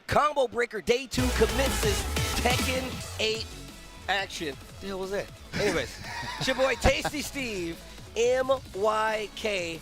Combo Breaker Day 2 commences. Tekken 8 action. The hell was that? Anyways, it's your boy Tasty Steve, MYK.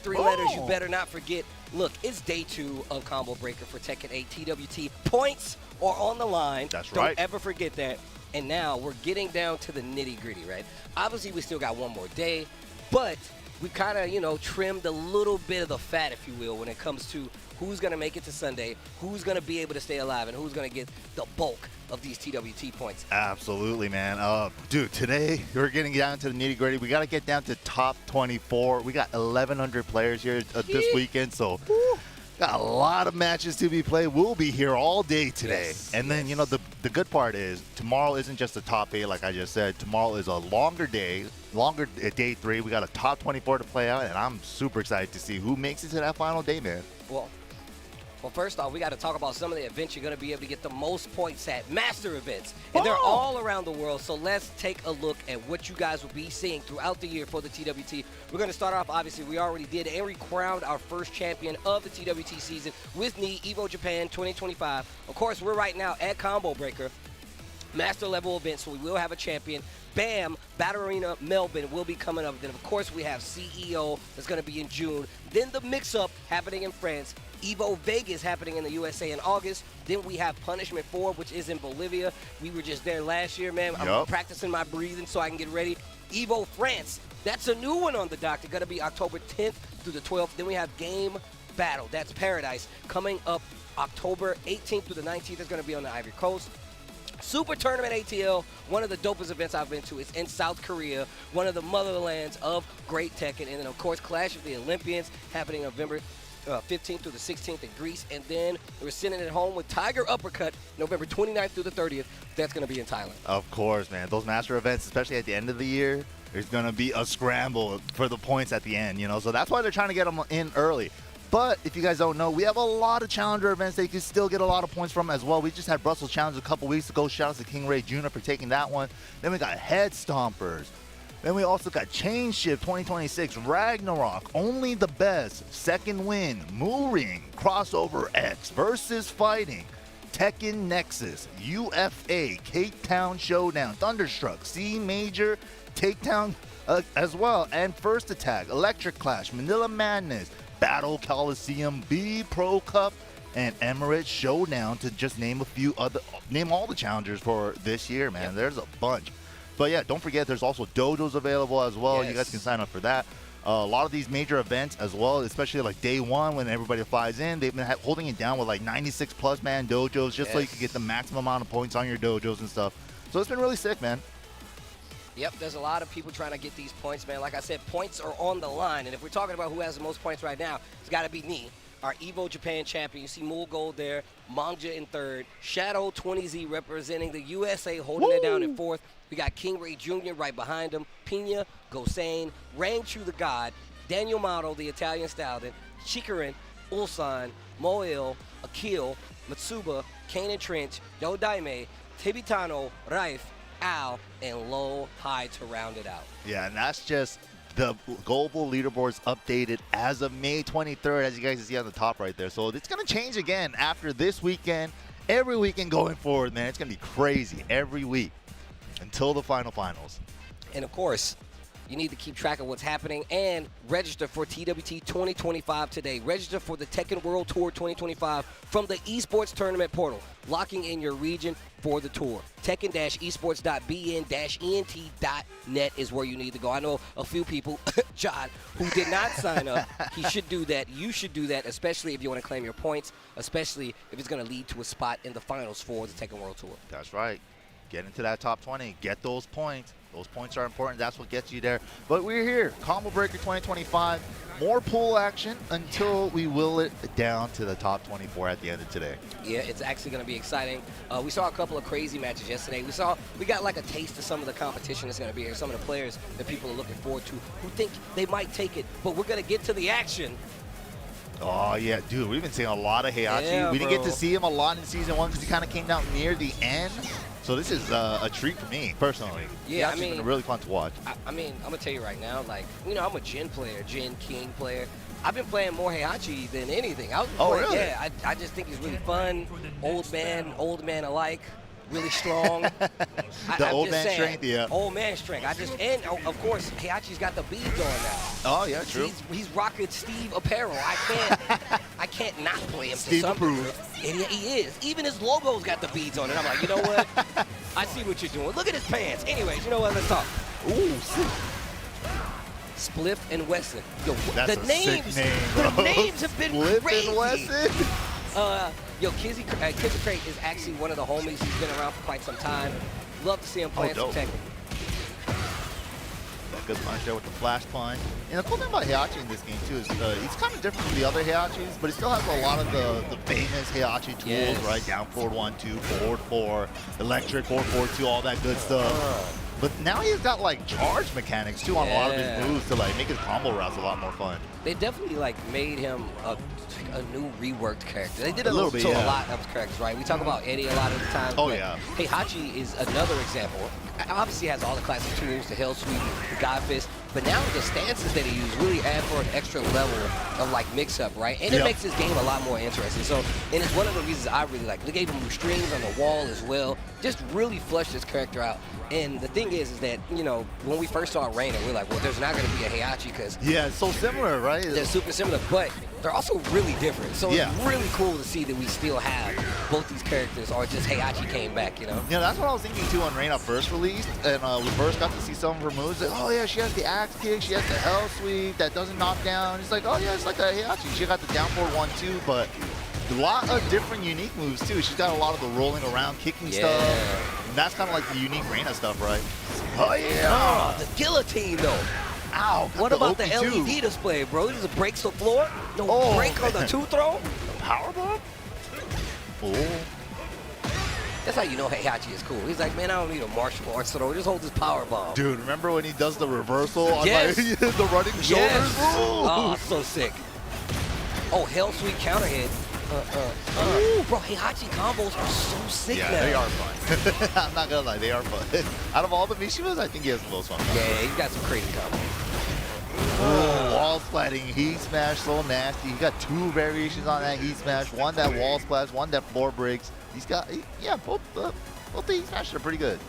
3 letters you better not forget. Look, it's Day 2 of Combo Breaker for Tekken 8 TWT. Points are on the line. That's right. Don't ever forget that. And now we're getting down to the nitty-gritty, right? Obviously, we still got one more day, but we kind of, you know, trimmed a little bit of the fat, if you will, when it comes to who's going to make it to Sunday, who's going to be able to stay alive, and who's going to get the bulk of these TWT points. Absolutely, man. Dude, today we're getting down to the nitty-gritty. We got to get down to top 24. We got 1,100 players here this weekend, so got a lot of matches to be played. We'll be here all day today. Yes, and then, you know, the good part is tomorrow isn't just the top 8, like I just said. Tomorrow is a longer day, day 3. We got a top 24 to play out, and I'm super excited to see who makes it to that final day, man. Well, first off, we got to talk about some of the events you're going to be able to get the most points at. Master events. And they're all around the world. So let's take a look at what you guys will be seeing throughout the year for the TWT. We're going to start off, obviously, we already did, and we crowned our first champion of the TWT season with NIE Evo Japan 2025. Of course, we're right now at Combo Breaker. Master level event, so we will have a champion. BAM! Battle Arena Melbourne will be coming up. Then, of course, we have CEO that's going to be in June. Then the mix-up happening in France. Evo Vegas happening in the USA in August. Then we have Punishment 4, which is in Bolivia. We were just there last year, man. I'm practicing my breathing so I can get ready. Evo France, that's a new one on the dock. They're going to be October 10th through the 12th. Then we have Game Battle. That's Paradise coming up October 18th through the 19th. It's going to be on the Ivory Coast. Super Tournament ATL, one of the dopest events I've been to. It's in South Korea, one of the motherlands of great Tekken. And then, of course, Clash of the Olympians happening November 15th through the 16th in Greece. And then we're sitting at home with Tiger Uppercut November 29th through the 30th. That's going to be in Thailand. Of course, man. Those master events, especially at the end of the year, there's going to be a scramble for the points at the end, you know. So that's why they're trying to get them in early. But if you guys don't know, we have a lot of challenger events that you can still get a lot of points from as well. We just had Brussels Challenge a couple weeks ago. Shout out to King Ray Jr. for taking that one. Then we got Head Stompers. Then we also got Chain Shift 2026, Ragnarok, Only the Best, Second Win, Moo Ring, Crossover X, Versus Fighting, Tekken Nexus, UFA, Cape Town Showdown, Thunderstruck, C Major, Takedown as well, and First Attack, Electric Clash, Manila Madness, Battle Coliseum, B Pro Cup, and Emirates Showdown, to just name a few other, name all the challengers for this year, man. There's a bunch. But yeah, don't forget there's also dojos available as well. You guys can sign up for that. A lot of these major events as well, especially like day 1 when everybody flies in, they've been holding it down with like 96 plus man dojos just so you can get the maximum amount of points on your dojos and stuff. So it's been really sick, man. Yep, there's a lot of people trying to get these points, man. Like I said, points are on the line. And if we're talking about who has the most points right now, it's got to be NIE, our Evo Japan champion. You see Mool Gold there, Manja in 3rd, Shadow 20Z representing the USA, holding it down in 4th. We got King Ray Jr. right behind him, Pina, Gosane, Rangchu the God, DanielMado, the Italian stallion, Chikurin, Ulsan, Moil, Akil, Matsuba, Kane Trench, Yodaime, Tibetano, Raif, Al, and Low High to round it out. Yeah, and that's just the global leaderboards updated as of May 23rd, as you guys can see on the top right there. So it's going to change again after this weekend, every weekend going forward, man. It's going to be crazy every week until the finals. And of course, you need to keep track of what's happening and register for TWT 2025 today. Register for the Tekken World Tour 2025 from the esports tournament portal, locking in your region for the tour. Tekken-esports.bn-ent.net is where you need to go. I know a few people, John, who did not sign up. He should do that. You should do that, especially if you want to claim your points, especially if it's going to lead to a spot in the finals for the Tekken World Tour. That's right. Get into that top 20. Get those points. Those points are important. That's what gets you there. But we're here. Combo Breaker 2025. More pool action until we will it down to the top 24 at the end of today. Yeah, it's actually going to be exciting. We saw a couple of crazy matches yesterday. We got like a taste of some of the competition that's going to be here. Some of the players that people are looking forward to who think they might take it. But we're going to get to the action. Oh, yeah, dude, we've been seeing a lot of Heihachi. Yeah, we didn't get to see him a lot in Season 1 because he kind of came down near the end. So this is a treat for me, personally. Yeah, it's been really fun to watch. I mean, I'm going to tell you right now, like, you know, I'm a Jin player, Jin King player. I've been playing more Heihachi than anything. Really? Yeah, I just think he's really fun. Old man alike. Really strong. The old man strength, yeah. Old man strength. And of course, Heihachi's got the beads on now. Oh yeah, true. He's rocking Steve apparel. I can't not play him. Steve approved. And he is. Even his logo's got the beads on it. I'm like, you know what? I see what you're doing. Look at his pants. Anyways, you know what? Let's talk. Ooh, sick. Spliff and Wesson. Yo, That's the a names, sick name, bro. the names have been Spliff crazy. and Wesson. Yo, Kizzercrate is actually one of the homies. He's been around for quite some time. Love to see him playing some Tekken. Good punch there with the flash punch. And the cool thing about Heihachi in this game too is he's kind of different from the other Heihachis, but he still has a lot of the famous Heihachi tools, right? Down forward 1-2, forward 4, electric forward 4-2, all that good stuff. But now he's got like charge mechanics too on a lot of his moves to like make his combo routes a lot more fun. They definitely like made him a new reworked character. They did a little bit, to a lot of characters, right? We talk about Eddie a lot of the time. Oh yeah. Heihachi is another example. Obviously has all the classic tools, the Hell Sweep, the God Fist, but now the stances that he uses really add for an extra level of like mix-up, right? And it makes his game a lot more interesting. So, and it's one of the reasons I really like. They gave him strings on the wall as well. Just really flushed his character out. And the thing is that, you know, when we first saw Reina, we we're like, well, there's not going to be a Heihachi because it's so similar, right? They're super similar, but they're also really different. So it's really cool to see that we still have both these characters, or just Heihachi came back, you know? Yeah, that's what I was thinking too when Reina first released, and we first got to see some of her moves. Like, oh yeah, she has the axe kick, she has the Hell Sweep that doesn't knock down. It's like, oh yeah, it's like a Heihachi. She got the down forward 1-2, but a lot of different unique moves too. She's got a lot of the rolling around, kicking stuff. And that's kind of like the unique Reina stuff, right? Oh yeah. Oh, the guillotine though. Ow. What about the OP2. LED display, bro? This is a breaks the floor. No break on the two throw. Power bomb. Oh. That's how you know Heihachi is cool. He's like, man, I don't need a martial arts throw. Just hold this power bomb. Dude, remember when he does the reversal on like, the running shoulders? Oh, so sick. Oh, Hell Sweep counter hit. Ooh, bro, Heihachi combos are so sick now. They are fun. I'm not gonna lie, they are fun. Out of all the Mishimas, I think he has the most fun. Yeah, he's got some crazy combos. Wall splatting, heat smash, so nasty. He got two variations on that heat smash. One that wall splash, one that floor breaks. He's got, both the heat smashes are pretty good.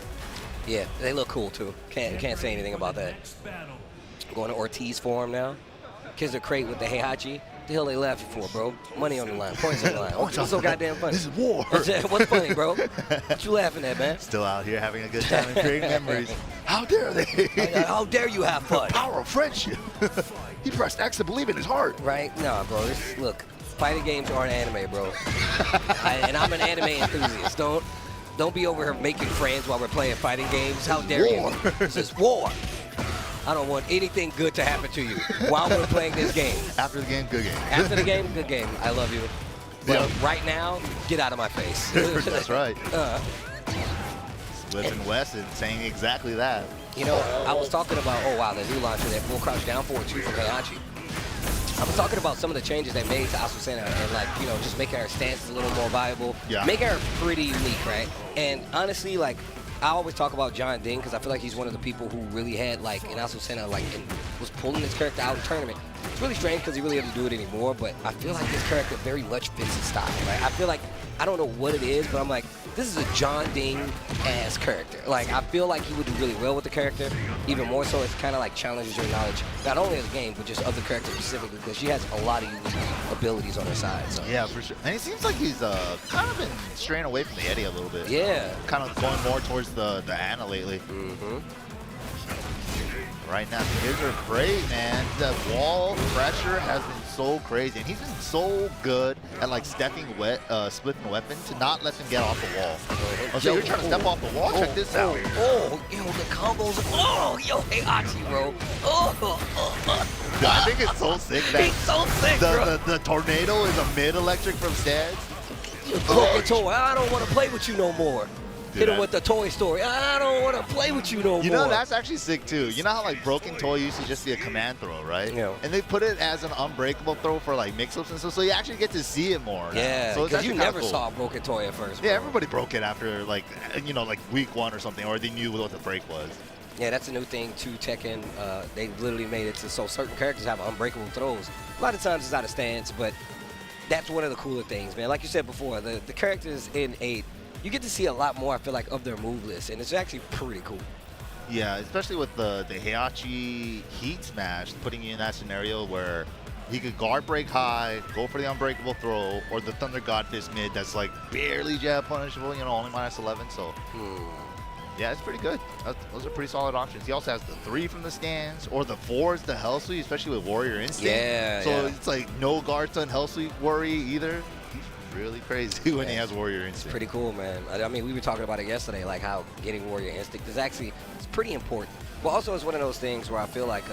Yeah, they look cool too. Can't say anything about that. Going to Ortiz for him now. Kizzercrate with the Heihachi. What the hell they laughing for, bro? Money on the line, points on the line. What's so goddamn funny? This is war. What's funny, bro? What you laughing at, man? Still out here having a good time and creating memories. How dare they? How dare you have fun? The power of friendship. He pressed X to believe in his heart. Right? No, bro. Look, fighting games aren't anime, bro. And I'm an anime enthusiast. Don't be over here making friends while we're playing fighting games. How dare you? This is war. I don't want anything good to happen to you while we're playing this game. After the game, good game. After the game, good game. I love you. But right now, get out of my face. That's right. Spliff and Wesson saying exactly that. You know, I was talking about, oh wow, the new launcher, that full crouch down forward 2 from Heihachi. I was talking about some of the changes they made to Azucena and, like, you know, just making her stances a little more viable. Yeah. Making her pretty unique, right? And honestly, like, I always talk about John Ding because I feel like he's one of the people who really had, like, in Azucena, like, and was pulling his character out in tournament. It's really strange because he really doesn't do it anymore, but I feel like this character very much fits his style, right? I feel like, I don't know what it is, but I'm like, this is a John Ding-ass character. Like, I feel like he would do really well with the character. Even more so, it's kind of like challenges your knowledge, not only of the game, but just of the character specifically, because she has a lot of unique abilities on her side. So. Yeah, for sure. And it seems like he's kind of been straying away from the Eddie a little bit. Yeah. Kind of going more towards the Anna lately. Right now, Kizzercrate, man. The wall pressure has been so crazy, and he's been so good at like stepping splitting weapon to not let them get off the wall. Oh, so you're trying to step off the wall? Check this out. Oh, yo, the combos. Oh, yo, Heihachi, bro. I think it's so sick that he's so sick, bro. The tornado is a mid-electric from Stads. Broken toy. I don't want to play with you no more. Hit him with the Toy Story. I don't want to play with you no more. You know, that's actually sick, too. You know how, like, Broken Toy used to just be a command throw, right? Yeah. And they put it as an unbreakable throw for, like, mix-ups and stuff, so you actually get to see it more. Yeah, because you never saw Broken Toy at first, bro. Yeah, everybody broke it after, like, you know, like week 1 or something, or they knew what the break was. Yeah, that's a new thing to Tekken. They literally made it to so certain characters have unbreakable throws. A lot of times it's out of stance, but that's one of the cooler things, man. Like you said before, the characters in 8, you get to see a lot more, I feel like, of their move list, and it's actually pretty cool. Yeah, especially with the Heihachi Heat Smash, putting you in that scenario where he could guard break high, go for the unbreakable throw, or the Thunder God Fist mid that's like barely jab punishable, you know, only -11. So, yeah, it's pretty good. Those are pretty solid options. He also has the 3 from the stands, or the 4 is the Hell Sweep, especially with Warrior Instinct. Yeah, so it's like no guard stun Hell Sweep worry either. He's really crazy when he has Warrior Instinct. Pretty cool, man. I mean, we were talking about it yesterday, like how getting Warrior Instinct is actually it's pretty important. But also, it's one of those things where I feel like,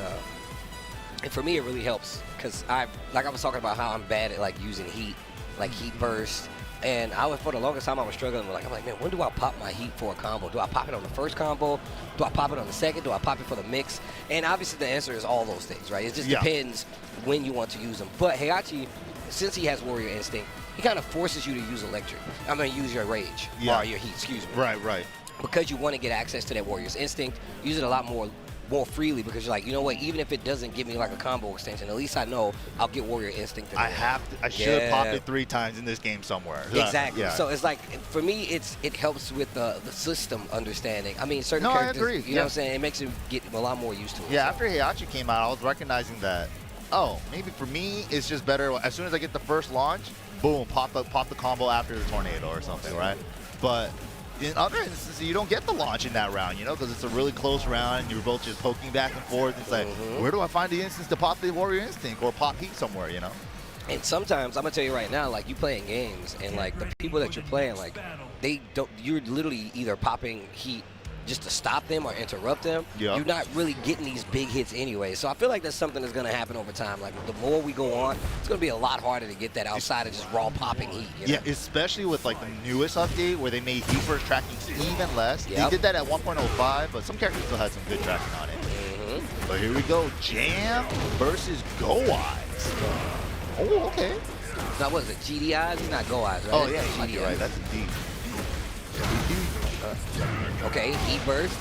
and for me, it really helps because I was talking about how I'm bad at like using heat, like heat burst. And for the longest time, I was struggling with I'm like, man, when do I pop my heat for a combo? Do I pop it on the first combo? Do I pop it on the second? Do I pop it for the mix? And obviously, the answer is all those things, right? It just depends when you want to use them. But Heihachi, since he has Warrior Instinct, he kind of forces you to use electric. I'm going to use your rage or your heat, excuse me. Right. Because you want to get access to that Warrior's Instinct, use it a lot more freely because you're like, you know what, even if it doesn't give me like a combo extension, at least I know I'll get Warrior Instinct. I should pop it 3 times in this game somewhere. Exactly. Yeah. So it's like, for me, it helps with the system understanding. I mean, certain characters, I agree. You know what I'm saying? It makes you get a lot more used to it. Yeah, after Heihachi came out, I was recognizing that, maybe for me, it's just better. As soon as I get the first launch, boom, pop the combo after the tornado or something, right? But in other instances, you don't get the launch in that round, you know, because it's a really close round and you're both just poking back and forth. It's like, where do I find the instance to pop the Warrior Instinct or pop heat somewhere, you know? And sometimes, I'm going to tell you right now, like, you playing games and, like, the people that you're playing, like, you're literally either popping heat just to stop them or interrupt them. Yep. You're not really getting these big hits anyway. So I feel like that's something that's going to happen over time. Like, the more we go on, it's going to be a lot harder to get that outside of just raw popping heat. You know? Yeah, especially with, like, the newest update where they made heat burst tracking even less. Yep. They did that at 1.05, but some characters still had some good tracking on it. But here we go, Jam versus Go Eyes. Oh, okay. Now, what is it, GDIs? It's not Go Eyes, right? Oh, yeah, GDIs. you're right. That's a D. Okay, heat burst.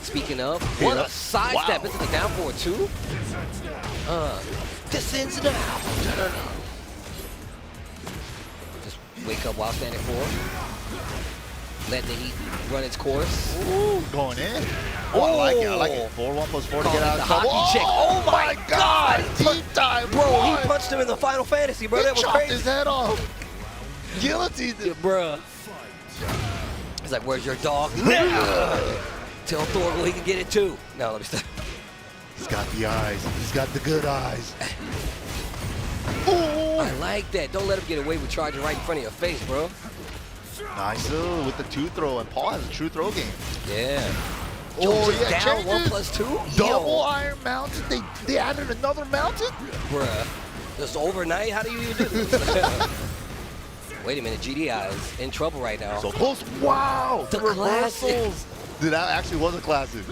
Speaking of, what a sidestep into the down forward too. Descends now. Just wake up while standing forward. Let the heat run its course. Ooh, going in. Oh, I like it. I like it. 4-1 plus 4 to get out of trouble. Hockey check. Oh my God! Deep dive, bro. He punched him in the Final Fantasy, bro. That was chopped crazy. His head off. Guillotined him, bro. He's like, where's your dog? Tell Thorgal he can get it too. No, let me stop. He's got the eyes. He's got the good eyes. Ooh. I like that. Don't let him get away with charging right in front of your face, bro. Nice with the 2 throw, and Paul has a true throw game. Yeah. Oh, yeah, down 1+2. Double iron mountain. They added another mountain? Bruh. Just overnight? How do you even do this? Wait a minute, GDI is in trouble right now. So close. Wow. The reversals. Dude, that actually was a classic.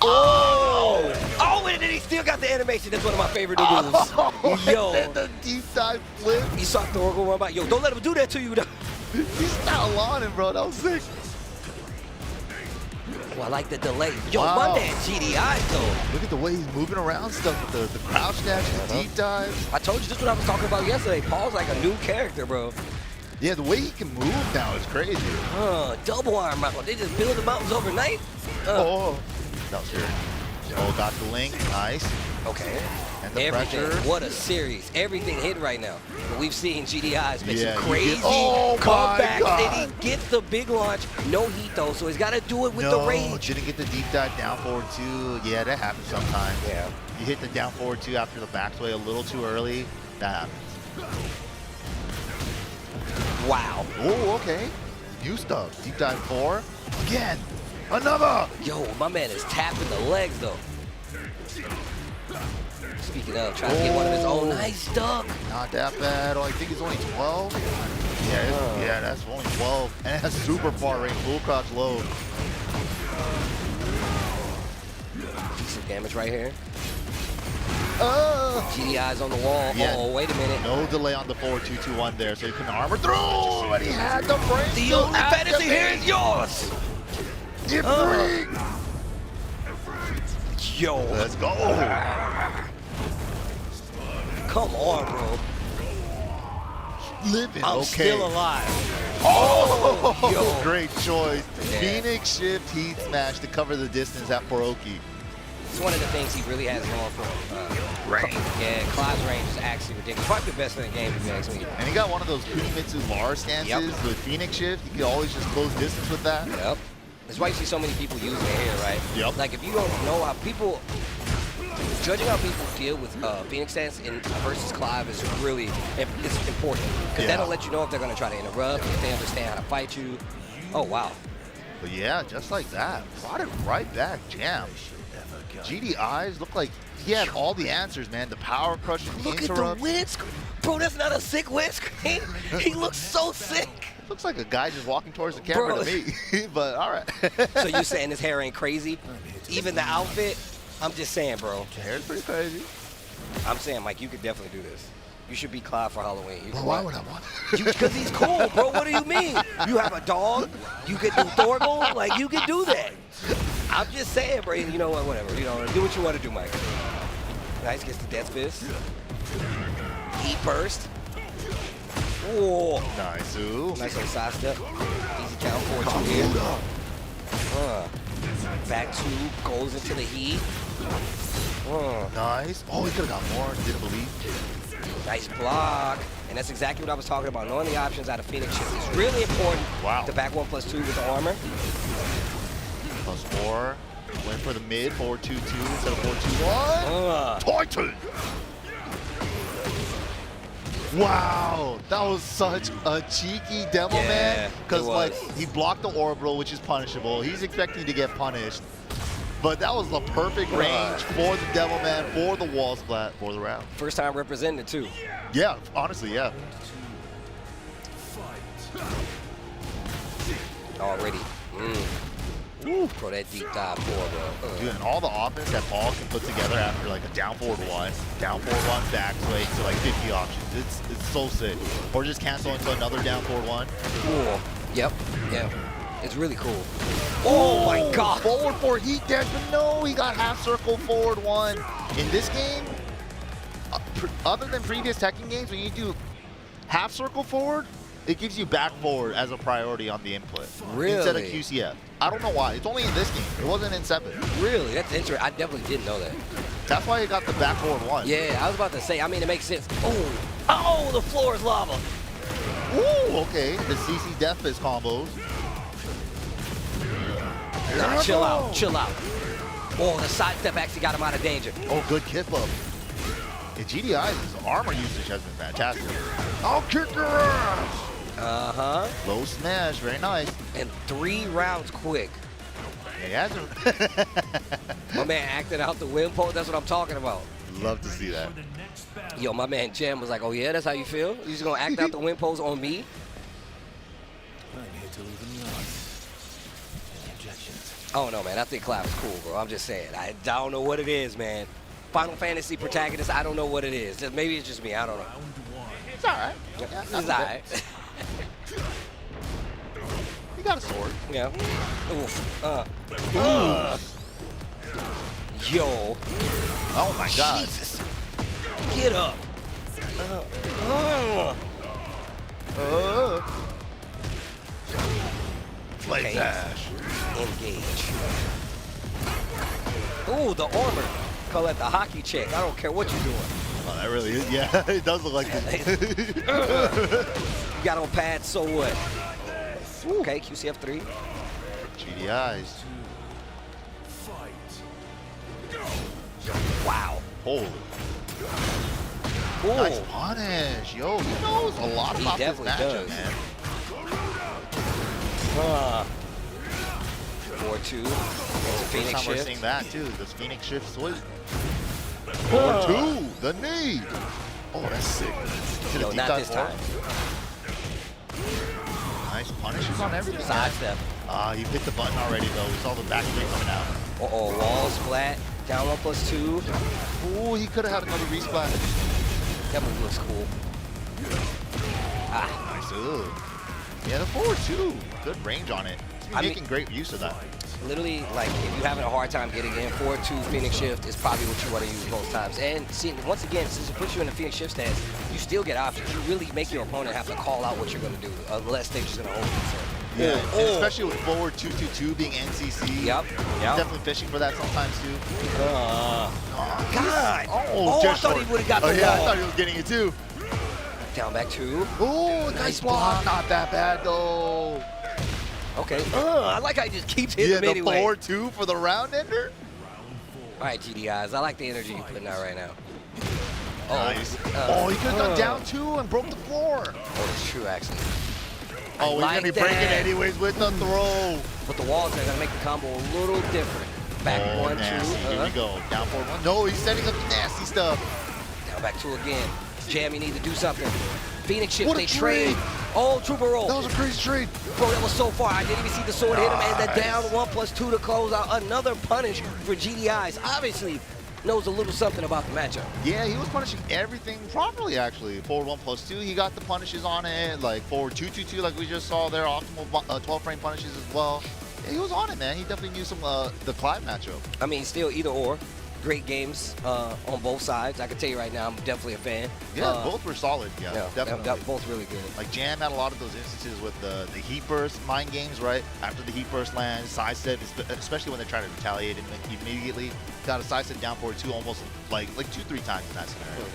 Oh! Oh, and then he still got the animation. That's one of my favorite moves. Yo. And the deep dive flip. You saw Thorgal run by. Yo, don't let him do that to you. He's not on him, bro. That was sick. Oh, I like the delay. Yo, wow. my man GDI, though. Look at the way he's moving around stuff with the crouch dash, the deep dive. I told you this is what I was talking about yesterday. Paul's like a new character, bro. Yeah, the way he can move now is crazy. Double arm mountain. They just build the mountains overnight. Oh, that was weird. Oh, got the link. Nice. Okay. And the pressure. What a series. Everything hit right now. We've seen GDIs make some crazy comebacks. And he gets the big launch. No heat, though, so he's got to do it with the rage. Didn't get the deep dive down forward, too. Yeah, that happens sometimes. Yeah. You hit the down forward, too, after the backsway a little too early. That happens. Wow. Oh, okay. New stuff. Deep dive 4. Again. Another. Yo, my man is tapping the legs, though. Speaking of, trying to get one of his own. Nice duck. Not that bad. Oh, I think it's only 12. Yeah, that's only 12. And it has super far range. Full crouch low. Decent damage right here. GDI's on the wall. Yeah. Oh, wait a minute. No delay on the forward 2-2-1 there, so you can armor through. And he had the brain. The only fantasy here is yours. Yo. Let's go. Come on, bro. Living. I'm still alive. Oh, Yo. great choice. Yeah. Phoenix shift heat smash to cover the distance at Hiroki. It's one of the things he really has going for him. Range. Yeah, Clive's range is actually ridiculous. Probably the best in the game, if you ask me. And he got one of those Kujaku Lar stances with Phoenix shift. You can always just close distance with that. Yep. That's why you see so many people using it here, right? Yep. Like, if you don't know how people, judging how people deal with Phoenix stance versus Clive is really it's important. Because that'll let you know if they're going to try to interrupt, if they understand how to fight you. Oh, wow. But yeah, just like that. Brought it right back. Jam. GDIs look like he had all the answers, man. The power crush, the Look interrupt. at the win screen. Bro, that's not a sick win screen. He looks so sick. Looks like a guy just walking towards the camera to me. But all right. So you saying his hair ain't crazy? Even the outfit? I'm just saying, bro. Your hair's pretty crazy. I'm saying, Mike, you could definitely do this. You should be Clive for Halloween. Well, why would I want Because he's cool, bro. What do you mean? You have a dog. You could do Thorgal. Like, you could do that. I'm just saying, bro. You know what? Whatever. You know, do what you want to do, Mike. Nice. Gets the death fist. Heat burst. Whoa. Nice. Ooh. Nice little side step. Easy count 4-2 here. Back two. Goes into the heat. Nice. Oh, he could have got more. Didn't believe. Nice block. And that's exactly what I was talking about. Knowing the options out of Phoenix shift is really important. Wow. The back 1+2 with the armor. +4. Went for the mid. 4-2-2 instead of 4-2-1. Titan. Wow. That was such a cheeky demo, man. Because, like, he blocked the orbital, which is punishable. He's expecting to get punished. But that was the perfect range for the Devilman, for the wall splat, for the round. First time representing it, too. Yeah, honestly, yeah. Already. Woo. Bro, that deep dive forward, bro. Dude, and all the offense that Paul can put together after like a down forward one, back swing to like 50 options. It's so sick. Or just cancel into another down forward one. Cool. Yep. Yeah. It's really cool. Oh my God. Forward 4 heat dash, but no, he got half circle forward 1. In this game, other than previous Tekken games, when you do half circle forward, it gives you back forward as a priority on the input. Really? Instead of QCF. I don't know why. It's only in this game. It wasn't in 7. Really? That's interesting. I definitely didn't know that. That's why it got the back forward 1. Yeah, I was about to say, I mean, it makes sense. Oh, the floor is lava. Ooh, okay. The CC Death Fist combos. Nah, chill out, chill out. Oh, the side step actually got him out of danger. Oh, good kit up. Yeah, GDI's armor usage has been fantastic. I'll kick your ass! Uh-huh. Low smash, very nice. And 3 rounds quick. Yeah, he hasn't. My man acted out the wind pole. That's what I'm talking about. Love to see that. Yo, my man Jam was like, oh yeah, that's how you feel? You just gonna act out the wind pose on me? Oh no, man, I think Clive is cool, bro. I'm just saying. I don't know what it is, man. Final Fantasy protagonist, I don't know what it is. Maybe it's just me, I don't know. It's all right. Yeah, it's all right. He got a sword. Yeah. Oof. Yo. Oh my God. Jesus. Get up. Play Okay. dash. Engage. Ooh, the armor. Call that the hockey check. I don't care what you're doing. Oh, that really is. Yeah, it does look like it. You got on pads, so what? Okay, QCF3. GDIs. Wow. Holy. Ooh. Nice punish. Yo, he knows a lot He about this definitely matchup, does. man. 4-2. It's a First Phoenix time we're shift. seeing that, too. This Phoenix shift switch. 4-2. The knee. Oh, that's sick. Should Yo, have deep not dive this forward. time. Nice punishes on everything. Side step. He hit the button already, though. We saw the back swing coming out. Uh-oh, walls flat. Down 1+2. Ooh, he could have had another resplat. That move looks cool. Nice. Ooh. Yeah, the 4-2. Good range on it. He's making great use of that. literally, like, if you're having a hard time getting in, 4-2 Phoenix Shift is probably what you want to use most times. And see, once again, since it puts you in the Phoenix Shift stance, you still get options. You really make your opponent have to call out what you're going to do, unless they're just going to hold you. So. Yeah, and especially with forward 2-2-2 being NCC. Yep. Definitely fishing for that sometimes too. God! Oh, I thought he would have got the wall. Yeah, I thought he was getting it too. Down back 2. Oh, nice block. Not that bad though. Okay. I like how he just keeps hitting him anyway. Yeah, the 4-2 for the round ender. All right, GDIs. I like the energy you're putting out right now. Nice. He could have gone down 2 and broke the floor. Oh, it's true, actually. Oh, he's going to be breaking anyways with the throw. But the walls are going to make the combo a little different. Back 1, 2. Here we go. Down 4-1. No, he's setting up the nasty stuff. Down back 2 again. Jam, you need to do something. Phoenix Shift, they trade. Oh, Trooper roll. That was a crazy trade. Bro, that was so far. I didn't even see the sword hit him. And the down 1+2 to close out. Another punish for GDIs. Obviously knows a little something about the matchup. Yeah, he was punishing everything properly, actually. Forward 1+2, he got the punishes on it. Like forward 2-2-2, like we just saw there. Optimal 12-frame punishes as well. Yeah, he was on it, man. He definitely knew some the Clive matchup. I mean, still either or. Great games on both sides. I can tell you right now, I'm definitely a fan. Yeah, both were solid. Yeah, definitely. Both really good. Like Jam had a lot of those instances with the heat burst mind games, right? After the heat burst lands, sidestep, especially when they're trying to retaliate and immediately got a sidestep down forward 2 almost like 2-3 times in that scenario.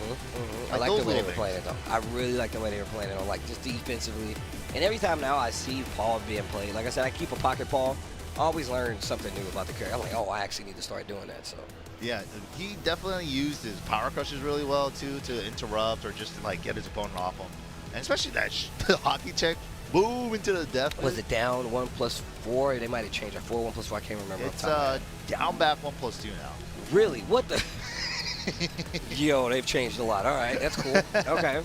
I like the way they were playing it though. I really like the way they were playing it, like just defensively. And every time now I see Paul being played, like I said, I keep a pocket Paul. I always learn something new about the character. I'm like, oh, I actually need to start doing that. So. Yeah, he definitely used his power crushes really well too to interrupt or just to like get his opponent off him, and especially that hockey check, boom into the death. Was it down 1+4? They might have changed it. 4 1+4. I can't remember. It's down back 1+2 now. Really? What the? Yo, they've changed a lot. All right, that's cool. Okay,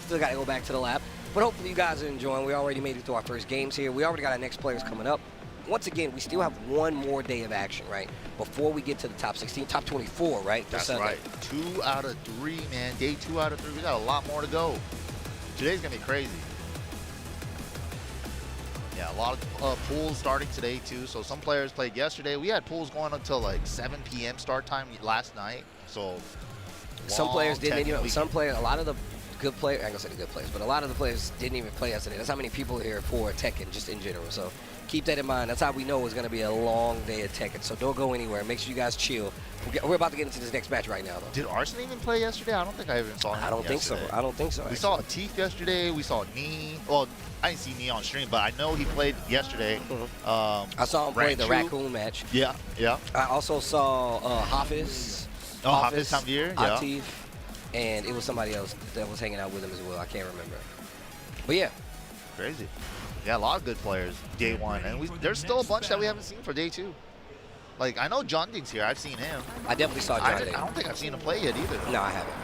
still got to go back to the lap, but hopefully you guys are enjoying. We already made it through our first games here. We already got our next players coming up. Once again, we still have one more day of action, right? Before we get to the top 16, top 24, right? That's right. 2 out of 3, man. Day 2 out of 3. We got a lot more to go. Today's going to be crazy. Yeah, a lot of pools starting today, too. So some players played yesterday. We had pools going until like 7 p.m. start time last night. So some players didn't even, a lot of the good players, I'm going to say the good players, but a lot of the players didn't even play yesterday. That's how many people are here for Tekken, just in general. So keep that in mind. That's how we know it's going to be a long day of Tekken. So don't go anywhere. Make sure you guys chill. We're about to get into this next match right now, though. Did Arson even play yesterday? I don't think I even saw him. I don't think so. I don't think so. We saw Teeth yesterday. We saw Knee. Well, I didn't see Knee on stream, but I know he played yesterday. I saw him play the Raccoon match. Yeah, yeah. I also saw Hafiz. Oh, Hafiz Tamir, yeah. Atif, and it was somebody else that was hanging out with him as well. I can't remember. But yeah. Crazy. Yeah, a lot of good players day 1, and there's still a bunch that we haven't seen for day 2. Like, I know John Dig's here. I've seen him. I definitely saw John Dig. I don't think I've seen him play yet either. No, I haven't.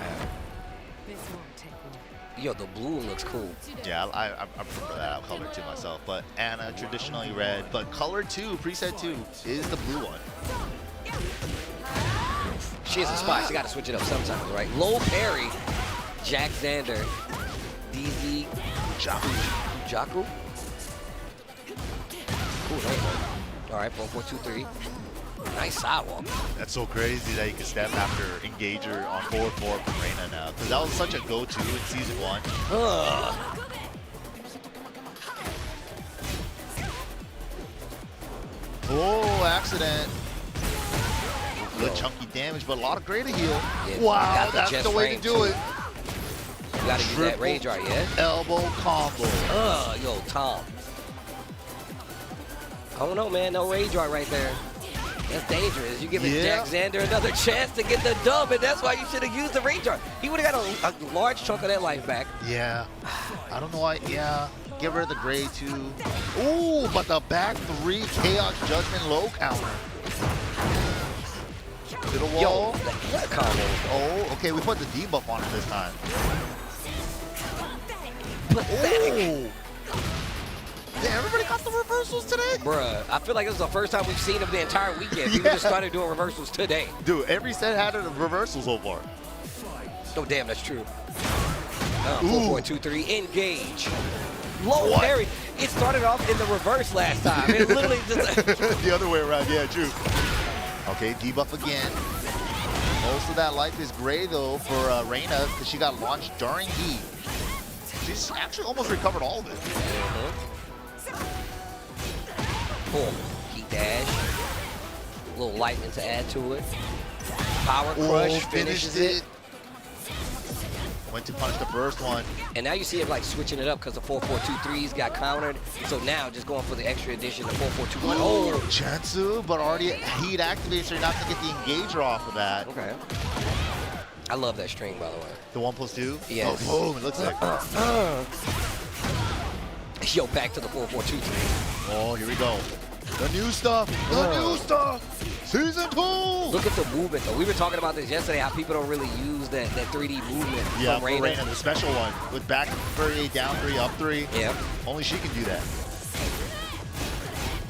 Yo, the blue looks cool. Yeah, I prefer that color to myself. But Anna, traditionally red. But color 2, preset 2, is the blue one. She has a spot. She got to switch it up sometimes, right? Low parry. JackZander. Deezee. Kujaku. Cool name. All right, 1, 4, 2, 3. Nice sidewalk. That's so crazy that you can step after Engager on 4-4 from Reina now. Because that was such a go-to in Season 1. Oh, accident. Good chunky damage, but a lot of greater heal. Yeah, wow, that's the way to do it. You gotta use that rage art, yeah? Elbow combo. Yo, Tom. I don't know, man. No rage art right there. That's dangerous. You giving JackZander another chance to get the dub, and that's why you should have used the rage art. He would have got a large chunk of that life back. Yeah. I don't know why. Yeah. Get rid of the gray, too. Ooh, but the back 3 Chaos Judgment low counter. To the wall. Yo, that combo. Oh, okay. We put the debuff on it this time. Pathetic. Yeah, everybody got the reversals today? Bruh, I feel like this is the first time we've seen them the entire weekend. People just started doing reversals today. Dude, every set had a reversal so far. Oh, damn, that's true. 4, 4, 2, 3, engage. low parry. It started off in the reverse last time. It literally just... The other way around, yeah, true. Okay, debuff again. Most of that life is gray, though, for Reina, because she got launched during heat. She's actually almost recovered all of it. Cool. Heat dash. A little lightning to add to it. Power crush finishes it. Went to punish the first one. And now you see him like switching it up because the 4-4-2-3s got countered. So now just going for the extra addition, the 4-4-2-1. Oh, Chansu, but already heat activates, so you're not going to get the engager off of that. Okay. I love that string, by the way. The 1+2? Yes. Oh, boom, it looks like. Yo, back to the 4-4-2-3. Oh, here we go. The new stuff. The new stuff. Season 2. Look at the movement, though. We were talking about this yesterday, how people don't really use that 3D movement Yeah, from Reina. Reina, the special one. With back 3, down 3, up 3. Yeah. Only she can do that.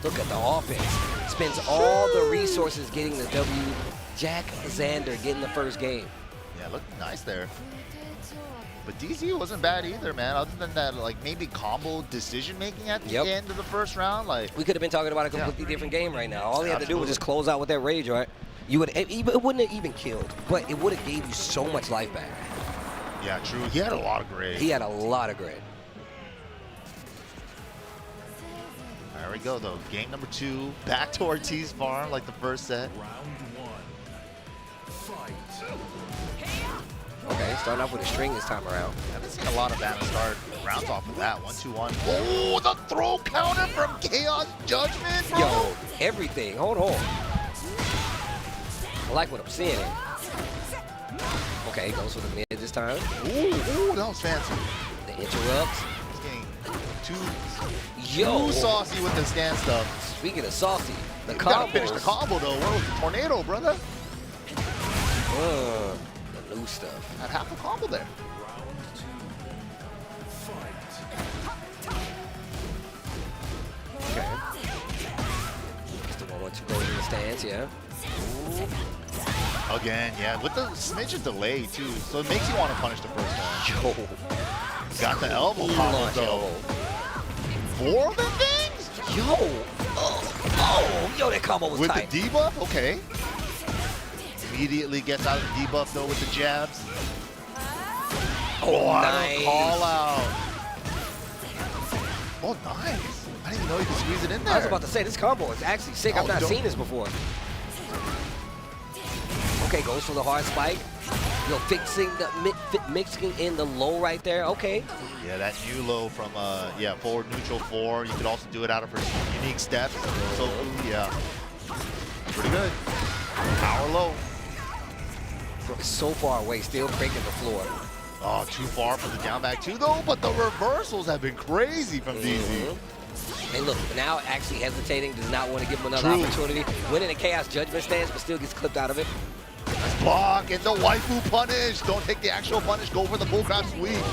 Look at the offense. Spends all the resources getting the W. JackZander getting the first game. Yeah, looked nice there. But Deezee wasn't bad either, man. Other than that, like maybe combo decision making at the end of the first round, like we could have been talking about a completely different game right now. All he had to do was just close out with that rage, right? You would, it wouldn't have even killed, but it would have gave you so much life back. Yeah, true. He had a lot of grade. He had a lot of grade. There we go, though. Game number 2, back to Ortiz farm like the first set. Okay, starting off with a string this time around. Haven't seen a lot of Vanna start rounds off of that. 1-2-1. Oh, the throw counter from Chaos Judgment, bro. Yo, everything. Hold on. I like what I'm seeing. Okay, goes for the mid this time. Ooh, that was fancy. The interrupts. He's getting too saucy with the stand stuff. Speaking of saucy, the you combo. gotta finish the combo, though. Where was the tornado, brother? The new stuff. Had half a combo there. Okay. It's the 1-1-2 going in the stance, yeah. Ooh. Again, yeah, with the smidge of delay, too. So it makes you want to punish the first one. Yo. Got the elbow combo, though. 4 of them things? Yo. Yo, that combo was with tight. The debuff? Okay. Immediately gets out of the debuff, though, with the jabs. Oh, nice. Call out. Oh, nice. I didn't even know you could squeeze it in there. I was about to say, this combo is actually sick. I've not seen this before. Okay, goes for the hard spike. Yo, mixing in the low right there. Okay. Yeah, that new low from, forward neutral 4. You could also do it out of her unique steps. So, yeah. Pretty good. Power low. So far away, still breaking the floor. Oh, too far for the down back too, though. But the reversals have been crazy from Deezee. Hey, look, now actually hesitating, does not want to give him another opportunity. Winning a Chaos Judgment stance, but still gets clipped out of it. Block and the waifu punish. Don't take the actual punish. Go for the bullcrap sweep.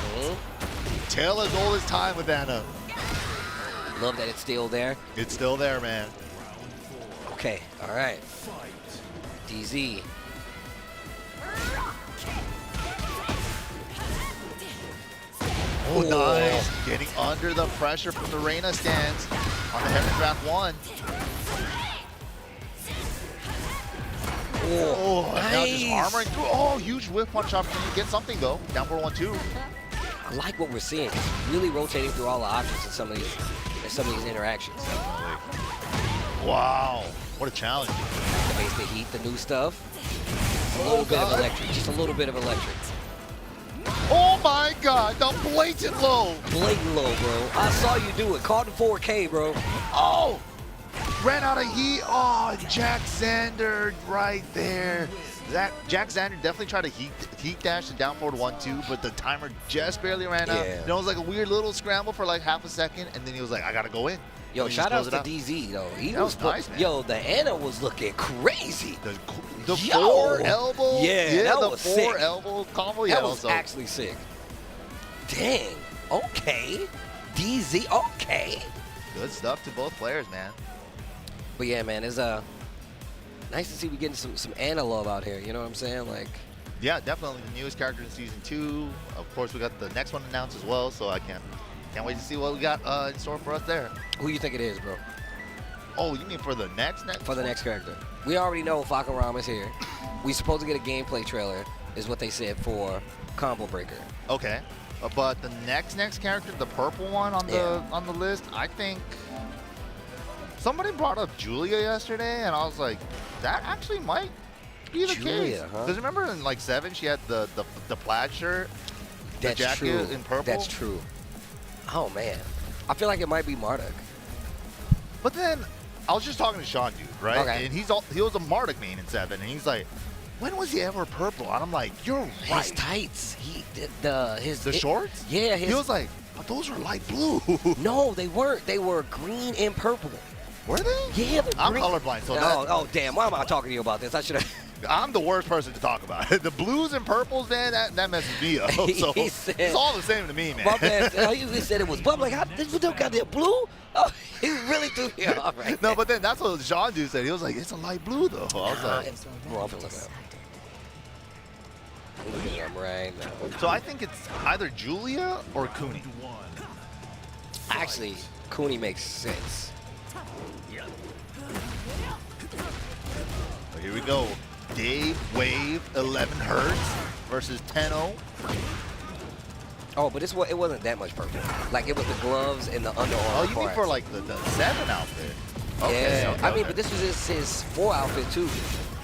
Tail as old as time with Anna. Love that it's still there. It's still there, man. Okay, all right. Deezee. Oh, nice. Getting under the pressure from the Reina stance on the Heaven Draft 1. Oh, nice. now just armoring through. Oh, huge whiff punch opportunity. Get something, though. Down 4-1-2. I like what we're seeing. It's really rotating through all the options in some of these interactions. Wow. What a challenge. Activates the heat, the new stuff. A little bit of electric. Just a little bit of electric. Oh my God, the blatant low. Blatant low, bro. I saw you do it. Caught in 4K, bro. Oh, ran out of heat. Oh, JackZander right there. JackZander definitely tried to heat dash and down forward 1-2, but the timer just barely ran out. And it was like a weird little scramble for like half a second, and then he was like, I gotta go in. Yo, shout out to Deezee, though. That was nice, man. Yo, the Anna was looking crazy. The 4 elbow. Yeah, that was sick. The 4 elbow combo. That was actually sick. Dang. Okay. Deezee. Okay. Good stuff to both players, man. But yeah, man, it's nice to see we getting some Anna love out here. You know what I'm saying? Like. Yeah, definitely the newest character in season 2. Of course, we got the next one announced as well, so I can't Can't wait to see what we got in store for us there. Who you think it is, bro? Oh, you mean for the next? For the next character. We already know Hwoarang is here. We supposed to get a gameplay trailer, is what they said for Combo Breaker. Okay. But the next character, the purple one on the list, I think somebody brought up Joonya yesterday, and I was like, that actually might be the case. Huh? Because remember in like 7, she had the plaid shirt, the jacket in purple. That's true. Oh man, I feel like it might be Marduk. But then I was just talking to Sean, dude, right? Okay. And he was a Marduk main in 7, and he's like, when was he ever purple? And I'm like, you're right. His tights. The shorts? Yeah. He was like, but those are light blue. No, they weren't. They were green and purple. Were they? Yeah, I'm green. colorblind, so oh damn! Why am I talking to you about this? I should have. I'm the worst person to talk about it. The blues and purples, man, that messes me up. So it's all the same to me, man. My man, he said it was blue. I'm like, this was goddamn blue? Oh, he really threw me off right No, but then that's what Sean dude said. He was like, it's a light blue, though. I was like, bro, I'm gonna look it up. I'm right now. So I think it's either Joonya or Kuni. Actually, Kuni makes sense. Here we go. Dave Wave 11 Hertz versus Tennoix. Oh, but it wasn't that much purple. Like, it was the gloves and the underarm. Oh, you mean parts. for like the 7 outfit? Okay, Yeah. okay, I mean, but this was his 4 outfit, too.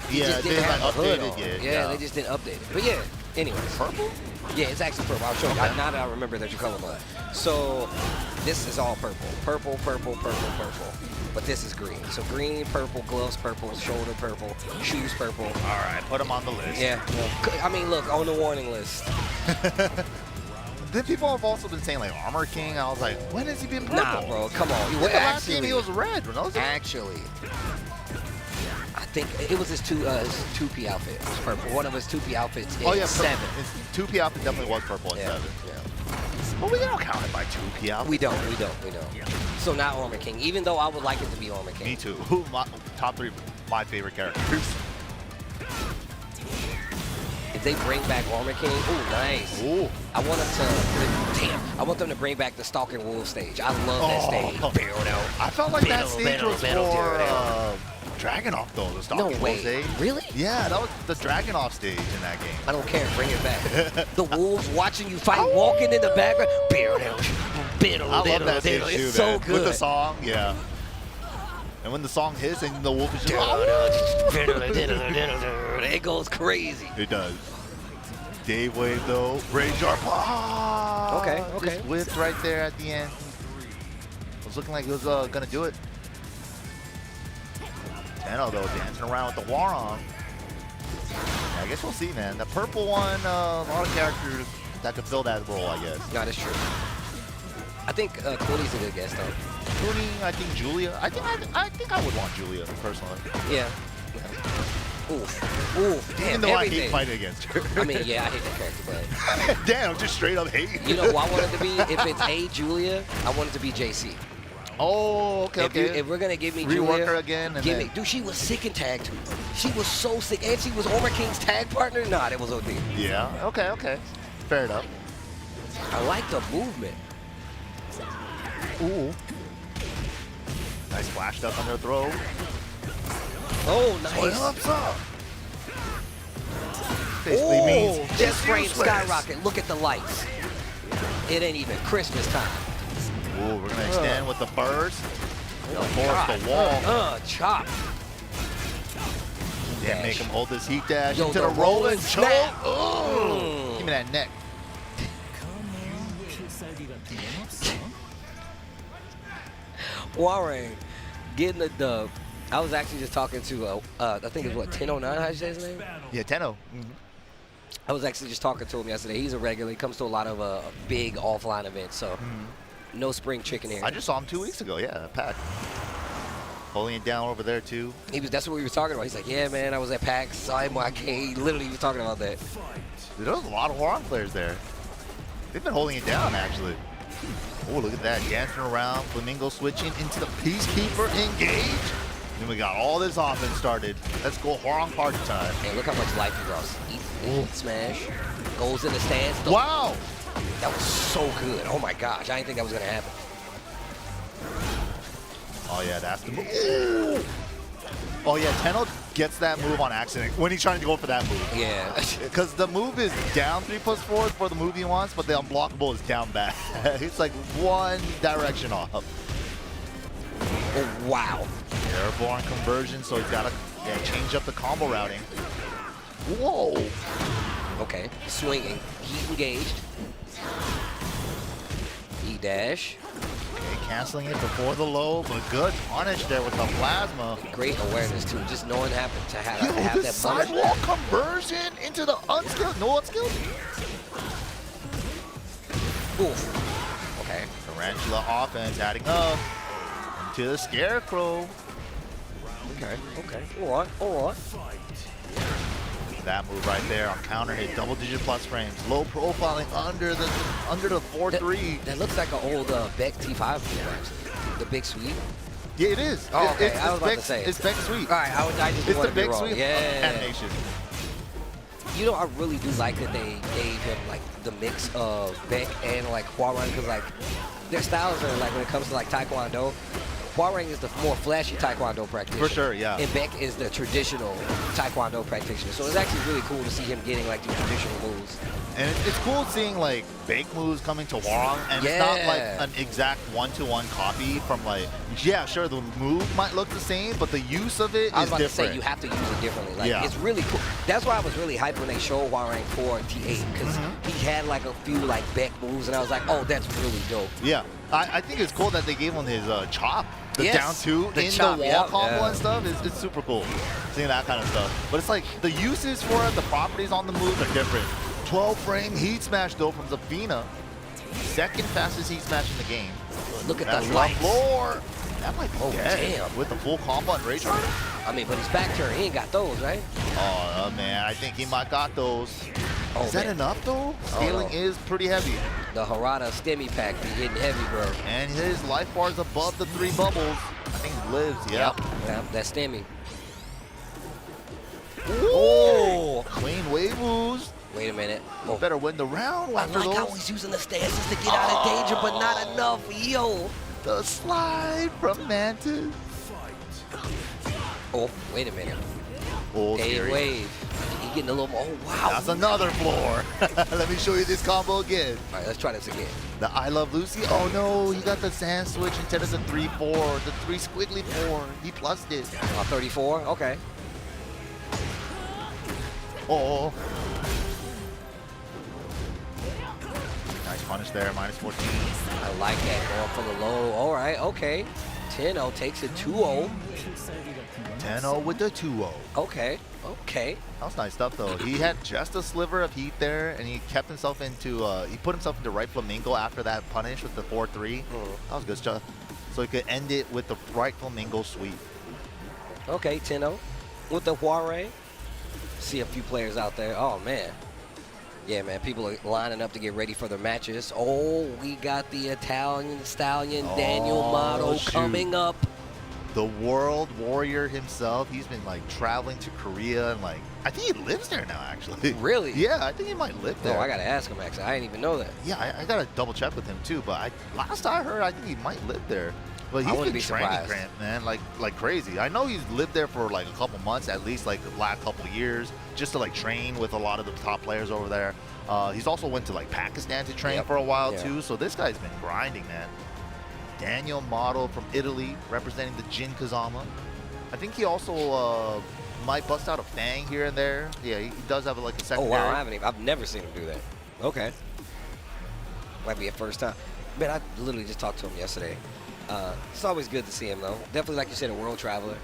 He just didn't have the hood on. Yeah, they just didn't update it. But yeah, anyways. Purple? Yeah, it's actually purple. I'll show you. Okay. Now that I remember that you're colorblind. So this is all purple. Purple, purple, purple, purple. But this is green. So green, purple, gloves purple, shoulder purple, shoes purple. All right, put them on the list. Yeah. I mean, look, on the warning list. Then people have also been saying like Armor King. I was like, when has he been purple? Nah, bro, come on. The last game he was red. Actually, I think it was his 2P outfit. It was purple. One of his 2P outfits in 7. His 2P outfit definitely was purple in 7. Yeah. But we don't count it by 2P outfit. We don't. So not Armor King, even though I would like it to be Armor King. Me too. Top 3 my favorite characters. If they bring back Armor King, ooh, nice. Ooh. I want them to bring back the Stalking Wolf stage. I love that stage. I felt like that stage was for Dragunov though, the Stalking Wolf stage. Really? Yeah, that was the Dragunov stage in that game. I don't care. Bring it back. The wolves watching you fight, walking in the background. I love that stage too, It's so good. With the song, yeah. And when the song hits and the wolf is just it goes crazy. It does. Dave Wave though, Rage Arpa. Okay. Just whipped right there at the end. It was looking like he was gonna do it. Tennoix though, dancing around with the Hwoarang. I guess we'll see, man. The purple one, a lot of characters that could fill that role, I guess. No, that's true. I think Cooley's a good guest though. Cooney, I think Joonya. I think I would want Joonya personally. Yeah. Oof. Damn, Even though I hate fighting against her. I mean, yeah, I hate that character, but damn, just straight up hate. you know who I want it to be? If it's Joonya, I want it to be JC. Oh, okay, If we're gonna give me rework Joonya, her again, and give me. Dude, she was sick in tag too. She was so sick, and she was Armor King's tag partner. Nah, that was OD. Yeah. Okay. Fair enough. I like the movement. Ooh. Nice flash duck on their throw. Oh, nice. What up? Basically means just frame useless. skyrocket. Look at the lights. It ain't even Christmas time. Ooh, we're gonna extend with the burst. They'll force the wall. Chop. Yeah, make him hold this heat dash Yo, into the the rolling choke. snap. Give me that neck. Hwoarang getting the dub. I was actually just talking to, I think it's what, 1009, how you say his name? Yeah, Tennoix. I was actually just talking to him yesterday. He's a regular. He comes to a lot of big offline events, so no spring chicken here. I just saw him 2 weeks ago, yeah, PAX. Holding it down over there, too. That's what we were talking about. He's like, yeah, man, I was at PAX, saw him when I came. He literally was talking about that. Dude, there was a lot of Hwoarang players there. They've been holding it down, actually. Oh, look at that. Dancing around. Flamingo switching into the Peacekeeper engage. Then we got all this offense started. Let's go Hwoarang party time. Hey, look how much life he draws. Smash. Goes in the stance. Wow. That was so good. Oh my gosh, I didn't think that was gonna happen. Oh yeah, that's the move. Oh yeah, Tennoix gets that move on accident when he's trying to go for that move. Yeah. Because the move is down 3+4 for the move he wants, but the unblockable is down back. It's like one direction off. Oh, wow. Airborne conversion, so he's got to change up the combo routing. Whoa. Okay, swinging. Heat engaged. E-dash. Okay, canceling it before the low, but good punish there with the plasma. Great awareness, too. Just knowing how to have Yo, that the punish. sidewall conversion into the unskilled, no unskilled. Oof. Okay. Tarantula offense adding up into the Scarecrow. Okay. All right. That move right there on counter hit, double-digit plus frames, low profiling under the 4-3. That looks like an old Beck T5 move, actually. The big sweep. Yeah, it is. Oh, okay. It's I was about Beck, to say. It's Beck Sweep. All right, I just It's want the to be Beck wrong. Sweep Yeah. animation. You know, I really do like that they gave him like the mix of Beck and like Hwoarang, because like their styles are like when it comes to like Taekwondo. Hwoarang is the more flashy Taekwondo practitioner. For sure, yeah. And Beck is the traditional Taekwondo practitioner. So it's actually really cool to see him getting like the traditional moves. And it's cool seeing like Beck moves coming to Hwoarang, and it's not like an exact one-to-one copy from like, yeah, sure, the move might look the same, but the use of it is different. I was about to say, you have to use it differently. Like, Yeah. it's really cool. That's why I was really hyped when they showed Hwoarang for T8, because he had like a few like Beck moves, and I was like, oh, that's really dope. Yeah, I think it's cool that they gave him his chop, the Yes, down two the in chop, the wall yep, combo yeah. and stuff. It's super cool seeing that kind of stuff. But it's like the uses for it, the properties on the move are different. 12-frame heat smash though from Zafina, second fastest heat smash in the game. Look at That's the raw lights. floor. That might be dead damn. with the full combo and ray charge. I mean, but his back turn, he ain't got those, right? Oh man, I think he might got those. Oh, Is that man. enough though? Scaling no. is pretty heavy. The Harada Stemmy pack be hitting heavy, bro. And his life bar is above the 3 bubbles. I think he lives, yeah. Yep, that Stemmy. Oh! Clean wave moves. Wait a minute. You better win the round I after like how those. he's using the stances to get out of danger, but not enough. Yo. The slide from Mantis. Oh, wait a minute. Oh, Dave scary. Wave. He getting a little more. Oh, wow. That's another floor. Let me show you this combo again. All right, let's try this again. The I Love Lucy. Oh no, he got the sand switch instead of the 3-4, the 3 squiggly 4. He plussed it. 34. Okay. Oh. Nice punish there, -14. I like that. Going for the low. All right. Okay. Tennoix takes it 2-0. 10-0 with the 2-0. Okay. Okay. That was nice stuff though. He had just a sliver of heat there, and he kept himself into, he put himself into right flamingo after that punish with the 4-3. That was good stuff. So he could end it with the right flamingo sweep. Okay, Tennoix with the Hwoarang. See a few players out there. Oh, man. Yeah, man, people are lining up to get ready for their matches. Oh, we got the Italian stallion, DanielMado, shoot. coming up. The World Warrior himself, he's been like traveling to Korea, and like, I think he lives there now actually. Really? Yeah, I think he might live there. Oh, I got to ask him, actually. I didn't even know that. Yeah, I gotta double check with him too, but last I heard, I think he might live there. But he's wouldn't been be training, surprised. Grant, man, like crazy. I know he's lived there for like a couple months, at least like the last couple years, just to like train with a lot of the top players over there. He's also went to like Pakistan to train for a while too, so this guy's been grinding, man. DanielMado from Italy, representing the Jin Kazama. I think he also might bust out a Fang here and there. Yeah, he does have like a Oh, secondary. wow. I've never seen him do that. Okay. Might be a first time. Man, I literally just talked to him yesterday. It's always good to see him, though. Definitely, like you said, a world traveler.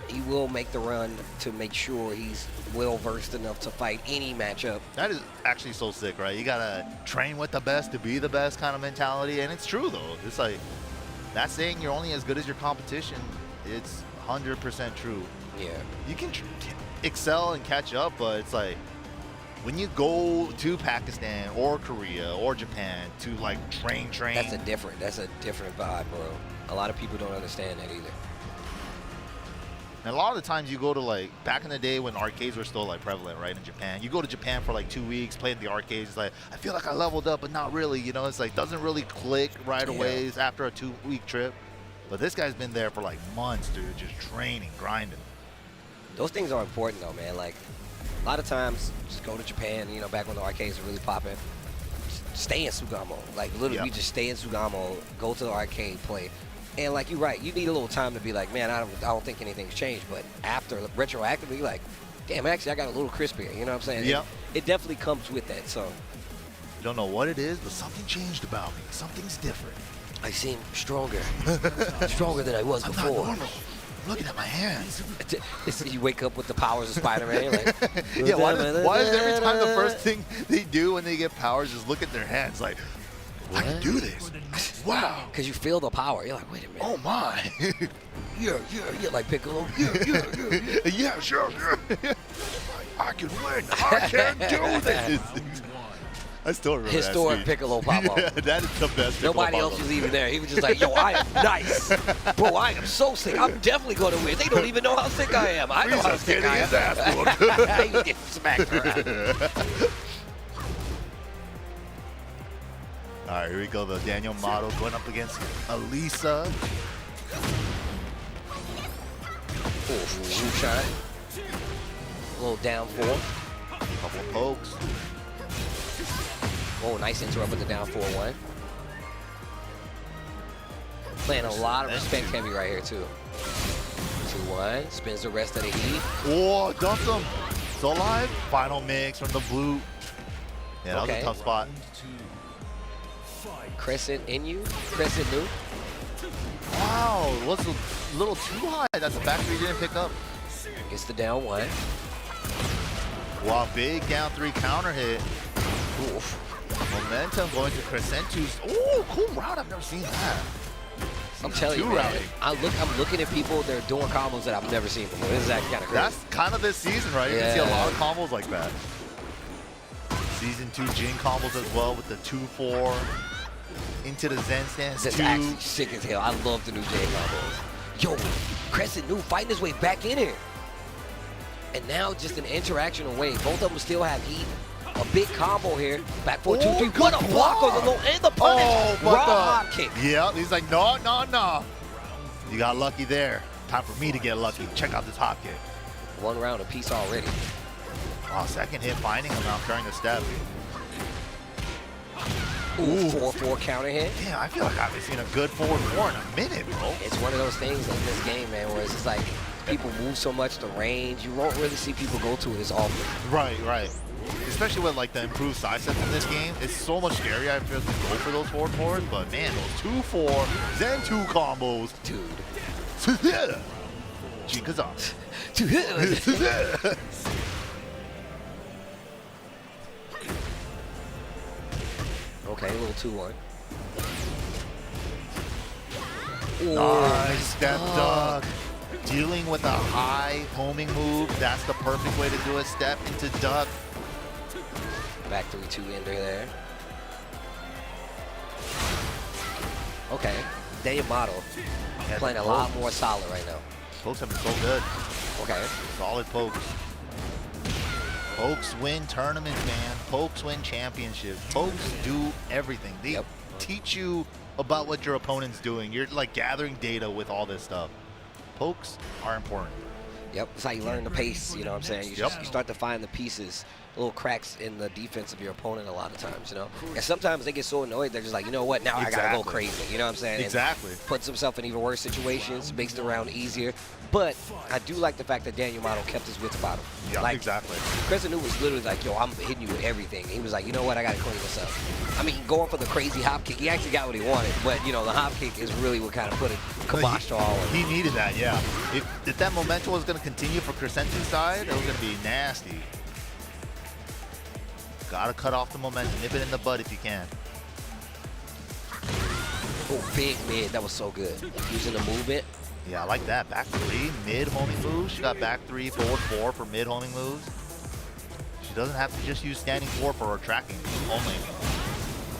He will make the run to make sure he's well-versed enough to fight any matchup. That is actually so sick, right? You gotta train with the best to be the best kind of mentality, and it's true though. It's like, that saying you're only as good as your competition, it's 100% true. Yeah. You can excel and catch up, but it's like, when you go to Pakistan or Korea or Japan to like train. That's a different vibe, bro. A lot of people don't understand that either. And a lot of the times you go to like, back in the day when arcades were still like prevalent, right, in Japan, you go to Japan for like 2 weeks, playing the arcades, it's like, I feel like I leveled up, but not really, you know, it's like, doesn't really click right away after a 2-week trip. But this guy's been there for like months, dude, just training, grinding. Those things are important though, man. Like, a lot of times, just go to Japan, you know, back when the arcades were really popping, stay in Sugamo. Like, literally, we just stay in Sugamo, go to the arcade, play. And like you're right, you need a little time to be like, man, I don't think anything's changed. But after retroactively, you're like, damn, actually I got a little crispier. You know what I'm saying? Yeah. It definitely comes with that. So you don't know what it is, but something changed about me. Something's different. I seem stronger, stronger than I was before. I'm not normal. I'm looking at my hands. You wake up with the powers of Spider-Man. You're like, yeah. Why is every time the first thing they do when they get powers is look at their hands like, I can do this. Wow. Because you feel the power. You're like, wait a minute. Oh my. Yeah, like Piccolo. Yeah, sure. I can win. I can do this. I still remember Historic that Piccolo pop-up. Yeah, that is the best Piccolo Nobody else was even there. He was just like, yo, I am nice. Bro, I am so sick. I'm definitely going to win. They don't even know how sick I am. I know how sick I am. His ass He was getting smacked around. All right, here we go. The DanielMado going up against Alisa. Shoe shot. A little down four. Couple of pokes. Oh, nice interrupt with the down 4-1. Playing a lot of respect heavy right here, too. 2-1. Spins the rest of the heat. Oh, dumped him. Still alive. Final mix from the blue. Yeah, that was a tough spot. CrescentNu. Wow, it was a little too high. That's a factory didn't pick up. Gets the down 1. Wow, big down 3 counter hit. Oof. Momentum going to CrescentNu's. Oh, cool route. I've never seen that. I'm telling you, man. I'm looking at people. They're doing combos that I've never seen before. This is actually kind of crazy. That's kind of this season, right? You can see a lot of combos like that. Season 2 Jin combos as well with the 2-4 into the Zen stance. That's actually sick as hell. I love the new Jin combos. Yo, CrescentNu fighting his way back in here. And now just an interaction away. Both of them still have heat. A big combo here. Back 4, 2, 3. What a block on the low and the punish. Oh, raw hop kick. Yeah, he's like, no. You got lucky there. Time for me to get lucky. Check out this hop kick. 1 round apiece already. Wow, second hit finding him out during the step. Ooh, 4-4 counter hit. Damn, I feel like I haven't seen a good 4-4 in a minute, bro. It's one of those things in this game, man, where it's just like people move so much, the range, you won't really see people go to it as often. Right. Especially with like the improved side sets in this game, it's so much scarier I feel to go for those 4-4s, but man, those 2-4 Zen 2 combos. Dude. Kizzercrate. Okay, a little 2-1. Nice step duck. Dealing with a high homing move, that's the perfect way to do a step into duck. Back 3-2 ender there. Okay, DanielMado playing a lot more solid right now. Pokes have been so good. Okay. Solid pokes. Pokes win tournaments, man. Pokes win championships. Pokes do everything. They teach you about what your opponent's doing. You're like gathering data with all this stuff. Pokes are important. Yep, it's how you learn the pace, you know what I'm saying? You start to find the pieces, little cracks in the defense of your opponent a lot of times, you know? And sometimes they get so annoyed, they're just like, you know what, now I gotta go crazy, you know what I'm saying? Exactly. And puts himself in even worse situations, makes the round easier. But I do like the fact that DanielMado kept his wits about him. Yeah, like, exactly. CrescentNu was literally like, yo, I'm hitting you with everything. He was like, you know what, I gotta clean this up. I mean, going for the crazy hop kick, he actually got what he wanted, but you know, the hop kick is really what kind of put a kibosh to all of it. He needed that, yeah. If that momentum was gonna continue for CrescentNu's side, it was gonna be nasty. Gotta cut off the momentum, nip it in the bud if you can. Oh, big mid, that was so good. Using the movement. Yeah, I like that. Back 3, mid homing moves. She got back 3, forward 4 for mid homing moves. She doesn't have to just use standing 4 for her tracking only.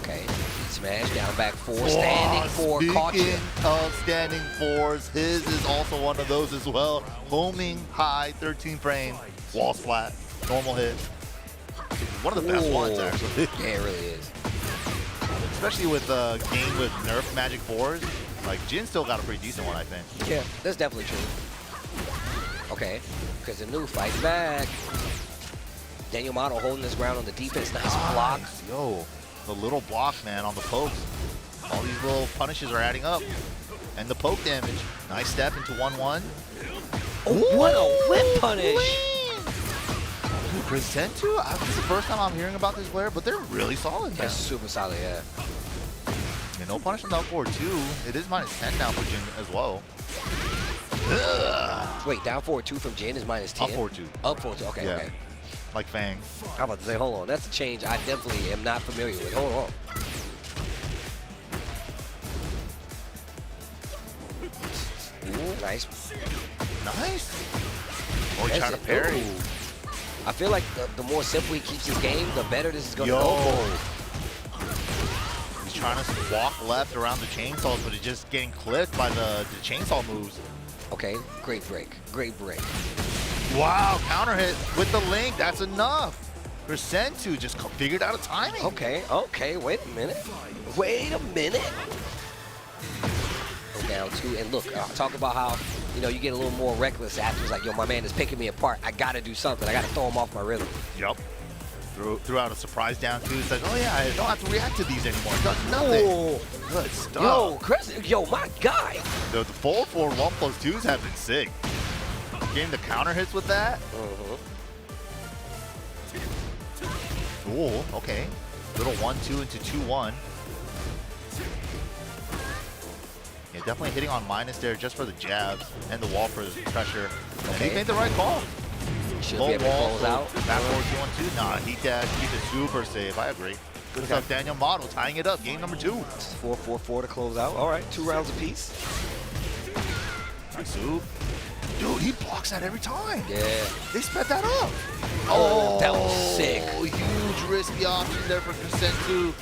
Okay, smash, down back 4, standing 4, caught you. Speaking of standing 4s, his is also one of those as well. Homing high, 13 frame, wall splat, normal hit. One of the best ones, actually. Yeah, it really is. Especially with a game with nerf magic 4s. Like, Jin still got a pretty decent one, I think. Yeah, that's definitely true. Okay, CrescentNu fights back. DanielMado holding his ground on the defense. Nice block. Yo, the little block, man, on the pokes. All these little punishes are adding up. And the poke damage. Nice step into 1-1. Oh, what a whip punish. Dude, CrescentNu, this is the first time I'm hearing about this player, but they're really solid, man. That's super solid, yeah. Yeah, no punish on the up forward, too. It is -10 now for Jin as well. Wait, down forward 2 from Jin is -10? Up forward 2. Up forward 2, okay, Yeah. okay. Like Fang. I'm about to say, hold on. That's a change I definitely am not familiar with. Hold on. Ooh, nice. Nice. Oh, he tried to parry. Ooh. I feel like the more simple he keeps his game, the better this is going to Yo. go for him. He's trying to walk left around the chainsaws, but he's just getting clipped by the chainsaw moves. Okay, great break. Great break. Wow, counter hit with the link. That's enough. CrescentNu just figured out a timing. Okay, okay, wait a minute. Wait a minute. Go down 2, and look, talk about how, you know, you get a little more reckless after. It's like, yo, my man is picking me apart. I got to do something. I got to throw him off my rhythm. Yep. Threw out a surprise down 2. It's like, oh yeah, I don't have to react to these anymore. It does nothing. Oh. Good stuff. Yo, yo, my guy. The 4-4 1+2s have been sick. Getting the counter hits with that. Ooh, okay. Little 1-2 into 2-1. Yeah, definitely hitting on minus there just for the jabs and the wall for the pressure. And he made the right call. Should Low be able to wall, close out. back forward 2-1-2. Nah, he dash, keep it super safe. I agree. Good stuff, DanielMado tying it up. Game number 2. 4-4-4 to close out. All right, 2 rounds apiece. Nice soup. Dude, he blocks that every time. Yeah. They sped that up. Oh, that was sick. Huge risky option there for CrescentNu.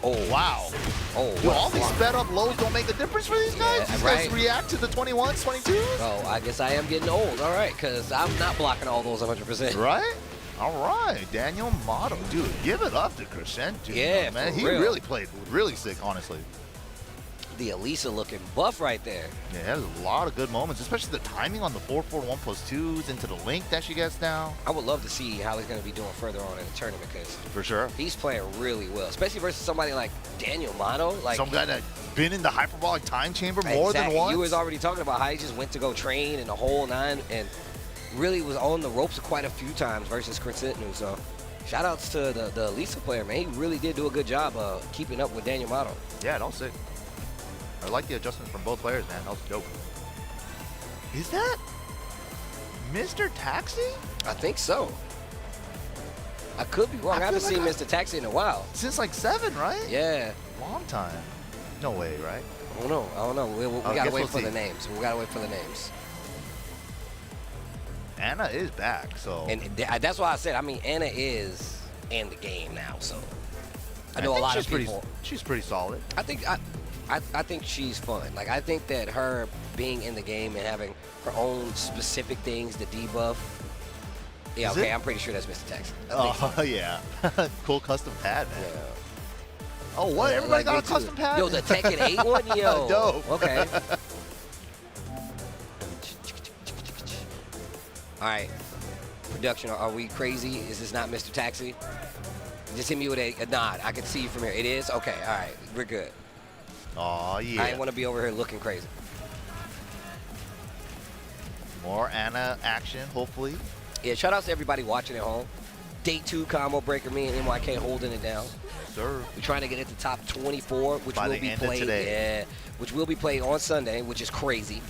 Oh, wow. Oh, Dude, all these sped up lows don't make a difference for these guys. These guys react to the 21s, 22s. Oh, I guess I am getting old. All right, because I'm not blocking all those 100%. Right? All right. DanielMado. Dude, give it up to CrescentNu. Yeah, man. He real. really played really sick, honestly. The Alisa looking buff right there. Yeah, there's a lot of good moments, especially the timing on the 4-4 1+2s into the link that she gets now. I would love to see how he's going to be doing further on in the tournament because For sure. he's playing really well, especially versus somebody like DanielMado. Like some guy that's been in the hyperbolic time chamber more than once. You was already talking about how he just went to go train in the whole 9 and really was on the ropes quite a few times versus CrescentNu. So shout outs to the Alisa player, man. He really did do a good job keeping up with DanielMado. Yeah, that was sick. I like the adjustments from both players, man. That was dope. Is that Mr.Taxi? I think so. I could be wrong. I haven't seen Mr.Taxi in a while. Since like 7, right? Yeah. Long time. No way, right? I don't know. I don't know. We gotta wait for the names. We gotta wait for the names. Anna is back, so. And that's why I said, I mean, Anna is in the game now, so. I know a lot of people. She's pretty solid. I think she's fun. Like, I think that her being in the game and having her own specific things to debuff. Yeah, okay, I'm pretty sure that's Mr.Taxi. Oh, yeah. Cool custom pad, man. Yeah. Oh, what? Everybody got a custom pad? Yo, the Tekken 8 one? Yo. Dope. Okay. All right. Production, are we crazy? Is this not Mr.Taxi? Just hit me with a nod. I can see you from here. It is? Okay, all right. We're good. Oh, yeah. I didn't want to be over here looking crazy. More Anna action, hopefully. Yeah, shout out to everybody watching at home. Day 2 combo breaker, me and NYK holding it down. Sir. We're trying to get into top 24, which By will the be end of played. today. Yeah, which will be played on Sunday, which is crazy.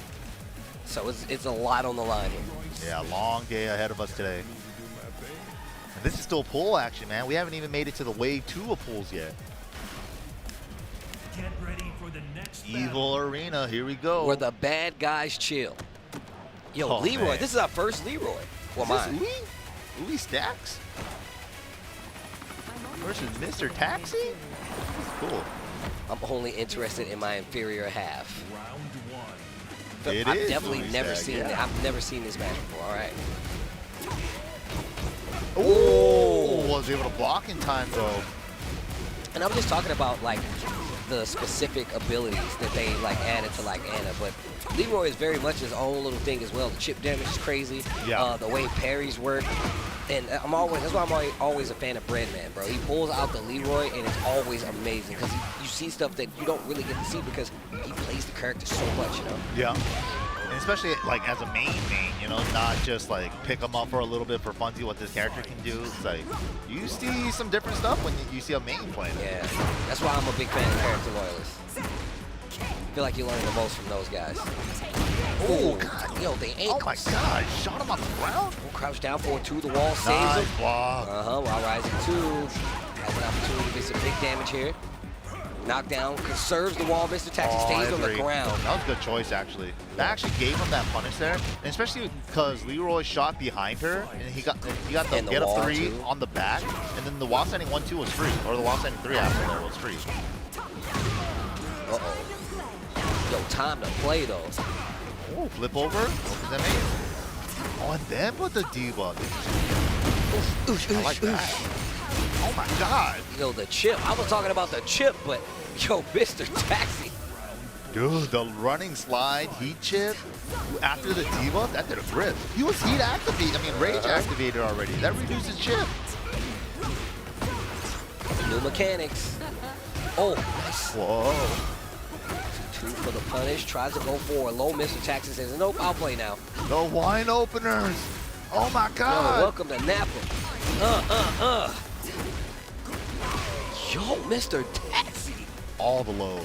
So it's a lot on the line here. Yeah, long day ahead of us today. And this is still pool action, man. We haven't even made it to the wave 2 of pools yet. Get ready for the next Evil Arena, here we go. Where the bad guys chill. Yo, Oh, Leroy, man. this is our first Leroy. Well, Is this mine. UweeStax? versus Mr. Taxi? Cool. I'm only interested in my inferior half. It I've is definitely never UweeStax, seen yeah. it. I've never seen this match before. All right. Oh, was able to block in time though. And I'm just talking about like the specific abilities that they like added to like Anna, but Leroy is very much his own little thing as well. The chip damage is crazy. Yeah. The way parries work. And that's why I'm always a fan of Breadman, bro. He pulls out the Leroy, and it's always amazing because you see stuff that you don't really get to see because he plays the character so much, you know. Yeah. And especially like as a main, you know, not just like pick him up for a little bit for fun, see what this character can do. It's like you see some different stuff when you see a main playing. Yeah, that's why I'm a big fan of character loyalists. I feel like you learn the most from those guys. Oh, God, yo, they ain't. Oh my God, shot him on the ground. Crouch down forward to the wall, saves Nice him. block. While rising two. Has an opportunity to get some big damage here. Knockdown, conserves the wall. Mr. Taxi stays on the ground. That was a good choice, actually. That actually gave him that punish there, and especially because Leroy shot behind her, and he got the get up three on the back, and then the wall standing 1-2 was free, or the wall standing 3 after there was free. Uh-oh. Yo, time to play, though. Oh, flip over. Opens that main. Oh, and then put the debuff. I like that. Oh my God. Yo, the chip. I was talking about the chip, but yo, Mr. Taxi. Dude, the running slide heat chip after the debuff, that did a grip. He was heat activated, rage activated already. That reduces chip. New mechanics. Oh, nice. Whoa. 2 for the punish. Tries to go for a low. Mr. Taxi says, nope, I'll play now. The wine openers. Oh my God. Yo, welcome to Napa. Yo, Mr. Taxi. All the lows.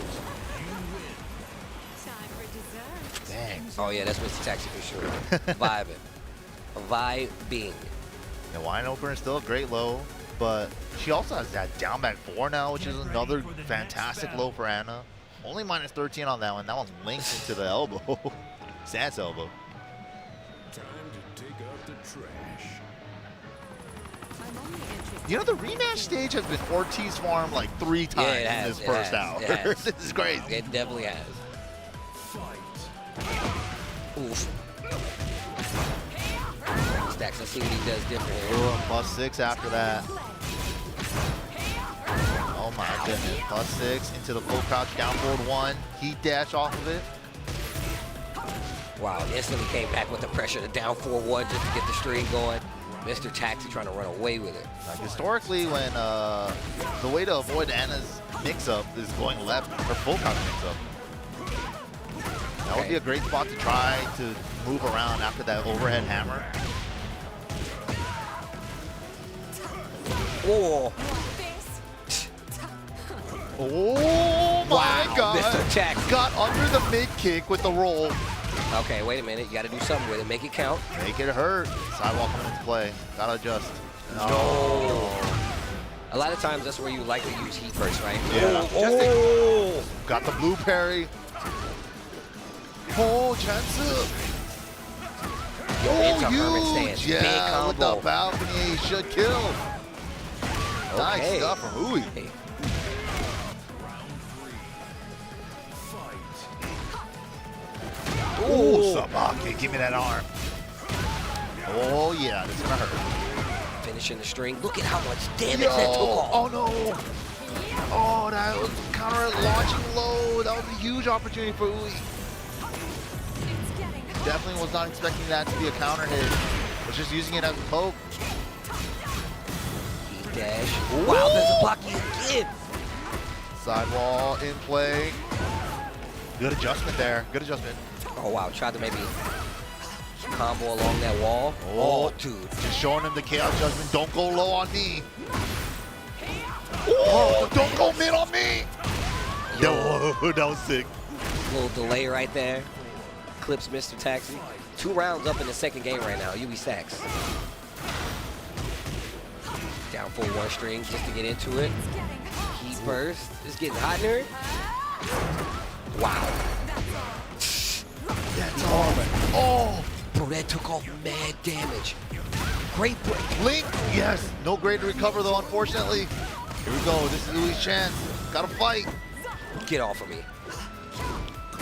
Dang. Oh, yeah, that's Mr. Taxi for sure. Vibing. Vibing. The wine opener is still a great low, but she also has that down back 4 now, which is another fantastic low for Anna. Only minus 13 on that one. That one's linked into the elbow. Sans elbow. Time to take out the trash. You know, the rematch stage has been Ortiz farm like 3 times in this first hour. This is crazy. It definitely has. Oof. Stacks, let's see what he does different here. Ooh, +6 after that. Oh my goodness. +6 into the full crouch down forward 1. Heat dash off of it. Wow, instantly came back with the pressure to down 4-1 just to get the string going. Mr. Taxi trying to run away with it. Like historically, when the way to avoid Anna's mix-up is going left, her full crouch mix-up. That would be a great spot to try to move around after that overhead hammer. Whoa. Oh my God. Mr. Taxi. Got under the mid kick with the roll. Okay, wait a minute. You got to do something with it. Make it count. Make it hurt. Sidewalk coming into play. Gotta adjust. No. A lot of times that's where you like to use heat first, right? Yeah. Oh. Got the blue parry. Oh, chance up. It's a hermit stance. Yeah, Big with combo. the balcony, should kill. Nice Okay. stuff from Uwe. Hey. Oh, Sabaki, give me that arm. Oh yeah, this is gonna hurt. Finishing the string. Look at how much damage that took off. Oh no. Oh, that was counter launching low. That was a huge opportunity for Uwe. Definitely was not expecting that to be a counter hit. Was just using it as a poke. Heat dash. Wow, there's a block again. Sidewall in play. Good adjustment there. Good adjustment. Oh wow, tried to maybe combo along that wall. Oh, dude. Just showing him the chaos judgment. Don't go low on me. Oh, don't go mid on me. Yo, that was sick. Little delay right there. Clips Mr. Taxi. 2 rounds up in the second game right now. UweeStax. Down for 1 string just to get into it. Heat burst. It's getting hot in here. Wow. That's all. Oh, Bro, that took off mad damage. Great break. Pling. Yes. No great to recover though, unfortunately. Here we go. This is Uwee's chance. Gotta fight. Get off of me.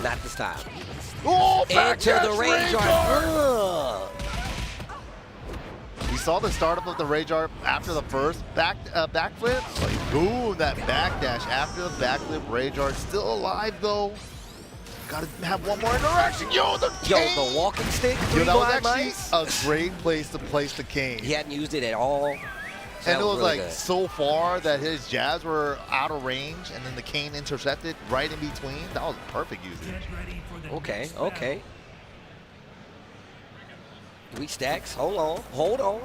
Not this time. Oh, Enter the Rage Art. We saw the startup of the Rage Art after the first backflip. Like, boom, that backdash after the backflip. Rage Art still alive, though. Gotta have one more interaction. Yo, the walking stick. Yo, that was actually a great place to place the cane. He hadn't used it at all. And it was really like good. so far that his jabs were out of range, and then the cane intercepted right in between. That was perfect usage. Okay, okay. UweeStax, hold on.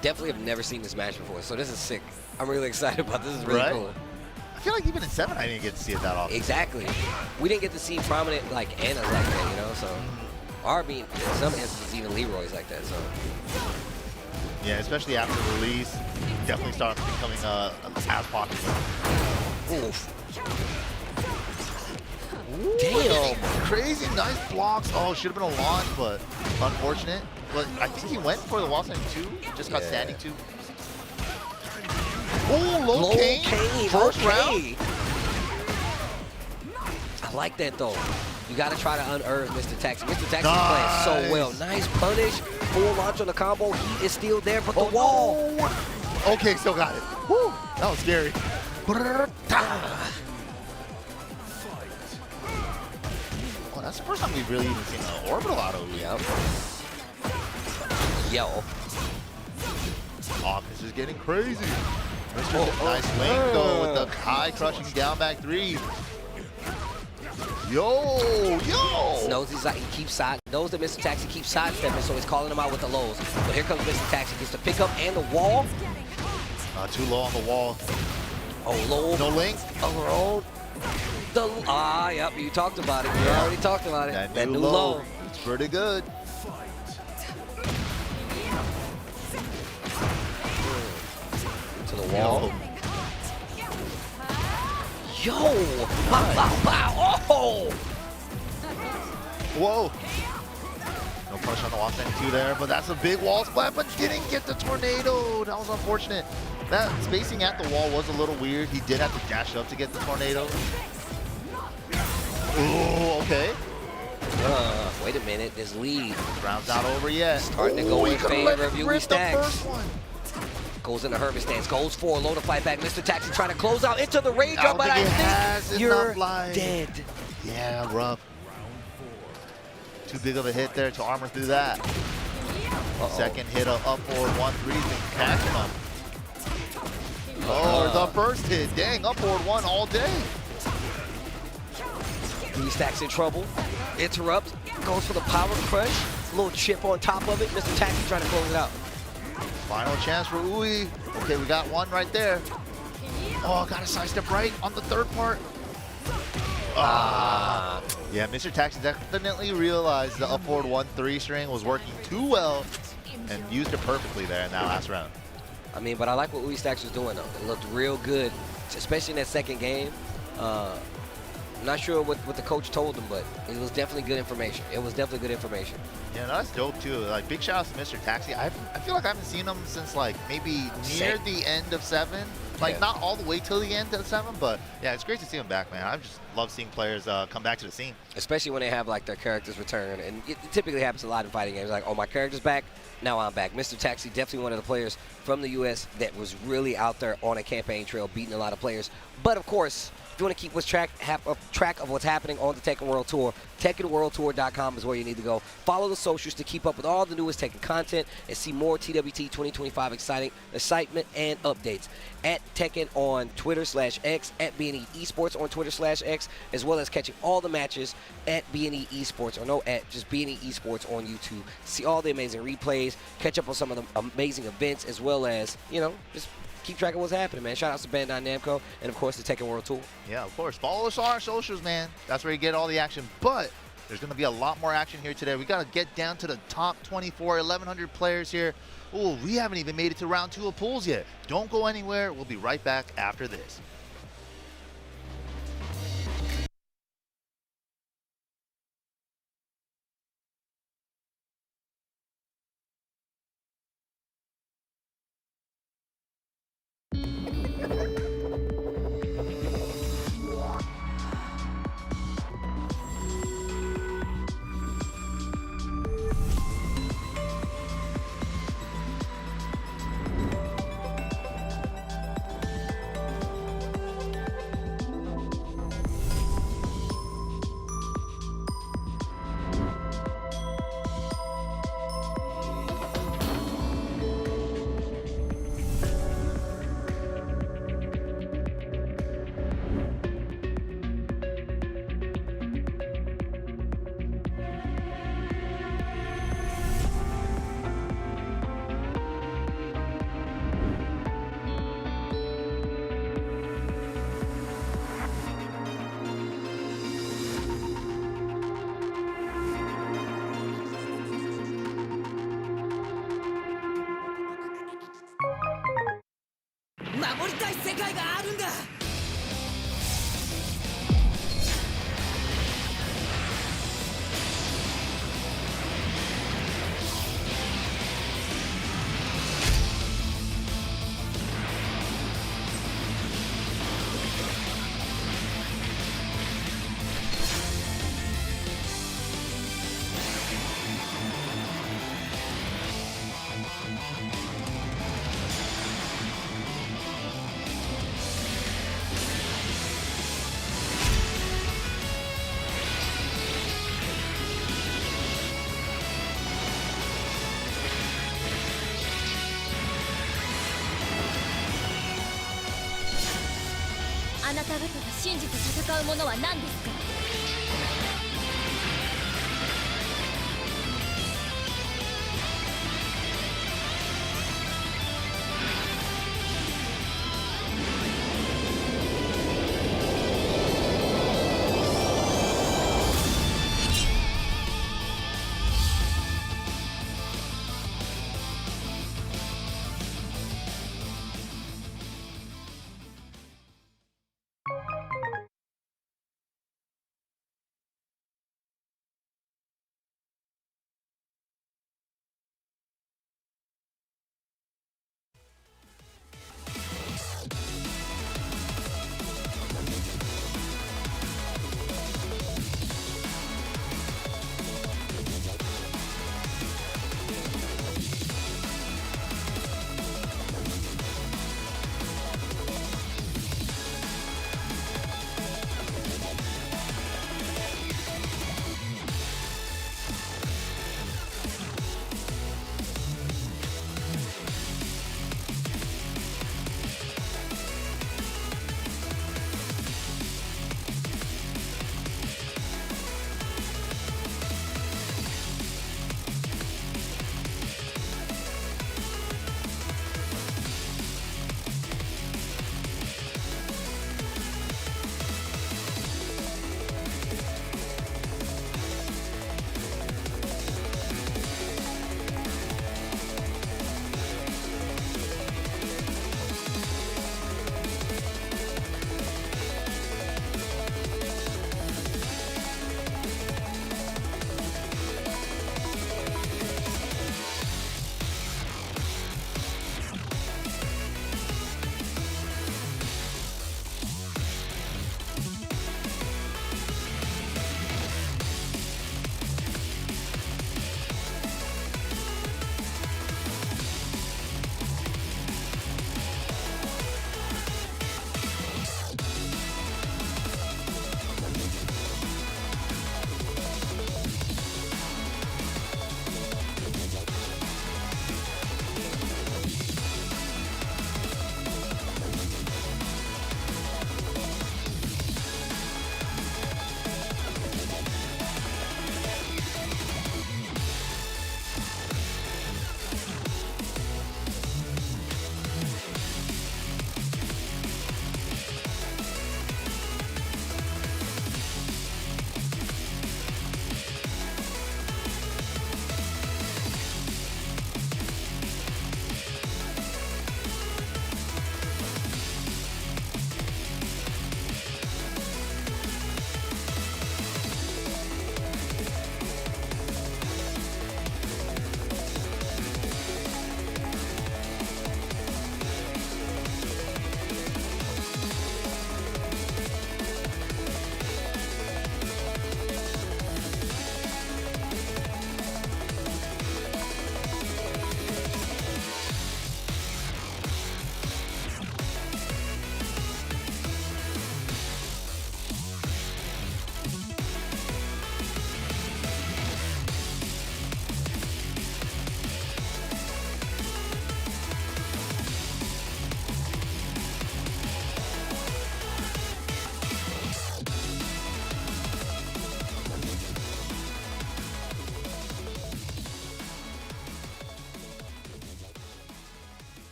Definitely have never seen this match before, so this is sick. I'm really excited about this. This is really cool. I feel like even in 7, I didn't get to see it that often. Exactly. We didn't get to see prominent like Annas like that, you know. So, or in some instances, even Leroy's like that. So. Yeah, especially after the release, definitely started becoming as popular. Oof. Damn. Crazy nice blocks. Oh, should have been a launch, but unfortunate. But I think he went for the Wesson too. Just got standing too. Oh, low cane. First round. I like that though. You got to try to unearth Mr.Taxi. Mr.Taxi is playing so well. Nice punish. Full launch on the combo. He is still there, but the wall. No. Okay, still got it. Woo, that was scary. Oh, that's the first time we've really even seen an orbital auto. Yep. Yo. Oh, this is getting crazy. Nice link though with the high crushing down back 3. Yo. Knows he keeps side. Knows that Mr.Taxi keeps sidestepping, so he's calling him out with the lows. But here comes Mr.Taxi. Gets the pickup and the wall. Too low on the wall. Oh, low. No link. Oh, yep. You talked about it. You already talked about it. That new low. It's pretty good. To the wall. Yo! Wow! Oh! Whoa! No push on the wall stand 2 there, but that's a big wall splat, but didn't get the tornado. That was unfortunate. That spacing at the wall was a little weird. He did have to dash up to get the tornado. Ooh, okay. Wait a minute. This lead. Round's not over yet. Starting to go in favor of UweeStax. one. Goes into Hermit stance. Goes for low to fight back. Mr.Taxi trying to close out into the Rage Art, but I think you're dead. Yeah, rough. Too big of a hit there to armor through that. Second hit of up forward 1-3 been catching him. Oh, the first hit. Dang, up forward 1 all day. UweeStax in trouble. Interrupts. Goes for the power crush. A little chip on top of it. Mr.Taxi trying to close it out. Final chance for Uwe. Okay, we got one right there. Oh, got a sidestep right on the third part. Yeah, Mr.Taxi definitely realized the up forward 1-3 string was working too well and used it perfectly there in that last round. I mean, but I like what UweeStax was doing, though. It looked real good, especially in that second game. I'm not sure what the coach told him, but it was definitely good information. It was definitely good information. Yeah, no, that's dope, too. Like, big shout out to Mr.Taxi. I feel like I haven't seen him since, like, maybe near the end of 7. Like, not all the way till the end of 7, but, yeah, it's great to see him back, man. I just love seeing players come back to the scene. Especially when they have, like, their characters return. And it typically happens a lot in fighting games. Like, oh, my character's back, now I'm back. Mr.Taxi, definitely one of the players from the U.S. that was really out there on a campaign trail, beating a lot of players. But, of course, if you want to keep track of what's happening on the Tekken World Tour, TekkenWorldTour.com is where you need to go. Follow the socials to keep up with all the newest Tekken content and see more TWT 2025 excitement and updates. At Tekken on Twitter/X, at BNE Esports on Twitter/X, as well as catching all the matches at BNE Esports, or no, at just BNE Esports on YouTube. See all the amazing replays, catch up on some of the amazing events, as well as, you know, just keep track of what's happening, man. Shout out to Bandai Namco and, of course, the Tekken World Tour. Yeah, of course. Follow us on our socials, man. That's where you get all the action. But there's going to be a lot more action here today. We got to get down to the top 24, 1,100 players here. Oh, we haven't even made it to round 2 of pools yet. Don't go anywhere. We'll be right back after this. 守りたい世界があるんだ。あなた方が信じて戦うものは何ですか？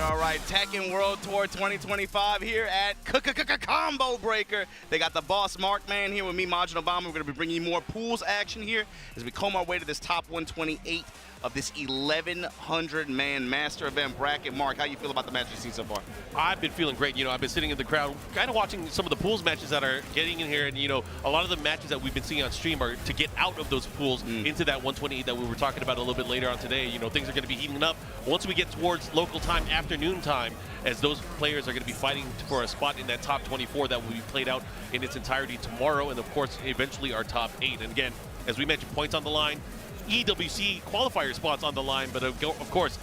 All right. Tekken World Tour 2025 here at Combo Breaker. They got the boss Markman here with me, Majin Obama. We're going to be bringing you more pools action here as we comb our way to this top 128 of this 1,100-man master event bracket. Mark, how you feel about the match you've seen so far? I've been feeling great. You know, I've been sitting in the crowd, kind of watching some of the pools matches that are getting in here, and you know, a lot of the matches that we've been seeing on stream are to get out of those pools into that 128 that we were talking about a little bit later on today. You know, things are going to be heating up once we get towards local time, afternoon time, as those players are going to be fighting for a spot in that top 24 that will be played out in its entirety tomorrow, and of course, eventually our top 8. And again, as we mentioned, points on the line. EWC qualifier spots on the line, but of course,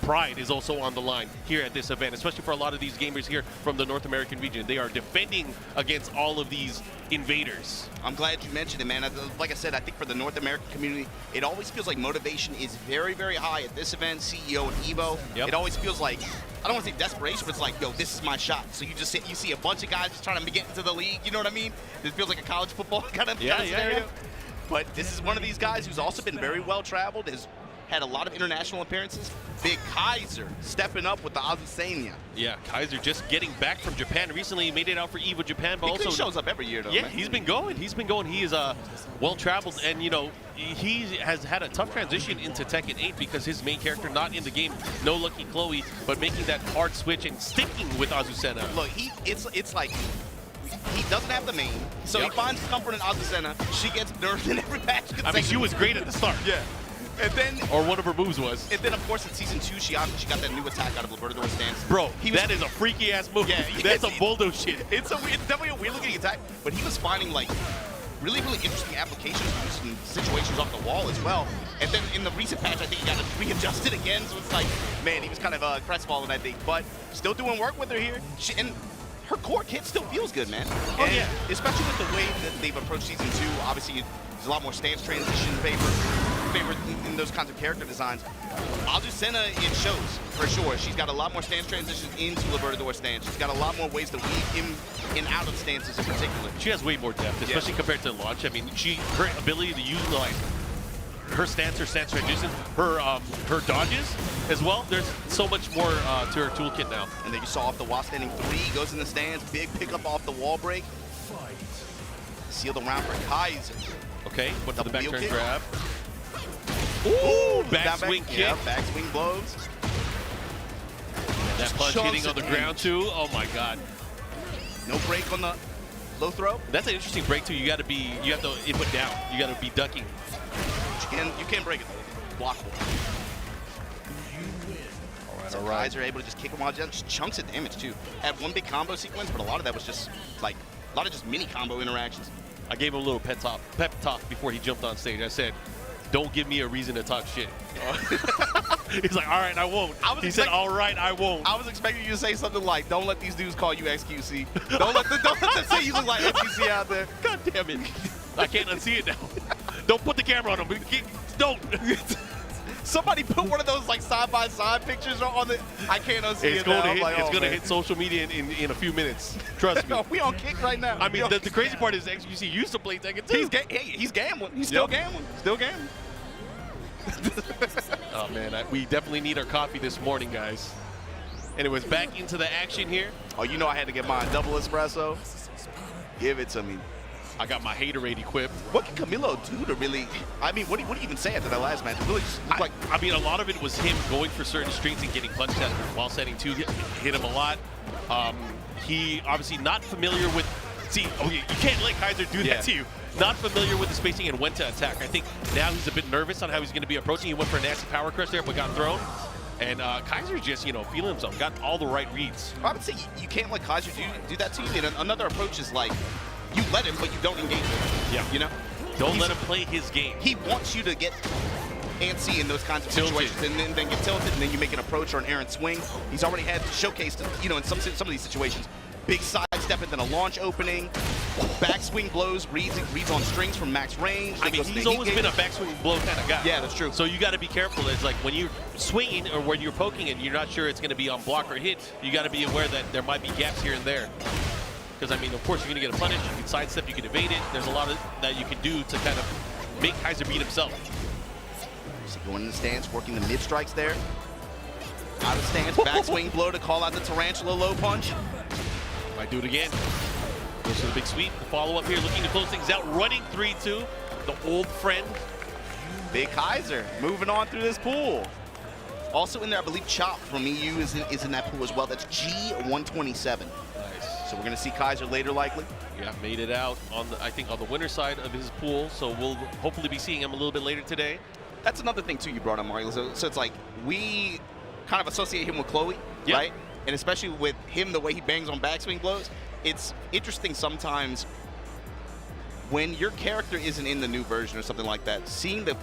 pride is also on the line here at this event, especially for a lot of these gamers here from the North American region. They are defending against all of these invaders. I'm glad you mentioned it, man. Like I said, I think for the North American community, it always feels like motivation is very, very high at this event, CEO and Evo. Yep. It always feels like, I don't want to say desperation, but it's like, yo, this is my shot. So you see a bunch of guys just trying to get into the league, you know what I mean? It feels like a college football kind of scenario. But this is one of these guys who's also been very well traveled, has had a lot of international appearances. Big Kaizur stepping up with the Azucena. Yeah, Kaizur just getting back from Japan. Recently he made it out for EVO Japan, but He also shows up every year though. Yeah, man. he's been going. He is well traveled, and you know, he has had a tough transition into Tekken 8 because his main character not in the game, no Lucky Chloe, but making that hard switch and sticking with Azucena. Look, it's like he doesn't have the main, so he finds comfort in Azucena. She gets nerfed in every match. I mean, she was great at the start. Yeah. And then, or one of her moves was. And then, of course, in Season 2, she got that new attack out of Libertador stance. Bro, that is a freaky-ass move. Yeah, that's a bulldoze shit. It's definitely a weird-looking attack, but he was finding, like, really, really interesting applications and situations off the wall as well. And then in the recent patch, I think he got it readjusted again, so it's like, man, he was kind of crestfallen, I think. But still doing work with her here. And her core kit still feels good, man. Oh, yeah. Especially with the way that they've approached Season 2. Obviously, there's a lot more stance transition favor in those kinds of character designs. Azucena, it shows, for sure. She's got a lot more stance transitions into Libertador stance. She's got a lot more ways to weave in and out of stances in particular. She has way more depth, especially compared to launch. I mean, her ability to use her stance transitions, her dodges as well. There's so much more to her toolkit now. And then you saw off the wall standing 3, goes in the stands, big pickup off the wall break. Seal the round for Kaizur. Okay, went to the back turn kick. grab. Ooh, back swing kick. Yeah, back swing blows. That punch hitting on the ground too. Oh my god. No break on the low throw. That's an interesting break too. You have to input down. You got to be ducking. You can't break it though. Blockable. So Kaizur able to just kick him while down, just chunks of damage too. Had one big combo sequence, but a lot of that was just like a lot of just mini combo interactions. I gave him a little pep talk before he jumped on stage. I said, "Don't give me a reason to talk shit." He's like, "All right, I won't." He said, "All right, I won't." I was expecting you to say something like, "Don't let these dudes call you XQC. Don't let them say you look like XQC out there." God damn it! I can't unsee it now. Don't put the camera on him. Don't. Somebody put one of those like side-by-side pictures on the. I can't unsee it now. It's going to hit social media in a few minutes. Trust me. We on kick right now. I mean, the crazy part is XQC used to play Tekken too. He's gambling. He's still gambling. Still gambling. Oh man, we definitely need our coffee this morning, guys. And it was back into the action here. Oh, you know I had to get mine double espresso. Give it to me. I got my haterade equipped. What can Camilo do to really? I mean, what do you even say after that last match? It really just looked like. I mean, a lot of it was him going for certain strings and getting punched at while setting 2. Hit him a lot. He obviously not familiar with. See, you can't let Kaizur do that to you. not familiar with the spacing and when to attack. I think now he's a bit nervous on how he's going to be approaching. He went for a nasty power crush there, but got thrown. And Kaizur just, you know, feeling himself, got all the right reads. I would say you can't let Kaizur do that to you. And another approach is like, you let him, but you don't engage with him. Yeah. You know? Don't let him play his game. He wants you to get antsy in those kinds of situations, and then get tilted, and then you make an approach or an errant swing. He's already had showcased, you know, in some of these situations, big side step and then a launch opening, backswing blows, reads on strings from max range. I mean, he's always been a backswing blow kind of guy. Yeah, that's true. So you got to be careful. It's like when you're swinging or when you're poking and you're not sure it's going to be on block or hit, you got to be aware that there might be gaps here and there. Because, I mean, of course, you're going to get a punish. You can sidestep, you can evade it. There's a lot of that you can do to kind of make Kaizur beat himself. So going in the stance, working the mid strikes there. Out of stance, backswing blow to call out the tarantula low punch. Might do it again. Goes to the big sweep. The follow-up here, looking to close things out. Running 3-2. The old friend. Big Kaizur moving on through this pool. Also in there, I believe Chop from EU is in that pool as well. That's G127. Nice. So we're going to see Kaizur later, likely. Yeah, made it out on the, I think, on the winner side of his pool. So we'll hopefully be seeing him a little bit later today. That's another thing, too, you brought up, Mario. So it's like, we kind of associate him with Chloe, right? And especially with him, the way he bangs on backswing blows, it's interesting sometimes when your character isn't in the new version or something like that, seeing the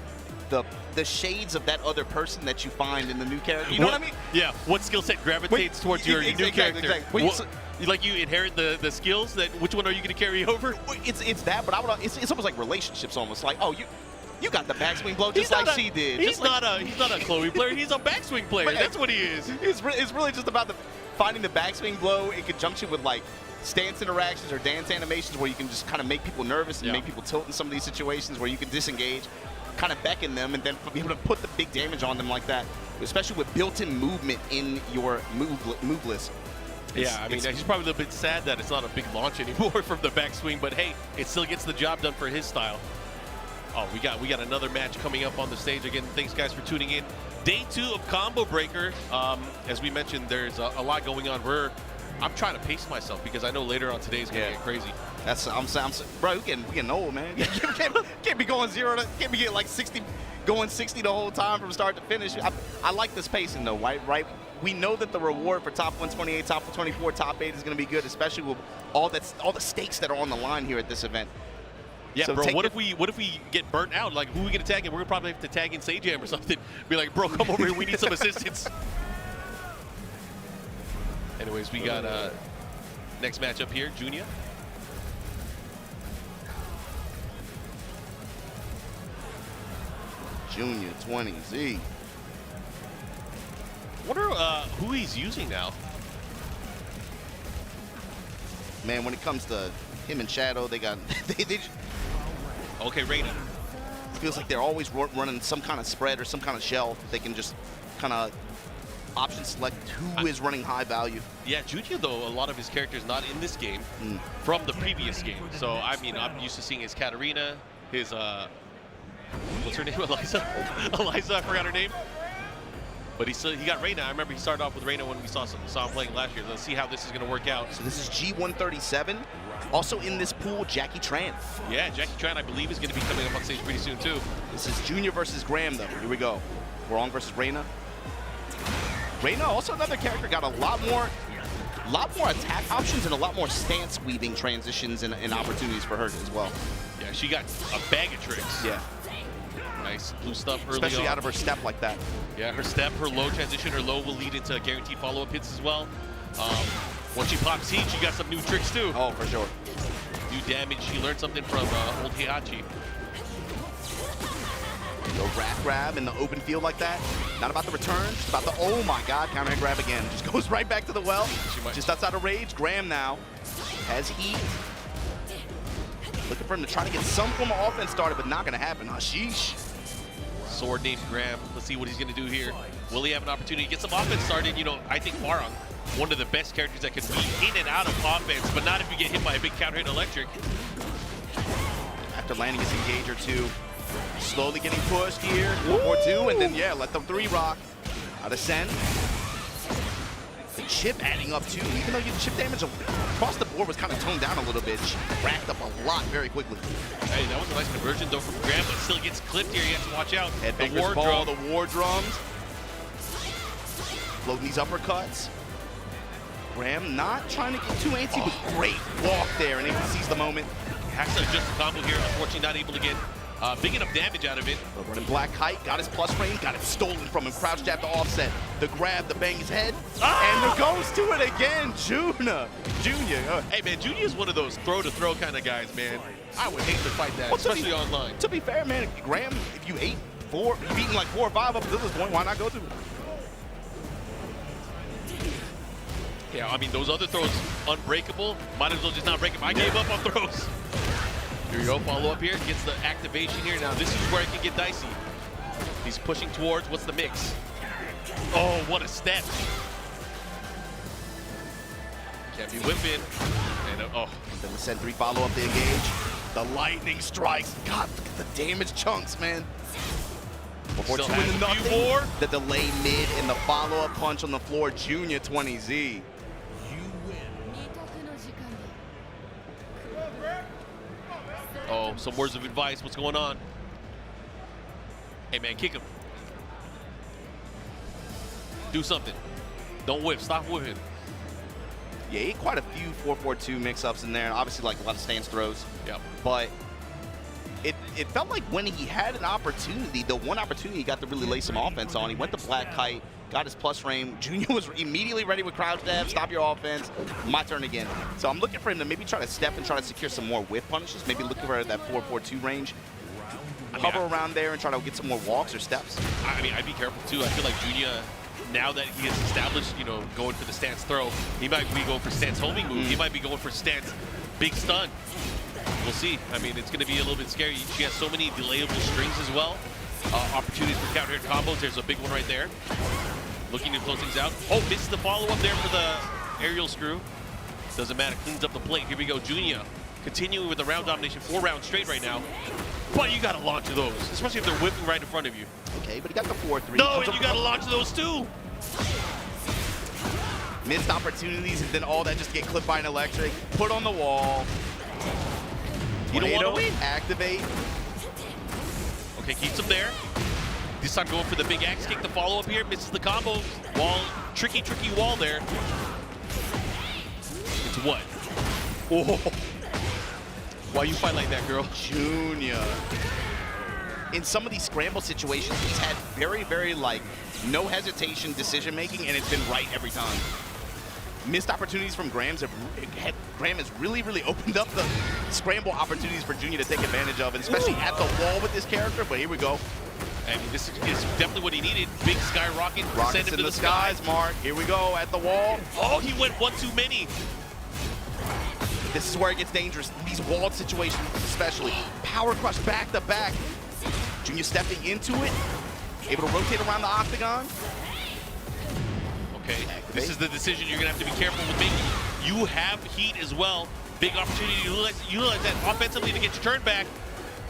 shades of that other person that you find in the new character. You know what I mean? Yeah. What skill set gravitates towards your new character? Exactly. Like you inherit the skills, that which one are you going to carry over? It's that, but it's almost like relationships, almost like, oh, you got the backswing blow just like she did. He's not a Chloe player. He's a backswing player. That's what he is. It's really just about finding the backswing blow in conjunction with like stance interactions or dance animations where you can just kind of make people nervous and make people tilt in some of these situations where you can disengage, kind of beckon them, and then be able to put the big damage on them like that, especially with built-in movement in your move list. Yeah, I mean, he's probably a little bit sad that it's not a big launch anymore from the backswing, but hey, it still gets the job done for his style. Oh, we got another match coming up on the stage. Again, thanks guys for tuning in. Day 2 of Combo Breaker. As we mentioned, there's a lot going on. I'm trying to pace myself because I know later on today's gonna get crazy. I'm bro, we getting old, man. can't be going can't be getting like 60, going 60 the whole time from start to finish. I like this pacing though, right? We know that the reward for top 128, top 124, top 8 is gonna be good, especially with all the stakes that are on the line here at this event. Yeah, so bro, what if we get burnt out? Like, who are we going to tag in? We're going to probably have to tag in Sajam or something. Be like, bro, come over here. We need some assistance. Anyways, we got next matchup here, Joonya. Joonya 20Z. Wonder who he's using now. Man, when it comes to him and Shadow, they got Okay, Reina. Feels like they're always running some kind of spread or some kind of shell. They can just kind of option select who is running high value. Yeah, Joonya, though, a lot of his characters not in this game from the previous game. So, I mean, I'm used to seeing his Katarina, his, what's her name? Alisa? Alisa, I forgot her name. But he got Reina. I remember he started off with Reina when we saw him playing last year. Let's see how this is going to work out. So this is G137. Also in this pool, Jackie Tran. Yeah, Jackie Tran, I believe, is going to be coming up on stage pretty soon, too. This is Joonya versus Graham, though. Here we go. Hwoarang versus Reina. Reina, also another character, got a lot more attack options and a lot more stance weaving transitions and opportunities for her as well. Yeah, she got a bag of tricks. Yeah. Nice blue stuff early Especially on. out of her step like that. Yeah, her step, her low transition, her low will lead into guaranteed follow-up hits as well. Once she pops heat, she got some new tricks too. Oh, for sure. New damage. She learned something from old Heihachi. The rack grab in the open field like that. Not about the return, just about the, oh my God, counter hit grab again. Just goes right back to the well. Just outside of rage. Graham now has heat. Looking for him to try to get some form of offense started, but not going to happen. Sheesh. Sword named Graham. Let's see what he's going to do here. Will he have an opportunity to get some offense started? You know, I think Hwoarang, one of the best characters that can be in and out of offense, but not if you get hit by a big counter hit electric. After landing his engage or two, slowly getting pushed here. 1 or 2, and then, yeah, let them 3 rock. Out of Sen. The chip adding up too, even though the chip damage across the board was kind of toned down a little bit. She racked up a lot very quickly. Hey, that was a nice conversion though from Graham, but still gets clipped here. He has to watch out. Headbanger's The war ball, drum. the war drums. Floating these uppercuts. Graham not trying to get too antsy, but great walk there, and he sees the moment. Has to adjust the combo here. Unfortunately, not able to get big enough damage out of it. But running black kite, got his plus frame, got it stolen from him. Crouch jab to offset. The grab, the bang his head, and there goes to it again. Joonya. Hey man, Joonya is one of those throw-to-throw kind of guys, man. I would hate to fight that, Well, especially online. To be fair, man, Graham, if you ate you've eaten like 4 or 5 up to this point, why not go to it? Yeah, I mean, those other throws, unbreakable. Might as well just not break them. I gave up on throws. Here we go, follow up here. Gets the activation here. Now, this is where it can get dicey. He's pushing towards, what's the mix? Oh, what a step. Can't be whipping. And, Then the send 3 follow up to engage. The lightning strikes. God, look at the damage chunks, man. Before Still 2 has into a few nothing. more. The delay mid and the follow-up punch on the floor. Joonya 20Z. oh, some words of advice. What's going on? Hey, man, kick him. Do something. Don't whip. Stop whipping. Yeah, he had quite a few 4-4-2 mix-ups in there. Obviously, like a lot of stance throws. Yep. But it felt like when he had an opportunity, the one opportunity he got to really lay some offense on, he went to black kite, got his plus frame. Joonya was immediately ready with crouch jab, stop your offense. My turn again. So I'm looking for him to maybe try to step and try to secure some more whip punishes, maybe looking for that 4-4-2 range. Hover around there and try to get some more walks or steps. I mean, I'd be careful, too. I feel like Joonya, now that he has established, you know, going for the stance throw, he might be going for stance homing move. He might be going for stance big stun. We'll see. I mean, it's going to be a little bit scary. She has so many delayable strings as well. Opportunities for counter hit combos. There's a big one right there. Looking to close things out. Oh, misses the follow-up there for the aerial screw. Doesn't matter. Cleans up the plate. Here we go. Joonya continuing with the round domination. 4 rounds straight right now. But you got to launch those, especially if they're whipping right in front of you. Okay, but he got the 4-3. No, and you got to launch those too. Missed opportunities, and then all that just get clipped by an electric. Put on the wall. You don't want to Tornado, win. Activate. Okay, keeps him there. This time going for the big axe kick. The follow-up here. Misses the combo. Wall. Tricky wall there. It's what? Oh. Why you fight like that, girl? Joonya. In some of these scramble situations, he's had very, like, no hesitation decision making, and it's been right every time. Missed opportunities from Graham has really opened up the scramble opportunities for Joonya to take advantage of, and especially at the wall with this character. But here we go. I mean, this is definitely what he needed. Big skyrocket. Send Rockets him in to the the sky. skies, Mark. Here we go at the wall. Oh, he went one too many. This is where it gets dangerous. These walled situations especially. Power crush back to back. Joonya stepping into it. Able to rotate around the octagon. Okay, this is the decision you're going to have to be careful with making. You have heat as well. Big opportunity to utilize that offensively to get your turn back.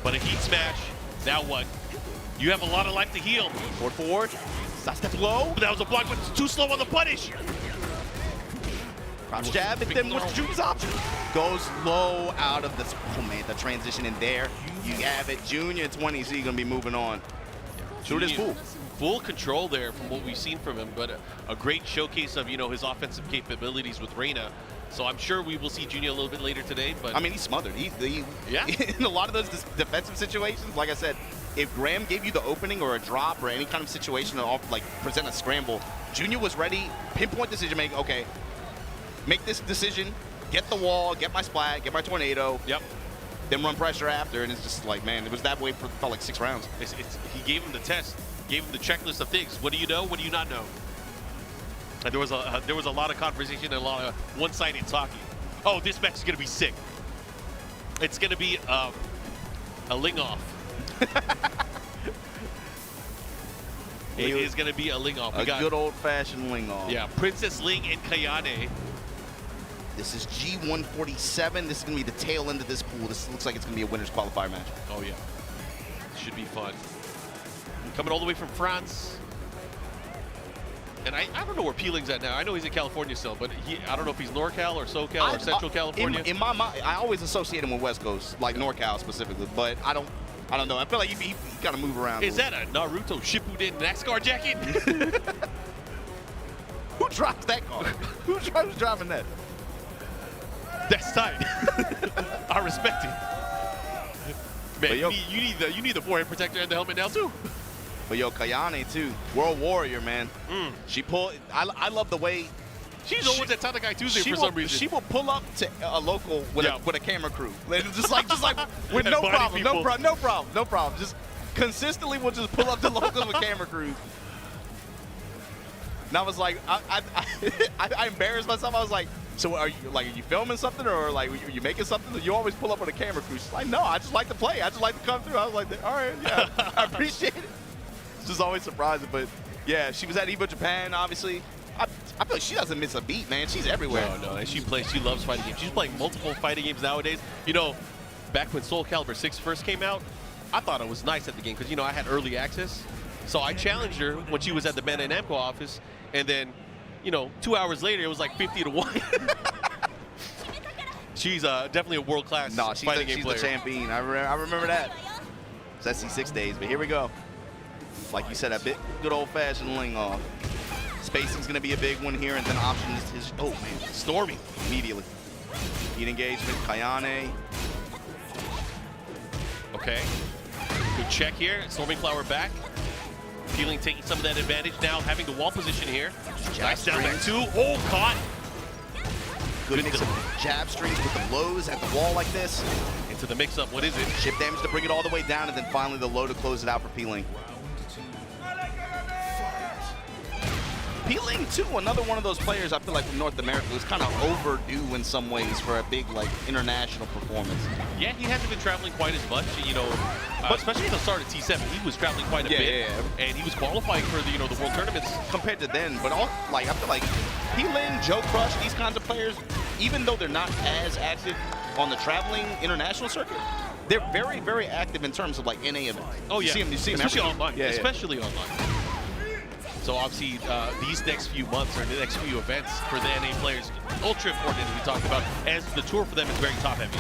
But a heat smash. Now what? You have a lot of life to heal. Forward. Side step low. That was a block, but it's too slow on the punish. Crouch jab, and then what's Joonya's option? Goes low out of this. Oh man, the transition in there. You have it. Joonya 20Z gonna be moving on. Shoot his full. Full control there from what we've seen from him, but a great showcase of, you know, his offensive capabilities with Reina. So I'm sure we will see Joonya a little bit later today. But I mean, he's smothered. Yeah. In a lot of those defensive situations, like I said, if Graham gave you the opening or a drop or any kind of situation to like present a scramble, Joonya was ready. Pinpoint decision making. Okay, make this decision. Get the wall. Get my splat. Get my tornado. Yep. Then run pressure after, and it's just like, man, it was that way for felt like 6 rounds. He gave him the test, gave him the checklist of things. What do you know? What do you not know? And there was a lot of conversation and a lot of one-sided talking. Oh, this match is gonna be sick. It's gonna be a ling-off. It is gonna be a ling-off. A good old-fashioned ling-off. Yeah, Princess Ling and Kayane. This is G147. This is going to be the tail end of this pool. This looks like it's going to be a winner's qualifier match. Oh, yeah. Should be fun. Coming all the way from France. And I don't know where Peeling's at now. I know he's in California still, but I don't know if he's NorCal or SoCal or Central California. In my mind, I always associate him with West Coast, like NorCal specifically, but I don't know. I feel like he got to move around. Is that a Naruto Shippuden NASCAR jacket? Who drives that car? Who's driving that? That's tight. I respect it. Man, yo, you need the forehead protector and the helmet now too. But yo, Kayane too, World Warrior, man. She pulled. I love the way she's always at Tennoix Tuesday for some reason. She will pull up to a local with a camera crew, just like with no body problem. Just consistently will just pull up to locals with camera crews. And I was like, I embarrassed myself. I was like, so are you filming something or like are you making something? You always pull up with a camera crew. She's like, no, I just like to play. I just like to come through. I was like, all right, yeah, I appreciate it. It's just always surprising, but yeah, she was at EVO Japan, obviously. I feel like she doesn't miss a beat, man. She's everywhere. No, and she loves fighting games. She's playing multiple fighting games nowadays. You know, back when Soul Calibur 6 first came out, I thought it was nice at the game because, you know, I had early access. So I challenged her when she was at the Bandai Namco office, and then, you know, 2 hours later, it was like 50-1. She's definitely a world-class fighting game player. She's the champion. I remember that. It's SC6 days, but here we go. Like you said, a bit good old-fashioned ling off. Spacing's going to be a big one here, and then option is his. Oh, man. Stormy immediately. Heat engagement, Kayane. Okay. Good check here. Storming Flower back. Peeling taking some of that advantage now, having the wall position here. Nice down back two. Oh, caught. Good mix of jab strings with the lows at the wall like this. Into the mix-up. What is it? Chip damage to bring it all the way down, and then finally the low to close it out for Peeling. Peeling, too, another one of those players I feel like from North America who's kind of overdue in some ways for a big, like, international performance. Yeah, he hasn't been traveling quite as much, you know, especially at the start of T7. He was traveling quite a bit, and he was qualifying for the, you know, the world tournaments. Compared to then, but all, like, I feel like Peeling, Joe Crush, these kinds of players, even though they're not as active on the traveling international circuit, they're very, very active in terms of, like, NA events. Oh, yeah. You see them especially online. Yeah, especially online. So obviously, these next few months or the next few events for the NA players, ultra important as we talked about, as the tour for them is very top heavy.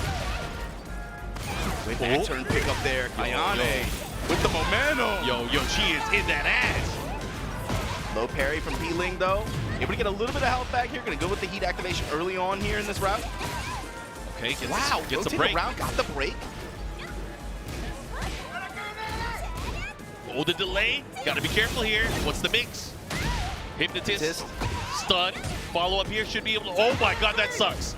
With that turn pick up there, Kayane with the momentum. Yo, she is in that ass. Low parry from Peeling though. Able to get a little bit of health back here. Gonna go with the heat activation early on here in this route. Okay, gets a break. Around, got the break. Oh, the delay. Got to be careful here. What's the mix? Hypnotist. Stun. Follow up here. Should be able to. Oh my God, that sucks.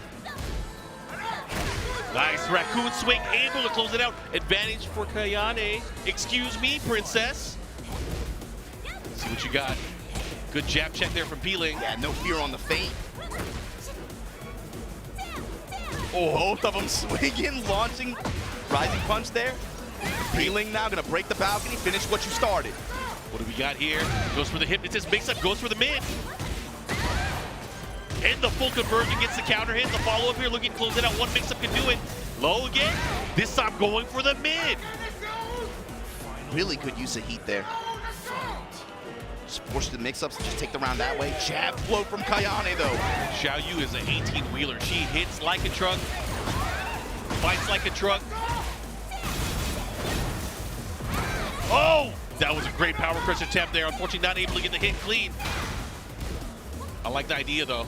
Nice raccoon swing. Able to close it out. Advantage for Kayane. Excuse me, princess. Let's see what you got. Good jab check there from Peeling. Yeah, no fear on the feint. Oh, both of them swinging, launching, rising punch there. Peeling now gonna break the balcony, finish what you started. What do we got here? Goes for the hypnotist, mix up, goes for the mid. And the full conversion gets the counter hit. The follow up here looking to close it out. One mix up can do it. Low again. This time going for the mid. Really good use of heat there. Just force the mix ups, just take the round that way. Jab flow from Kayane though. Xiaoyu is an 18 wheeler. She hits like a truck, fights like a truck. Oh, that was a great power crush attempt there. Unfortunately, not able to get the hit clean. I like the idea, though.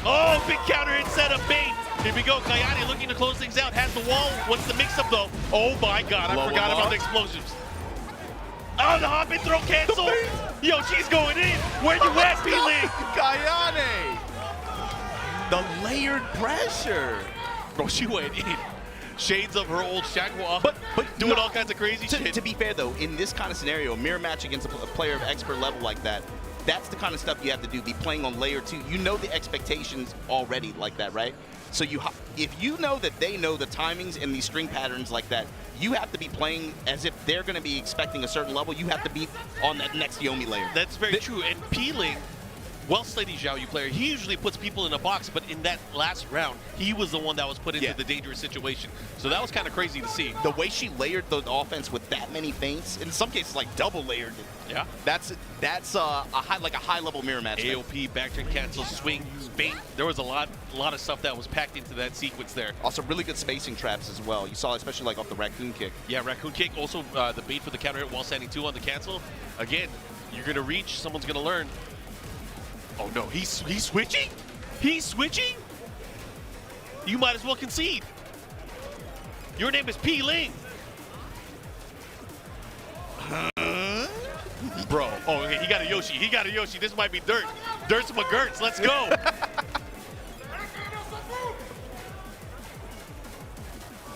Oh, big counter hit set up bait. Here we go. Kayane looking to close things out. Has the wall. What's the mix-up, though? Oh, my God. I forgot about the explosives. Oh, the hop and throw cancel. Yo, she's going in. Where you at, Pling? Kayane. The layered pressure. Bro, she went in. Shades of her old Shagwa, but doing all kinds of crazy shit. To be fair, though, in this kind of scenario, mirror match against a player of expert level like that, that's the kind of stuff you have to do, be playing on layer 2. You know the expectations already like that, right? So if you know that they know the timings and these string patterns like that, you have to be playing as if they're going to be expecting a certain level. You have to be on that next Yomi layer. That's very true. And Peeling well-studied Xiaoyu player. He usually puts people in a box, but in that last round, he was the one that was put into the dangerous situation. So that was kind of crazy to see. The way she layered the offense with that many feints, in some cases like double layered it. Yeah. That's a high-level mirror match. AOP, backturn cancel, swing, feint. There was a lot of stuff that was packed into that sequence there. Also, really good spacing traps as well. You saw, especially like off the raccoon kick. Yeah, raccoon kick. Also, the bait for the counter hit while standing 2 on the cancel. Again, you're gonna reach. Someone's gonna learn. Oh no, he's switching. He's switching. You might as well concede. Your name is Pling. Bro, oh, he got a Yoshi. He got a Yoshi. This might be dirt. Dirt's McGurts. Let's go.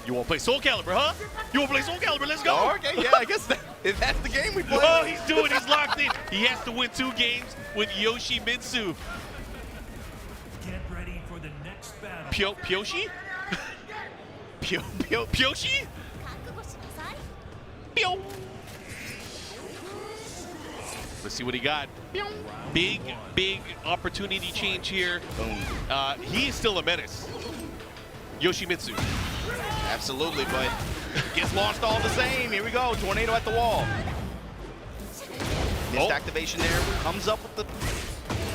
You want to play Soul Calibur, huh? You want to play Soul Calibur? Let's go. Oh, okay, yeah, I guess that's the game we play. Oh, he's locked in. He has to win 2 games with Yoshimitsu. Get ready for the next battle. Pyoshi? Pyoshi? 覚悟しなさい Pyo. Let's see what he got. Big opportunity change here. He is still a menace. Yoshimitsu. Absolutely, but gets launched all the same. Here we go, tornado at the wall. Missed activation there, comes up with the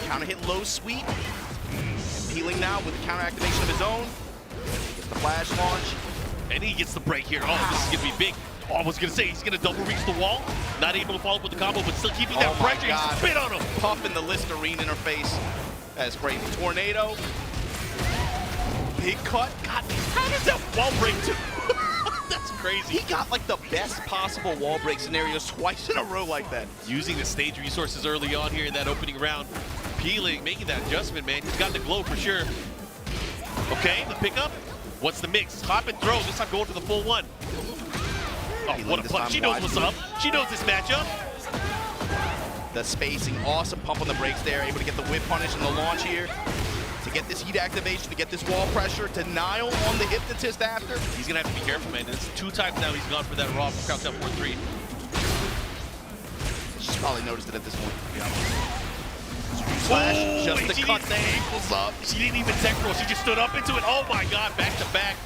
counter hit low sweep. And Pling now with the counter activation of his own. Gets the flash launch. And he gets the break here. Oh, this is gonna be big. Oh, I was gonna say he's gonna double reach the wall. Not able to follow up with the combo, but still keeping that pressure. He spit on him. Puffing the Listerine in her face. That's crazy. Tornado. Big cut. God, How does that wall break too? That's crazy. he got like the best possible wall break scenarios twice in a row like that. Using the stage resources early on here in that opening round. Pling making that adjustment, man. He's got the glow for sure. Okay, the pickup. What's the mix? Hop and throw. This time going to the full one. Oh, what a punch. She knows what's up. She knows this matchup. The spacing, awesome pump on the brakes there. Able to get the whip punish and the launch here. To get this heat activation, to get this wall pressure. Denial on the hypnotist after. He's going to have to be careful, man. It's 2 times now he's gone for that raw countdown 4-3. She's probably noticed it at this point. Flash, just to cut the ankles up. She didn't even tech roll. She just stood up into it. Oh my God, back to back.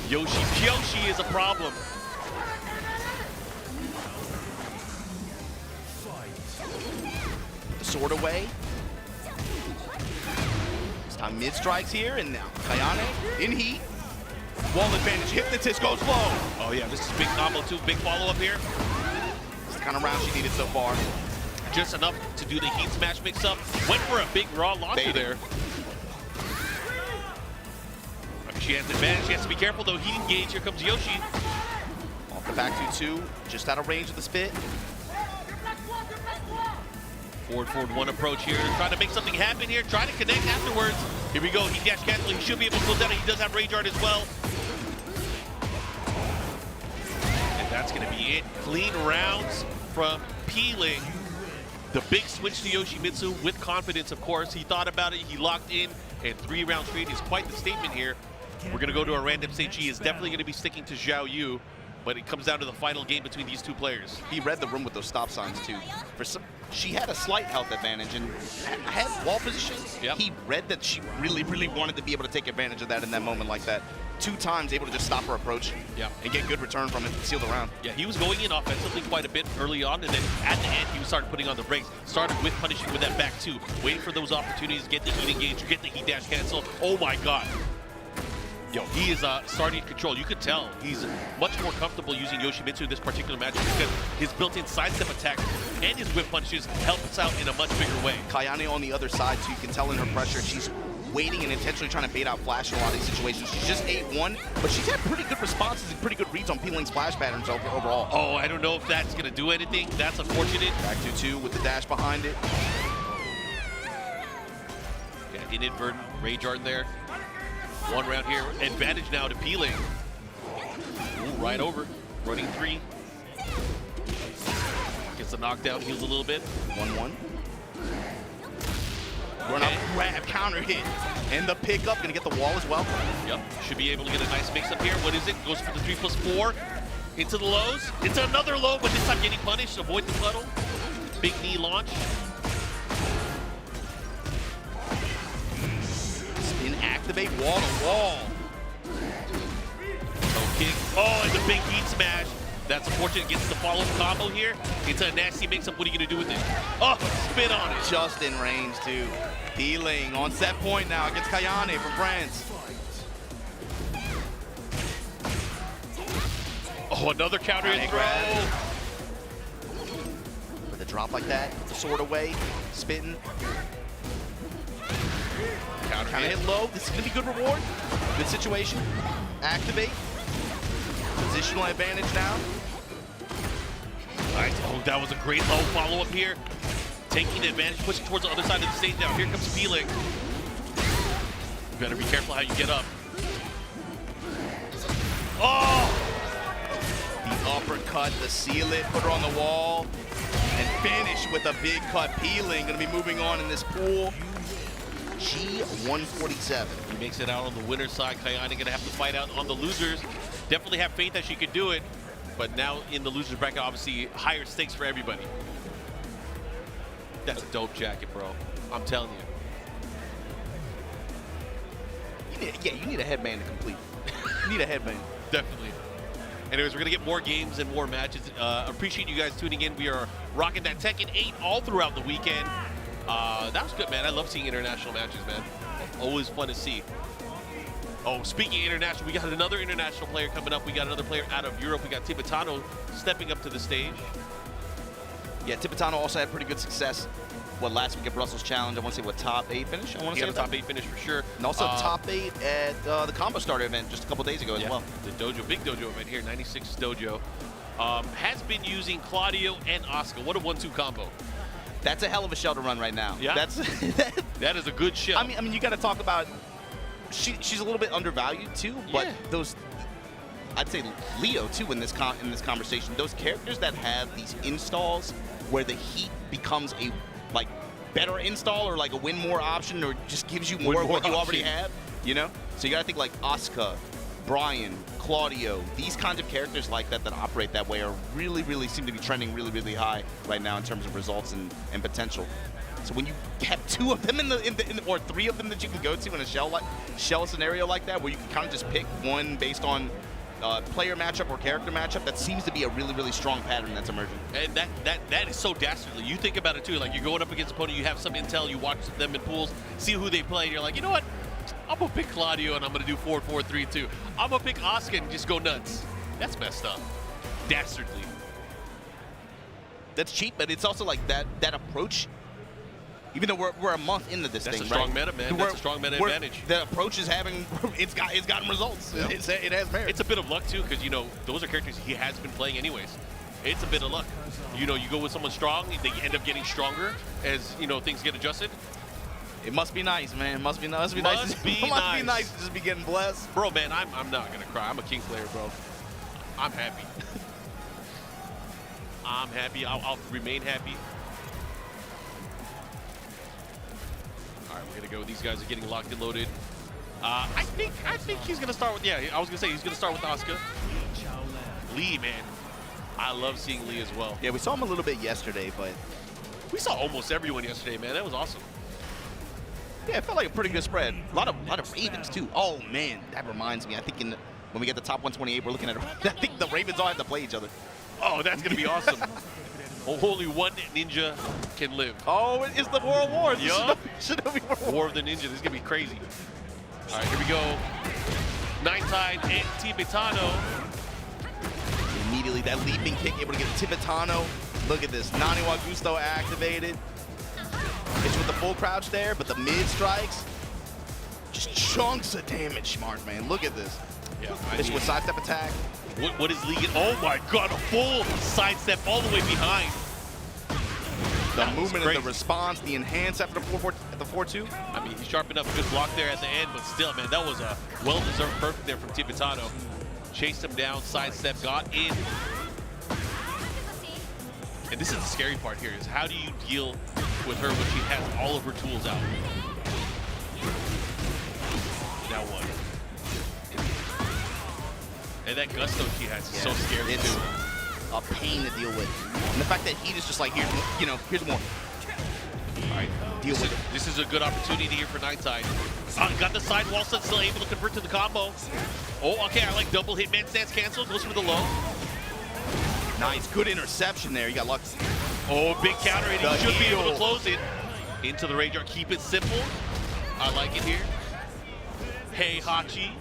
Yoshi is a problem. The sword away. This time mid strikes here, and now Kayane in heat. Wall advantage. Hypnotist goes low. Oh yeah, this is big combo too. Big follow up here. It's the kind of round she needed so far. Just enough to do the heat smash mix up. Went for a big raw launcher there. She has the advantage. She has to be careful though. Heat engage. Here comes Yoshi. Off the back 2-2, just out of range of the spit. Forward 1 approach here. Trying to make something happen here. Trying to connect afterwards. Here we go. He dash cancel. He should be able to pull down. He does have rage art as well. And that's going to be it. Clean rounds from Pling. The big switch to Yoshimitsu with confidence, of course. He thought about it. He locked in. And 3 rounds straight is quite the statement here. We're going to go to a random stage. He is definitely going to be sticking to Xiaoyu. But it comes down to the final game between these 2 players. He read the room with those stop signs too. She had a slight health advantage and had wall position. Yep. He read that she really wanted to be able to take advantage of that in that moment like that. 2 times able to just stop her approach and get good return from it and seal the round. Yeah, he was going in offensively quite a bit early on, and then at the end, he started putting on the brakes. Started with punishing with that back 2, waiting for those opportunities, get the heat engage, get the heat dash cancel. Oh my God. Yo, he is starting to control. You could tell he's much more comfortable using Yoshimitsu in this particular matchup because his built-in sidestep attack and his whip punches help us out in a much bigger way. Kayane on the other side, so you can tell in her pressure, she's waiting and intentionally trying to bait out Flash in a lot of these situations. She's just 8-1, but she's had pretty good responses and pretty good reads on Pling's splash patterns overall. Oh, I don't know if that's going to do anything. That's unfortunate. Back 2-2 with the dash behind it. Yeah, inadvertent rage art there. 1 round here. Advantage now to Pling. Ooh, right over. Running 3. Gets the knockdown, heals a little bit. 1-1. Run up, grab, counter hit. And the pickup, gonna get the wall as well. Yep, should be able to get a nice mix up here. What is it? Goes for the 3+4. Into the lows. Into another low, but this time getting punished. Avoid the puddle. Big knee launch. activate wall to wall. Kick. Oh, and the big heat smash. That's unfortunate. Gets the follow-up combo here. It's a nasty mix-up. What are you going to do with it? Oh, spit on it. Just in range, too. Pling on set point now against Kayane from France. Oh, another counter and throw. With a drop like that, the sword away, spitting. Counter Kind of hit low. This is going to be good reward. Good situation. Activate. Positional advantage now. Nice. Oh, that was a great low follow-up here. Taking the advantage, pushing towards the other side of the stage now. Here comes Pling. You better be careful how you get up. Oh! The uppercut, the seal it, put her on the wall, and finish with a big cut. Pling going to be moving on in this pool. G147. He makes it out on the winner's side. Kayane going to have to fight out on the losers. Definitely have faith that she could do it, but now in the losers bracket, obviously higher stakes for everybody. That's a dope jacket, bro. I'm telling you. You need a headband to complete. You need a headband. Definitely. Anyways, we're going to get more games and more matches. Appreciate you guys tuning in. We are rocking that Tekken 8 all throughout the weekend. That was good, man. I love seeing international matches, man. Always fun to see. Oh, speaking of international, we got another international player coming up. We got another player out of Europe. We got Tibetano stepping up to the stage. Yeah, Tibetano also had pretty good success. Last week at Brussels Challenge, I want to say top 8 finish? I want to say a top 8 finish for sure. And also top 8 at the Combo Starter event just a couple days ago as well. The dojo, big dojo event here, 96 dojo. Has been using Claudio and Asuka. What a 1-2 combo. That's a hell of a shell to run right now. Yeah. That is a good shell. I mean, you got to talk about. She's a little bit undervalued too, but those. I'd say Leo too in this conversation. Those characters that have these installs where the heat becomes a better install or like a win more option or just gives you more of what you already have. You know, so you got to think like Asuka, Brian, Claudio, these kinds of characters like that operate that way are really seem to be trending really high right now in terms of results and potential. So when you have 2 of them or 3 of them that you can go to in a shell scenario like that, where you can kind of just pick one based on player matchup or character matchup, that seems to be a really strong pattern that's emerging. And that is so dastardly. You think about it too, like you're going up against an opponent, you have some intel, you watch them in pools, see who they play, and you're like, you know what? I'm gonna pick Claudio and I'm gonna do 4-4-3-2. I'm gonna pick Asuka and just go nuts. That's messed up. Dastardly. That's cheap, but it's also like that approach. Even though we're a month into this thing, That's a strong meta, man. That's a strong meta advantage. The approach is it's gotten results. Yeah. It has merit. It's a bit of luck too, because those are characters he has been playing anyways. It's a bit of luck. You go with someone strong, they end up getting stronger as things get adjusted. It must be nice, man. It must be nice. It must be nice to just be getting blessed. Bro, man, I'm not gonna cry. I'm a King player, bro. I'm happy. I'm happy. I'll remain happy. All right, we're gonna go. These guys are getting locked and loaded. I think he's gonna start with. Yeah, I was gonna say he's gonna start with Asuka. Lee, man, I love seeing Lee as well. Yeah, we saw him a little bit yesterday, but we saw almost everyone yesterday, man. That was awesome. Yeah, it felt like a pretty good spread. A lot of Ravens too. Oh man, that reminds me. I think when we get the top 128, we're looking at. I think the Ravens all have to play each other. Oh, that's gonna be awesome. Only one ninja can live. Oh, it's the World War. Yup. War of the Ninja. This is gonna be crazy. All right, here we go. Ninetide and Tibetano. Immediately, that leaping kick able to get Tibetano. Look at this. Nani wa Gusto activated. Hits with the full crouch there, but the mid strikes. Just chunks of damage, Smart Man. Look at this. Yeah, Hits with sidestep attack. What is Lee getting? Oh my God, a full sidestep all the way behind. The movement and the response, the enhance after the 4-2. I mean, he sharpened up a good block there at the end, but still, man, that was a well-deserved perfect there from Tibetano. Chased him down, sidestep, got in. And this is the scary part here, is how do you deal with her when she has all of her tools out? Now what? And that gusto she has is so scary too. A pain to deal with. And the fact that he is just like, here's more. All right, Deal with it. This is a good opportunity here for Ninetide. Got the side wall set, still able to convert to the combo. Oh, okay, I like double hitman stance cancel, goes for the low. Nice, good interception there. You got luck. Oh, big counter, and The he should be able heel. to close it. Into the rage art, keep it simple. I like it here. Heihachi.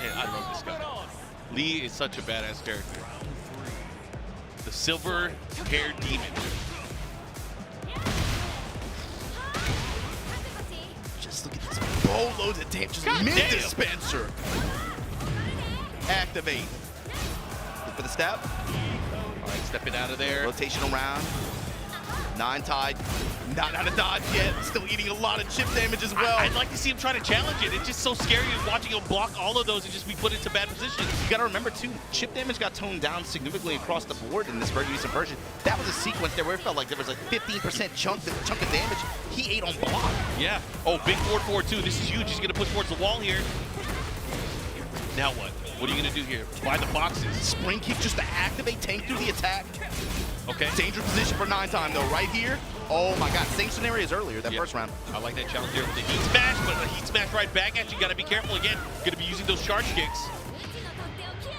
Man, I love this guy. Lee is such a badass character. The silver-haired demon. Just look at this boatloads of damage. Just God damn. mid-dispenser. Activate. Look for the step. All right, stepping out of there. Rotation around. Ninetide. Not out of dodge yet. Still eating a lot of chip damage as well. I'd like to see him try to challenge it. It's just so scary watching him block all of those and just be put into bad positions. You gotta remember too, chip damage got toned down significantly across the board in this version version. That was a sequence there where it felt like there was like 15% chunk of damage. He ate on block. Yeah. Oh, big forward forward too. This is huge. He's gonna push towards the wall here. Now what? What are you gonna do here? Buy the boxes. Spring kick just to activate, tank through the attack. Okay. Dangerous position for Ninetide though, right here. Oh my god, same scenario as earlier, that first round. I like that challenge here with the heat smash, but a heat smash right back at you. Gotta be careful again. Gonna be using those charge kicks.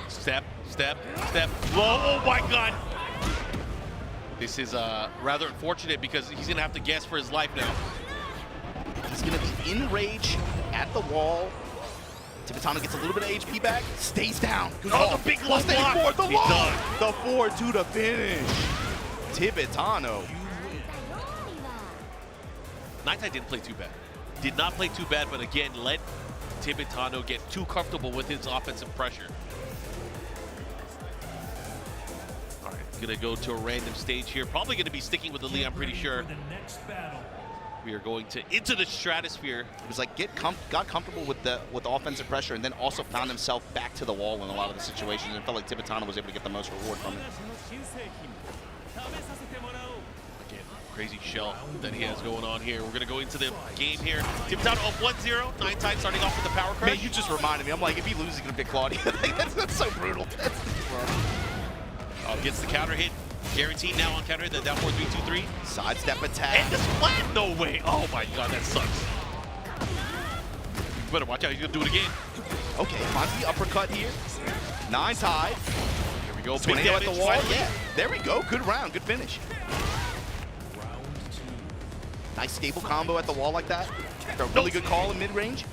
Step, step, step. Whoa, oh my god. This is rather unfortunate because he's gonna have to guess for his life now. He's gonna be in rage at the wall. Tibetano gets a little bit of HP back, stays down. Oh, the big low block. Forward, the He's low. done. The 4-2 to finish. Tibetano. Ninetide didn't play too bad. Did not play too bad, but again, let Tibetano get too comfortable with his offensive pressure. All right, gonna go to a random stage here. Probably gonna be sticking with the lead, I'm pretty sure. We are going into the stratosphere. It was like got comfortable with the offensive pressure and then also found himself back to the wall in a lot of the situations and felt like Tibetano was able to get the most reward from it. Again, crazy shell that he has going on here. We're gonna go into the game here. Tibetano up 1-0. Ninetide starting off with the power crush. Man, you just reminded me. I'm like, if he loses, he's gonna pick Claudio. that's so brutal. Gets the counter hit. Guaranteed now on counter hit. The down 4-3-2-3. Sidestep attack. And the splat, no way. Oh my god, that sucks. You better watch out, he's gonna do it again. Okay, finds the uppercut here. Ninetide. Here we go, big Tornado at damage, the wall. finally. Yeah, there we go. Good round, good finish. Nice stable combo at the wall like that. A really good call in mid-range.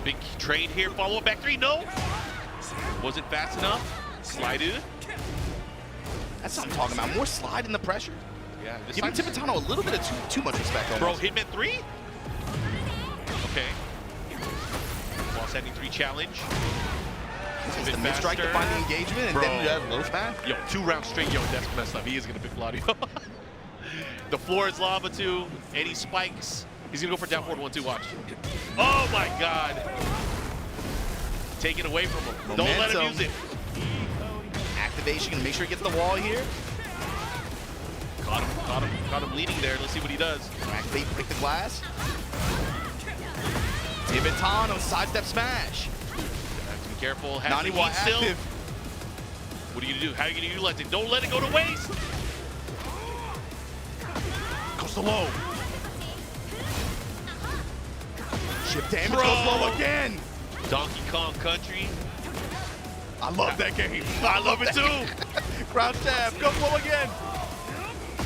Big trade here, follow up back three, no. Wasn't fast enough. Slided. That's what I'm talking about. More slide in the pressure. Yeah, this Giving time, Tibetano a little bit of too much respect bro, almost. Hitman 3? Okay. While sending 3 challenge. It's the mid-strike to find the engagement and Bro. then low span. Yo, 2 rounds straight, yo, that's messed up. He is gonna pick Claudio. The floor is lava too, and he spikes. He's gonna go for down forward 1-2, watch. Oh my god. Take it away from him. Don't let him use it. Activation, gonna make sure he gets the wall here. Caught him leading there. Let's see what he does. Activate, pick the glass. Tibetano, sidestep smash. Have to be careful. Has the Naniwa heat still. active. What are you gonna do? How are you gonna utilize it? Don't let it go to waste. Goes to low. Chip damage Bro. goes low again. Donkey Kong Country. I love that game. I love it too. Crouch jab, goes low again.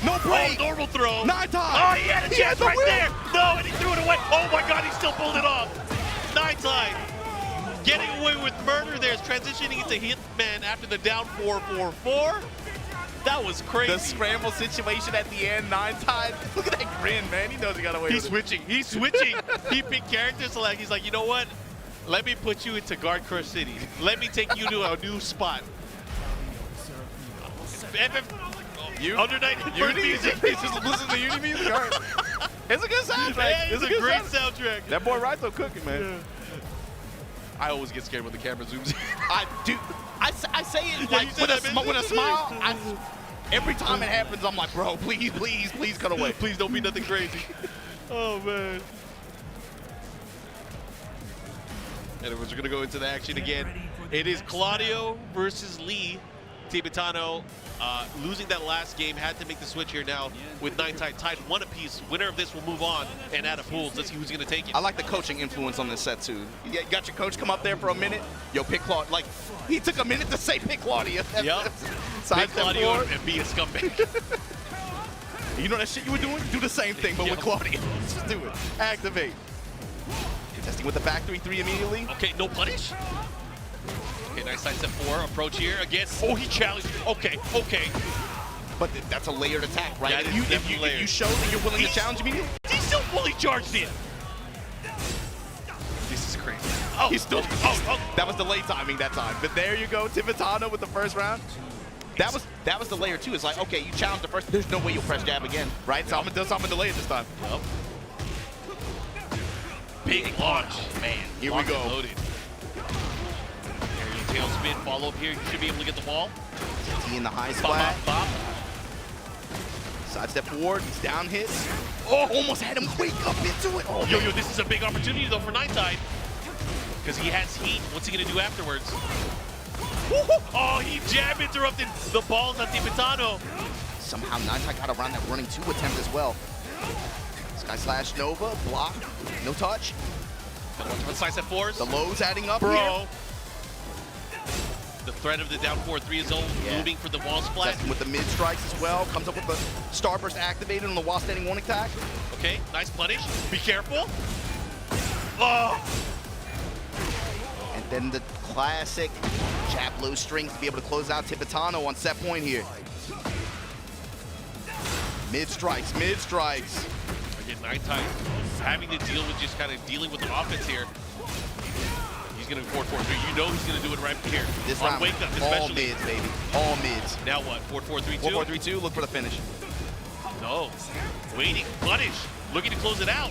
No Oh, break. normal throw. Ninetide. Oh, he had a He chance had the right win. there. No, and he threw it away. Oh my God, he still pulled it off. Ninetide getting away with murder there. Is transitioning into Hitman after the down 4-4-4. That was crazy. The scramble situation at the end, Ninetide. Look at that grin, man. He knows he got away He's with it. switching. He's switching. He picked characters. So like, he's like, you know what? Let me put you into Guard Crush City. Let me take you to a new spot. Under 90 Unity music. just listen to Unity music. All right. It's a good soundtrack. Yeah, it's a good great soundtrack. soundtrack. That boy Raito cooking, man. I always get scared when the camera zooms in. I say it Yeah, like you said that, man. with a smile. Every time it happens, I'm like, bro, please, please, please cut away. Please don't be nothing crazy. Oh, man. And we're going to go into the action again. It is Claudio versus Lee. Tibetano losing that last game, had to make the switch here now with Ninetide tied 1 apiece. Winner of this will move on and add a pools. Let's see who's going to take it. I like the coaching influence on this set, too. You got your coach come up there for a minute. Yo, pick Claudio. Like, he took a minute to say pick Claudio. Yep. Pick Claudio and be a scumbag. You know that shit you were doing? Do the same thing, but with Yep. Claudio. Just do it. Activate. Testing with the back 3-3 immediately. Okay, no punish. Okay, nice side step 4. Approach here again. Oh, he challenged. Okay, okay. But that's a layered attack, right? That is If definitely you layered. show that you're willing to challenge immediately, He's still fully charged in. This is crazy. Oh, he's still. oh. That was delay timing that time. But there you go, Tibetano with the first round. That was the layer 2. It's like, okay, you challenge the first. There's no way you'll press jab again, right? So I'm gonna delay it this time. Yep. Big launch. Man, here we Locked go. and loaded. There you tail spin, follow up here. You should be able to get the wall. T in the high Bop, splat. bop, bop. Side step forward. He's down hits. Oh, almost had him wake up into it. Oh, Yo, this is a big opportunity though for Ninetide. Because he has heat. What's he gonna do afterwards? Oh, he jab interrupted the balls on Tibetano. somehow Ninetide got around that running 2 attempt as well. Sky Slash Nova, block, no touch. Gotta watch for the side step 4s. The lows adding up Bro. here. The threat of the down 4-3 is moving for the wall splat. Testing with the mid strikes as well. Comes up with the Starburst activated on the while standing 1 attack. Okay, nice punish. Be careful. Oh! And then the classic jab low strings to be able to close out Tibetano on set point here. Mid strikes, mid strikes. Again, Ninetide having to deal with just kind of dealing with the offense here. He's going to 4-4-3. You know he's going to do it right here. This on round, wake up, all especially. mids, baby. All mids. Now what? 4-4-3-2? 4-4-3-2, look for the finish. No. Waiting. Punish. Looking to close it out.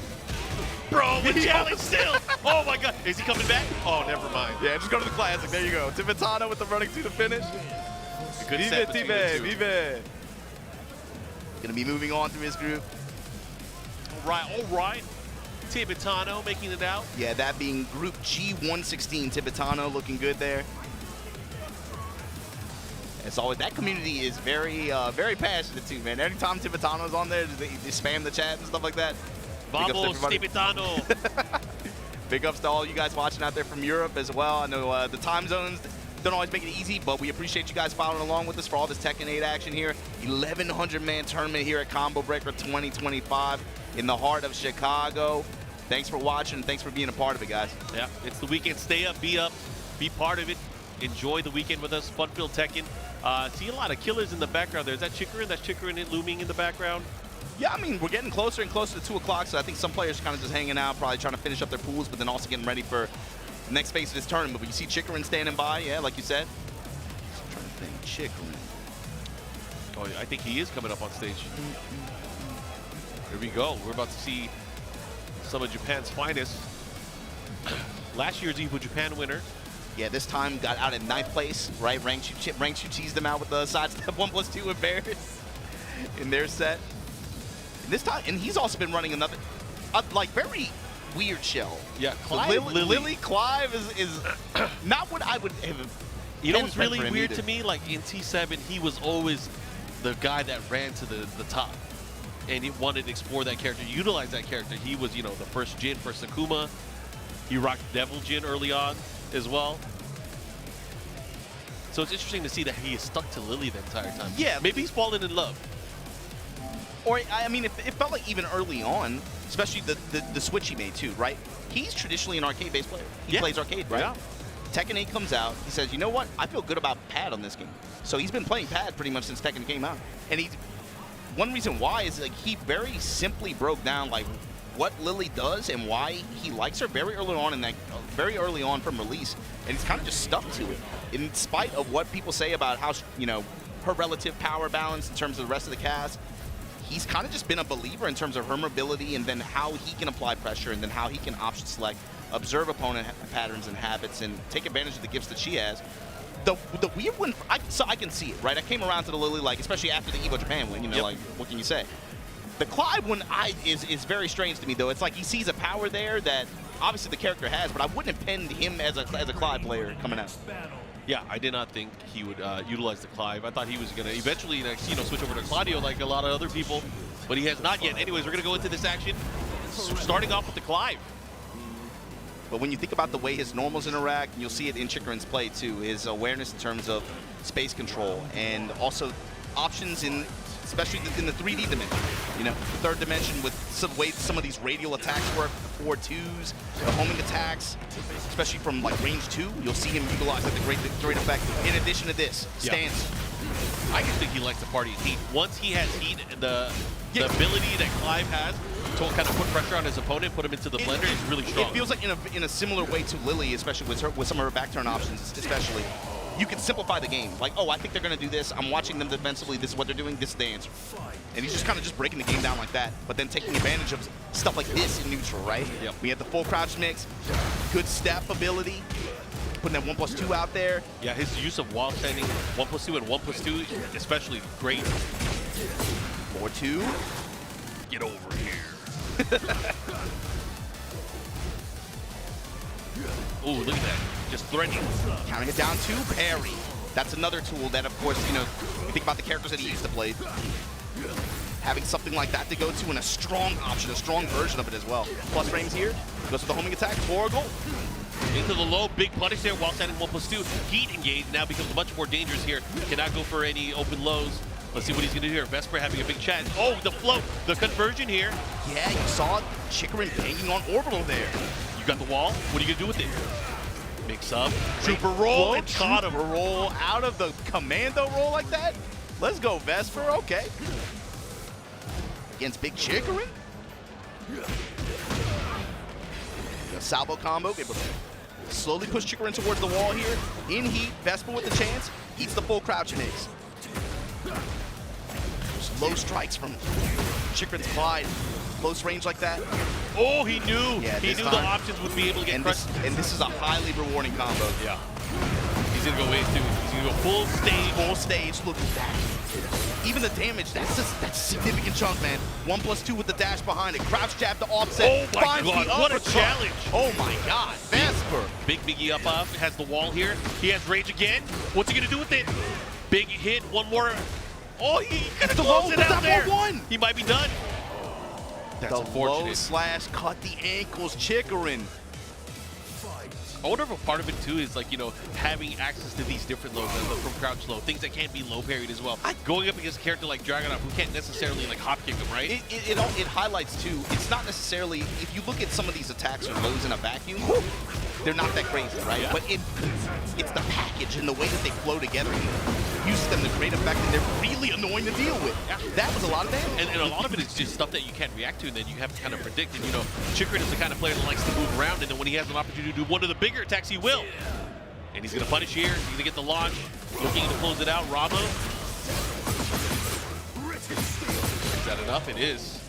Bro, with challenge still. Oh my God. Is he coming back? Oh, never mind. Yeah, just go to the classic. There you go. Tibetano with the running 2 to finish. A good set between the two. Vive. Gonna be moving on through his group. All right. Tibetano making it out. Yeah, that being Group G116. Tibetano looking good there. As always, that community is very, very passionate too, man. Anytime Tibetano's on there, they spam the chat and stuff like that. Vamos, Tibetano. Big ups to all you guys watching out there from Europe as well. I know the time zones don't always make it easy, but we appreciate you guys following along with us for all this Tekken 8 action here. 1,100-man tournament here at Combo Breaker 2025 in the heart of Chicago. Thanks for watching. Thanks for being a part of it, guys. Yeah, it's the weekend. Stay up, be part of it. Enjoy the weekend with us. Fun-filled Tekken. See a lot of killers in the background there. Is that Chikurin? That's Chikurin looming in the background? Yeah, I mean, we're getting closer and closer to 2 o'clock, so I think some players are kind of just hanging out, probably trying to finish up their pools, but then also getting ready for the next phase of this tournament. But you see Chikurin standing by, yeah, like you said. I'm trying to think, Chikurin. Oh, I think he is coming up on stage. Here we go. We're about to see some of Japan's finest. Last year's Evo Japan winner. Yeah, this time got out in 9th place, right? Rankshu teased them out with the sidestep 1+2 embarrass in their set. And this time, and he's also been running another, like, very weird shell. Yeah, Clive, Lily Clive is not what I would have. You know what's really for him weird either. to me? Like in T7, he was always the guy that ran to the top. And he wanted to explore that character, utilize that character. He was, you know, the first Jin for Sakuma. He rocked Devil Jin early on as well. So it's interesting to see that he is stuck to Lily the entire time. Yeah. Maybe he's fallen in love. Or, I mean, it felt like even early on, especially the switch he made too, right? He's traditionally an arcade-based player. He plays arcade, right? Yeah. Tekken 8 comes out. He says, you know what? I feel good about pad on this game. So he's been playing pad pretty much since Tekken came out. And one reason why is like he very simply broke down like what Lily does and why he likes her very early on from release. And he's kind of just stuck to it. In spite of what people say about how, you know, her relative power balance in terms of the rest of the cast, he's kind of just been a believer in terms of her mobility and then how he can apply pressure and then how he can option select, observe opponent patterns and habits, and take advantage of the gifts that she has. The weird one, so I can see it, right? I came around to the Lily, like, especially after the Evo Japan win, you know, like, what can you say? The Clive one is very strange to me, though. It's like he sees a power there that obviously the character has, but I wouldn't have pinned him as a Clive player coming out. Yeah, I did not think he would utilize the Clive. I thought he was going to eventually switch over to Claudio like a lot of other people, but he has not yet. Anyways, we're going to go into this action, starting off with the Clive. But when you think about the way his normals interact, you'll see it in Chikurin's play too. His awareness in terms of space control and also options in, especially in the 3D dimension. You know, the third dimension with some way some of these radial attacks work, the 4-2s, the homing attacks, especially from like range 2, you'll see him utilize that to great effect. In addition to this, stance. I just think he likes to party in heat. Once he has heat, the ability that Clive has to kind of put pressure on his opponent, put him into the blender, is really strong. It feels like in a similar way to Lily, especially with some of her back turn options, especially. You can simplify the game. Like, oh, I think they're going to do this. I'm watching them defensively. This is what they're doing. This is the answer. And he's just kind of just breaking the game down like that, but then taking advantage of stuff like this in neutral, right? Yep. We have the full crouch mix, good step ability, putting that 1+2 out there. Yeah, his use of wall standing 1+2 and 1+2, especially great. 4-2. Get over here. Ooh, look at that. Just threatening. Counting it down to parry. That's another tool that, of course, you know, you think about the characters that he used to play. Having something like that to go to and a strong option, a strong version of it as well. Plus frames here. Goes for the homing attack. Horrible. Into the low, big punish there while standing 1+2. Heat engage now becomes much more dangerous here. Cannot go for any open lows. Let's see what he's going to do here. Vesper having a big chat. Oh, the float, the conversion here. Yeah, you saw Chikurin banging on orbital there. You got the wall. What are you going to do with it? Mix up. Trooper roll and caught him. Trooper roll out of the commando roll like that? Let's go, Vesper. Okay. Against big Chikurin. The salvo combo. Able to slowly push Chikurin towards the wall here. In heat, Vesper with the chance. Eats the full crouch mix. There's low strikes from Chikurin's Clyde. Close range like that. Oh, he knew. Yeah, he knew the options would be able to get crushed. And this is a highly rewarding combo. Yeah. He's going to go into, he's going to go full stage. Full stage, look at that. Even the damage, that's a significant chunk, man. 1+2 with the dash behind it. Crouch jab to offset. Oh my God, what a challenge. Oh my God, Vesper. Big Biggie up, has the wall here. He has rage again. What's he going to do with it? Big hit, one more. Oh, he could have closed it out there. He might be done. That's the unfortunate. low slash cut the ankles, Chikurin. I wonder if a part of it too is like, you know, having access to these different lows from crouch low, things that can't be low parried as well. Going up against a character like Dragunov who can't necessarily like hop kick him, right? It highlights too, it's not necessarily, if you look at some of these attacks or lows in a vacuum, they're not that crazy, right? Yeah. But it's the package and the way that they flow together. Uses them to great effect, and they're really annoying to deal with. Yeah. That was a lot of damage. And a lot of it is just stuff that you can't react to and that you have to kind of predict. And, you know, Chikurin is the kind of player that likes to move around, and then when he has an opportunity to do one of the bigger attacks, he will. And he's going to punish here. He's going to get the launch. Looking to close it out. Ramo. Is that enough? It is.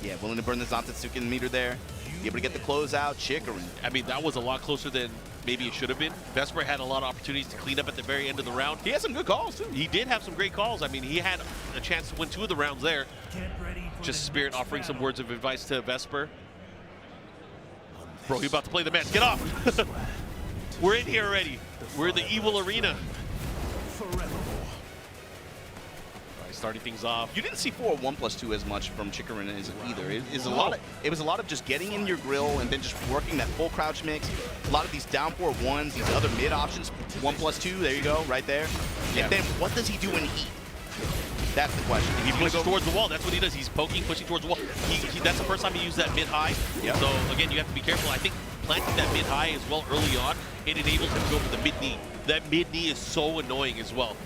Yeah, willing to burn the Zantetsuken meter there. Be able to get the close out. Chikurin. I mean, that was a lot closer than maybe it should have been. Vesper had a lot of opportunities to clean up at the very end of the round. He had some good calls, too. He did have some great calls. I mean, he had a chance to win 2 of the rounds there. Just Spirit offering some words of advice to Vesper. Bro, you're about to play the match. Get off. We're in here already. We're in the evil arena. Starting things off. You didn't see 1+2 as much from Chikurin either. It was a lot of just getting in your grill and then just working that full crouch mix. A lot of these down 4-1s, these other mid options. 1+2, there you go, right there. Yeah. And then what does he do in heat? That's the question. He pushes towards the wall. That's what he does. He's poking, pushing towards the wall. That's the first time he used that mid-high. Yep. So again, you have to be careful. I think planting that mid-high as well early on, it enables him to go for the mid-knee. That mid-knee is so annoying as well.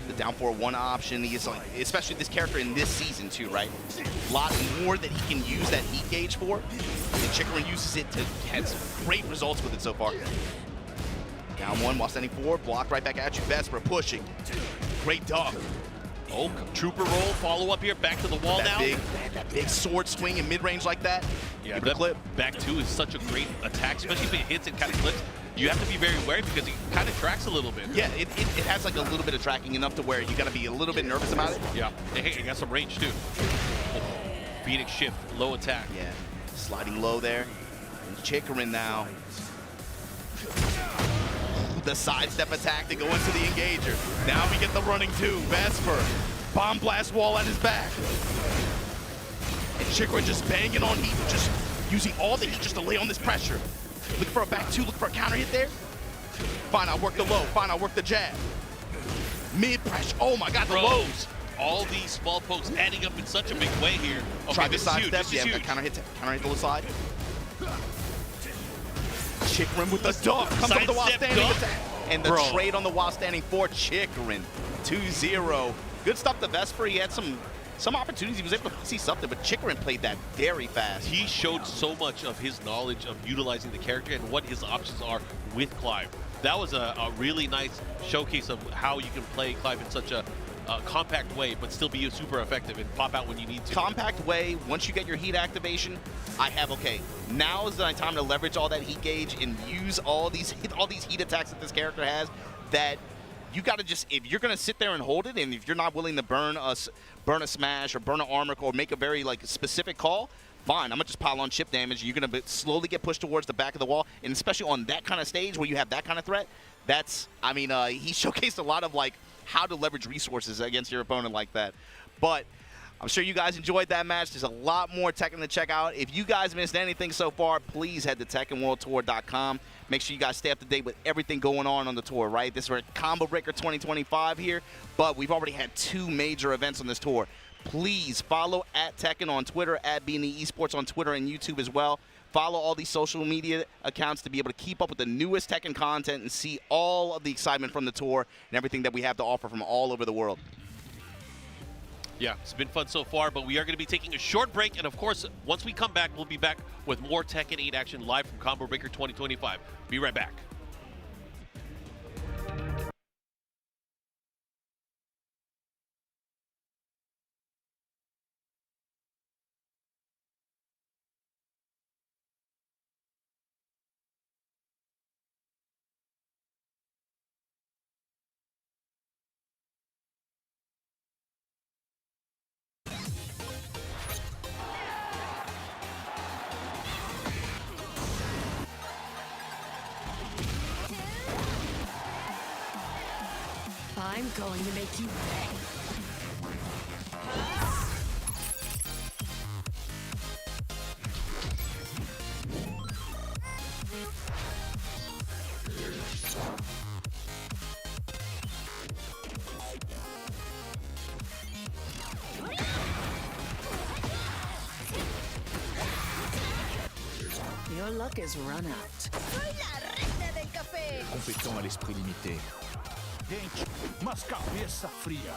The down 4-1 option, he is like, especially this character in this season too, right? A lot more that he can use that heat gauge for, and Chikurin uses it to have some great results with it so far. Down 1 while standing 4, block right back at you. Vesper pushing, great dog. Oh, trooper roll, follow up here, back to the wall now. That big sword swing in mid-range like that. Yeah, that clip. Back 2 is such a great attack, especially if it hits and kind of clips. You have to be very wary because he kind of tracks a little bit. Yeah, it has like a little bit of tracking, enough to where you got to be a little bit nervous about it. Yeah, hey, he got some range too. Oh, Phoenix shift, low attack. Yeah, sliding low there. And Chikurin now. the sidestep attack to go into the engager. Now we get the running two. Vesper, bomb blast wall at his back. And Chikurin just banging on heat, just using all the heat just to lay on this pressure. Look for a back two, look for a counter hit there. Fine, I'll work the low. Fine, I'll work the jab. Mid pressure. Oh my God, the lows. All these small pokes adding up in such a big way here. Okay, Try the this side is huge. step. This Yeah, is huge. counter hit to the side. Chikurin with the duck. Comes up with the while Sidestep standing duck. attack. And the trade on the while standing for Chikurin. 2-0. Good stuff to Vesper. He had some opportunities. He was able to see something, but Chikurin played that very fast. He showed so much of his knowledge of utilizing the character and what his options are with Clive. That was a really nice showcase of how you can play Clive in such a compact way, but still be super effective and pop out when you need to. Compact way, once you get your heat activation, okay, now is the time to leverage all that heat gauge and use all these heat attacks that this character has that you got to just, if you're going to sit there and hold it, and if you're not willing to burn a smash or burn an armor or make a very specific call, fine, I'm going to just pile on chip damage. You're going to slowly get pushed towards the back of the wall, and especially on that kind of stage where you have that kind of threat, that's, he showcased a lot of how to leverage resources against your opponent like that. But I'm sure you guys enjoyed that match. There's a lot more Tekken to check out. If you guys missed anything so far, please head to TekkenWorldTour.com. Make sure you guys stay up to date with everything going on the tour, right? This is Combo Breaker 2025 here, but we've already had 2 major events on this tour. Please follow at Tekken on Twitter, at B&E Esports on Twitter and YouTube as well. Follow all these social media accounts to be able to keep up with the newest Tekken content and see all of the excitement from the tour and everything that we have to offer from all over the world. Yeah, it's been fun so far, but we are going to be taking a short break. And of course, once we come back, we'll be back with more Tekken 8 action live from Combo Breaker 2025. Be right back. I'm going to make you pay. Your luck is run out. Soy la reina del café. Compétent à l'esprit limité. Dente, mas cabeça fria.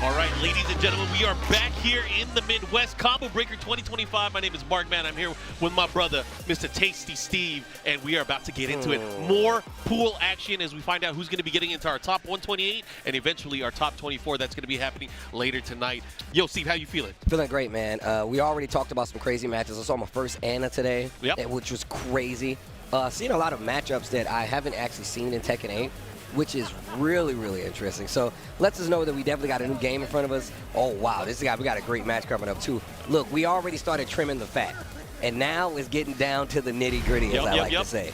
All right, ladies and gentlemen, we are back here in the Midwest Combo Breaker 2025. My name is Mark Man. I'm here with my brother, Mr. Tasty Steve, and we are about to get into it. More pool action as we find out who's going to be getting into our top 128 and eventually our top 24. That's going to be happening later tonight. Yo, Steve, how you feeling? Feeling great, man. We already talked about some crazy matches. I saw my first Anna today, Yep. which was crazy. Seen a lot of matchups that I haven't actually seen in Tekken 8. Which is really, really interesting. So lets us know that we definitely got a new game in front of us. Oh, wow, we got a great match coming up, too. Look, we already started trimming the fat, and now it's getting down to the nitty-gritty, as I like to say.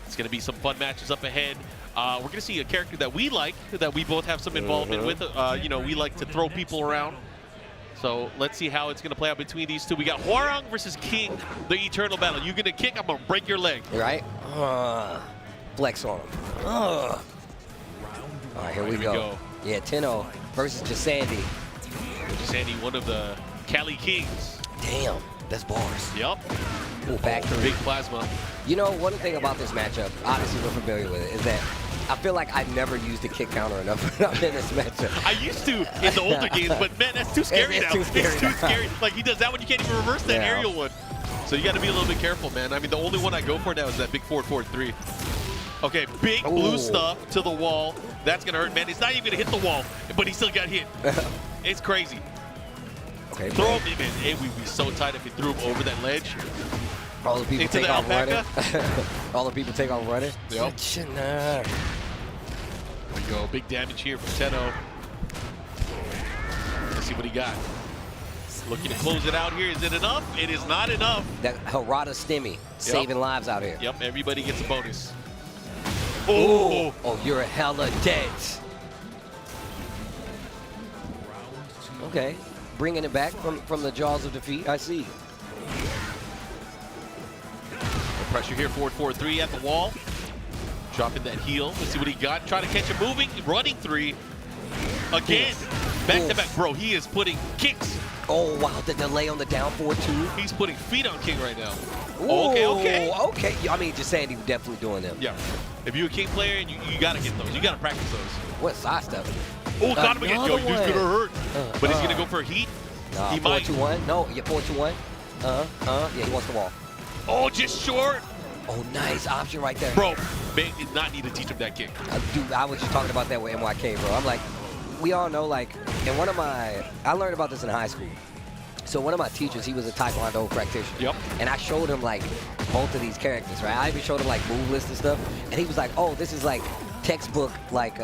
It's going to be some fun matches up ahead. We're going to see a character that we like, that we both have some involvement with. You know, we like to throw people around. So let's see how it's going to play out between these two. We got Hwoarang versus King, the eternal battle. You going to kick, I'm going to break your leg. Right? Flex on him. All right, here we go. Yeah, Tennoix versus JackZander. JackZander, one of the Cali Kings. Damn. That's bars. Yep. Ooh, back three. Big plasma. You know, one thing about this matchup, obviously we're familiar with it, is that I feel like I never used the kick counter enough in this matchup. I used to in the older games, but man, that's too scary It's now. too scary It's too now. scary. Like, he does that one, you can't even reverse that Yeah. aerial one. So you got to be a little bit careful, man. I mean, the only one I go for now is that big forward 4-3. Okay, big blue Ooh. stuff to the wall. That's going to hurt, man. It's not even going to hit the wall, but he still got hit. It's crazy. Okay, Throw him, man. It would be so tight if he threw him over that ledge. all the people into take the off running. alpaca. All the people take off running. Yep. There we go. Big damage here from Tennoux. Let's see what he got. Looking to close it out here. Is it enough? It is not enough. That Harada Stimmy saving lives out here. Yep, everybody gets a bonus. Oh, oh, you're hella dead. Okay, bringing it back from the jaws of defeat. I see. The pressure here, forward 4-3 at the wall. Dropping that heel. Let's see what he got. Trying to catch him moving. Running 3. Again. Back to back. Bro, he is putting kicks. Oh, wow, the delay on the down 4-2. He's putting feet on King right now. Ooh, Okay. Okay. I mean, just saying he was definitely doing them. Yeah. If you're a King player, and you got to get those. You got to practice those. What side step? Oh, got him again. Yo, Another dude's going to one. hurt. But he's going to go for a heat. He might. 4-2-1. No, yeah, 4-2-1. Yeah, he wants the wall. Oh, just short. Oh, nice option right there. Bro, man did not need to teach him that kick. Dude, I was just talking about that with MYK, bro. I'm like, we all know, like, and I learned about this in high school. So one of my teachers, he was a Taekwondo practitioner. Yep. And I showed him, like, both of these characters, right? I even showed him, like, move lists and stuff. And he was like, oh, this is, like, textbook, like,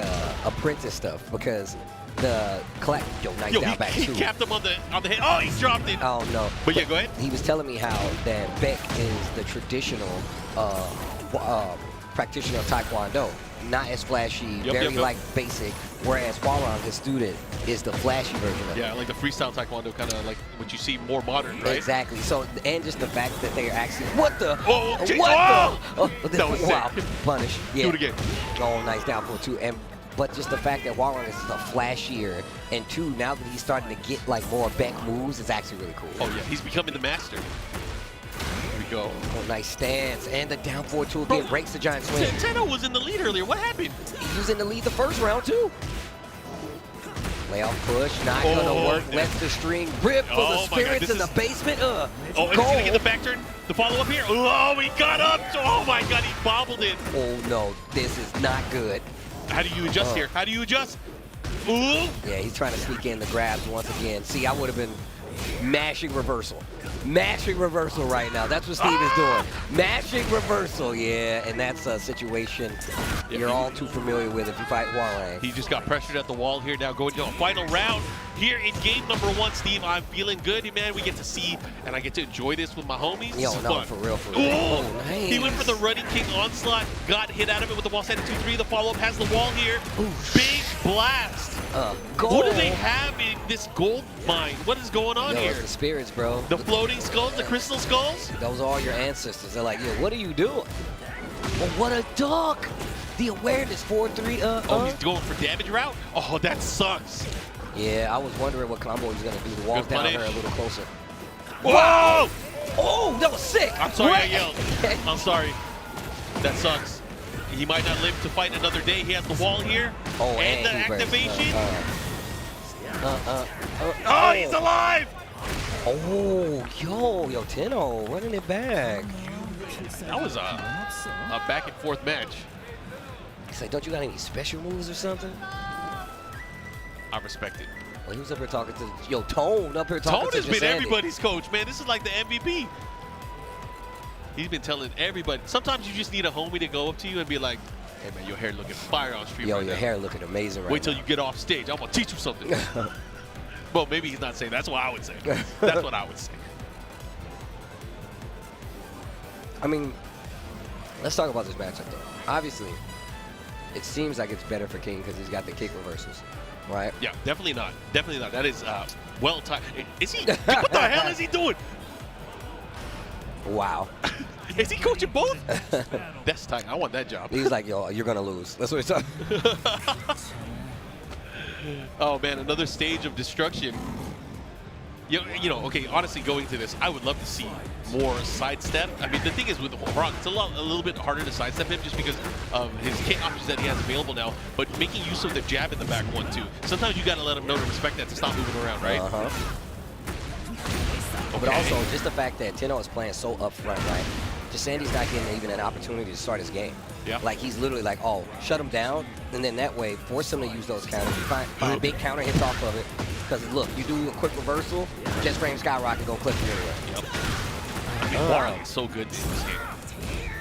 apprentice stuff. Because the nice Yo, down back he too. capped him on the head. Oh, he dropped it. Oh, no. But yeah, go ahead. He was telling me how that Beck is the traditional practitioner of Taekwondo. Not as flashy, very like basic, whereas Hwoarang, his student, is the flashy version of it. Yeah, like the freestyle Taekwondo, kind of like what you see more modern, right? Exactly. So, and just the fact that they are actually, what the? Oh, what the? That was wow. sick. Punish. Yeah. Do it again. Oh, nice down for 2. But just the fact that Hwoarang is the flashier, and 2, now that he's starting to get like more Beck moves, it's actually really cool. Oh yeah, he's becoming the master. Here we go. Oh, nice stance, and the down 4-2 again breaks the giant swing. Tennoux was in the lead earlier. What happened? He was in the lead the first round too. Layoff push, not gonna work. Lets the string rip for the spirits in the basement. Oh, and he's gonna get the back turn. The follow up here. Oh, he got up. Oh my God, he bobbled it. Oh no, this is not good. How do you adjust here? How do you adjust? Ooh. Yeah, he's trying to sneak in the grabs once again. See, I would have been mashing reversal. Mashing reversal right now. That's what Steve is doing. Mashing reversal, yeah, and that's a situation you're all too familiar with if you fight Hwoarang. He just got pressured at the wall here. Now going to a final round here in game number 1, Steve. I'm feeling good, man. We get to see, and I get to enjoy this with my homies. Yo, This is no, fun. for real, for real. Oh, Oh, nice. He went for the running king onslaught, got hit out of it with the wall setting 2-3. The follow-up has the wall here. Ooh. Big blast. Gold. What do they have in this gold mine? What is going on Yo, here? it's the spirits, bro. The floating skulls, the crystal skulls? Those are all your ancestors. They're like, yo, what are you doing? Oh, what a duck. The awareness, 4-3, Oh, he's going for damage route? Oh, that sucks. Yeah, I was wondering what Combo was going to do. The wall's Good down punish. her a little closer. Whoa! Oh, that was sick. I'm sorry I What? yelled. I'm sorry. That sucks. He might not live to fight another day. He has the wall here. Oh, and the he breaks. activation. Oh, He's alive! Oh, yo, Tennoux running it back. That was a back and forth match. He's like, don't you got any special moves or something? I respect it. Well, he was up here talking to, yo, Tone up here talking Tone to has been JackZander. everybody's coach, man. This is like the MVP. He's been telling everybody. Sometimes you just need a homie to go up to you and be like, hey, man, your hair looking fire on stream Yo, right your now. hair looking amazing right Wait till now. you get off stage. I'm going to teach you something. Well, maybe he's not saying. That's what I would say. That's what I would say. I mean, let's talk about this matchup, though. Obviously, it seems like it's better for King because he's got the kick reversals, right? Yeah, definitely not. Definitely not. That is well timed. Is he? What the hell is he doing? Wow. Is he coaching both? That's tight. I want that job. He's like, yo, you're going to lose. That's what he's talking. Oh, man, another stage of destruction. You know, okay, honestly, going to this, I would love to see more sidestep. I mean, the thing is with Hwoarang, it's a little bit harder to sidestep him just because of his kick options that he has available now, but making use of the jab in the back one, too. Sometimes you got to let him know to respect that to stop moving around, right? But also, just the fact that Tennoix is playing so up front, right? JackZander's not getting even an opportunity to start his game. Yeah. Like, he's literally like, oh, shut him down, and then that way, force him to use those counters. You find big counter hits off of it. Because, look, you do a quick reversal, jet frame skyrocket gonna clip you anyway. Yep. I mean, Hwoarang is so good in this game.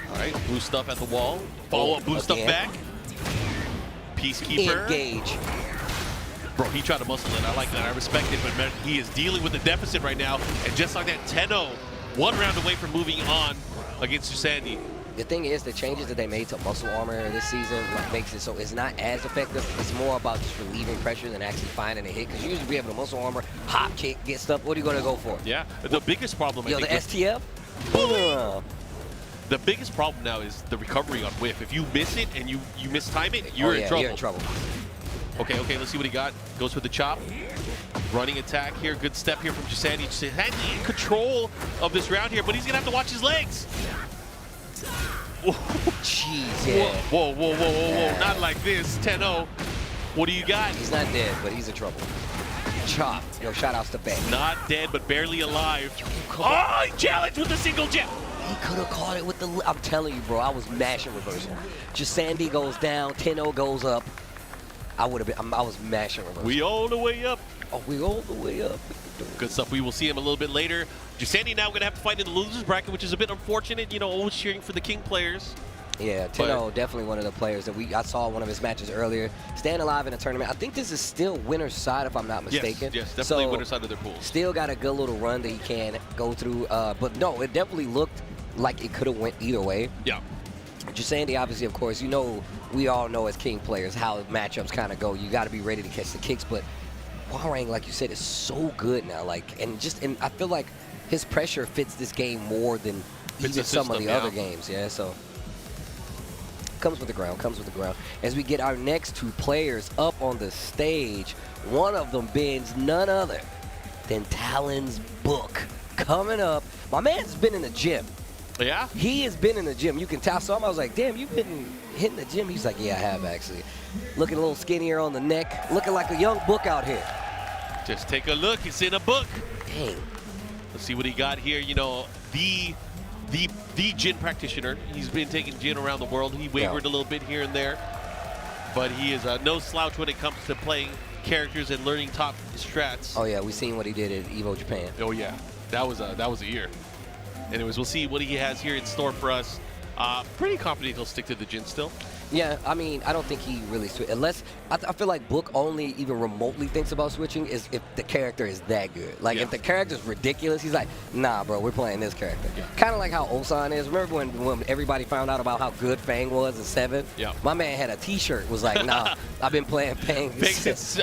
All right, blue stuff at the wall. Follow up blue stuff back. Peacekeeper. Engage. Bro, he tried to muscle it. I like that. I respect it, but man, he is dealing with the deficit right now. And just like that, Tennoux, 1 round away from moving on against JackZander. The thing is, the changes that they made to muscle armor this season makes it so it's not as effective. It's more about just relieving pressure than actually finding a hit. Because you usually be able to muscle armor, hop kick, get stuff. What are you going to go for? Yeah, the biggest problem, I Yo, think, the STF? Boom! The biggest problem now is the recovery on whiff. If you miss it and you mistime it, you're in trouble. You're in trouble. Okay, let's see what he got. Goes for the chop. Running attack here. Good step here from JackZander. JackZander in control of this round here, but he's going to have to watch his legs. Jeez, yeah. Whoa. Not like this. 10-0. What do you got? He's not dead, but he's in trouble. Chop. Yo, shout outs to Beck. Not dead, but barely alive. Oh, he challenged with a single jab. He could have caught it with the... I'm telling you, bro, I was mashing reversal. JackZander goes down, Tennoux goes up. I was mashing reversal. We all the way up. Oh, we all the way up. Good stuff. We will see him a little bit later. JackZander now going to have to fight in the losers bracket, which is a bit unfortunate. You know, always cheering for the King players. Yeah, Tennoux definitely one of the players that I saw one of his matches earlier. Staying alive in a tournament. I think this is still winner's side, if I'm not mistaken. Yes, definitely so, winner's side of their pool. Still got a good little run that he can go through. But no, it definitely looked like it could have went either way. Yeah. JackZander, obviously, of course, you know, we all know as King players how matchups kind of go. You got to be ready to catch the kicks, but Hwoarang, like you said, is so good now. Like, and I feel like his pressure fits this game more than even some of the other games. Yeah, so comes with the ground. As we get our next 2 players up on the stage, one of them being none other than Talon's Book. Coming up, my man's been in the gym. Yeah? He has been in the gym. You can tell. So I was like, damn, you've been hitting the gym? He's like, yeah, I have, actually. Looking a little skinnier on the neck. Looking like a young Book out here. Just take a look. It's in a book. Dang. Let's see what he got here. You know, the Jin practitioner. He's been taking Jin around the world. He wavered a little bit here and there. But he is no slouch when it comes to playing characters and learning top strats. Oh, yeah. We seen what he did at EVO Japan. Oh, yeah. That was a year. Anyways, we'll see what he has here in store for us. Pretty confident he'll stick to the Jin still. Yeah, I mean, I don't think he really unless I feel like Book only even remotely thinks about switching is if the character is that good. Like if the character's ridiculous, he's like, nah, bro, we're playing this character. Yeah. Kind of like how Osan is. Remember when everybody found out about how good Fang was in 7? Yeah. My man had a T-shirt was like, nah, I've been playing Fang.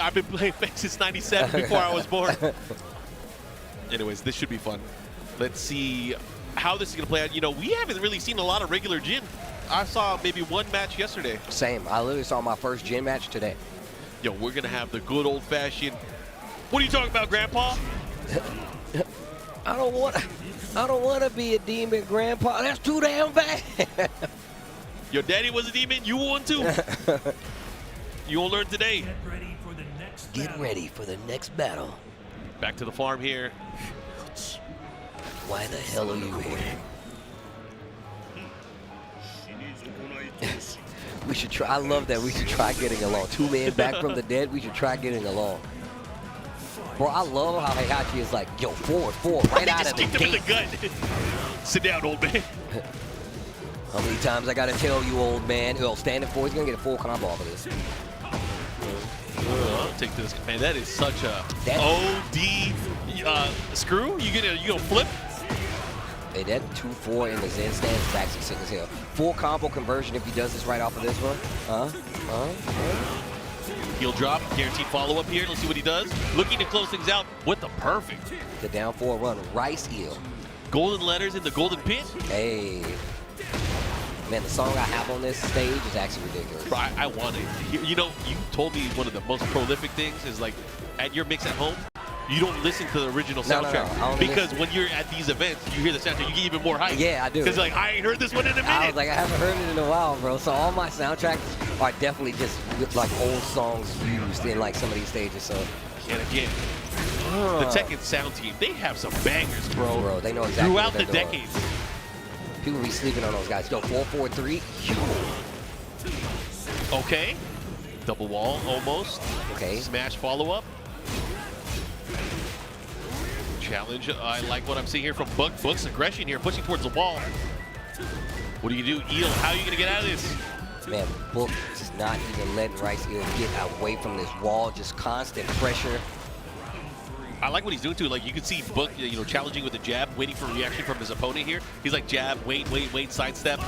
I've been playing Fang since '97 before I was born. Anyways, this should be fun. Let's see how this is going to play out. You know, we haven't really seen a lot of regular Jin. I saw maybe 1 match yesterday. Same. I literally saw my first Jin match today. Yo, we're going to have the good old-fashioned... What are you talking about, Grandpa? I don't want to be a demon, Grandpa. That's too damn bad. Your daddy was a demon. You were one, too. You will learn today. Get ready for the next battle. Back to the farm here. Why the hell are you here? We should try. I love that. We should try getting along. 2 men back from the dead. We should try getting along. Bro, I love how Heihachi is like, yo, forward, right out of the gate. Him in the gut. Sit down, old man. How many times I gotta tell you, old man? Yo, standing forward, he's gonna get a full combo off of this. Take this, man. That is such a OD screw. You gonna flip? Hey, that 2-4 in the Zen stance is actually sick as hell. Full combo conversion if he does this right off of this one. Heel drop, guaranteed follow-up here. Let's see what he does. Looking to close things out with the perfect. The down 4 run, rice eel. Golden letters in the golden pit. Hey. Man, the song I have on this stage is actually ridiculous. Bro, I want it. You know, you told me one of the most prolific things is like, at your mix at home, you don't listen to the original soundtrack. I don't because listen. when you're at these events, you hear the soundtrack, you get even more hype. Yeah, I do. Because like, I ain't heard this one in a minute. I was like, I haven't heard it in a while, bro. So all my soundtracks are definitely just like old songs used in like some of these stages. So and again, the Tekken sound team, they have some bangers, bro. Bro, they know exactly throughout what the they're doing. decades. People be sleeping on those guys. Yo, 4-4-3. Yo. Okay. Double wall, almost. Okay. Smash follow-up. Challenge. I like what I'm seeing here from Book. Book's aggression here, pushing towards the wall. What do you do, Eel? How are you going to get out of this? Man, Book is not even letting Rice Eel get away from this wall. Just constant pressure. I like what he's doing too. Like you can see Book, you know, challenging with a jab, waiting for a reaction from his opponent here. He's like jab, wait, sidestep.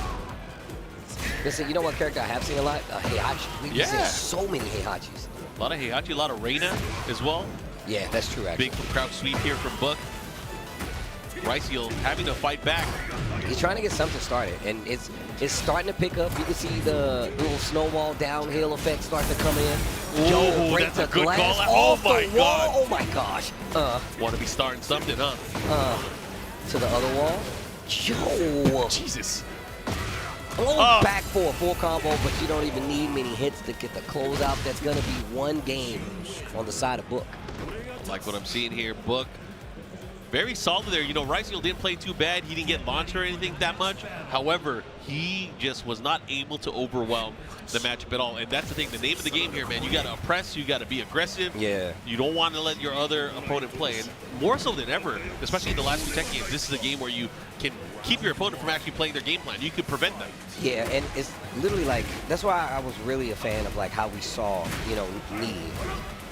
Listen, you know what character I have seen a lot? Heihachi. We've seen so many Heihachis. A lot of Heihachi, a lot of Reina as well. Yeah, that's true, actually. Big crouch sweep here from Book. Rice Eel having to fight back. He's trying to get something started, and it's starting to pick up. You can see the little snowball downhill effect start to come in. Whoa, break that's the a good glass call. Oh off my the God. wall. Oh my gosh. Want to be starting something, huh? To the other wall. Yo. Jesus. Oh, back for a full combo, but you don't even need many hits to get the closeout. That's going to be one game on the side of Book. Like what I'm seeing here, Book. Very solid there. You know, Rice Eel didn't play too bad. He didn't get launched or anything that much. However, he just was not able to overwhelm the matchup at all. And that's the thing. The name of the game here, man. You got to oppress. You got to be aggressive. Yeah. You don't want to let your other opponent play. And more so than ever, especially in the last few tech games, this is a game where you can keep your opponent from actually playing their game plan. You can prevent them. Yeah, and it's literally like, that's why I was really a fan of like how we saw, you know, Nii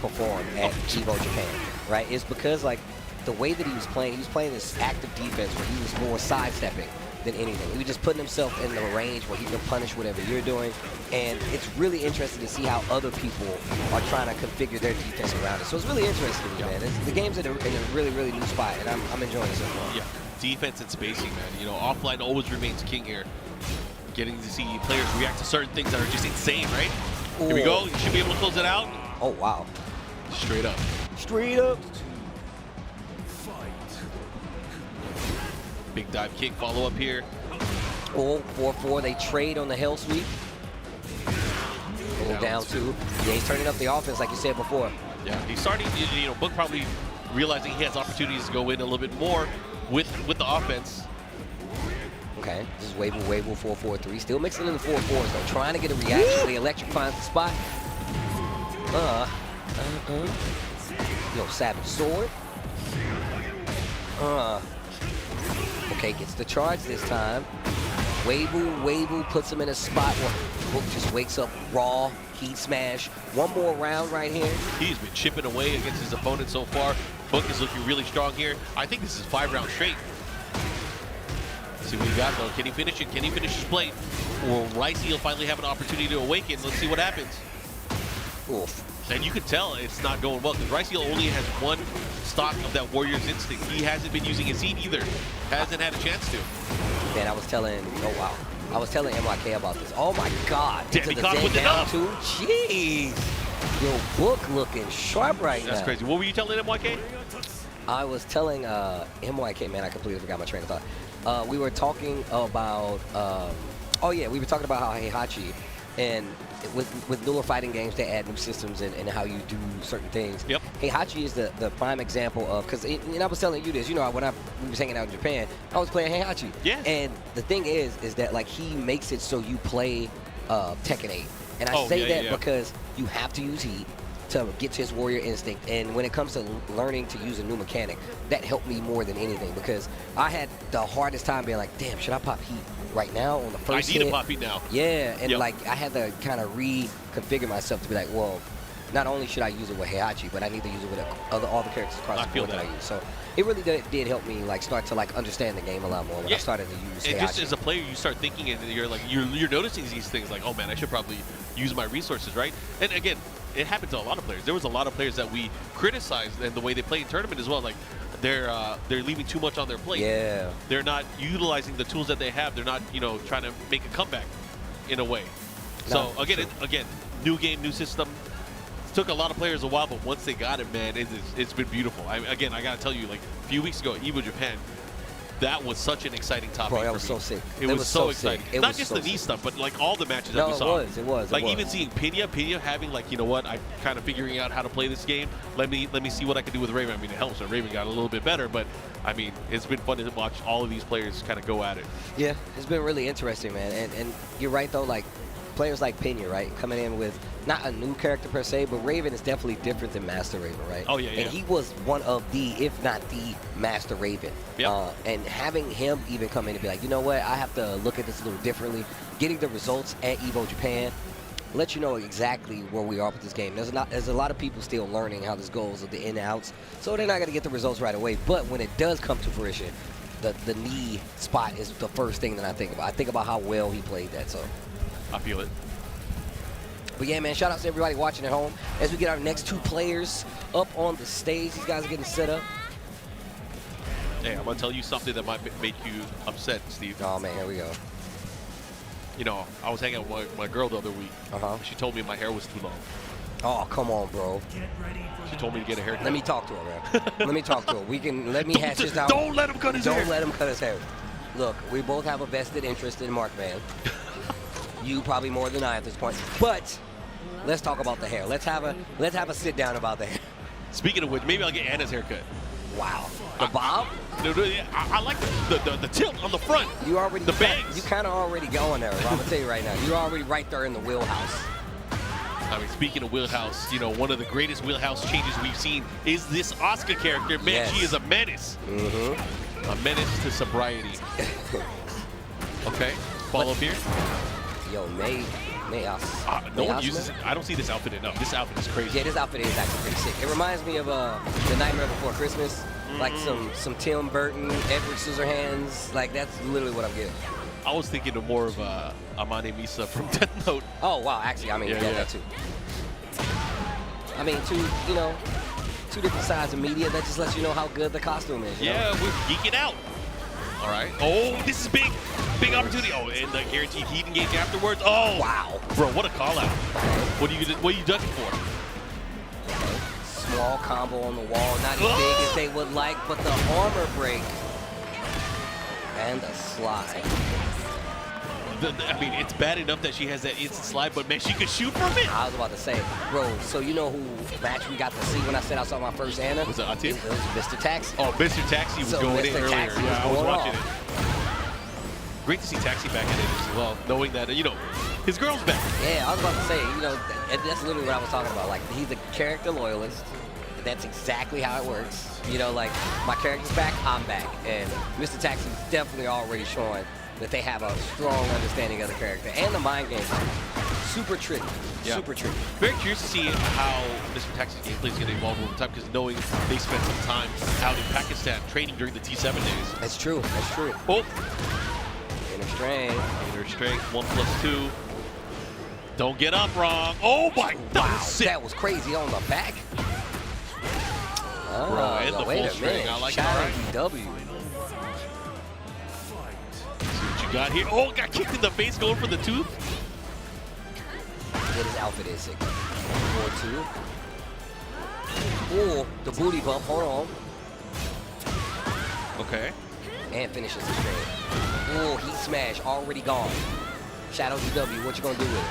perform at Evo Japan, right? It's because like, the way that he was playing this active defense where he was more sidestepping than anything. He was just putting himself in the range where he can punish whatever you're doing. And it's really interesting to see how other people are trying to configure their defense around it. So it's really interesting, man. The game's in a really, really new spot, and I'm enjoying it so far. Yeah, defense and spacing, man. You know, offline always remains king here. Getting to see players react to certain things that are just insane, right? Here we go. You should be able to close it out. Oh, wow. Straight up. Straight up. Big dive kick follow up here. Oh, 4-4. They trade on the hell sweep. Down two. Yeah, he's turning up the offense like you said before. Yeah, he's starting, you know, Book probably realizing he has opportunities to go in a little bit more with the offense. Okay, this is Weibo 4-4-3. Still mixing in the 4-4s though. Trying to get a reaction. The electric finds the spot. Yo, Savage Sword. Okay, gets the charge this time. Weibo puts him in a spot where Book just wakes up raw. Heat smash. One more round right here. He's been chipping away against his opponent so far. Book is looking really strong here. I think this is 5 rounds straight. Let's see what he got though. Can he finish it? Can he finish his plate? Or Rice Eel finally have an opportunity to awaken? Let's see what happens. Oof. And you can tell it's not going well because Rice Eel only has one stock of that Warrior's Instinct. He hasn't been using his heat either. Hasn't had a chance to. Man, I was telling MYK about this. Oh my God. Damn, he caught with down enough. two. Jeez. Yo, Book looking sharp right now. That's crazy. What were you telling MYK? I was telling MYK, man, I completely forgot my train of thought. We were talking about, we were talking about how Heihachi, and with newer fighting games, they add new systems and how you do certain things. Yep. Heihachi is the prime example of, because I was telling you this, you know, when we was hanging out in Japan, I was playing Heihachi. Yeah. And the thing is that like he makes it so you play Tekken 8. And I say that because you have to use heat to get to his warrior instinct, and when it comes to learning to use a new mechanic, that helped me more than anything because I had the hardest time being like, damn, should I pop heat right now on the first hit? I need to pop heat now. Yeah, and like I had to kind of reconfigure myself to be like, well, not only should I use it with Heihachi, but I need to use it with all the characters across the board that I use. So it really did help me like start to like understand the game a lot more when I started to use Heihachi. And just as a player, you start thinking, and you're like, you're noticing these things like, oh man, I should probably use my resources, right? And again, it happened to a lot of players. There was a lot of players that we criticized and the way they play in tournament as well. Like they're leaving too much on their plate. Yeah. They're not utilizing the tools that they have. They're not, you know, trying to make a comeback in a way. So again, new game, new system. took a lot of players a while, but once they got it, man, it's been beautiful. Again, I gotta tell you, like a few weeks ago at EVO Japan, that was such an exciting topic. Bro, that for was me. so sick. It was so exciting. It Not was just so the knee sick. stuff, but like all the matches that we saw. It was. Like even seeing Pena having like, you know what, I'm kind of figuring out how to play this game. Let me see what I can do with Raven. I mean, it helps that Raven got a little bit better, but I mean, it's been fun to watch all of these players kind of go at it. Yeah, it's been really interesting, man. And you're right though, like players like Pena, right, coming in with not a new character per se, but Raven is definitely different than Master Raven, right? Oh yeah, yeah. And he was one of the, if not the Master Raven. Yep. And having him even come in and be like, you know what, I have to look at this a little differently. Getting the results at EVO Japan let you know exactly where we are with this game. There's a lot of people still learning how this goes with the in and outs, so they're not going to get the results right away. But when it does come to fruition, the knee spot is the first thing that I think about. I think about how well he played that. So I feel it. But yeah, man, shout out to everybody watching at home. As we get our next two players up on the stage, these guys are getting set up. Hey, I'm gonna tell you something that might make you upset, Steve. Oh man, here we go. You know, I was hanging out with my girl the other week. She told me my hair was too long. Oh, come on, bro. She told me to get a haircut. Let me talk to her, man. Let me talk to her. Let me hash this out. Don't let him cut his hair. Don't let him cut his hair. Look, we both have a vested interest in Mark, man. You probably more than I at this point. But let's talk about the hair. Let's have a sit down about the hair. Speaking of which, maybe I'll get Anna's haircut. Wow. The bob? No, I like the tilt on the front. You already the bangs. You kind of already going there. I'm gonna tell you right now. You're already right there in the wheelhouse. I mean, speaking of wheelhouse, you know, one of the greatest wheelhouse changes we've seen is this Asuka character. Man, yes. She is a menace. A menace to sobriety. Okay, follow up here. Yo, no one uses it. I don't see this outfit enough. This outfit is crazy. Yeah, this outfit is actually pretty sick. It reminds me of The Nightmare Before Christmas. Like some Tim Burton, Edward Scissorhands. Like, that's literally what I'm getting. I was thinking of more of Amane Misa from Death Note. Oh, wow. Actually, I mean, yeah, that too. I mean, two different sides of media. That just lets you know how good the costume is. Yeah, we're geeking out. All right. Oh, this is big. Big opportunity. Oh, and the guaranteed heat engage afterwards. Oh. Wow. Bro, what a call out. What are you ducking for? Small combo on the wall. Not as big as they would like, but the armor break. And the slide. I mean, it's bad enough that she has that instant slide, but man, she could shoot from it. I was about to say, bro, so you know who match we got to see when I said I saw my first Anna? Was it Ati? It was Mr.Taxi. Oh, Mr.Taxi was going in earlier. Taxi Yeah, I was going watching off. it. Great to see Taxi back in it as well, knowing that, you know, his girl's back. Yeah, I was about to say, you know, that's literally what I was talking about. Like, he's a character loyalist. That's exactly how it works. You know, like, my character's back, I'm back. And Mr. Taxi is definitely already showing that they have a strong understanding of the character. And the mind game. Super tricky. Yeah. Super tricky. Very curious to see how Mr. Taxi's gameplay is going to evolve over time, because knowing they spent some time out in Pakistan training during the T7 days. That's true. That's true. Oh. Inner strength. Inner strength, 1+2. Don't get up wrong. Oh my, Wow, that was crazy on the back. Bro, and the full string. I like that. W. See what you got here. Oh, got kicked in the face going for the tooth. What his outfit is. 4-2. Oh, the booty bump. Hold on. Okay. And finishes the string. Oh, heat smash. Already gone. Shadow DW. What you going to do with it?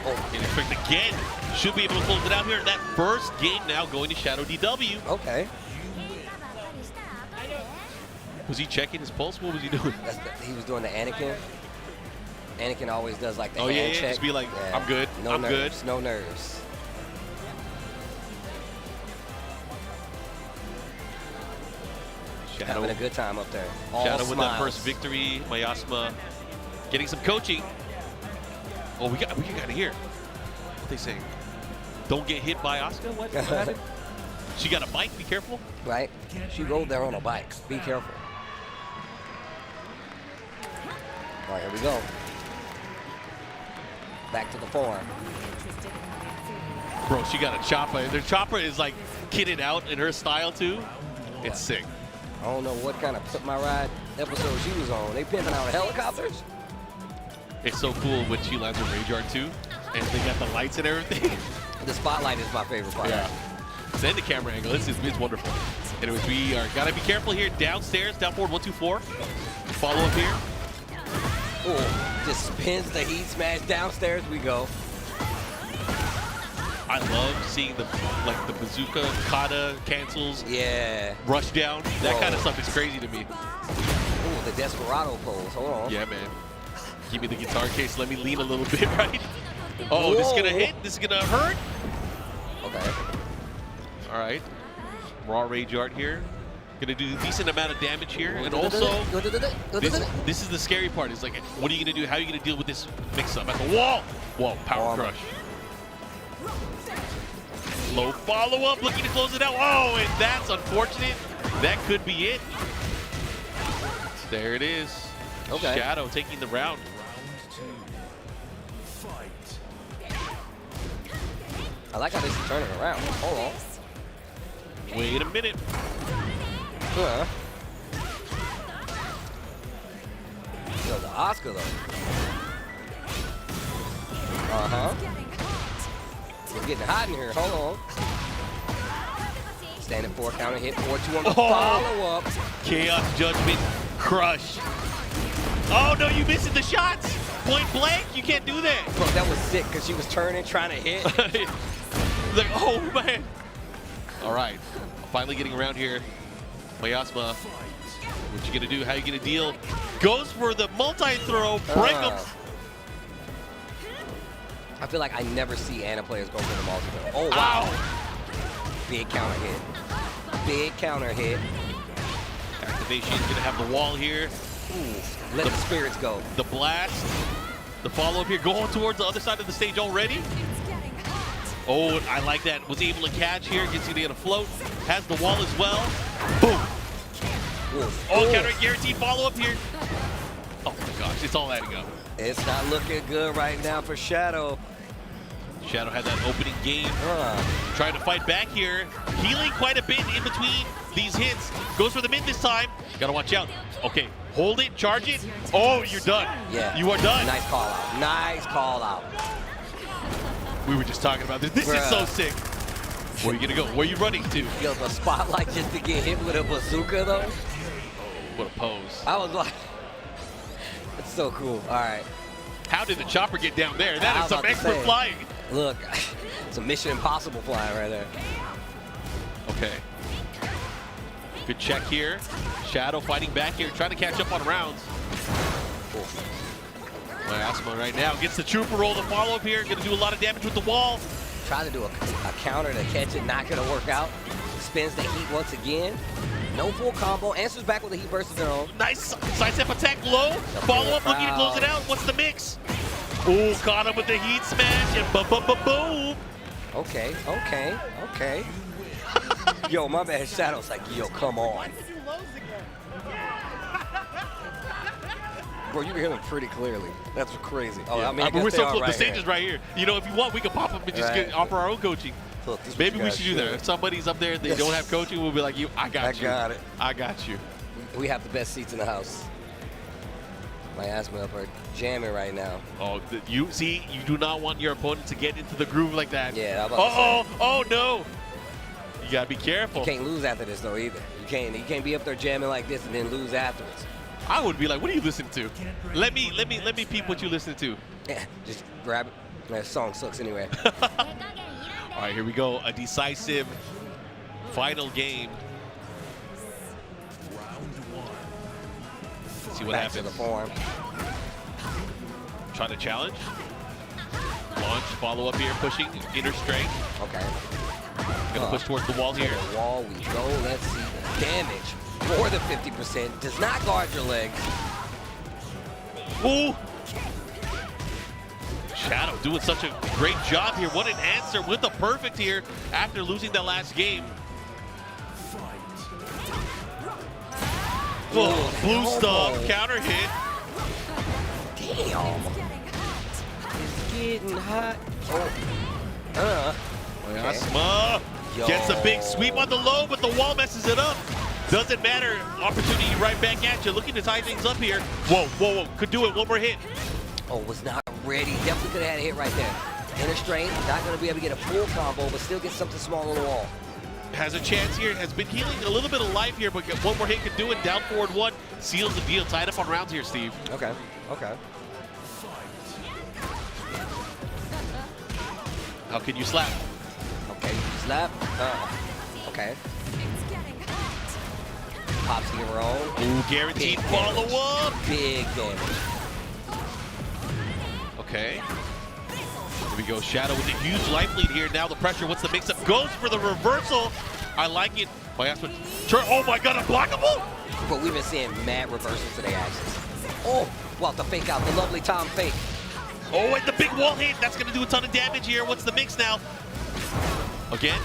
Oh, Inner strength again. Should be able to close it out here. That first game now going to Shadow DW. okay. Was he checking his pulse? What was he doing? He was doing the Anakin. Anakin always does like the Oh, hand yeah, check. Just be like, I'm good. No I'm nerves, good. No nerves. Shadow, Having a good time up there. All Shadow with that smiles. first victory. Mayasma getting some coaching. Oh, we got it here. What they saying? Don't get hit by Asuka? What happened? She got a bike, be careful. Right? She rode there on a bike. Be careful. All right, here we go. Back to the form. Bro, she got a chopper. Their chopper is like kitted out in her style too. It's sick. I don't know what kind of Put My Ride episode she was on. They pimping out helicopters? It's so cool when she lands her Rage Art too, and they got the lights and everything. The spotlight is my favorite part. Yeah. Send the camera angle. It's wonderful. Anyways, we are gotta be careful here. Downstairs, down forward, 1-2-4. Follow up here. Oh, just spins the heat smash. Downstairs we go. I love seeing the bazooka, kata, cancels, Yeah. rush down. That Whoa. kind of stuff is crazy to me. Ooh, the Desperado pose. Hold on. Yeah, man. Give me the guitar case. Let me lean a little bit, right? Oh, this is gonna hit. This is gonna hurt. Okay. All right. Raw Rage Art here. Gonna do a decent amount of damage here. And also, this is the scary part. Is like, what are you gonna do? How are you gonna deal with this mix-up at the wall? Whoa, power crush. Low follow-up, looking to close it out. Oh, and that's unfortunate. That could be it. There it is. Okay. Shadow taking the round. I like how this is turning around. Hold on. Wait a minute. Yo, the Asuka though. It's getting hot in here. Hold on. Standing 4 counter hit, 4-2 on the follow-up. Chaos Judgment crush. Oh no, you missing the shots. Point blank, you can't do that. Bro, that was sick because she was turning, trying to hit. Like, oh man. All right, finally getting around here. Mayasma, what you gonna do? How you gonna deal? Goes for the multi-throw, break him. I feel like I never see Anna players go for the multi-throw. Oh wow. Ow. Big counter hit. Big counter hit. Activation is gonna have the wall here. Ooh, let the spirits go. The blast, the follow-up here, going towards the other side of the stage already. Oh, I like that. Was able to catch here, gets you to get a float. Has the wall as well. Boom. Oof. Oh, Oof. counter guaranteed follow-up here. Oh my gosh, it's all adding up. It's not looking good right now for Shadow. Shadow had that opening game. Trying to fight back here. Healing quite a bit in between these hits. Goes for the mid this time. Gotta watch out. Okay, hold it, charge it. Oh, you're done. Yeah. You are done. Nice call out. Nice call out. We were just talking about this. This is so sick. Where are you gonna go? Where are you running to? Yo, the spotlight just to get hit with a bazooka though. What a pose. I was like, it's so cool. All right. How did the chopper get down there? That I is was some about to expert say. flying. Look, it's a Mission Impossible flying right there. Okay. Good check here. Shadow fighting back here, trying to catch up on rounds. Mayasma right now gets the trooper roll, the follow-up here. Gonna do a lot of damage with the wall. Trying to do a counter to catch it, not gonna work out. Spins the heat once again. No full combo. Answers back with a heat burst of their own. Nice sidestep attack low. Follow-up looking to close it out. What's the mix? Ooh, caught him with the heat smash and boom. Okay, okay, okay. Yo, my man Shadow's like, yo, come on. Bro, you can hear them pretty clearly. That's crazy. Oh, Yeah. I mean, I guess we're they so are close. right The stage here. is right here. You know, if you want, we can pop up and just Right. offer our own coaching. Look, this is what Maybe you we guys should do that. If somebody's up there, they don't have coaching, we'll be like, I got you. I got it. I got you. We have the best seats in the house. Mayasma up are jamming right now. Oh, you see, you do not want your opponent to get into the groove like that. Yeah, I'm about to say. Oh no. You gotta be careful. You can't lose after this though either. You can't be up there jamming like this and then lose afterwards. I would be like, what are you listening to? Let me peep what you listen to. Yeah, just grab it. That song sucks anyway. All right, here we go. A decisive final game. Let's see what Back to happens. the form. Try to challenge. Launch, follow up here, pushing, inner strength. Okay. Gonna push towards the wall To here. the wall we go. Let's see the damage. More than 50%. Does not guard your legs. Ooh! Shadow doing such a great job here. What an answer with the perfect here after losing that last game. Oh, blue stomp, counter hit. Damn. It's getting hot. Oh. Mayasma Yo. gets a big sweep on the low, but the wall messes it up. Doesn't matter. Opportunity right back at you. Looking to tie things up here. Whoa. Could do it. One more hit. Oh, was not ready. Definitely could have had a hit right there. Inner strength, not going to be able to get a full combo, but still get something small on the wall. Has a chance here, has been healing a little bit of life here, but one more hit could do it. Down forward one, seals the deal. Tied up on rounds here, Steve. Okay, okay. How can you slap? Okay, slap. Okay. Pops her own. Ooh, guaranteed follow-up. Big damage. Okay. Here we go, Shadow with a huge life lead here. Now the pressure, what's the mix-up? Goes for the reversal. I like it. Oh my God, unblockable? But we've been seeing mad reversals today, actually. Oh, well, the fake out, the lovely Tom fake. Oh, and the big wall hit. That's going to do a ton of damage here. What's the mix now? Again?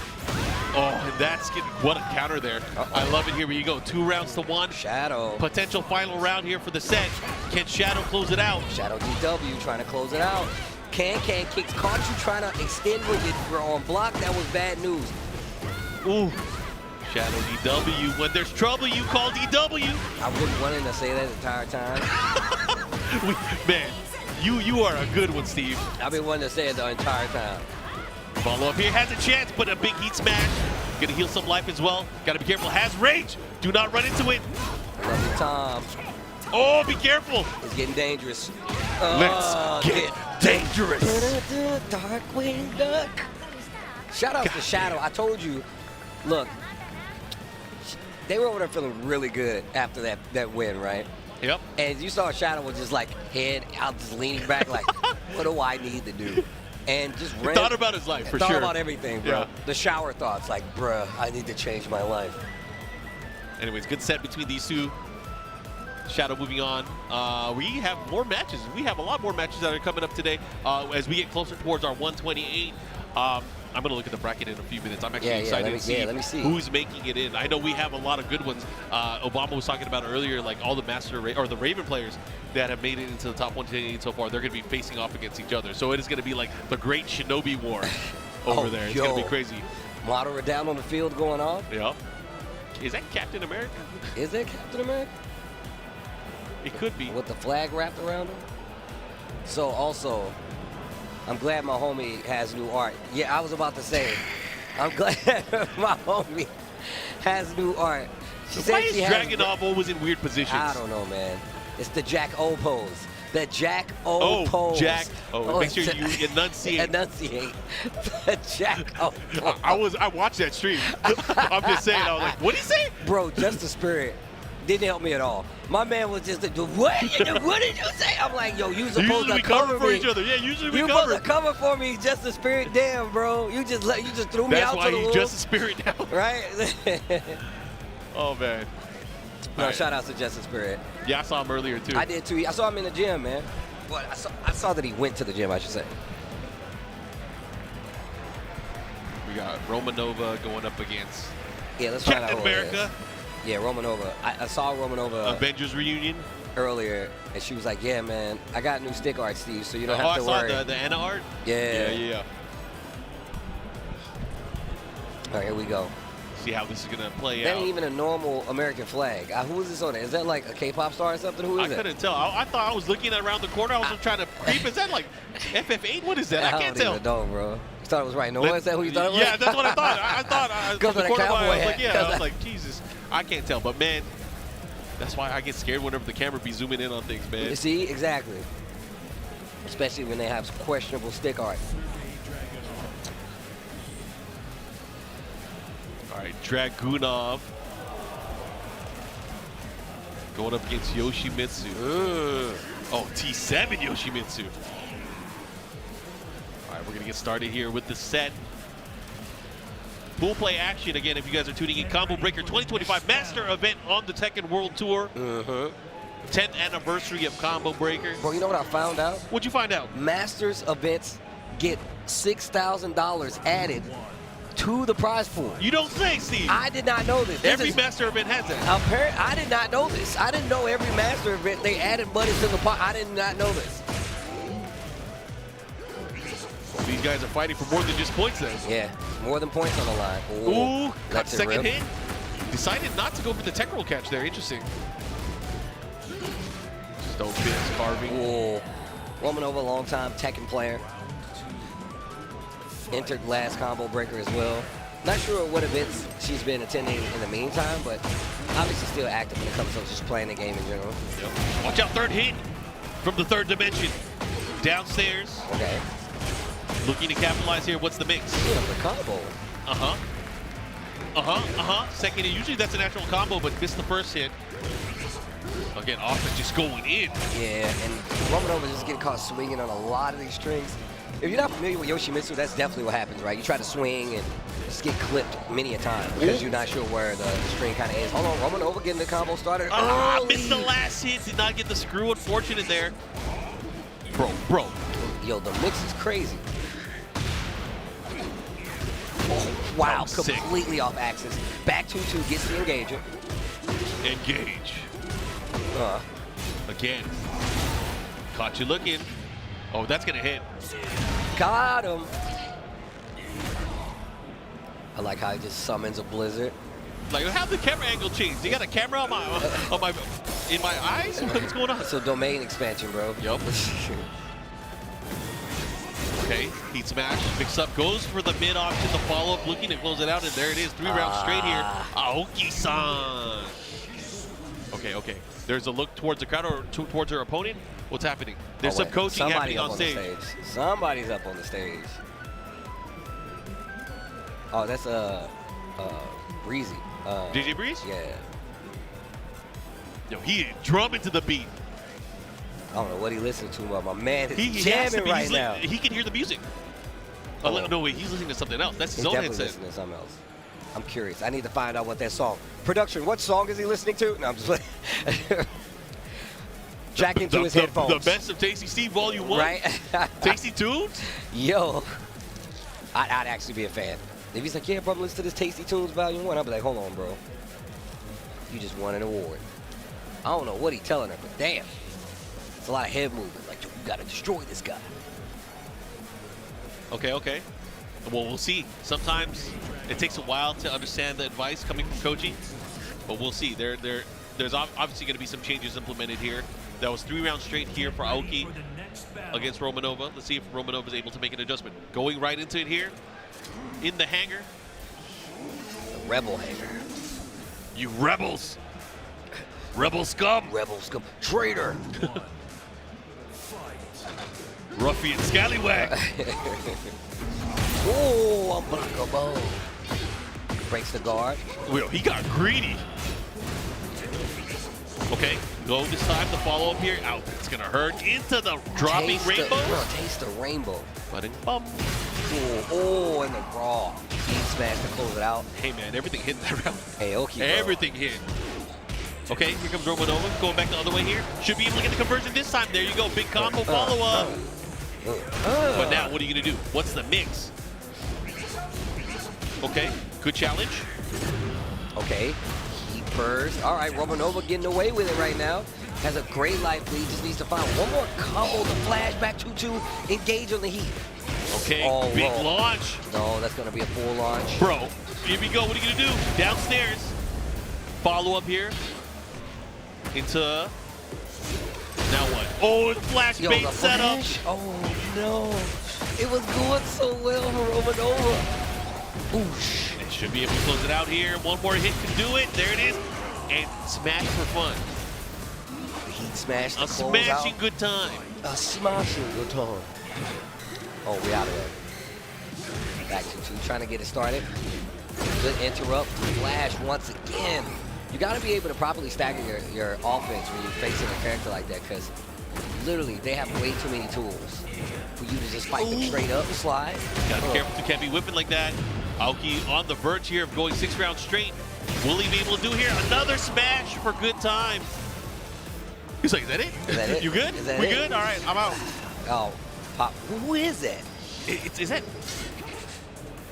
Oh, and that's getting, what a counter there. I love it. Here we go. 2 rounds to 1. Shadow. Potential final round here for the set. Can Shadow close it out? Shadow DW trying to close it out. Can kicks. Caught you trying to extend when you were on block. That was bad news. Ooh. Shadow DW. When there's trouble, you call DW. I wouldn't want to say that the entire time. Man, you are a good one, Steve. I've been wanting to say it the entire time. Follow up here, has a chance, but a big heat smash. Gonna heal some life as well. Gotta be careful, has rage. Do not run into it. Lovely Tom. Oh, be careful. It's getting dangerous. Let's get dangerous. Darkwing Duck. Shout out to Shadow. I told you, look, they were over there feeling really good after that win, right? Yep. And you saw Shadow was just like head out, just leaning back like, what do I need to do? And just ran. Thought about his life, for sure. Thought about everything, bro. Yeah. The shower thoughts, like, bruh, I need to change my life. Anyways, good set between these two. Shadow moving on. We have more matches. We have a lot more matches that are coming up today as we get closer towards our 128. I'm going to look at the bracket in a few minutes. I'm actually excited to see who's making it in. I know we have a lot of good ones. Obama was talking about earlier, like all the the Raven players that have made it into the top 128 so far. They're going to be facing off against each other. So it is going to be like the great Shinobi War over there. It's going to be crazy. Model down on the field going on. Yeah. Is that Captain America? Is that Captain America? It could be. With the flag wrapped around him. So also, I'm glad my homie has new art. Yeah, I was about to say, I'm glad my homie has new art. She said she Dragunov always in weird positions? I don't know, man. It's the Jack O pose. The Jack O pose. Jack O. Make sure you enunciate. Enunciate. The Jack O pose. I watched that stream. I'm just saying, I was like, what'd he say? Bro, just the spirit didn't help me at all. My man was just like, what did you say? I'm like, yo, you supposed to cover for me. each other. Yeah, usually we you cover. You supposed to cover for me, just the spirit. Damn, bro. You just threw me out to the wolves. That's why he's just the spirit now. Right? Oh, man. No, shout out to Just the Spirit. Yeah, I saw him earlier, too. I did, too. I saw him in the gym, man. Well, I saw that he went to the gym, I should say. We got Romanova going up against let's find out Captain America. Yeah, Romanova. I saw Romanova. Avengers reunion. Earlier, and she was like, yeah, man, I got new stick art, Steve, so you don't have to worry. I saw the Anna art? Yeah. All right, here we go. See how this is going to play that out. Ain't even a normal American flag. Who is this on it? Is that like a K-pop star or something? Who is I couldn't tell. I thought I was looking around the corner. I was trying to creep. Is that like FF8? What is that? I can't tell. I don't even know, bro. You thought it was Reina? Is that who you thought it was? Yeah, that's what I thought. I thought from the corner I was like, I was like, Jesus, I can't tell. But man, that's why I get scared whenever the camera be zooming in on things, man. You see, exactly. Especially when they have questionable stick art. All right, Dragunov going up against Yoshimitsu. Oh, T7 Yoshimitsu. All right, we're going to get started here with the set. Pool play action again. If you guys are tuning in, Combo Breaker 2025 Master Event on the Tekken World Tour. 10th anniversary of Combo Breaker. Bro, you know what I found out? What'd you find out? Masters events get $6,000 added to the prize pool. You don't say, Steve. I did not know this. Every master event has that. I did not know this. I didn't know every master event they added money to the pot. I did not know this. These guys are fighting for more than just points then. Yeah, more than points on the line. Ooh, got second hit. Decided not to go for the tech roll catch there. Interesting. Stone fist carving. Ooh. Romanova, long-time Tekken player. entered last Combo Breaker as well. Not sure what events she's been attending in the meantime, but obviously still active when it comes to just playing the game in general. Yep. Watch out, third hit from the third dimension. Downstairs. Okay. Looking to capitalize here. What's the mix? Yeah, the combo. Second hit. Usually that's a natural combo, but missed the first hit. Again, offense just going in. Yeah, and Romanova just getting caught swinging on a lot of these strings. If you're not familiar with Yoshimitsu, that's definitely what happens, right? You try to swing and just get clipped many a time because you're not sure where the string kind of is. Hold on, Romanova getting the combo started early. Missed the last hit. Did not get the screw. Unfortunate there. Bro. Yo, the mix is crazy. Oh, wow, completely off axis. Back 2-2, gets the engager. Engage. Again. Caught you looking. Oh, that's going to hit. Got him. I like how he just summons a blizzard. Like, how the camera angle changed? You got a camera on in my eyes? What's going on? It's a domain expansion, bro. Yup. Okay, heat smash, mix up, goes for the mid option, the follow-up, looking to close it out, and there it is, 3 rounds straight here. Aoki-san. Okay. There's a look towards the crowd or towards her opponent. What's happening? There's some coaching happening on stage. Somebody's up on the stage. Oh, that's Breezy. DJ Breeze? Yeah. Yo, he drumming to the beat. I don't know what he listened to, but my man is He jamming right now. He can hear the music. Oh. No, wait, he's listening to something else. That's his He's own definitely headset. listening to something else. I'm curious. I need to find out what that song. Production, what song is he listening to? No, I'm just Jack into his headphones. The best of Tasty Steve Volume 1. Right? Tasty Tunes? Yo, I'd actually be a fan. If he's like, yeah, bro, listen to this Tasty Tunes Volume 1, I'll be like, hold on, bro. You just won an award. I don't know what he's telling her, but damn. It's a lot of head movement. Like, yo, you got to destroy this guy. Okay. Well, we'll see. Sometimes it takes a while to understand the advice coming from coaching, but we'll see. There's obviously going to be some changes implemented here. That was 3 rounds straight here for Aoki against Romanova. Let's see if Romanova is able to make an adjustment. Going right into it here in the hangar. The rebel hangar. You rebels. Rebel scum. Rebel scum. Traitor. Ruffian scallywag. Oh, unblockable. Breaks the guard. Well, he got greedy. Okay, go this time. The follow up here. Out. It's gonna hurt into the dropping rainbow. Taste the rainbow. Button bum. Oh, and the raw. He smashed to close it out. Hey man, everything hit in that round. Hey, okay. Everything hit. Okay, here comes Romanova. Going back the other way here. Should be able to get the conversion this time. There you go. Big combo follow up. But now, what are you gonna do? What's the mix? Okay, good challenge. Okay, he burst. All right, Romanova getting away with it right now. Has a great life lead. Just needs to find one more combo. The flashback 2-2. Engage on the heat. Okay, big launch. No, that's gonna be a full launch. Bro, here we go. What are you gonna do? Downstairs. Follow up here. Into. Now what? Oh, it's flash bait setup. Oh no. It was going so well for Romanova. Oosh. It should be able to close it out here. One more hit can do it. There it is. And smash for fun. Heat smash. A smashing good time. A smashing good time. Oh, we out of there. Back to 2, trying to get it started. Good interrupt. Flash once again. You got to be able to properly stagger your offense when you're facing a character like that, because literally they have way too many tools for you to just fight them straight up and slide. Gotta be careful. You can't be whipping like that. Aoki on the verge here of going 6 rounds straight. Will he be able to do here? Another smash for good time. He's like, is that it? Is that it? You good? We good? All right, I'm out. Oh, Pop. Who is that? Is that?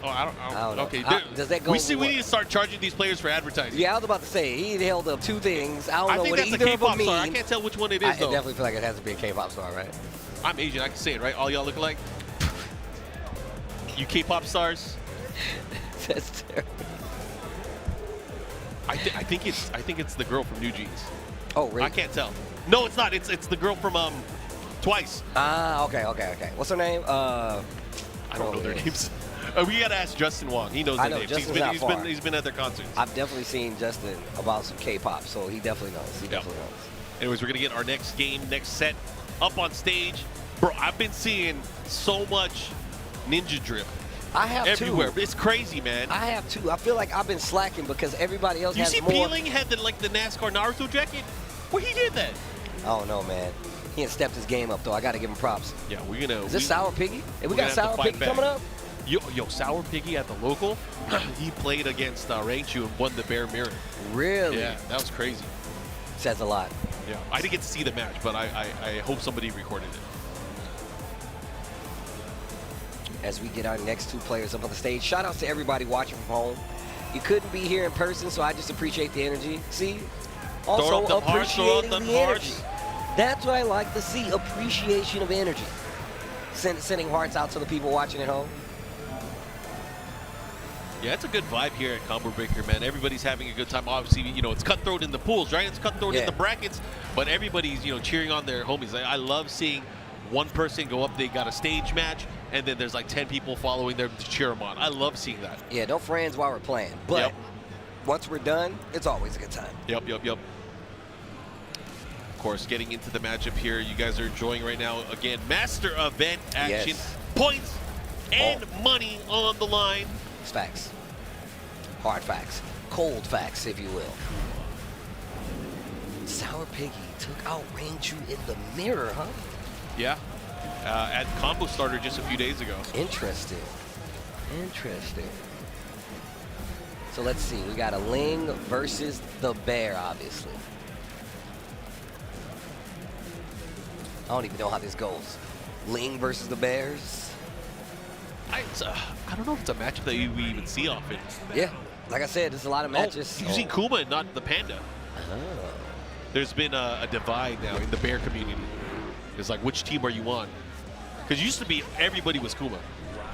Oh, I don't know. Okay, does that go? We need to start charging these players for advertising. Yeah, I was about to say, he held up 2 things. I don't know what that's either a of them K-pop mean. star. I can't tell which one it is, though. I definitely feel like it has to be a K-pop star, right? I'm Asian. I can say it, right? All y'all look alike. You K-pop stars. That's terrible. I think it's the girl from New Jeans. Oh, really? I can't tell. No, it's not. It's the girl from Twice. Ah, okay. What's her name? I don't know their yes. names. We gotta ask Justin Wong. He knows I their know, names. Justin's not far. He's been at their concerts. I've definitely seen Justin about some K-pop, so he definitely knows. He definitely knows. Anyways, we're gonna get our next game, next set up on stage. Bro, I've been seeing so much ninja drip I have everywhere. two. It's crazy, man. I have two. I feel like I've been slacking because everybody else You has see more. Pling had the NASCAR Naruto jacket? Well, he did that. I don't know, man. He ain't stepped his game up, though. I got to give him props. Yeah, we're gonna. Is this Sour Piggy? Hey, we we're got gonna have to Sour fight Piggy back. coming up? Yo, Sour Piggy at the local, he played against Raichu and won the Bear Mirror. Really? Yeah, that was crazy. Says a lot. Yeah, I didn't get to see the match, but I hope somebody recorded it. As we get our next two players up on the stage, shout outs to everybody watching from home. You couldn't be here in person, so I just appreciate the energy. See? Also up them hearts, throw up appreciating them the energy. hearts. That's what I like to see, appreciation of energy. Sending hearts out to the people watching at home. Yeah, it's a good vibe here at Combo Breaker, man. Everybody's having a good time. Obviously, you know, it's cutthroat in the pools, right? It's cutthroat in the brackets, but everybody's, you know, cheering on their homies. I love seeing one person go up, they got a stage match, and then there's like 10 people following them to cheer them on. I love seeing that. Yeah, no friends while we're playing, but once we're done, it's always a good time. Yep. Of course, getting into the matchup here, you guys are enjoying right now. Again, master event action, Yes. points and money on the line. It's facts. Hard facts. Cold facts, if you will. Sour Piggy took out Raichu in the mirror, huh? Yeah, at Combo Starter just a few days ago. Interesting. Interesting. So let's see. We got a Ling versus the Bear, obviously. I don't even know how this goes. Ling versus the Bears. I don't know if it's a matchup that we even see often. Yeah. Like I said, there's a lot of matches. Using Kuma and not the Panda. Oh. There's been a divide now in the Bear community. It's like, which team are you on? Because used to be everybody was Kuma.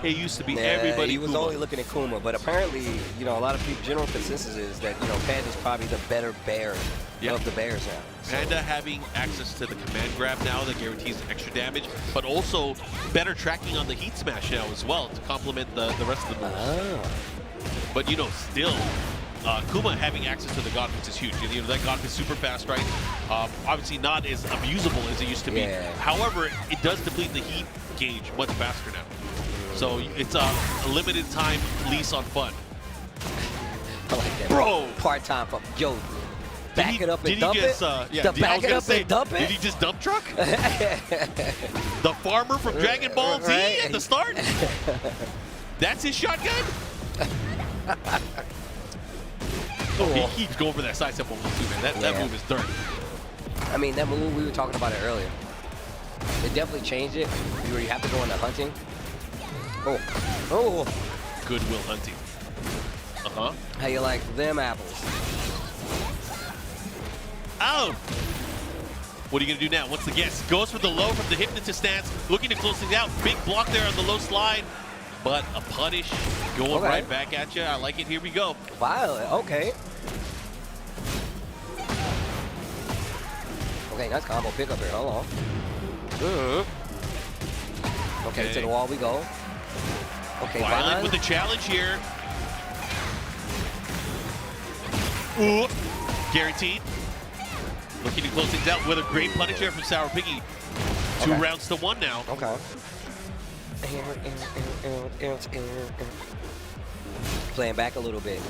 It used to be everybody he was Kuma. only looking at Kuma, but apparently, you know, a lot of people, general consensus is that, you know, Panda's probably the better bear of the Bears now. So. Panda having access to the command grab now that guarantees extra damage, but also better tracking on the heat smash now as well to complement the rest of the moves. Ah. But, you know, still, Kuma having access to the God Fist is huge. You know, that God Fist super fast, right? Obviously not as abusable as it used to be. Yeah. However, it does deplete the heat gauge much faster now. So it's a limited time lease on fun. I like that. Bro! Part-time fun. Yo, back it up and did dump he just, it? yeah, Back it up and dump it? Did he just dump truck? The farmer from Dragon Ball Z at the start? That's his shotgun? He keeps going for that side step move too, man. That move is dirt. I mean, that move, we were talking about it earlier. It definitely changed it, where you have to go into hunting. Oh. Goodwill hunting. Uh-huh. How you like them apples? Oh! What are you gonna do now? What's the guess? Goes for the low from the hypnotist stance, looking to close things out. Big block there on the low slide, but a punish going right back at you. I like it. Here we go. Violet, okay. Okay, nice combo pickup here. Hold on. Okay, to the wall we go. Okay, Violet with the challenge here. Ooh, guaranteed. Looking to close things out with a great punish here from Sour Piggy. 2 rounds to 1 now. Okay. Playing back a little bit.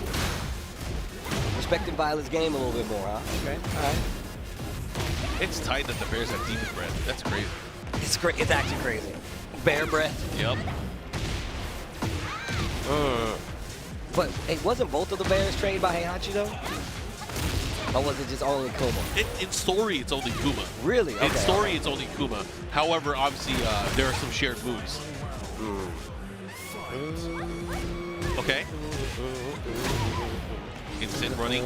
Respecting Violet's game a little bit more, huh? Okay, all right. It's tight that the Bears have demon breath. That's crazy. It's great. It's actually crazy. Bear breath. Yep. But hey, wasn't both of the Bears trained by Heihachi though? Or was it just only Kuma? In story, it's only Kuma. Really? Okay. In story, it's only Kuma. However, obviously, there are some shared moves. Okay. Instant running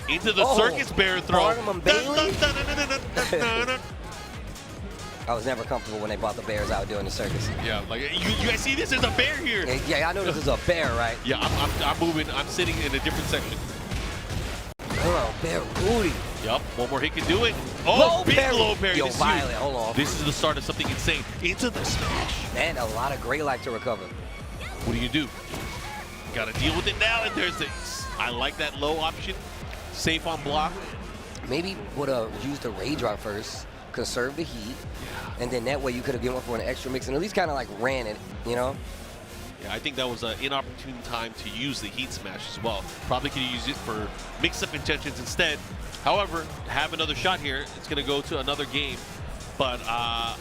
into the circus bear throw. I was never comfortable when they brought the bears out doing the circus. Yeah, like you guys see this? There's a bear here. Yeah, I know this is a bear, right? Yeah, I'm moving. I'm sitting in a different section. Oh, Bear Booty. Yup, one more hit can do it. Oh, big low parry. Yo, This is Violet, huge. hold on. This is the start of something insane. Into the smash. Man, a lot of Grey Light to recover. What do you do? Gotta deal with it now, and there's this. I like that low option. Safe on block. Maybe would have used the Rage Rock first, conserve the heat, and then that way you could have given up for an extra mix and at least kind of like ran it, you know? Yeah, I think that was an inopportune time to use the heat smash as well. Probably could have used it for mix-up intentions instead. However, have another shot here. It's going to go to another game, but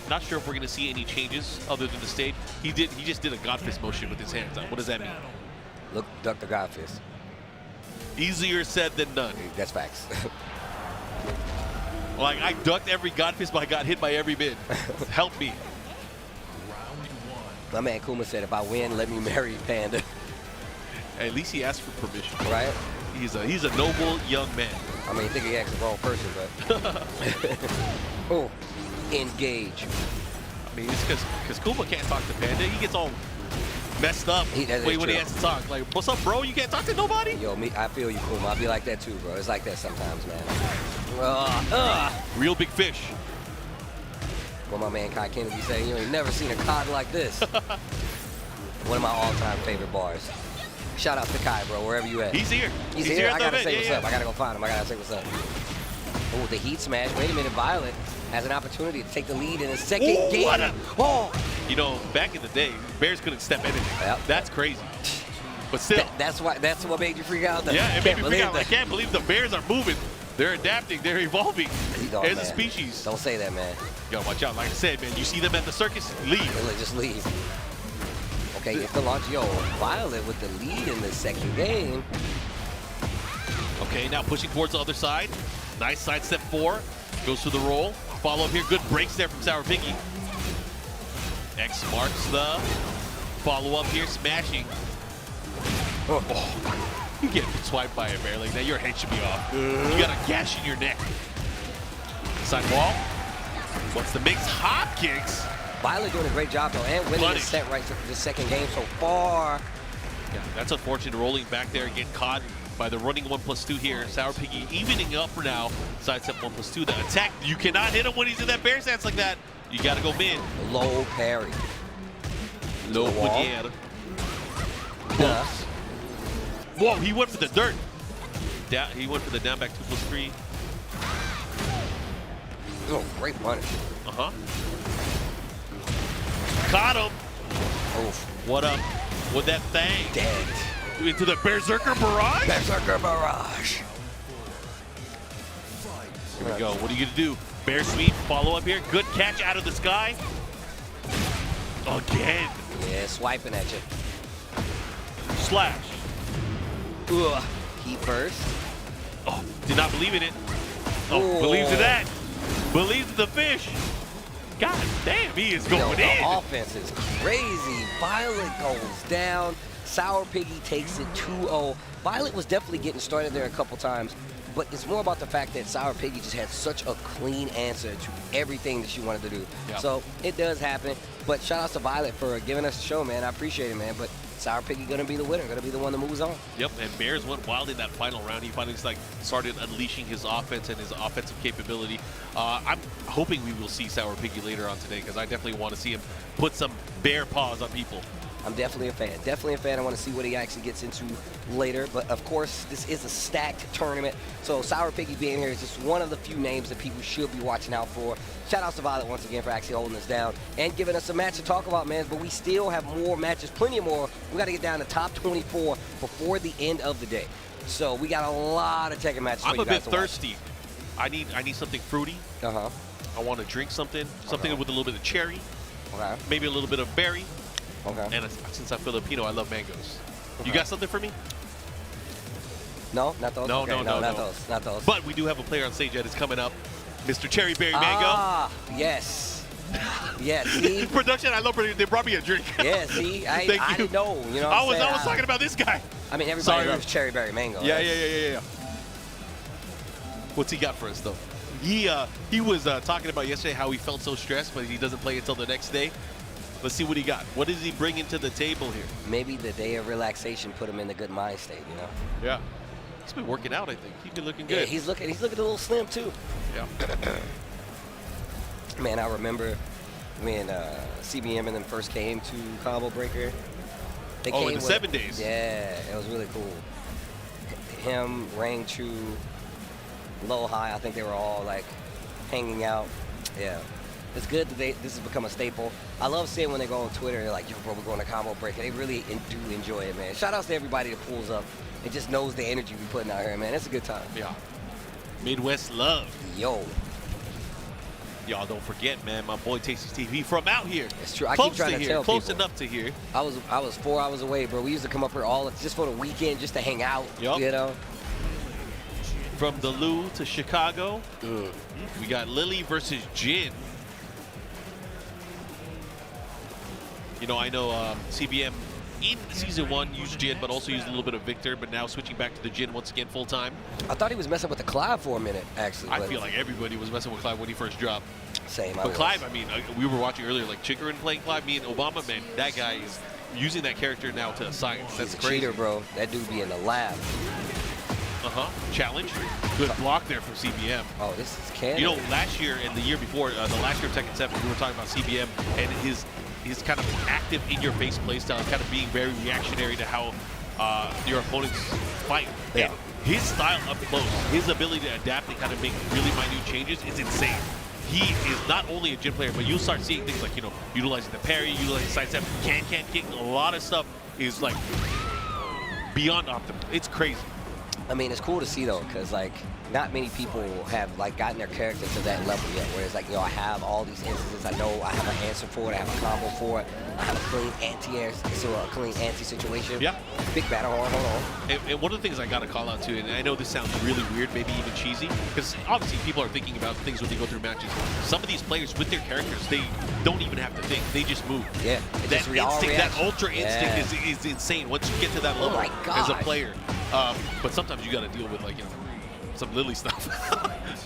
not sure if we're going to see any changes other than the stage. He just did a God Fist motion with his hands up. What does that mean? Look, duck the God Fist. Easier said than done. That's facts. Like, I ducked every God Fist, but I got hit by every bit. Help me. My man Kuma said, if I win, let me marry Panda. At least he asked for permission. Right? He's a noble young man. I mean, I think he asked the wrong person, but. Oh, engage. I mean, it's because Kuma can't talk to Panda. He gets all messed up when he has to talk. Like, what's up, bro? You can't talk to nobody? Yo, I feel you, Kuma. I be like that too, bro. It's like that sometimes, man. Real big fish. What my man Kai Kennedy say, you ain't never seen a cod like this. One of my all-time favorite bars. Shout out to Kai, bro, wherever you at. He's here. He's here. I gotta say what's up. I gotta go find him. I gotta say what's up. Oh, the heat smash. Wait a minute, Violet has an opportunity to take the lead in the second game. You know, back in the day, Bears couldn't step anything. Yep. That's crazy. But still. That's what made you freak out. Though. Yeah, it made me freak out. I can't believe the Bears are moving. They're adapting. They're evolving as a species. Don't say that, man. Yo, watch out. Like I said, man, you see them at the circus, leave. Just leave. Okay, get the launch. Yo, Violet with the lead in the second game. Okay, now pushing towards the other side. Nice side step 4. Goes to the roll. Follow up here. Good breaks there from Sour Piggy. X marks the follow up here. Smashing. Oh. You get swiped by a bear like that, your head should be off. You got a gash in your neck. Side wall. What's the mix? Hop kicks. Violet doing a great job, though, and winning the set right to the second game so far. Yeah, that's unfortunate. Rolling back there and getting caught by the running 1+2 here. Sour Piggy evening up for now. Side step 1+2. The attack, you cannot hit him when he's in that bear stance like that. You got to go mid. Low parry. Low puñera. Whoa, he went for the dirt. He went for the down back 2+3. Oh, great punish. Caught him. Oh. What up with that thing? Dead. Into the Berserker Barrage? Berserker Barrage. Here we go. What are you going to do? Bear sweep, follow up here. Good catch out of the sky. Again. Yeah, swiping at you. Slash. Ugh. Heat first. Oh, did not believe in it. Oh, Ooh. believes in that. Believes in the fish. God damn, he is going the in. Offense is crazy. Violet goes down. Sour Piggy takes it 2-0. Violet was definitely getting started there a couple times, but it's more about the fact that Sour Piggy just had such a clean answer to everything that she wanted to do. Yep. So it does happen, but shout out to Violet for giving us a show, man. I appreciate it, man, but Sour Piggy gonna be the winner, gonna be the one that moves on. Yep, and Bears went wild in that final round. He finally started unleashing his offense and his offensive capability. I'm hoping we will see Sour Piggy later on today because I definitely want to see him put some bear paws on people. I'm definitely a fan. Definitely a fan. I want to see what he actually gets into later. But, of course, this is a stacked tournament. So Sour Piggy being here is just one of the few names that people should be watching out for. Shout out to Violet once again for actually holding us down and giving us a match to talk about, man. But we still have more matches, plenty more. We got to get down to top 24 before the end of the day. So we got a lot of Tekken matches for you guys to watch. I'm a bit thirsty. I need something fruity. Uh-huh. I want to drink something with a little bit of cherry. Okay. Maybe a little bit of berry. Okay. And since I'm Filipino, I love mangoes. Okay. You got something for me? No, not those. No, okay, no, not those. Not those. But we do have a player on stage that is coming up, Mr. Cherry Berry Mango. Ah, yes. Yes. See? Production, I love production. They brought me a drink. Yeah, see, I know. You know, I was talking about this guy. I mean, everybody loves Cherry Berry Mango. Yeah. What's he got for us though? He was talking about yesterday how he felt so stressed, but he doesn't play until the next day. Let's see what he got. What is he bringing to the table here? Maybe the day of relaxation put him in the good mind state, you know? Yeah. He's been working out, I think. He's been looking Yeah, good. he's looking a little slim too. Yeah. Man, I remember when CBM and them first came to Combo Breaker. They Oh, came in the with, 7 days. Yeah, it was really cool. Him, Rang Chu, Low High, I think they were all like hanging out. Yeah. It's good that this has become a staple. I love seeing when they go on Twitter, they're like, yo, bro, we're going to Combo Breaker. They really do enjoy it, man. Shout outs to everybody that pulls up and just knows the energy we putting out here, man. It's a good time. Yeah. Midwest love. Yo. Y'all don't forget, man, my boy Tasty TV from out here. It's true. I Close keep trying to here, tell close people. enough to here. I was 4 hours away, bro. We used to come up here all just for the weekend, just to hang out. Yup. You know. From the Lou to Chicago, we got Lily versus Jin. You know, I know CBM in Season 1 used Jin, but also used a little bit of Victor, but now switching back to the Jin once again full time. I thought he was messing with the Clive for a minute, actually. I but feel like everybody was messing with Clive when he first dropped. same. But Clive, I mean, we were watching earlier, like Chikurin playing Clive, me and Obama, man, that guy is using that character now to a science. That's He's a crazy. cheater, bro. That dude be in the lab. Challenge. Good block there from CBM. Oh, this is canon. You know, last year and the year before, the last year of Tekken 7, we were talking about CBM and his kind of active in-your-face playstyle, kind of being very reactionary to how your opponents fight. Yeah. And his style up close, his ability to adapt and kind of make really minute changes is insane. He is not only a Jin player, but you'll start seeing things like, you know, utilizing the parry, utilizing sidestep, can kick. A lot of stuff is like beyond optimal. It's crazy. I mean, it's cool to see though, because like not many people have like gotten their character to that level yet. Where it's like, you know, I have all these instances. I know I have an answer for it. I have a combo for it. I have a clean anti situation. Yeah. Big battle horn. Hold on. And one of the things I got to call out too, and I know this sounds really weird, maybe even cheesy, because obviously people are thinking about things when they go through matches. Some of these players with their characters, they don't even have to think; they just move. Yeah. That instinct, that ultra instinct Yeah. is insane once you get to that level my as a gosh. player. But sometimes you got to deal with like, you know, some Lily stuff.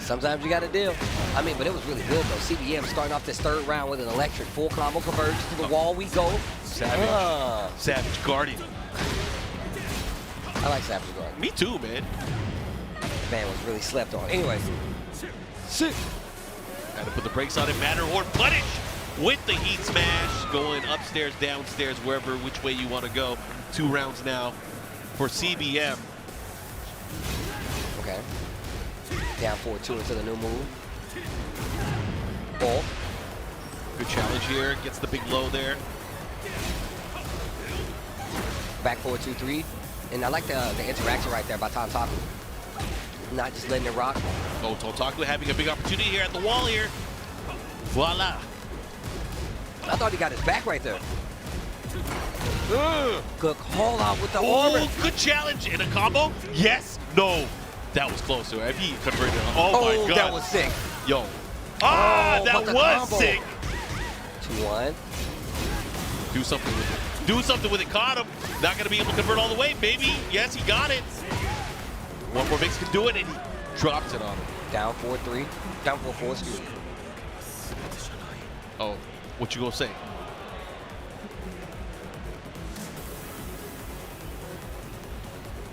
Sometimes you got to deal. I mean, but it was really good though. CBM starting off this third round with an electric full combo convergence to the wall. We go. Savage. Savage Guardian. I like Savage Guard. Me too, man. Man was really slept on. Anyway. Sick. Had to put the brakes on it. Matterhorn punish with the heat smash. Going upstairs, downstairs, wherever, which way you want to go. 2 rounds now for CBM. Okay. Down 4-2 into the new move. Ball. Good challenge here. Gets the big low there. Back 4-2-3. And I like the interaction right there by Tantaku. Not just letting it rock. Oh, Totaku having a big opportunity here at the wall here. Voila. I thought he got his back right there. Good call out with the Oh, armor. good challenge. In a combo? Yes. No. That was close to it. He converted. Oh, my God. That was sick. Yo. Ah, Oh, that what the was combo. sick. 2-1. Do something with it. Do something with it. Caught him. Not going to be able to convert all the way, baby. Yes, he got it. One more mix can do it, and he drops it on him. Down 4-3. Down 4-4, excuse me. Oh, what you gonna say?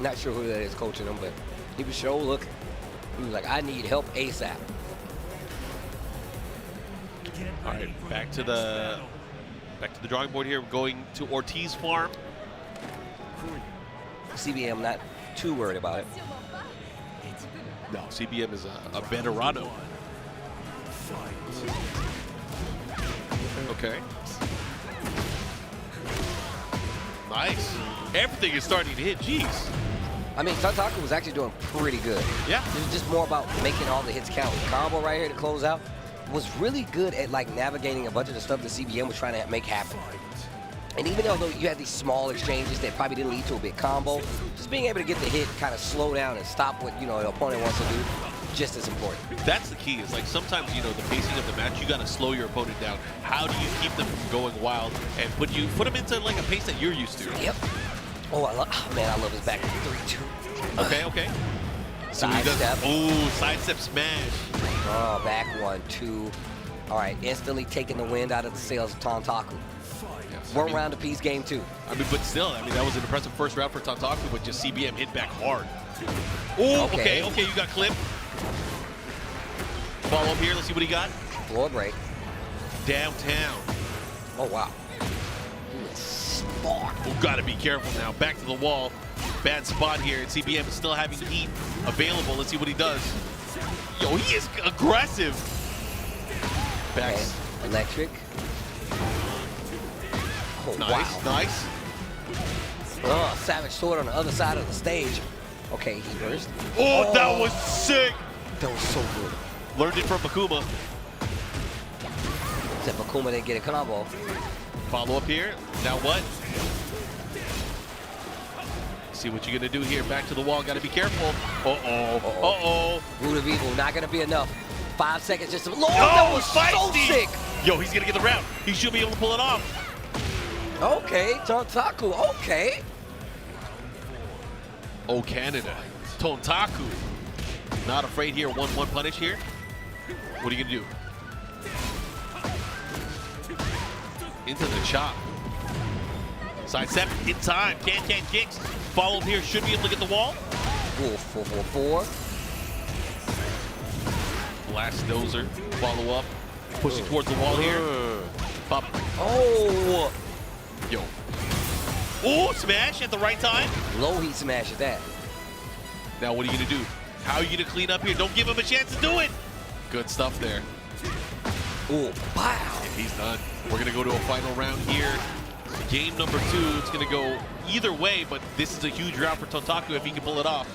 Not sure who that is coaching him, but he was sure looking. He was like, I need help ASAP. All right, back to the drawing board here. We're going to Ortiz Farm. CBM not too worried about it. No, CBM is a veterano. Okay. Nice. Everything is starting to hit. Jeez. I mean, Tantaku was actually doing pretty good. Yeah. It was just more about making all the hits count. Combo right here to close out was really good at like navigating a bunch of the stuff that CBM was trying to make happen. And even though you had these small exchanges that probably didn't lead to a big combo, just being able to get the hit, kind of slow down and stop what, you know, the opponent wants to do, just as important. That's the key. Is like sometimes, you know, the pacing of the match, you got to slow your opponent down. How do you keep them from going wild and put them into like a pace that you're used to? Yep. Oh, man, I love his back 3-2. Okay. Side step. Ooh, sidestep smash. Oh, back 1-2. All right, instantly taking the wind out of the sails of Tantaku. One round apiece, game 2. I mean, but still, I mean, that was an impressive first round for Tontaku, but just CBM hit back hard. Oh, okay, you got clipped. Follow up here, let's see what he got. Floor break. Downtown. Oh, wow. Spark. Oh, gotta be careful now. Back to the wall. Bad spot here, and CBM is still having heat available. Let's see what he does. Yo, he is aggressive. Back. Okay. Electric. Oh, Nice, wow. nice. Oh, Savage Sword on the other side of the stage. Okay, he burst. Oh, that was sick. That was so good. Learned it from Bakuma. Except Bakuma didn't get a combo. Follow up here. Now what? See what you're gonna do here. Back to the wall. Gotta be careful. Uh-oh. Root of Evil, not gonna be enough. 5 seconds just to... Lord, Oh, that was so feisty. sick. Yo, he's gonna get the round. He should be able to pull it off. Okay, Tontaku, okay. Oh, Canada. Tontaku. Not afraid here. 1-1 punish here. What are you gonna do? Into the chop. Side step in time. Can kicks. Followed here. Should be able to get the wall. Ooh, 4-4-4. Blast dozer. Follow up. Pushing towards the wall here. Pop. Oh! Yo. Oh, smash at the right time. Low heat smash at that. Now what are you gonna do? How are you gonna clean up here? Don't give him a chance to do it. Good stuff there. Ooh, wow. And he's done. We're gonna go to a final round here. Game number 2. It's gonna go either way, but this is a huge round for Tontaku if he can pull it off.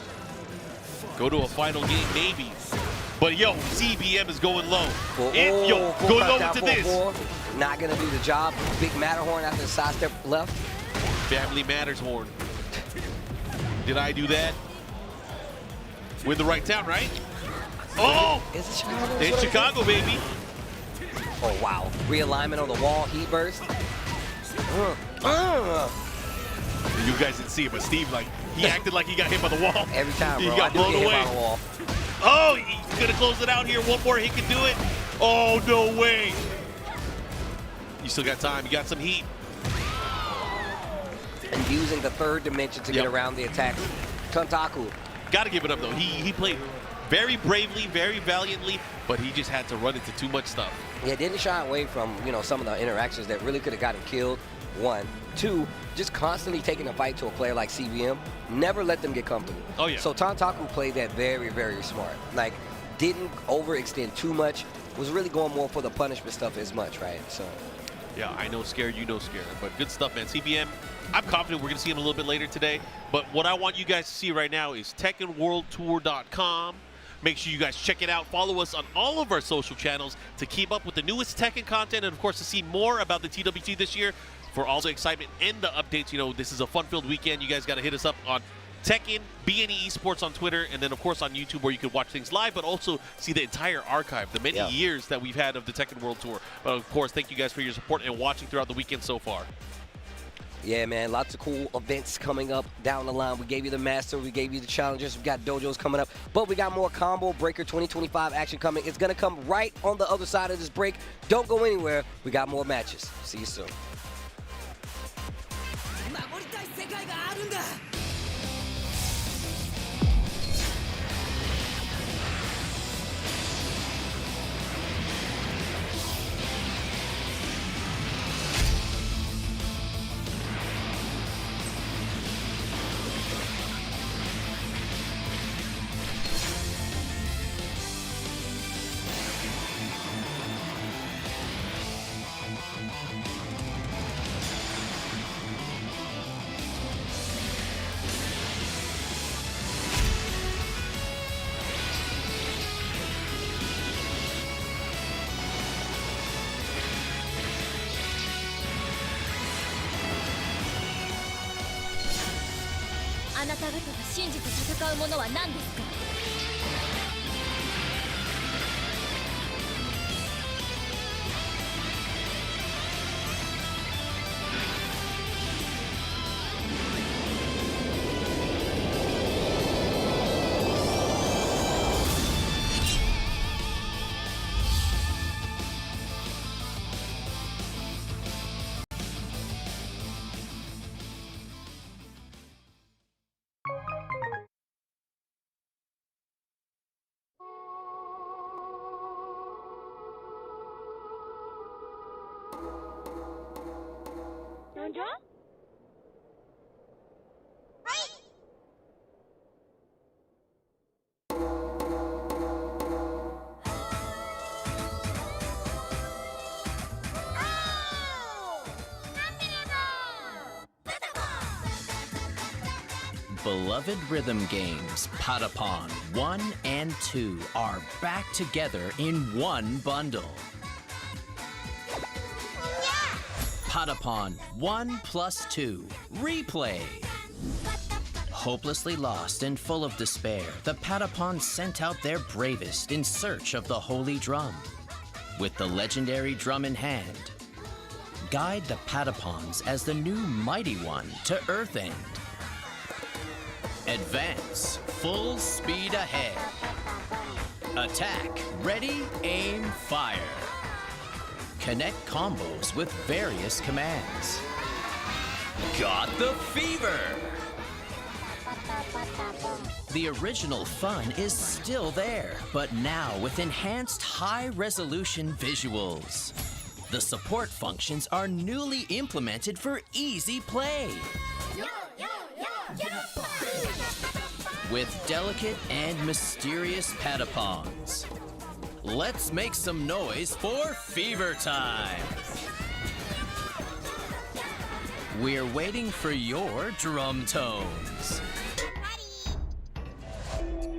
Go to a final game, maybe. But yo, CBM is going low. Yo, go low into this. 4-4. Not gonna do the job. Big Matterhorn after the side step left. Family matters horn. Did I do that? We're in the right town, right? Oh! Is it Chicago? It's Chicago, baby. Oh, wow. Realignment on the wall. Heat burst. You guys didn't see it, but Steve, like, he acted like he got hit by the wall. Every time, He bro. got I do blown get hit away. by the wall. Oh, he's gonna close it out here. One more, he can do it. Oh, no way. You still got time. You got some heat. And using the third dimension to get around the attack. Tontaku. Got to give it up, though. He played very bravely, very valiantly, but he just had to run into too much stuff. Yeah, didn't shy away from, you know, some of the interactions that really could have got him killed. 1. 2, just constantly taking a fight to a player like CBM. Never let them get comfortable. Oh, yeah. So Tontaku played that very, very smart. Like, didn't overextend too much. Was really going more for the punishment stuff as much, right? So. Yeah, I know scared, you know scared, but good stuff, man. CBM, I'm confident we're going to see him a little bit later today, but what I want you guys to see right now is TekkenWorldTour.com. Make sure you guys check it out. Follow us on all of our social channels to keep up with the newest Tekken content and, of course, to see more about the TWT this year. For all the excitement and the updates, you know, this is a fun-filled weekend. You guys got to hit us up on Tekken, BNE Esports on Twitter, and then, of course, on YouTube where you can watch things live, but also see the entire archive, the many years that we've had of the Tekken World Tour. But, of course, thank you guys for your support and watching throughout the weekend so far. Yeah, man, lots of cool events coming up down the line. We gave you the Master, we gave you the Challengers, we got Dojos coming up, but we got more Combo Breaker 2025 action coming. It's going to come right on the other side of this break. Don't go anywhere. We got more matches. See you soon. 守りたい世界があるんだ。あなた方が信じて戦うものは何ですか？ Beloved rhythm games Patapon 1 and 2 are back together in one bundle. Patapon 1 plus 2 Replay. Hopelessly lost and full of despair, the Patapons sent out their bravest in search of the Holy Drum. With the legendary drum in hand, guide the Patapons as the new Mighty One to Earthend. Advance, full speed ahead. Attack, ready, aim, fire. Connect combos with various commands. Got the fever! The original fun is still there, but now with enhanced high-resolution visuals. The support functions are newly implemented for easy play. With delicate and mysterious Patapons. Let's make some noise for Fever Time! We're waiting for your drum tones.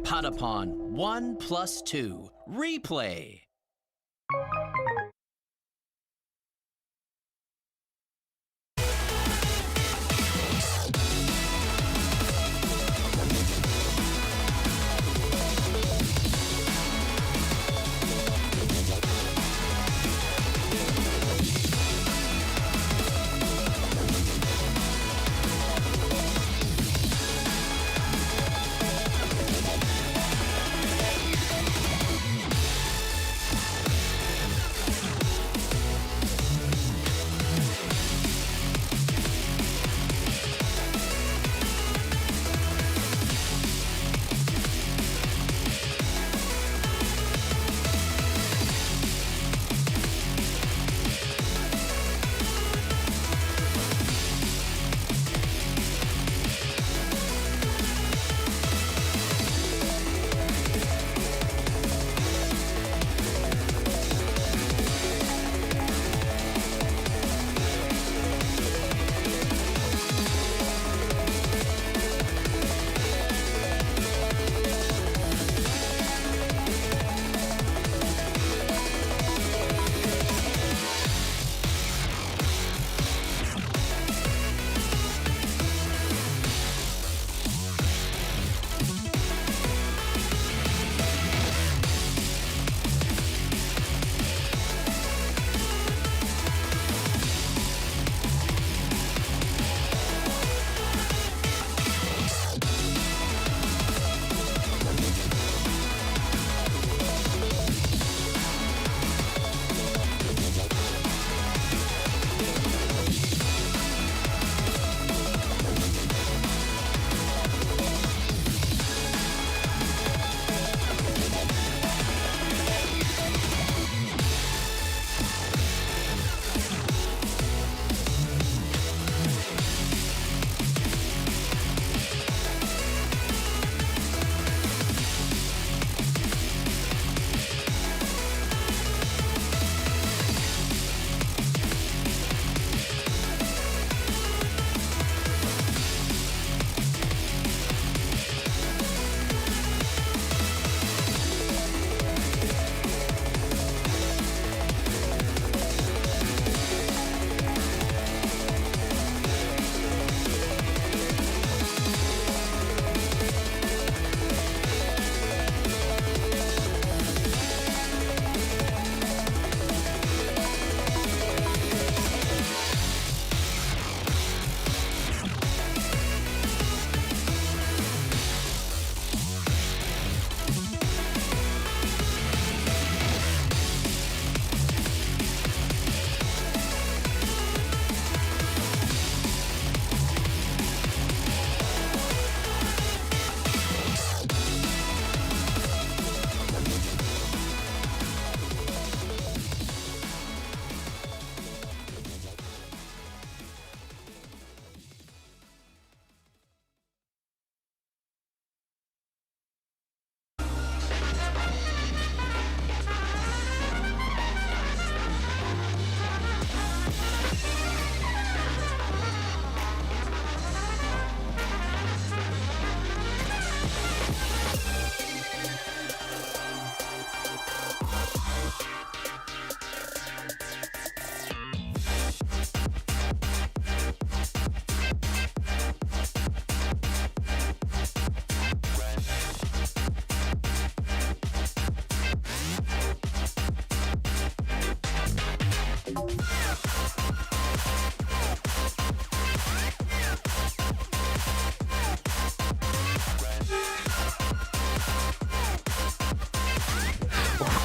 Patapon 1 plus 2 Replay.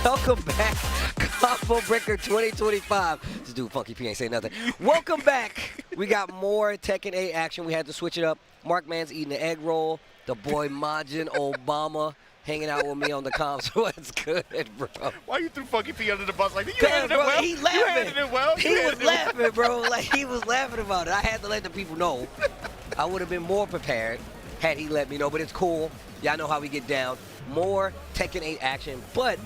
Welcome back, Combo Breaker 2025. This dude Funky P ain't say nothing. Welcome back. We got more Tekken 8 action. We had to switch it up. Markman's eating the egg roll. The boy Majin Obama hanging out with me on the comms. What's good, bro? Why you threw Funky P under the bus like that? You handled it Bro, well. he You laughing. handled it well. He was laughing, bro. Like, he was laughing about it. I had to let the people know. I would have been more prepared had he let me know, but it's cool. Y'all know how we get down. More Tekken 8 action, but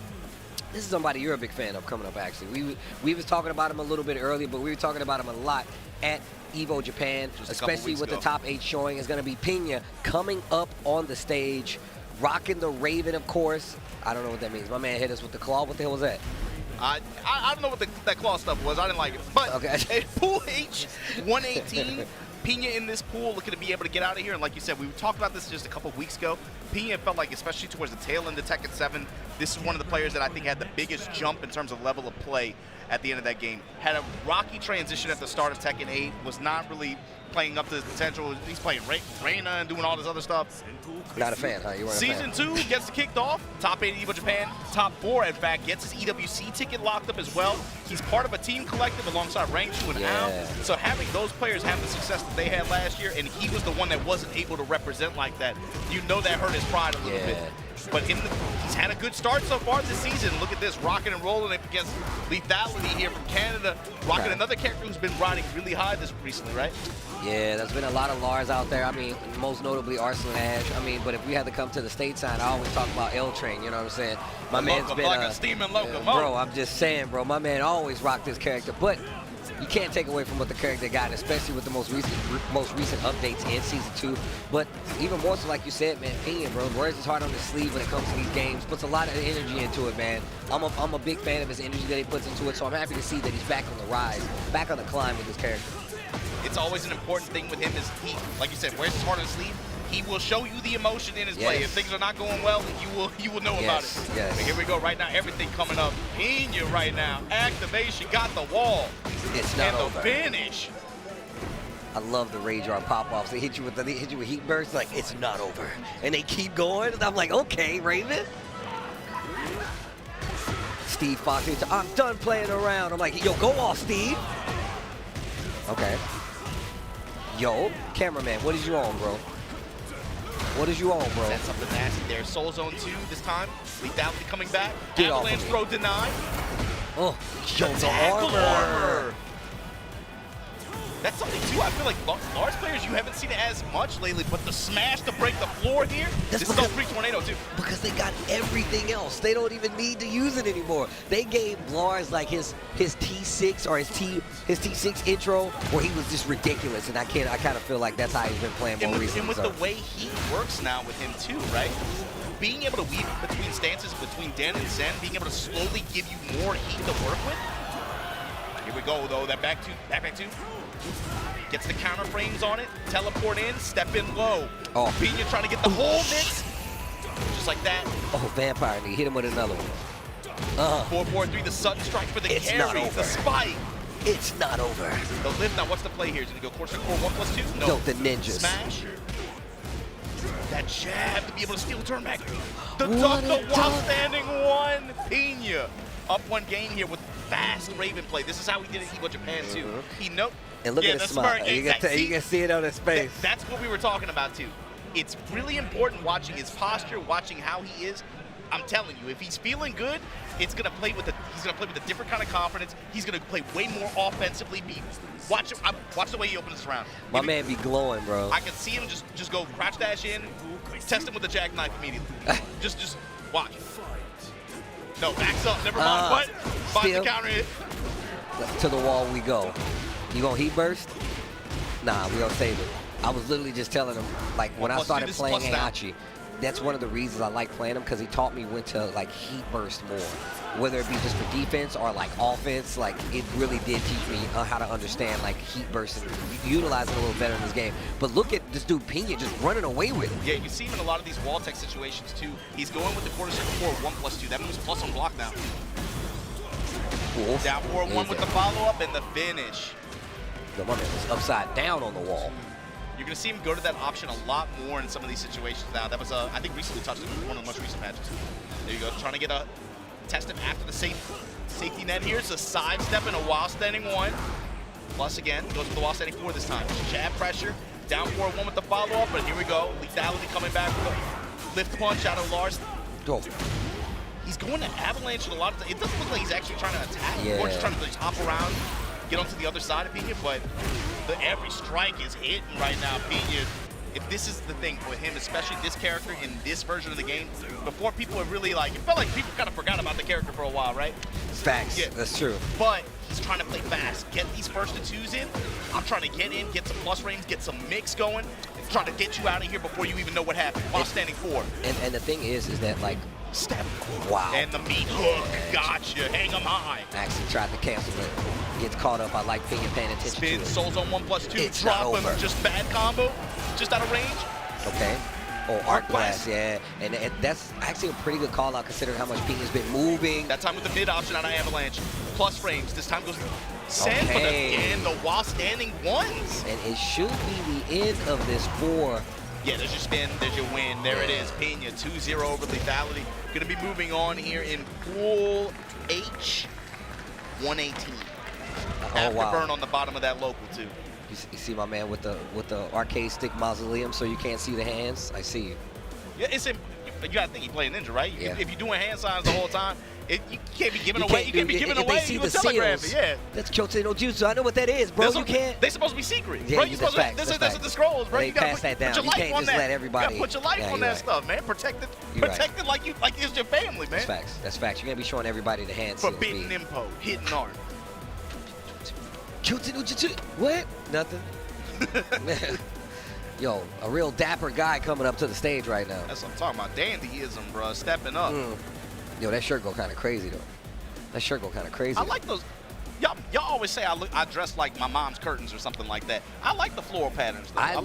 this is somebody you're a big fan of coming up, actually. We was talking about him a little bit earlier, but we were talking about him a lot at Evo Japan, especially with the top 8 showing. Is going to be Pena coming up on the stage, rocking the Raven, of course. I don't know what that means. My man hit us with the claw. What the hell was that? I don't know what that claw stuff was. I didn't like it. But okay. Pool H 118, Pena in this pool looking to be able to get out of here. And like you said, we talked about this just a couple of weeks ago. Pena felt like, especially towards the tail end of Tekken 7, this is one of the players that I think had the biggest jump in terms of level of play at the end of that game. Had a rocky transition at the start of Tekken 8, was not really playing up to his potential. He's playing Reina and doing all this other stuff. Not a fan, huh? You weren't a Season fan. 2 gets kicked off. Top 8 Evo Japan. Top 4, in fact, gets his EWC ticket locked up as well. He's part of a team collective alongside Rangchu and Al. So having those players have the success that they had last year, and he was the one that wasn't able to represent like that, you know that hurt his pride a little bit. But he's had a good start so far this season. Look at this, rocking and rolling it against Lethality here from Canada. Rocking another character who's been riding really high this recently, right? Yeah, there's been a lot of Lars out there. I mean, most notably Arsenal Ash. I mean, but if we had to come to the stateside, I always talk about L Train, you know what I'm saying? My man's been like a steaming locomotive. Bro, I'm just saying, bro, my man always rocked this character. But you can't take away from what the character got, especially with the most recent updates in Season 2. But even more so, like you said, man, Pena, bro, wears his heart on his sleeve when it comes to these games. Puts a lot of energy into it, man. I'm a big fan of his energy that he puts into it, so I'm happy to see that he's back on the rise, back on the climb with this character. It's always an important thing with him is he, like you said, wears his heart on his sleeve. He will show you the emotion in his play. If things are not going well, you will know about it. Yes. But here we go. Right now, everything coming up. Pena right now. Activation, got the wall. It's not over. And the finish. I love the Rage Art pop-offs. They hit you with heat bursts, like it's not over, and they keep going. And I'm like, okay, Raven. Steve Fox, I'm done playing around. I'm like, yo, go off, Steve. Okay. Yo, cameraman, what is you on, bro? What is you on, bro? That's something nasty there. Soul Zone 2 this time. Lethality coming back. Get off Avalanche of me. throw denied. Oh, yo, the Tackle armor. That's something too. I feel like Lars players, you haven't seen it as much lately, but the smash to break the floor here. This is still pre-tornado too. Because they got everything else. They don't even need to use it anymore. They gave Lars like his T6 or his T6 intro where he was just ridiculous, and I kind of feel like that's how he's been playing more recently. And with the way he works now with him too, right? Being able to weave between stances between Dan and Zen, being able to slowly give you more heat to work with. Here we go though. That back two. Gets the counter frames on it, teleport in, step in low. Oh. Pena trying to get the whole mix. Just like that. Oh, Vampire, and he hit him with another one. 4-4-3, the sudden strike for the It's carry, not over. the spike. It's not over. The lift, now what's the play here? Is it going to go course to core 1+2? No. No, the ninjas. Smash. That jab to be able to steal turn back. The What duck, a the while duck. standing one. Pena up one game here with fast Raven play. This is how he did it in Evo Japan too. He And look at his smile. You can see it on his face. That's what we were talking about too. It's really important watching his posture, watching how he is. I'm telling you, if he's feeling good, he's gonna play with a different kind of confidence. He's gonna play way more offensively. Watch the way he opens this round. My man be glowing, bro. I can see him just go crouch dash in, test him with the jackknife immediately. just watch. No, backs up. Never mind. What? Finds the counter hit. To the wall we go. You gonna heat burst? Nah, we gonna save it. I was literally just telling him, like, when I started playing Heihachi, that's one of the reasons I like playing him, because he taught me when to, like, heat burst more. Whether it be just for defense or, like, offense, like, it really did teach me how to understand, like, heat burst and utilize it a little better in this game. But look at this dude Pena just running away with it. Yeah, you see him in a lot of these wall tech situations, too. He's going with the quarter circle 4-1+2. That moves plus on block now. Cool. Down 4-1 with the follow-up and the finish. No, my man was upside down on the wall. You're going to see him go to that option a lot more in some of these situations now. That was, I think, recently touched him in one of the most recent matches. There you go, trying to get a test him after the safety net here. It's a sidestep and a while standing 1. Plus again, goes for the while standing 4 this time. Jab pressure, down 4-1 with the follow-up, but here we go. Lethality coming back with a lift punch out of Lars. Go. He's going to avalanche a lot of times. It doesn't look like he's actually trying to attack. Yeah. Or just trying to just hop around, get onto the other side of Pina, but every strike is hitting right now. Pina, if this is the thing with him, especially this character in this version of the game, before people are really like, it felt like people kind of forgot about the character for a while, right? Facts. Yeah. That's true. But he's trying to play fast, get these first and twos in. I'm trying to get in, get some plus frames, get some mix going, and trying to get you out of here before you even know what happened. While standing 4. And the thing is that like, Step. wow. And the meat hook. Gotcha. Hang him high. Actually tried to cancel it. Gets caught up. I like paying attention Spin, to it. Souls on 1+2. It's Drop not him. over. Just bad combo. Just out of range. Okay. Oh, Arc Blast, yeah. And that's actually a pretty good call out considering how much Pina's been moving. That time with the mid option out of Avalanche. Plus frames. This time goes Sand, but again, the while standing 1s. And it should be the end of this 4. Yeah, there's your spin, there's your win. There it is, Pina, 2-0 over lethality. Gonna be moving on here in Pool H, 118. Afterburn on the bottom of that local too. You see my man with the arcade stick mausoleum, so you can't see the hands. I see you. Yeah, you gotta think he playing ninja, right? Yeah. If you're doing hand signs the whole time, you can't be giving away. You can't be giving if away. They see You the telegraph seals. it, yeah. That's Kyoto no Jutsu. I know what that is, bro. You can't. They're supposed to be secret, Yeah, bro. You supposed that's to. facts, This is the scrolls, bro. They You gotta pass put, that down. put your You life can't on just that. let everybody. You gotta put your life Yeah, on you're that right. stuff, man. Protect it like it's your family, man. That's facts. That's facts. You're gonna be showing everybody the hand seals. Forbidden Impo, hidden art. Kyoto no Jutsu. What? Nothing. Yo, a real dapper guy coming up to the stage right now. That's what I'm talking about. Dandyism, bro. Stepping up. Yo, that shirt go kind of crazy though. That shirt go kind of crazy. I like those. Y'all always say I dress like my mom's curtains or something like that. I like the floral patterns though.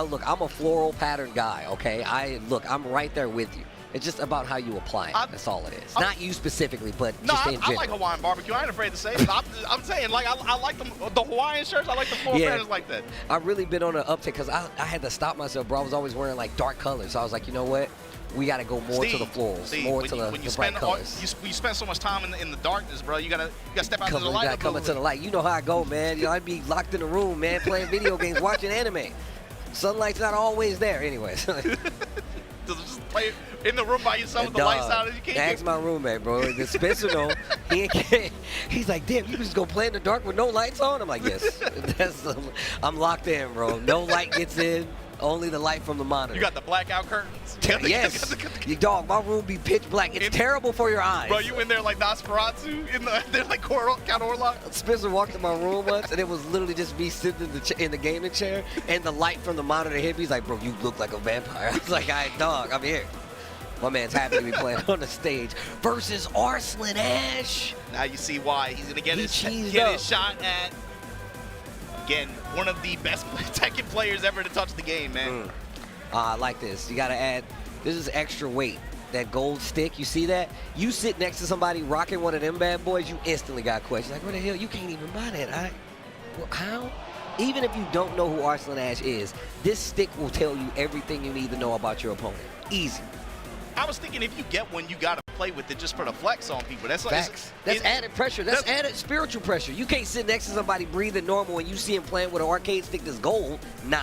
Look, I'm a floral pattern guy, okay? I'm right there with you. It's just about how you apply it. That's all it is. Not you specifically, but just in general. I like Hawaiian barbecue. I ain't afraid to say it. I'm saying, like, I like the Hawaiian shirts. I like the floral patterns like that. I've really been on an uptick because I had to stop myself, bro. I was always wearing, like, dark colors. So I was like, you know what? We got to go more to the florals, more to the bright colors. You spend so much time in the darkness, bro. You gotta step out to the light. You got to come into the light. You know how I go, man. I'd be locked in the room, man, playing video games, watching anime. Sunlight's not always there anyways. Just play in the room by yourself with the lights out. You can't. Ask my roommate, bro. The Spencer, though, he's like, damn, you can just go play in the dark with no lights on? I'm like, yes. I'm locked in, bro. No light gets in. Only the light from the monitor. You got the blackout curtains? Yes. You dog, my room be pitch black. It's terrible for your eyes. Bro, you in there like Nosferatu? They're like Count Orlok? Spencer walked in my room once, and it was literally just me sitting in the gaming chair, and the light from the monitor hit me. He's like, bro, you look like a vampire. I was like, dog, I'm here. My man's happy to be playing on the stage versus Arslan Ash. Now you see why. He's going to get his shot at, again, one of the best Tekken players ever to touch the game, man. I like this. You got to add, this is extra weight. That gold stick, you see that? You sit next to somebody rocking one of them bad boys, you instantly got questions. Like, where the hell? You can't even buy that. How? Even if you don't know who Arslan Ash is, this stick will tell you everything you need to know about your opponent. Easy. I was thinking if you get one, you got to play with it just for the flex on people. That's like facts. That's added pressure. That's added spiritual pressure. You can't sit next to somebody breathing normal and you see him playing with an arcade stick that's gold. Nah.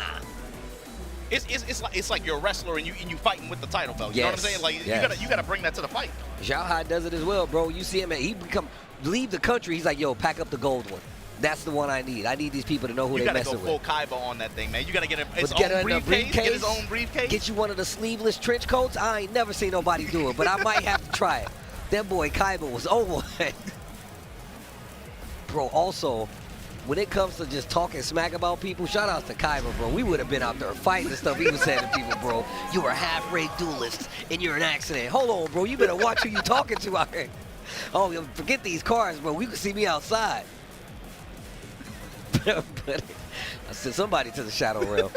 It's like you're a wrestler and you fighting with the title belt. You know what I'm saying? Like you gotta bring that to the fight. Xiaoyu does it as well, bro. You see him and he leave the country. He's like, yo, pack up the gold one. That's the one I need. I need these people to know who they're messing with. You gotta go full Kaiba on that thing, man. You gotta get his own briefcase. Get his own briefcase. Get you one of the sleeveless trench coats. I ain't never seen nobody do it, but I might have to try it. That boy Kaiba was over. Bro, also, when it comes to just talking smack about people, shout out to Kaiba, bro. We would have been out there fighting and stuff. He was saying to people, bro, you were a half-rate duelist and you're an accident. Hold on, bro. You better watch who you talking to out here. Oh, forget these cars, bro. You can see me outside. But I sent somebody to the shadow realm.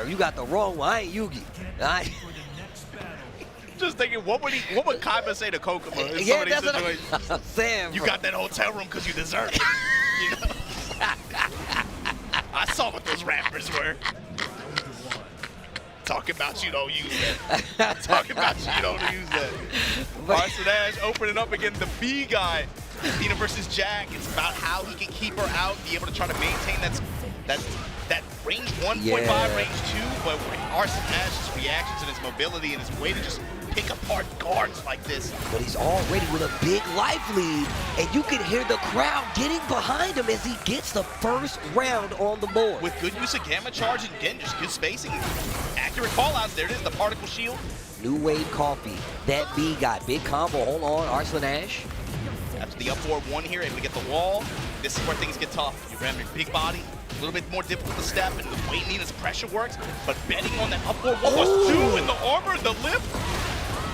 You got the wrong one. I ain't Yugi. Just thinking, what would Kaiba say to Kokuma in some of these situations? I'm saying, you got that hotel room because you deserve it. You know? I saw what those rappers were. Talking about you don't use that. Talking about you don't use that. Arslan opening up again, the B guy. Zafina versus Jack. It's about how he can keep her out, be able to try to maintain that range 1.5, range 2, but Arslan's reactions and his mobility and his way to just pick apart guards like this. But he's already with a big life lead, and you can hear the crowd getting behind him as he gets the first round on the board. With good use of Gamma Charge and again, just good spacing. Accurate call-outs. There it is, the particle shield. New Wave Coffee. That B guy. Big combo. Hold on, Arslan. After the up forward 1 here, able to get the wall. This is where things get tough. You ram your big body, a little bit more difficult to step, and the way Nina's pressure works, but betting on that up forward 1 plus 2 in the armor, the lift.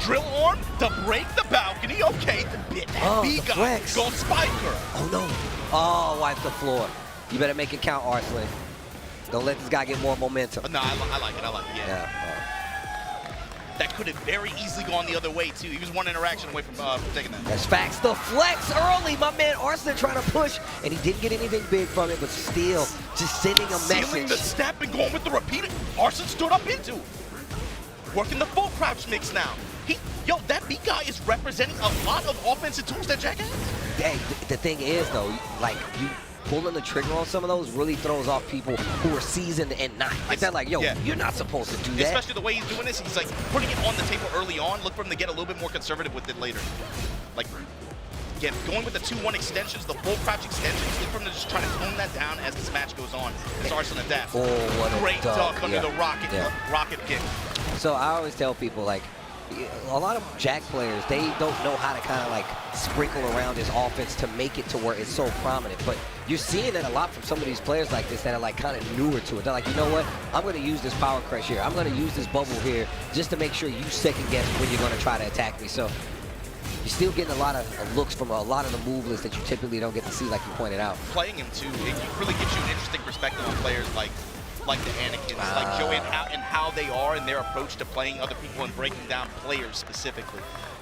Drill arm to break the balcony. Okay, the bit that B guy gonna spike her. Oh no. Oh, wipe the floor. You better make it count, Arslan. Don't let this guy get more momentum. No, I like it, yeah. That could have very easily gone the other way, too. He was one interaction away from taking that. That's facts. The flex early. My man Arslan trying to push, and he didn't get anything big from it, but still just sending a message. Sealing the step and going with the repeater. Arslan stood up into it. Working the full crouch mix now. That B guy is representing a lot of offensive tools that Jack has. Dang, the thing is, though, like, you pulling the trigger on some of those really throws off people who are seasoned and not. Like that, like, yo, you're not supposed to do that. Especially the way he's doing this, he's like putting it on the table early on. Look for him to get a little bit more conservative with it later. Like, again, going with the 2-1 extensions, the full crouch extensions, look for him to just try to tone that down as this match goes on. As Arslan adapts. Oh, what a great duck under the rocket kick. So I always tell people, like, a lot of Jack players, they don't know how to kind of like sprinkle around his offense to make it to where it's so prominent. But you're seeing that a lot from some of these players like this that are like kind of newer to it. They're like, you know what? I'm going to use this power crush here. I'm going to use this bubble here just to make sure you second guess when you're going to try to attack me. So you're still getting a lot of looks from a lot of the move lists that you typically don't get to see, like you pointed out. Playing him too, it really gives you an interesting perspective on players like the Anakins, like Joey, and how they are and their approach to playing other people and breaking down players specifically.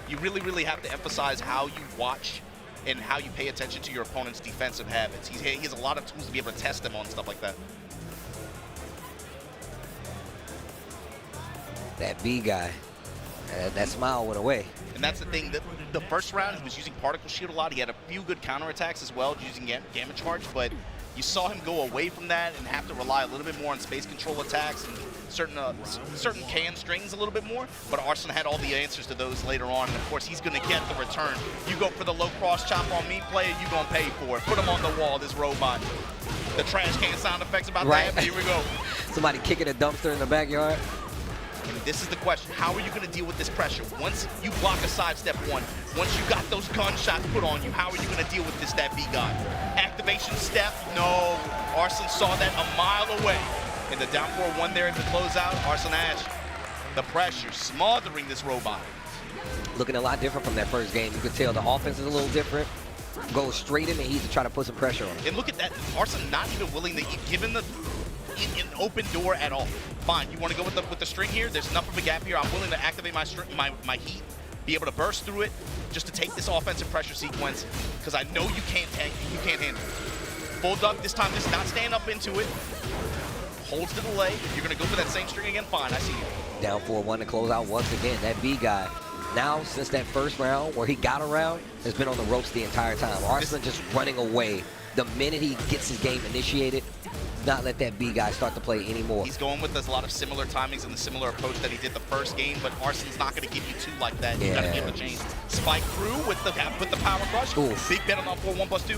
You really have to emphasize how you watch and how you pay attention to your opponent's defensive habits. He has a lot of tools to be able to test them on stuff like that. That B guy, that smile went away. And that's the thing, that the first round he was using particle shield a lot. He had a few good counterattacks as well, using gamma charge, but you saw him go away from that and have to rely a little bit more on space control attacks and certain can strings a little bit more. But Arslan had all the answers to those later on, and of course he's going to get the return. You go for the low cross chop on me, player, you going to pay for it. Put him on the wall, this robot. The trash can sound effects about that. Here we go. Somebody kicking a dumpster in the backyard. And this is the question. How are you going to deal with this pressure? Once you block a sidestep 1, once you got those gunshots put on you, how are you going to deal with this, that B guy? Activation step, no. Arslan saw that a mile away. And the down 4-1 there at the closeout, Arslan, the pressure, smothering this robot. Looking a lot different from that first game. You could tell the offense is a little different. Go straight in the heat to try to put some pressure on him. And look at that. Arslan not even willing to give him an open door at all. Fine, you want to go with the string here? There's enough of a gap here. I'm willing to activate my heat, be able to burst through it, just to take this offensive pressure sequence, because I know you can't handle it. Full duck this time, just not stand up into it. Holds the delay. If you're going to go for that same string again, fine, I see you. Down 4-1 to close out once again. That B guy, now since that first round where he got around, has been on the ropes the entire time. Arslan just running away. The minute he gets his game initiated, not let that B guy start to play anymore. He's going with a lot of similar timings and the similar approach that he did the first game, but Arslan's not going to give you two like that. You got to be able to change. Spike through with the power crush. Ooh. Big bet on 4-1+2.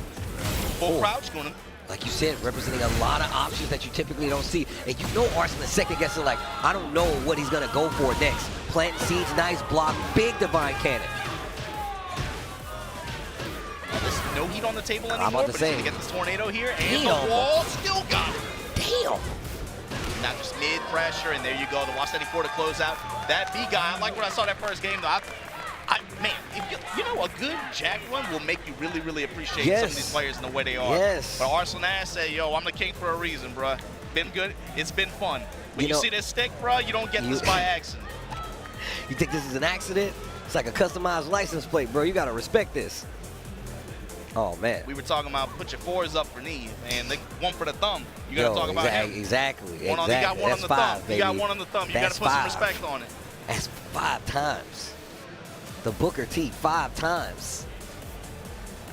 Full crouch going. Like you said, representing a lot of options that you typically don't see. And you know Arslan second guessing, like, I don't know what he's going to go for next. Planting seeds, nice block, big divine cannon. There's no heat on the table anymore, I'm about to but say, he's going to get this tornado here, and the wall still got it. Damn. Now just mid-pressure, and there you go. The Watch 94 to close out. That B guy, I like what I saw that first game, though. Man, you know, a good Jack run will make you really appreciate some of these players and the way they are. Yes. But Arslan say, yo, I'm the king for a reason, bruh. Been good. It's been fun. When you see this stick, bruh, you don't get this by accident. You think this is an accident? It's like a customized license plate, bro. You got to respect this. Oh, man. We were talking about put your fours up for knees, man. One for the thumb. You got to talk about him. Exactly. You got one on the thumb. Baby. You got one on the thumb. You got to put some respect on it. That's 5 times. The Booker T, 5 times.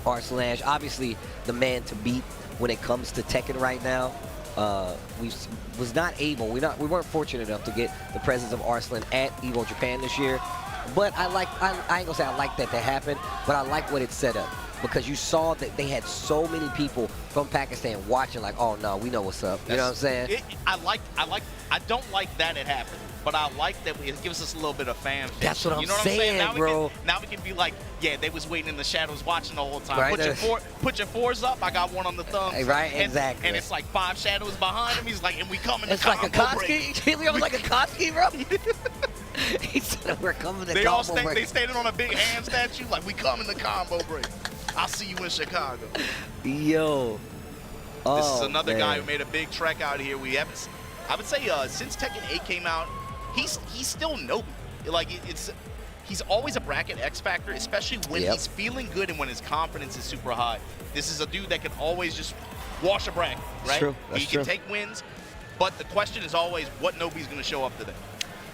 Arslan, obviously the man to beat when it comes to Tekken right now. We weren't fortunate enough to get the presence of Arslan at Evo Japan this year. But I ain't gonna say I like that to happen, but I like what it set up. Because you saw that they had so many people from Pakistan watching, like, oh no, we know what's up. You know what I'm saying? I don't like that it happened, but I like that it gives us a little bit of fan. That's what I'm saying, now bro. Now we can be like, yeah, they was waiting in the shadows watching the whole time. Right. Put your fours up. I got one on the thumb. Right, exactly. And it's like 5 shadows behind him. He's like, and we coming to It's like a Kotsky. It was like a Kotsky, bro. He said, we're coming to combo break. They standing on a big hand statue like, we coming to combo break. I'll see you in Chicago. Yo. This is another guy who made a big trek out here. I would say since Tekken 8 came out, he's still Nobi. Like he's always a bracket X factor, especially when he's feeling good and when his confidence is super high. This is a dude that can always just wash a bracket, right? True. He can take wins, but the question is always what Nobi's going to show up today.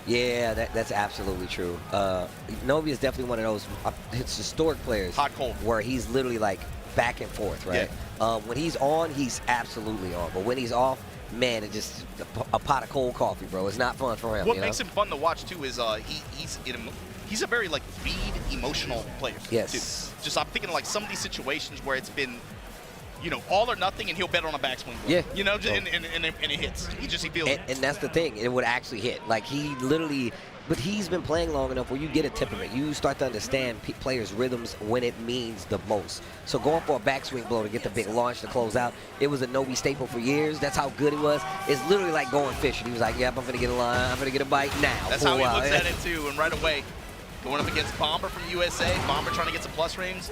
Yeah, that's absolutely true. Nobi is definitely one of those historic players. Hot cold. Where he's literally like back and forth, right? Yeah. When he's on, he's absolutely on. But when he's off, man, it's just a pot of cold coffee, bro. It's not fun for him. What makes him fun to watch too is he's a very like read emotional player. Yes. Too. Just I'm thinking of like some of these situations where it's been, you know, all or nothing, and he'll bet on a backswing. Yeah. You know, and it hits. He feels it. And that's the thing. It would actually hit. Like, he literally... But he's been playing long enough where you get a temperament. You start to understand players' rhythms when it means the most. So going for a backswing blow to get the big launch to close out, it was a Nobi staple for years. That's how good it was. It's literally like going fishing. He was like, yep, I'm going to get a line. I'm going to get a bite now. That's how he looks at it, too. And right away, going up against Bomber from USA. Bomber trying to get some plus rings.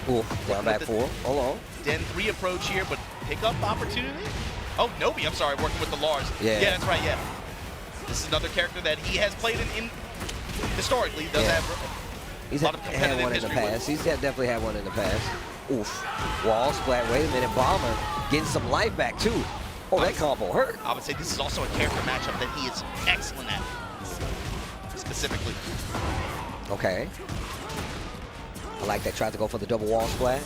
Ooh, down back 4. Hold on. Den 3 approach here, but pick up opportunity. Oh, Nobi, I'm sorry, working with the Lars. Yeah, that's right, yeah. This is another character that he has played in historically. Does have a lot of competitive one in the history past. He's definitely had one in the past. Oof. Wall splat. Wait a minute. Bomber getting some life back, too. Oh, that combo hurt. I would say this is also a character matchup that he is excellent at, specifically. Okay. I like that. Tried to go for the double wall splat.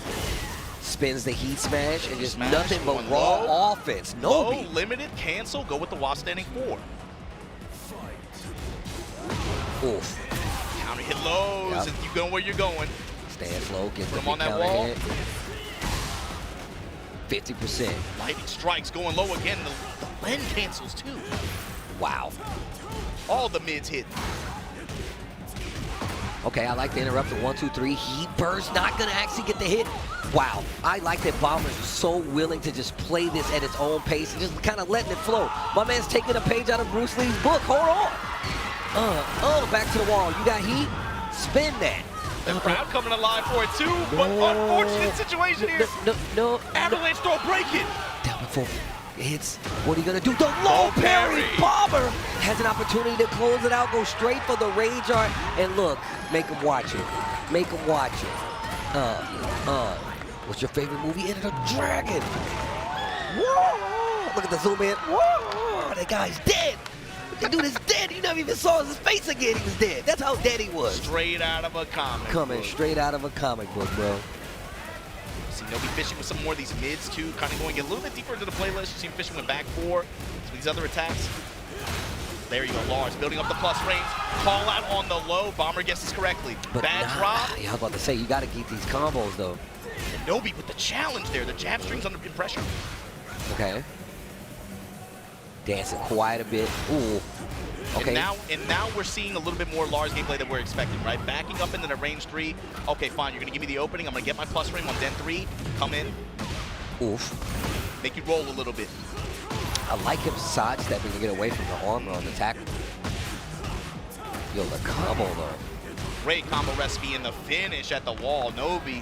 Spins the heat smash and just nothing but raw offense. Low, Nobi. limited, cancel, go with the while standing 4. Oof. Counter hit lows, and you going where you're going. Stand slow, get Put the him on that counter wall. hit. 50%. Lightning strikes going low again. The blend cancels too. Wow. All the mids hit. Okay, I like the interrupt. 1, 2, 3. Heat burst, not gonna actually get the hit. Wow, I like that Bomber's so willing to just play this at its own pace and just kind of letting it flow. My man's taking a page out of Bruce Lee's book. Hold on. Back to the wall. You got heat? Spin that. The crowd coming alive for it too, but unfortunate situation here. No. Avalanche throw, break it. Down before hits. What are you gonna do? The low parry. Bomber has an opportunity to close it out. Go straight for the rage art. And look, make him watch it. Make him watch it. What's your favorite movie? Enter the Dragon. Whoa! Look at the zoom in. Whoa! That guy's dead. The dude is dead. You never even saw his face again. He was dead. That's how dead he was. Straight out of a comic Coming book. straight out of a comic book, bro. See Nobi fishing with some more of these mids too, kind of going a little bit deeper into the playlist. You see him fishing with back 4. Some of these other attacks. There you go, Lars building up the plus range. Call out on the low. Bomber guesses correctly. But bad drop. Yeah, I was about to say, you got to keep these combos, though. And Nobi with the challenge there. The jab string's under pressure. Okay. Dancing quiet a bit. Ooh. Okay. And now we're seeing a little bit more Lars gameplay that we're expecting, right? Backing up into the range 3. Okay, fine. You're going to give me the opening. I'm going to get my plus ring on Den 3. Come in. Oof. Make you roll a little bit. I like him sidestepping to get away from the armor on the tackle. Yo, the combo, though. Great combo recipe in the finish at the wall. Nobi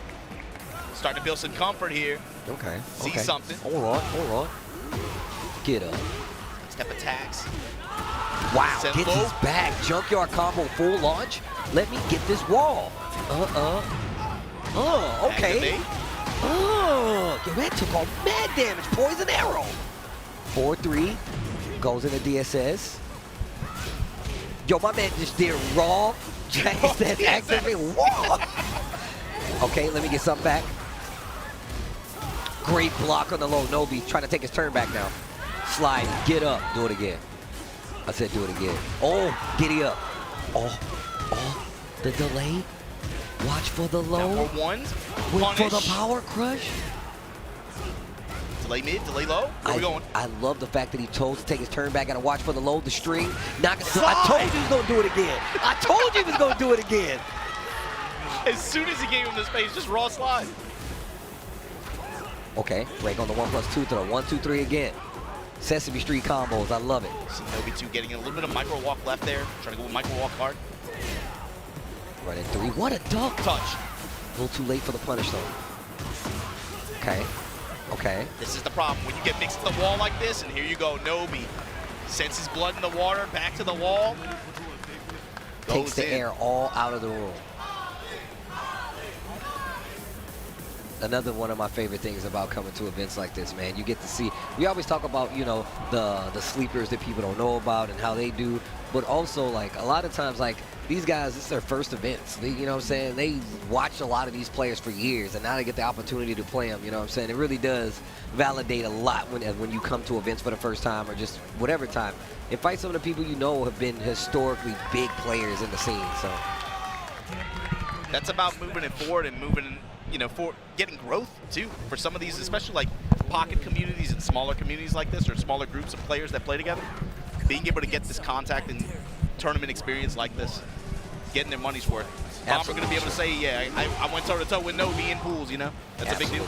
starting to build some comfort here. Okay. See something. Hold on. Get up. Step attacks. Wow, Send gets low. his back. Junkyard combo full launch. Let me get this wall. Okay. Activate. Oh, yo, that took all mad damage. Poison arrow. 4-3 goes into DSS. Yo, my man just did raw. That activate. Whoa. Okay, let me get something back. Great block on the low. Nobi trying to take his turn back now. Slide, get up, do it again. I said do it again. Oh, giddy up. Oh, the delay. Watch for the low. Number one. Wait for the power crush. Delay mid, delay low. Where we going? I love the fact that he chose to take his turn back. Gotta watch for the low, the string. I told you he was gonna do it again. I told you he was gonna do it again. As soon as he gave him the space, just raw slide. Okay, break on the 1+2 throw. 1, 2, 3 again. Sesame Street combos, I love it. See Nobi 2 getting a little bit of micro walk left there. Trying to go with micro walk hard. Running 3. What a dunk. Touch. A little too late for the punish though. Okay. Okay. This is the problem. When you get mixed to the wall like this, and here you go, Nobi. Senses blood in the water, back to the wall. Takes the air all out of the room. Another one of my favorite things about coming to events like this, man. You get to see, we always talk about, you know, the sleepers that people don't know about and how they do, but also, like, a lot of times, like, these guys, it's their first events. They, you know what I'm saying? They watched a lot of these players for years, and now they get the opportunity to play them, you know what I'm saying? It really does validate a lot when you come to events for the first time or just whatever time. And fight some of the people you know have been historically big players in the scene, so. That's about moving it forward and moving, you know, for getting growth too for some of these, especially like pocket communities and smaller communities like this, or smaller groups of players that play together. Being able to get this contact and tournament experience like this, getting their money's worth. Bomber going to be able to say, yeah, I went toe to toe with Nobi in pools, you know? That's a big deal.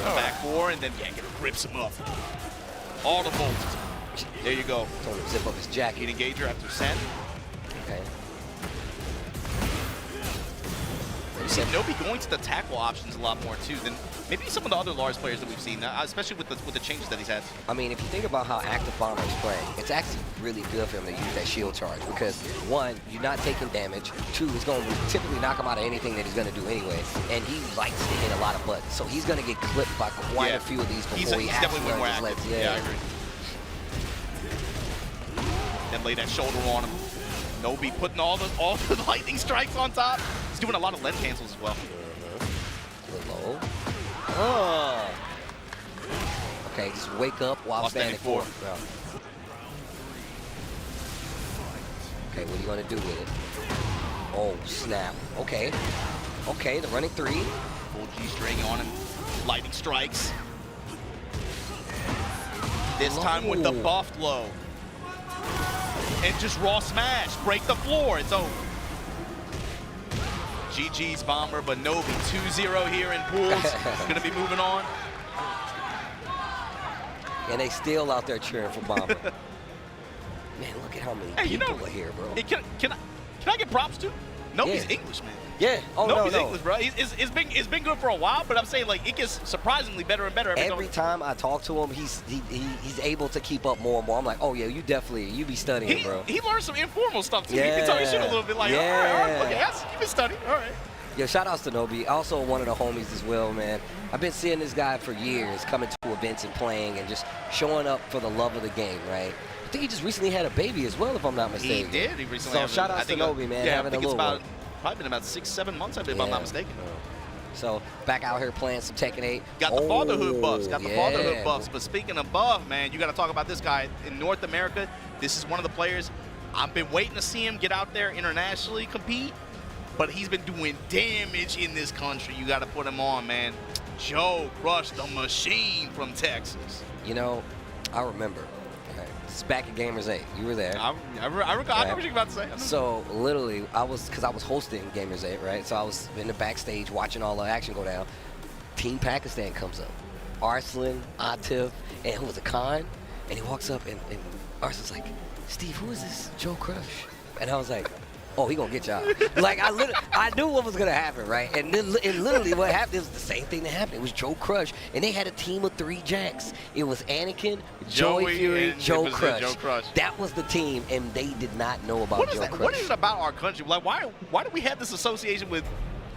Back four, and then it rips him up. All the bolts. There you go. Told him to zip up his jacket. Heat engager after send. Okay. You see Nobi going to the tackle options a lot more too than maybe some of the other large players that we've seen, especially with the changes that he's had. I mean, if you think about how active Bomber is playing, it's actually really good for him to use that shield charge because, one, you're not taking damage. Two, it's going to typically knock him out of anything that he's going to do anyway. And he likes to hit a lot of buttons. So he's going to get clipped by quite a few of these before he actually definitely more learns his active. legs. Yeah, I agree. Then lay that shoulder on him. Nobi putting all the lightning strikes on top. He's doing a lot of lead cancels as well. Low. Oh. Okay, just wake up while standing forward. No. Okay, what are you going to do with it? Oh, snap. Okay. Okay, the running 3. Full G-string on him. Lightning strikes. This time with the buffed low. And just raw smash. Break the floor. It's over. GG's Bomber, but Nobi 2-0 here in pools. Going to be moving on. And they still out there cheering for Bomber. Man, look at how many people are here, bro. Can I get props too? Nobody's English, man. Yeah. Oh, Nobody's no. English, bro. It's been good for a while, but I'm saying like it gets surprisingly better and better every time I talk to him. He's able to keep up more and more. I'm like, oh yeah, you be studying, bro. He learned some informal stuff too. Yeah. You can tell he should a little bit like, all right, okay, you've been studying, all right. Yo, shout outs to Nobi. Also one of the homies as well, man. I've been seeing this guy for years, coming to events and playing and just showing up for the love of the game, right? I think he just recently had a baby as well, if I'm not mistaken. He did. He recently. So shout outs to Nobi, man. Yeah, having I think a it's little probably been about 6-7 months, if I'm not mistaken. So back out here playing some Tekken 8. Got the fatherhood buffs. Got the fatherhood buffs. But speaking of buff, man, you got to talk about this guy in North America. This is one of the players I've been waiting to see him get out there internationally compete. But he's been doing damage in this country. You got to put him on, man. Joe Crush, the machine from Texas. You know, I remember. It's back at Gamers 8. You were there. I remember what you were about to say. So literally, because I was hosting Gamers 8, right? So I was in the backstage watching all the action go down. Team Pakistan comes up. Arslan, Atif, and who was it, Khan? And he walks up, and Arslan's like, Steve, who is this Joe Crush? And I was like, oh, he gonna get y'all. Like, I knew what was gonna happen, right? And then literally what happened, it was the same thing that happened. It was Joe Crush, and they had a team of 3 Jacks. It was Anakin, Joey Fury, Joe Crush. That was the team, and they did not know about Joe Crush. What is it about our country? Like, why do we have this association with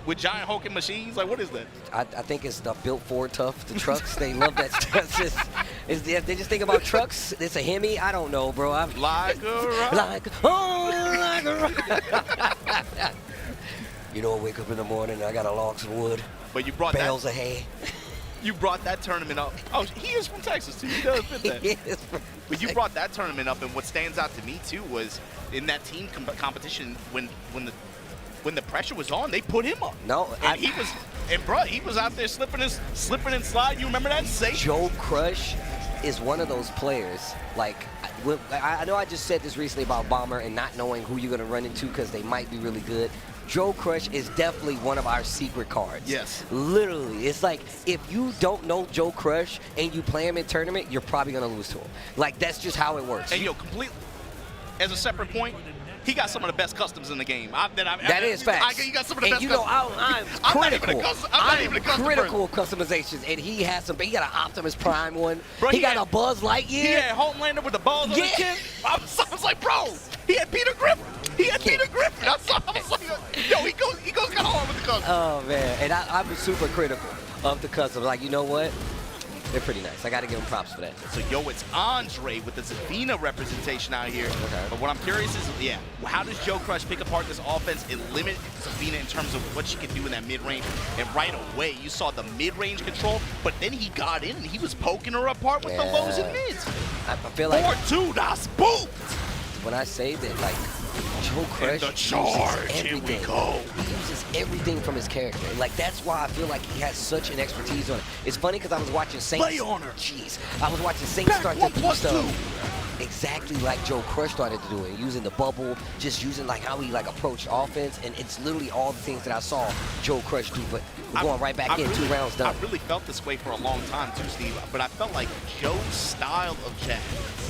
with giant hulking machines? Like, what is that? I think it's the built Ford tough, the trucks. They love that stuff. They just think about trucks. It's a Hemi. I don't know, bro. Like a rock. Like a rock. You know, I wake up in the morning and I got a logs of wood. But you brought bales of hay. You brought that tournament up. Oh, he is from Texas too. He does fit that. He is from But you brought that tournament up, and what stands out to me too was in that team competition when the pressure was on, they put him up. No, and he was out there slipping and sliding. You remember that? Safe. Joe Crush is one of those players. Like, I know I just said this recently about Bomber and not knowing who you're going to run into because they might be really good. Joe Crush is definitely one of our secret cards. Yes. Literally. It's like, if you don't know Joe Crush and you play him in tournament, you're probably going to lose to him. Like, that's just how it works. And completely, as a separate point, he got some of the best customs in the game. That is facts. He got some of the best you know, customs. I'm critical. I'm critical of customizations, and he has some. He got an Optimus Prime one. Bro, he got a Buzz Lightyear. He had Homelander with the balls on his chin. I was like, bro, he had Peter Griffin. Peter Griffin. I was like, yo, he goes kind of hard with the customs. Oh man, and I'm super critical of the customs. Like, you know what? They're pretty nice. I got to give them props for that. So, it's Andre with the Zafina representation out here. Okay. But what I'm curious is, how does Joe Crush pick apart this offense and limit Zafina in terms of what she can do in that mid-range? And right away, you saw the mid-range control, but then he got in and he was poking her apart with the lows and mids. I feel like 4-2, that's boom! When I say that, like, Joe Crush the charge, uses everything. here we go. He uses everything from his character. And, like, that's why I feel like he has such an expertise on it. It's funny because I was watching Saints. Play on her. Jeez. I was watching Saints start to do stuff exactly like Joe Crush started to do it. Using the bubble, just using, like, how he, like, approached offense. And it's literally all the things that I saw Joe Crush do. But we're going right back in, 2 rounds done. I really felt this way for a long time, too, Steve. But I felt like Joe's style of Jack,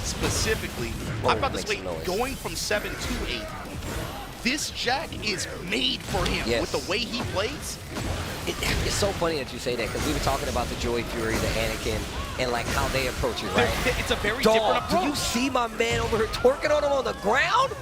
specifically, I felt this way going from 7 to 8. This Jack is made for him with the way he plays. It's so funny that you say that because we were talking about the Joy Fury, the Anakin, and like how they approach it, right? It's a very different approach. Do you see my man over here twerking on him on the ground?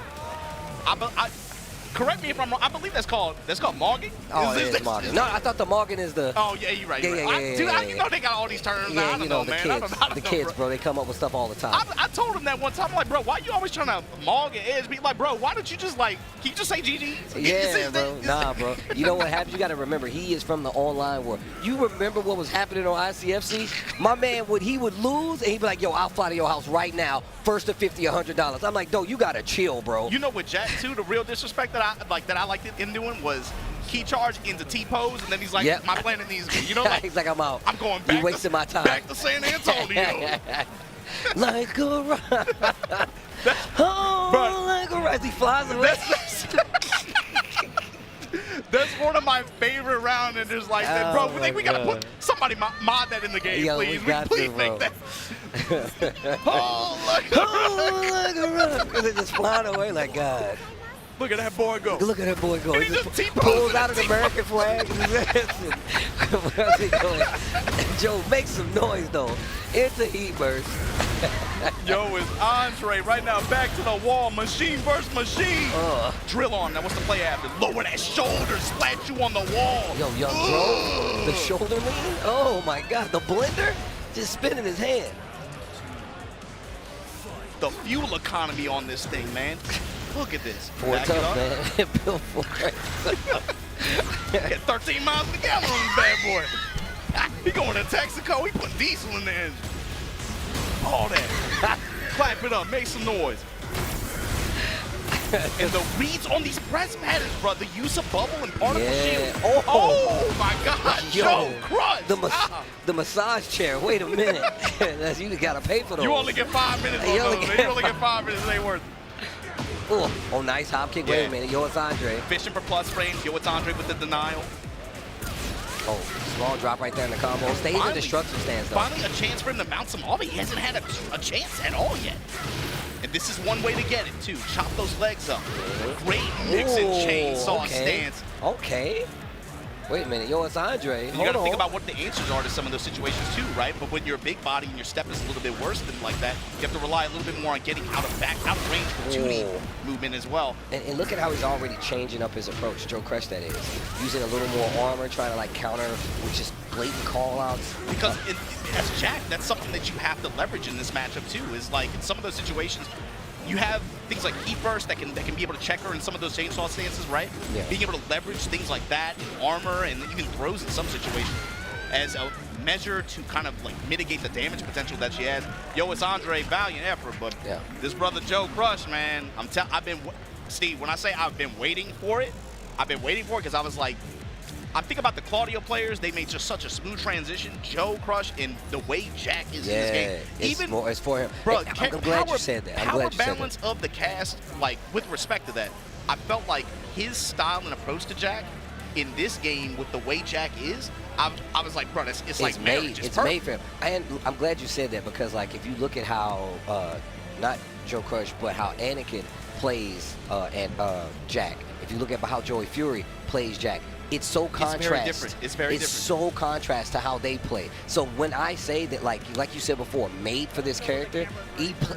Correct me if I'm wrong. I believe that's called Morgan. Oh, it is Morgan. No, I thought the Morgan is the. Oh yeah, you're right. You know they got all these terms. Yeah, I don't know, man. The kids, bro, they come up with stuff all the time. I told him that one time. I'm like, bro, why you always trying to Morgan edge me? Like, bro, why don't you just like? Can you just say GG? Yeah, bro. Nah, bro. You know what happens? You got to remember, he is from the online world. You remember what was happening on ICFC? My man he would lose, and he'd be like, yo, I'll fly to your house right now. First to $50, $100. I'm like, yo, you gotta chill, bro. You know what, Jack? Too, the real disrespect that I liked him doing was key charge into T-pose, and then he's like, my planet needs me. You know, like, he's like, I'm out. I'm going back. You wasting my time. Back to San Antonio. Like a rock. Like a rock. As he flies away. That's one of my favorite round, and there's like, bro, we gotta put somebody mod that in the game, please. Please make that. Like a rock. Because it just flying away like God. Look at that boy go. Look at that boy go. He just pulls out an American flag. Where's he going? Joe, make some noise, though. It's a heat burst. Yo, it's Andre right now. Back to the wall. Machine versus machine. Drill on. Now, what's the play after? Lower that shoulder. Splat you on the wall. Yo, young bro. The shoulder lean? Oh, my God. The blender? Just spinning his hand. The fuel economy on this thing, man. Look at this. Ford tough, man. Bill Ford. 13 miles per gallon on this bad boy. He going to Texaco. He putting diesel in the engine. All that. Clap it up. Make some noise. And the reads on these press patterns, bro. The use of bubble and particle shield. Oh my God. Joe Crush. The massage chair. Wait a minute. You got to pay for those. You only get 5 minutes on those. You only get 5 minutes. It ain't worth it. Oh, nice hop kick. Wait a minute. Yo, it's Andre. Fishing for plus frames. Yo, it's Andre with the denial. Oh, small drop right there in the combo. Stays in destruction stance, though. Finally, a chance for him to mount some off. He hasn't had a chance at all yet. And this is one way to get it, too. Chop those legs up. Great mix and chainsaw stance. Okay. Wait a minute, yo, it's Andre. You got to think about what the answers are to some of those situations too, right? But when you're a big body and your step is a little bit worse than like that, you have to rely a little bit more on getting out of range for 2D movement as well. And look at how he's already changing up his approach. Joe Crush, that is. Using a little more armor, trying to like counter with just blatant call-outs. Because as Jack, that's something that you have to leverage in this matchup too, is like in some of those situations, you have things like heat burst that can be able to check her in some of those chainsaw stances, right? Yeah. Being able to leverage things like that, and armor, and even throws in some situations as a measure to kind of like mitigate the damage potential that she has. Yo, it's Andre, valiant effort, but this brother Joe Crush, man, Steve, when I say I've been waiting for it because I was like, I'm thinking about the Claudio players. They made just such a smooth transition. Joe Crush and the way Jack is in this game. It's for him. Bro, hey, I'm glad you said that. Power balance of the cast, like with respect to that, I felt like his style and approach to Jack in this game with the way Jack is, I was like, bro, it's like marriage. It's made for him. And I'm glad you said that because like if you look at how not Joe Crush, but how Anakin plays Jack. If you look at how Joey Fury plays Jack, it's so contrast. It's very different. It's very different. It's so contrast to how they play. So when I say that, like you said before, made for this character,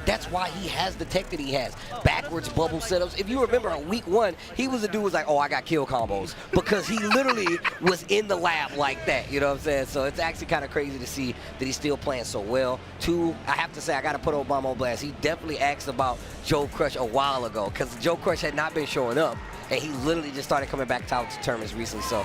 that's why he has the tech that he has. Backwards bubble setups. If you remember on week 1, he was the dude who was like, oh, I got kill combos. Because he literally was in the lab like that. You know what I'm saying? So it's actually kind of crazy to see that he's still playing so well. 2, I have to say, I got to put Obama on blast. He definitely asked about Joe Crush a while ago because Joe Crush had not been showing up. And he literally just started coming back to tournaments recently. So,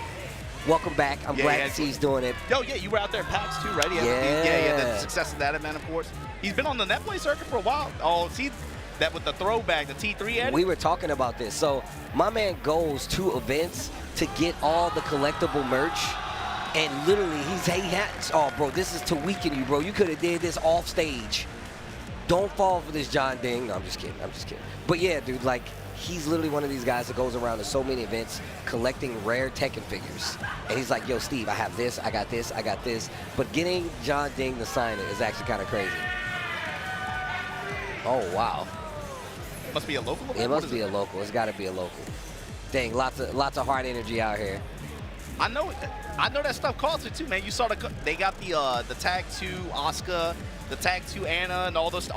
welcome back. I'm glad to see he's doing it. Yo, yeah, you were out there at PAX too, right? The success of that event, of course. He's been on the netplay circuit for a while. Oh, see that with the throwback, the T3 edit? We were talking about this. So, my man goes to events to get all the collectible merch. And literally, oh, bro, this is to weaken you, bro. You could have did this off stage. Don't fall for this John Ding. No, I'm just kidding. But yeah, dude, like, he's literally one of these guys that goes around to so many events collecting rare Tekken figures. And he's like, yo, Steve, I have this, I got this, I got this. But getting John Ding to sign it is actually kind of crazy. Oh, wow. Must be a local? It must be a local. It's got to be a local. Dang, lots of hard energy out here. I know that stuff costs it too, man. You saw they got the Tag 2 Asuka, the Tag 2 Anna, and all those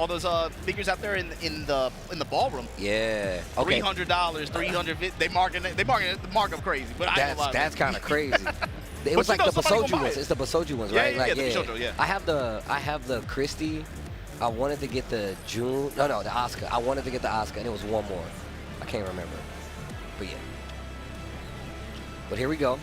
figures out there in the ballroom. Yeah. Okay. $300, $350. They mark up crazy, but that's kind of crazy. It was like the Basoju ones. It's the Basoju ones, right? Yeah, the Basoju, yeah. I have the Christie. I wanted to get the June. No, the Asuka. I wanted to get the Asuka, and it was one more. I can't remember. But yeah. But here we go.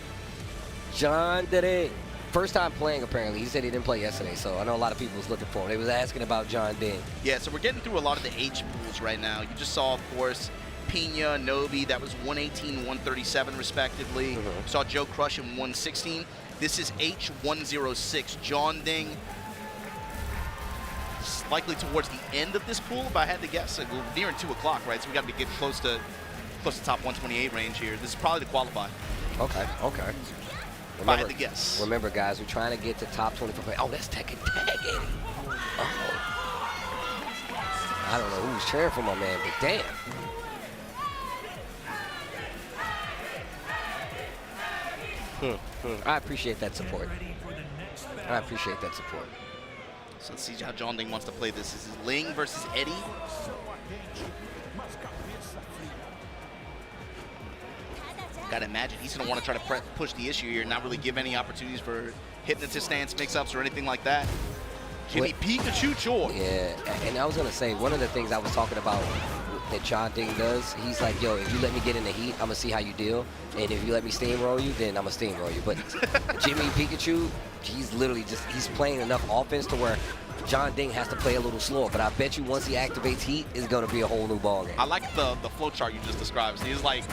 John Ding. First time playing, apparently. He said he didn't play yesterday, so I know a lot of people was looking for him. They was asking about John Ding. Yeah, so we're getting through a lot of the H pools right now. You just saw, of course, Pina, Nobi. That was 118, 137, respectively. Saw Joe Crush in 116. This is H106. John Ding. Likely towards the end of this pool, if I had to guess. We're nearing 2 o'clock, right? So we got to get close to top 128 range here. This is probably the qualify. Okay. If I had to guess. Remember, guys, we're trying to get to top 25. Oh, that's Tekken Tag, Eddie. Oh. I don't know who's cheering for my man, but damn. I appreciate that support. So let's see how John Ding wants to play this. This is Ling versus Eddie. Gotta imagine he's gonna want to try to push the issue here and not really give any opportunities for hypnotist stance mix-ups or anything like that. Give me Pikachu Choi. Yeah, and I was gonna say, one of the things I was talking about that John Ding does, he's like, yo, if you let me get in the heat, I'm gonna see how you deal. And if you let me steamroll you, then I'm gonna steamroll you. But Jimmy Pikachu, he's literally he's playing enough offense to where John Ding has to play a little slower. But I bet you once he activates heat, it's gonna be a whole new ballgame. I like the flow chart you just described. So he's like,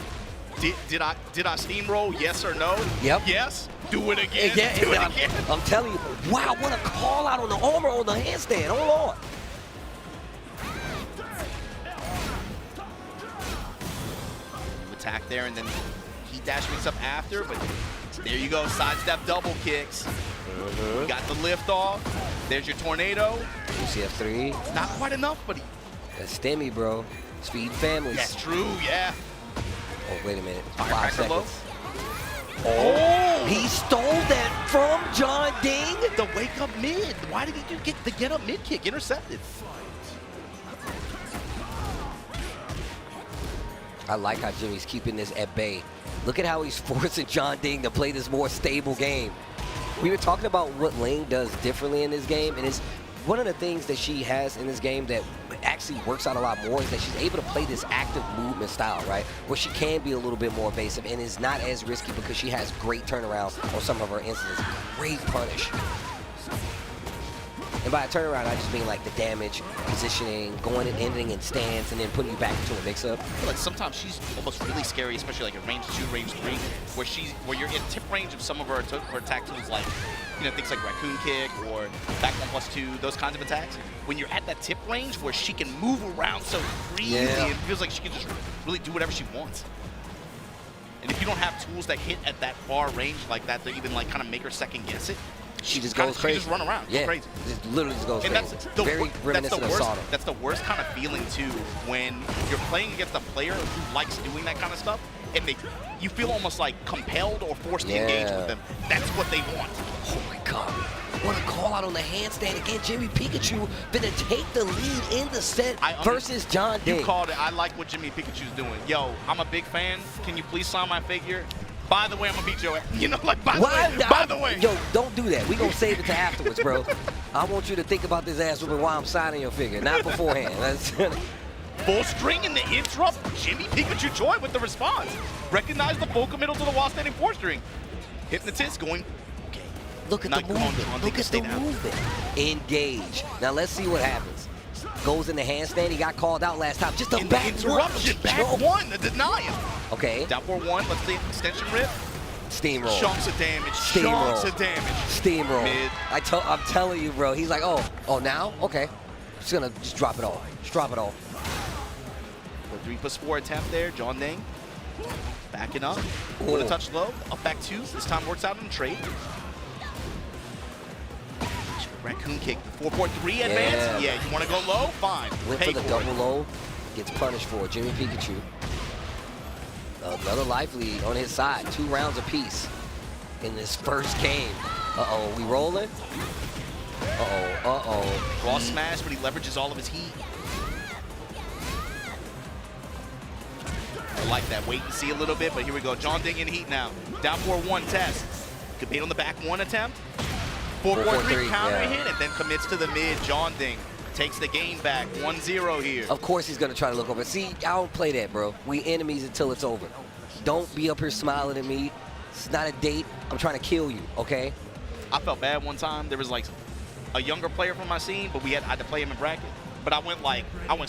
did I steamroll? Yes or no? Yep. Yes. Do it again. Yeah, Do it again. I'm telling you, wow, what a call out on the armor on the handstand. Hold on. Attack there, and then heat dash mix up after, but there you go, sidestep double kicks. You got the lift off. There's your tornado. UCF3. Not quite enough, but that's STEMI, bro. Speed families. That's true, yeah. Oh, wait a minute. Firecracker 5 seconds. Oh, he stole that from John Ding. The wake up mid. Why did he get the get up mid kick intercepted? I like how Jimmy's keeping this at bay. Look at how he's forcing John Ding to play this more stable game. We were talking about what Ling does differently in this game, and it's one of the things that she has in this game that actually works out a lot more is that she's able to play this active movement style, right? Where she can be a little bit more evasive and is not as risky because she has great turnarounds on some of her instances. Great punish. And by a turnaround, I just mean like the damage, positioning, going and ending in stance, and then putting you back into a mix-up. I feel like sometimes she's almost really scary, especially like in range 2, range 3, where you're in tip range of some of her attack tools, like things like raccoon kick or back 1+2, those kinds of attacks. When you're at that tip range where she can move around so freely, it feels like she can just really do whatever she wants. And if you don't have tools that hit at that far range like that, to even like kind of make her second guess it, she just goes crazy. She just run around. Yeah, crazy. Just literally just goes and crazy. That's the Very reminiscent of Sodom. That's the worst kind of feeling too, when you're playing against a player who likes doing that kind of stuff, and you feel almost like compelled or forced to engage with them. That's what they want. Oh my God. What a call out on the handstand again. Jimmy Pikachu gonna take the lead in the set versus John Ding. You called it. I like what Jimmy Pikachu's doing. Yo, I'm a big fan. Can you please sign my figure? By the way, I'm gonna beat your ass. By the way. Yo, don't do that. We gonna save it to afterwards, bro. I want you to think about this ass whooping while I'm signing your figure, not beforehand. Full string in the interrupt. Jimmy Pikachu Joy with the response. Recognize the full committal to the while standing 4-string. Hypnotist going. Okay. Look at the movement. Look at the movement. Engage. Now let's see what happens. Goes in the handstand. He got called out last time. Just a back interruption. Back one. The denial. Okay. Down 4-1. Let's see extension rip. Steamroll. Chunks of damage. Steamroll. Chunks of damage. Steamroll. Mid. I'm telling you, bro. He's like, oh, now? Okay. Just gonna drop it all. Just drop it all. 3+4 attempt there. John Ding. Backing up. With a touch low. Up back 2. This time works out in trade. Raccoon kick. 4-4-3 advance. Yeah, you want to go low? Fine. Went for the double low. Gets punished for it. Jimmy Pikachu. Another life lead on his side. 2 rounds apiece in this first game. Uh-oh, we rolling? Uh-oh. Raw smash, but he leverages all of his heat. I like that. Wait and see a little bit, but here we go. John Ding in heat now. Down 4-1 test. Compete on the back 1 attempt. 4-4-3 counter hit, and then commits to the mid. John Ding takes the game back. 1-0 here. Of course he's going to try to look over. See, I don't play that, bro. We enemies until it's over. Don't be up here smiling at me. It's not a date. I'm trying to kill you, okay? I felt bad one time. There was like a younger player from my scene, but I had to play him in bracket. But I went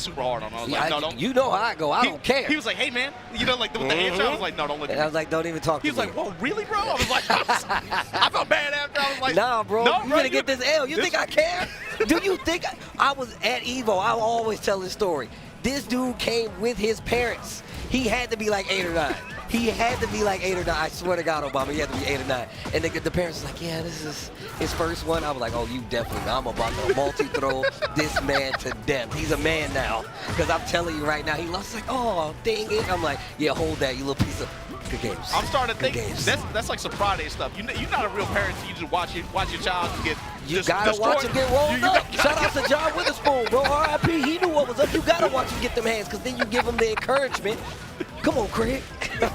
super hard on him. I was like, no, don't. You know how I go. I don't care. He was like, hey, man. With the hand shot, I was like, no, don't look at me. I was like, don't even talk to me. He was like, whoa, really, bro? I was like, I felt bad after. I was like, nah, bro. No, you gonna get this L. You think I care? Do you think I was at Evo? I always tell this story. This dude came with his parents. He had to be like 8 or 9. He had to be like 8 or 9. I swear to God, Obama, he had to be 8 or 9. And the parents was like, yeah, this is his first one. I was like, oh, you definitely. I'm about to multi-throw this man to death. He's a man now. Because I'm telling you right now, he lost. Like, oh, dang it. I'm like, yeah, hold that, you little piece of good games. I'm starting to think games. that's like some Friday stuff. You're not a real parent. You just watch your child get. You gotta watch him get rolled up. Shout out to John Witherspoon, bro. R.I.P. He knew what was up. You gotta watch him get them hands, because then you give him the encouragement. Come on, Craig. Come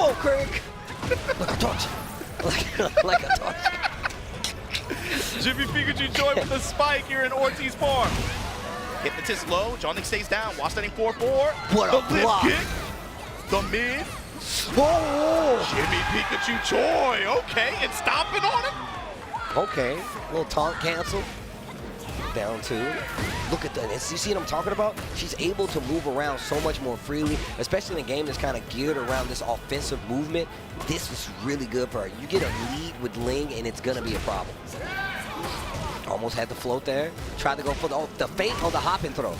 on, Craig. Like I taught you. Like I taught you. Jimmy Pikachu Joy with the spike here in Ortiz Farm. Hypnotist low. John Ding stays down. While standing 4-4. What a block. Kick. The mid. Oh. Jimmy Pikachu Joy. Okay, and stomping on him. Okay, a little taunt cancel. Down 2. Look at that. You see what I'm talking about? She's able to move around so much more freely, especially in a game that's kind of geared around this offensive movement. This is really good for her. You get a lead with Ling, and it's going to be a problem. Almost had the float there. Tried to go for the feint on the hop and throw.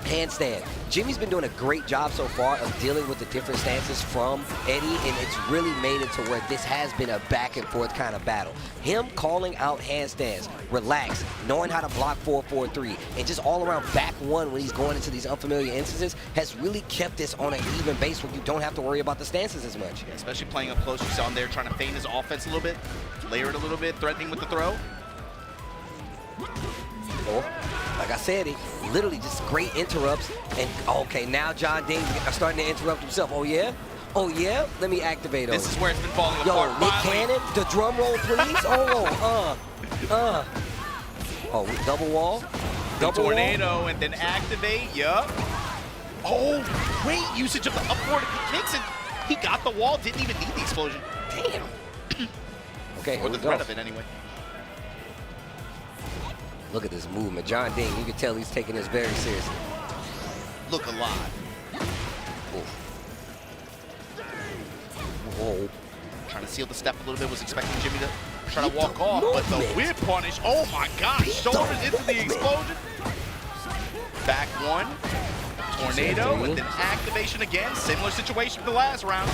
handstand. Jimmy's been doing a great job so far of dealing with the different stances from Eddie, and it's really made it to where this has been a back and forth kind of battle. Him calling out handstands, relax, knowing how to block 4-4-3, and just all around back one when he's going into these unfamiliar instances has really kept this on an even base where you don't have to worry about the stances as much. Yeah, especially playing up close. You saw him there trying to feign his offense a little bit, layer it a little bit, threatening with the throw. Or, like I said, it literally just great interrupts. And okay, now John Ding's starting to interrupt himself. Oh yeah? Oh yeah? Let me activate on This is where it's been falling Yo, apart. Nick Finally. Cannon, the drum roll, please. Oh, double wall. Double tornado wall. and then activate. Yup. Oh, great usage of the upward kicks, and he got the wall. Didn't even need the explosion. Damn. Okay, Or here the we threat go. of it anyway. Look at this movement. John Ding, you can tell he's taking this very seriously. Look alive. Whoa. Trying to seal the step a little bit. Was expecting Jimmy to try to walk off, but the whip punish. Oh my gosh. Shoulders into the explosion. Back one. Tornado and then activation again. Similar situation to the last round.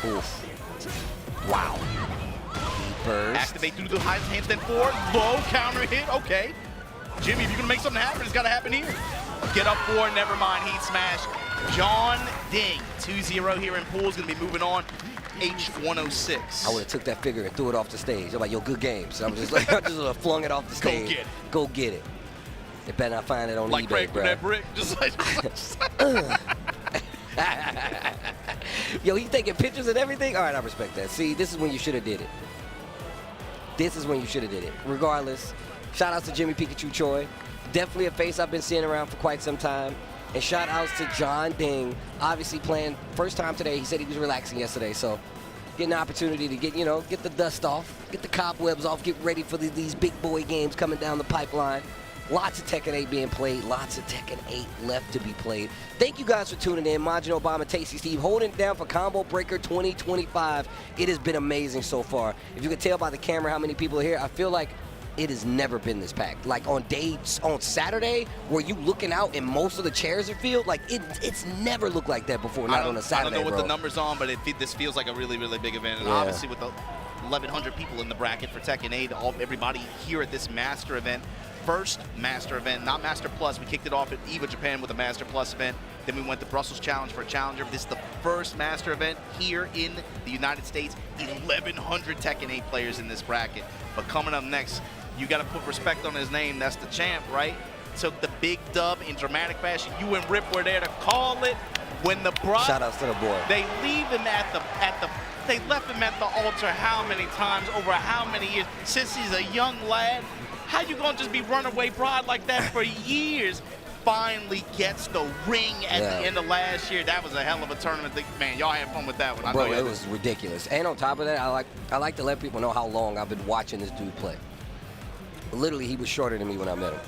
Oof. Wow. Burst. Activate through the high handstand forward. Low counter hit. Okay. Jimmy, if you're going to make something happen, it's got to happen here. Get up four. Never mind. Heat smash. John Ding. 2-0 here in pools. Going to be moving on. H106. I would have took that figure and threw it off the stage. I'm like, yo, good game. So I'm just like, I just flung it off the stage. Go get it. Go get it. They better not find it on Like eBay, break bro. with that brick. Just like. Yo, he's taking pictures and everything? All right, I respect that. See, this is when you should have did it. This is when you should have did it. Regardless, shout outs to Jimmy Pikachu Choi. Definitely a face I've been seeing around for quite some time. And shout outs to John Ding. Obviously playing first time today. He said he was relaxing yesterday, so getting an opportunity to get, you know, get the dust off, get the cobwebs off, get ready for these big boy games coming down the pipeline. Lots of Tekken 8 being played. Lots of Tekken 8 left to be played. Thank you guys for tuning in. Majin Obama, Tasty Steve, holding it down for Combo Breaker 2025. It has been amazing so far. If you can tell by the camera how many people are here, I feel like it has never been this packed. Like on Saturday, where you looking out and most of the chairs are filled, like it's never looked like that before, not on a Saturday, I don't know what bro. the numbers on, but this feels like a really, really big event. And Yeah. obviously with the 1,100 people in the bracket for Tekken 8, everybody here at this Master event. First Master event, not Master Plus. We kicked it off at EVA Japan with a Master Plus event. Then we went to Brussels Challenge for a Challenger. This is the first Master event here in the United States. 1,100 Tekken 8 players in this bracket. But coming up next, you got to put respect on his name. That's the champ, right? Took the big dub in dramatic fashion. You and Rip were there to call it. When the bride, Shout outs to the boy. they leave him they left him at the altar how many times, over how many years, since he's a young lad. How you gonna just be runaway bride like that for years? Finally gets the ring at the end of last year. That was a hell of a tournament. Man, y'all had fun with that one. Bro, it was ridiculous. And on top of that, I like to let people know how long I've been watching this dude play. Literally, he was shorter than me when I met him.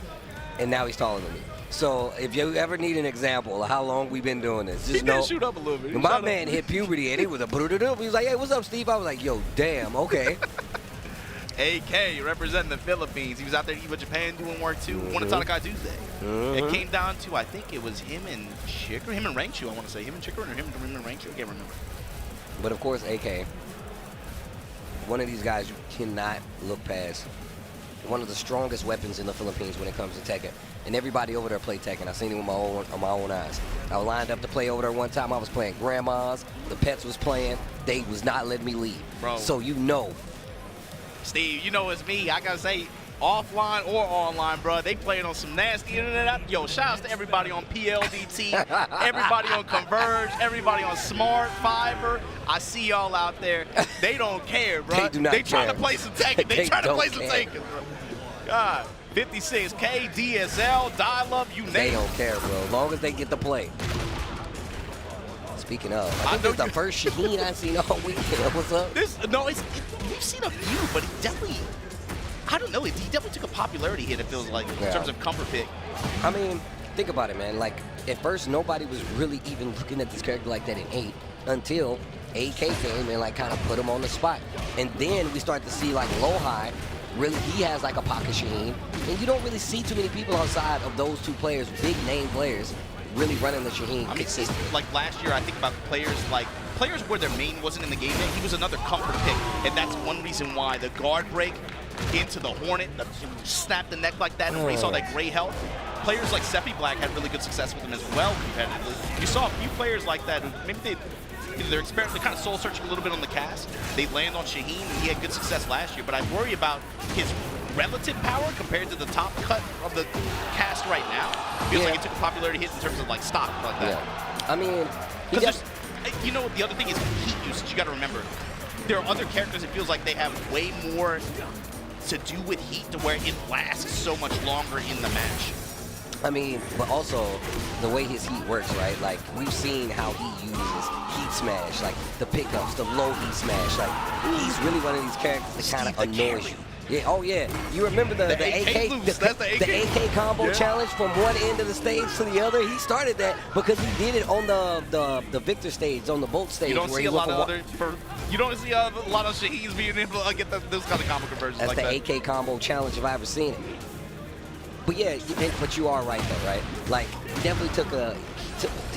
And now he's taller than me. So if you ever need an example of how long we've been doing this, just He know. did shoot up a little bit. My man hit puberty and he was a brudadoo. He was like, hey, what's up, Steve? I was like, yo, damn, okay. AK representing the Philippines. He was out there in EVA Japan doing work too. Won a Tanakai Tuesday. It came down to, I think it was him and Chikurin, him and Raichu, I want to say. Him and Chikurin or him and Raichu, I can't remember. But of course, AK, one of these guys you cannot look past. One of the strongest weapons in the Philippines when it comes to Tekken. And everybody over there played Tekken. I seen it with my own eyes. I was lined up to play over there one time. I was playing grandmas. The pets was playing. They was not letting me leave. Bro. So you know. Steve, you know it's me. I gotta say, offline or online, bro, they playing on some nasty internet. Yo, shout outs to everybody on PLDT, everybody on Converge, everybody on Smart, Fiber. I see y'all out there. They don't care, bro. They do not They trying care. to play some Tekken. They trying to don't play some care. Tekken, bro. God, 56K, DSL, dial-up, you name They it. don't care, bro. As long as they get the play. Speaking of, I think know it's the you- first Shaheen I've seen all weekend. What's up? We've seen a few, but he definitely, I don't know, he definitely took a popularity hit, it feels like, in terms of comfort pick. I mean, think about it, man. Like, at first, nobody was really even looking at this character like that in 8 until AK came and, like, kind of put him on the spot. And then we start to see, like, low high really, he has like a pocket Shaheen. And you don't really see too many people outside of those two players, big name players, really running the Shaheen consistently. Like last year, I think about players where their main wasn't in the game yet. He was another comfort pick, and that's one reason why the guard break into the Hornet, snap the neck like that, and where he saw that gray health. Players like Seppi Black had really good success with him as well competitively. You saw a few players like that who maybe they're kind of soul searching a little bit on the cast. They land on Shaheen, and he had good success last year, but I worry about his relative power compared to the top cut of the cast right now. Feels like he took a popularity hit in terms of like stock like that. Yeah. I mean, you know, the other thing is heat usage. You got to remember, there are other characters it feels like they have way more to do with heat to where it lasts so much longer in the match. I mean, but also the way his heat works, right? Like, we've seen how he uses heat smash, like the pickups, the low heat smash. Like, he's really one of these characters that kind of annoys you. Yeah, oh yeah. You remember the AK, the AK combo challenge from one end of the stage to the other? He started that because he did it on the Victor stage, on the Bolt stage. You don't see a lot of Shaheens being able to get those kind of combo conversions That's like the AK combo challenge if I've ever seen it. But yeah, but you are right though, right? Like, he definitely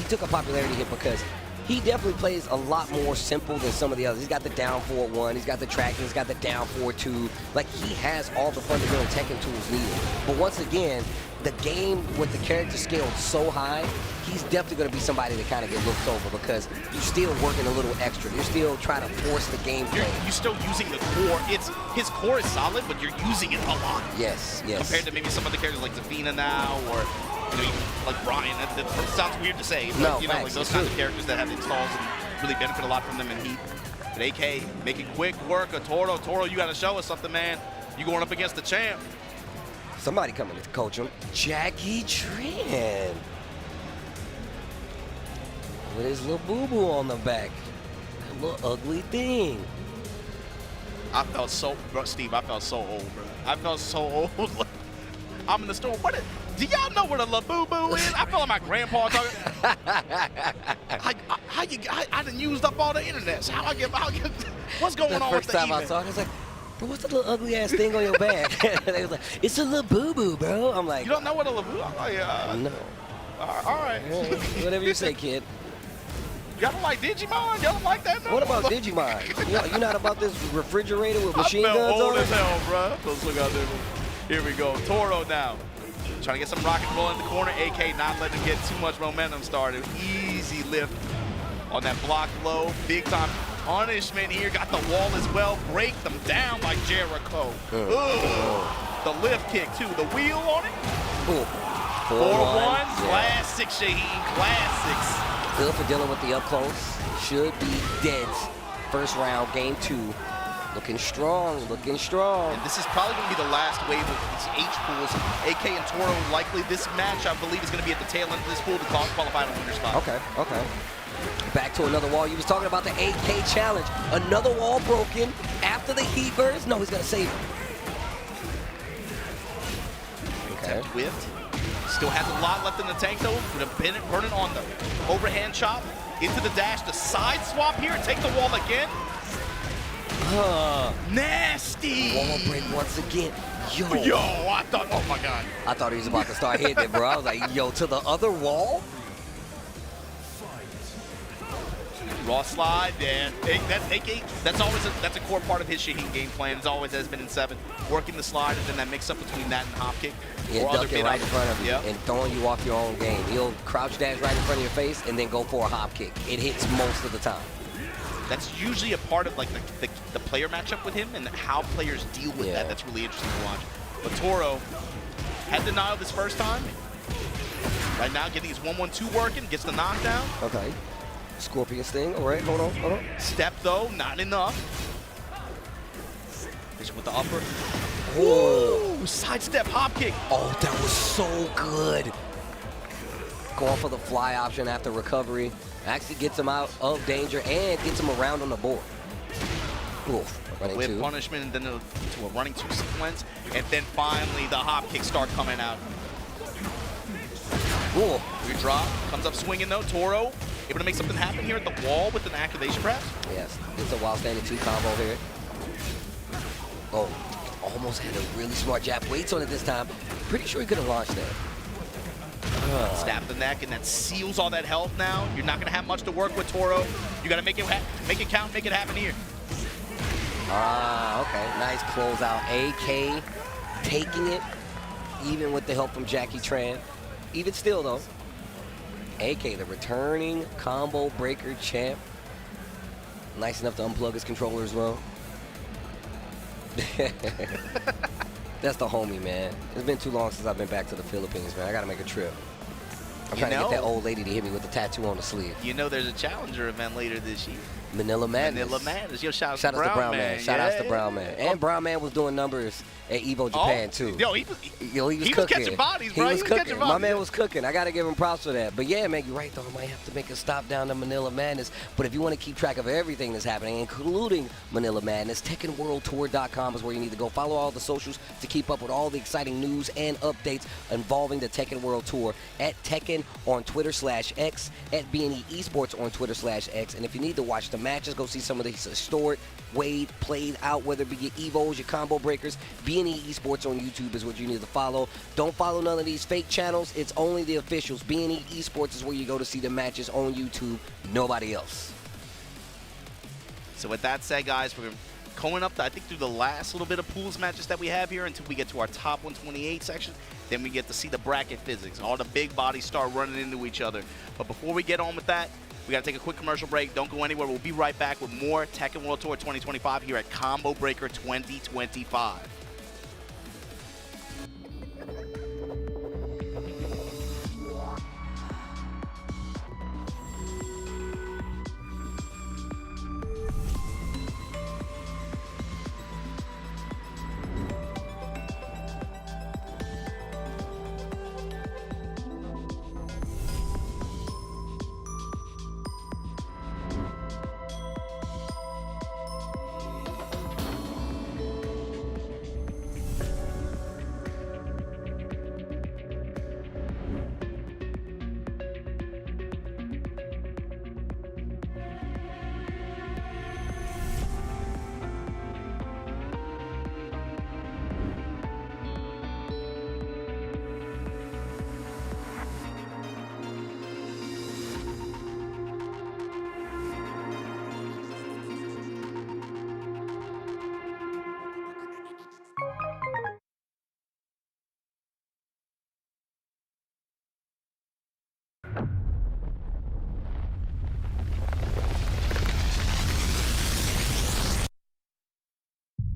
took a popularity hit because he definitely plays a lot more simple than some of the others. He's got the down forward 1, he's got the tracking, he's got the down forward 2. Like, he has all the fundamental Tekken tools needed. But once again, the game with the character scaled so high, he's definitely going to be somebody that kind of get looked over because you're still working a little extra. You're still trying to force the gameplay. You're still using the core. His core is solid, but you're using it a lot. Yes, yes. Compared to maybe some other characters like Zafina now, or even like Brian. That sounds weird to say, but no, like those kinds of characters that have installs and really benefit a lot from them in Heat. But AK making quick work of Toro. Toro, you got to show us something, man. You going up against the champ. Somebody coming to coach him. Jackie Tran. With his little boo-boo on the back. That little ugly thing. I felt so, bro, Steve, I felt so old, bro. I felt so old. I'm in the store. Do y'all know what a LaBoo-Boo is? I feel like my grandpa talking. I done used up all the internet. So how I get, what's going on with the first time I saw it, I was like, bro, what's the little ugly ass thing on your back? They was like, it's a little boo-boo, bro. I'm like, you don't know what a LaBoo? Oh, yeah. No. All right. Whatever you say, kid. Y'all don't like Digimon? Y'all don't like that? No? What about Digimon? You not about this refrigerator with machine guns on it? I felt old as hell, bro. Let's look out there. Here we go. Toro now. Trying to get some rocket roll in the corner. AK not letting him get too much momentum started. Easy lift on that block low. Big time punishment here. Got the wall as well. Break them down like Jericho. The lift kick, too. The wheel on it. 4-1. Classic, Shaheen. Classics. Good for dealing with the up close. Should be dead. First round, game 2. Looking strong, looking strong. And this is probably going to be the last wave of these H pools. AK and Toro, likely this match, I believe, is going to be at the tail end of this pool to qualify on the winner spot. Okay. Back to another wall. You was talking about the 8K challenge. Another wall broken after the heat burst. No, he's going to save it. Okay. Whipped. Still has a lot left in the tank, though. With a Bennett burning on the overhand chop. Into the dash. The side swap here. Take the wall again. Nasty. Wall break once again. Yo, I thought, oh my God. I thought he was about to start hitting it, bro. I was like, yo, to the other wall? Raw slide, man. That's always that's a core part of his Shaheen game plan. It always has been in 7. Working the slide and then that mix up between that and hop kick. Yeah, ducking right in front of you and throwing you off your own game. He'll crouch dash right in front of your face and then go for a hop kick. It hits most of the time. That's usually a part of like the player matchup with him and how players deal with that. That's really interesting to watch. But Toro had denial this first time. Right now, getting his 1-1-2 working, gets the knockdown. Okay. Scorpion Sting. All right, hold on. Step though, not enough. Just with the upper. Whoa! Sidestep hop kick. Oh, that was so good. Going for the fly option after recovery. Actually gets him out of danger and gets him around on the board. Oof. Whip punishment and then to a running 2 sequence. And then finally the hop kicks start coming out. Ooh. We drop. Comes up swinging though. Toro able to make something happen here at the wall with an activation perhaps. Yes. It's a wild standing 2 combo here. Oh. almost had a really smart jab. Waits on it this time. Pretty sure he could have launched that. Stab the neck, and that seals all that health now. You're not going to have much to work with, Toro. You got to make it count, make it happen here. Okay. Nice closeout. AK taking it, even with the help from Jackie Tran. Even still, though, AK, the returning combo breaker champ. Nice enough to unplug his controller as well. That's the homie, man. It's been too long since I've been back to the Philippines, man. I got to make a trip. I'm trying to get that old lady to hit me with the tattoo on the sleeve. You know there's a Challenger event later this year. Manila Madness. Manila Madness. Yo, shout out to to Brown Man. Shout out to Brown Man. And Brown Man was doing numbers at Evo Japan, too. Yo, he was catching bodies, bro. He was catching bodies. My man was cooking. I got to give him props for that. But yeah, man, you're right, though. I might have to make a stop down to Manila Madness. But if you want to keep track of everything that's happening, including Manila Madness, TekkenWorldTour.com is where you need to go. Follow all the socials to keep up with all the exciting news and updates involving the Tekken World Tour at Tekken on Twitter/X, at BNE Esports on Twitter/X. And if you need to watch the matches, go see some of these historic played out, whether it be your Evos, your combo breakers. BNE Esports on YouTube is what you need to follow. Don't follow none of these fake channels. It's only the officials. BNE Esports is where you go to see the matches on YouTube. Nobody else. So with that said, guys, we're going up, I think, through the last little bit of pools matches that we have here until we get to our top 128 section. Then we get to see the bracket physics. All the big bodies start running into each other. But before we get on with that, we got to take a quick commercial break. Don't go anywhere. We'll be right back with more Tekken World Tour 2025 here at Combo Breaker 2025.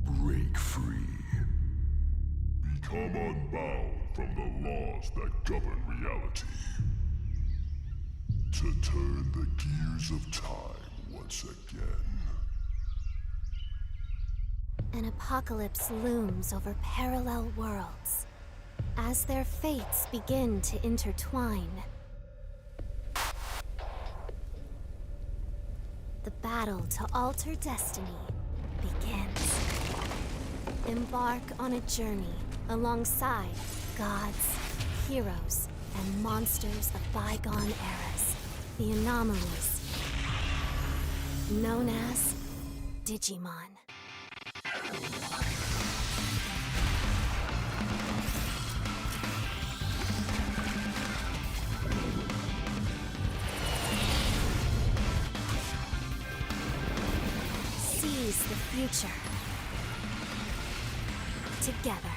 Break free. Become unbound from the laws that govern reality. To turn the gears of time once again. An apocalypse looms over parallel worlds as their fates begin to intertwine. The battle to alter destiny begins. Embark on a journey alongside gods, heroes, and monsters of bygone eras. The anomalies, known as Digimon. Seize the future. Together.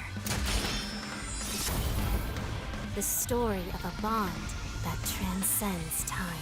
The story of a bond that transcends time.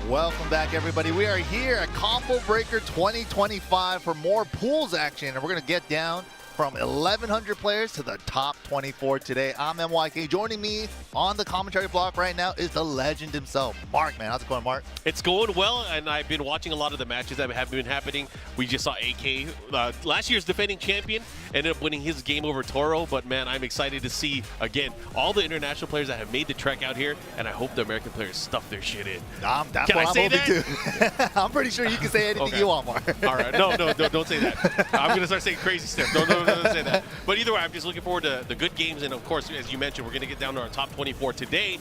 Welcome back, everybody. We are here at Combo Breaker 2025 for more pools action, and we're going to get down from 1,100 players to the top 24 today. I'm MYK. Joining me on the commentary block right now is the legend himself, Mark, man. How's it going, Mark? It's going well, and I've been watching a lot of the matches that have been happening. We just saw AK, last year's defending champion, ended up winning his game over Toro, but man, I'm excited to see, again, all the international players that have made the trek out here, and I hope the American players stuff their shit in. That's Can what I I'm say hoping that? too. I'm pretty sure you can say anything you want, Mark. All right. No, don't say that. I'm going to start saying crazy stuff. Don't say that. But either way, I'm just looking forward to the good games, and of course, as you mentioned, we're going to get down to our top 24 today.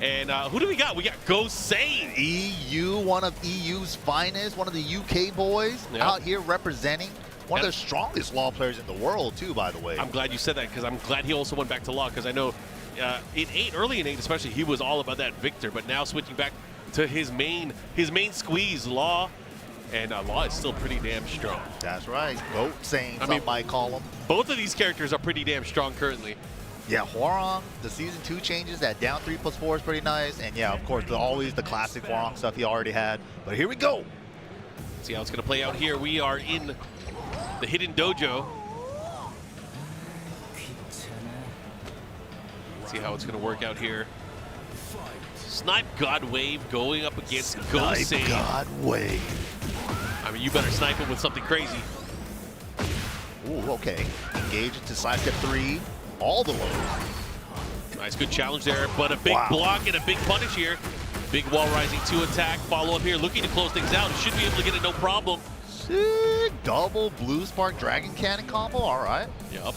And who do we got? We got Gosane. EU, one of EU's finest, one of the UK boys out here representing. One of the strongest law players in the world, too, by the way. I'm glad you said that, because I'm glad he also went back to law, because I know in 8, early in 8 especially, he was all about that Victor, but now switching back to his main squeeze, law, and law is still pretty damn strong. That's right. Gosane, I might call him. Both of these characters are pretty damn strong currently. Yeah, Hwoarang, the Season 2 changes, that down 3+4 is pretty nice. And yeah, of course, always the classic Hwoarang stuff he already had. But here we go. See how it's going to play out here. We are in the hidden dojo. See how it's going to work out here. Snipe God Wave going up against Gosane. Snipe God Wave. I mean, you better snipe him with something crazy. Ooh, okay. Engage into side step 3. All the way. Nice, good challenge there, but a big block and a big punish here. Big wall rising 2 attack. Follow up here, looking to close things out. Should be able to get it no problem. Sick. Double Blue Spark Dragon Cannon combo. All right. Yep.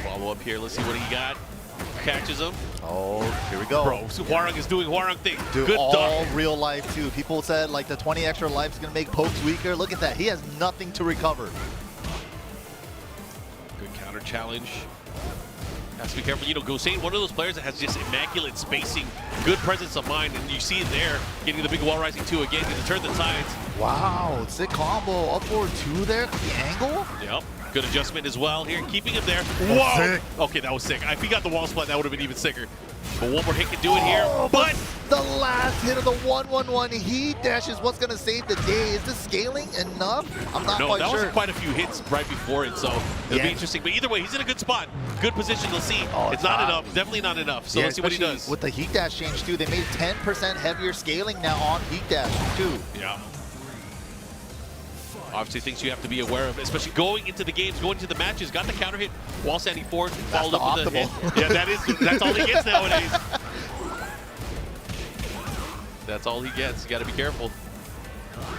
Follow up here. Let's see what he got. Catches him. Oh, here we go. Bro, Hwoarang is doing Hwoarang thing. Dude, good all duck. real life, too. People said, like, the 20 extra life is going to make pokes weaker. Look at that. He has nothing to recover. Good counter challenge. Has to be careful. You know, Gosane, one of those players that has just immaculate spacing, good presence of mind, and you see it there, getting the big wall rising 2 again to turn the tides. Wow, sick combo. Up forward 2 there, the angle. Yep. Good adjustment as well here, keeping him there. Whoa! Sick. Okay, that was sick. If he got the wall splat, that would have been even sicker. But one more hit can do it here. But the last hit of the 1-1-1 heat dash is what's going to save the day. Is the scaling enough? I'm not quite sure. No, that was quite a few hits right before it, so it'll be interesting. But either way, he's in a good spot. Good position. Let's see. It's not enough. Definitely not enough. So let's see what he does. With the heat dash change, too, they made 10% heavier scaling now on heat dash, too. Yeah. Obviously things you have to be aware of, especially going into the games, going into the matches. Got the counter hit while standing forward, followed up with a hit. Yeah, that's all he gets nowadays. That's all he gets. You got to be careful.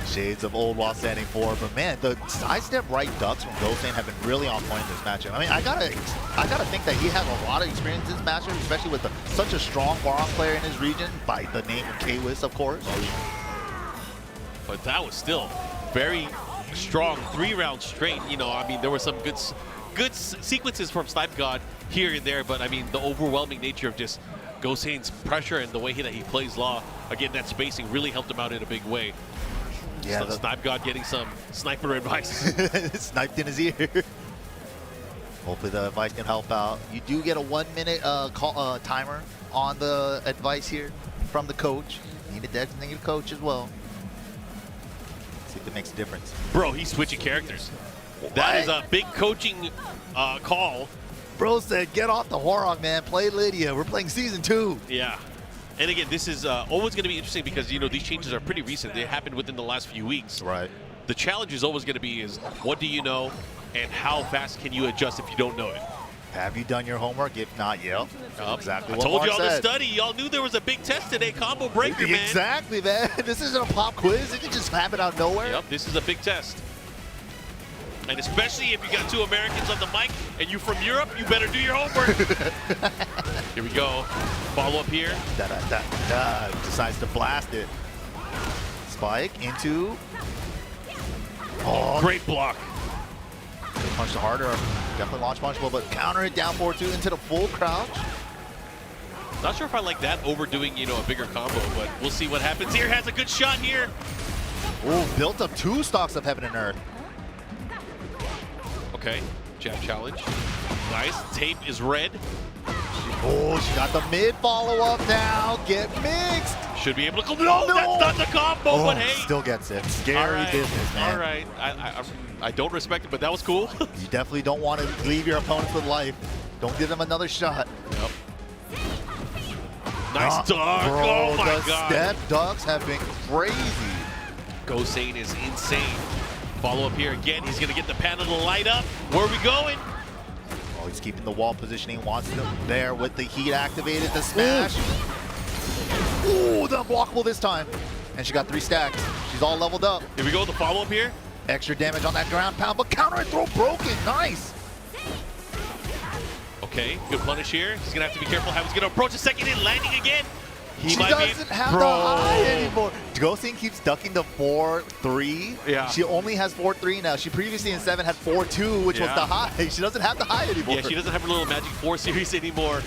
Shades of old while standing forward, but man, the sidestep right ducks from Gosane have been really on point in this matchup. I mean, I gotta think that he has a lot of experience in this matchup, especially with such a strong Hwoarang player in his region by the name of K-Wiz, of course. But that was still very strong 3 rounds straight. You know, I mean, there were some good sequences from Snipe God here and there, but I mean, the overwhelming nature of just Gosane's pressure and the way that he plays law, again, that spacing really helped him out in a big way. Yeah, so Snipe God getting some sniper advice. Sniped in his ear. Hopefully the advice can help out. You do get a 1-minute timer on the advice here from the coach. Need a designated coach as well. See if it makes a difference. Bro, he's switching characters. What? That is a big coaching call. Bro said, get off the Hwoarang, man. Play Lydia. We're playing Season 2. Yeah. And again, this is always going to be interesting because, you know, these changes are pretty recent. They happened within the last few weeks. Right. The challenge is always going to be what do you know and how fast can you adjust if you don't know it? Have you done your homework? If not, yeah. Exactly what I told Mark y'all said. to study. Y'all knew there was a big test today. Combo breaker, man. Exactly, man. This isn't a pop quiz. It can just happen out of nowhere. Yep, this is a big test. And especially if you got 2 Americans on the mic and you from Europe, you better do your homework. Here we go. Follow up here. Decides to blast it. Spike into. Oh, great block. Punch the harder. Definitely launch punchable, but counter it down 4-2 into the full crouch. Not sure if I like that overdoing, you know, a bigger combo, but we'll see what happens here. Has a good shot here. Ooh, built up 2 stocks of Heaven and Earth. Okay, jab challenge. Nice. Tape is red. Oh, she got the mid follow-up now. Get mixed. Should be able to. No, that's not the combo, but hey. Still gets it. Scary business, man. All right. I don't respect it, but that was cool. You definitely don't want to leave your opponents with life. Don't give them another shot. Yep. Nice duck. Bro, oh my the god. step ducks have been crazy. Gosane is insane. Follow up here again. He's going to get the panel to light up. Where are we going? Oh, he's keeping the wall positioning. Wants them there with the heat activated. The smash. Ooh, the unblockable this time. And she got 3 stacks. She's all leveled up. Here we go. The follow up here. Extra damage on that ground pound, but counter and throw broken. Nice. Okay, good punish here. He's going to have to be careful how he's going to approach the second hit, landing again. She doesn't have the high anymore. Gosane keeps ducking the 4-3. Yeah. She only has 4-3 now. She previously in 7 had 4-2, which was the high. She doesn't have the high anymore. Yeah, she doesn't have her little Magic 4 series anymore.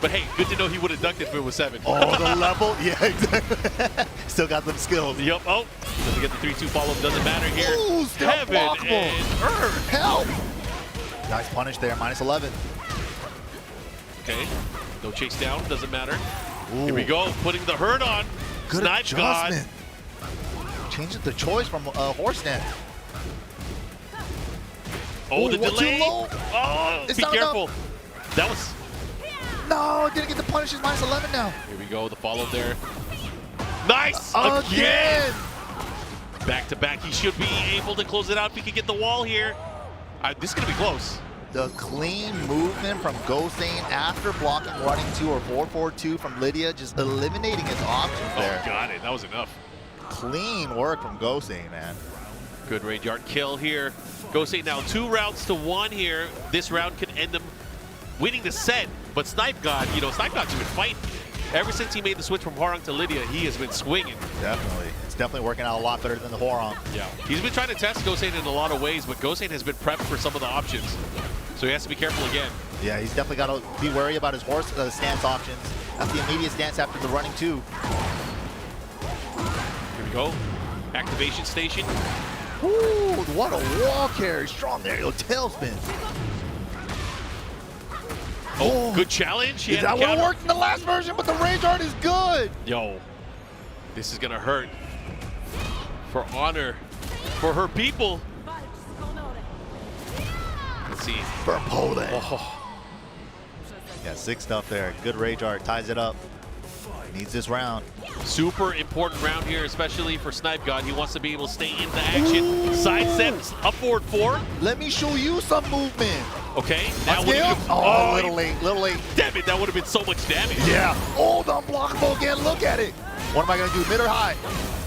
But hey, good to know he would have ducked it if it was 7. Oh, the level? Yeah, exactly. Still got them skills. Yep. Oh, doesn't get the 3-2 follow-up. Doesn't matter here. Ooh, still Heaven blockable. and earth. Help. Nice punish there, -11. Okay, no chase down, doesn't matter. Ooh. Here we go, putting the hurt on. Good Snipe God. adjustment. Changing the choice from Horsenet. Oh, the Ooh, delay. too low. Oh, It's be not careful. enough. That was. No, didn't get the punishes, -11 now. Here we go, the follow there. Nice! Again! Back to back, he should be able to close it out if he can get the wall here. This is gonna be close. The clean movement from Gosane after blocking running 2 or 4-4-2 from Lydia, just eliminating his options there. Oh, got it. That was enough. Clean work from Gosane, man. Good range yard kill here. Gosane now 2 rounds to 1 here. This round could end them winning the set. But Snipe God, Snipe God's been fighting. Ever since he made the switch from Hwoarang to Lydia, he has been swinging. Definitely. It's definitely working out a lot better than the Hwoarang. Yeah. He's been trying to test Gosane in a lot of ways, but Gosane has been prepped for some of the options. So he has to be careful again. Yeah, he's definitely got to be wary about his horse stance options. That's the immediate stance after the running 2. Here we go. Activation station. Ooh, what a wall carry. Strong there, tailspin. Oh, good challenge. Is that what worked in the last version, but the range art is good. Yo, this is going to hurt. For honor. For her people. Let's see. For Poland. Oh. Yeah, 6 stuff there. Good rage art. Ties it up. Needs this round. Super important round here, especially for Snipe God. He wants to be able to stay in the action. Side steps, up forward 4. Let me show you some movement. Okay. Now Oh, little late, little late. Damn it, that would have been so much damage. Yeah. Oh, the unblockable again. Look at it. What am I going to do, mid or high?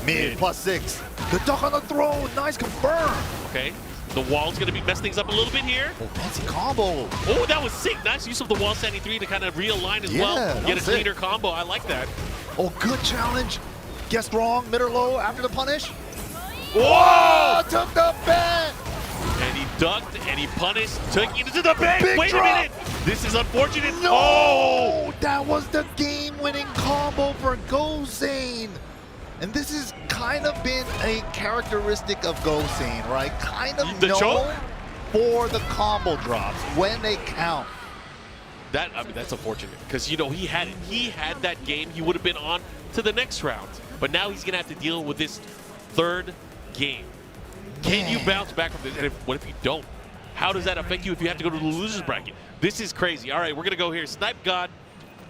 Mid, +6. The duck on the throw. Nice confirm. Okay. The wall's going to be mess things up a little bit here. Oh, fancy combo. Oh, that was sick. Nice use of the wall standing 3 to kind of realign as well. Get a cleaner combo. I like that. Oh, good challenge. Guessed wrong, mid or low after the punish. Whoa! Took the bet. And he ducked and he punished, took it into the bank. Big Wait drop. a minute. This is unfortunate. No! Oh! That was the game-winning combo for Gosane. And this has kind of been a characteristic of Gosane, right? Kind of The known choke? for the combo drops when they count. That's unfortunate because he had it. He had that game. He would have been on to the next round. But now he's gonna have to deal with this 3rd game. Can you bounce back from this? And what if you don't? How does that affect you if you have to go to the losers bracket? This is crazy. All right, we're gonna go here. Snipe God,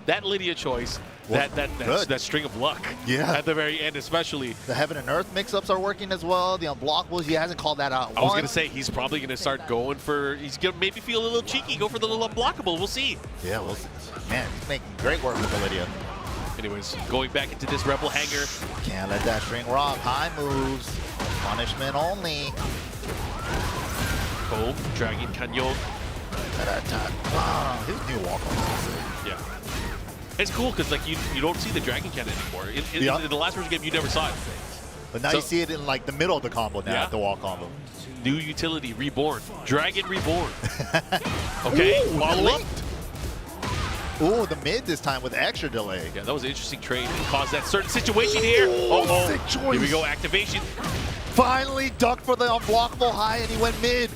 that Lydia choice, that string of luck. Yeah. At the very end, especially. The Heaven and Earth mix-ups are working as well. The unblockables, he hasn't called that out. I was gonna say he's probably gonna start going for. He's gonna maybe feel a little cheeky, go for the little unblockable. We'll see. Yeah, we'll see. Man, he's making great work with the Lydia. Anyways, going back into this Rebel Hanger. Can't let that string rock. High moves. Punishment only. Boom. Dragon Canyon. His new walk-on. Yeah. It's cool because like you don't see the Dragon Cannon anymore. In the last version game, you never saw it. But now you see it in like the middle of the combo now, Yeah. the wall combo. New utility reborn. Dragon reborn. Okay, Ooh, follow up. Ooh, the mid this time with extra delay. Yeah, that was an interesting trade. It caused that certain situation here. Sick choice. Here we go, activation. Finally ducked for the unblockable high and he went mid.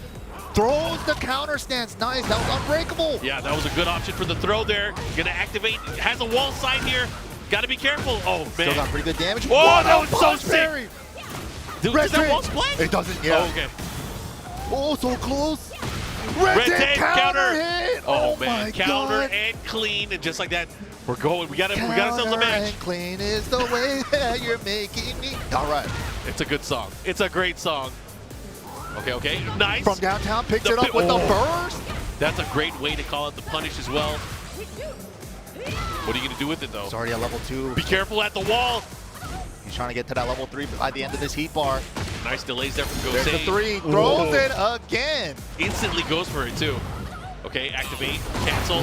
Throws the counter stance. Nice. That was unbreakable. Yeah, that was a good option for the throw there. Gonna activate. Has a wall side here. Gotta be careful. Oh, man. Still got pretty good damage. Oh, that was so sick. Parry. Dude, does that wall split? It doesn't, yeah. Oh, okay. Oh, so close. Red tape counter hit. Oh, man. My Counter God. and clean, and just like that, we're going. We got ourselves a match. And clean is the way that you're making me. All right. It's a good song. It's a great song. Okay, okay. Nice. From downtown, picks it up with the burst. That's a great way to call out the punish as well. What are you going to do with it, though? It's already at level 2. Be careful at the wall. He's trying to get to that level 3 by the end of this heat bar. Nice delays there from There's the Gosei. 3. Throws it again. Instantly goes for it, too. Okay, activate, cancel,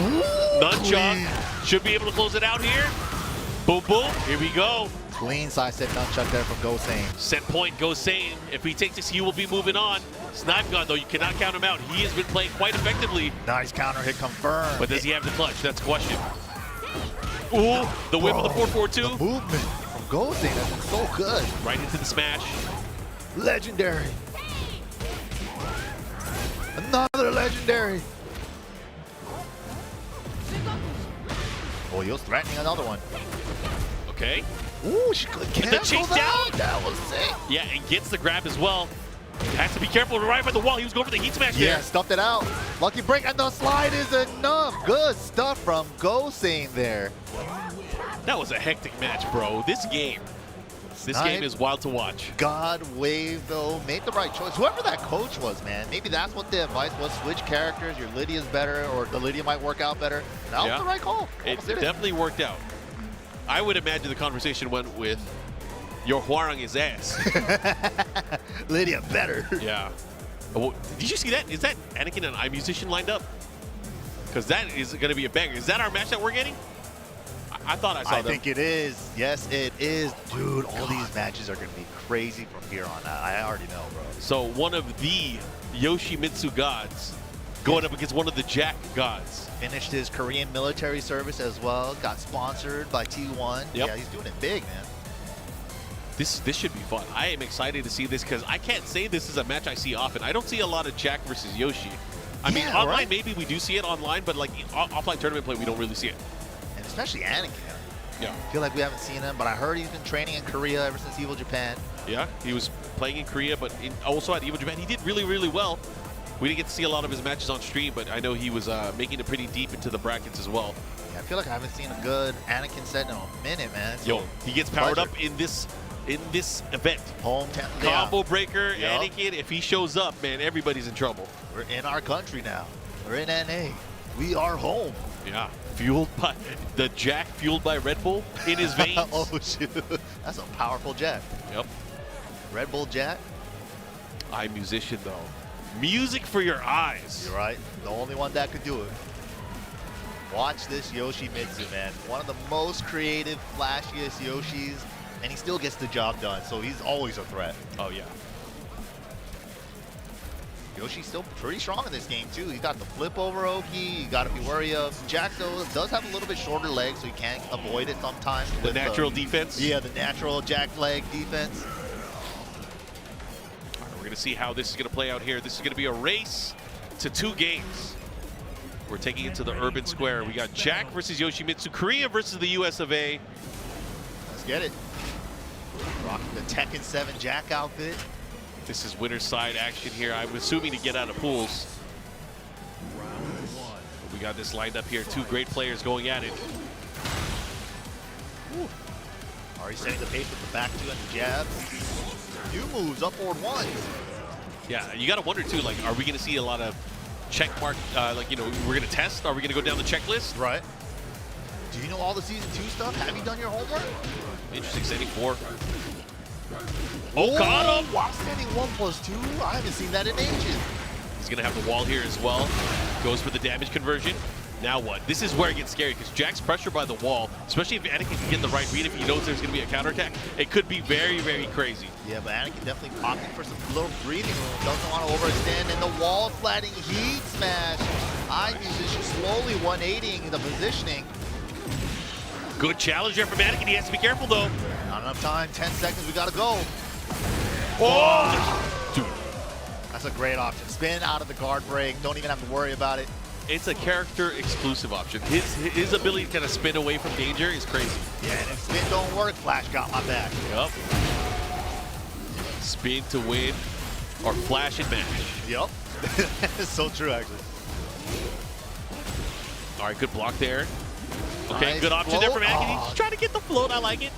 nunchuck. Should be able to close it out here. Boom, boom. Here we go. Clean side set nunchuck there from Gosei. Set point, Gosei. If he takes this, he will be moving on. Snipe gun, though, you cannot count him out. He has been playing quite effectively. Nice counter hit confirmed. But does he have the clutch? That's the question. Ooh, the whip of the 4-4-2. The movement from Gosei, that's been so good. Right into the smash. Legendary. Another legendary. Oh, he was threatening another one. Okay. Ooh, she could cancel the chase that. down. That was sick. Yeah, and gets the grab as well. Has to be careful right by the wall. He was going for the heat smash Yeah, there. stuffed it out. Lucky break, and the slide is enough. Good stuff from Gosei there. That was a hectic match, bro. This game is wild to watch. God Wave, though, made the right choice. Whoever that coach was, man, maybe that's what the advice was. Switch characters. Your Lydia's better, or the Lydia might work out better. That was the right call. It definitely worked out. I would imagine the conversation went with, your Hwoarang is ass. Lydia better. Yeah. Oh, did you see that? Is that Anakin and iMusician lined up? Because that is going to be a banger. Is that our match that we're getting? I thought I saw them. I think it is. Yes, it is. Dude, all these matches are going to be crazy from here on out. I already know, bro. So one of the Yoshimitsu gods going up against one of the Jack gods. Finished his Korean military service as well. Got sponsored by T1. Yep. Yeah, he's doing it big, man. This should be fun. I am excited to see this because I can't say this is a match I see often. I don't see a lot of Jack versus Yoshi. I mean, online, right? Maybe we do see it online, but like offline tournament play, we don't really see it. And especially Anakin. Yeah. I feel like we haven't seen him, but I heard he's been training in Korea ever since Evil Japan. Yeah, he was playing in Korea, but also at Evil Japan. He did really, really well. We didn't get to see a lot of his matches on stream, but I know he was making it pretty deep into the brackets as well. Yeah, I feel like I haven't seen a good Anakin set in a minute, man. So yo, he gets powered up in this event. Hometown Combo breaker, Anakin, if he shows up, man, everybody's in trouble. We're in our country now. We're in NA. We are home. Yeah, fueled by the Jack, fueled by Red Bull in his veins. Oh, shoot. That's a powerful Jack. Yep. Red Bull Jack. iMusician, though. Music for your eyes. You're right. The only one that could do it. Watch this Yoshimitsu, man. One of the most creative, flashiest Yoshis, and he still gets the job done, so he's always a threat. Oh, yeah. Yoshi's still pretty strong in this game, too. He got the flip over Oki. You got to be wary of. Jack, though, does have a little bit shorter legs, so you can't avoid it sometimes. The natural defense? Yeah, the natural Jack leg defense. All right, we're going to see how this is going to play out here. This is going to be a race to 2 games. We're taking it to the urban square. We got Jack versus Yoshimitsu, Korea versus the US of A. Let's get it. Rocking the Tekken 7 Jack outfit. This is winner's side action here. I'm assuming to get out of pools. We got this lined up here. 2 great players going at it. Ooh. Already setting the pace with the back 2 and the jabs. New moves, up forward 1. Yeah, you got to wonder too, like, are we going to see a lot of check mark, like, you know, we're going to test? Are we going to go down the checklist? Right. Do you know all the Season 2 stuff? Have you done your homework? Interesting, standing 4. Oh, got him! Wow, standing 1+2? I haven't seen that in ages. He's going to have the wall here as well. Goes for the damage conversion. Now what? This is where it gets scary because Jack's pressure by the wall, especially if Anakin can get the right read, if he knows there's going to be a counterattack, it could be very, very crazy. Yeah, but Anakin definitely opting for some little breathing room. Doesn't want to overextend, and the wall flatting heat smash. iMusician slowly 180ing the positioning. Good challenge there from Anakin. He has to be careful, though. Not enough time. 10 seconds. We got to go. Oh! Dude. That's a great option. Spin out of the guard break. Don't even have to worry about it. It's a character exclusive option. His ability to kind of spin away from danger is crazy. Yeah, and if spin don't work, Flash got my back. Yup. Spin to win or flash and mash. Yup. It's so true, actually. All right, good block there. Okay, Nice good option float. there from Anakin. Oh. He's trying to get the float. I like it.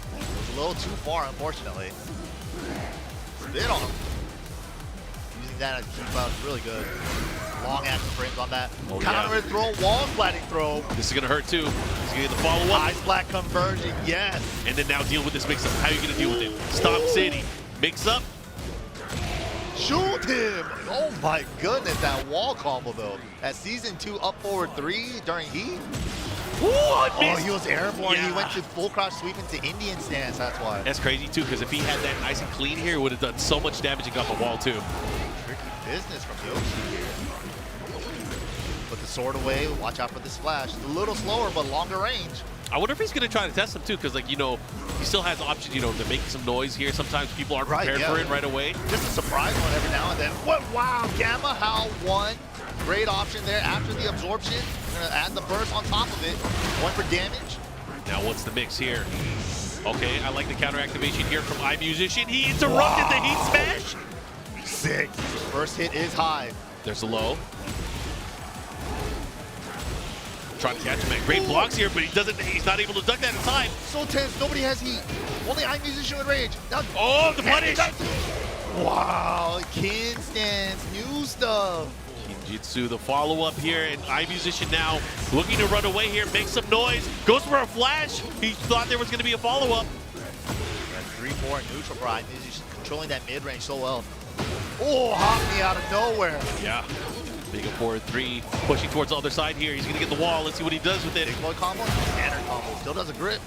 A little too far, unfortunately. Spin on him. Using that as a keep out is really good. Long action frames on that. Oh, Counter yeah. throw, wall splatting throw. This is going to hurt too. He's going to get the follow-up. High splat conversion, yes. And then now deal with this mix-up. How are you going to deal with him? Stop City. Mix-up. Shoot him! Oh my goodness, that wall combo though. At season 2, up forward 3 during heat. Oh, he was airborne. Yeah. He went to full crouch sweep into Indian stance. That's why. That's crazy too, because if he had that nice and clean here, it would have done so much damage and got the wall too. Tricky business from Yoshi here. Put the sword away. Watch out for the splash. A little slower, but longer range. I wonder if he's going to try to test him too, because like, you know, he still has options, you know, to make some noise here. Sometimes people aren't prepared for it right away. Just a surprise one every now and then. What? Wow, Gamma How 1. Great option there after the absorption. We're gonna add the burst on top of it. 1 for damage. Now what's the mix here? Okay, I like the counter activation here from iMusician. He interrupted the heat smash. Sick. First hit is high. There's a low. Trying to catch him at great blocks here, but he's not able to duck that in time. So tense, nobody has heat. Only iMusician with rage. Now, oh, the punish! Wow, Kin stance, new stuff. Kinjitsu, the follow-up here, and iMusician now looking to run away here, make some noise, goes for a flash. He thought there was going to be a follow-up. 3-4 neutral for iMusician, controlling that mid-range so well. Oh, hop me out of nowhere. Yeah. Big up forward 3, pushing towards the other side here. He's going to get the wall. Let's see what he does with it. Big boy combo, standard combo, still does a grip.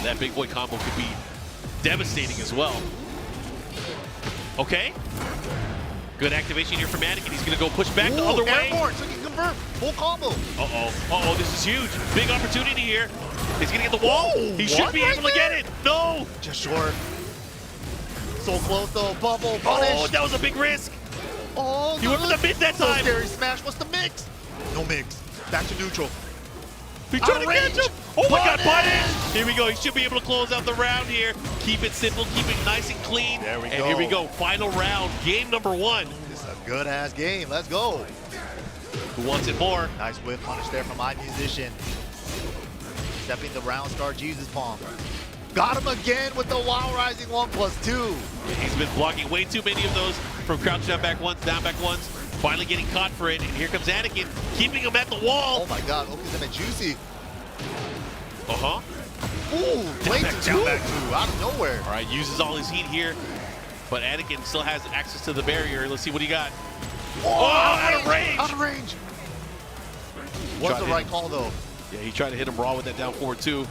That big boy combo could be devastating as well. Okay. Good activation here from Anakin. He's going to go push back the other way. Airborne, so he can convert. Full combo. Uh-oh. Uh-oh, this is huge. Big opportunity here. He's going to get the wall. Ooh, He should be able to get it. No. Just short. So close though. Bubble, punish. Oh, that was a big risk. Oh, He went for the mid that time. So scary smash. What's the mix? No mix. Back to neutral. He tried to catch him. Oh my God, Punish. punish. Here we go. He should be able to close out the round here. Keep it simple. Keep it nice and clean. There we and go. here we go. Final round. Game number 1. This is a good ass game. Let's go. Who wants it more? Nice whip punish there from iMusician. Stepping the round star Jesus palm. Got him again with the Wild Rising 1+2. He's been blocking way too many of those from crouch down back ones, down back ones. Finally getting caught for it, and here comes Anakin, keeping him at the wall. Oh my God, opens him at juicy. Uh-huh. Ooh, way back, too down back two, out of nowhere. All right, uses all his heat here, but Anakin still has access to the barrier. Let's see what he got. Oh, out of range. Out of range. What's the right call though? Yeah, he tried to hit him raw with that down forward 2.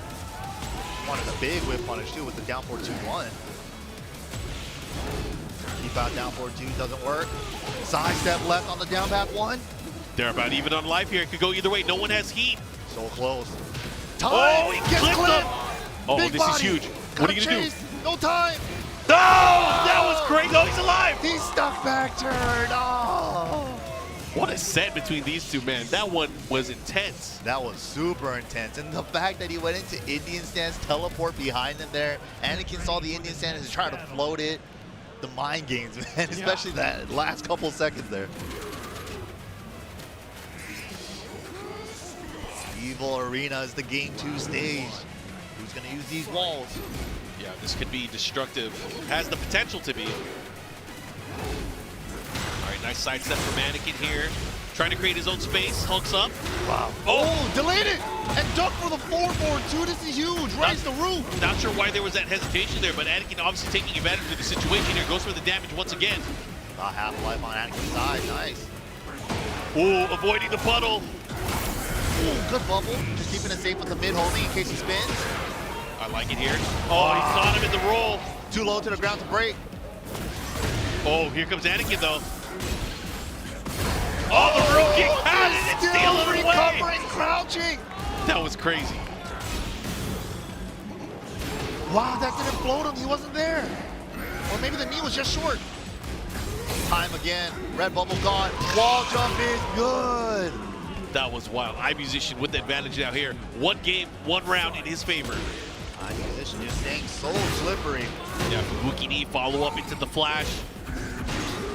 Wanted a big whip punish too with the down forward 2-1. Keep out down forward 2, doesn't work. Side step left on the down back 1. They're about even on life here. It could go either way. No one has heat. So close. Time. Oh, he Gets clipped clipped. him. Oh, Big this body. is huge. Gotta What are you going to do? chase. No time. No! That was great. No, he's alive. He's stuck back turn. Oh. What a set between these two, man. That one was intense. That was super intense. And the fact that he went into Indian stance, teleport behind him there. Anakin saw the Indian stance and tried to float it. The mind games, man, especially that last couple seconds there. Evil Arena is the game 2 stage. Who's going to use these walls? Yeah, this could be destructive. Has the potential to be. All right, nice side step from Anakin here. Trying to create his own space. Hulks up. Wow. Oh, delayed it! And duck for the 4-4-2. This is huge. Raise the roof. Not sure why there was that hesitation there, but Anakin obviously taking advantage of the situation here. Goes for the damage once again. Half-life on Anakin's side. Nice. Ooh, avoiding the puddle. Ooh, good bubble. Just keeping it safe with the mid holding in case he spins. I like it here. Oh, he caught him in the roll. Too low to the ground to break. Oh, here comes Anakin, though. Oh, the rookie had it and steal it away. Recovering, crouching. That was crazy. Wow, that didn't float him. He wasn't there. Or maybe the knee was just short. time again. Red bubble gone. Wall jump is good. That was wild. iMusician with the advantage now here. One game, one round in his favor. iMusician just staying so slippery. Yeah, Wookie knee, follow up into the flash.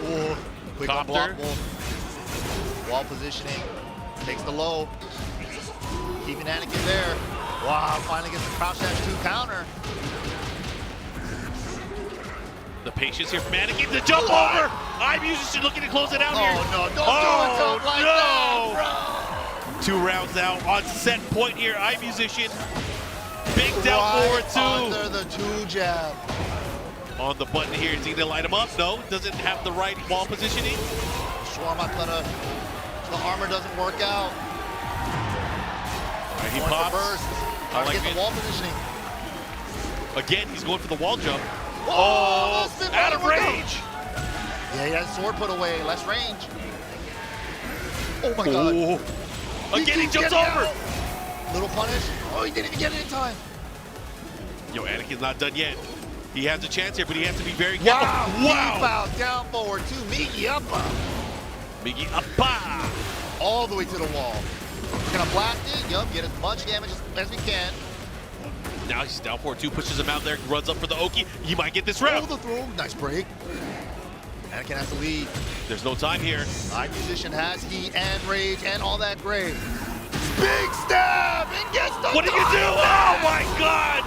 Ooh, quick Copter. unblockable. Wall positioning. Takes the low. Keeping Anakin there. Wow, finally gets the crouch dash 2 counter. The patience here from Anakin. The jump over. iMusician looking to close it out here. Oh no, don't do it jump like that, bro. 2 rounds out on set point here. iMusician. Big down forward 2. Under the 2 jab. On the button here, is he gonna light him up? No, doesn't have the right wall positioning. Shawarma gonna, the armor doesn't work out. All right, he Going for pops. burst. I like Get the it. wall positioning. Again, he's going for the wall jump. Oh, out of range. Yeah, he has sword put away, less range. Oh my god. Again, he keeps jumps getting over. out. Little punish. Oh, he didn't even get it in time. Yo, Anakin's not done yet. He has a chance here, but he has to be very Wow. careful. Deep out, down forward, 2 Migi uppa. Migi Appa. All the way to the wall. We're gonna blast it. Yup, get as much damage as we can. Now he's down 4-2, pushes him out there, runs up for the Oki. He might get this Oh, round. the throw. Nice break. Anakin has to lead. There's no time here. iMusician has heat and rage and all that gray. Big stab and gets the What do you do? Oh my god!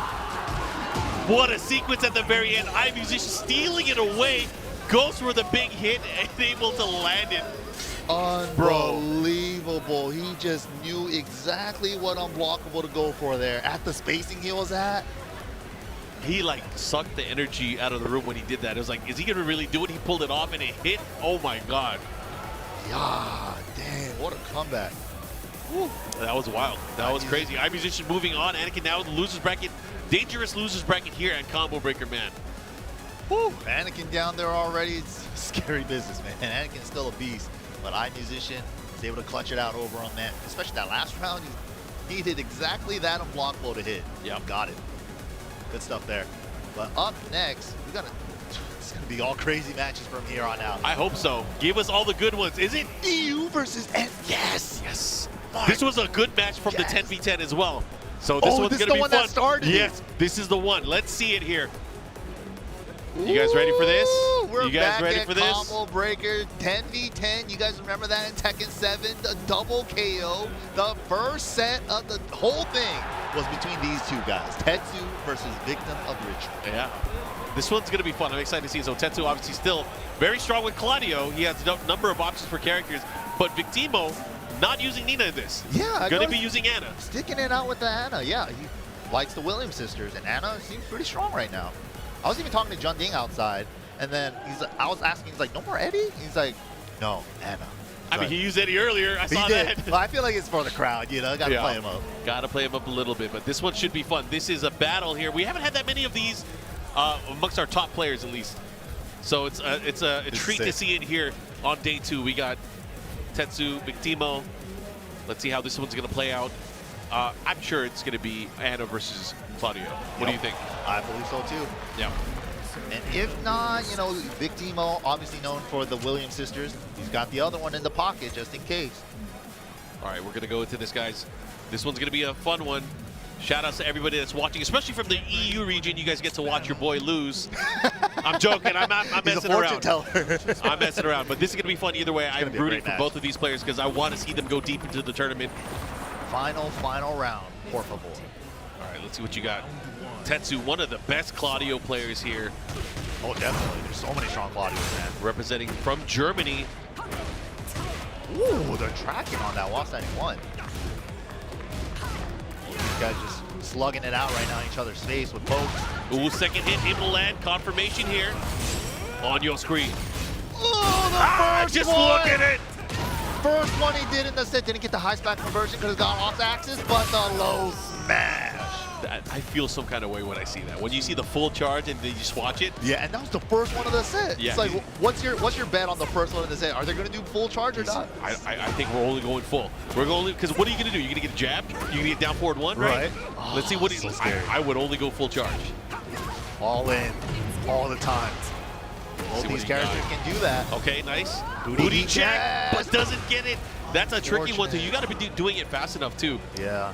What a sequence at the very end. iMusician stealing it away, goes for the big hit and able to land it. Unbelievable. He just knew exactly what unblockable to go for there. At the spacing he was at. He like sucked the energy out of the room when he did that. It was like, is he gonna really do it? He pulled it off and it hit. Oh my god. Yeah, damn, what a comeback. Woo. That was wild. That was crazy. iMusician moving on. Anakin now in the losers bracket. Dangerous losers bracket here at Combo Breaker, man. Woo. Anakin down there already. It's scary business, man. Anakin's still a beast. But iMusician is able to clutch it out over on that. Especially that last round, he needed exactly that unblockable to hit. Yeah, got it. Good stuff there. But up next, it's gonna be all crazy matches from here on out. I hope so. Give us all the good ones. Is it? EU versus N. Yes. Yes. This was a good match from the 10v10 as well. So this one's this gonna is the be one fun. that started yes, this is the one. Let's see it here. You guys ready for this? We're you guys back ready at for this? Combo Breaker 10v10. You guys remember that in Tekken 7, the double KO. The first set of the whole thing was between these 2 guys, Tetsu versus Victim of Ritual. Yeah. This one's going to be fun. I'm excited to see it. So Tetsu obviously still very strong with Claudio. He has a number of options for characters, but Victimo not using Nina in this. Yeah. Going to be using Anna. Sticking it out with the Anna. Yeah, he likes the Williams sisters, and Anna seems pretty strong right now. I was even talking to Junding outside, and then I was asking, he's like, no more Eddie? He's like, no, Anna. I mean, he used Eddie earlier. I saw that. Well, I feel like it's for the crowd, you know? Gotta play him up. Gotta play him up a little bit, but this one should be fun. This is a battle here. We haven't had that many of these amongst our top players, at least. So it's a treat to see it here on day 2. We got Tetsu, Victimo. Let's see how this one's gonna play out. I'm sure it's gonna be Anna versus Claudio. What do you think? I believe so too. Yeah. And if not, you know, Victimo, obviously known for the Williams sisters. He's got the other one in the pocket just in case. All right, we're gonna go into this, guys. This one's gonna be a fun one. Shout outs to everybody that's watching, especially from the EU region. You guys get to watch your boy lose. I'm joking. I'm messing around. I'm messing around, but this is gonna be fun either way. I'm rooting for both of these players because I want to see them go deep into the tournament. Final round, por favor. All right, let's see what you got. Tetsu, one of the best Claudio players here. Oh, definitely. There's so many strong Claudios, man. Representing from Germany. Ooh, they're tracking on that wall standing 1. These guys just slugging it out right now in each other's face with both. Ooh, second hit, able to land. Confirmation here on your screen. Oh, the first just one. look at it. First one he did in the set, didn't get the high spec conversion because it got off axis, but the low smash. I feel some kind of way when I see that. When you see the full charge and then you just watch it. Yeah, and that was the first one of the set. Yeah. It's like, what's your bet on the first one of the set? Are they going to do full charge or not? I think we're only going full. We're going because what are you going to do? You're going to get a jab. You're going to get down forward 1, right? Oh, Let's see what so I would only go full charge. All in, all the time. Both these characters can do that. Okay, nice. Booty Booty check, check. but doesn't get it. That's a tricky one, too. You got to be doing it fast enough, too. Yeah.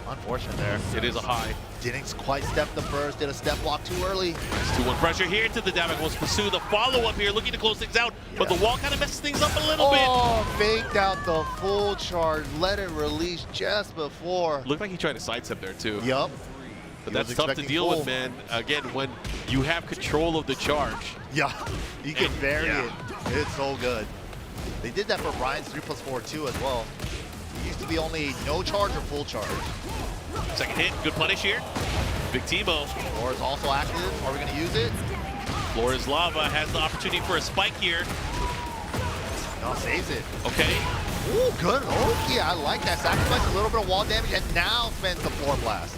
Unfortunate there. It is a high. Didn't quite step the first. Did a step block too early. Nice 2-1 pressure here into the Damak. Wants to pursue the follow-up here, looking to close things out. Yeah. But the wall kind of messes things up a little bit. Oh, faked out the full charge. Let it release just before. Looked like he tried to sidestep there, too. Yup. But that's tough to deal with, man. Again, when you have control of the charge. Yeah, you can vary it. It's so good. They did that for Brian's 3+4 too as well. It used to be only no charge or full charge. Second hit, good punish here. Big Timo. Floor is also active. Are we going to use it? Floor is lava, has the opportunity for a spike here. No, saves it. Okay. Ooh, good. Okay, I like that. Sacrifice a little bit of wall damage and now spends the floor blast.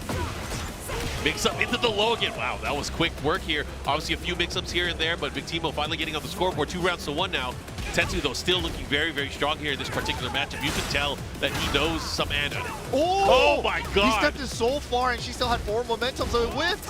Mix up into the low again. Wow, that was quick work here. Obviously a few mix-ups here and there, but Big Timo finally getting on the scoreboard. 2 rounds to 1 now. Tennoix, though, still looking very, very strong here in this particular matchup. You can tell that he knows some Anna. Oh my God. He stepped in so far and she still had forward momentum, so it whipped.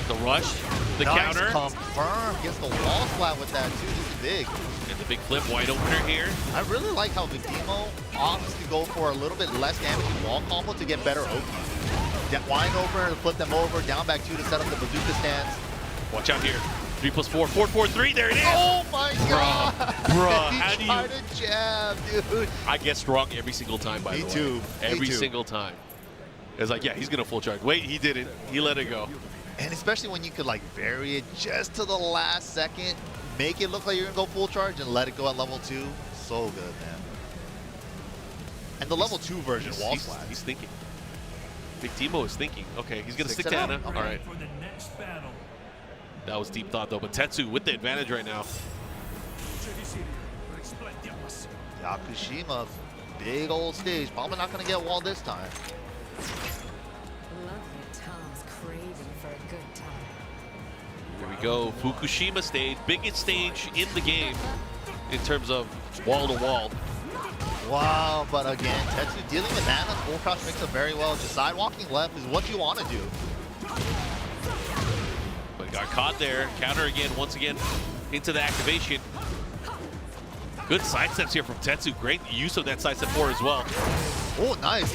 The rush, the nice counter. Confirm. Gets the wall splat with that too. This is big. And the big flip, wide opener here. I really like how Big Timo opts to go for a little bit less damage wall combo to get better Oki. Wide opener to flip them over, down back 2 to set up the bazooka stance. Watch out here. 3+4, 4-4-3, there it is. Oh my God. Bruh, he how do you? tried to jab, dude. I get wrong every single time, by the way. Me too. Every single time. It's like, yeah, he's gonna full charge. Wait, he didn't. He let it go. And especially when you could like vary it just to the last second, make it look like you're gonna go full charge and let it go at level 2. So good, man. And the level 2 version, wall slap. He's thinking. Big Timo is thinking. Okay, he's gonna Six stick to it Anna. up. All right. That was deep thought though, but Tennoix with the advantage right now. Yakushima, big old stage. Probably not gonna get wall this time. Tom's craving for a good time. Here we go, Fukushima stage, biggest stage in the game in terms of wall to wall. Wow, but again, Tennoix dealing with Anna's full crouch mix up very well. Just sidewalking left is what you want to do. But got caught there. Counter again, once again, into the activation. Good side steps here from Tennoix. Great use of that side step 4 as well. Oh, nice.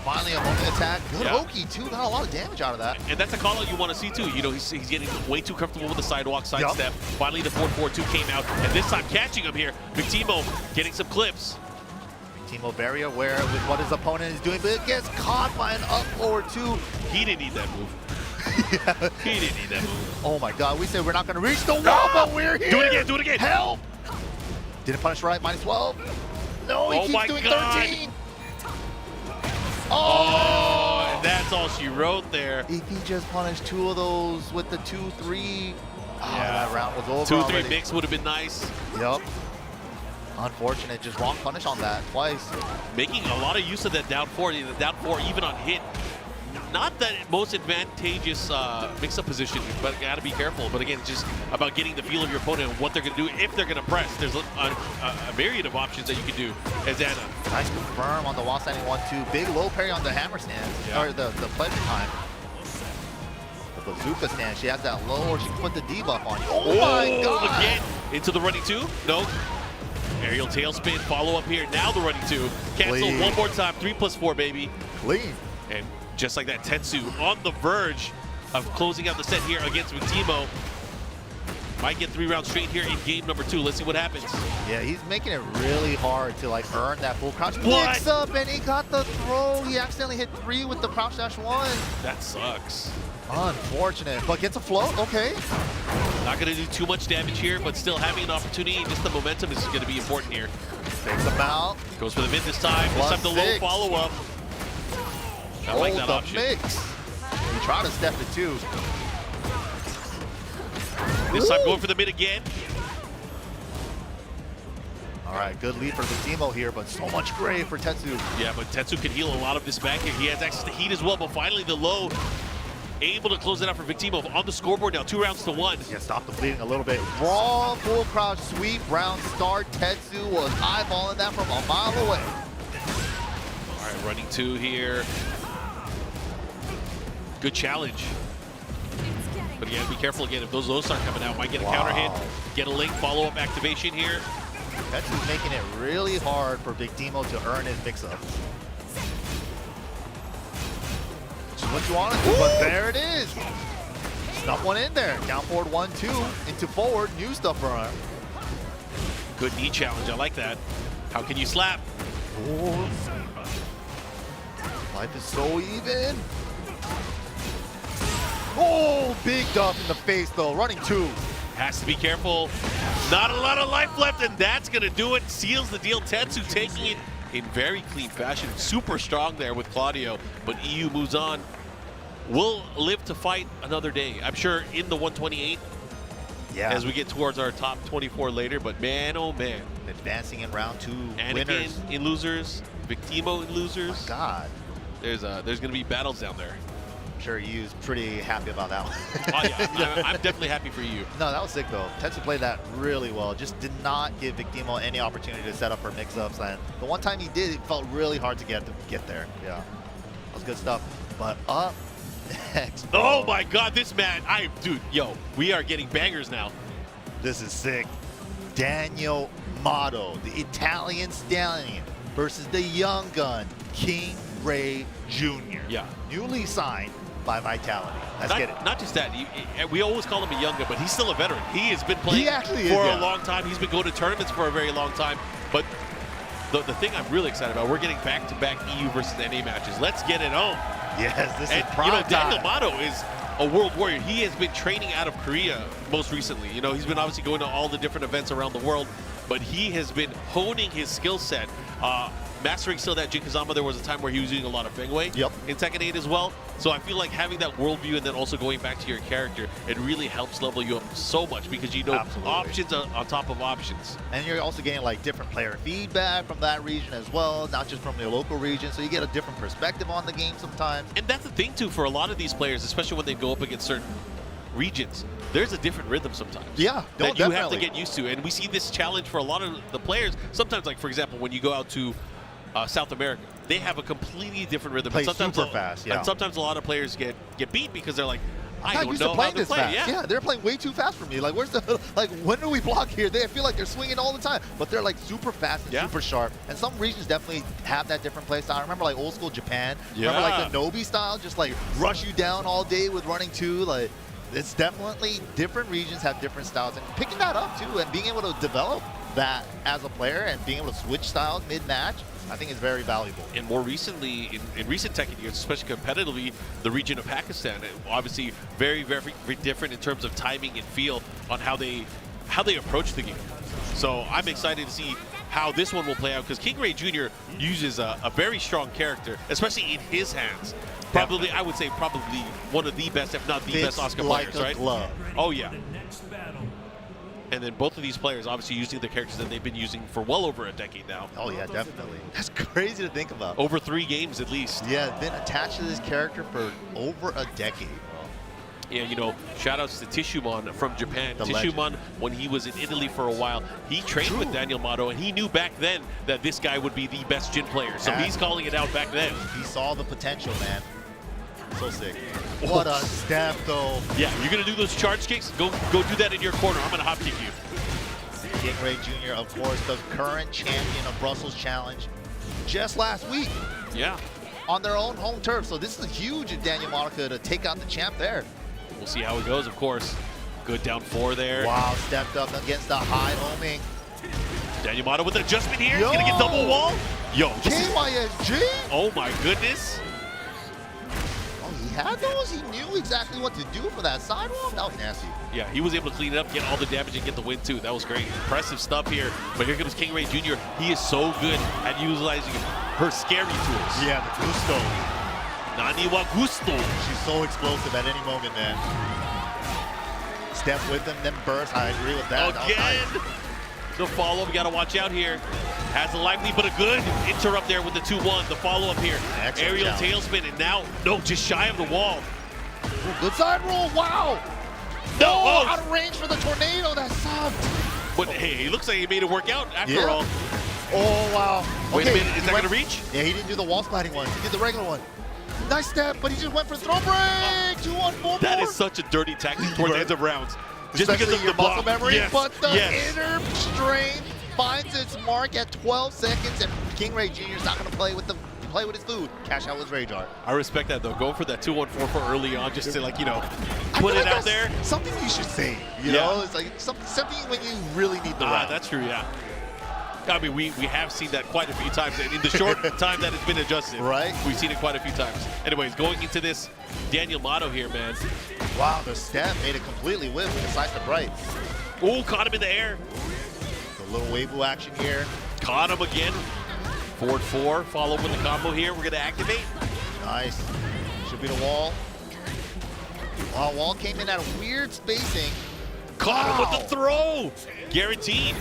Finally a homing attack. Good Oki too. Got a lot of damage out of that. And that's a call out you want to see too. You know, he's getting way too comfortable with the sidewalk, side step. Finally the 4-4-2 came out. And this time catching him here. Big Timo getting some clips. Timo very aware with what his opponent is doing, but it gets caught by an up forward 2. He didn't need that move. Yeah. He didn't need that move. Oh my God, we said we're not gonna reach the wall, but we're here. Do it again, do it again. Help! Didn't punish right, -12. No, he keeps doing 13. Oh, and that's all she wrote there. If he just punished 2 of those with the 2-3, that round was over 2-3 already. mix would have been nice. Yup. Unfortunate, just wrong punish on that twice. Making a lot of use of that down 4, the down 4 even on hit. Not the most advantageous mix-up position, but gotta be careful. But again, just about getting the feel of your opponent and what they're gonna do if they're gonna press. There's a myriad of options that you can do as Anna. Nice confirm on the wall standing 1-2. Big low parry on the hammer stand, or the pleasure time. The bazooka stand, she has that low, or she can put the debuff on you. Oh my God! Again, into the running 2. No. Aerial tailspin, follow up here. Now the running 2. Cancel one more time. 3+4, baby. Clean. And just like that, Tennoix on the verge of closing out the set here against Timo. Might get 3 rounds straight here in game number 2. Let's see what happens. Yeah, he's making it really hard to like earn that full crouch mix up, and he got the throw. He accidentally hit 3 with the crouch dash 1. That sucks. Unfortunate, but gets a float, okay. Not gonna do too much damage here, but still having an opportunity. Just the momentum is gonna be important here. Takes him out. Goes for the mid this time. This time the low follow-up. I like that option. Mix. He tried to step it too. This time going for the mid again. All right, good lead for the Timo here, but so much gray for Tennoix. Yeah, but Tennoix can heal a lot of this back here. He has access to heat as well, but finally the low able to close it out for Big Timo on the scoreboard now, 2 rounds to 1. Yeah, stop the bleeding a little bit. Raw full crouch sweep round start. Tennoux was eyeballing that from a mile away. All right, running 2 here. Good challenge. But you gotta be careful again. If those lows start coming out, might get a counter hit, get a link, follow-up activation here. Tetsu's making it really hard for Big Demo to earn his mix-up. Which is what you want to do, but there it is. Snuff one in there. Down forward 1-2 into forward. New stuff for him. Good knee challenge. I like that. How can you slap? Oh. Life is so even. Oh, big duff in the face though. Running 2. Has to be careful. Not a lot of life left, and that's gonna do it. Seals the deal. Tetsu taking it in very clean fashion. Super strong there with Claudio, but EU moves on. We'll live to fight another day. I'm sure in the 128 as we get towards our top 24 later, but man, oh man. Advancing in round 2. Anakin winners. in losers, Victimo in losers. Oh my God. There's gonna be battles down there. I'm sure EU's pretty happy about that one. Oh yeah, I'm definitely happy for you. No, that was sick though. Tetsu played that really well. Just did not give Victimo any opportunity to set up for mix-ups. And the one time he did, it felt really hard to get there. Yeah, that was good stuff. But up next. Bro. Oh my God, this man, dude, we are getting bangers now. This is sick. DanielMado, the Italian stallion, versus the young gun, King Ray Jr. Yeah. Newly signed by Vitality. Let's get it. Not just that, we always call him a young gun, but he's still a veteran. He has been playing for a long time. He's been going to tournaments for a very long time. But the thing I'm really excited about, we're getting back-to-back EU versus NA matches. Let's get it on. Yes, this is prime time. DanielMado is a world warrior. He has been training out of Korea most recently. He's been obviously going to all the different events around the world, but he has been honing his skill set. Mastering still that Jinkazama, there was a time where he was doing a lot of Fengwei in Tekken 8 as well. So I feel like having that worldview and then also going back to your character, it really helps level you up so much because options on top of options. And you're also getting like different player feedback from that region as well, not just from your local region. So you get a different perspective on the game sometimes. And that's the thing too for a lot of these players, especially when they go up against certain regions. There's a different rhythm sometimes. Yeah, that you have to get used to. And we see this challenge for a lot of the players. Sometimes, like for example, when you go out to South America, they have a completely different rhythm. Play sometimes super fast, and sometimes a lot of players get beat because they're like, I don't used know to play how to this play. fast. Yeah, they're playing way too fast for me. Like, where's the when do we block here? I feel like they're swinging all the time, but they're like super fast and super sharp. And some regions definitely have that different play style. I remember like old school Japan. Remember like the Nobi style, just like rush you down all day with running 2. Like, it's definitely different regions have different styles, and picking that up too, and being able to develop that as a player and being able to switch styles mid-match, I think is very valuable. And more recently, in recent Tekken years, especially competitively, the region of Pakistan, obviously very, very, very different in terms of timing and feel on how they approach the game. So I'm excited to see how this one will play out because King Ray Jr. uses a very strong character, especially in his hands. Probably, I would say, probably one of the best, if not the best Asuka like players, right? Glove. Oh yeah. And then both of these players obviously using the characters that they've been using for well over a decade now. Oh yeah, definitely. That's crazy to think about. Over 3 games at least. Yeah, been attached to this character for over a decade. Yeah, shout outs to Tishumon from Japan. Legend. When he was in Italy for a while, he trained with DanielMado, and he knew back then that this guy would be the best Jin player. So he's calling it out back then. He saw the potential, man. So sick. What a step, though. Yeah, you're going to do those charge kicks? Go do that in your corner. I'm going to hop kick you. King Ray Jr., of course, the current champion of Brussels Challenge just last week. Yeah. On their own home turf. So this is huge in DanielMado to take out the champ there. We'll see how it goes, of course. Good down 4 there. Wow, stepped up against the high homing. DanielMado with an adjustment here. He's going to get double wall. Yo, KYSG? Oh my goodness. He had those. He knew exactly what to do for that sidewalk. That was nasty. Yeah, he was able to clean it up, get all the damage, and get the win too. That was great. Impressive stuff here. But here comes King Ray Jr. He is so good at utilizing her scary tools. Yeah, the Gusto. Nani wa Gusto. She's so explosive at any moment, man. Step with him, then burst. I agree with that. Again. The follow-up, we got to watch out here. Has a lively but a good interrupt there with the 2-1. The follow-up here. Excellent Aerial challenge. tailspin, and now, no, just shy of the wall. Ooh, good side roll. Wow. No, out of range for the tornado. That sucked. But hey, it looks like he made it work out after all. Oh, wow. Wait a minute, is that going to reach? Yeah, he didn't do the wall sliding one. He did the regular one. Nice step, but he just went for throw break. 2-1. 2-1-4. That is such a dirty tactic towards the end of rounds. Just Especially because of your the muscle block. memory, Yes. but the yes. inner strain finds its mark at 12 seconds, and King Ray Jr. is not going to play with his food. Cash out his Rage Art. I respect that though. Going for that 2-1-4 for early on, just to like put it out there. Something you should say. You know, it's like something when you really need the round. That's true. Yeah. I mean, we have seen that quite a few times in the short time that it's been adjusted. Right. We've seen it quite a few times. Anyways, going into this, DanielMado here, man. Wow, the step made it completely whip with the side to right. Ooh, caught him in the air. The little Weibo action here. Caught him again. Forward 4, follow up with the combo here. We're going to activate. Nice. Should be the wall. Wow, wall came in at a weird spacing. Caught him with the throw. Guaranteed.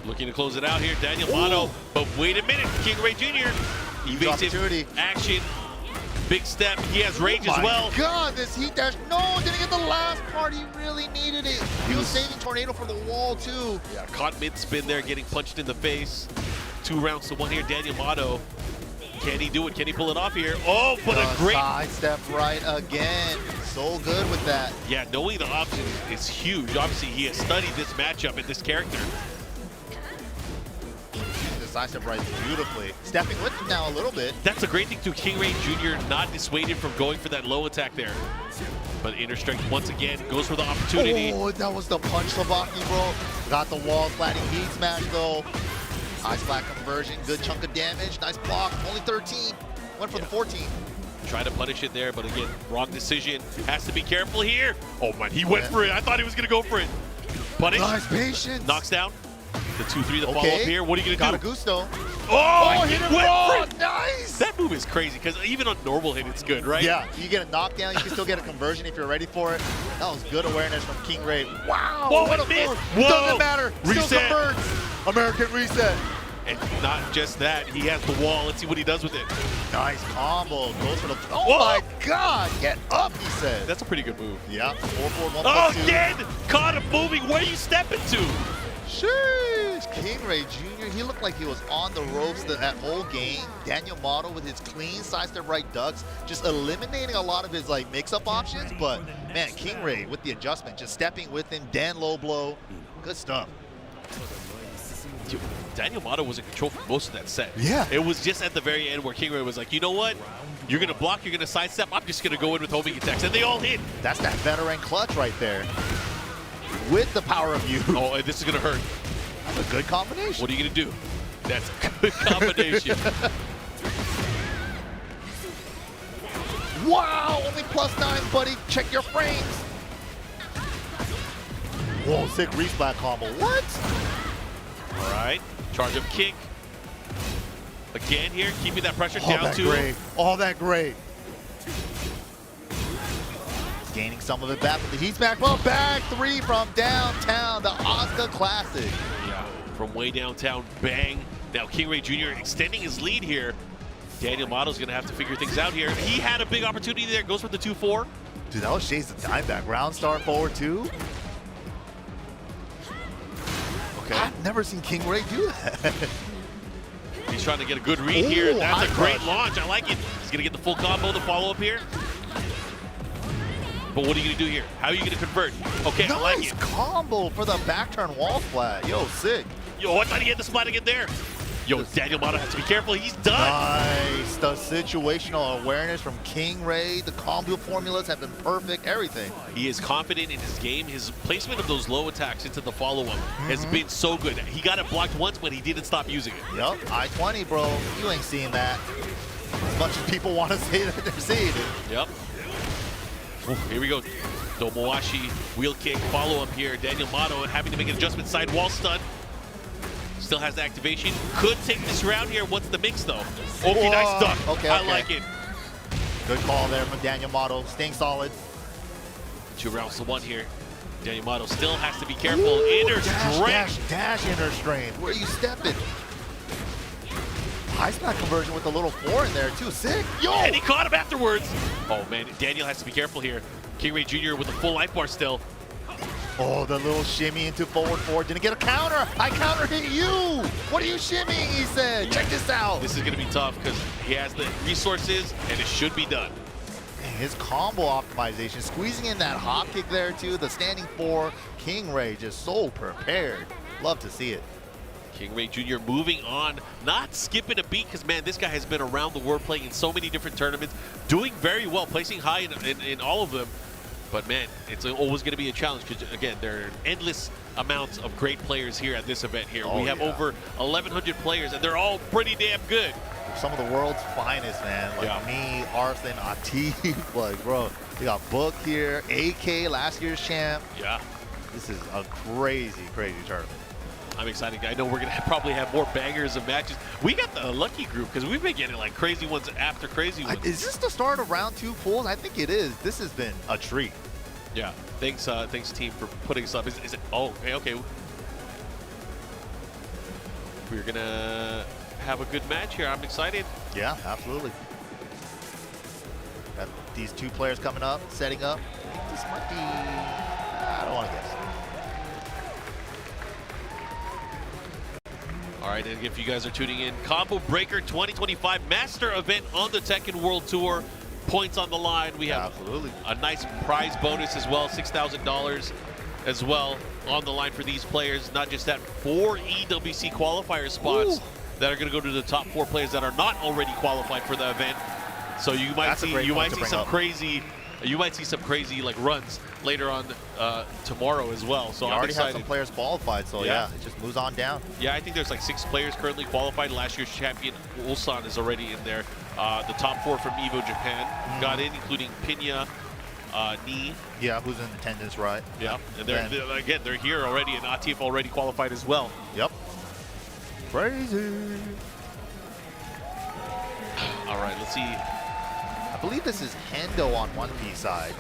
Looking to close it out here, DanielMado. But wait a minute, King Ray Jr. Evasive action. Big step. He has rage as well. Oh my God, this heat dash. No, didn't get the last part. He really needed it. He was saving Tornado for the wall, too. Yeah, caught mid-spin there, getting punched in the face. 2 rounds to 1 here, DanielMado. Can he do it? Can he pull it off here? Oh, but a great side step right again. So good with that. Yeah, knowing the option is huge. Obviously, he has studied this matchup and this character. Side step right beautifully. Stepping with him now a little bit. That's a great thing too. King Ray Jr. not dissuaded from going for that low attack there. But inner strength once again goes for the opportunity. Oh, that was the punch Sabaki, bro. Got the wall flatting heat smash though. Ice flat conversion, good chunk of damage. Nice block, only 13. Went for the 14. Try to punish it there, but again, wrong decision. Has to be careful here. Oh man, he went for it. I thought he was gonna go for it. Punish. Nice patience. Knocks down. The 2-3 to follow up here. What are you going to do? Got a gusto. Oh, hit he him went raw. for it. Nice. That move is crazy because even on normal hit, it's good, right? Yeah, you get a knockdown. You can still get a conversion if you're ready for it. That was good awareness from King Ray. Wow. Whoa, what a miss. move. Whoa. Doesn't matter. Reset. Still converts. American reset. And not just that, he has the wall. Let's see what he does with it. Nice combo. Goes for the... Oh, Whoa. my God. Get up, he said. That's a pretty good move. Yeah. 4-4-1+2. Oh, again. Caught him moving. Where are you stepping to? Sheesh. King Ray Jr., he looked like he was on the ropes that whole game. DanielMado with his clean sidestep right ducks, just eliminating a lot of his like mix-up options. But man, King Ray with the adjustment, just stepping with him, Dan low blow. Good stuff. Dude, DanielMado was in control for most of that set. Yeah. It was just at the very end where King Ray was like, you know what? You're going to block, you're going to sidestep, I'm just going to go in with homing attacks. And they all hit. That's that veteran clutch right there. With the power of you. Oh, this is going to hurt. That's a good combination. What are you going to do? That's a good combination. Wow, only +9, buddy. Check your frames. Whoa, sick resplat combo. What? All right, charge up kick. Again here, keeping that pressure down that to great. All that great. Gaining some of it back with the heat smack. Well, back 3 from downtown, the Asuka Classic. Yeah, from way downtown, bang. Now King Ray Jr. extending his lead here. DanielMado's gonna have to figure things out here. He had a big opportunity there, goes for the 2-4. Dude, that was Shay's the dime back. Round star forward 2. Okay. I've never seen King Ray do that. He's trying to get a good read here. Ooh, That's a high great crush. launch. I like it. He's gonna get the full combo, the follow-up here. But what are you gonna do here? How are you gonna convert? Okay, Nice I like it. combo for the back turn wall flat. Yo, sick. Yo, I thought he had the splat again there. Yo, DanielMado has to be careful. He's done. Nice. The situational awareness from King Ray. The combo formulas have been perfect. Everything. He is confident in his game. His placement of those low attacks into the follow-up has been so good. He got it blocked once, but he didn't stop using it. Yup, I-20, bro. You ain't seeing that. As much as people want to say that they're seeing it. Yep. Ooh, here we go. Domowashi, wheel kick, follow-up here. DanielMado having to make an adjustment, side wall stun. Still has the activation. Could take this round here. What's the mix, though? Okay, nice duck. Okay, I like it. Good call there from DanielMado. Staying solid. 2 rounds to 1 here. DanielMado still has to be careful. Inner strength. Dash inner strength. Where are you stepping? High spot conversion with a little 4 in there, too. Sick. Yo! And he caught him afterwards. Oh, man. Daniel has to be careful here. King Ray Jr. with a full life bar still. Oh, the little shimmy into forward 4. Didn't get a counter. I counter hit you. What are you shimmying, he said. Check this out. This is going to be tough because he has the resources and it should be done. his combo optimization, squeezing in that hop kick there too. The standing 4, King Ray just so prepared. Love to see it. King Ray Jr. moving on, not skipping a beat, because man, this guy has been around the world playing in so many different tournaments, doing very well, placing high in all of them. But man, it's always going to be a challenge because again, there are endless amounts of great players here at this event here. Oh, we have over 1,100 players, and they're all pretty damn good. Some of the world's finest, man. Like me, Arslan, Atif, like bro. We got Book here, AK, last year's champ. Yeah. This is a crazy, crazy tournament. I'm excited. I know we're going to probably have more bangers of matches. We got the lucky group because we've been getting like crazy ones after crazy ones. Is this the start of round 2 pools? I think it is. This has been a treat. Yeah. Thanks, team, for putting us up. Is it? Oh, okay. We're going to have a good match here. I'm excited. Yeah, absolutely. Got these 2 players coming up, setting up. I think this might be... I don't want to guess. All right, and if you guys are tuning in, Combo Breaker 2025 Master Event on the Tekken World Tour. Points on the line. We have a nice prize bonus as well, $6,000 as well on the line for these players. Not just that, 4 EWC qualifier spots that are going to go to the top 4 players that are not already qualified for the event. So you might see some crazy like runs later on tomorrow as well. So I'm excited. Have some players qualified, so yeah, it just moves on down. Yeah, I think there's like 6 players currently qualified. Last year's champion Ulsan is already in there. The top 4 from Evo Japan got in, including Pinya, Ni. Yeah, who's in attendance, right? Yeah, and they're here already, and Atif already qualified as well. Yep. Crazy. All right, let's see. I believe this is Hendo on 1P side.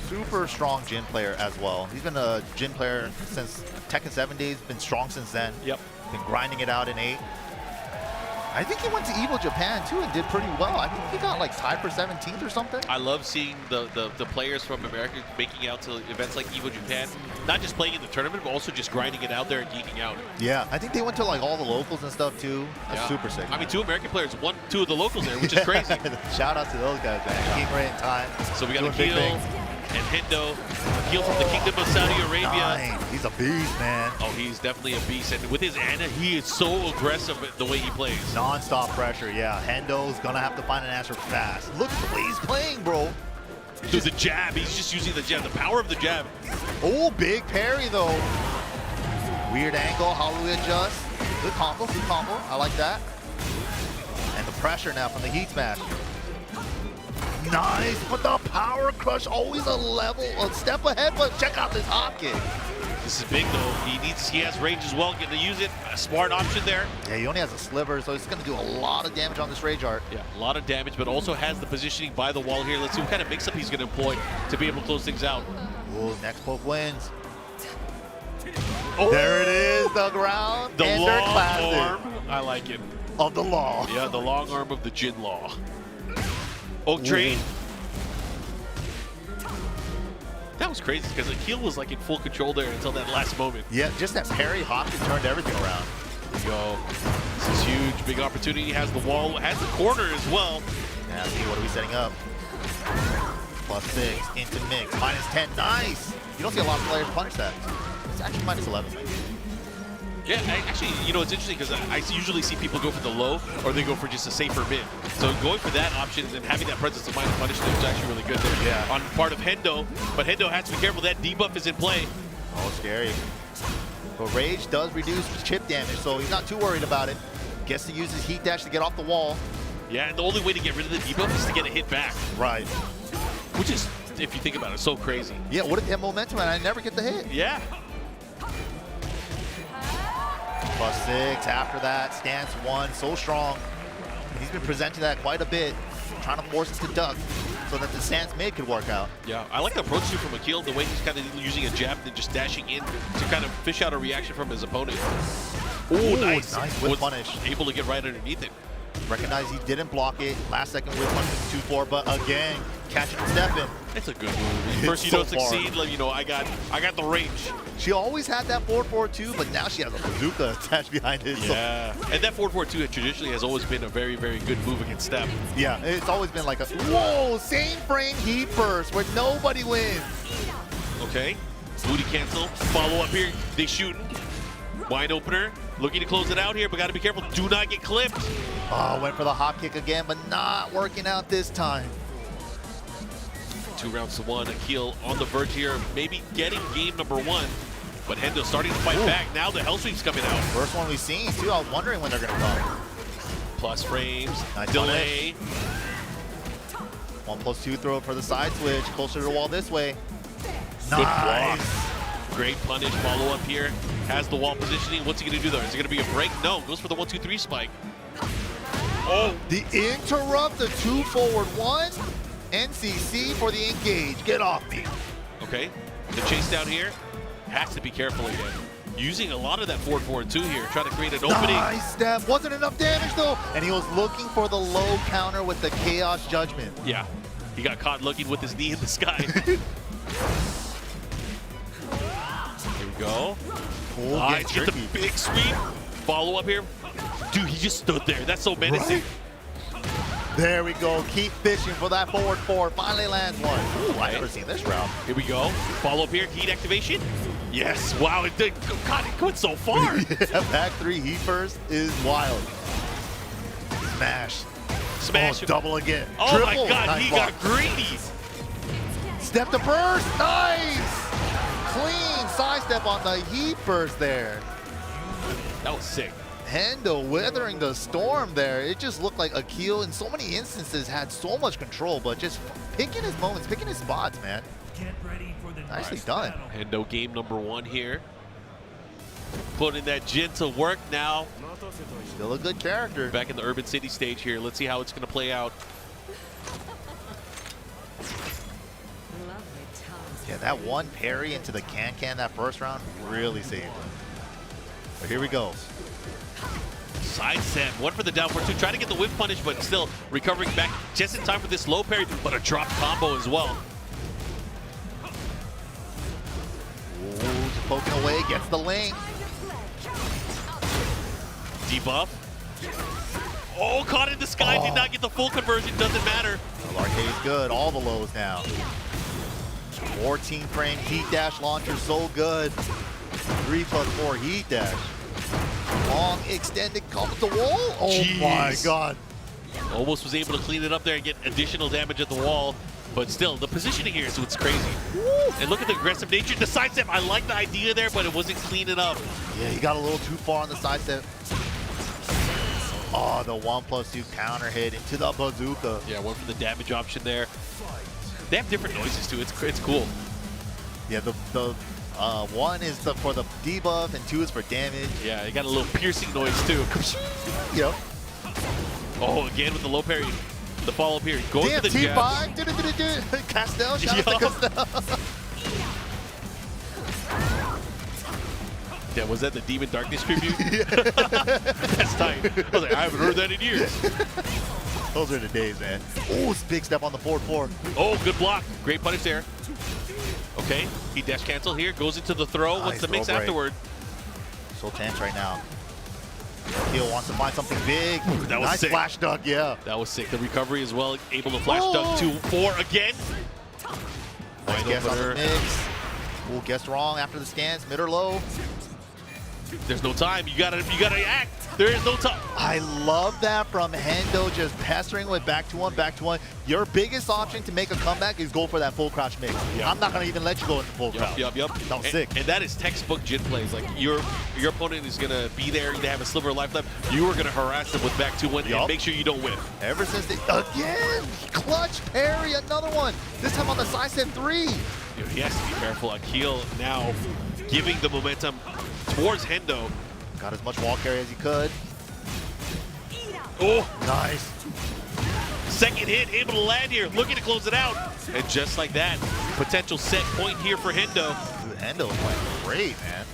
Super strong Jin player as well. He's been a Jin player since Tekken 7 days, been strong since then. Yep. Been grinding it out in 8. I think he went to Evo Japan too and did pretty well. I think he got like tied for 17th or something. I love seeing the players from America making out to events like Evo Japan. Not just playing in the tournament, but also just grinding it out there and geeking out. Yeah, I think they went to like all the locals and stuff too. That's super sick. I mean, 2 American players won 2 of the locals there, which is crazy. Shout out to those guys, man. Keep right in time. So we got Akil and Hendo. Akil from the Kingdom of Saudi Arabia. Nice. He's a beast, man. Oh, he's definitely a beast. And with his Ana, he is so aggressive the way he plays. Non-stop pressure, yeah. Hendo's gonna have to find an answer fast. Look at the way he's playing, bro. Dude, the jab, he's just using the jab, the power of the jab. Oh, big parry though. Weird angle, how do we adjust? Good combo, I like that. And the pressure now from the heat smash. Nice, but the power crush, always a step ahead, but check out this hop kick. This is big though. He has range as well, getting to use it. A smart option there. Yeah, he only has a sliver, so he's gonna do a lot of damage on this rage art. Yeah, a lot of damage, but also has the positioning by the wall here. Let's see what kind of mix-up he's gonna employ to be able to close things out. Ooh, next poke wins. Oh, there it is, the ground. The Ender long classic. arm. I like it. Of the law. Yeah, the long arm of the Jin Law. Oak Train. That was crazy because Akil was like in full control there until that last moment. Yeah, just that parry hop that turned everything around. There you go. This is huge. Big opportunity. Has the wall, has the corner as well. Yeah, see, what are we setting up? +6 into mix. -10. Nice. You don't see a lot of players punish that. It's actually -11. Yeah, actually, you know, it's interesting because I usually see people go for the low or they go for just a safer mid. So going for that option and then having that presence of mind to punish them is actually really good there. Yeah. On part of Hendo, but Hendo has to be careful. That debuff is in play. Oh, scary. But Rage does reduce chip damage, so he's not too worried about it. Gets to use his heat dash to get off the wall. Yeah, and the only way to get rid of the debuff is to get a hit back. Right. Which is, if you think about it, so crazy. Yeah, what if they have momentum and I never get the hit? Yeah. +6 after that, stance 1, so strong. He's been presenting that quite a bit, trying to force it to duck so that the stance mid could work out. Yeah, I like the approach too from Akil, the way he's kind of using a jab and then just dashing in to kind of fish out a reaction from his opponent. Ooh, nice. Nice with punish. Able to get right underneath it. Recognize he didn't block it. Last second with punish 2-4, but again, catching and stepping. It's a good move. First, you don't succeed. Like, you know, I got the range. She always had that forward 4-2, but now she has a bazooka attached behind it. Yeah, and that forward 4-2 traditionally has always been a very, very good move against step. Yeah, it's always been like a whoa, same frame heat first where nobody wins. Okay, booty cancel. Follow up here. They shooting. Wide opener. Looking to close it out here, but got to be careful. Do not get clipped. Oh, went for the hop kick again, but not working out this time. 2 rounds to 1. Akil on the verge here, maybe getting game number 1. But Hendo starting to fight back. Now the hell sweep's coming out. First one we've seen, too. I was wondering when they're going to come. Plus frames. Nice delay. 1+2 throw for the side switch. Closer to the wall this way. Good Nice. block. Great punish. Follow up here. Has the wall positioning. What's he going to do though? Is it going to be a break? No. Goes for the 1-2-3 spike. Oh. The interrupt, the 2 forward 1. NCC for the engage. Get off me. Okay. The chase down here. Has to be careful again. Using a lot of that forward 2 here. Trying to create an opening. Nice step. Wasn't enough damage though. And he was looking for the low counter with the Chaos Judgment. Yeah. He got caught looking with his knee in the sky. Here we go. Nice. Get the big sweep. Follow up here. Dude, he just stood there. That's so menacing. Right? There we go. Keep fishing for that forward 4. Finally lands one. Ooh, I've never seen this route. Here we go. Follow up here. Heat activation. Yes. Wow. It did. God, it went so far. Yeah, back 3 heat first is wild. Smash. Smash. Oh, double again. Oh Triple. my God. Nice he block. got greedy. Step to burst. Nice. Clean sidestep on the heat burst there. That was sick. Hendo weathering the storm there. It just looked like Akil in so many instances had so much control, but just picking his moments, picking his spots, man. Nicely done. Hendo game number 1 here. Putting that Jin to work now. Still a good character. Back in the Urban City stage here. Let's see how it's going to play out. Yeah, that one parry into the can that first round really saved him. But here we go. Side step, 1 for the down for 2. Trying to get the whip punish, but still recovering back just in time for this low parry, but a drop combo as well. Ooh, just poking away, gets the link. Debuff. Oh, caught in the sky, did not get the full conversion, doesn't matter. Well, Arcade's good, all the lows now. 14 frame heat dash launcher, so good. 3+4 heat dash. Long extended comes the wall. Oh Jeez. My God. Almost was able to clean it up there and get additional damage at the wall. But still, the positioning here is what's crazy. Woo. And look at the aggressive nature. The sidestep, I like the idea there, but it wasn't clean enough. Yeah, he got a little too far on the sidestep. Oh, the 1+2 counter hit into the bazooka. Yeah, 1 for the damage option there. They have different noises too. It's cool. Yeah, the 1 is for the debuff and 2 is for damage. Yeah, it got a little piercing noise too. Yep. Oh, again with the low parry. The follow up here. Going Damn, for the jab. T5. Castel, shout out to Castel. Yeah, was that the Demon Darkness tribute? That's tight. I was like, I haven't heard that in years. Those are the days, man. Oh, big step on the forward 4. Oh, good block. Great punish there. Okay, he dash cancel here. Goes into the throw. Nice What's the mix throw break. afterward? So tense right now. Akil wants to find something big. That was nice sick. flash duck, yeah. That was sick. The recovery as well. Able to flash duck 2-4 again. Nice Wide guess on the opener. mix. Ooh, guessed wrong after the scans, mid or low. There's no time. You gotta act. There is no time. I love that from Hendo, just pestering with back to one. Your biggest option to make a comeback is go for that full crouch mix. Yep. I'm not gonna even let you go into full crouch. Yep. That was sick. And that is textbook Jin plays. Like your opponent is gonna be there. They have a sliver of life left. You are gonna harass them with back 2-1 and make sure you don't whiff. Ever since they again clutch parry, another one. This time on the side step 3. Dude, he has to be careful. Akil now giving the momentum towards Hendo. Got as much wall carry as he could. Oh, nice. Second hit, able to land here, looking to close it out. And just like that, potential set point here for Hendo. Dude, Hendo is playing great, man.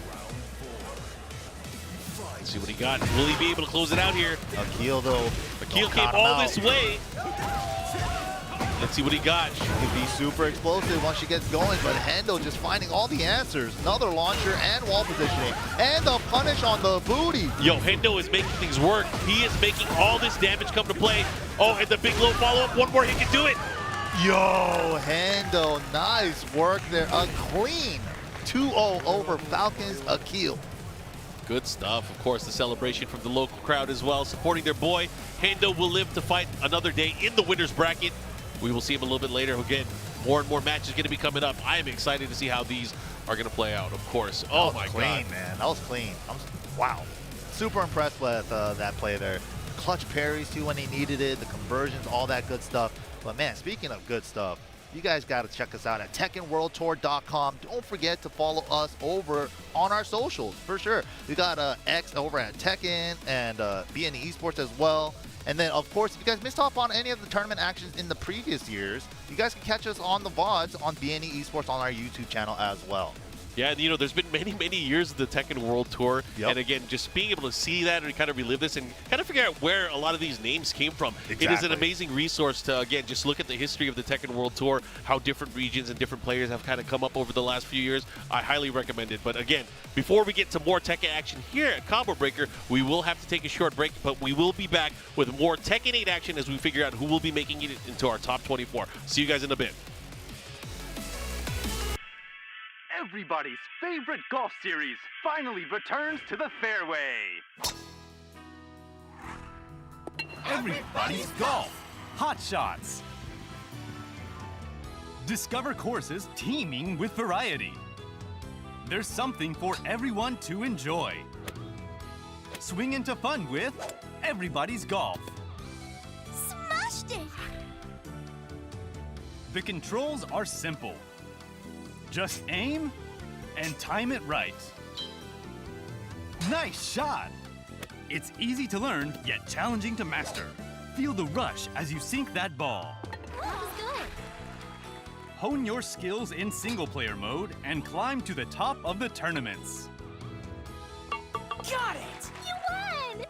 Let's see what he got. Will he be able to close it out here? Akil, though. Akil came all this way. Let's see what he got. She can be super explosive once she gets going, but Hendo just finding all the answers. Another launcher and wall positioning. And the punish on the booty. Yo, Hendo is making things work. He is making all this damage come to play. Oh, and the big low follow-up. One more, he can do it. Yo, Hendo, nice work there. A clean 2-0 over Falcons Akil. Good stuff. Of course, the celebration from the local crowd as well, supporting their boy. Hendo will live to fight another day in the winner's bracket. We will see him a little bit later. Again, more and more matches going to be coming up. I am excited to see how these are going to play out, of course. Oh, my clean, God. man. That was clean. Wow. Super impressed with that play there. Clutch parries, too, when he needed it. The conversions, all that good stuff. But, man, speaking of good stuff, you guys got to check us out at TekkenWorldTour.com. Don't forget to follow us over on our socials, for sure. We got X over at Tekken and BNE Esports as well. And then, of course, if you guys missed off on any of the tournament actions in the previous years, you guys can catch us on the VODs on BNE Esports on our YouTube channel as well. Yeah, you know, there's been many, many years of the Tekken World Tour. Yep. And again, just being able to see that and kind of relive this and kind of figure out where a lot of these names came from. Exactly. It is an amazing resource to, again, just look at the history of the Tekken World Tour, how different regions and different players have kind of come up over the last few years. I highly recommend it. But again, before we get to more Tekken action here at Combo Breaker, we will have to take a short break, but we will be back with more Tekken 8 action as we figure out who will be making it into our top 24. See you guys in a bit. Everybody's favorite golf series finally returns to the fairway. Everybody's Golf. Hot Shots. Discover courses teeming with variety. There's something for everyone to enjoy. Swing into fun with Everybody's Golf. Smashed it! The controls are simple. Just aim and time it right. Nice shot! It's easy to learn, yet challenging to master. Feel the rush as you sink that ball. That was good. Hone your skills in single-player mode and climb to the top of the tournaments. Got it! You won!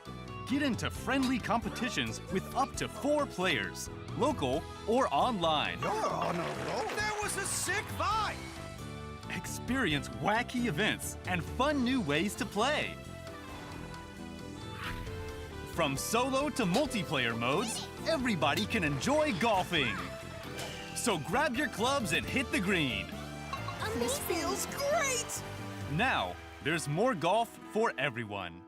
Get into friendly competitions with up to 4 players, local or online. You're on a roll. That was a sick vibe. Experience wacky events and fun new ways to play. From solo to multiplayer modes, everybody can enjoy golfing. So grab your clubs and hit the green. This feels great! Now, there's more golf for everyone.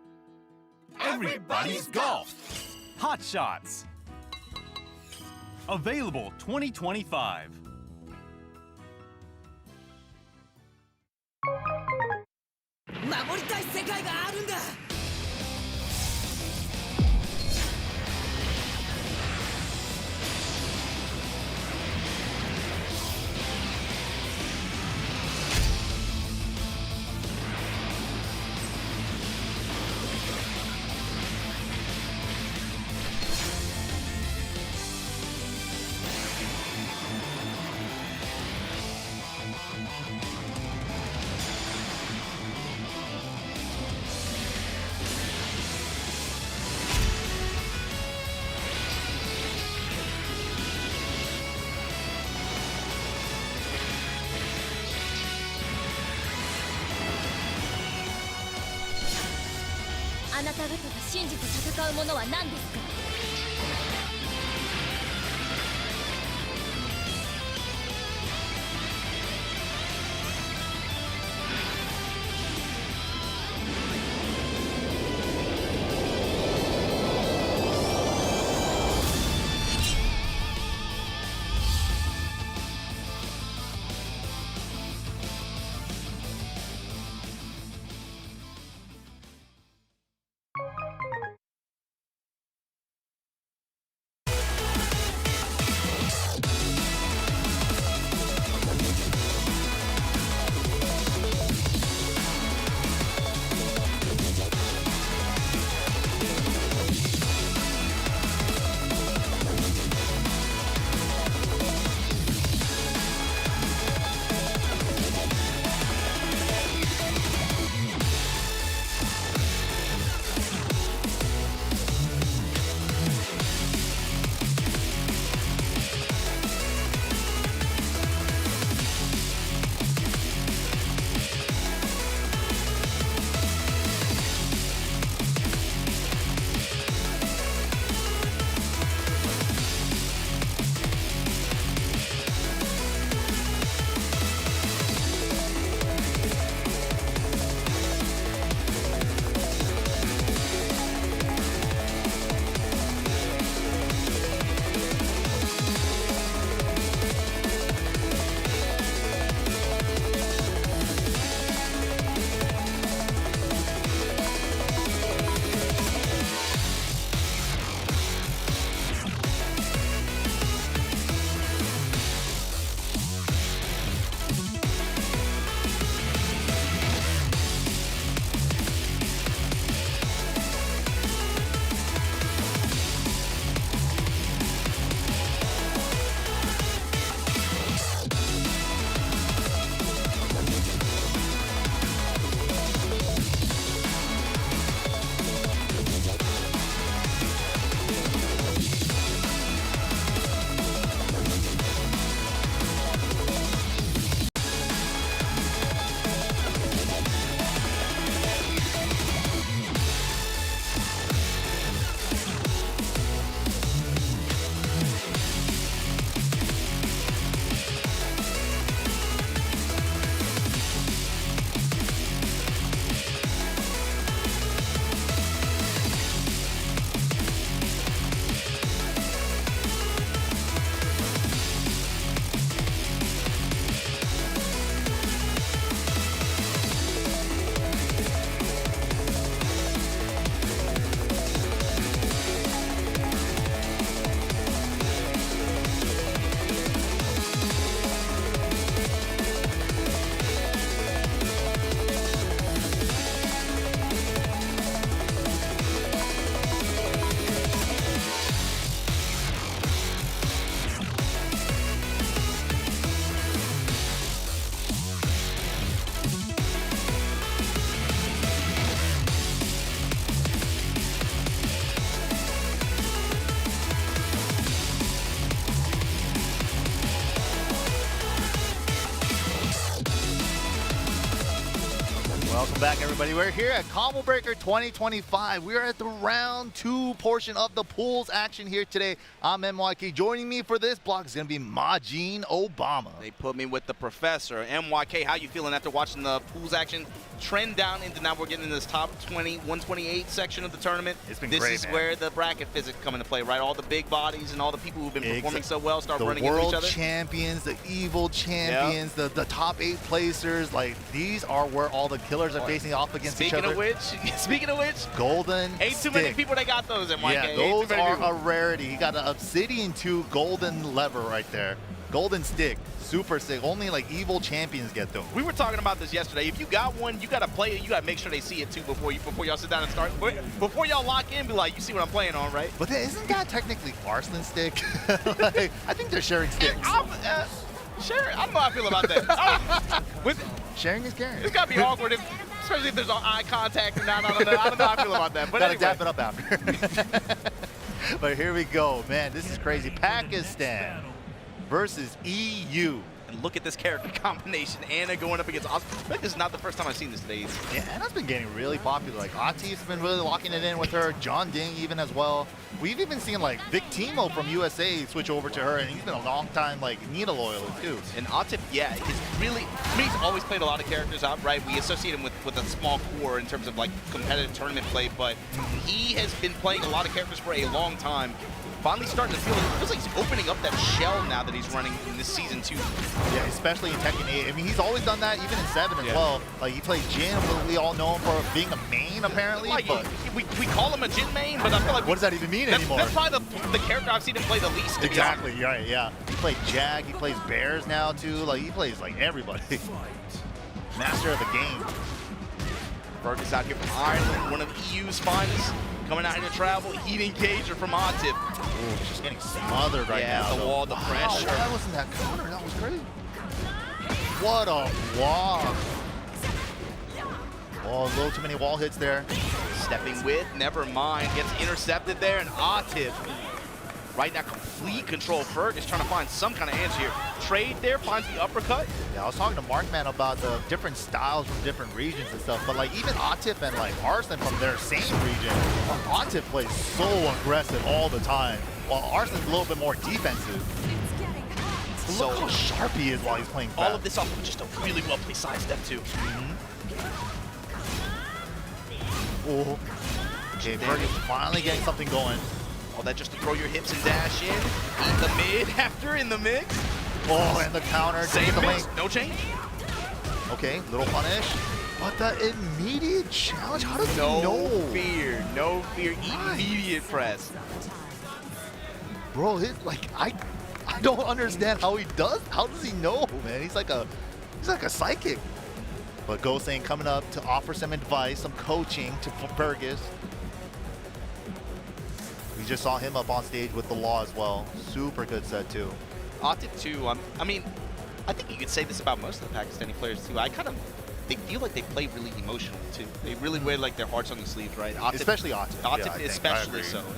Everybody's Golf. Hot Shots. Available 2025.「あなた方が信じて戦うものは何ですか？」Welcome back, everybody. We're here at Combo Breaker 2025. We are at the round 2 portion of the pools action here today. I'm MYK. Joining me for this block is going to be Majin Obama. They put me with the professor. MYK, how you feeling after watching the pools action trend down into now we're getting in this top 20, 128 section of the tournament? It's been this great, is man. where the bracket physics come into play, right? All the big bodies and all the people who've been performing so well start running into each other. The world champions, the evil champions, the top 8 placers, like these are where all the killers are facing off against each other. Speaking of which, golden ain't too many people that got those, MYK. Yeah, those are a rarity. You got an Obsidian 2 golden lever right there. Golden stick, super sick. Only like evil champions get those. We were talking about this yesterday. If you got one, you gotta play it. You gotta make sure they see it too before y'all sit down and start. Before y'all lock in, be like, you see what I'm playing on, right? But then, isn't that technically Arslan stick? Like, I think they're sharing sticks. Sharing, I don't know how I feel about that. Sharing is caring. It's gotta be awkward, especially if there's eye contact and I don't know how I feel about that. But gotta anyway. dap it up after. But here we go, man. This is crazy. Pakistan versus EU. And look at this character combination. Anna going up against Asuka. I think this is not the first time I've seen this today. Yeah, Anna's been getting really popular. Like, Atif's been really locking it in with her. John Ding even as well. We've even seen, like, Vic Timo from USA switch over to her, and he's been a long time, like, Nita loyalist, too. And Atif, yeah, he's really, I mean, he's always played a lot of characters out, right? We associate him with a small core in terms of, like, competitive tournament play, but he has been playing a lot of characters for a long time. Finally starting to feel it feels like he's opening up that shell now that he's running in this season 2. Yeah, especially in Tekken 8. I mean, he's always done that, even in 7 as well. Like, he played Jin, but we all know him for being a main, apparently. Like, but we call him a Jin main, but I feel like... What does that even mean anymore? That's probably the character I've seen him play the least. Exactly, right, yeah. He played Jag, he plays Bears now, too. Like, he plays, like, everybody. Master of the game. Fergus out here from Ireland, one of EU's finest. Coming out here to travel, heat engager from Atif. Ooh, just getting smothered right now. Yeah, the wall, the pressure. That wasn't that counter, that was crazy. What a wall. Oh, a little too many wall hits there. Stepping with, never mind, gets intercepted there, and Atif. Right now, complete control. Fergus trying to find some kind of answer here. Trade there, finds the uppercut. Yeah, I was talking to Markman about the different styles from different regions and stuff, but like even Atif and like Arslan from their same region, Atif plays so aggressive all the time, while Arslan's a little bit more defensive. So look how sharp he is while he's playing fast. All of this off of just a really well-placed sidestep too. Oh. Okay, Fergus finally getting something going. All that just to throw your hips and dash in. Eat the mid after in the mix. Oh, and the counter. Same the mix, link. no change. Okay, little punish. But the immediate challenge, how does he know? No fear, immediate press. Bro, I don't understand how he does. How does he know, man? He's like a psychic. But Goseng coming up to offer some advice, some coaching to Fergus. We just saw him up on stage with the Law as well. Super good set too. Atif too. I mean, I think you could say this about most of the Pakistani players too. They feel like they play really emotionally too. They really wear like their hearts on their sleeves, right? Atif, especially Atif. Atif, yeah,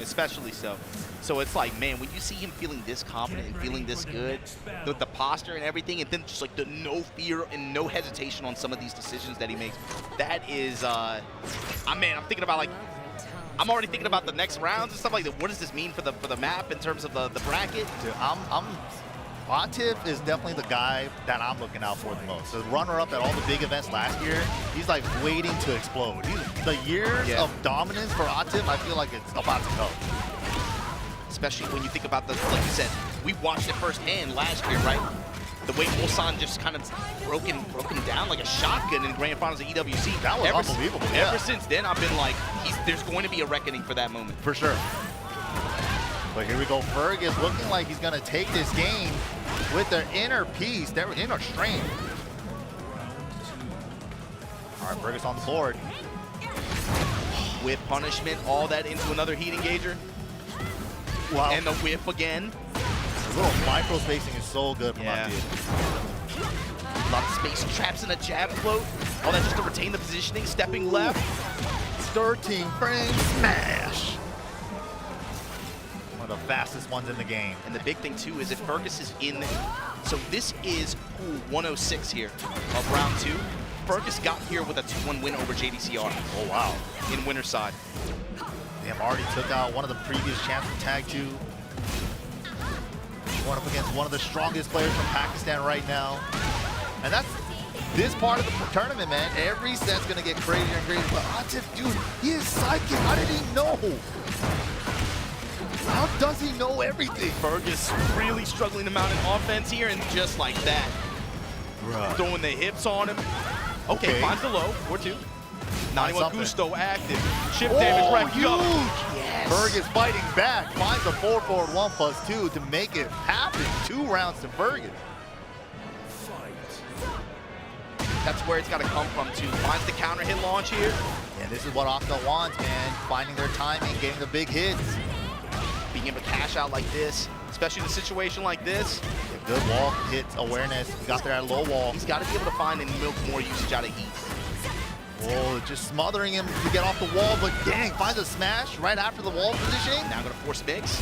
especially so. So it's like, man, when you see him feeling this confident and feeling this good, with the posture and everything, and then just like the no fear and no hesitation on some of these decisions that he makes, that is, man, I'm thinking about like. I'm already thinking about the next rounds and stuff like that. What does this mean for the map in terms of the bracket? Dude, Atif is definitely the guy that I'm looking out for the most. The runner-up at all the big events last year, he's like waiting to explode. The years of dominance for Atif, I feel like it's about to go. Especially when you think about like you said, we watched it firsthand last year, right? The way Wesson just kind of broken down like a shotgun in grand finals of EWC. That was unbelievable. Ever since then, I've been like, there's going to be a reckoning for that moment. For sure. But here we go, Fergus looking like he's going to take this game with their inner peace, their inner strength. All right, Fergus on the board. Whip punishment, all that into another heat engager. Wow. And the whip again. The little micro spacing is so good from Atif. A lot of space traps in a jab float. All that just to retain the positioning, stepping left. 13 frame smash. One of the fastest ones in the game. And the big thing too is if Fergus is in, so this is pool 106 here of round 2. Fergus got here with a 2-1 win over JDCR. Oh, wow. In winner side. Damn, already took out one of the previous champs from Tag 2. Going up against one of the strongest players from Pakistan right now. And that's this part of the tournament, man. Every set's going to get crazier and crazier. But Atif, dude, he is psychic. How did he know? How does he know everything? Fergus really struggling to mount an offense here, and just like that, throwing the hips on him. Okay, finds the low, 4-2. 91 Gusto active. Chip damage right huge. Yes. Fergus fighting back, finds a 4-4-1+2 to make it happen. 2 rounds to Fergus. That's where it's got to come from, too. Finds the counter hit launch here. Yeah, this is what Asuka wants, man. Finding their timing, getting the big hits. Being able to cash out like this, especially in a situation like this. Yeah, good wall hits awareness. He got there at low wall. He's got to be able to find and milk more usage out of heat. Oh, just smothering him to get off the wall, but dang, finds a smash right after the wall positioning. Now gonna force mix.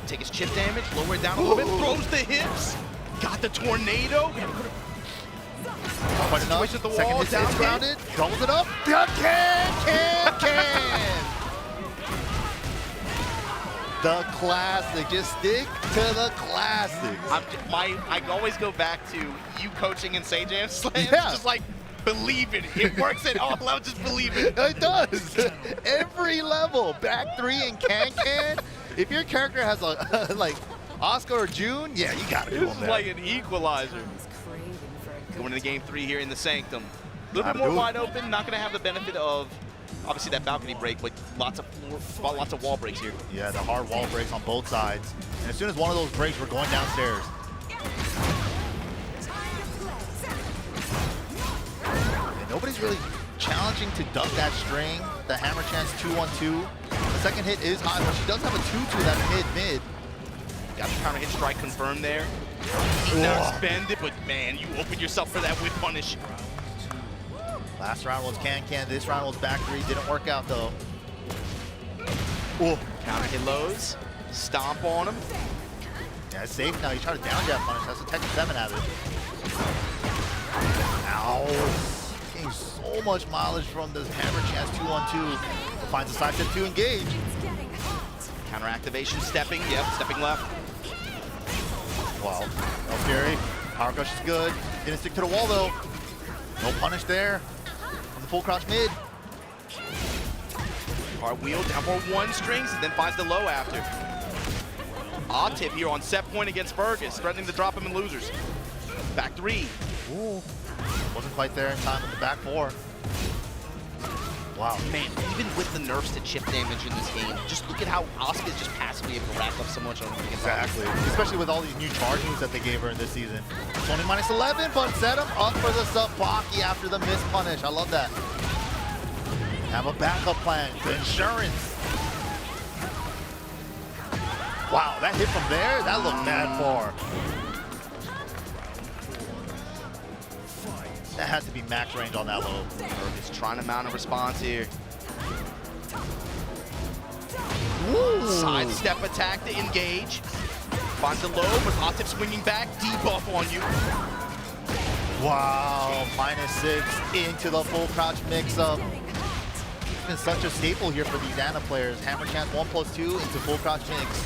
Take his chip damage, lower it down a little bit, throws the hips. Got the tornado. Quite enough. At the Second wall, hit down is grounded, doubles it up. Can. The classic, just stick to the classics. I always go back to you coaching in Say Jam Slams, just like, believe it. It works at all levels, just believe it. It does. Every level, back 3 and can. If your character has a, like Oscar or June, yeah, you gotta do This them is there. like an equalizer. Going into game 3 here in the Sanctum. A little bit more wide open, not gonna have the benefit of obviously that balcony break, but lots of wall breaks here. Yeah, the hard wall breaks on both sides. And as soon as one of those breaks, we're going downstairs. And nobody's really challenging to duck that string. The hammer chance 2-1-2. The second hit is high, but she does have a 2-2 that's mid. Got the counter hit strike confirmed there. He not spend it, but man, you opened yourself for that whip punish. Last round was can. This round was back 3. Didn't work out though. Oh, counter hit lows. Stomp on him. Yeah, it's safe now. He tried to down jab punish. That's a Tekken 7 habit. Ow. Getting so much mileage from this hammer chance 2-1-2. Finds a side step to engage. Counter activation, stepping. Yep, stepping left. Wow. No fury. Power crush is good. Didn't stick to the wall though. No punish there. On the full crouch mid. Hard wheel down for 1 strings and then finds the low after. Atif here on set point against Fergus, threatening to drop him in losers. Back 3. Ooh. Wasn't quite there in time with the back 4. Wow. Man, even with the nerfs to chip damage in this game, just look at how Asuka is just passively able to rack up so much on him. Exactly. Especially with all these new charge moves that they gave her in this season. 20 minus 11, but set him up for the sub-Baki after the missed punish. I love that. Have a backup plan. The insurance. Wow, that hit from there, that looked mad far. That has to be max range on that low. Fergus trying to mount a response here. Ooh. Sidestep attack to engage. Finds the low, but Atif swinging back. Debuff on you. Wow, -6 into the full crouch mix-up. It's been such a staple here for these Ana players. Hammer chance 1+2 into full crouch mix.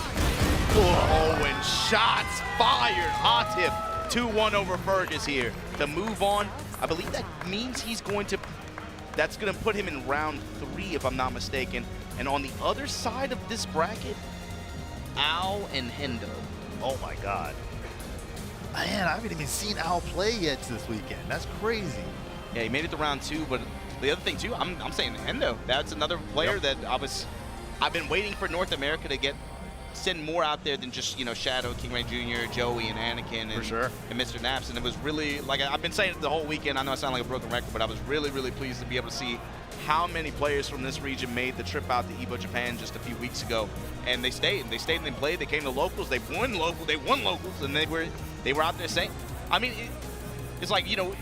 Oh, and shots fired. Atif 2-1 over Fergus here. To move on, I believe that means he's going to, that's going to put him in round 3 if I'm not mistaken. And on the other side of this bracket, Ao and Hendo. Oh my God. Man, I haven't even seen Ao play yet this weekend. That's crazy. Yeah, he made it to round 2, but the other thing too, I'm saying Hendo. That's another player that I've been waiting for North America to send more out there than just, you know, Shadow, King Ray Jr., Joey, and Anakin, and Mr. Naps. And it was really, like, I've been saying it the whole weekend. I know I sound like a broken record, but I was really, really pleased to be able to see how many players from this region made the trip out to Evo Japan just a few weeks ago. And they stayed and they played. They came to locals. They won locals, and they were out there saying, I mean, it's like, you know,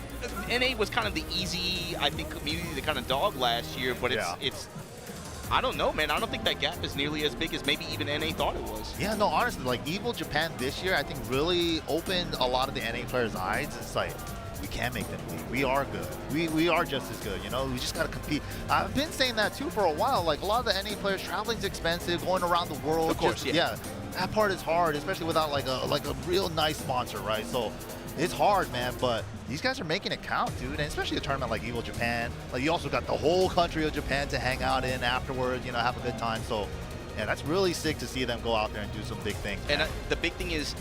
NA was kind of the easy, I think, community to kind of dog last year, but it's I don't know, man. I don't think that gap is nearly as big as maybe even NA thought it was. Yeah, no, honestly, like Evo Japan this year, I think really opened a lot of the NA players' eyes. It's like, we can make them leave. We are good. We are just as good, you know? We just got to compete. I've been saying that too for a while. Like, a lot of the NA players, traveling's expensive, going around the world. Of course, yeah. That part is hard, especially without like a real nice sponsor, right? So it's hard, man, but these guys are making it count, dude. And especially a tournament like Evo Japan. Like, you also got the whole country of Japan to hang out in afterwards, you know, have a good time. So, yeah, that's really sick to see them go out there and do some big things. And the big thing is,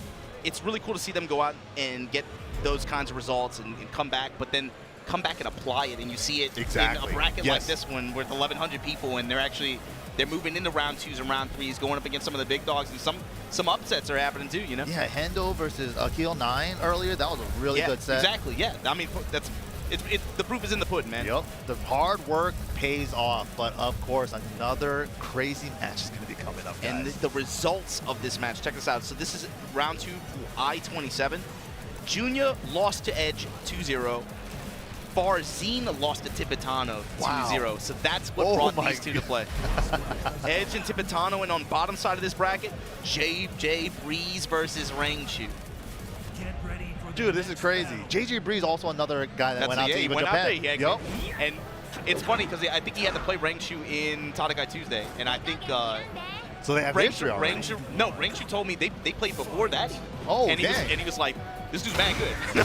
it's really cool to see them go out and get those kinds of results and come back, but then come back and apply it, and you see it in a bracket like this one with 1,100 people, and they're moving into round 2s and round 3s, going up against some of the big dogs, and some upsets are happening too, you know? Yeah, Hendo versus Akil 9 earlier, that was a really good set. Exactly, yeah. I mean, the proof is in the pudding, man. Yep, the hard work pays off, but of course, another crazy match is going to be coming up, guys. And the results of this match, check this out. So this is round 2 for I-27. Joonya lost to Edge 2-0. Farzine lost to Tibetano 2-0. So that's what brought these two to play. Edge and Tibetano, and on bottom side of this bracket, JJ Breeze versus Rangshu. Dude, this is crazy. JJ Breeze also another guy that went out to Evo Japan. Yep. And it's funny because I think he had to play Rangshu in Tadakai Tuesday, and I think so they have history already. Rangshu told me they played before that. Oh, and he was like, this dude's man good.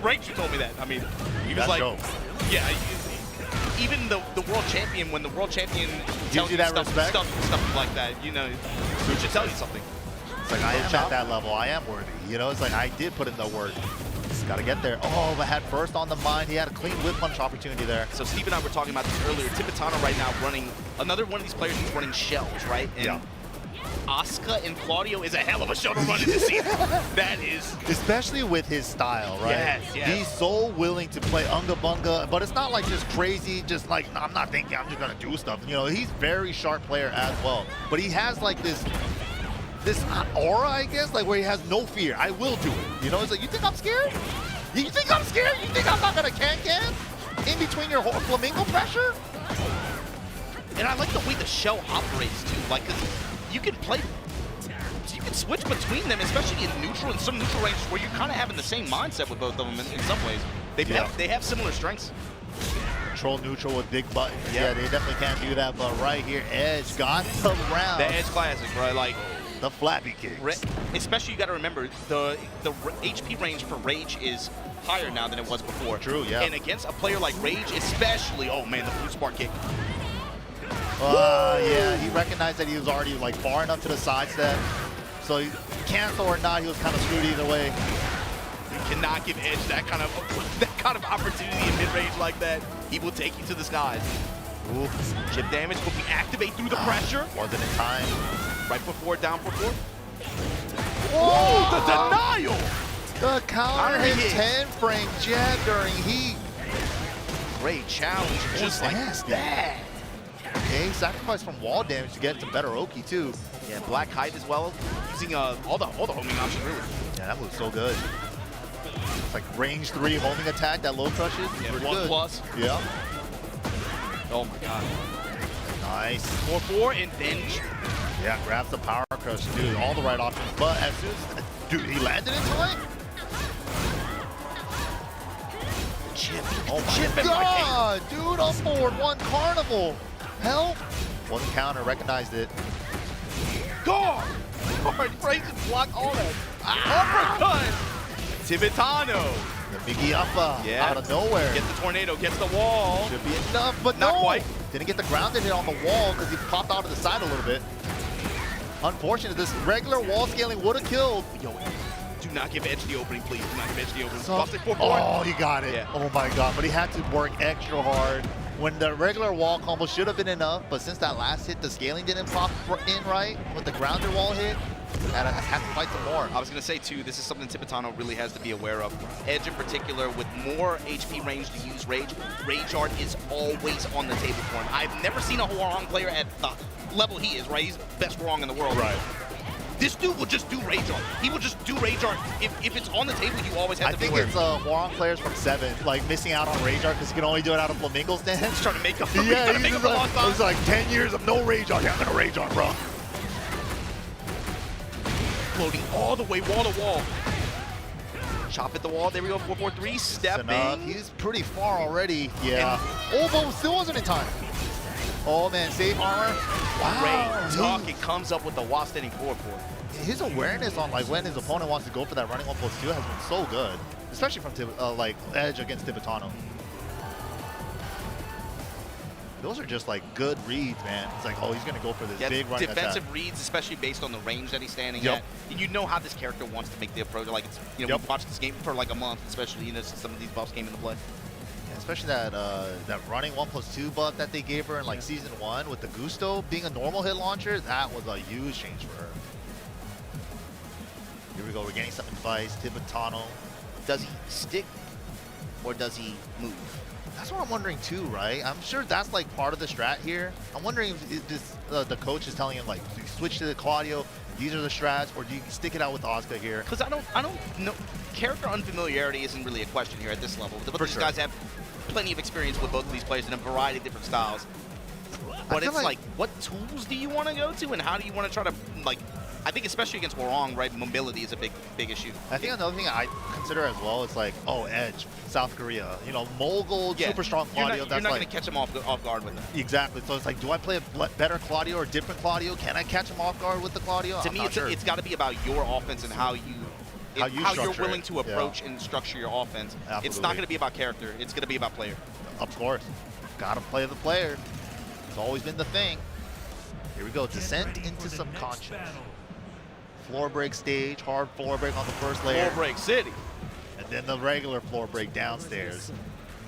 Rangshu told me that. I mean, he was like, yeah. Even the world champion, when the world champion tells you that stuff like that, you know, it should tell you something. It's like, I am at that level. I am worthy. You know, it's like, I did put in the work. Just got to get there. Oh, but had first on the mind. He had a clean whip punch opportunity there. So Steve and I were talking about this earlier. Tibetano right now running, another one of these players who's running shells, right? And Asuka and Claudio is a hell of a show to run in this season. That is. Especially with his style, right? Yes. He's so willing to play Unga Bunga, but it's not like just crazy, just like, no, I'm not thinking, I'm just going to do stuff. You know, he's very sharp player as well. But he has like this aura, I guess, like where he has no fear. I will do it. You know, it's like, you think I'm scared? You think I'm scared? You think I'm not gonna can in between your whole flamingo pressure? And I like the way the shell operates too. Like, 'cause you can play, you can switch between them, especially in neutral and some neutral ranges where you're kind of having the same mindset with both of them in some ways. They have similar strengths. Control neutral with big buttons. Yeah, they definitely can't do that. But right here, Edge got the round. The Edge classic, right? Like. The flappy kicks. Especially, you got to remember, the HP range for Rage is higher now than it was before. True, yeah. And against a player like Rage, especially, oh man, the blue spark kick. Yeah, he recognized that he was already like far enough to the side step. So cancel or not, he was kind of screwed either way. You cannot give Edge that kind of opportunity in mid-range like that. He will take you to the skies. Ooh. Chip damage will be activate through the pressure. Wasn't in time. Right before, down for 4. Oh, the denial! The counter hit 10-frame jab during heat. Great challenge, just like that. Okay, sacrifice from wall damage to get some better Oki too. Yeah, black height as well, using all the homing options really. Yeah, that was so good. It's like range 3 homing attack that low crushes. Yeah, pretty 1 good. plus. Yeah. Oh my god. Nice. 4-4 and then. Yeah, grabs the power crush, dude. All the right options, but as soon as, dude, he landed in time. Chip. Oh my god, dude, up forward 1 carnival. Help. 1 counter, recognized it. Guard. Fraser blocked all that. Uppercut. Tibetano. The Biggie Uppa out of nowhere. Gets the tornado, gets the wall. Should be enough, but not quite. Didn't get the grounded hit on the wall because he popped out to the side a little bit. Unfortunate, this regular wall scaling would have killed. Yo, do not give Edge the opening, please. Do not give Edge the opening. Oh, he got it. Yeah. Oh my god, but he had to work extra hard. When the regular wall combo should have been enough, but since that last hit, the scaling didn't pop in right, with the grounded wall hit, had to fight some more. I was going to say, too, this is something Tibetano really has to be aware of. Edge, in particular, with more HP range to use Rage, Rage Art is always on the table for him. I've never seen a Hwoarang player at the level he is, right? He's the best Hwoarang in the world. Right. This dude will just do Rage Art. He will just do Rage Art. If it's on the table, you always have to be aware. I think it's Hwoarang players from 7, like, missing out on Rage Art because he can only do it out of Flamingo stance. He's trying to make up. Yeah, it was like 10 years of no Rage Art. Yeah, I'm going to Rage Art, bro. Floating all the way wall to wall. Chop at the wall. There we go. 4-4-3. Stepping. He's pretty far already. Yeah. Oh, but still wasn't in time. Oh, man. Save armor. Wow. Great talk. It comes up with the wall standing forward. His awareness on like when his opponent wants to go for that running 1+2 has been so good, especially from like Edge against Tibetano. Those are just like good reads, man. It's like, oh, he's gonna go for this big running defensive attack. reads, especially based on the range that he's standing at. And you know how this character wants to make the approach. Like, it's, you know, we've watched this game for like a month, especially, you know, since some of these buffs came into play. Yeah, especially that that running 1+2 buff that they gave her in like season 1 with the Gusto being a normal hit launcher. That was a huge change for her. Here we go. We're getting some advice. Tibetano. Does he stick or does he move? That's what I'm wondering too, right? I'm sure that's like part of the strat here. I'm wondering if this, the coach is telling him like, do you switch to the Claudio? These are the strats, or do you stick it out with Asuka here? Because I don't know. Character unfamiliarity isn't really a question here at this level. But these guys have plenty of experience with both of these players in a variety of different styles. But it's like, what tools do you want to go to, and how do you want to try to like? I think especially against Hwoarang, right, mobility is a big issue. I think another thing I consider as well is like, oh, Edge, South Korea, you know, mogul, super strong Claudio. You're not going to catch him off guard with that. Exactly. So it's like, do I play a better Claudio or a different Claudio? Can I catch him off guard with the Claudio? To me, it's got to be about your offense and how you're willing to approach and structure your offense. Absolutely. It's not going to be about character. It's going to be about player. Of course. Got to play the player. It's always been the thing. Here we go. Descent into subconscious. Floor break stage, hard floor break on the first layer. Floor break city. And then the regular floor break downstairs.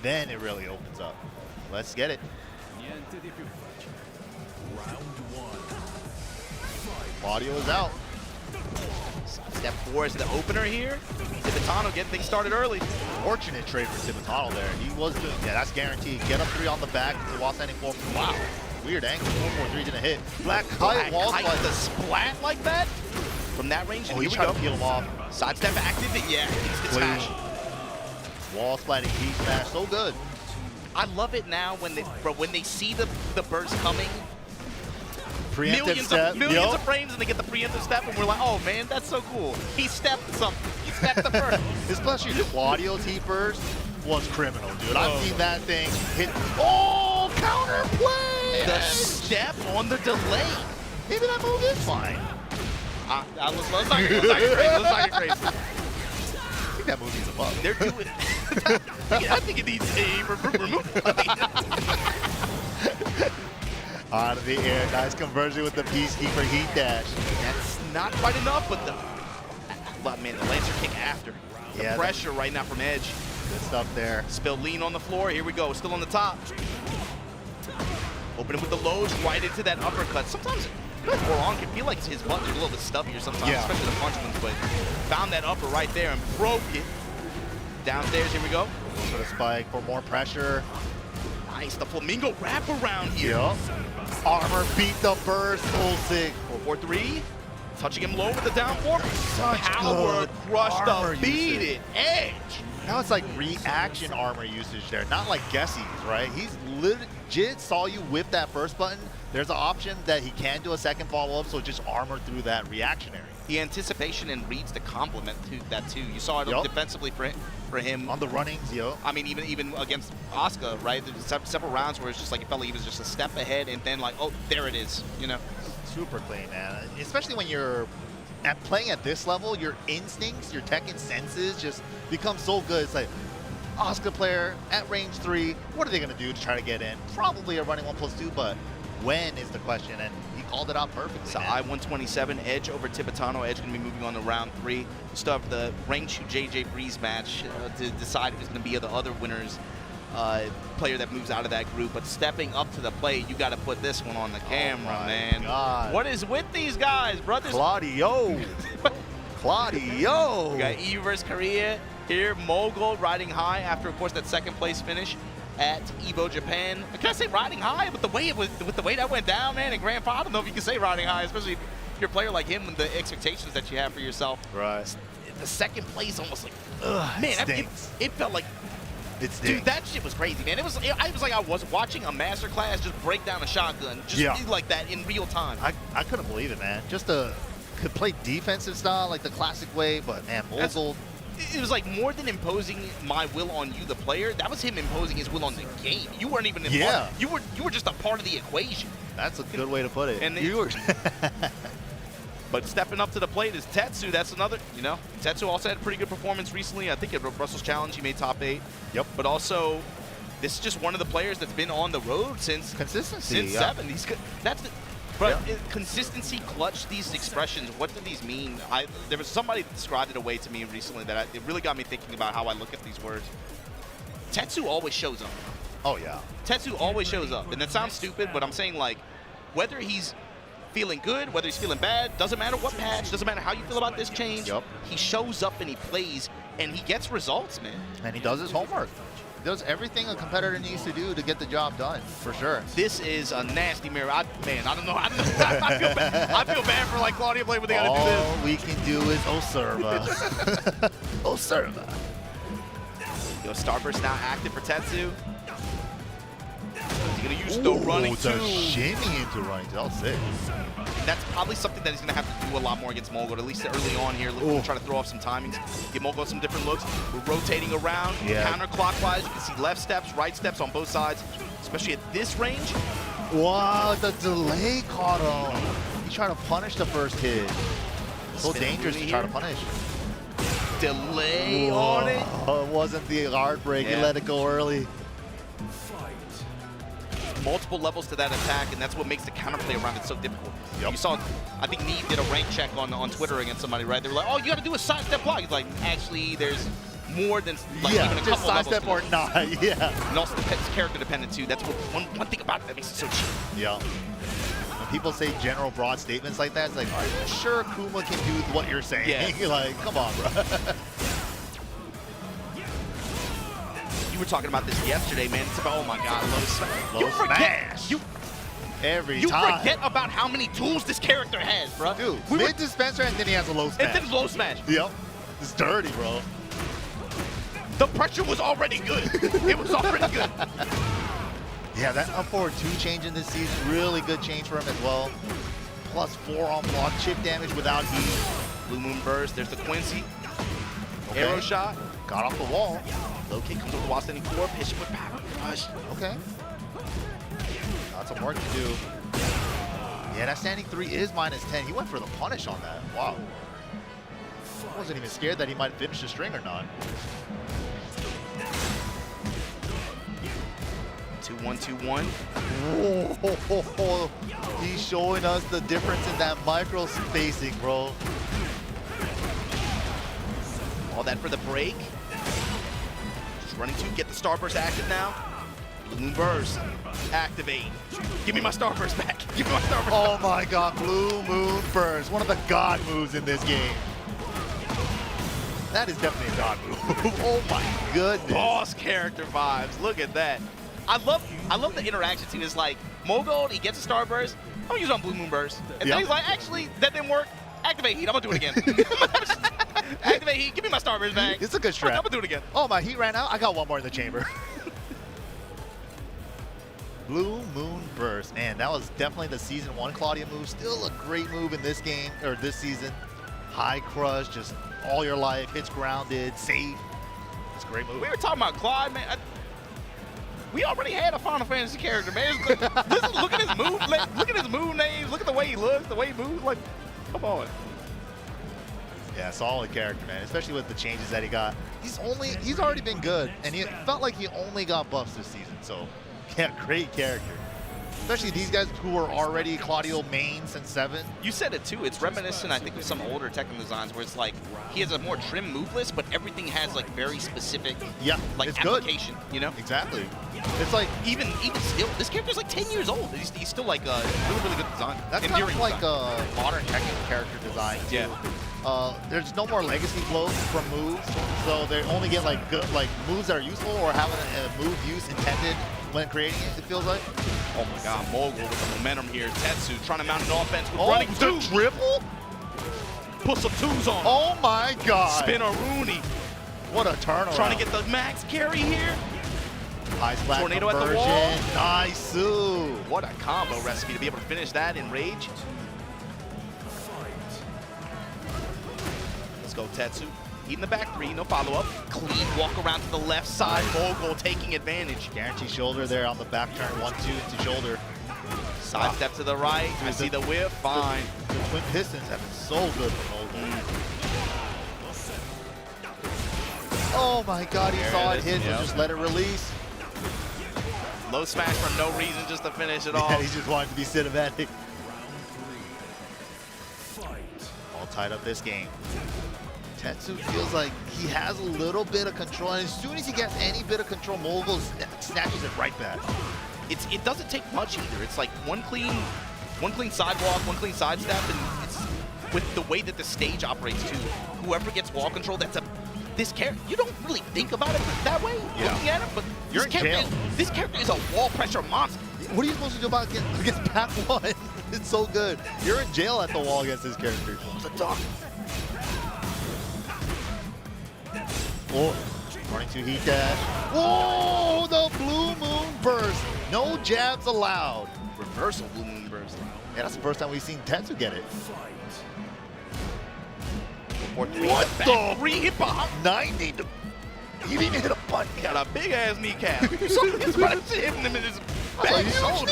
Then it really opens up. Let's get it. Claudio is out. Step 4 is the opener here. Tibetano getting things started early. Fortunate trade for Tibetano there. He was doing, that's guaranteed. Get up 3 on the back. While standing 4. Wow. Weird angle. 4-4-3 didn't hit. Black Kite wall splat. The splat like that? From that range, and here we go. To peel him off. Sidestep active, yeah, it's smash. Wall splatting, heat smash, so good. I love it now when they see the burst coming. Millions of frames, and they get the preemptive step, and we're like, oh man, that's so cool. He stepped something. He stepped the first. Especially Claudio's heat burst was criminal, dude. I've seen that thing hit. Oh, counter play! The step on the delay. Maybe that move is fine. Let's not get crazy. I think that movie's above. They're doing. I think it needs a removal. Out of the air, nice conversion with the Peacekeeper heat dash. That's not quite enough, but the Lancer kick after. The pressure right now from Edge. Good stuff there. Spill lean on the floor. Here we go. Still on the top. Open it with the lows right into that uppercut. Sometimes Hwoarang can feel like his buttons are a little bit stubbier sometimes, especially the punch ones, but found that upper right there and broke it. Downstairs, here we go. For the spike for more pressure. Nice, the Flamingo wraparound here. Yep. Armor beat the burst, full sig. 4-4-3. Touching him low with the down 4. Power crush the beat it. Edge. Now it's like reaction armor usage there, not like guessies, right? He's legit saw you whip that first button. There's an option that he can do a second follow-up, so just armor through that reactionary. The anticipation and reads the complement to that too. You saw it defensively for him. On the runnings, I mean, even against Asuka, right? There's several rounds where it's just like it felt like he was just a step ahead, and then like, oh, there it is, you know? Super clean, man. Especially when you're playing at this level, your instincts, your Tekken senses just become so good. It's like, Asuka player at range 3, what are they going to do to try to get in? Probably a running 1+2, but when is the question, and he called it out perfectly. So I-127, Edge over Tibetano. Edge going to be moving on to round 3. We still have the range 2 JJ Breeze match to decide who's going to be the other winner's player that moves out of that group. But stepping up to the plate, you got to put this one on the camera, man. God. What is with these guys, brothers? Claudio. Claudio. We got EU versus Korea here. Mogul riding high after, of course, that second place finish at Evo Japan. Can I say riding high? With the way that went down, man, in Grand Final, I don't know if you can say riding high, especially if you're a player like him and the expectations that you have for yourself. Right. The second place almost like, man, it felt like, dude, that shit was crazy, man. It was like I was watching a masterclass just break down a shotgun, just like that in real time. I couldn't believe it, man. Just could play defensive style like the classic way, but man, Mogul it was like more than imposing my will on you, the player. That was him imposing his will on the game. You weren't even involved. You were just a part of the equation. That's a good way to put it. And you were. But stepping up to the plate is Tetsu. That's another, you know. Tetsu also had a pretty good performance recently. I think at Brussels Challenge he made top 8. Yep. But also, this is just one of the players that's been on the road since consistency. Since 7. That's the. But consistency, clutch, these expressions, what do these mean? There was somebody that described it away to me recently that it really got me thinking about how I look at these words. Tetsu always shows up. Oh, yeah. Tetsu always shows up. And that sounds stupid, but I'm saying, like, whether he's feeling good, whether he's feeling bad, doesn't matter what patch, doesn't matter how you feel about this change. Yep. He shows up and he plays, and he gets results, man. And he does his homework. Does everything a competitor needs to do to get the job done, for sure. This is a nasty mirror. I don't know. I feel bad for like Claudio playing, but they gotta do this. All we can do is Oserva. Oserva. Yo, Starburst now active for Tetsu. He's gonna use the running two. Shimmy into running two. That was sick. That's probably something that he's gonna have to do a lot more against Mogul, at least early on here. Looking to try to throw off some timings, give Mogul some different looks. We're rotating around, counterclockwise. You can see left steps, right steps on both sides, especially at this range. Wow, the delay caught him. He's trying to punish the first hit. So dangerous to try to punish. Delay on it. It wasn't the hard break. He let it go early. Multiple levels to that attack, and that's what makes the counterplay around it so difficult. Yep. You saw, I think Need did a rank check on Twitter against somebody, right? They were like, oh, you got to do a sidestep block. He's like, actually, there's more than like even a couple levels. Sidestep or not, yeah. And also, it's character dependent too. That's what one thing about it that makes it so cheap. Yeah. When people say general broad statements like that, it's like, are you sure Kuma can do what you're saying? Yeah. Like, come on, bro. You were talking about this yesterday, man. It's about, oh my God, low smash. Every time. You forget about how many tools this character has, bro. Dude, mid-dispenser and then he has a low smash. And then low smash. Yep. It's dirty, bro. The pressure was already good. It was already good. Yeah, that up forward 2 change in this season, really good change for him as well. +4 on block, chip damage without heat. Blue Moon Burst, there's the Quincy. Okay. Arrow shot. Got off the wall. Low kick comes over the wall standing 4, pitch with power rush. Okay. Got some work to do. Yeah, that standing 3 is -10. He went for the punish on that. Wow. Wasn't even scared that he might finish the string or not. 2-1, 2-1. Whoa. He's showing us the difference in that micro spacing, bro. All that for the break. Just running to get the Starburst active now. Blue Moon Burst. Activate. Give me my Starburst back. Give me my Starburst back. Oh my God, Blue Moon Burst. One of the God moves in this game. That is definitely a God move. Oh my goodness. Boss character vibes. Look at that. I love the interaction too. It's like Mogul, he gets a Starburst. I'm gonna use it on Blue Moon Burst. And then he's like, actually, that didn't work. Activate heat. I'm gonna do it again. Activate heat. Give me my Starburst back. It's a good strat. I'm gonna do it again. Oh, my heat ran out. I got one more in the chamber. Blue Moon Burst. Man, that was definitely the Season 1 Claudio move. Still a great move in this game, or this season. High crush, just all your life. Hits grounded, safe. It's a great move. We were talking about Clive, man. We already had a Final Fantasy character, man. Look at his move. Look at his move names. Look at the way he looks, the way he moves. Like, come on. Yeah, solid character, man. Especially with the changes that he got. He's already been good, and he felt like he only got buffs this season. So, yeah, great character. Especially these guys who were already Claudio main since 7. You said it too. It's reminiscent, I think, of some older Tekken designs where it's like he has a more trim move list, but everything has like very specific, like it's application. Good. You know? Exactly. It's like even still, this character's like 10 years old. He's still like a really good design. That's kind of like a modern Tekken character design too. Yeah. There's no more legacy flows from moves, so they only get like good moves that are useful or having a move use intended when creating it. It feels like. Oh my God, Mogul with the momentum here. Tetsu trying to mount an offense with running two. Triple? Put some 2s on. Oh my God. Spin a Rooney. What a turnaround. Trying to get the max carry here. High splat tornado conversion. At the wall. Nice. What a combo recipe to be able to finish that in Rage. Let's go, Tetsu. Eating the back three, no follow-up. Clean walk around to the left side. Mogul taking advantage. Guarantee shoulder there on the back turn. 1-2 into shoulder. Side step to the right. I see the whip. Fine. The twin pistons have been so good for Mogul. Oh my god, he saw it hit, so just let it release. Low smash for no reason, just to finish it off. Yeah, he just wanted to be cinematic. All tied up this game. Tetsu feels like he has a little bit of control, and as soon as he gets any bit of control, Mogul snatches it right back. It doesn't take much either. It's like one clean sidewalk, one clean sidestep, and it's with the way that the stage operates too. Whoever gets wall control, this character, you don't really think about it that way, looking at him, but You're in jail. This character is a wall pressure monster. What are you supposed to do about against Pack 1? It's so good. You're in jail at the wall against this character. The dog. Oh, running to heat dash. Whoa, the blue moon burst. No jabs allowed. Reversal blue moon burst. Yeah, that's the first time we've seen Tetsu get it. What the? 3 hit behind. 90 to... He didn't even hit a button. He got a big ass kneecap. Something's about to hit him in his back shoulder.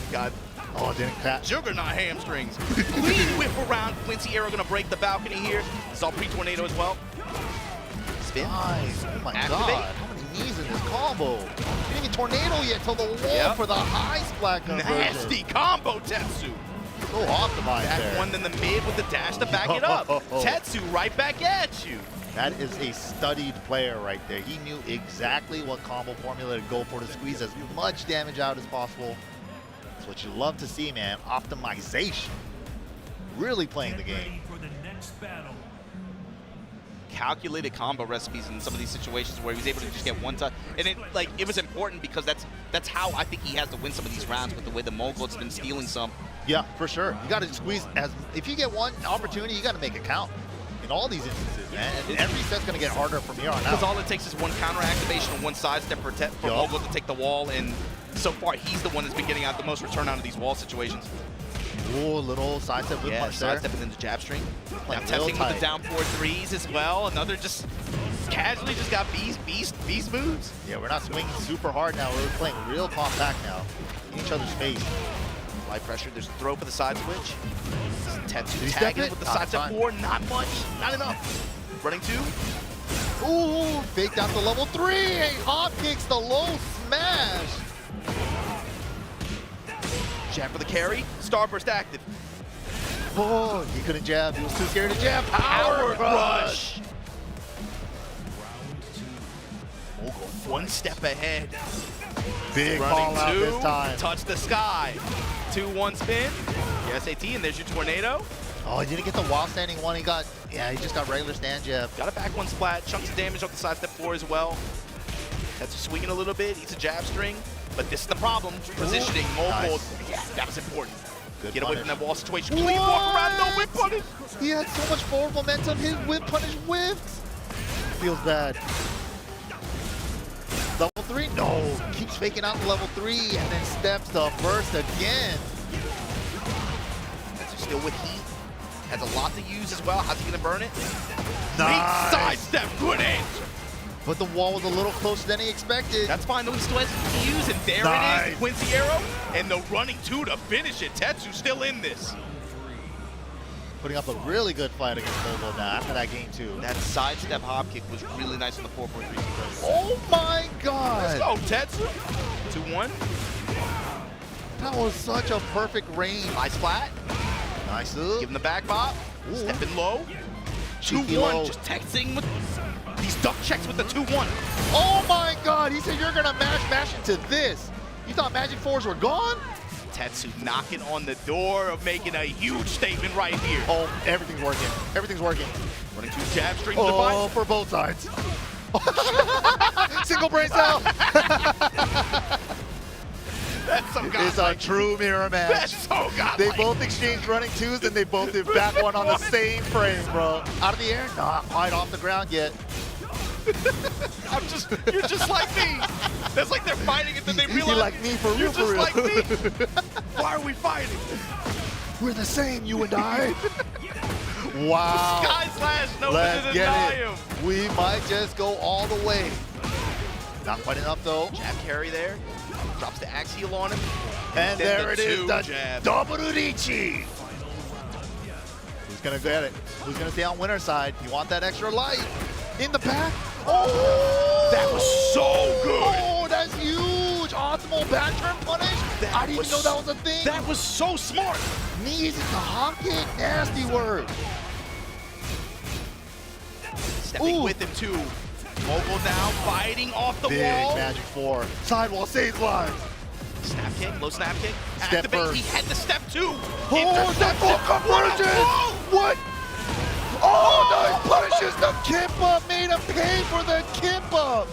God. Oh, it didn't catch. Juggernaut hamstrings. Clean whip around. Quincy Arrow gonna break the balcony here. It's all pre-tornado as well. Spin. Nice. Oh my Activate. god. How many knees in this combo? He didn't even tornado yet till the wall for the high splat conversion. Nasty combo, Tetsu. So optimized back there. one, then the mid with the dash to back it up. Tetsu right back at you. That is a studied player right there. He knew exactly what combo formula to go for to squeeze as much damage out as possible. That's what you love to see, man. Optimization. Really playing the game. For the next battle. Calculated combo recipes in some of these situations where he was able to just get one touch, and it was important because that's how I think he has to win some of these rounds with the way the Mogul's been stealing some. Yeah, for sure. You got to squeeze if you get one opportunity, you got to make it count. In all these instances, man. And every set's going to get harder from here on out. Because all it takes is one counter activation and one sidestep for Mogul to take the wall, and so far he's the one that's been getting out the most return out of these wall situations. Ooh, a little sidestep with punch there. Sidestep and then the jab string. Now Real testing with tight. the down 4-3s as well. Another just casually just got beast moves. Yeah, we're not swinging super hard now. We're playing real compact now. In each other's face. Light pressure. There's a throw for the side switch. Tetsu step tagging it? with the side step 4. Not much. Not enough. Running 2. Ooh, faked out the level 3. Hey, hop kicks the low smash. Jab for the carry. Starburst active. Oh, he couldn't jab. He was too scared to jab. Power crush. Mogul one step ahead. Big Running call out 2. this time. Touch the sky. 2-1 spin. Your SAT, and there's your tornado. Oh, he didn't get the wild standing one. He just got regular stand jab. Got a back one splat. Chunks of damage off the side step 4 as well. That's swinging a little bit. Eats a jab string. But this is the problem. Positioning. Mogul. Nice. Yeah, that was important. Good Get punish. away from that wall situation. Clean walk around. No whip punish. He had so much forward momentum. His whip punish whipped. Feels bad. Level 3? No. Keeps faking out the level 3 and then steps to burst again. That's still with heat. Has a lot to use as well. How's he going to burn it? Nice. Side step. Good answer. But the wall was a little closer than he expected. That's fine, though. He still has to use, and there it is. Quincy Arrow, and the running 2 to finish it. Tetsu still in this. Putting up a really good fight against Mogul now after that game, too. That sidestep hop kick was really nice on the 4-4-3. Oh, my God. Let's go, Tetsu. 2-1. That was such a perfect range. Nice flat. Nice. Give him the back bop. Ooh. Stepping low. Cheeky 2-1. low. Just texting with these duck checks with the 2-1. Oh, my God. He said you're going to mash into this. You thought Magic 4s were gone? Tetsu knocking on the door of making a huge statement right here. Oh, everything's working. Everything's working. Running 2 jab strings. Oh, for both sides. Single brain cell. That's so godlike. It's a true mirror match. That's so godlike. They both exchanged running 2s and they both did back one on the same frame, bro. Out of the air? Not quite off the ground yet. You're just like me. That's like they're fighting and then they realize. You like me for real, You're just like me. Why are we fighting? We're the same, you and I. Wow. Sky Slash, no one Let's to get deny it. him. We might just go all the way. Not quite enough though. Jab carry there. Drops the axe heel on him. And then there it is, the jab. double Richi. Who's gonna get it? Who's gonna stay on winner's side? You want that extra light in the back? Oh! That was so good. Oh, that's huge. Optimal back turn punish. I didn't even know that was a thing. That was so smart. Knees into hop kick. Nasty word. Stepping with him too. Mogul now fighting off the Big wall. magic 4. Sidewall saves lives. Snap kick, low snap kick. Step Activate. first. He had the step 2. Oh, that full conversion! What? Oh, no, he punishes the Kimpa, made him pay for the Kimpa.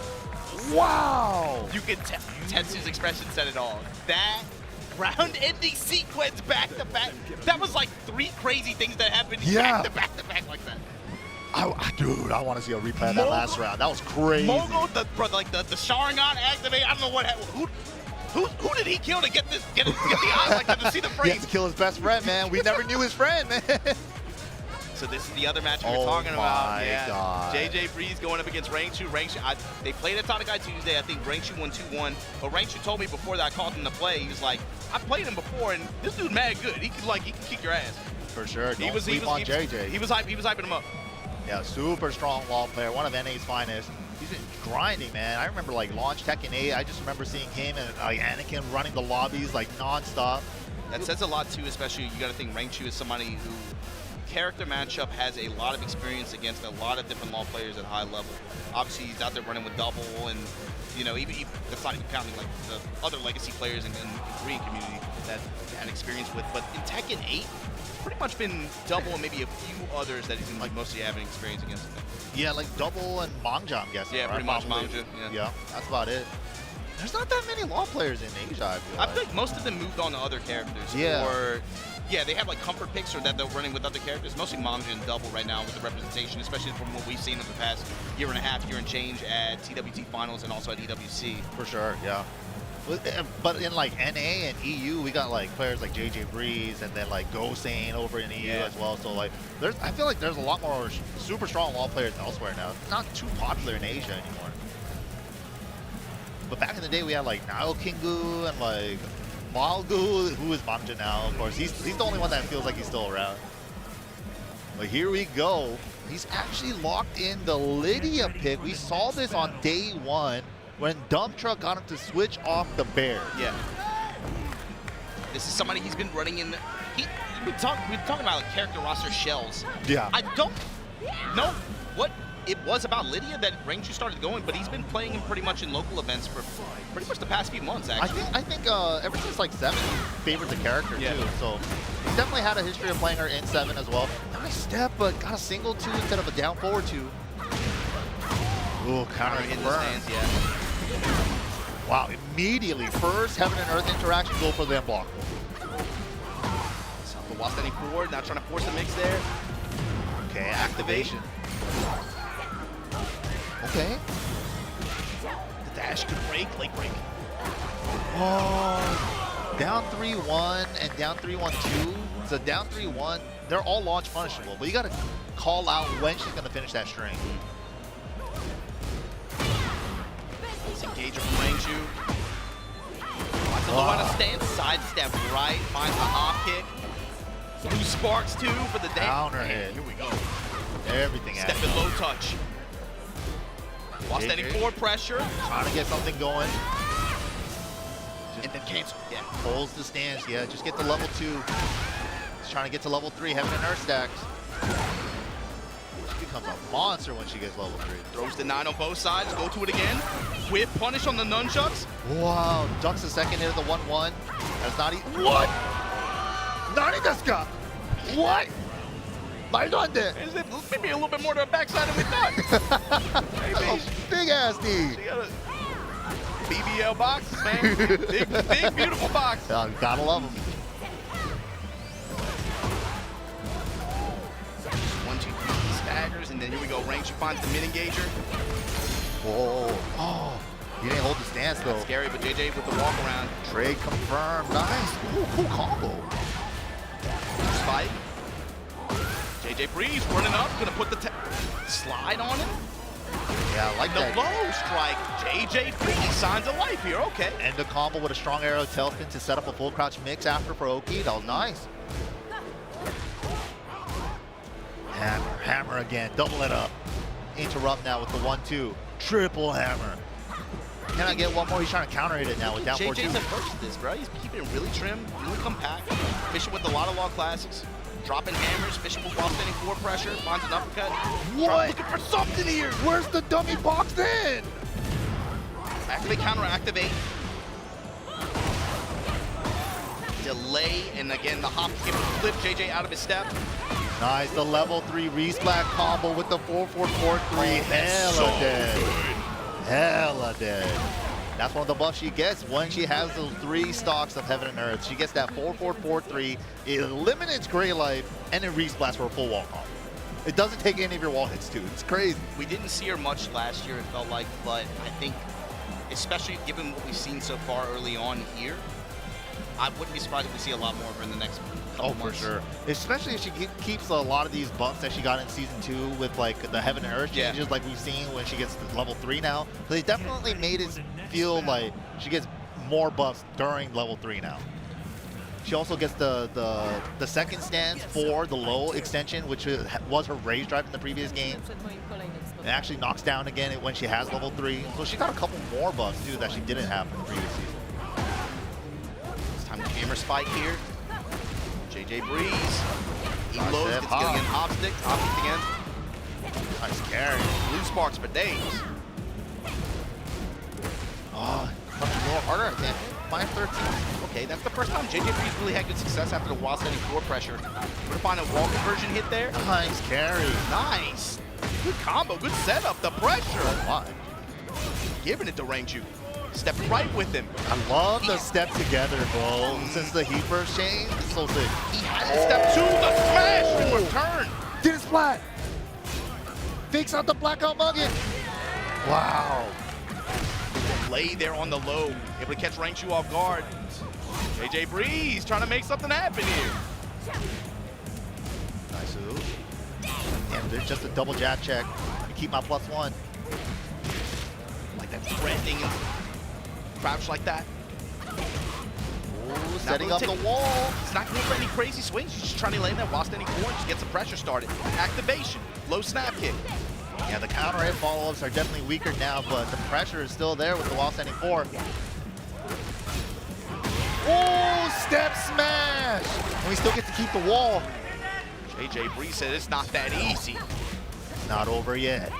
Wow. You can tell Tetsu's expression said it all. That round-ending sequence back-to-back. That was like 3 crazy things that happened back-to-back like that. Dude, I want to see a replay of that last round. That was crazy. Mogul, the Sharingan activate. I don't know what happened. Who did he kill to get the eye like that to see the He frame? had to kill his best friend, man. We never knew his friend, man. So this is the other match we were talking about. My God. JJ Breeze going up against Rainshu. They played at Tonic Tuesday. I think Rainshu won 2-1. But Rainshu told me before that I called him to play. He was like, I played him before, and this dude mad good. He can kick your ass. For sure. Don't sleep on JJ. He was hyping him up. Yeah, super strong wall player, one of NA's finest. He's been grinding, man. I remember like launch Tekken 8. I just remember seeing him and Anakin running the lobbies like non-stop. That says a lot too, especially you got to think Rainshu is somebody who character matchup has a lot of experience against a lot of different law players at high level. Obviously, he's out there running with double, and you know, even that's not even counting like the other legacy players in the Korean community that had experience with. But in Tekken 8, pretty much been double and maybe a few others that he's in, like mostly having experience against. Yeah, like double and Mangja, I'm guessing. Yeah, right? pretty much Mangja. Yeah, that's about it. There's not that many law players in Asia, I feel like most of them moved on to other characters. Yeah. Or, yeah, they have like comfort picks or that they're running with other characters. Mostly Mangja and double right now with the representation, especially from what we've seen in the past year and a half, year and change at TWT Finals and also at EWC. For sure, yeah. But in like NA and EU, we got like players like JJ Breeze and then like Gosane over in EU as well. So like, I feel like there's a lot more super strong law players elsewhere now. It's not too popular in Asia anymore. But back in the day, we had like Nao Kingu and like Malgu, who is Mangja now, of course. He's the only one that feels like he's still around. But here we go. He's actually locked in the Lydia pick. We saw this on day 1. When Dump Truck got him to switch off the bear. Yeah. This is somebody he's been running in. We've been talking about like character roster shells. Yeah. I don't know what it was about Lydia that Rainshu started going, but he's been playing him pretty much in local events for pretty much the past few months, actually. I think ever since like 7, he favors the character too. So he's definitely had a history of playing her in 7 as well. Nice step, but got a single 2 instead of a down forward 2. Ooh, counter in the stands, yeah. Wow, immediately, first Heaven and Earth interaction, go for the unblockable. So the Wesson forward, not trying to force the mix there. Okay, activation. Okay. The dash could break, late break. Oh, down 3-1 and down 3-1-2. So down 3-1, they're all launch punishable, but you gotta call out when she's gonna finish that string. Engager from Rainshu. Watch the low out of stance, sidestep right, finds the hop kick. Blue sparks too for the Downer down. hit. Here we go. Everything Step in low touch. While standing forward pressure. Trying to get something going. And then cancel. Yeah. Holds the stance, yeah. Just get to level 2. He's trying to get to level 3, Heaven and Earth stacks. She becomes a monster when she gets level 3. Throws the 9 on both sides, go to it again. Whip punish on the nunchucks. Wow, ducks the second hit of the 1-1. That's not what? Nani desu ka? What? Maybe a little bit more to the backside than we thought. Maybe. Big ass knee. She got a BBL boxes, man. big, beautiful box. Gotta love them. 1, 2, 3 staggers, and then here we go. Rainshu finds the mid engager. Whoa. Oh, he didn't hold the stance though. That's scary, but JJ with the walk around. Trade confirmed. Nice. Ooh, cool combo. Spike. JJ Breeze running up, gonna put the slide on him. Yeah, I like that. The low strike. JJ Breeze, signs of life here. Okay. End a combo with a strong arrow tailspin to set up a full crouch mix after for Oki. That was nice. Hammer, hammer again, double it up. Interrupt now with the 1-2. Triple hammer. Can I get one more? He's trying to counter hit it now with down 4-2. JJ's approach to this, bro. He's keeping it really trim, really compact, fishing with a lot of law classics, dropping hammers, fishing with while standing forward pressure, finds an uppercut. What? Looking for something here. Where's the dummy box in? Activate, counter, activate. Delay, and again, the hop kick flip JJ out of his step. Nice, the level 3 resplat combo with the 4-4-4-3. Hella dead. Hella dead. That's one of the buffs she gets when she has those 3 stocks of Heaven and Earth. She gets that 4-4-4-3. It eliminates Gray Life, and it resplats for a full wall combo. It doesn't take any of your wall hits, too. It's crazy. We didn't see her much last year, it felt like, but I think, especially given what we've seen so far early on here, I wouldn't be surprised if we see a lot more of her in the next couple months. For sure. Especially if she keeps a lot of these buffs that she got in Season 2 with like the Heaven and Earth changes like we've seen when she gets to level 3 now. So they definitely made it feel like she gets more buffs during level 3 now. She also gets the second stance for the low extension, which was her rage drive in the previous game. It actually knocks down again when she has level 3. So she got a couple more buffs too that she didn't have in the previous season. Time to hammer spike here. JJ Breeze. He lows, gets again, hop stick again. Nice carry. Blue sparks for days. Oh, much more harder, I think. 5-13. Okay, that's the first time JJ Breeze really had good success after the wall standing floor pressure. We're gonna find a wall conversion hit there. Nice carry. Nice. Good combo, good setup, the pressure. Wow. Giving it to Rangju. Stepping right with him. I love the step together, bro. Since the heat burst chain, it's so sick. He had to step 2, the smash in return. Did it splat. Fakes out the blackout nugget. Wow. Delay there on the low. Able to catch Rangju off guard. JJ Breeze trying to make something happen here. Nice move. Damn, there's just a double jab check. Keep my +1. Like that threatening crouch like that. Ooh, setting up the wall. He's not going for any crazy swings. He's just trying to lay that while standing forward. Just get some pressure started. Activation. Low snap kick. Yeah, the counter hit follow-ups are definitely weaker now, but the pressure is still there with the while standing forward. Oh, step smash! And we still get to keep the wall. JJ Breeze said it's not that easy. Not over yet.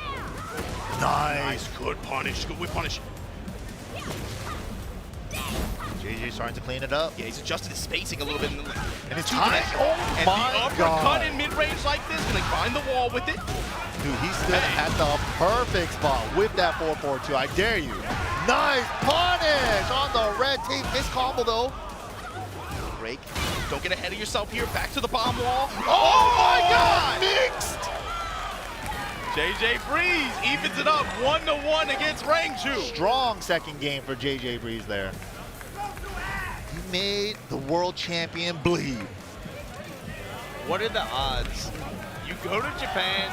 Nice. Good punish. Good whip punish. JJ starting to clean it up. Yeah, he's adjusted his spacing a little bit. And it's high. Oh and my the uppercut God. in mid-range like this, gonna find the wall with it. Dude, he stood at the perfect spot with that 4-4-2. I dare you. Nice punish on the red tape. Missed combo though. Break. Don't get ahead of yourself here. Back to the bomb wall. Oh my God! Mixed. JJ Breeze evens it up 1-1 against Rangju. Strong second game for JJ Breeze there. He made the world champion bleed. What are the odds? You go to Japan.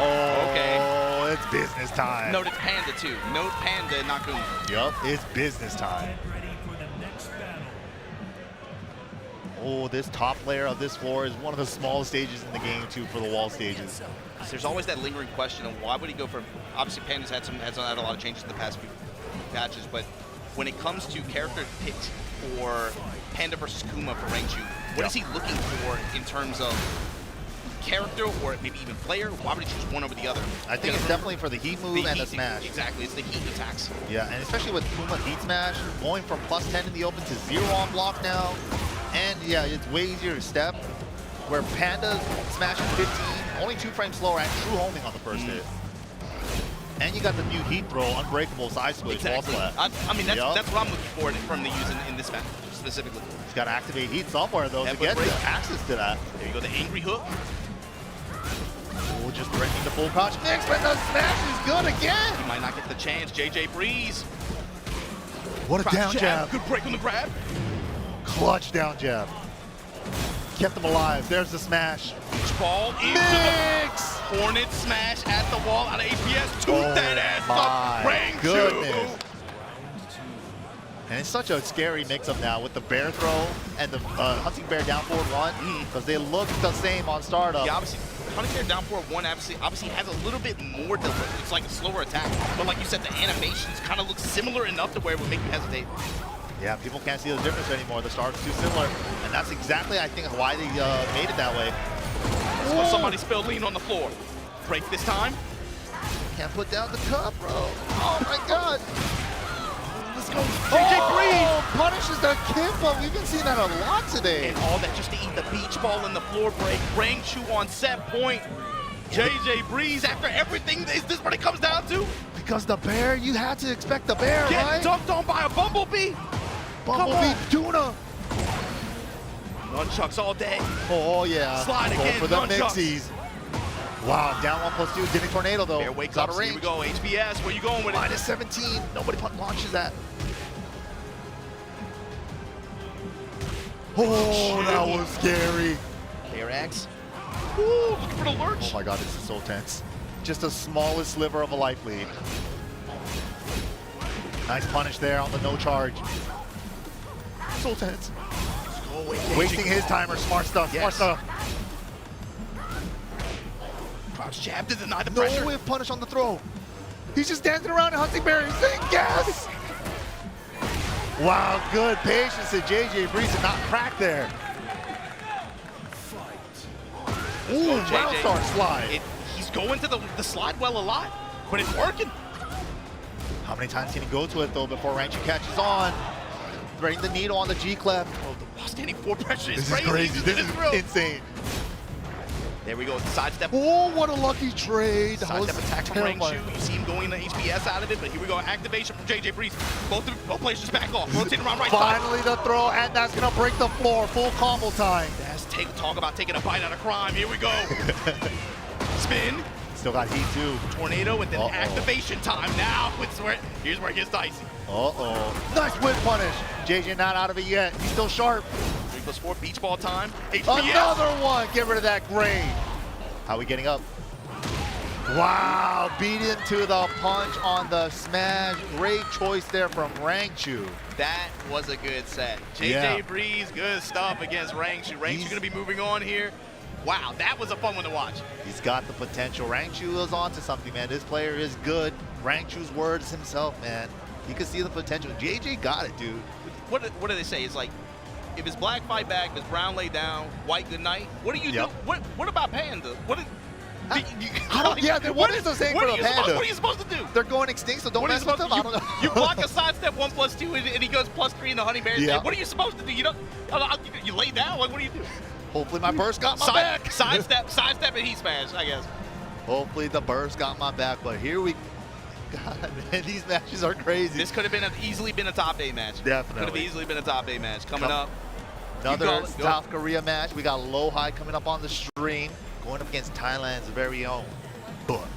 Oh, okay. It's business time. Note it's Panda too. Note Panda, Nakuma. Yup, it's business time. Oh, this top layer of this floor is one of the smallest stages in the game too for the wall stages. There's always that lingering question of why would he go for, obviously Panda's had a lot of changes in the past few matches, but when it comes to character picked for Panda versus Kuma for Rangju, what is he looking for in terms of character or maybe even player? Why would he choose one over the other? I think it's definitely for the heat move and the smash. Exactly, it's the heat attacks. Yeah, and especially with Kuma heat smash, going from +10 in the open to 0 on block now. And yeah, it's way easier to step. Where Panda's smashing 15, only 2 frames slower and true homing on the first hit. And you got the new heat throw, unbreakable side switch, Exactly. wall I mean, that's what I'm looking for from the use in this match specifically. He's got to activate heat somewhere though to get access to that. There you go, the angry hook. Oh, just threatening the full crouch mix, but the smash is good again. He might not get the chance. JJ Breeze. What a down jab. Good break on the grab. Clutch down jab. kept him alive. There's the smash. Beach ball into the Hornet smash at the wall out of HPS. Toot that ass up. Rang Goodness. And it's such a scary mix-up now with the bear throw and the hunting bear down forward 1 because they look the same on startup. Yeah, obviously, hunting bear down forward 1 obviously has a little bit more delivery. It's like a slower attack. But like you said, the animations kind of look similar enough to where it would make you hesitate. Yeah, people can't see the difference anymore. The start's too similar. And that's exactly, I think, why they made it that way. So somebody spilled lean on the floor. Break this time. Can't put down the cup, bro. Oh my god. Let's go. JJ Breeze punishes the Kimpa. We've been seeing that a lot today. And all that just to eat the beach ball in the floor break. Rangchu on set point. JJ Breeze after everything. Is this what it comes down to? Because the bear, you had to expect the bear, right? Get dunked on by a Bumblebee. Bumblebee tuna. Nunchucks all day. Oh yeah. Slide again. For the nunchucks. Mixies. Wow, down 1+2. Didn't tornado though. Bear wakes up. Here we go. HPS. Where you going with it? Minus 17. Nobody launches that. Oh, that was scary. Bear X. Ooh, looking for the lurch. Oh my god, this is so tense. Just the smallest sliver of a life lead. Nice punish there on the no charge. So tense. Wasting his timer. Smart stuff. Smart stuff. Crouch jab to deny the pressure. No whiff punish on the throw. He's just dancing around in hunting bear. He's saying yes. Wow, good patience to JJ Breeze to not crack there. Ooh, round start slide. He's going to the slide well a lot, but it's working. How many times can he go to it though before Rangchu catches on? Threading the needle on the G-clef. Oh, the while standing forward pressure is crazy. This is insane. There we go, sidestep. Oh, what a lucky trade. Sidestep attack from Rangchu. You see him going the HPS out of it, but here we go, activation from JJ Breeze. Both players just back off, rotating around right side. Finally the throw, and that's gonna break the floor. Full combo time. That's talk about taking a bite out of crime. Here we go. Spin. Still got heat too. Tornado and then activation time. Now here's where it gets dicey. Nice whip punish. JJ not out of it yet. He's still sharp. 3+4 beach ball time. HPS. Another one. Get rid of that grade. How are we getting up? Wow, beat into the punch on the smash. Great choice there from Rangchu. That was a good set. JJ Breeze, good stuff against Rangchu. Rangchu gonna be moving on here. Wow, that was a fun one to watch. He's got the potential. Rangchu is onto something, man. This player is good. Rangchu's words himself, man. You can see the potential. JJ got it, dude. What do they say? It's like, if it's black, fight back. If it's brown, lay down. White, good night. What do you do? What about Panda? What is the saying for the Panda? What are you supposed to do? They're going extinct, so don't mess with them. I don't know. You block a sidestep 1+2, and he goes +3 in the honey bear. What are you supposed to do? You lay down. Like, what do you do? Hopefully my burst got my back. Sidestep and heat smash, I guess. Hopefully the burst got my back, but here we God, man, these matches are crazy. This could have easily been a top 8 match. Definitely. Could have easily been a top 8 match. Coming up. Another South Korea match. We got Lohai coming up on the stream, going up against Thailand's very own Book.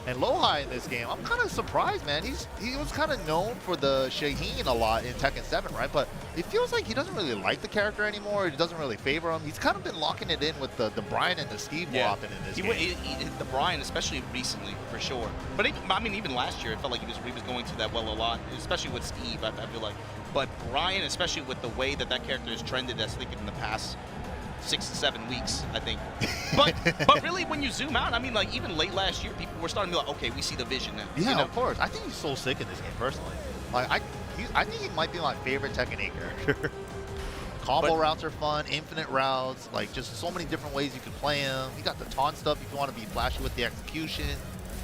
And Lohai in this game, I'm kind of surprised, man. He was kind of known for the Shaheen a lot in Tekken 7, right? But it feels like he doesn't really like the character anymore. He doesn't really favor him. He's kind of been locking it in with the Brian and the Steve more often in this game. The Brian, especially recently, for sure. But even last year, it felt like he was going through that well a lot, especially with Steve, I feel like. But Brian, especially with the way that character has trended, I think in the past 6 to 7 weeks, I think. But really, when you zoom out, I mean, like, even late last year, people were starting to be like, okay, we see the vision now. Yeah, of course. I think he's so sick in this game, personally. Like, I think he might be my favorite Tekken 8 character. Combo routes are fun, infinite routes, like, just so many different ways you can play him. He got the taunt stuff if you want to be flashy with the execution.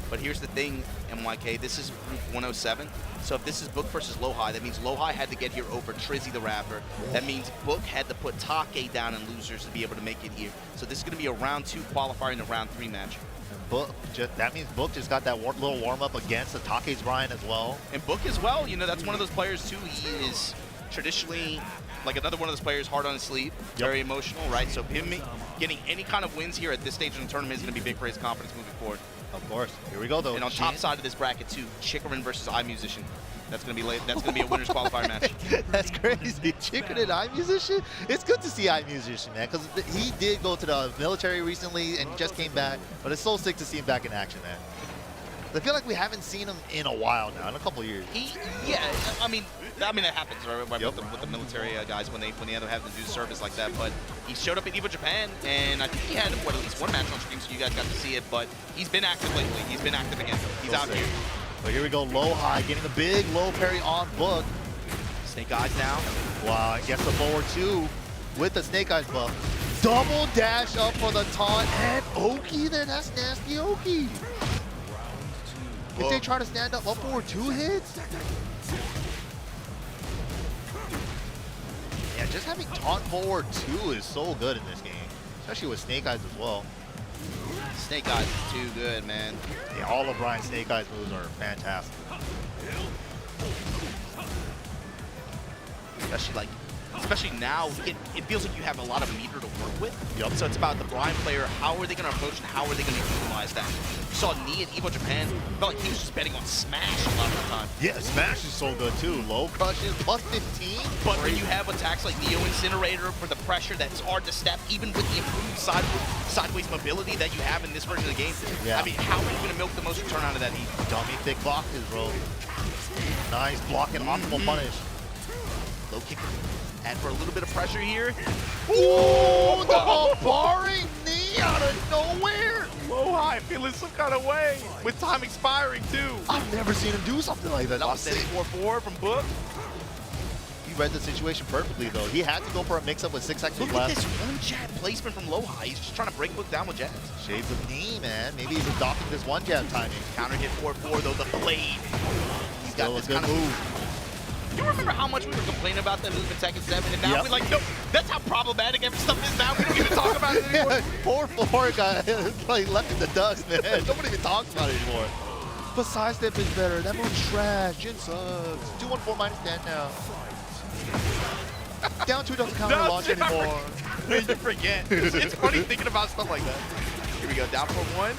But here's the thing, MYK, this is Group 107. So if this is Book versus Lohai, that means Lohai had to get here over Trizzy the Rapper. That means Book had to put Take down in losers to be able to make it here. So this is going to be a round 2 qualifier in a round 3 match. That means Book just got that little warm-up against the Take's Brian as well. And Book as well, you know, that's one of those players too. He is traditionally like another one of those players hard on his sleeve, very emotional, right? So him getting any kind of wins here at this stage in the tournament is going to be big for his confidence moving forward. Of course. Here we go, though. And on top side of this bracket, too, Chikurin versus iMusician. That's going to be That's going to be a winners qualifier match. That's crazy. Chikurin and iMusician? It's good to see iMusician, man, because he did go to the military recently and just came back, but it's so sick to see him back in action, man. I feel like we haven't seen him in a while now, in a couple of years. Yeah, I mean it happens, right? With the military guys when they end up having to do service like that. But he showed up at EVO Japan, and I think he had at least one match on stream, so you guys got to see it. But he's been active lately. He's been active again. He's out here. But here we go, low high, getting the big low parry on book. Snake Eyes now. Wow, I guess the forward two with the Snake Eyes buff. Double dash up for the taunt, and Oki there. That's nasty Oki. If they try to stand up forward 2 hits? Yeah, just having taunt forward 2 is so good in this game, especially with Snake Eyes as well. Snake Eyes is too good, man. Yeah, all of Brian's Snake Eyes moves are fantastic. Especially now, it feels like you have a lot of meter to work with. Yep. So it's about the Brian player, how are they going to approach and how are they going to utilize that? You saw Nii at EVO Japan, felt like he was just betting on Smash a lot of the time. Yeah, Smash is so good too. Low crushes, plus 15. But when you have attacks like Neo Incinerator for the pressure that's hard to step, even with the improved sideways mobility that you have in this version of the game, I mean, how are you going to milk the most return out of that heat? Dummy thick boxes, bro. Nice blocking, optimal punish. Low kick. And for a little bit of pressure here. Ooh, the barring knee out of nowhere. Low high, feeling some kind of way. With time expiring, too. I've never seen him do something like that. That was sick. 4-4 from Book. He read the situation perfectly, though. He had to go for a mix-up with 6 seconds left. Look at this one jab placement from Low High. He's just trying to break Book down with jabs. Shades of Nii, man. Maybe he's adopting this one jab timing. Counter hit 4-4, though. The blade. He's got this kind of move. You remember how much we were complaining about that move in Tekken 7, and now we're like, no, that's how problematic every stuff is now. We don't even talk about it anymore. Poor Floor guy, like left in the dust, man. Nobody even talks about it anymore. But sidestep is better. That move's trash. Jin sucks. 214 minus 10 now. Down 2 doesn't counter launch anymore. You forget. It's funny thinking about stuff like that. Here we go, down for 1.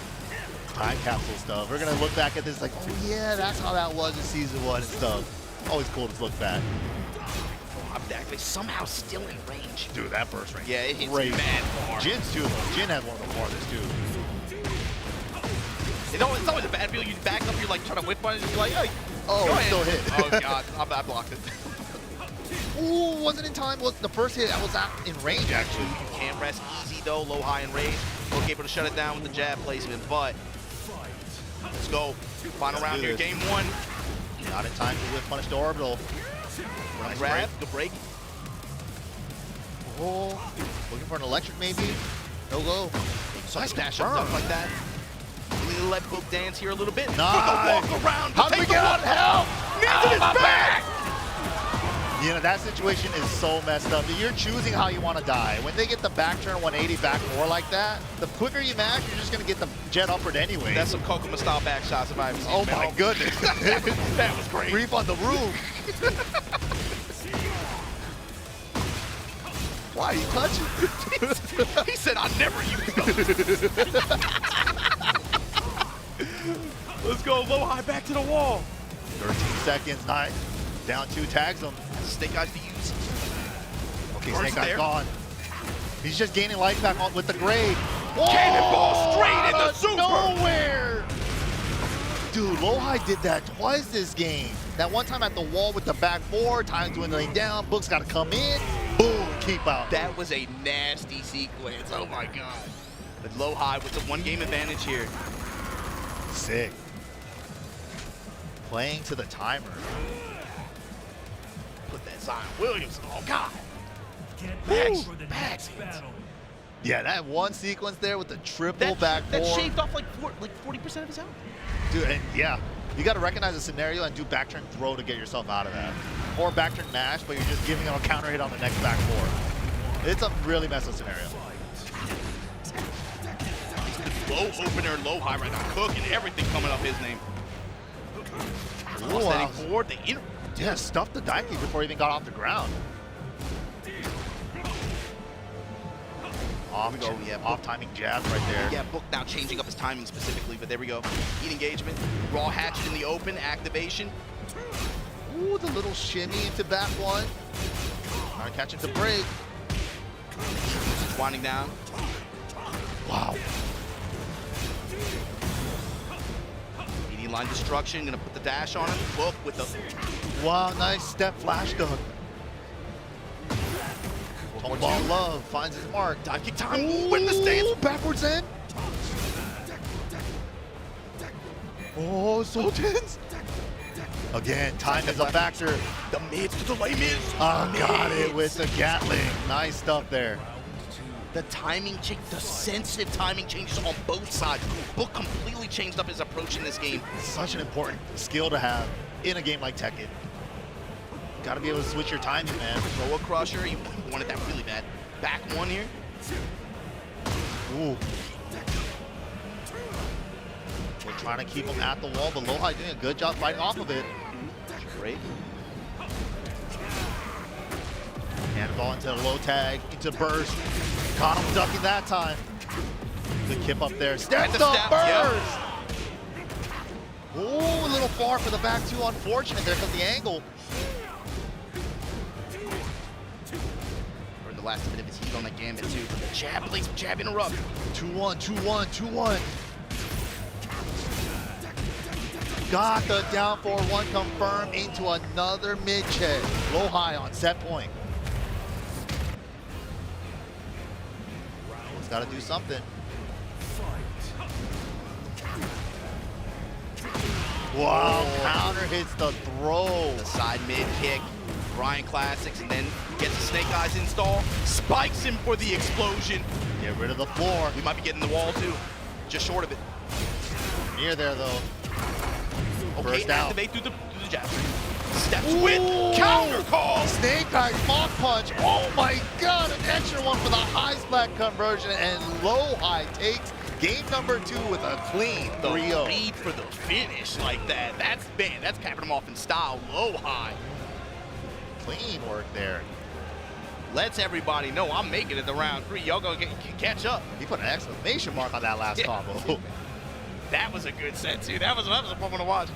Time capsule stuff. We're gonna look back at this like, oh yeah, that's how that was in season 1 and stuff. Always cool to look back. I'm actually somehow still in range. Dude, that first range. Yeah, it hits mad far. Jin's too, though. Jin has one of the farthest, too. It's always a bad feel. You back up, you're like trying to whip on it, and you're like, hey, oh, still hit. Oh, God. I blocked it. Ooh, wasn't in time. Well, the first hit, I was in range, actually. You can't rest easy, though. Low, high, and range. Book able to shut it down with the jab placement, but let's go. Final round here, game 1. Not in time to whip punish the orbital. Nice grab, good break. Oh, looking for an electric maybe. No go. So nice dash up stuff like that. Really let Book dance here a little bit. Nice. Walk around. How do we get out of hell? Needs his back. You know, that situation is so messed up. You're choosing how you want to die. When they get the back turn 180 back 4 like that, the quicker you mash, you're just going to get the jet upward anyway. That's some Kokuma style back shots if I ever seen. Oh my goodness. That was great. Reef on the roof. Why are you clutching? He said, I never use those. Let's go low high back to the wall. 13 seconds, nice. Down 2, tags him. Snake Eyes to use. Okay, Snake Eyes gone. He's just gaining life back on with the grade. Cannonball straight in the super. Nowhere. Dude, Low High did that twice this game. That one time at the wall with the back 4, time dwindling down. Book's got to come in. Boom, keep out. That was a nasty sequence. Oh my God. But Low High with the 1-game advantage here. Sick. Playing to the timer. Put that Zion Williams. Oh God. Back. Yeah, that one sequence there with the triple back 4. That shaved off like 40% of his health. Dude, and yeah, you got to recognize the scenario and do back turn throw to get yourself out of that. Or back turn mash, but you're just giving him a counter hit on the next back 4. It's a really messed up scenario. Low opener, Low High right now. Cooking everything coming up his name. Ooh, wow. Forward, Yeah, stuffed the Daiki before he even got off the ground. Off timing jab right there. Yeah, Book now changing up his timing specifically, but there we go. Heat engagement, raw hatchet in the open, activation. Ooh, the little shimmy into back one. Trying to catch him to break. He's winding down. Wow. Meaty line destruction, gonna put the dash on him. Book with the... Wow, nice step flash dunk. Ball love finds his mark. Dive kick time. Ooh, in the stance. Backwards in. Oh, so tense. Again, time is a factor. The mids to delay mids. Got it with the Gatling. Nice stuff there. The timing change, the sensitive timing changes on both sides. Book completely changed up his approach in this game. Such an important skill to have in a game like Tekken. Got to be able to switch your timing, man. Throw a crusher. He wanted that really bad. Back one here. Ooh. We're trying to keep him at the wall, but Lowhigh doing a good job fighting off of it. Great. Handball into the low tag, into burst. Caught him ducking that time. Good kip up there. Step the burst! Ooh, a little far for the back two. Unfortunate there because the angle. Or the last bit of his heat on the gambit too. But the jab, plays jab interrupt. 2-1, 2-1, 2-1. Got the down 4-1 confirmed into another mid-check. Low high on set point. He's got to do something. Wow, counter hits the throw. The side mid kick, Brian Classics, and then gets the Snake Eyes install, spikes him for the explosion. Get rid of the floor. We might be getting the wall too, just short of it. Near there though. Okay, Burst out. activate through the jab. Steps with counter call. Snake Eyes mock punch. Oh my God, an extra one for the high splat conversion, and Low High takes game number 2 with a clean 3-0. Read for the finish like that. That's capping him off in style. Low High. Clean work there. Lets everybody know I'm making it to round 3. Y'all gonna catch up. He put an exclamation mark on that last combo. That was a good set too. That was a fun one to watch.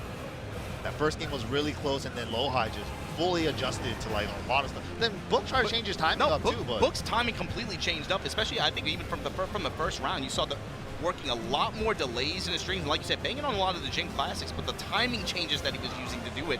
That first game was really close, and then Low High just fully adjusted to like a lot of stuff. Then Book tried to change his timing up too, but Book's timing completely changed up. Especially, I think even from the first round, you saw the working a lot more delays in his streams. And like you said, banging on a lot of the Jin classics, but the timing changes that he was using to do it,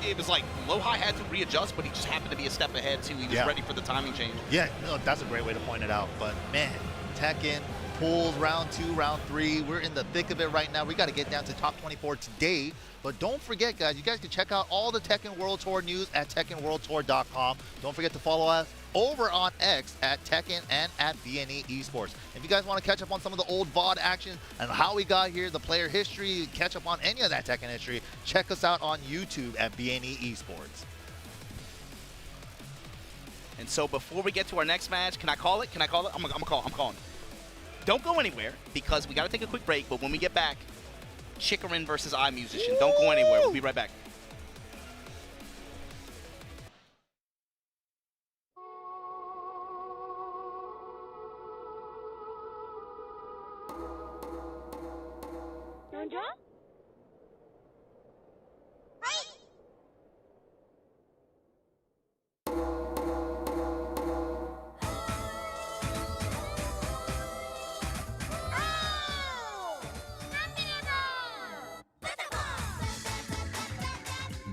it was like Low High had to readjust, but he just happened to be a step ahead too. He was ready for the timing change. Yeah, no, that's a great way to point it out. But man, Tekken. Pools, round 2, round 3. We're in the thick of it right now. We got to get down to top 24 today. But don't forget, guys, you guys can check out all the Tekken World Tour news at TekkenWorldTour.com. Don't forget to follow us over on X at Tekken and at BNE Esports. If you guys want to catch up on some of the old VOD action and how we got here, the player history, catch up on any of that Tekken history, check us out on YouTube at BNE Esports. And so before we get to our next match, can I call it? I'm calling. Don't go anywhere because we got to take a quick break, but when we get back, Chikurin versus iMusician. Don't go anywhere. We'll be right back.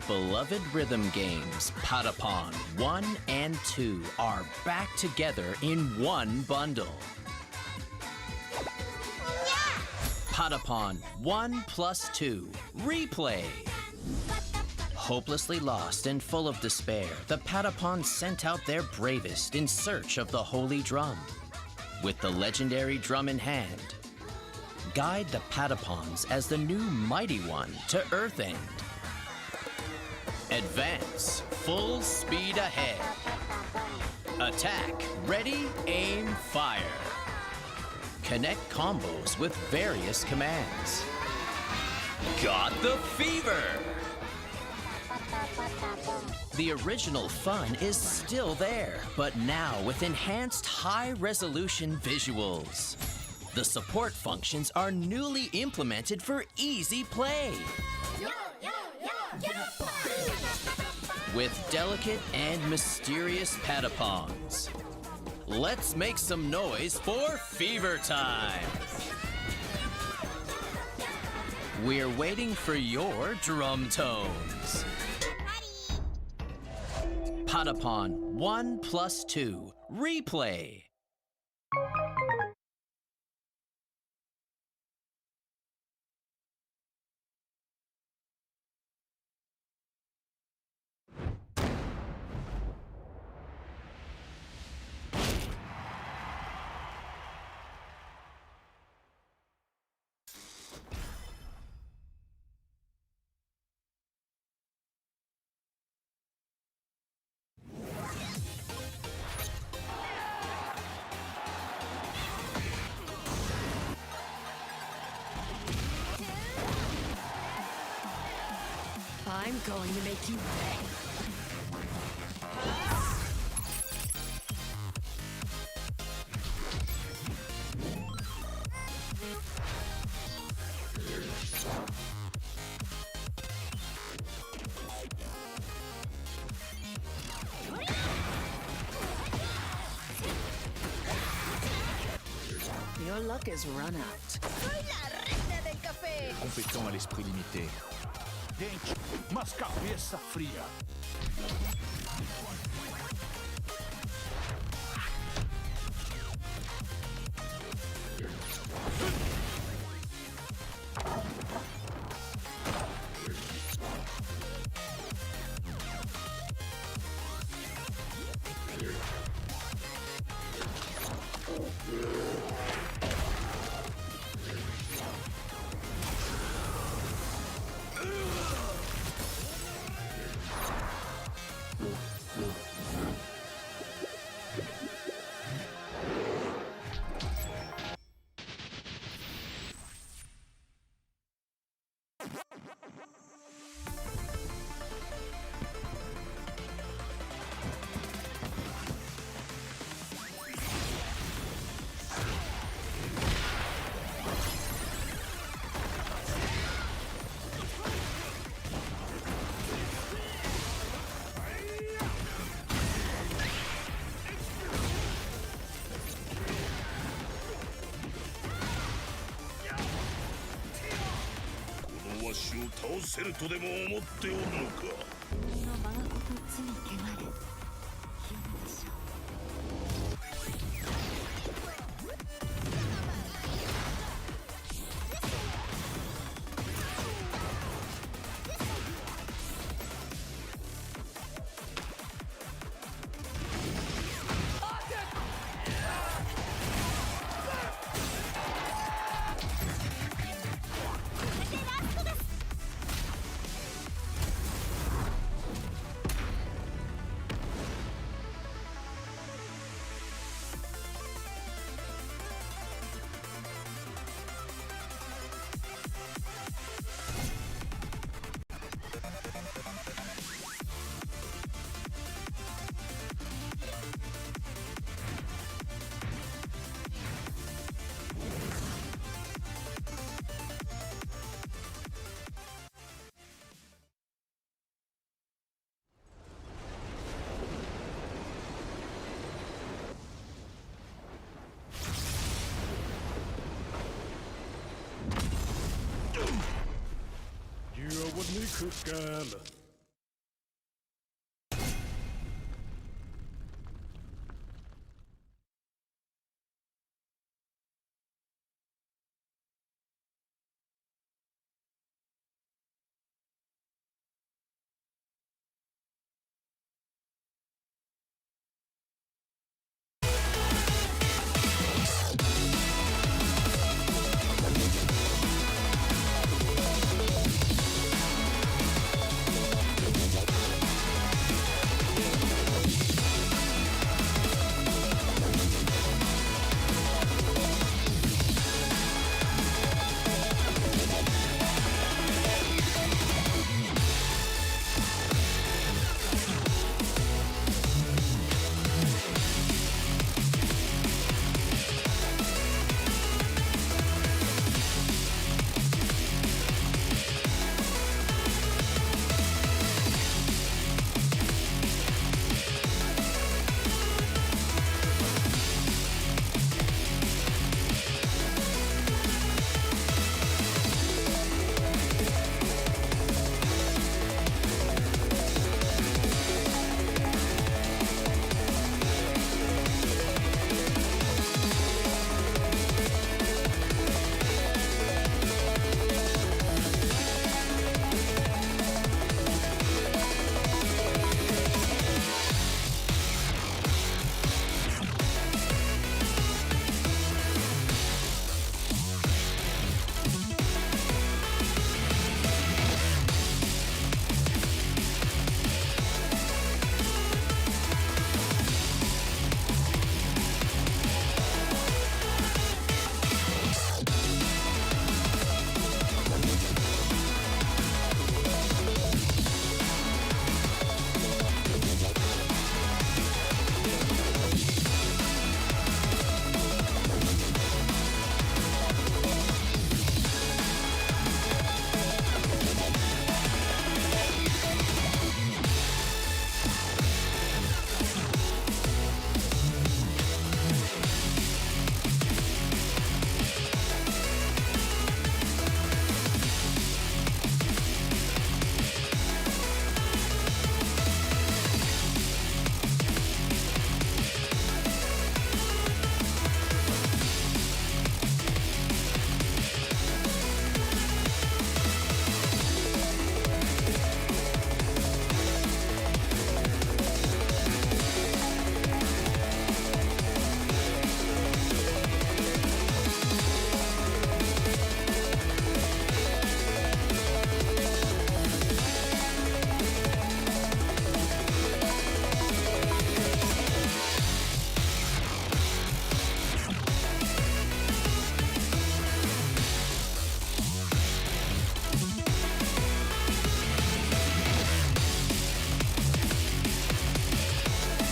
Beloved rhythm games, Patapon 1 and 2 are back together in one bundle. Patapon 1 plus 2, Replay. Hopelessly lost and full of despair, the Patapon sent out their bravest in search of the Holy Drum. With the legendary drum in hand, guide the Patapons as the new Mighty One to Earthend. Advance, full speed ahead. Attack, ready, aim, fire. Connect combos with various commands. Got the fever! The original fun is still there, but now with enhanced high-resolution visuals. The support functions are newly implemented for easy play. With delicate and mysterious patapons. Let's make some noise for Fever Time! We're waiting for your drum tones. Patapon 1+2 replay. I'm going to make you pay. Your luck is run out. Soy la reina del café. Compétent à l'esprit limité. Dente, mas cabeça fria.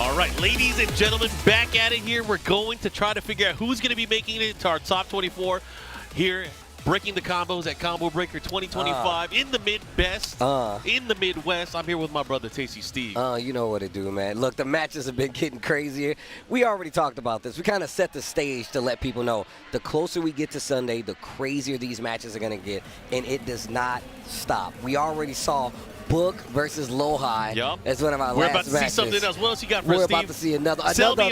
All right, ladies and gentlemen, back at it here. We're going to try to figure out who's going to be making it to our top 24 here, breaking the combos at Combo Breaker 2025 in the Mid-Best, in the Midwest. I'm here with my brother, Tasty Steve. You know what to do, man. Look, the matches have been getting crazier. We already talked about this. We kind of set the stage to let people know the closer we get to Sunday, the crazier these matches are going to get, and it does not stop. We already saw Book versus Lohai. Yup. As one of our We're last about to matches. see something else. What else you got for us, We're Steve? about to see another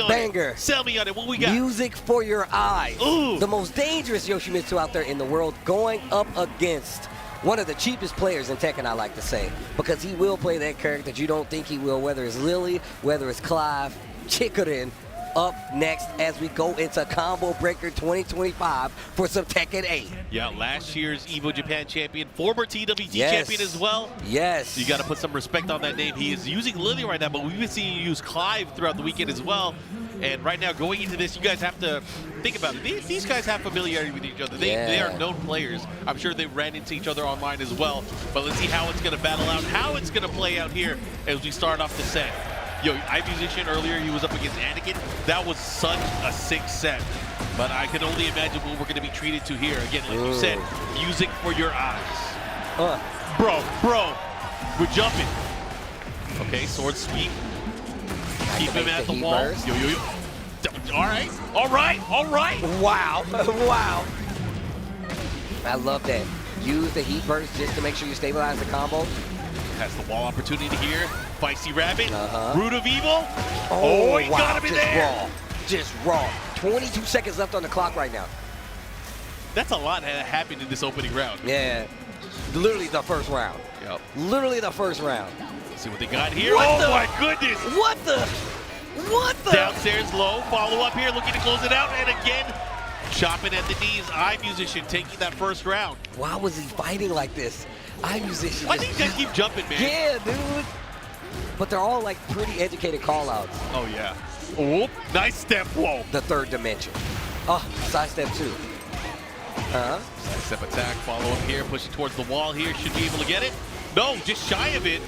banger. Sell me on it. What we got? Music for your eyes. Ooh. The most dangerous Yoshimitsu out there in the world, going up against one of the cheapest players in Tekken, I like to say, because he will play that character that you don't think he will, whether it's Lily, whether it's Clive, Chikurin. Up next as we go into Combo Breaker 2025 for some Tekken 8. Yeah, last year's EVO Japan champion, former TWT Yes. champion as well. Yes. You got to put some respect on that name. He is using Lily right now, but we've been seeing you use Clive throughout the weekend as well. And right now, going into this, you guys have to think about it. These guys have familiarity with each other. They are known players. I'm sure they ran into each other online as well. But let's see how it's going to battle out, how it's going to play out here as we start off the set. Yo, iMusician earlier, he was up against Anakin. That was such a sick set. But I can only imagine what we're going to be treated to here. Again, like you said, music for your eyes. Bro, we're jumping. Okay, sword sweep. Keep him at the wall. Burst. Yo. All right. Wow. Wow. I love that. Use the heat burst just to make sure you stabilize the combo. Has the wall opportunity here. Feisty Rabbit. Root of Evil. Oh, he wow. got him in there. Just raw. 22 seconds left on the clock right now. That's a lot that happened in this opening round. Yeah. Literally the first round. Yep. Literally the first round. Let's see what they got here. What oh, my goodness. What the? Downstairs low. Follow up here. Looking to close it out. And again, chopping at the knees. iMusician taking that first round. Why was he fighting like this? iMusician. Why do you guys keep jumping, man? Yeah, dude. But they're all like pretty educated call-outs. Oh, yeah. Oh, nice step. Whoa. The third dimension. Oh, side step 2. Side step attack. Follow up here. Pushing towards the wall here. Should be able to get it. No, just shy of it.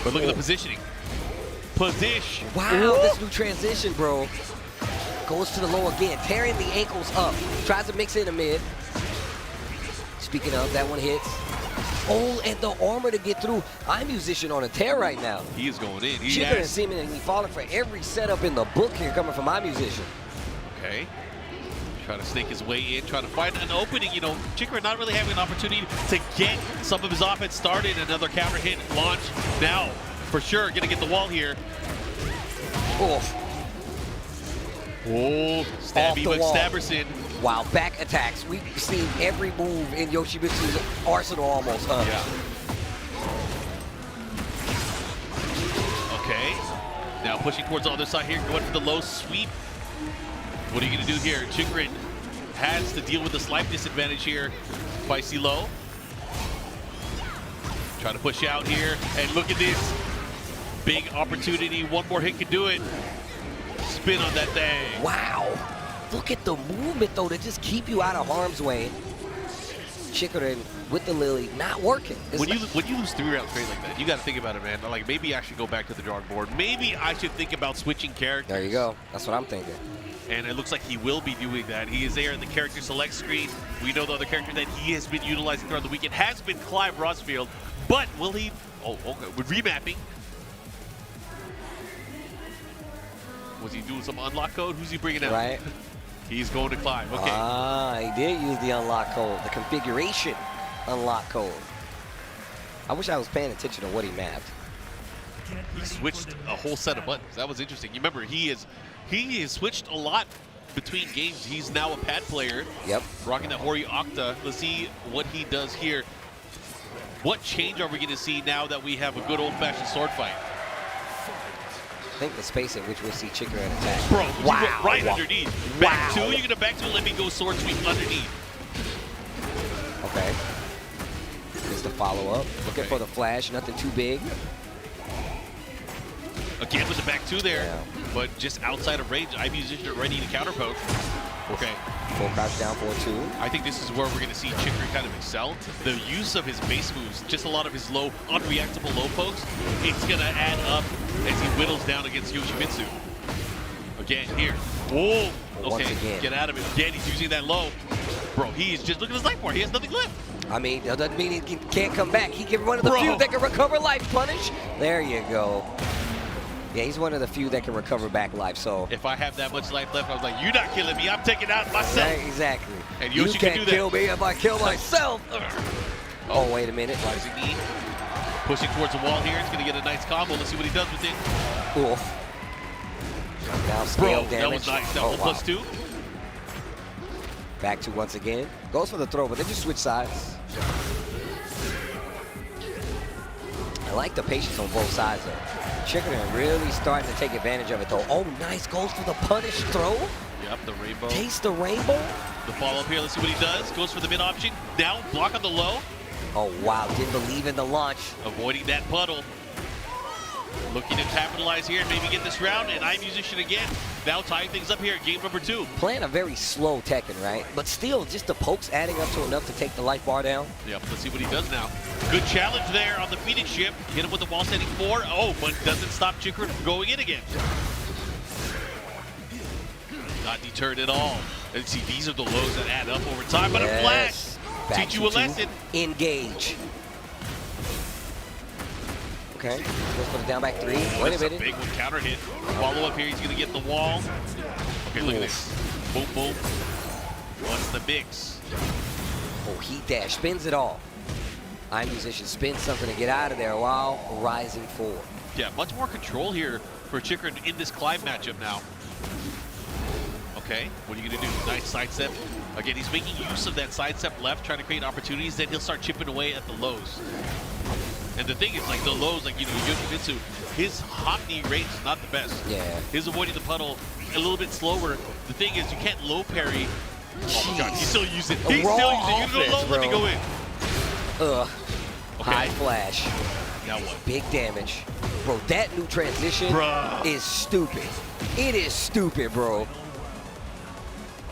But look at the positioning. Position. Wow, this new transition, bro. Goes to the low again. Tearing the ankles up. Tries to mix in the mid. Speaking of, that one hits. Oh, and the armor to get through. iMusician on a tear right now. He is going in. Chikurin seemingly falling for every setup in the book here coming from iMusician. Okay. Trying to snake his way in, trying to find an opening. You know, Chikurin not really having an opportunity to get some of his offense started. Another counter hit launch. Now, for sure, going to get the wall here. Oh, Stabby with Stabberson. Wow, back attacks. We've seen every move in Yoshimitsu's arsenal almost. Yeah. Okay. Now pushing towards the other side here, going for the low sweep. What are you going to do here? Chikurin has to deal with the slight disadvantage here. Feisty low. Trying to push out here, and look at this. Big opportunity. One more hit can do it. Spin on that thing. Wow. Look at the movement, though, to just keep you out of harm's way. Chikurin with the Lily, not working. When you lose 3 rounds straight like that, you got to think about it, man. Like, maybe I should go back to the drawing board. Maybe I should think about switching characters. There you go. That's what I'm thinking. And it looks like he will be doing that. He is there in the character select screen. We know the other character that he has been utilizing throughout the weekend has been Clive Rossfield. But will he? Oh, okay. With remapping. Was he doing some unlock code? Who's he bringing out? Right. He's going to Clive. Okay. He did use the unlock code, the configuration unlock code. I wish I was paying attention to what he mapped. He switched a whole set of buttons. That was interesting. You remember, he has switched a lot between games. He's now a pad player. Yep. Rocking that Hori Octa. Let's see what he does here. What change are we going to see now that we have a good old-fashioned sword fight? I think the space at which we'll see Chikurin attack. Bro, wow. Right underneath. Back 2, you're going to back 2, let me go sword sweep underneath. Okay. Just a follow-up. Looking for the flash, nothing too big. Again with the back 2 there, but just outside of range. iMusician ready to counterpoke. Okay. Full crouch down 4-2. I think this is where we're going to see Chikurin kind of excel. The use of his base moves, just a lot of his low, unreactable low pokes, it's going to add up as he whittles down against Yoshimitsu. Again, here. Whoa! Okay, get out of it. Again, he's using that low. Bro, he is just, look at his life bar. He has nothing left. I mean, that doesn't mean he can't come back. He can one of the few that can recover life punish. There you go. Yeah, he's one of the few that can recover back life, so. If I have that much life left, I was like, you're not killing me. I'm taking out myself. Exactly. And Yoshi you can can't do that. kill me if I kill myself. Oh, wait a minute. Rising knee. Pushing towards the wall here. It's going to get a nice combo. Let's see what he does with it. Cool. Now scale damage. That was nice. That was +2. Back to once again. Goes for the throw, but they just switch sides. I like the patience on both sides, though. Chikurin really starting to take advantage of it, though. Oh, nice. Goes for the punish throw. Yep, the rainbow. Taste the rainbow. The follow-up here. Let's see what he does. Goes for the mid option. Down, block on the low. Oh, wow. Didn't believe in the launch. Avoiding that puddle. Looking to capitalize here and maybe get this round. And iMusician again. Now tying things up here at game number 2. Playing a very slow Tekken, right? But still, just the pokes adding up to enough to take the life bar down. Yep, let's see what he does now. Good challenge there on the Phoenix ship. Hit him with the wall standing 4. Oh, but doesn't stop Chikurin from going in again. Not deterred at all. And see, these are the lows that add up over time. But a flash. Teach you a lesson. Engage. Okay, let's put it down back 3. Wait a minute. A big one, counter hit. Follow up here, he's gonna get the wall. Okay, look at this. Boom, boom. What's the mix? Oh, heat dash, spins it all. iMusician spins something to get out of there while rising forward. Yeah, much more control here for Chikurin in this Clive matchup now. Okay, what are you gonna do? Nice side step. Again, he's making use of that side step left, trying to create opportunities, then he'll start chipping away at the lows. And the thing is, like the lows, like, you know, Yoshimitsu, his hop knee rate is not the best. Yeah. His avoiding the puddle a little bit slower. The thing is, you can't low parry. Oh my God, he's still using. He's still using. You go low, let me go in. Okay. High flash. Now what? Big damage. Bro, that new transition is stupid. It is stupid, bro. All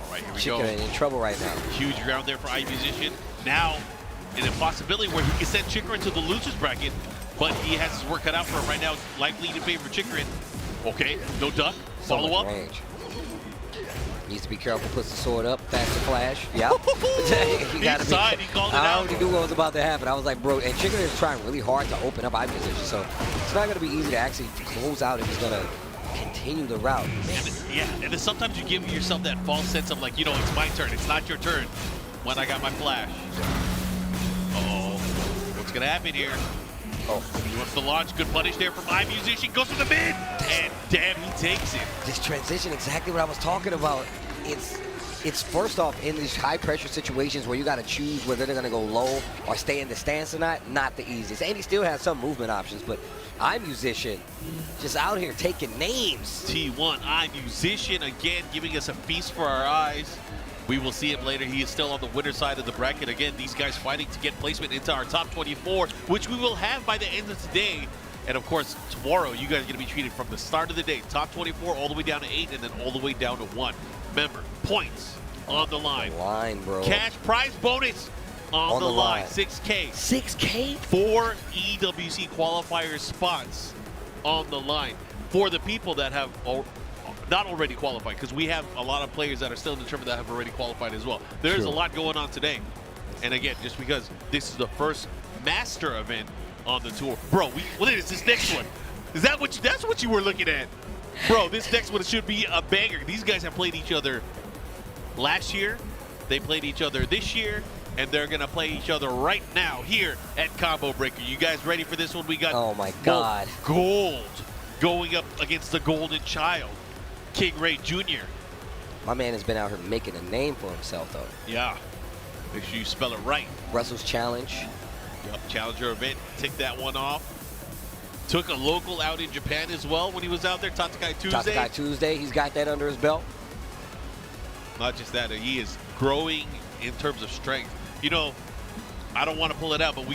right, here we Chikurin go. in trouble right now. Huge round there for iMusician. Now, an impossibility where he can send Chikurin to the loser's bracket, but he has his work cut out for him right now. Likely to favor Chikurin. Okay, no duck. Follow up. Range. Needs to be careful. Puts the sword up. Faster flash. Yep. You gotta be. He called it I out. already knew what was about to happen. I was like, bro, and Chikurin is trying really hard to open up iMusician, so it's not gonna be easy to actually close out if he's gonna continue the route. And then sometimes you give yourself that false sense of like, you know, it's my turn. It's not your turn when I got my flash. Uh-oh. What's going to happen here? Oh, he wants to launch. Good punish there from iMusician. Goes for the mid. And damn, he takes it. This transition, exactly what I was talking about. It's first off, in these high-pressure situations where you got to choose whether they're going to go low or stay in the stance or not the easiest. And he still has some movement options, but iMusician just out here taking names. T1, iMusician, again, giving us a feast for our eyes. We will see him later. He is still on the winner side of the bracket. Again, these guys fighting to get placement into our top 24, which we will have by the end of today. And of course, tomorrow, you guys are going to be treated from the start of the day, top 24 all the way down to 8, and then all the way down to 1. Remember, points on the line. Bro. Cash prize bonus on the line. 6K. 6K? 4 EWC qualifier spots on the line for the people that have not already qualified, because we have a lot of players that are still in the tournament that have already qualified as well. There's a lot going on today. And again, just because this is the first master event on the tour. Bro, what is this next one? Is that what that's what you were looking at? Bro, this next one should be a banger. These guys have played each other last year. They played each other this year, and they're going to play each other right now here at Combo Breaker. You guys ready for this one? We got God. Gold going up against the Golden Child, King Ray Jr. My man has been out here making a name for himself, though. Yeah. Make sure you spell it right. Russell's Challenge. Yep, Challenger event. Tick that one off. Took a local out in Japan as well when he was out there, Tatakai Tuesday. Tatakai Tuesday, he's got that under his belt. Not just that, he is growing in terms of strength. You know, I don't want to pull it out, but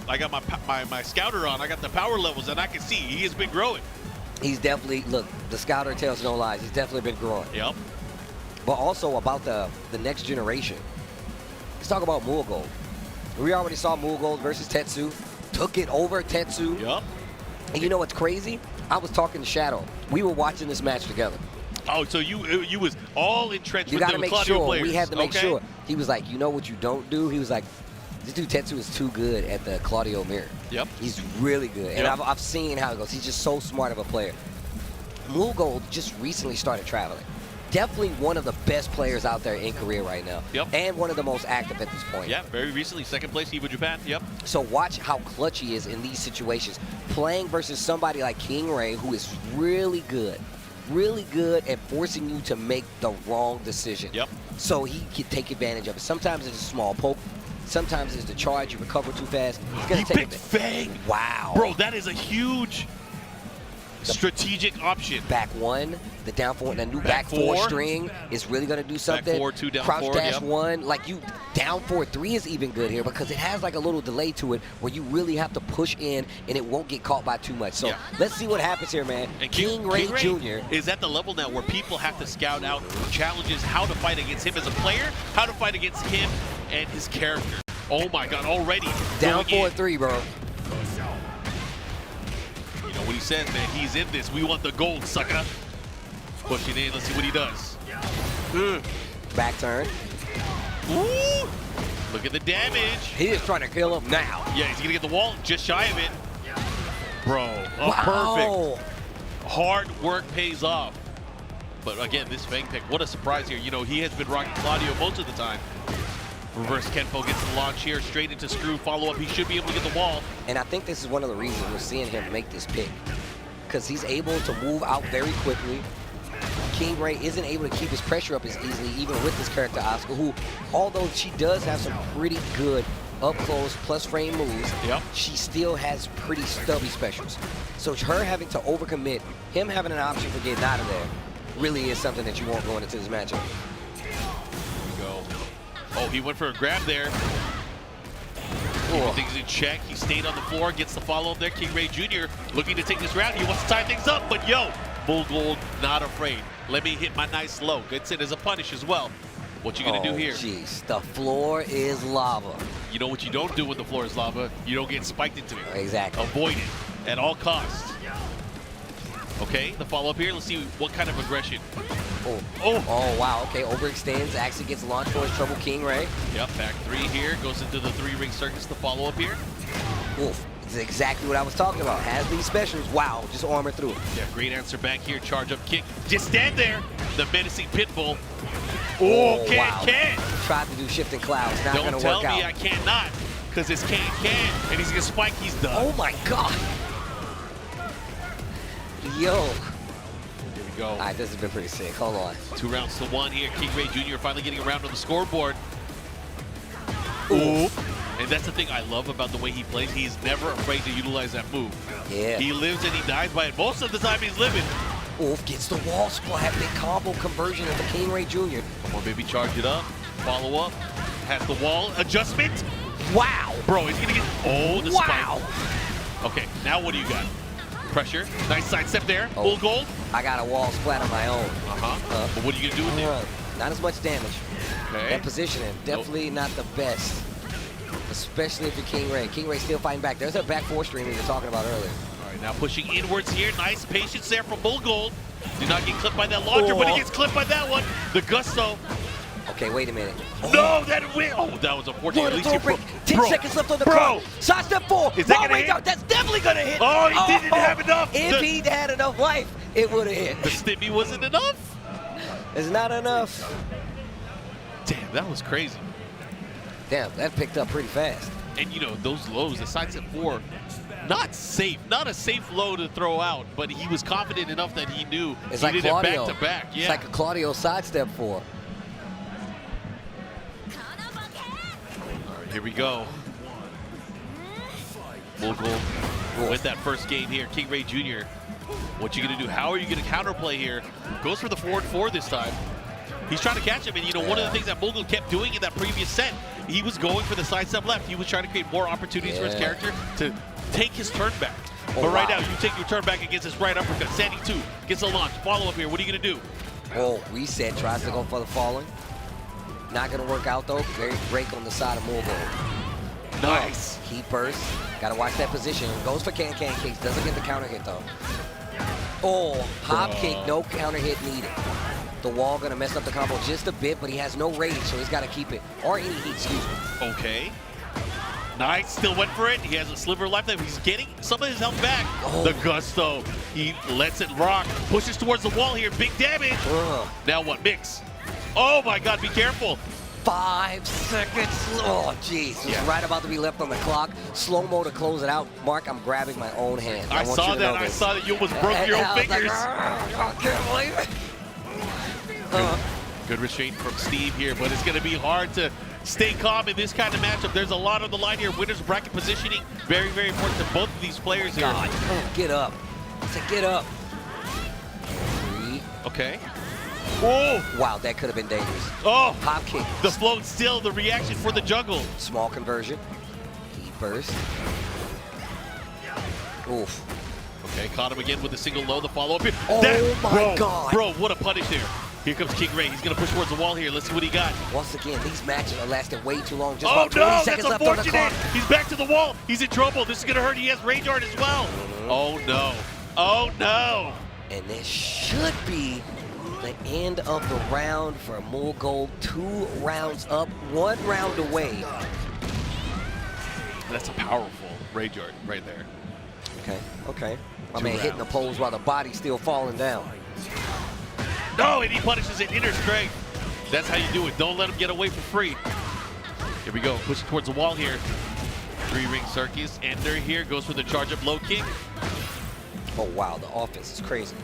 I got my scouter on. I got the power levels, and I can see he has been growing. He's definitely, look, the scouter tells no lies. He's definitely been growing. Yep. but also about the next generation. Let's talk about Mulgold. We already saw Mulgold versus Tetsu. Took it over Tetsu. Yup. And you know what's crazy? I was talking to Shadow. We were watching this match together. Oh, so you was all entrenched You with got the to make Claudio sure. players. We had to make Okay. sure. He was like, you know what you don't do? He was like, this dude Tetsu is too good at the Claudio mirror. Yep. He's really good. And Yep. I've seen how it goes. He's just so smart of a player. Mulgold just recently started traveling. Definitely one of the best players out there in Korea right now. Yep. And one of the most active at this point. Yeah, very recently, second place, Evo Japan. Yep. So watch how clutch he is in these situations. Playing versus somebody like King Ray, who is really good at forcing you to make the wrong decision. Yep. So he can take advantage of it. Sometimes it's a small poke. Sometimes it's the charge. You recover too fast. He's gonna He take picked it. Fang. Wow. Bro, that is a huge strategic option. Back one, the down four, the new Back back four four. string is really going to do something. Back four, two down Crouch forward, dash yep. one, like you down 4-3 is even good here because it has like a little delay to it where you really have to push in and it won't get caught by too much. So Yeah. let's see what happens here, man. And King Ray Jr. is at the level now where people have to scout out challenges, how to fight against him as a player, how to fight against him and his character. Oh my God, already Down going in. 4-3, bro. You know what he says, man, he's in this. We want the gold, sucker. Pushing in, let's see what he does. Back turn. Ooh. Look at the damage. He is trying to kill him now. Yeah, he's gonna get the wall just shy of it. Bro, Wow. perfect. Hard work pays off. But again, this Fang pick, what a surprise here. You know, he has been rocking Claudio most of the time. Reverse Kenpo gets the launch here, straight into screw, follow up. He should be able to get the wall. And I think this is one of the reasons we're seeing him make this pick. Because he's able to move out very quickly. King Ray isn't able to keep his pressure up as easily, even with his character Asuka, who, although she does have some pretty good up-close plus frame moves, Yep. she still has pretty stubby specials. So her having to overcommit, him having an option for getting out of there, really is something that you want going into this matchup. Here we go. Oh, he went for a grab there. Things in check. He stayed on the floor, gets the follow-up there. King Ray Jr. looking to take this round. He wants to tie things up, but yo, Mulgold not afraid. Let me hit my nice low. Gets it as a punish as well. What you gonna do here? Jeez, the floor is lava. You know what you don't do when the floor is lava? You don't get spiked into it. Exactly. Avoid it at all costs. Okay, the follow-up here. Let's see what kind of aggression. Oh, wow. Okay, overextends. Actually gets launched for his trouble, King Ray. Yep, back three here. Goes into the three-ring circus, the follow-up here. Oof. This is exactly what I was talking about. Has these specials. Wow, just armor through it. Yeah, great answer back here. Charge up kick. Just stand there. The menacing Pitbull. Oh, can't. Tried to do shifting clouds. Not Don't going to tell work out. me I cannot, because it's can. And he's going to spike. He's done. Oh, my God. Yo. Here we go. All right, this has been pretty sick. Hold on. 2 rounds to 1 here. King Ray Jr. finally getting around on the scoreboard. Ooh. And that's the thing I love about the way he plays. He's never afraid to utilize that move. Yeah. He lives and he dies by it. Most of the time he's living. Oof, gets the wall splat. Big combo conversion of the King Ray Jr. Or maybe charge it up. Follow up. Has the wall. Adjustment. Wow. Bro, he's going to get... Oh, the Wow. spike. Okay, now what do you got? Pressure. Nice side step there. Oh. Full gold. I got a wall splat on my own. But what are you going to do with it? Not as much damage. Okay. That positioning, definitely not the best. Especially if you're King Ray. King Ray still fighting back. There's a back four stream we were talking about earlier. All right, now pushing inwards here. Nice patience there from Mulgold. Did not get clipped by that launcher, but he gets clipped by that one. The gusto. Okay, wait a minute. No, that win. Oh, that was unfortunate. What At a least throw he break. 10 seconds left on the Bro. clock. Side step 4. Is that Long gonna range hit? out. That's definitely going to hit. Oh, he didn't have enough. If he had enough life, it would have hit. The stimmy wasn't enough. It's not enough. Damn, that was crazy. Damn, that picked up pretty fast. And you know, those lows, the side step 4, not safe. Not a safe low to throw out, but he was confident enough that he knew It's he like did Claudio. it back to back. Yeah. It's like a Claudio sidestep 4. All right, here we go. Mulgold with that first game here. King Ray Jr. What you gonna do? How are you gonna counterplay here? Goes for the forward 4 this time. He's trying to catch him, and you know, one of the things that Mulgold kept doing in that previous set, he was going for the side step left. He was trying to create more opportunities for his character to take his turn back. But right now, you take your turn back against his right uppercut. Standing 2, gets a launch. Follow up here. What are you gonna do? Oh, reset, tries to go for the falling. Not gonna work out though. Great break on the side of Mulgo. Nice. Heat burst. Gotta watch that position. Goes for can-can kicks. Doesn't get the counter hit though. Oh, hop kick, no counter hit needed. The wall gonna mess up the combo just a bit, but he has no rage, so he's gotta keep it. Or any heat, excuse me. Okay. Nice, still went for it. He has a sliver of life there. He's getting some of his health back. Oh. The gusto. He lets it rock. Pushes towards the wall here. Big damage. Now what? Mix. Oh my God, be careful. 5 seconds. Oh, jeez. It's right about to be left on the clock. Slow-mo to close it out. Mark, I'm grabbing my own hand. I saw that. I saw that you almost broke your own fingers. I can't believe it. Good restraint from Steve here, but it's going to be hard to stay calm in this kind of matchup. There's a lot on the line here. Winner's bracket positioning, very, very important to both of these players here. God, get up. I said get up. 3. Okay. Oh! Wow, that could have been dangerous. Oh! Hop kick. The float still, the reaction for the juggle. Small conversion. Heat burst. Oof. Okay, caught him again with a single low. The follow-up here. Oh my God. Bro, what a punish there. Here comes King Ray. He's going to push towards the wall here. Let's see what he got. Once again, these matches are lasting way too long. Just Oh about 20 no, seconds that's left on the unfortunate. clock. He's back to the wall. He's in trouble. This is going to hurt. He has range art as well. Oh no. Oh no. And this should be the end of the round for Mulgo. 2 rounds up, 1 round away. That's a powerful range art right there. Okay, okay. My 2 man hitting the rounds. poles while the body's still falling down. No, and he punishes it. Inner strength. That's how you do it. Don't let him get away for free. Here we go. Pushing towards the wall here. 3-ring circus. Ender here goes for the charge-up low kick. Oh, wow. The offense is crazy.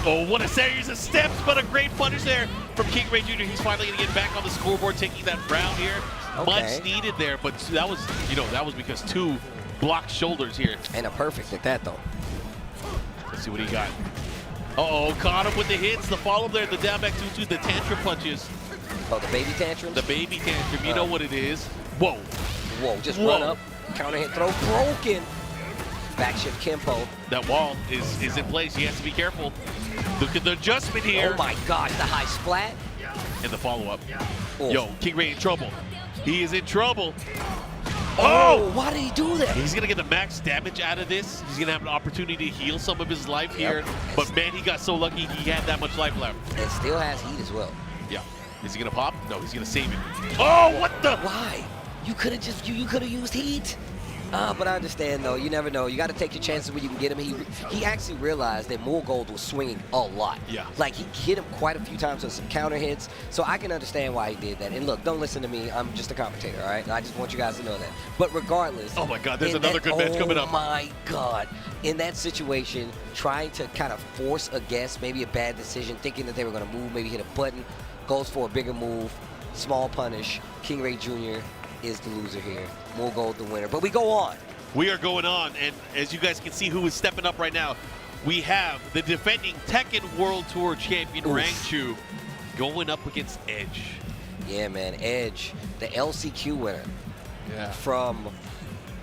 Oh, what a series of steps, but a great punish there from King Ray Jr. He's finally going to get back on the scoreboard, taking that round here. Okay. Much needed there, but that was, that was because 2 blocked shoulders here. And a perfect at that, though. Let's see what he got. Uh-oh, caught him with the hits, the follow-up there, the down back 2-2, the tantrum punches. Oh, the baby tantrums? The baby tantrum, you know what it is. Whoa. Whoa, just Whoa. run up, counter hit throw, broken. Back shift Kempo. That wall is in place, he has to be careful. Look at the adjustment here. Oh my gosh, the high splat. And the follow-up. Oof. Yo, King Ray in trouble. He is in trouble. Oh, why did he do that? He's going to get the max damage out of this. He's going to have an opportunity to heal some of his life here. But man, he got so lucky he had that much life left. And still has heat as well. Yeah. Is he going to pop? No, he's going to save it. Oh, what the? Why? You could have just, you could have used heat. But I understand, though. You never know. You got to take your chances when you can get him. He actually realized that Mulgo was swinging a lot. Yeah. Like, he hit him quite a few times with some counter hits. So I can understand why he did that. And look, don't listen to me. I'm just a commentator, all right? I just want you guys to know that. But regardless. Oh, my God. There's another good match coming up. Oh, my God. In that situation, trying to kind of force a guess, maybe a bad decision, thinking that they were going to move, maybe hit a button, goes for a bigger move, small punish. King Ray Jr. is the loser here. Mulgo the winner. But we go on. We are going on, and as you guys can see who is stepping up right now, we have the defending Tekken World Tour champion, Rangchu, going up against Edge. Yeah, man, Edge, the LCQ winner from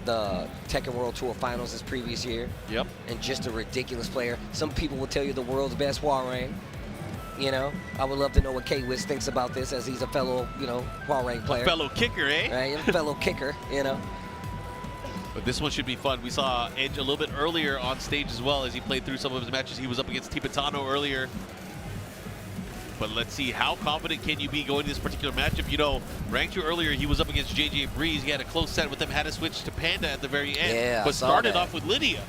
the Tekken World Tour Finals this previous year. Yep. And just a ridiculous player. Some people will tell you the world's best Hwoarang. You know, I would love to know what K-Wiz thinks about this, as he's a fellow, Hwoarang player. A fellow kicker, eh? Right, a fellow kicker, But this one should be fun. We saw Edge a little bit earlier on stage as well as he played through some of his matches. He was up against Tibetano earlier. But let's see, how confident can you be going to this particular matchup? Rangchu earlier, he was up against JJ Breeze. He had a close set with him, had to switch to Panda at the very end. Yeah, but started off with Lydia.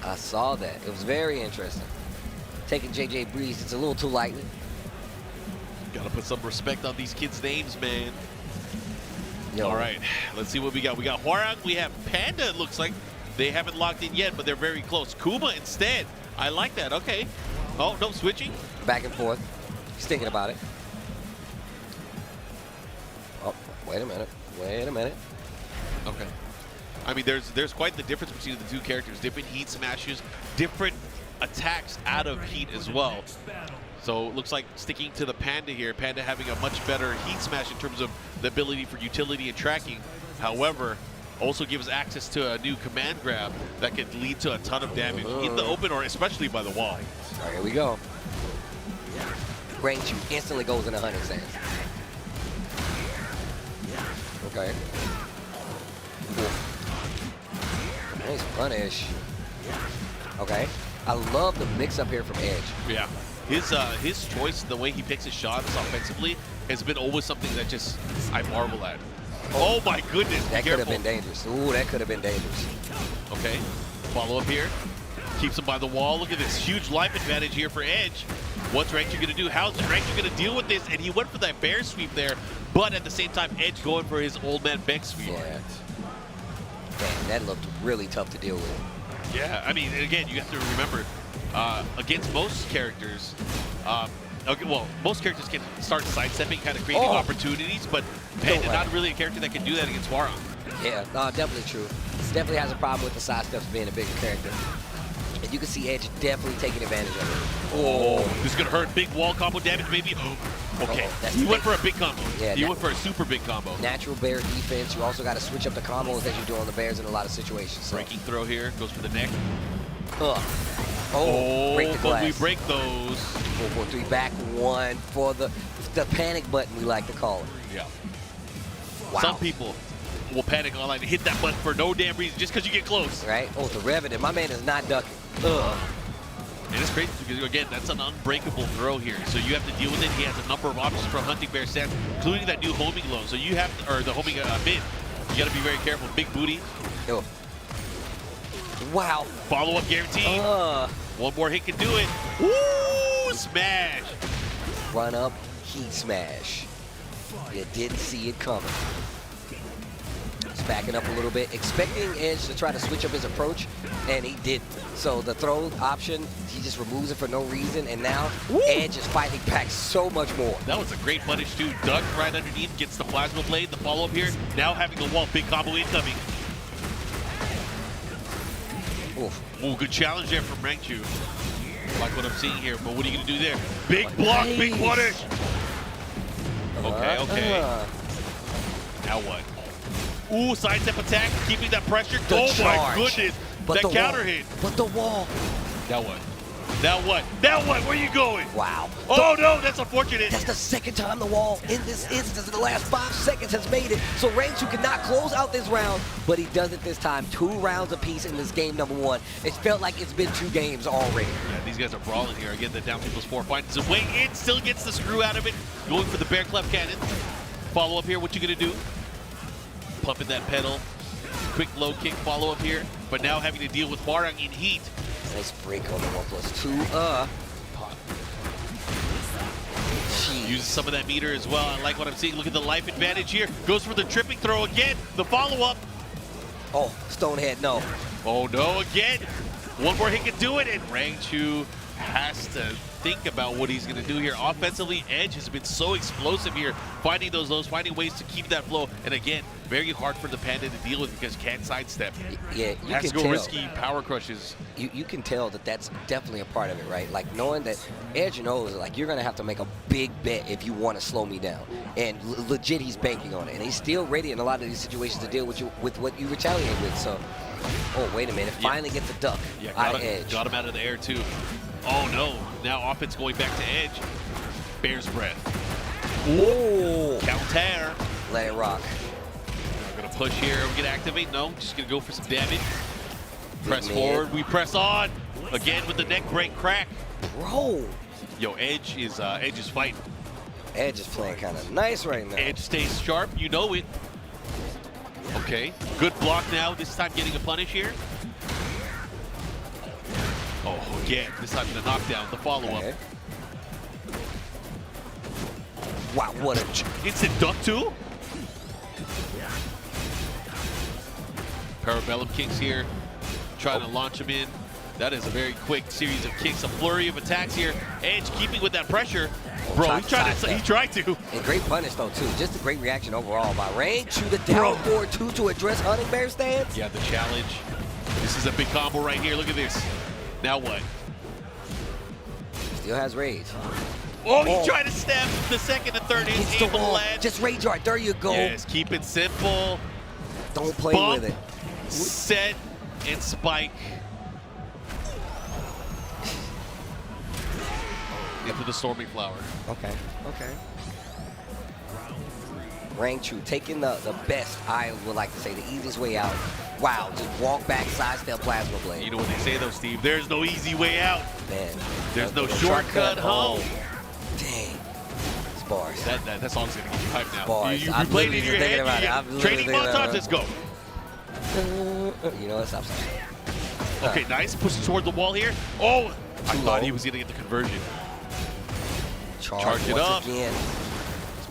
I saw that. It was very interesting. Taking JJ Breeze, it's a little too lightly. Gotta put some respect on these kids' names, man. Yo. All right, let's see what we got. We got Hwoarang, we have Panda, it looks like. They haven't locked in yet, but they're very close. Kuma instead. I like that, okay. Oh, no, switching. Back and forth. He's thinking about it. Oh, wait a minute. Wait a minute. Okay. I mean, there's quite the difference between the two characters. Different heat smashes, different attacks out of heat as well. So it looks like sticking to the Panda here. Panda having a much better heat smash in terms of the ability for utility and tracking. However, also gives access to a new command grab that could lead to a ton of damage in the open or especially by the wall. All right, here we go. Range instantly goes in 100 stance. Okay. Cool. Nice punish. Okay. I love the mix up here from Edge. Yeah. His choice, the way he picks his shots offensively, has been always something that just I marvel at. Oh my goodness. That could have been dangerous. Ooh, that could have been dangerous. Okay. Follow up here. Keeps him by the wall. Look at this huge life advantage here for Edge. What's Ranchu going to do? How's Ranchu going to deal with this? And he went for that bear sweep there, but at the same time, Edge going for his old man Beck sweep. Yeah. Man, that looked really tough to deal with. Yeah, I mean, again, you have to remember, against most characters, most characters can start sidestepping, kind of creating opportunities, but Panda, not really a character that can do that against Hwoarang. Yeah, no, definitely true. He definitely has a problem with the sidesteps being a bigger character. And you can see Edge definitely taking advantage of it. Oh, this is going to hurt. Big wall combo damage, maybe. Okay, he went for a big combo. Yeah, he went for a super big combo. Natural bear defense. You also got to switch up the combos that you do on the bears in a lot of situations. So. Breaking throw here, goes for the neck. Break the glass. But we break those. 4-4-3 back one for the panic button, we like to call it. Yeah. Wow. Some people will panic online and hit that button for no damn reason, just because you get close. Right? Oh, the Revenant. My man is not ducking. And it's crazy because, again, that's an unbreakable throw here. So you have to deal with it. He has a number of options from Hunting Bear stance, including that new homing low. So you have to, or the homing mid. You got to be very careful. Big booty. Wow. Follow-up guarantee. One more hit can do it. Woo! Smash. Run up, heat smash. You didn't see it coming. He's backing up a little bit, expecting Edge to try to switch up his approach, and he didn't. So the throw option, he just removes it for no reason, and now Edge is fighting back so much more. That was a great punish too. Duck right underneath, gets the plasma blade, the follow-up here. Now having the wall, big combo incoming. Ooh, good challenge there from Ranchu. Like what I'm seeing here, but what are you gonna do there? Big block, big punish. Okay. Now what? Ooh, sidestep attack, keeping that pressure. My goodness, but that counter hit. But the wall. Now what? Now what? Now what? Where are you going? Wow. Oh no, that's unfortunate. That's the second time the wall in this instance in the last 5 seconds has made it. So Ranchu cannot close out this round, but he does it this time. 2 rounds apiece in this game number 1. It felt like it's been 2 games already. Yeah, these guys are brawling here. Again, the down people's 4 finds a way in, still gets the screw out of it. Going for the bear clef cannon. Follow up here, what you gonna do? Pumping that pedal. Quick low kick follow up here, but now having to deal with Hwoarang in heat. Nice break on the 1+2. Uses some of that meter as well. I like what I'm seeing. Look at the life advantage here. Goes for the tripping throw again. The follow-up. Oh, Stonehead, no. Oh, no, again. One more hit can do it, and Ranchu has to think about what he's going to do here. Offensively, Edge has been so explosive here, finding those lows, finding ways to keep that flow. And again, very hard for the Panda to deal with because can't sidestep. Yeah, you has can to go tell. risky power crushes. You can tell that that's definitely a part of it, right? Like knowing that Edge knows, like you're gonna have to make a big bet if you want to slow me down, and legit he's banking on it, and he's still ready in a lot of these situations to deal with what you retaliate with. So, oh wait a minute, finally gets the duck out of Edge. Got him out of the air too. Oh no! Now offense going back to Edge. Bear's breath. Ooh! Counter. Let it rock. Gonna push here. Are we gonna activate? No. Just gonna go for some damage. Press forward. We press on. Again with the neck break crack. Bro. Yo, Edge is fighting. Edge is playing kind of nice right now. Edge stays sharp. You know it. Okay. Good block now. This time getting a punish here. Oh, again. This time the knockdown. The follow-up. Okay. Wow, what a instant duck too. Parabellum kicks here, trying to launch him in. That is a very quick series of kicks, a flurry of attacks here. Edge keeping with that pressure. Bro, he tried to. And great punish though too. Just a great reaction overall by Ranchu. The down forward 2 to address Hunting Bear stance. Yeah, the challenge. This is a big combo right here. Look at this. Now what? Still has rage. Oh, he tried to stab the second and third. He's able to land. Just rage art. There you go. Yes, keep it simple. Don't play Bump, with it. Set and spike. into the Stormy Flower. Okay, okay. Rangchu taking the best, I would like to say, the easiest way out. Wow, just walk back, sidestep Plasma Blade. You know what they say though, Steve? There's no easy way out. Man. There's no shortcut home. Dang. It's bars. That song's gonna get you hyped now. Bars. You played it in your head. Training montage, let's go. You know what? Stop. Okay, nice. Pushing toward the wall here. Oh, I thought he was gonna get the conversion. Charge it up. Again.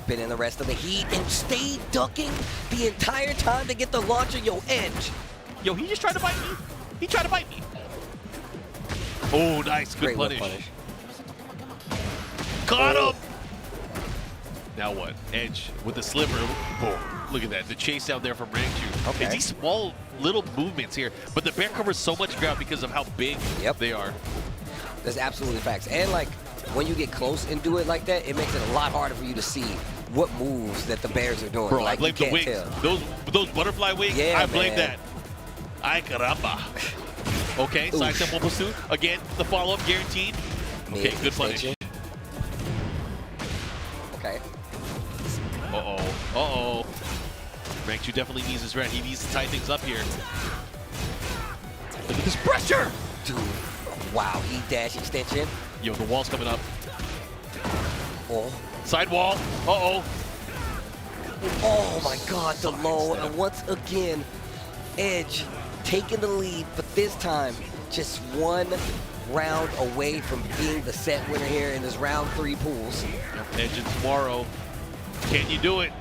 Been in the rest of the heat and stayed ducking the entire time to get the launcher. Yo, Edge. Yo, he just tried to bite me. He tried to bite me. Oh, nice. Good punish. Caught him. Now what? Edge with the sliver. Boom. Look at that. The chase down there from Rangchu. Okay. It's these small little movements here, but the bear covers so much ground because of how big they are. That's absolutely facts. And like, when you get close and do it like that, it makes it a lot harder for you to see what moves that the bears are doing. Bro, like, I blame the wings. Those butterfly wings, yeah, I blame that. Ay caramba. Okay, side step 1+2. Again, the follow-up guaranteed. Okay, good punish. Okay. Uh-oh. Uh-oh. Rangchu definitely needs his rent. He needs to tie things up here. Look at this pressure! Dude, wow, he dash extension. Yo, the wall's coming up. Oh. Side wall. Uh-oh. Oh my god, the low. And once again, Edge taking the lead, but this time just one round away from being the set winner here in this round 3 pools. Edge and tomorrow. Can you do it?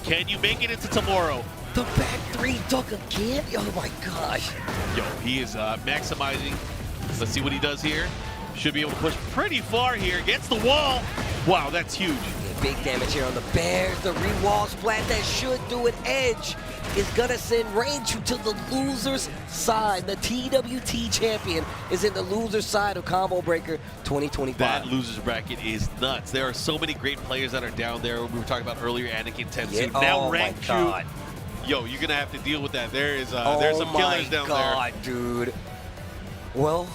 Can you make it into tomorrow? The back 3 duck again? Oh my gosh. Yo, he is maximizing. Let's see what he does here. Should be able to push pretty far here against the wall. Wow, that's huge. Yeah, big damage here on the bears. The re-wall splat that should do it. Edge is gonna send Rangchu to the loser's side. The TWT champion is in the loser's side of Combo Breaker 2025. That loser's bracket is nuts. There are so many great players that are down there. We were talking about earlier, Anakin Tetsu. Yeah. Now oh Rangchu. Yo, you're gonna have to deal with that. There is there's some killers down there. Oh my god, dude. Well,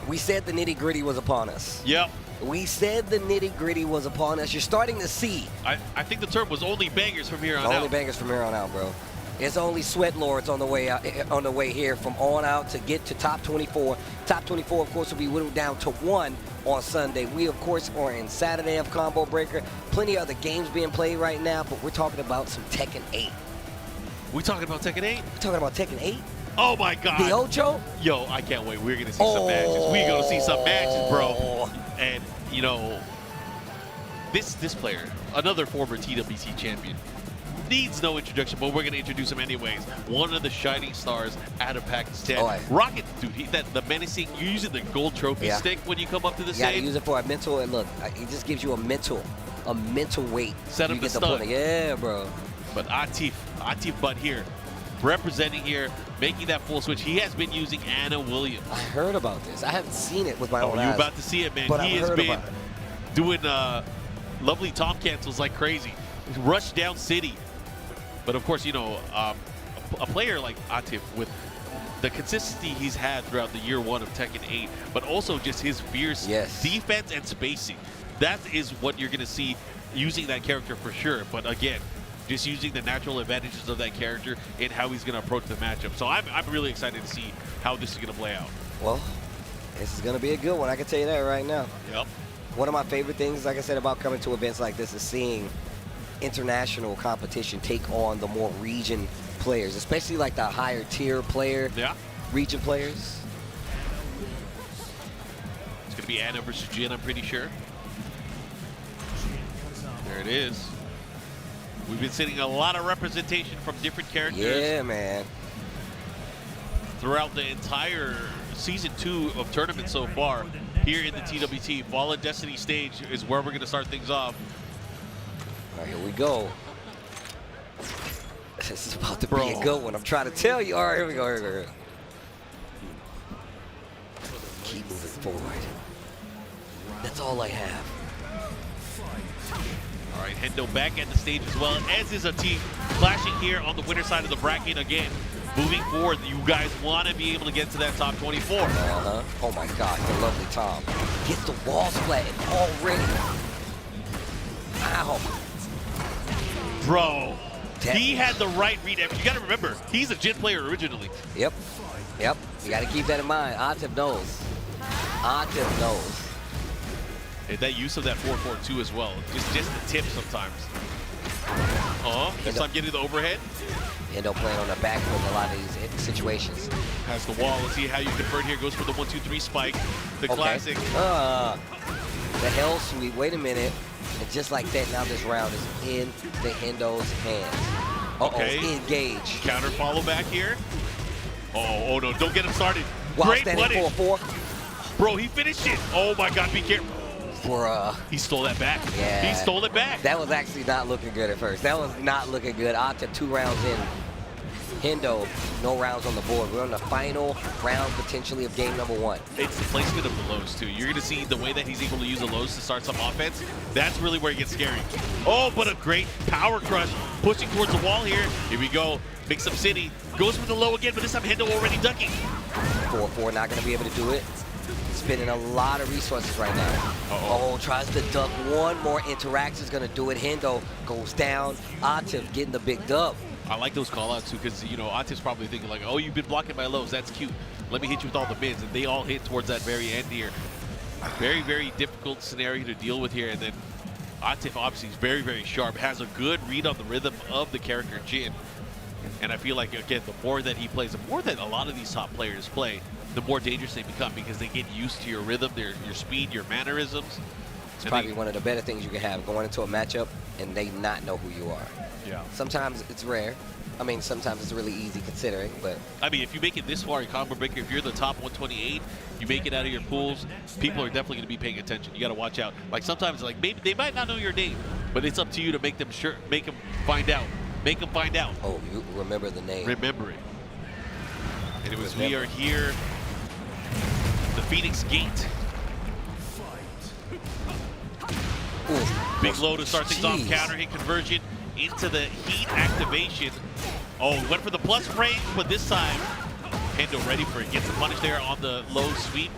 we said the nitty-gritty was upon us. Yep. We said the nitty-gritty was upon us. You're starting to see. I think the term was only bangers from here on out. Only bangers from here on out, bro. It's only sweat lords on the way out, on the way here from on out to get to top 24. Top 24, of course, will be whittled down to 1 on Sunday. We, of course, are in Saturday of Combo Breaker. Plenty of other games being played right now, but we're talking about some Tekken 8. We talking about Tekken 8? We're talking about Tekken 8. Oh my God. The Ocho? Yo, I can't wait. We're gonna see some matches. We're gonna see some matches, bro. And you know, this player, another former TWT champion, needs no introduction, but we're gonna introduce him anyways. One of the shining stars out of Pakistan. Rocket, dude, the menacing, you're using the gold trophy stick when you come up to the stage. You use it for a mental, and look, it just gives you a mental weight. Set up the stun. Yeah, bro. But Atif Butt here, representing here, making that full switch. He has been using Anna Williams. I heard about this. I haven't seen it with my own eyes. You're about to see it, man. But He has been doing lovely top cancels like crazy. Rush down city. But of course, you know, a player like Atif with the consistency he's had throughout the year 1 of Tekken 8, but also just his fierce defense and spacing. That is what you're going to see using that character for sure. But again, just using the natural advantages of that character and how he's going to approach the matchup. So I'm really excited to see how this is going to play out. Well, this is going to be a good one. I can tell you that right now. Yep. One of my favorite things, like I said, about coming to events like this is seeing international competition take on the more region players, especially like the higher tier player, region players. It's going to be Anna versus Jin, I'm pretty sure. There it is. We've been seeing a lot of representation from different characters. Yeah, man. Throughout the entire Season 2 of tournament so far, here in the TWT. Fallen Destiny stage is where we're going to start things off. All right, here we go. This is about to be a good one. I'm trying to tell you. All right, here we go. Here we go. Keep moving forward. That's all I have. All right, Hendo back at the stage as well, as is a team clashing here on the winner side of the bracket again. moving forward, you guys want to be able to get to that top 24. Oh my gosh, the lovely Tom. Gets the wall flattened already. Ow. Bro, he had the right read. You got to remember, he's a Jin player originally. Yep. You got to keep that in mind. Atif knows. Atif knows. And that use of that 4-4-2 as well. Just the tip sometimes. This time getting the overhead. Hendo playing on the back foot in a lot of these situations. Has the wall. Let's see how you convert here. Goes for the 1-2-3 spike. The classic. The hell sweep. Wait a minute. And just like that, now this round is in the Hendo's hands. Okay. Engage. Counter follow back here. Oh no, don't get him started. Wow, Great punish. 4-4. Bro, he finished it. Oh my God, be careful. He stole that back. Yeah. He stole it back. That was actually not looking good at first. That was not looking good. Atif 2 rounds in. Hendo, no rounds on the board. We're on the final round, potentially, of game number 1. It's the placement of the lows, too. You're going to see the way that he's able to use the lows to start some offense. That's really where it gets scary. Oh, but a great power crush. Pushing towards the wall here. Here we go. Mix up City. Goes for the low again, but this time Hendo already ducking. 4-4, not going to be able to do it. Spending a lot of resources right now. Tries to duck. One more interaction is going to do it. Hendo goes down. Atif getting the big dub. I like those call-outs, too, because, you know, Atif's probably thinking, like, oh, you've been blocking my lows. That's cute. Let me hit you with all the mids. And they all hit towards that very end here. Very, very difficult scenario to deal with here. And then Atif, obviously, is very, very sharp. Has a good read on the rhythm of the character Jin. And I feel like, again, the more that he plays, the more that a lot of these top players play, the more dangerous they become because they get used to your rhythm, your speed, your mannerisms. It's probably one of the better things you can have, going into a matchup and they not know who you are. Yeah. Sometimes it's rare. I mean, sometimes it's really easy considering, but... I mean, if you make it this far in Combo Breaker, if you're the top 128, you make it out of your pools, people are definitely going to be paying attention. You got to watch out. Like, sometimes, like, maybe they might not know your name, but it's up to you to make them find out. Make them find out. Oh, you remember the name. Remember it. Anyways, we are here. The Phoenix Gate. Ooh. Big low to start things off. Counter hit conversion into the heat activation. Oh, went for the plus frame, but this time Hendo ready for it. Gets the punish there on the low sweep.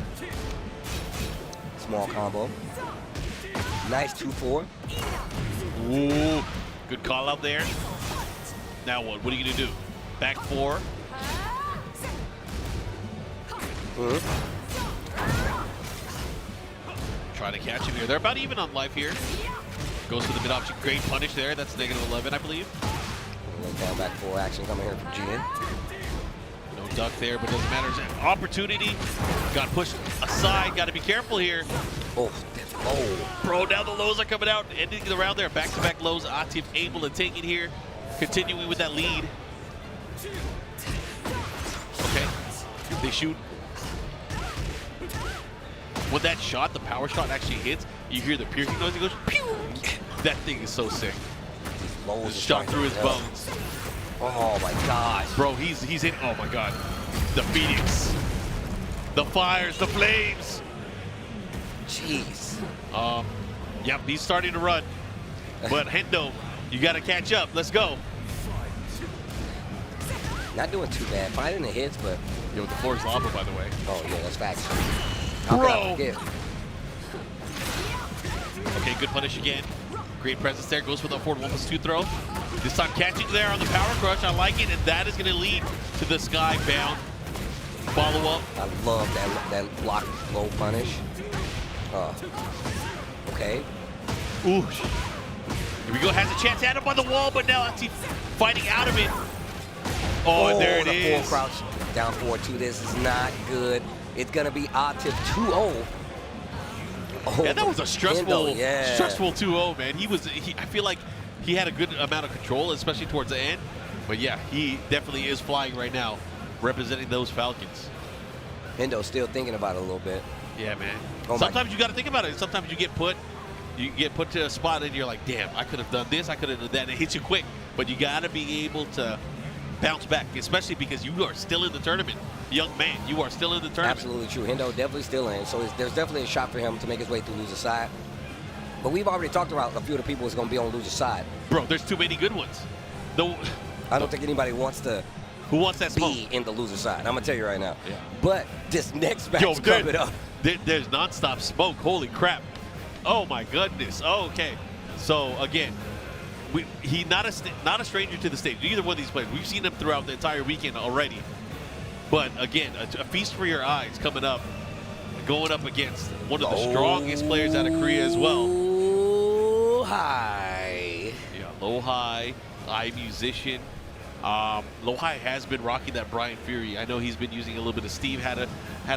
Small combo. Nice 2-4. Ooh, good call out there. Now what? What are you gonna do? Back 4. Try to catch him here. They're about even on life here. Goes for the mid option. Great punish there. That's -11, I believe. Down back 4 action coming here from Jin. No duck there, but doesn't matter. Opportunity. Got pushed aside. Got to be careful here. Oh, that's low. Bro, now the lows are coming out. Ending the round there. Back-to-back lows. Atif able to take it here. Continuing with that lead. Okay. They shoot. When that shot, the power shot actually hits, you hear the piercing noise. It goes, pew! That thing is so sick. Just shot through his bones. Oh my gosh. Bro, he's hit. Oh my God. The Phoenix. The fires, the flames. Jeez. Yep, he's starting to run. But Hendo, you got to catch up. Let's go. Not doing too bad. Finding the hits, but... Yo, the floor is lava, by the way. Oh, yeah, that's facts. Bro! Okay, good punish again. Great presence there. Goes for the forward 1+2 throw. This time catching there on the power crush. I like it, and that is going to lead to the sky-bound follow-up. I love that block low punish. Okay. Ooh. Here we go. Has a chance at him on the wall, but now Atif fighting out of it. Oh, and there it is. Full crouch. Down 4-2. This is not good. It's going to be Atif 2-0. Oh, yeah, that was a stressful, Hendo, stressful 2-0, man. I feel like he had a good amount of control, especially towards the end. But yeah, he definitely is flying right now, representing those Falcons. Hendo's still thinking about it a little bit. Yeah, man. Sometimes you got to think about it. Sometimes you get put to a spot and you're like, damn, I could have done this, I could have done that. And it hits you quick, but you got to be able to bounce back, especially because you are still in the tournament. Young man, you are still in the tournament. Absolutely true. Hendo definitely still in, so there's definitely a shot for him to make his way through loser's side. But we've already talked about a few of the people who's going to be on loser's side. Bro, there's too many good ones. I don't think anybody wants to Who wants that smoke? be in the loser side. I'm gonna tell you right now. Yeah. But this next match coming up. There's nonstop smoke. Holy crap! Oh my goodness. Oh, okay. So again, he not a stranger to the stage. Either one of these players. We've seen him throughout the entire weekend already. But again, a feast for your eyes coming up, going up against one of the strongest players out of Korea as well. Lohai. Yeah, Lohai, iMusician. Lohai has been rocking that Brian Fury. I know he's been using a little bit of Steve, had a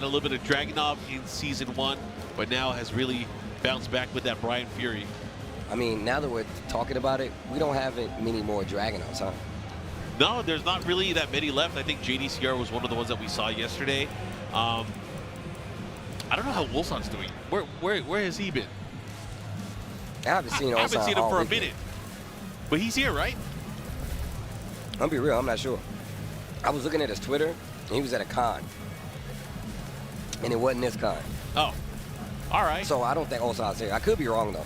little bit of Dragunov in Season 1, but now has really bounced back with that Brian Fury. I mean, now that we're talking about it, we don't have many more Dragunovs, huh? No, there's not really that many left. I think JDCR was one of the ones that we saw yesterday. I don't know how Wolson's doing. Where has he been? I haven't seen him for a minute. But he's here, right? I'll be real, I'm not sure. I was looking at his Twitter, and he was at a con. And it wasn't this con. Oh, all right. So I don't think Osan's here. I could be wrong, though.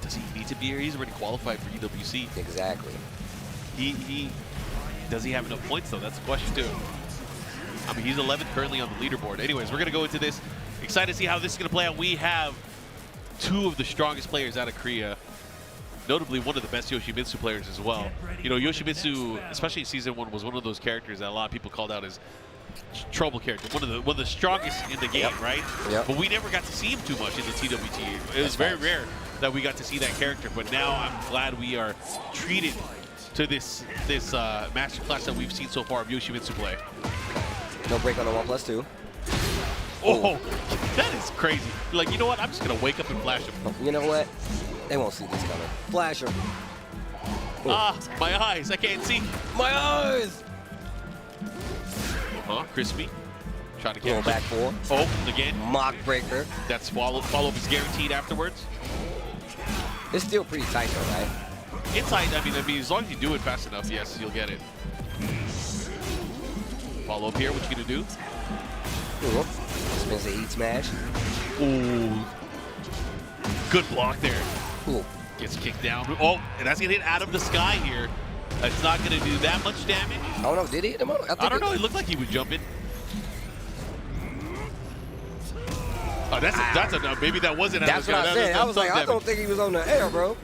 Does he need to be here? He's already qualified for EWC. Exactly. Does he have enough points, though? That's the question, too. I mean, he's 11th currently on the leaderboard. Anyways, we're going to go into this. Excited to see how this is going to play out. We have two of the strongest players out of Korea. Notably, one of the best Yoshimitsu players as well. You know, Yoshimitsu, especially in Season 1, was one of those characters that a lot of people called out as trouble character. One of the strongest in the game, right? Yep. But we never got to see him too much in the TWT. It was very rare that we got to see that character. But now I'm glad we are treated to this masterclass that we've seen so far of Yoshimitsu play. No break on the 1+2. Oh, that is crazy. Like, you know what? I'm just going to wake up and flash him. You know what? They won't see this coming. Flash him. Ah, my eyes. I can't see. My eyes! Crispy. Trying to Go get back 4. Oh, again. Mock breaker. That's follow-up is guaranteed afterwards. It's still pretty tight, though, right? It's tight. I mean, as long as you do it fast enough, yes, you'll get it. Follow up here. What you going to do? Ooh. Spins the heat smash. Ooh. Good block there. Ooh. Gets kicked down. Oh, and that's going to hit out of the sky here. That's not going to do that much damage. Oh, no. Did he hit him? I don't know. It looked like he was jumping. Oh, that's enough. Maybe that wasn't out of the sky. That's what I said. I was like, I don't think he was on the air, bro.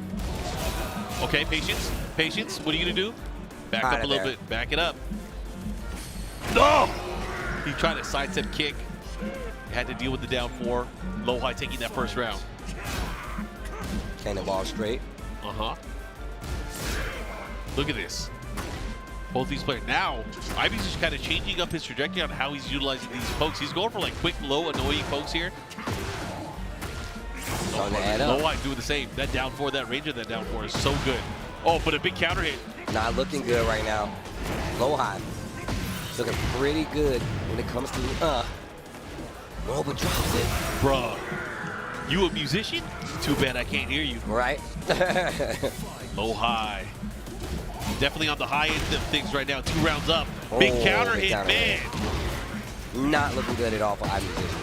Okay, patience. Patience. What are you going to do? Back up a little bit. Back it up. No! He tried a sidestep kick. Had to deal with the down 4. Lohai taking that first round. Cannonball straight. Look at this. Both these players. Now, Ivy's just kind of changing up his trajectory on how he's utilizing these pokes. He's going for like quick, low, annoying pokes here. Lohai doing the same. That down 4, that range of that down 4 is so good. Oh, but a big counter hit. Not looking good right now. Lohai looking pretty good when it comes to oh, but drops it. Bruh, you a musician? Too bad I can't hear you. Right? Lohai. Definitely on the high end of things right now. 2 rounds up. Big counter hit, man. Not looking good at all for iMusician.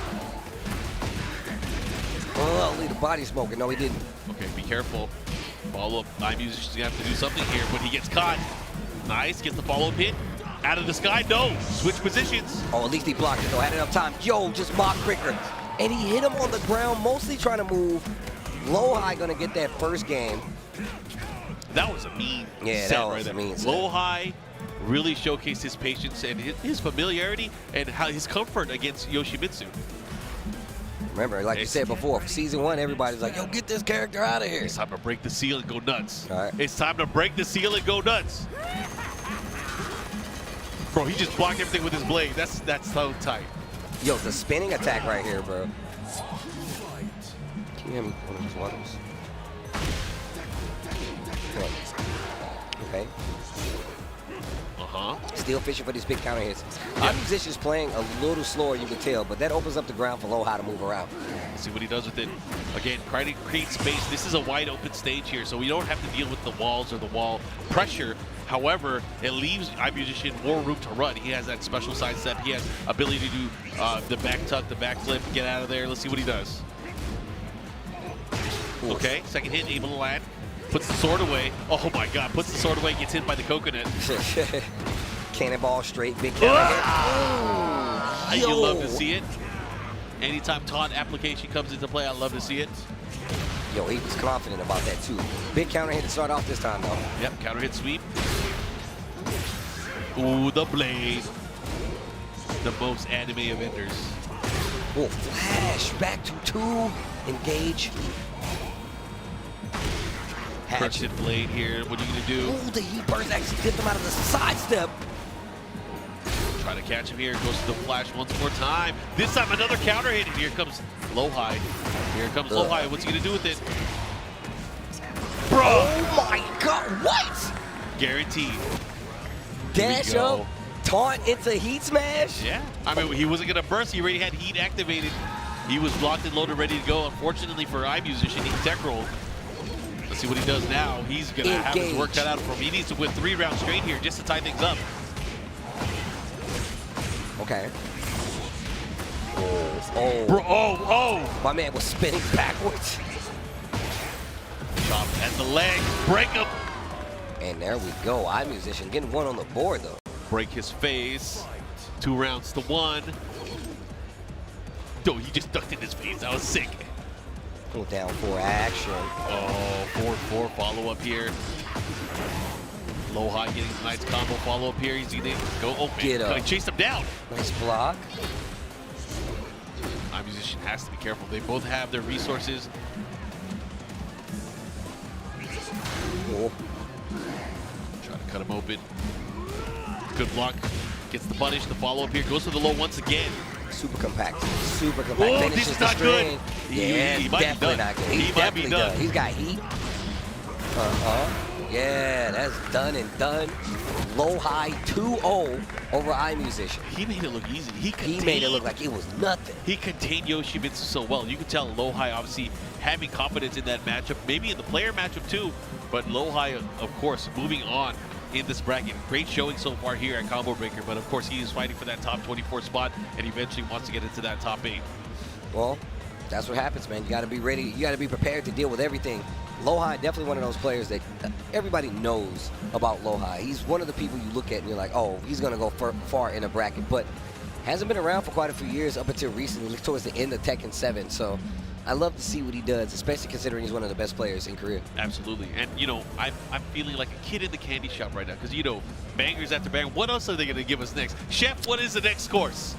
Oh, leave the body smoking. No, he didn't. Okay, be careful. Follow up. iMusician's gonna have to do something here, but he gets caught. Nice, gets the follow-up hit. Out of the sky, no. Switch positions. Oh, at least he blocked it, though. Had enough time. Yo, just mock breaker. And he hit him on the ground, mostly trying to move. Lohai gonna get that first game. That was a mean set that was right there. A mean set. Lohai really showcased his patience and his familiarity and how his comfort against Yoshimitsu. Remember, like you said before, Season 1, everybody's like, yo, get this character out of here. It's time to break the seal and go nuts. All right. It's time to break the seal and go nuts. Bro, he just blocked everything with his blade. That's so tight. Yo, the spinning attack right here, bro. Can you hear me? One of those ones. Okay. Still fishing for these big counter hits. Our musician's playing a little slower, you can tell, but that opens up the ground for Lohai to move around. Let's see what he does with it. Again, trying to create space. This is a wide open stage here, so we don't have to deal with the walls or the wall pressure. However, it leaves iMusician more room to run. He has that special side step. He has ability to do the back tuck, the back flip, get out of there. Let's see what he does. Okay, second hit, able to land. Puts the sword away. Oh my God, puts the sword away, gets hit by the coconut. Cannonball straight, big counter hit. You love to see it. Anytime taunt application comes into play, I love to see it. Yo, he was confident about that too. Big counter hit to start off this time though. Yep, counter hit sweep. Ooh, the blade. The most anime of vendors. Oh, flash, back to 2, engage. Crescent blade here, what are you gonna do? Oh, the heat burst actually dipped him out of the sidestep. Try to catch him here, goes to the flash once more time. This time another counter hit, and here comes Lowhigh. Here comes Lowhigh, what's he gonna do with it? Bro! Oh my God, what? Guaranteed. Dash up, taunt into heat smash? Yeah, I mean, he wasn't gonna burst, he already had heat activated. He was blocked and loaded, ready to go. Unfortunately for iMusician, he tech rolled. Let's see what he does now. He's gonna have his work cut out for him. He needs to win 3 rounds straight here just to tie things up. Okay. Oh. Bro, oh. My man was spinning backwards. Chop at the leg, break him. And there we go. iMusician getting 1 on the board though. Break his face. 2 rounds to 1. Oh, he just ducked in his face. That was sick. Go down for action. Oh, 4-4 follow up here. Lowhigh getting a nice combo follow up here. He's gonna go open. Get up. He chased him down. Nice block. iMusician has to be careful. They both have their resources. Oh. Try to cut him open. Good block. Gets the punish. The follow up here goes to the low once again. Super compact. Super compact. Oh, this is not good. Yeah, he might definitely be done. not good. He might be done. He's got heat. Yeah, that's done and done. Lowhigh 2-0 over iMusician. He made it look easy. He made it look like it was nothing. He contained Yoshimitsu so well. You could tell Lowhigh obviously having confidence in that matchup, maybe in the player matchup too, but Lowhigh, of course, moving on in this bracket. Great showing so far here at Combo Breaker, but of course he is fighting for that top 24 spot and eventually wants to get into that top 8. Well, that's what happens, man. You got to be ready. You got to be prepared to deal with everything. Lowhigh, definitely one of those players that everybody knows about Lowhigh. He's one of the people you look at and you're like, oh, he's going to go far in a bracket, but hasn't been around for quite a few years up until recently, towards the end of Tekken 7. So I love to see what he does, especially considering he's one of the best players in Korea. Absolutely. And, you know, I'm feeling like a kid in the candy shop right now because, you know, bangers after bangers. What else are they going to give us next? Chef, what is the next course?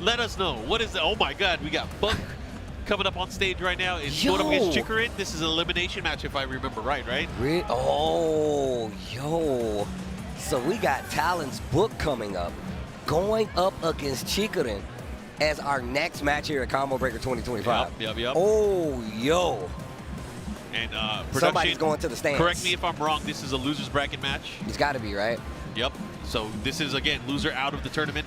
Let us know. What is the, oh my God, we got Buck coming up on stage right now. Is going up against Chikurin. This is an elimination match if I remember right? Oh, yo. So we got Talon's Book coming up, going up against Chikurin as our next match here at Combo Breaker 2025. Yep. Oh, yo. And somebody's going to the stands. Correct me if I'm wrong. This is a loser's bracket match. He's got to be, right? Yep. So this is, again, loser out of the tournament.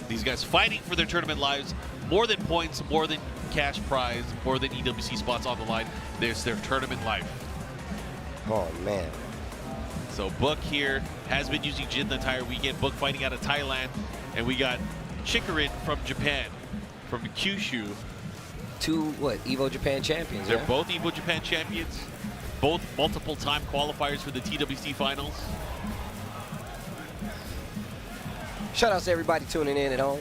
These guys fighting for their tournament lives. More than points, more than cash prize, more than EWC spots on the line. There's their tournament life. Oh, man. So Book here has been using Jin the entire weekend. Book fighting out of Thailand. And we got Chikurin from Japan, from Kyushu. 2, Evo Japan champions, They're both Evo Japan champions. Both multiple-time qualifiers for the TWC finals. Shout out to everybody tuning in at home.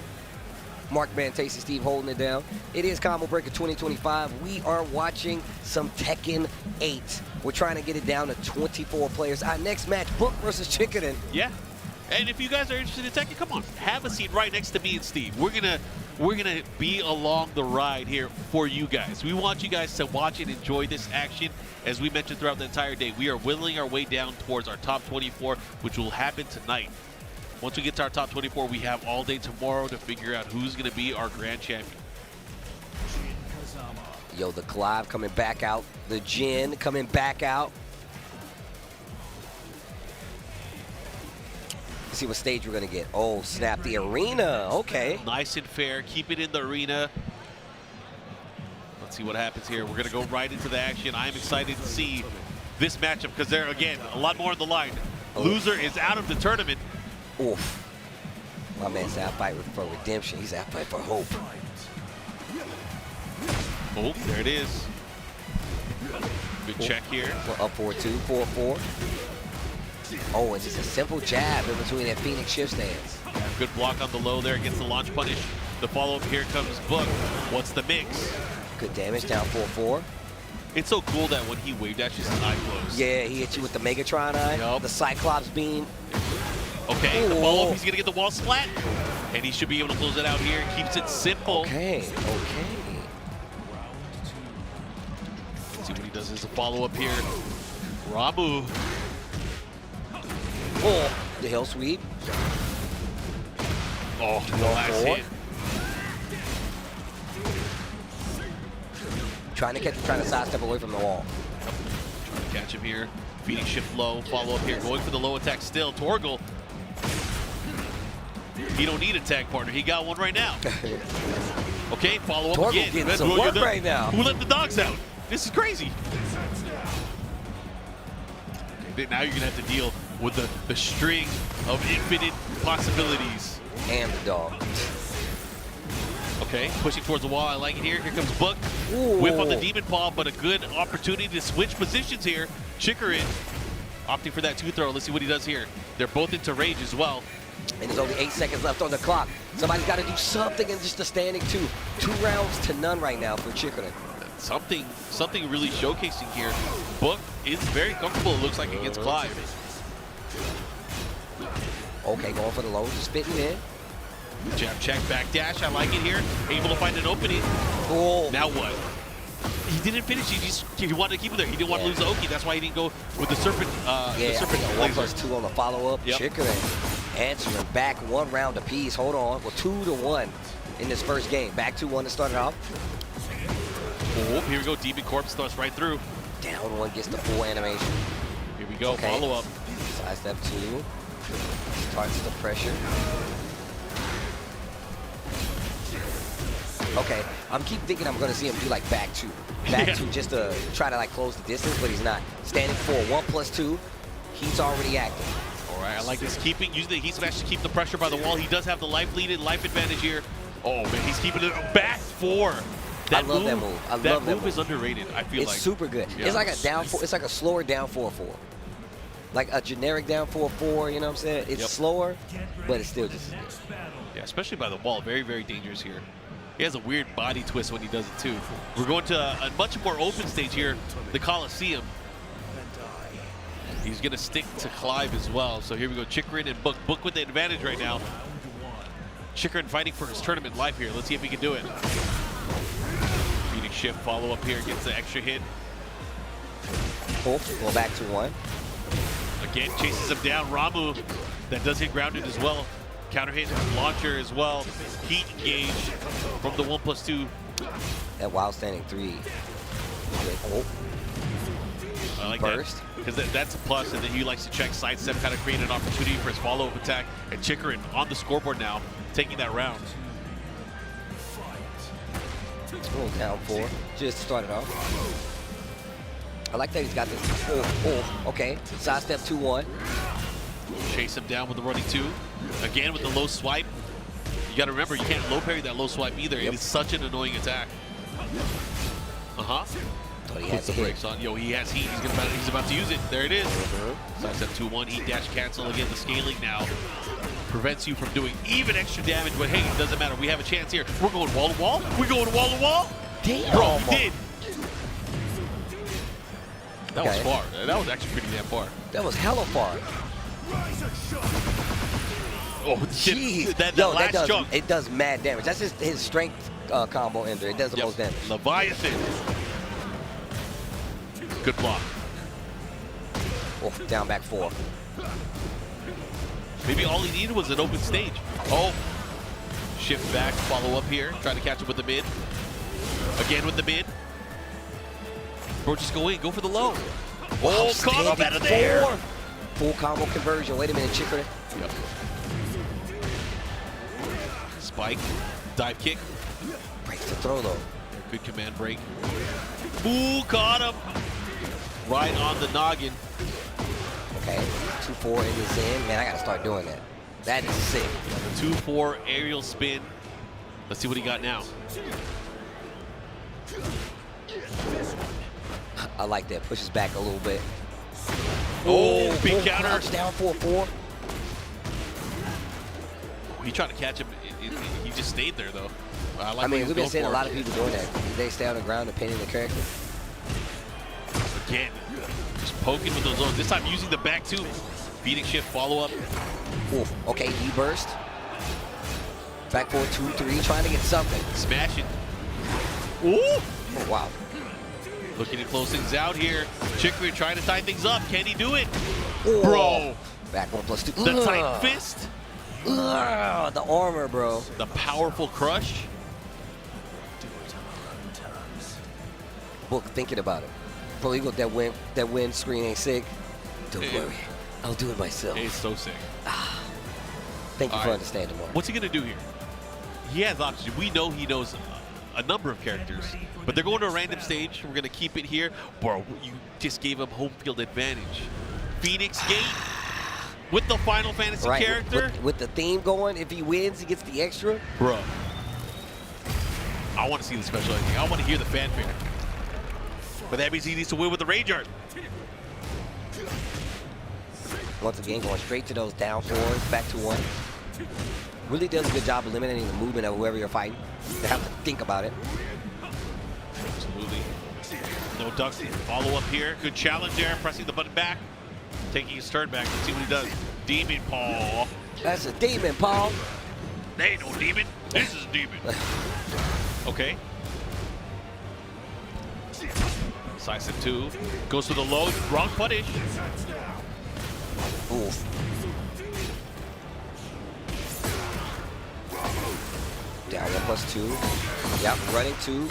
Markman, Tasty Steve holding it down. It is Combo Breaker 2025. We are watching some Tekken 8. We're trying to get it down to 24 players. Our next match, Book versus Chikurin. Yeah. And if you guys are interested in Tekken, come on, have a seat right next to me and Steve. We're gonna be along the ride here for you guys. We want you guys to watch and enjoy this action. As we mentioned throughout the entire day, we are whittling our way down towards our top 24, which will happen tonight. Once we get to our top 24, we have all day tomorrow to figure out who's going to be our grand champion. Yo, the Clive coming back out. The Jin coming back out. Let's see what stage we're going to get. Oh, snap, the arena. Okay. Nice and fair. Keep it in the arena. Let's see what happens here. We're going to go right into the action. I am excited to see this matchup because there, again, a lot more on the line. Loser is out of the tournament. Oof. My man's out fight for redemption. He's out fight for hope. Oh, there it is. Good check here. We're up 4-2, 4-4. Oh, and just a simple jab in between that Phoenix shift stance. Good block on the low there against the launch punish. The follow-up here comes Book. What's the mix? Good damage, down 4-4. It's so cool that when he wave dashes, his eye closed. Yeah, he hit you with the Megatron eye, the Cyclops beam. Okay, the follow-up, he's gonna get the wall splat. And he should be able to close it out here. Keeps it simple. Okay. Let's see what he does as a follow-up here. Ramu. Oh, the hill sweep. Oh, the last hit. Trying to sidestep away from the wall. Trying to catch him here. Phoenix shift low, follow up here, going for the low attack still. Torgal. He don't need a tag partner. He got one right now. Okay, follow up Torgal again. getting some work right now. Who let the dogs out? This is crazy. Okay, now you're gonna have to deal with the string of infinite possibilities. And the dog. Okay, pushing towards the wall. I like it here. Here comes Book. Ooh. Whip on the Demon Paw, but a good opportunity to switch positions here. Chikurin opting for that 2-throw. Let's see what he does here. They're both into rage as well. And there's only 8 seconds left on the clock. Somebody's got to do something in just a standing 2. 2 rounds to none right now for Chikurin. Something really showcasing here. Book is very comfortable, it looks like, against Clive. Okay, going for the low, just spitting in. Jab check, back dash, I like it here. Able to find an opening. Cool. Now what? He didn't finish, he wanted to keep it there. He didn't want to lose the Oki, that's why he didn't go with the Serpent. Yeah, the Serpent 1+2 on the follow-up. Yep. Chikurin answering back 1 round apiece. Hold on, well 2-1 in this first game. Back 2-1 to start it off. Oh, here we go, Demon Corpse thrust right through. Down 1 gets the full animation. Here we go, Okay. follow up. Sidestep 2. Starts the pressure. Okay, I'm keep thinking I'm gonna see him do like back 2. Back 2 just to try to like close the distance, but he's not. Standing 4, 1+2. He's already active. All right, I like this. Using the heat smash to keep the pressure by the wall. He does have the life lead and life advantage here. Oh man, he's keeping it back 4. I love that move. I love that move. That move is underrated, I feel like. It's super good. Yeah. It's like a down 4. It's like a slower down 4-4. Like a generic down 4-4. You know what I'm saying? It's slower, but it's still just as good. Yeah, especially by the wall. Very, very dangerous here. He has a weird body twist when he does it too. We're going to a much more open stage here, the Coliseum. He's gonna stick to Clive as well. So here we go, Chikurin and Book. Book with the advantage right now. Chikurin fighting for his tournament life here. Let's see if he can do it. Phoenix shift, follow up here, gets the extra hit. Cool, go back to 1. Again, chases him down. Ramu, that does hit grounded as well. Counter hit, launcher as well. Heat engage from the 1+2. That wild standing 3. Oh. I like Burst. that, because that's a plus, and then he likes to check sidestep, kind of create an opportunity for his follow-up attack. And Chikurin on the scoreboard now, taking that round. Oh, down 4. Just started off. I like that he's got this. Oh, okay. Sidestep 2-1. Chase him down with the running 2. Again with the low swipe. You got to remember, you can't low parry that low swipe either. It is such an annoying attack. Thought he Puts had the brakes on. Yo, he has heat. He's about to use it. There it is. Sidestep 2-1. Heat dash cancel. Again, the scaling now prevents you from doing even extra damage. But hey, it doesn't matter. We have a chance here. We're going wall to wall. We're going wall to wall. Damn. Bro, he did. That was far. That was actually pretty damn far. That was hella far. Oh, jeez. That last chunk. It does mad damage. That's just his strength combo ender. It does the most damage. Leviathan. Good block. Oh, down back 4. Maybe all he needed was an open stage. Oh. Shift back, follow up here. Trying to catch him with the mid. Again with the mid. Bro, just go in. Go for the low. Oh, caught him out of there. Full combo conversion. Wait a minute, Chikurin. Yep. Spike. Dive kick. Breaks the throw, though. Good command break. Ooh, caught him. Right on the noggin. Okay, 2-4 in this in. Man, I gotta start doing that. That is sick. 2-4 aerial spin. Let's see what he got now. I like that. Pushes back a little bit. Oh, big counter. Crouch down 4-4. He tried to catch him. He just stayed there, though. I mean, we've been seeing a lot of people doing that. They stay on the ground and pinning the character. Again, just poking with those lows. This time using the back two. Beating shift, follow-up. Oof. Okay, he burst. Back forward 2-3, trying to get something. Smash it. Ooh! Oh, wow. Looking to close things out here. Chikurin trying to tie things up. Can he do it? Ooh. Bro. Back 1+2. The tight fist. The armor, bro. The powerful crush. Book thinking about it. Bro, you got that win screen ain't sick. Don't worry. I'll do it myself. It's so sick. Thank you for understanding more. What's he going to do here? He has options. We know he knows a number of characters, but they're going to a random stage. We're going to keep it here. Bro, you just gave him home field advantage. Phoenix Gate with the Final Fantasy character. With the theme going, if he wins, he gets the extra. Bro, I want to see the special ending. I want to hear the fanfare. But that means he needs to win with the Rage Art. Once again, going straight to those down fours, back to 1. Really does a good job eliminating the movement of whoever you're fighting. They have to think about it. Absolutely. No ducks. Follow up here. Good challenge there. Pressing the button back. Taking his turn back. Let's see what he does. Demon Paw. That's a demon, Paul. They ain't no demon. This is a demon. Okay. Decisive 2. Goes to the low. Wrong punish. Oof. Down 1+2. Yep, running 2.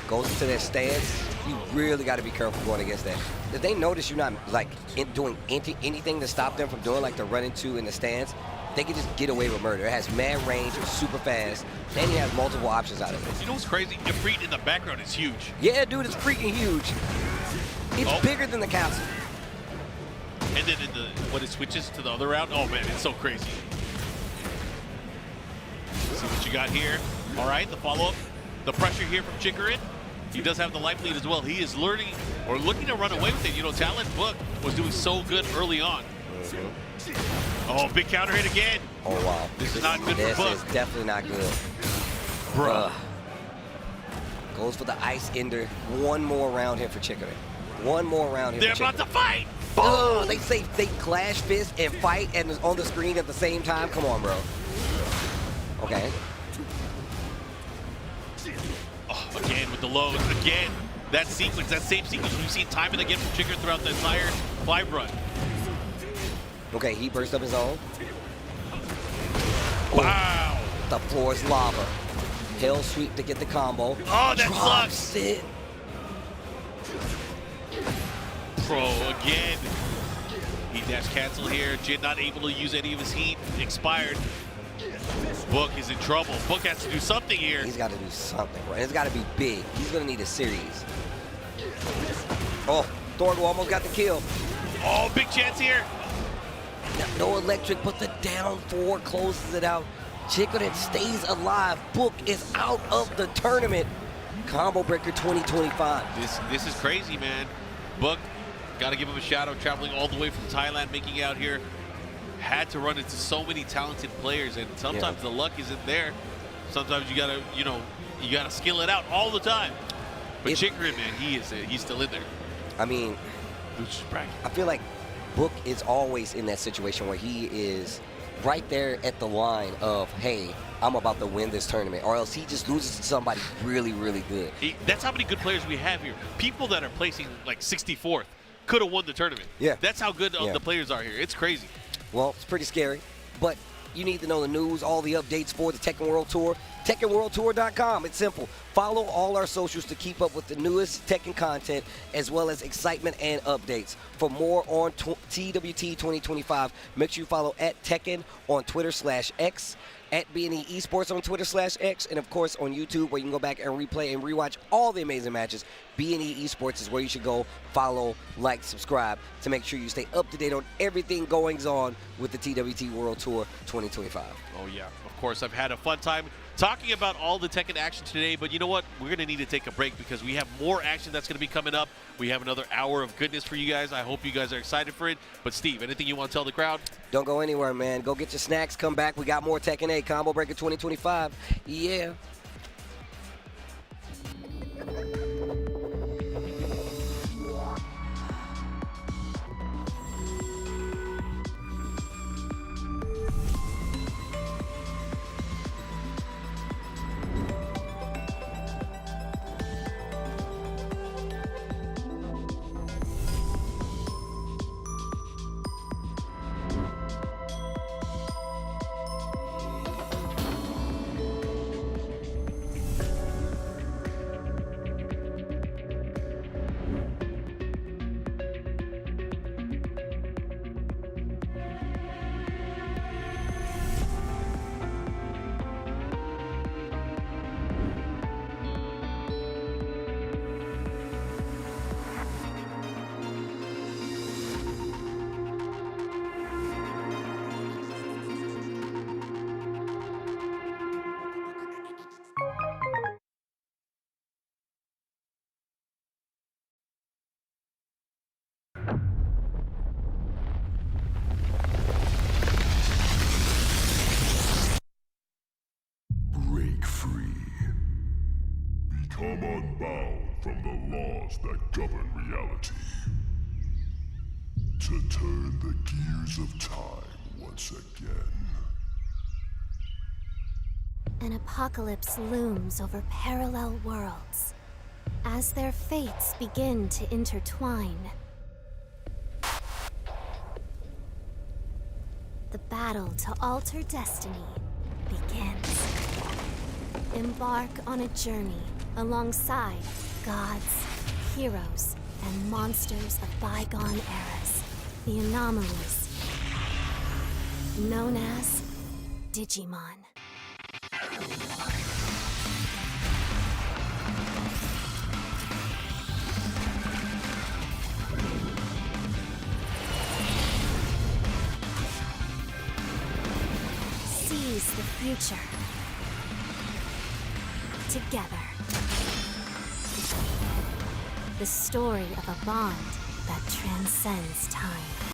Goes into their stance. You really got to be careful going against that. If they notice you're not like doing anything to stop them from doing like the running 2 in the stance, they can just get away with murder. It has mad range, it's super fast, and he has multiple options out of it. You know what's crazy? Ifrit in the background is huge. Yeah, dude, it's freaking huge. It's bigger than the castle. And then when it switches to the other round, oh man, it's so crazy. See what you got here. All right, the follow-up. The pressure here from Chikurin. He does have the life lead as well. He is learning or looking to run away with it. You know, Talent Book was doing so good early on. Oh, big counter hit again. Oh, wow. This is not good for Book. This is definitely not good. Bruh. Goes for the Ice Ender. One more round here for Chikurin. One more round here They're for Chikurin. about to fight. Oh, they say they clash fist and fight and it's on the screen at the same time. Come on, bro. Okay. Oh, again with the lows. Again, that sequence, that same sequence we've seen time and again from Chikurin throughout the entire Clive run. Okay, he burst up his own. Wow. Oh, the floor is lava. Hell sweep to get the combo. Oh, that Drops sucks. it. Bro, again. He dash cancel here. Jin not able to use any of his heat. Expired. Book is in trouble. Book has to do something here. He's got to do something, bro. And it's got to be big. He's going to need a series. Oh, Thorgo almost got the kill. Oh, big chance here. No electric, but the down 4 closes it out. Chikurin stays alive. Book is out of the tournament. Combo Breaker 2025. This is crazy, man. Book, got to give him a shout out, traveling all the way from Thailand, making it out here. Had to run into so many talented players, and sometimes the luck isn't there. Sometimes you gotta, you gotta skill it out all the time. But Chikurin, man, he's still in there. I mean, I feel like Book is always in that situation where he is right there at the line of, hey, I'm about to win this tournament, or else he just loses to somebody really, really good. That's how many good players we have here. People that are placing like 64th could have won the tournament. Yeah. That's how good the players are here. It's crazy. Well, it's pretty scary, but you need to know the news, all the updates for the Tekken World Tour. TekkenWorldTour.com. It's simple. Follow all our socials to keep up with the newest Tekken content as well as excitement and updates. For more on TWT 2025, make sure you follow at Tekken on Twitter/X, at BNE Esports on Twitter/X, and of course on YouTube, where you can go back and replay and rewatch all the amazing matches. BNE Esports is where you should go follow, like, subscribe to make sure you stay up to date on everything goings on with the TWT World Tour 2025. Oh yeah, of course. I've had a fun time talking talking about all the Tekken action today, but you know what? We're going to need to take a break because we have more action that's going to be coming up. We have another hour of goodness for you guys. I hope you guys are excited for it. But Steve, anything you want to tell the crowd? Don't go anywhere, man. Go get your snacks. Come back. We got more Tekken 8 Combo Breaker 2025. Yeah. Break free. Become unbound from the laws that govern reality. To turn the gears of time once again. An apocalypse looms over parallel worlds as their fates begin to intertwine. The battle to alter destiny begins. Embark on a journey alongside gods, heroes, and monsters of bygone eras. The anomalies, known as Digimon. Seize the future. Together. The story of a bond that transcends time.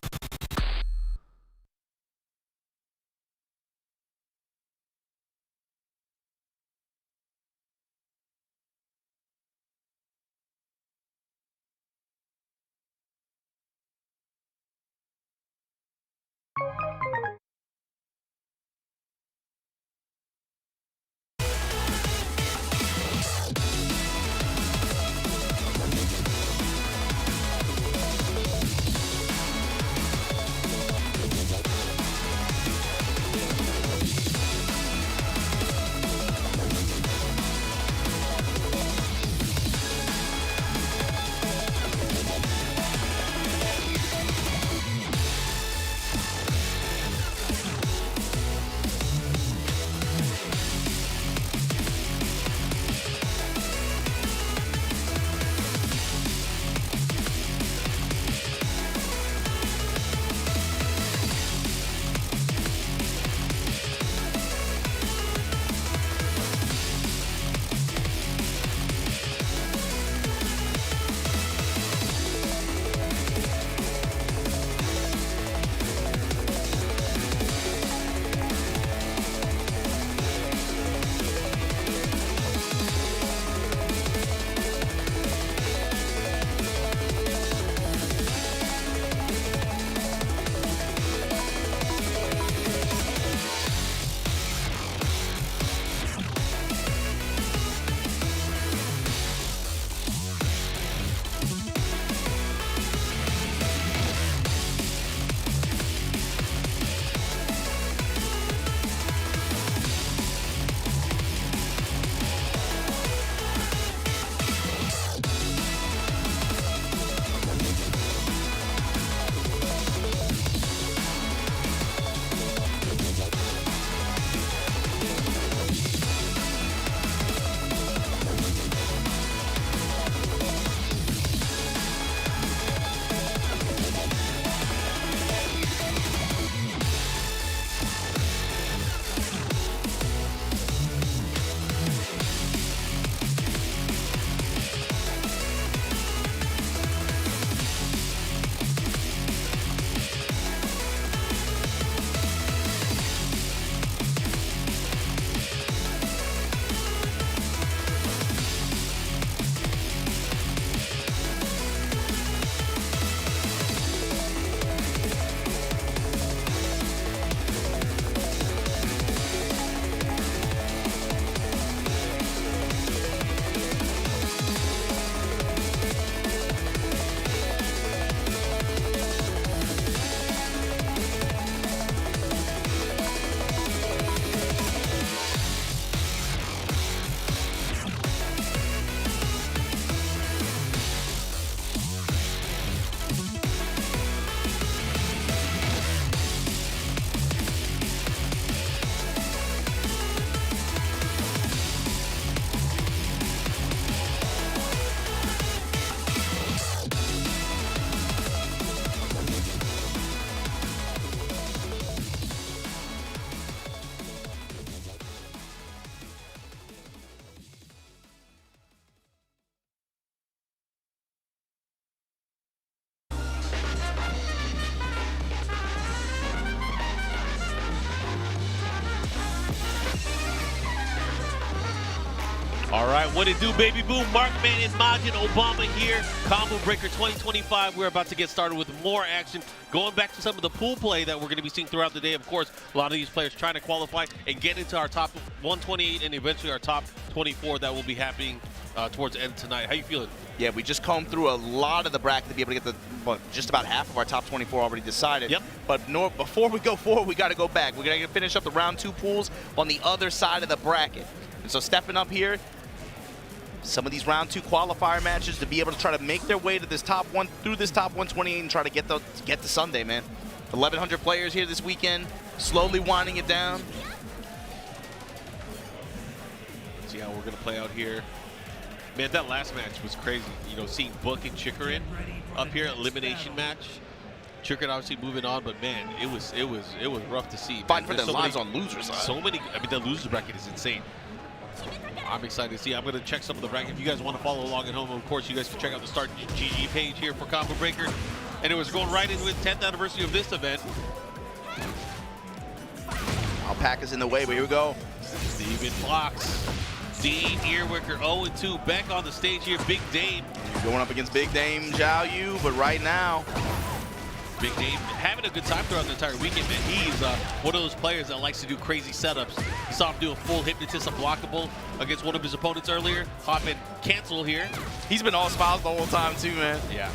All right, what it do, baby boom? Markman and Majin Obama here. Combo Breaker 2025. We're about to get started with more action. Going back to some of the pool play that we're going to be seeing throughout the day. Of course, a lot of these players trying to qualify and get into our top 128 and eventually our top 24 that will be happening towards the end tonight. How you feeling? Yeah, we just combed through a lot of the bracket to be able to get just about half of our top 24 already decided. Yep. But before we go forward, we got to go back. We're going to finish up the round 2 pools on the other side of the bracket. And so stepping up here, some of these round 2 qualifier matches to be able to try to make their way to this top 128 and try to get to Sunday, man. 1,100 players here this weekend, slowly winding it down. See how we're going to play out here. Man, that last match was crazy. You know, seeing Book and Chikurin up here, elimination match. Chikurin obviously moving on, but man, it was rough to see. Fighting for their lives on losers side. So many. I mean, the losers bracket is insane. I'm excited to see. I'm going to check some of the bracket. If you guys want to follow along at home, of course, you guys can check out the Start GG page here for Combo Breaker. And it was going right in with 10th anniversary of this event. Alpaca's in the way, but here we go. Steven Fox, Dean Earwicker, 0-2, back on the stage here. Big Dame. Going up against Big Dame Xiaoyu, but right now, Big Dame having a good time throughout the entire weekend, man. He's one of those players that likes to do crazy setups. You saw him do a full hypnotist unblockable against one of his opponents earlier. Hop and cancel here. He's been all smiles the whole time too, man. Yeah.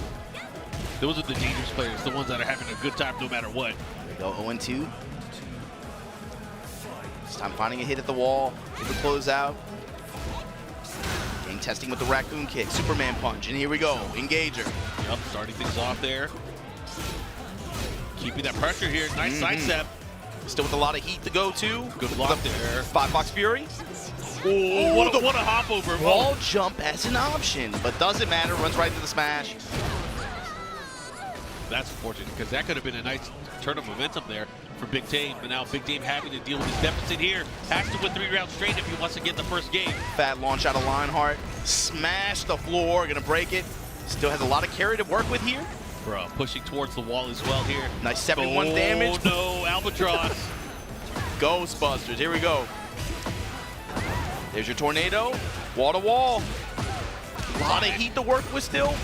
Those are the dangerous players, the ones that are having a good time no matter what. There we go, 0-2. This time finding a hit at the wall, hit the closeout. Game testing with the raccoon kick, Superman punch, and here we go, engager. Yep, starting things off there. Keeping that pressure here, nice sidestep. Still with a lot of heat to go to. Good block there. 5-box Fury. Oh, what a hop over. Wall jump as an option, but doesn't matter, runs right into the smash. That's unfortunate, because that could have been a nice turn of momentum there for Big Dame, but now Big Dame having to deal with his deficit here. Has to win 3 rounds straight if he wants to get the first game. Fat launch out of Lionheart. Smash the floor, gonna break it. Still has a lot of carry to work with here. Bro, pushing towards the wall as well here. Nice 71 damage. Oh no, Albatross. Ghostbusters, here we go. There's your tornado, wall to wall. A lot of heat to work with still.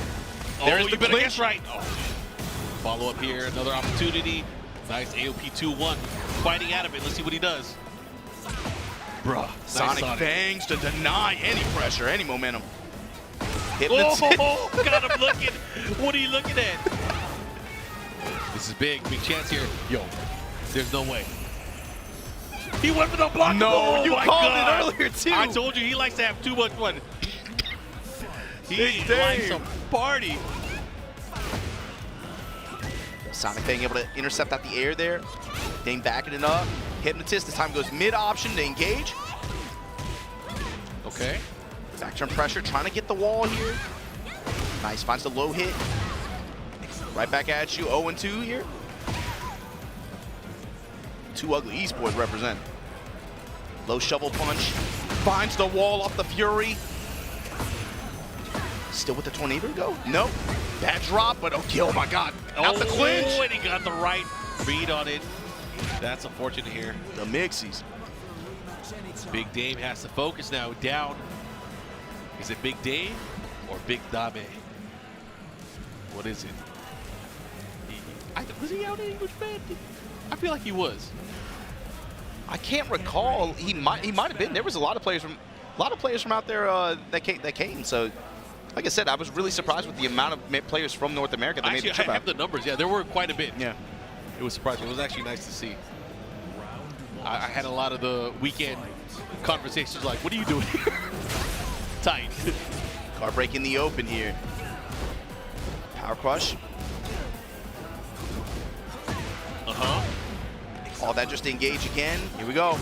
There's the clinch. Right. Oh. Follow up here, another opportunity. Nice AOP 2-1, fighting out of it. Let's see what he does. Bruh, Sonic Fangs to deny any pressure, any momentum. Hypnotist. Oh, got him looking. What are you looking at? This is big chance here. Yo, there's no way. He went for the block. No, you called it earlier too. I told you he likes to have too much fun. He likes to party. Sonic Fang able to intercept out the air there. Dame backing it up. Hypnotist, this time goes mid option to engage. Okay. Back turn pressure, trying to get the wall here. Nice, finds the low hit. Right back at you, 0-2 here. Two ugly esports represent. Low shovel punch. Finds the wall off the Fury. Still with the tornado go? Nope. Bad drop, but okay, oh my god. Out the clinch. Oh, and he got the right read on it. That's unfortunate here. The Mixies. Big Dame has to focus now. Down. Is it Big Dame or Big Dame? What is it? Was he out in English band? I feel like he was. I can't recall. He might have been. There was a lot of players from out there that came. So, like I said, I was really surprised with the amount of players from North America that made the trip I have the numbers. Yeah, there were quite a bit. Yeah, it was surprising. It was actually nice to see. I had a lot of the weekend conversations like, "What are you doing here?" Tight. Car break in the open here. Power crush. All that just to engage again. Here we go.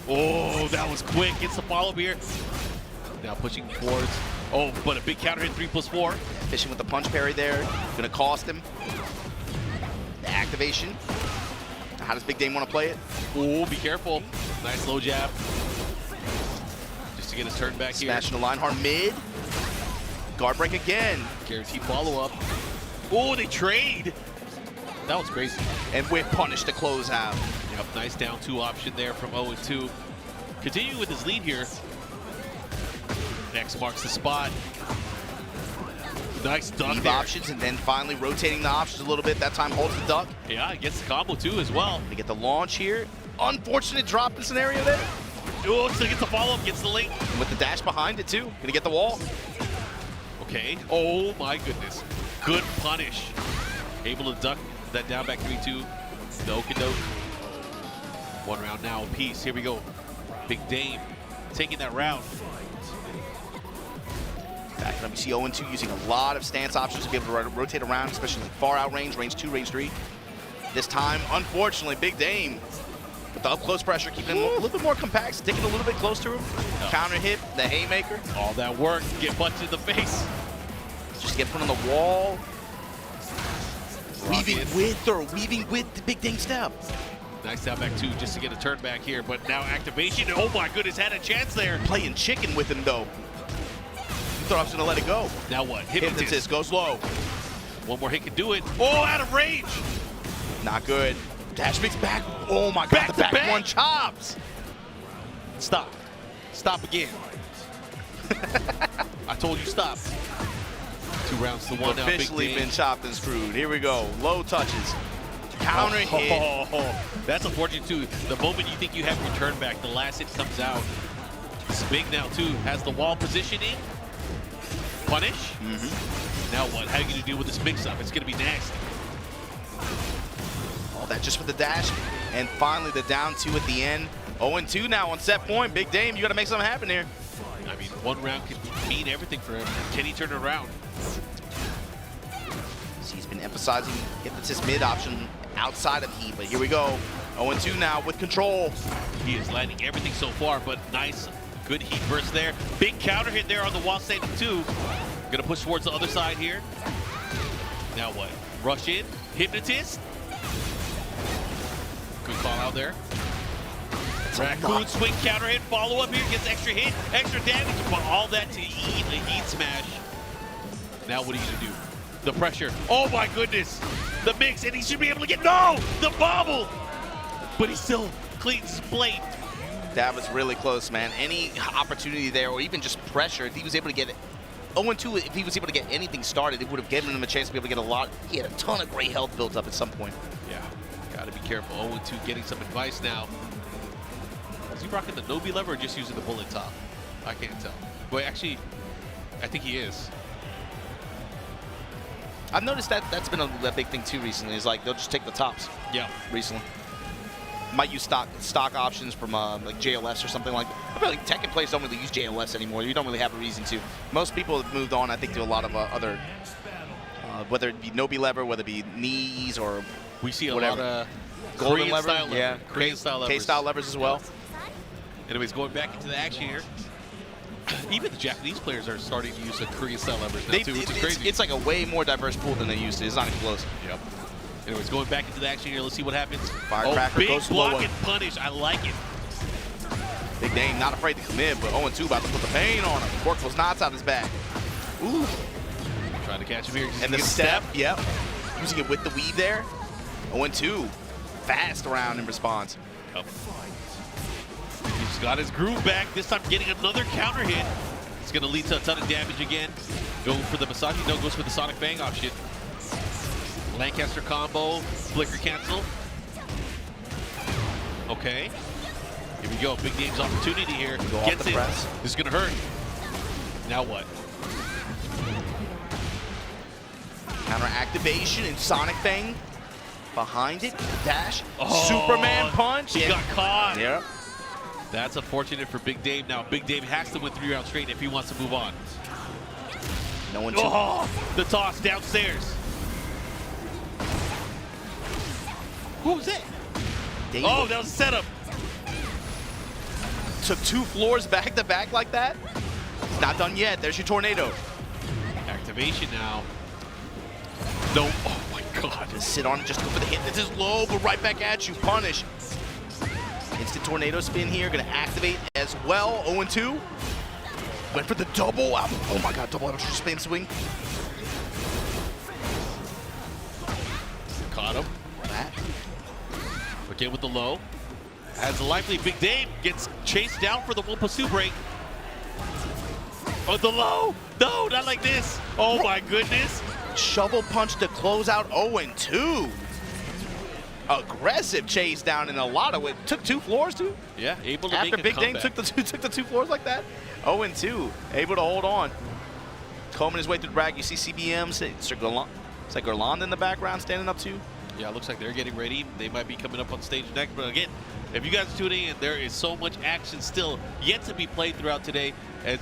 Oh, that was quick. Gets the follow-up here. Now pushing towards. Oh, but a big counter hit, 3+4. Fishing with the punch parry there. Gonna cost him. The activation. How does Big Dame want to play it? Oh, be careful. Nice low jab. Just to get his turn back here. Smashing the Lionheart mid. Guard break again. Guaranteed follow-up. Oh, they trade. That was crazy. And with punish to close out. Yep, nice down 2 option there from 0-2. Continuing with his lead here. X marks the spot. Nice duck Leave there. options, and then finally rotating the options a little bit. That time holds the duck. Yeah, gets the combo too as well. They get the launch here. Unfortunate drop in scenario there. Oh, still gets the follow-up, gets the link. And with the dash behind it too. Gonna get the wall. Okay. Oh my goodness. Good punish. Able to duck that down back 3-2. The Okadoke. 1 round now apiece. Here we go. Big Dame taking that round. Back up, you see 0-2 using a lot of stance options to be able to rotate around, especially like far out range, range 2, range 3. This time, unfortunately, Big Dame with the up close pressure, keeping him a little bit more compact, sticking a little bit close to him. Counter hit, the haymaker. All that work, get punched in the face. Just get put on the wall. Weaving with the Big Dame step. Nice down back 2 just to get a turn back here, but now activation. Oh my goodness, had a chance there. Playing chicken with him though. Thought I was gonna let it go. Now what? Hypnotist goes low. One more hit can do it. Oh, out of range. Not good. Dash mix back. Oh my god, the back one chops. Stop. Stop again. I told you stop. 2 rounds to 1 now. Officially been chopped and screwed. Here we go. Low touches. Counter hit. That's unfortunate too. The moment you think you have your turn back, the last hit comes out. It's big now too. Has the wall positioning. Punish. Now what? How are you going to deal with this mix-up? It's going to be nasty. All that just with the dash. And finally the down 2 at the end. 0-2 now on set point. Big Dame, you got to make something happen here. I mean, 1 round could mean everything for him. Can he turn it around? So he's been emphasizing hypnotist mid option outside of heat, but here we go. 0-2 now with control. He is landing everything so far, but nice, good heat burst there. Big counter hit there on the wall standing 2. Gonna push towards the other side here. Now what? Rush in, hypnotist. Good call out there. Raccoon swing counter hit, follow up here, gets extra hit, extra damage, but all that to eat a heat smash. Now what are you gonna do? The pressure. Oh my goodness. The mix, and he should be able to get, no! The bobble! But he still cleans his plate. That was really close, man. Any opportunity there, or even just pressure, if he was able to get it. 0-2, if he was able to get anything started, it would have given him a chance to be able to get a lot. He had a ton of great health built up at some point. Yeah, gotta be careful. 0-2 getting some advice now. Is he rocking the Nobi lever or just using the bullet top? I can't tell. But actually, I think he is. I've noticed that that's been a big thing too recently. Is like they'll just take the tops. Yeah. Recently. Might use stock options from like JLS or something like that. I feel like Tekken players don't really use JLS anymore. You don't really have a reason to. Most people have moved on, I think, to a lot of other, whether it be Nobi lever, whether it be knees or we see a whatever. lot of golden Korean lever, style lever. yeah, Korean style levers. K-style levers as well. Anyways, going back into the action here. Even the Japanese players are starting to use the Korean style levers now too, which is crazy. It's like a way more diverse pool than they used to. It's not even close. Yep. Anyways, going back into the action here, let's see what happens. Firecracker big goes block low. and punish. I like it. Big Dame not afraid to commit, but 0-2 about to put the pain on him. Work those knots out his back. Ooh. Trying to catch him here. And the step, yep. Using it with the weave there. 0-2. Fast around in response. Yep. He's got his groove back. This time getting another counter hit. It's going to lead to a ton of damage again. Going for the Masashi. No, goes for the Sonic Bang option. Lancaster combo. Flicker cancel. Okay. Here we go. Big Dame's opportunity here. Go Gets off the it. press. This is going to hurt. Now what? Counter activation and Sonic Bang. Behind it. Dash. Superman punch. He got caught. Yep. That's unfortunate for Big Dame. Now, Big Dame has to win 3 rounds straight if he wants to move on. No one. The toss downstairs. Who was it? Dame. Oh, that was a setup. Took 2 floors back to back like that. It's not done yet. There's your tornado. Activation now. No. Oh my God. Just sit on it. Just go for the hit. This is low, but right back at you. Punish. Instant tornado spin here. Gonna activate as well. 0-2. Went for the double. Oh my God. Double extra spin swing. Caught him. That. Again with the low. As a lively Big Dame gets chased down for the 1+2 break. Oh, the low. No, not like this. Oh, my goodness. Shovel punch to close out 0-2. Aggressive chase down in a lot of it. Took 2 floors, too. Yeah, able to After make a Big Dane comeback. took the 2 floors like that. 0-2. Able to hold on. Combing his way through the bracket. You see CBM. It's like Gerlanda in the background standing up, too. Yeah, it looks like they're getting ready. They might be coming up on stage next. But again, if you guys are tuning in, there is so much action still yet to be played throughout today. As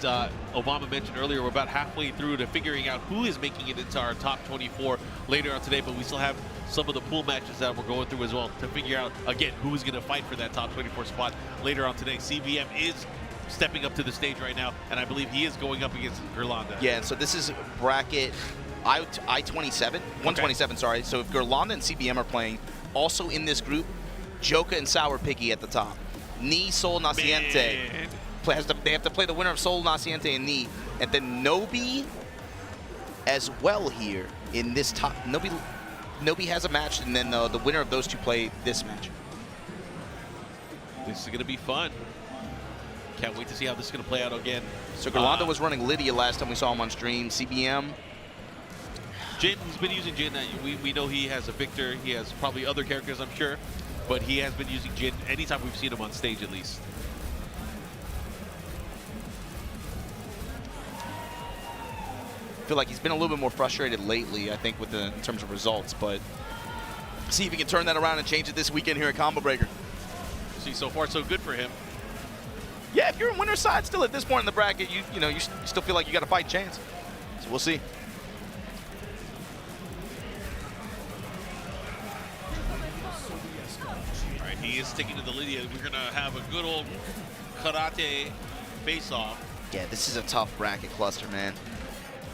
Obama mentioned earlier, we're about halfway through to figuring out who is making it into our top 24 later on today. But we still have some of the pool matches that we're going through as well to figure out, again, who is going to fight for that top 24 spot later on today. CBM is stepping up to the stage right now, and I believe he is going up against Gerlanda. Yeah, so this is bracket I-27, 127, sorry. So if Gerlanda and CBM are playing, also in this group, Joka and Sour Piggy at the top. Ni, Sol Naciente. They have to play the winner of Sol Naciente and Ni. And then Nobi as well here in this top. Nobi has a match, and then the winner of those two play this match. This is going to be fun. Can't wait to see how this is going to play out again. So Gerlanda was running Lydia last time we saw him on stream. CBM. Jin, he's been using Jin. We know he has a Victor. He has probably other characters, I'm sure. But he has been using Jin anytime we've seen him on stage, at least. I feel like he's been a little bit more frustrated lately, I think, in terms of results. But see if he can turn that around and change it this weekend here at Combo Breaker. See, so far so good for him. Yeah, if you're in winner's side still at this point in the bracket, you still feel like you got a fight chance. So we'll see. All right, he is sticking to the Lydia. We're going to have a good old karate face-off. Yeah, this is a tough bracket cluster, man.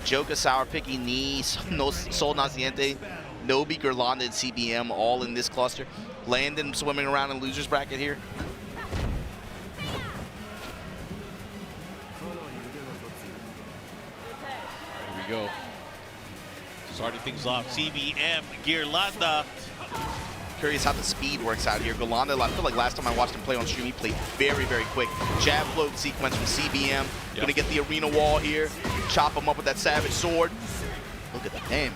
Joka, Sour Picky, Ni, Sol Naciente, Nobi, Gerlanda, and CBM all in this cluster. Landon swimming around in loser's bracket here. Here we go. Starting things off, CBM, Gerlanda. Curious how the speed works out here. Gerlanda, I feel like last time I watched him play on stream, he played very, very quick. Jab float sequence from CBM. Gonna get the arena wall here. Chop him up with that Savage Sword. Look at the damage.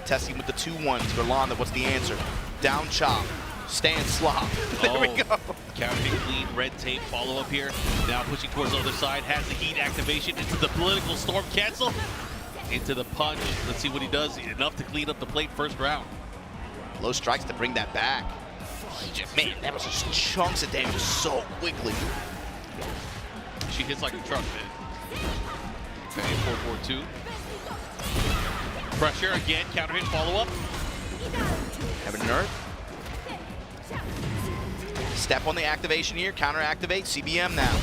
Testing with the 2-1s. Gerlanda, what's the answer? Down chop. Stand slop. There we go. Counting clean, red tape follow-up here. Now pushing towards the other side. Has the heat activation into the political storm cancel. Into the punch. Let's see what he does. Enough to clean up the plate first round. Low strikes to bring that back. Man, that was just chunks of damage so quickly. She hits like a truck, man. Okay, 4-4-2. Pressure again, counter hit, follow-up. Have a nerf. Step on the activation here, counter activate, CBM now.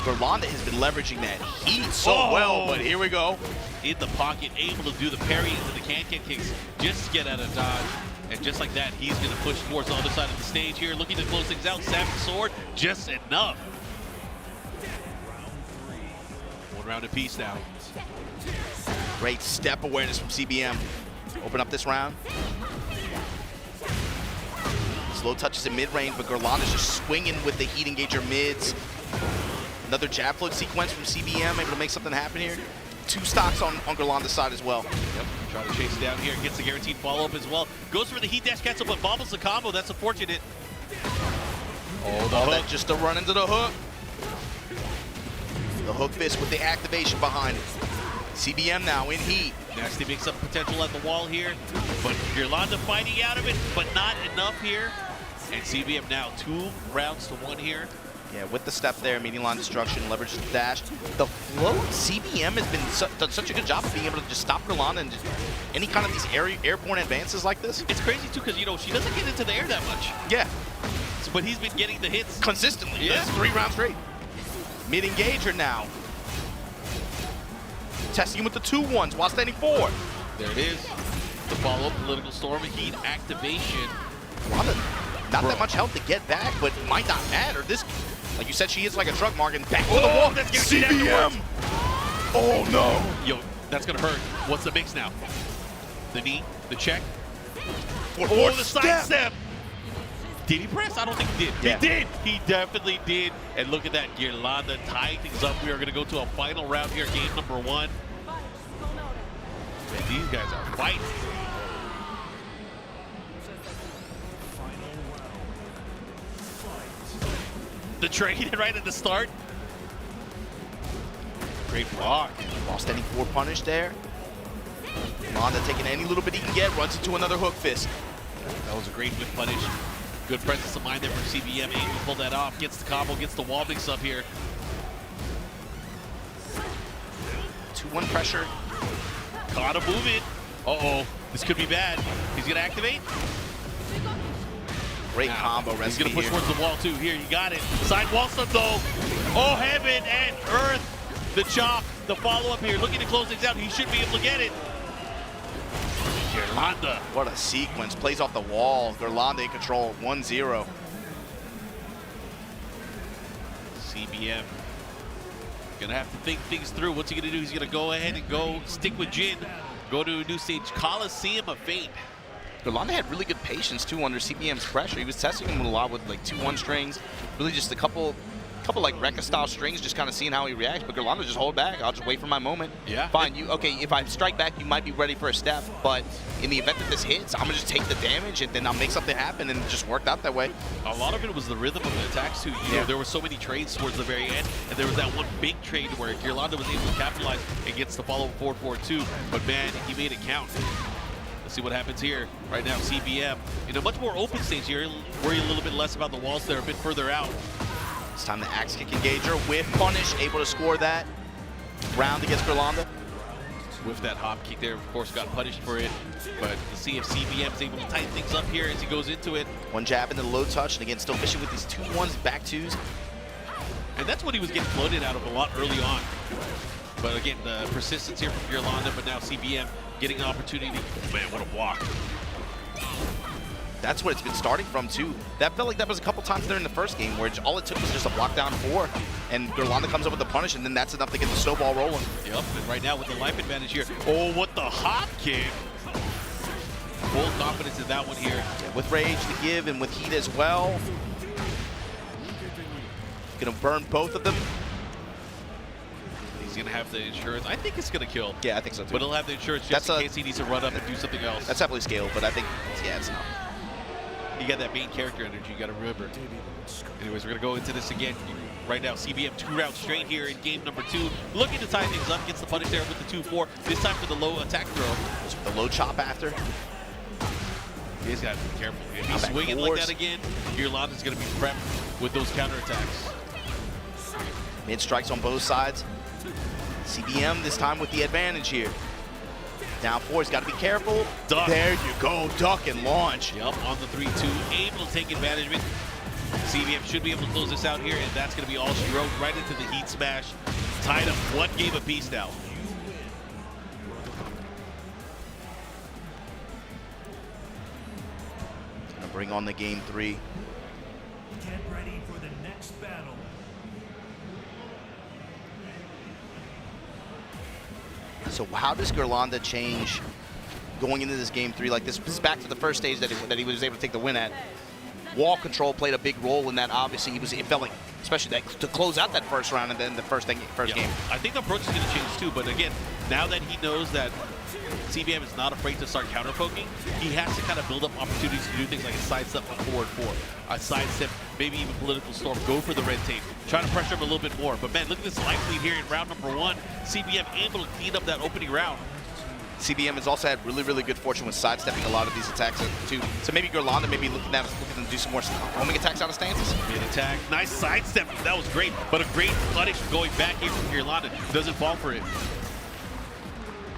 Gerlanda has been leveraging that heat so well, but here we go. In the pocket, able to do the parry into the can-can kicks just to get out of dodge. And just like that, he's going to push towards the other side of the stage here, looking to close things out. Savage Sword, just enough. One round apiece now. Great step awareness from CBM. Open up this round. Slow touches in mid-range, but Gerlanda's just swinging with the heat engager mids. Another jab float sequence from CBM, able to make something happen here. 2 stocks on Gerlanda's side as well. Yep, trying to chase it down here, gets the guaranteed follow-up as well. Goes for the heat dash cancel, but bobbles the combo. That's unfortunate. Oh, the hook just to run into the hook. The hook fist with the activation behind it. CBM now in heat. Nasty makes up potential at the wall here, but Gerlanda fighting out of it, but not enough here. And CBM now 2 rounds to 1 here. Yeah, with the step there, medium line destruction, leverage the dash. The float, CBM has been done such a good job of being able to just stop Gerlanda and just any kind of these airborne advances like this. It's crazy too, because she doesn't get into the air that much. Yeah. But he's been getting the hits consistently. Yeah. That's 3 rounds straight. Mid engager now. Testing him with the 2-1s while standing 4. There it is. The follow-up, political storm, heat activation. Not that much health to get back, but might not matter. This, like you said, she is like a truck mark and back to the wall. That's CBM. Oh no. Yo, that's gonna hurt. What's the mix now? The knee, the check. Or the side step. Did he press? I don't think he did. Yeah. He did. He definitely did. And look at that, Girlanda tying things up. We are going to go to a final round here, game number 1. Man, these guys are fighting. The trade right at the start. Great block. While standing 4 punish there. Girlanda taking any little bit he can get, runs into another hook fist. That was a great whip punish. Good presence of mind there from CBM. Able to pull that off. Gets the combo, gets the wall mix up here. 2-1 pressure. Caught him moving. Uh-oh. This could be bad. He's going to activate. Great combo. He's going to push towards the wall, too. Here, you got it. Side wall stuff, though. Oh, heaven and earth. The chop. The follow-up here. Looking to close things out. He should be able to get it. Girlanda. What a sequence. Plays off the wall. Girlanda in control. 1-0. CBM. Gonna have to think things through. What's he gonna do? He's gonna go ahead and go stick with Jin. Go to a new stage. Coliseum of Fate. Girlanda had really good patience too under CBM's pressure. He was testing him a lot with like 2-1 strings. Really just a couple like Rekka style strings, just kind of seeing how he reacts. But Girlanda just hold back. I'll just wait for my moment. Yeah. Fine. Okay, if I strike back, you might be ready for a step. But in the event that this hits, I'm gonna just take the damage and then I'll make something happen, and it just worked out that way. A lot of it was the rhythm of the attacks too. You know, there were so many trades towards the very end, and there was that one big trade where Girlanda was able to capitalize and gets the follow 4-4-2. But man, he made it count. Let's see what happens here. Right now, CBM in a much more open stage here. Worry a little bit less about the walls. They're a bit further out. It's time to axe kick engager with punish, able to score that round against Girlanda. With that hop kick there, of course, got punished for it. But let's see if CBM is able to tighten things up here as he goes into it. One jab into the low touch, and again, still fishing with these 2-1s, back 2s. And that's what he was getting floated out of a lot early on. But again, the persistence here from Girlanda, but now CBM getting an opportunity. Man, what a block. That's what it's been starting from, too. That felt like that was a couple times there in the first game where all it took was just a block down 4, and Girlanda comes up with the punish, and then that's enough to get the snowball rolling. Yep, and right now with the life advantage here. Oh, what the hop kick. Full confidence in that one here. Yeah, with rage to give and with heat as well. Gonna burn both of them. He's gonna have the insurance. I think it's gonna kill. Yeah, I think so, too. But he'll have the insurance just in case he needs to run up and do something else. That's definitely scaled, but I think, yeah, it's not. You got that main character energy, you gotta remember. Anyways, we're gonna go into this again. Right now, CBM 2 rounds straight here in game number 2. Looking to tie things up, gets the punish there with the 2-4. This time for the low attack throw. The low chop after. He's gotta be careful. If he's swinging like that again, Girlanda's gonna be prepped with those counterattacks. Mid strikes on both sides. CBM this time with the advantage here. Down 4, he's got to be careful. Duck. There you go, duck and launch. Yep, on the 3-2, able to take advantage of it. CBM should be able to close this out here, and that's going to be all she wrote, right into the heat smash. Tied up 1 game apiece now. Gonna bring on the game 3. Get ready for the next battle. So how does Girlanda change going into this game 3? Like this is back to the first stage that he was able to take the win at. Wall control played a big role in that. Obviously, it felt like, especially that, to close out that first round and then the first game. I think the approach is going to change too. But again, now that he knows that CBM is not afraid to start counter poking, he has to kind of build up opportunities to do things like a sidestep on forward 4, a sidestep, maybe even political storm, go for the red tape, try to pressure him a little bit more. But man, look at this life lead here in round number 1. CBM able to clean up that opening round. CBM has also had really, really good fortune with sidestepping a lot of these attacks too. So maybe Girlanda maybe looking to do some more homing attacks out of stances. Mid attack, nice sidestep, that was great. But a great punish going back here from Girlanda, doesn't fall for it.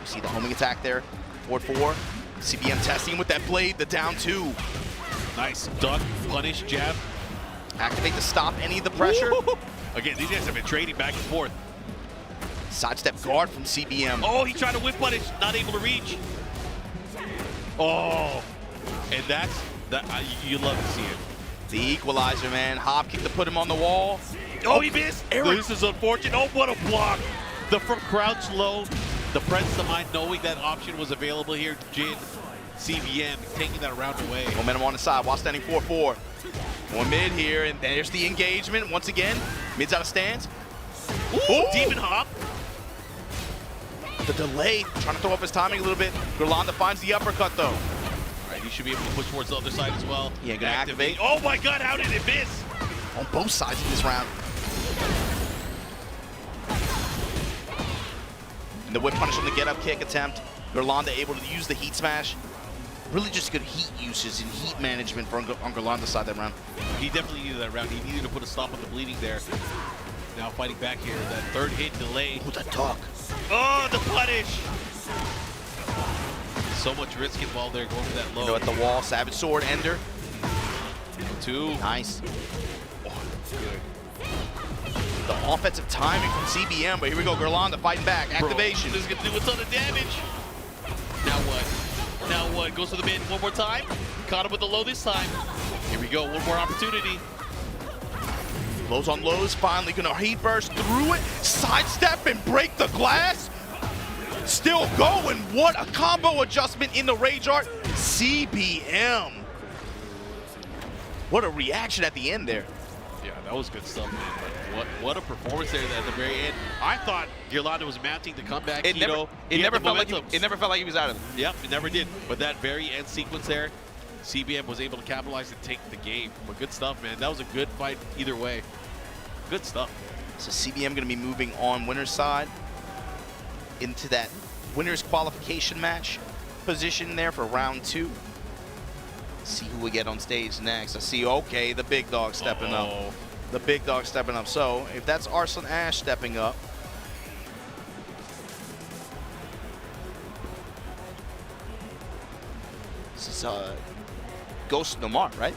You see the homing attack there, forward 4. CBM testing with that blade, the down 2. Nice duck, punish, jab. Activate to stop any of the pressure. Again, these guys have been trading back and forth. Sidestep guard from CBM. Oh, he tried to whip punish, not able to reach. Oh, and that's, you love to see it. The equalizer, man. Hop kick to put him on the wall. Oh, he missed. This is unfortunate. Oh, what a block. The from crouch low, the presence of mind knowing that option was available here. Jin, CBM taking that round away. Momentum on the side while standing 4-4. One mid here, and there's the engagement once again. Mid's out of stance. Ooh, demon hop. The delay, trying to throw up his timing a little bit. Gerlanda finds the uppercut though. All right, he should be able to push towards the other side as well. Yeah, gonna activate. Oh my God, how did it miss? On both sides of this round. And the whip punish on the get up kick attempt. Gerlanda able to use the heat smash. Really just good heat usage and heat management on Gerlanda's side that round. He definitely needed that round. He needed to put a stop on the bleeding there. Now fighting back here, that third hit delay. Oh, that talk. Oh, the punish. So much risk involved there going for that low. You know, at the wall, Savage Sword, Ender. 2. Nice. Oh, good. The offensive timing from CBM, but here we go, Gerlanda fighting back. Activation. This is going to do a ton of damage. Now what? Now what? Goes to the mid one more time. Caught him with the low this time. Here we go, one more opportunity. Lows on lows, finally gonna heat burst through it, sidestep and break the glass. Still going, what a combo adjustment in the Rage Art. CBM. What a reaction at the end there. Yeah, that was good stuff, man. But what a performance there at the very end. I thought Gerlanda was mounting the comeback. It never felt like he was out of it. Yep, it never did. But that very end sequence there, CBM was able to capitalize and take the game. But good stuff, man. That was a good fight either way. Good stuff. So CBM going to be moving on winner's side into that winner's qualification match position there for round 2. See who we get on stage next. I see, okay, the big dog stepping up. The big dog stepping up. So if that's Arslan Ash stepping up, this is Ghost Nomar, right?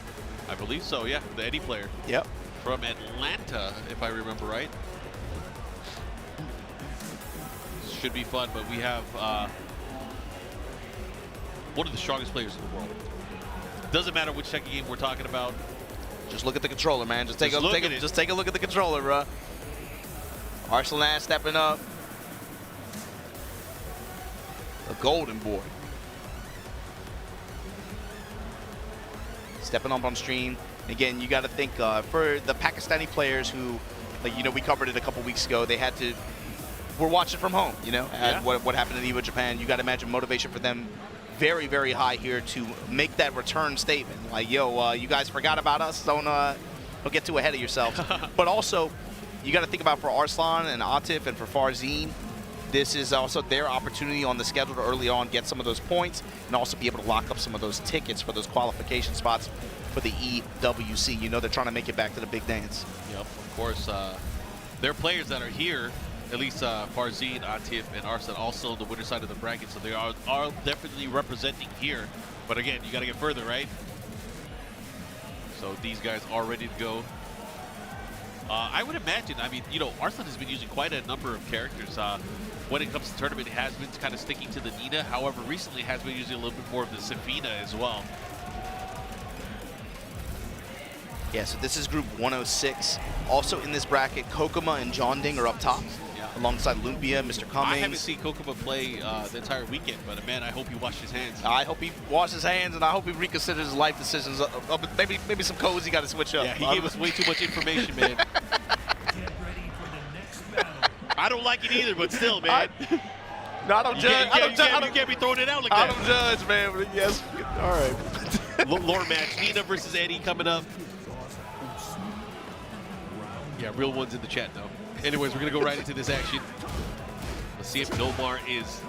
I believe so, yeah. The Eddie player. Yep. From Atlanta, if I remember right. Should be fun, but we have one of the strongest players in the world. Doesn't matter which second game we're talking about. Just look at the controller, man. Just take a look at the controller, bro. Arslan Ash stepping up. The golden boy. Stepping up on stream. Again, you got to think for the Pakistani players who, like, you know, we covered it a couple weeks ago. They had to, we're watching from home, you know, yeah. what happened in EVO Japan. You got to imagine motivation for them very, very high here to make that return statement. Like, yo, you guys forgot about us. Don't get too ahead of yourselves. But also, you got to think about for Arslan and Atif and for Farzin, this is also their opportunity on the schedule to early on get some of those points and also be able to lock up some of those tickets for those qualification spots for the EWC. You know, they're trying to make it back to the big dance. Yep, of course. There are players that are here, at least Farzin, Atif, and Arslan, also on the winner side of the bracket, so they are definitely representing here. But again, you got to get further, right? So these guys are ready to go. I would imagine, I mean, you know, Arslan has been using quite a number of characters. When it comes to tournament, it has been kind of sticking to the Nina. However, recently has been using a little bit more of the Zafina as well. Yeah, so this is group 106. Also in this bracket, Kokoma and Jonding are up top, alongside Lumpia, Mr. Cummings. I haven't seen Kokoma play the entire weekend, but man, I hope he washed his hands. I hope he washed his hands, and I hope he reconsiders his life decisions. Maybe some codes he got to switch up. Yeah, he gave us way too much information, man. I don't like it either, but still, man. No, I don't judge. You can't be throwing it out like that. I don't judge, man. But yes, all right. Lore match, Nina versus Eddie coming up. Yeah, real ones in the chat, though. Anyways, we're going to go right into this action. Let's see if Nomar is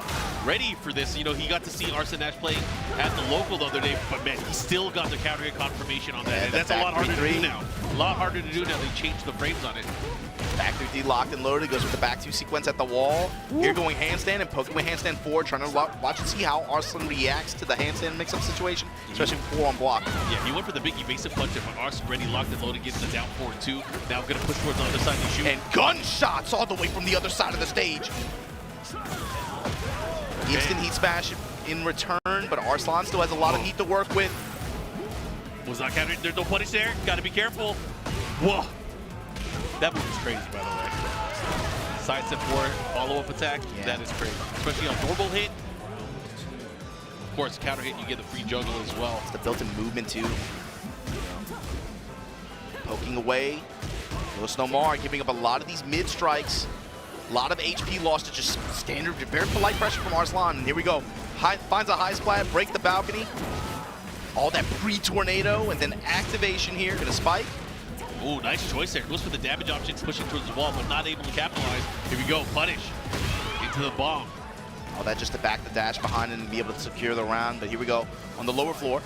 ready for this. You know, he got to see Arslan Ash play at the local the other day, but man, he still got the counter hit confirmation on that. Yeah, and that's a lot harder to do now. A lot harder to do now. They changed the frames on it. Back 3D locked and loaded, goes with the back 2 sequence at the wall. Woo. Here going handstand and poking with handstand 4, trying to watch and see how Arslan reacts to the handstand mix-up situation, especially 4 on block. Yeah, he went for the big evasive punch, but Arslan already locked and loaded, getting the down 4-2. Now going to push towards the other side to shoot. And gunshots all the way from the other side of the stage. Instant heat smash in return, but Arslan still has a lot of heat to work with. Was not countered. There's no punish there. Got to be careful. Whoa. That move is crazy, by the way. Side step 4, follow-up attack. Yeah. That is crazy. Especially on normal hit. Of course, counter hit, you get the free juggle as well. It's the built-in movement, too. Poking away. Goes Nomar, giving up a lot of these mid strikes. A lot of HP lost to just standard, very polite pressure from Arslan. And here we go. Finds a high splat, break the balcony. All that pre-tornado, and then activation here. Gonna spike. Oh, nice choice there. Goes for the damage options, pushing towards the wall, but not able to capitalize. Here we go, punish into the bomb. All that just to back the dash behind and be able to secure the round. But here we go on the lower floor.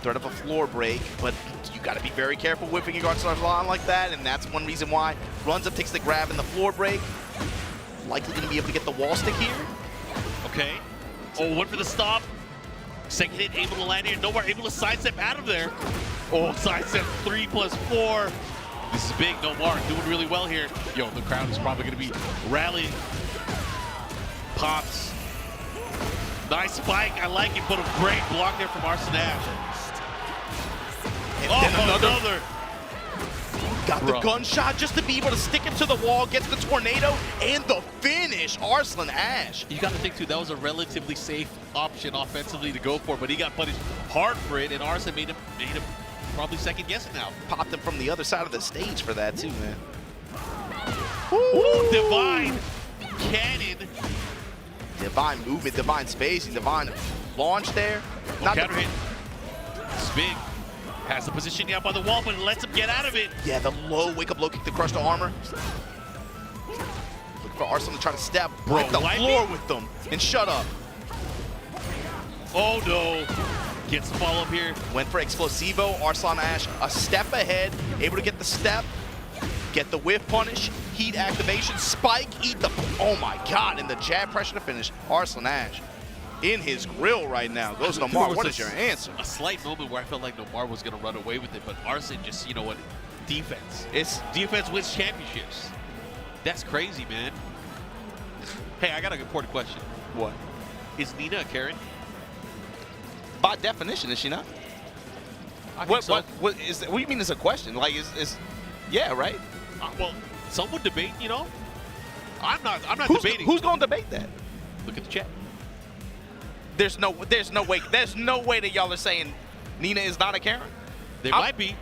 Threat of a floor break, but you got to be very careful whipping your guard line like that, and that's one reason why. Runs up, takes the grab in the floor break. Likely going to be able to get the wall stick here. Okay. Oh, went for the stop. Second hit, able to land here. Nowhere, able to sidestep out of there. Oh, sidestep 3+4. This is big. Nomar doing really well here. Yo, the crowd is probably going to be rallying. Pops. Nice spike. I like it, but a great block there from Arslan Ash. And oh, then another. Got the Bro. gunshot just to be able to stick him to the wall, gets the tornado, and the finish, Arslan Ash. You got to think, too, that was a relatively safe option offensively to go for, but he got punished hard for it, and Arslan made him probably second guessing now. Popped him from the other side of the stage for that, too, man. Ooh, divine cannon. Divine movement, divine spacing, divine launch there. Not counter hit. It's big. Has the position out by the wall, but lets him get out of it. Yeah, the low wake-up low kick to crush the armor. Looking for Arslan to try to step right the floor with them and shut up. Oh no. Gets the follow-up here. Went for Explosivo. Arslan Ash a step ahead, able to get the step, get the whiff punish, heat activation, spike, eat the, oh my God, and the jab pressure to finish. Arslan Ash in his grill right now. Goes Nomar, what is your answer? A slight moment where I felt like Nomar was gonna run away with it, but Arslan just, you know what, defense. Defense wins championships. That's crazy, man. Hey, I got an important question. What? Is Nina a Karen? By definition, is she not? I think so. What do you mean it's a question? Like, is yeah, right? Well, some would debate, you know. I'm not debating. Who's going to debate that? Look at the chat. There's no way that y'all are saying Nina is not a Karen. There might be.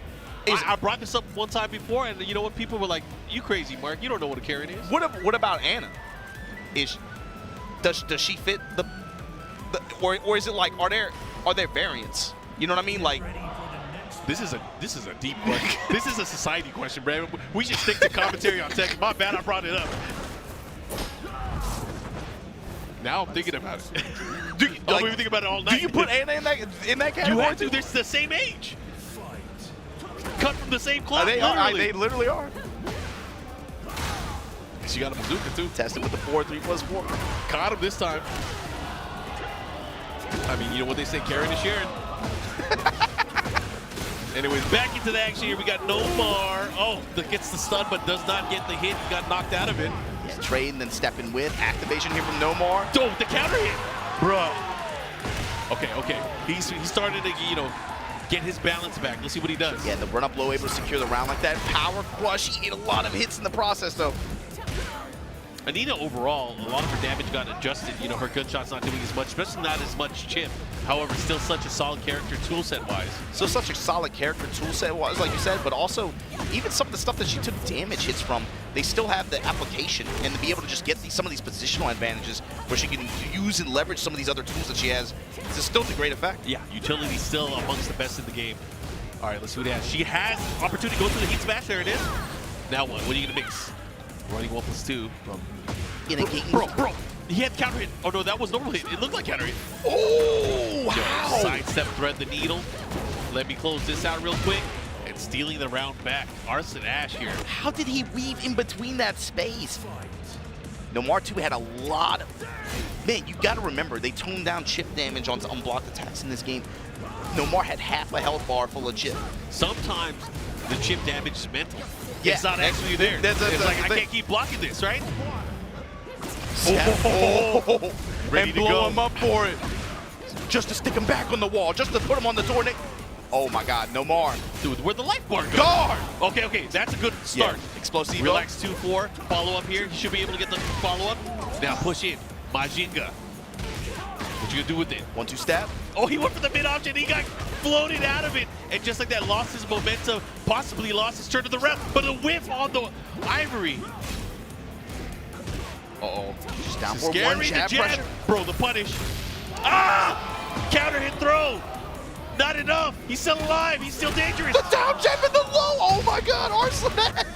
I brought this up one time before, and you know what? People were like, "You crazy, Mark? You don't know what a Karen is." What about Anna? Does she fit the or is it like are there variants? You know what I mean? Like this is a deep question. This is a society question, Brad. We should stick to commentary on tech. My bad, I brought it up. Now I'm thinking about it. I'll be thinking about it all night. Do you put Anna in that category? You have to. They're the same age. Cut from the same cloth. They literally are. She got a bazooka too. Tested with the 4-3+4. Caught him this time. I mean, you know what they say, Karen is Sharon. Anyways, back into the action here. We got Nomar. Oh, that gets the stun, but does not get the hit. He got knocked out of it. Yeah, trade and then stepping with. Activation here from Nomar. Oh, the counter hit. Bro. Okay. He's started to, you know, get his balance back. Let's see what he does. Yeah, the run-up low able to secure the round like that. Power crush. He ate a lot of hits in the process, though. Anita overall, a lot of her damage got adjusted. You know, her gunshot's not doing as much, especially not as much chip. However, still such a solid character toolset-wise. So such a solid character toolset-wise, like you said, but also even some of the stuff that she took damage hits from, they still have the application and to be able to just get some of these positional advantages where she can use and leverage some of these other tools that she has to still to great effect. Yeah, utility still amongst the best in the game. All right, let's see what it has. She has opportunity to go through the heat smash. There it is. Now what? What are you going to mix? Running 1+2 from bro. He had counter hit. Oh no, that was normal hit. It looked like counter hit. Oh, wow. Sidestep, thread the needle. Let me close this out real quick. And stealing the round back. Arslan Ash here. How did he weave in between that space? Nomar 2 had a lot of... Man, you got to remember, they toned down chip damage on unblocked attacks in this game. Nomar had half a health bar full of chip. Sometimes the chip damage is mental. Yeah, it's not actually there. It's like, I can't keep blocking this, right? Ready and blow him up for it. Just to stick him back on the wall, just to put him on the tornado. Oh my God, Nomar. Dude, where'd the life bar go? Guard! Okay, that's a good start. Yeah. Explosive. Relax 2-4, follow up here. He should be able to get the follow up. Now push in, Majinga. What you gonna do with it? 1-2 stab. Oh, he went for the mid option. He got floated out of it. and just like that, lost his momentum, possibly lost his turn to the ref, but a whiff on the ivory. Uh-oh. Just down for Scary, one jab pressure. Bro, the punish. Ah! Counter hit throw. Not enough. He's still alive. He's still dangerous. The down jab and the low. Oh my God, Arslan.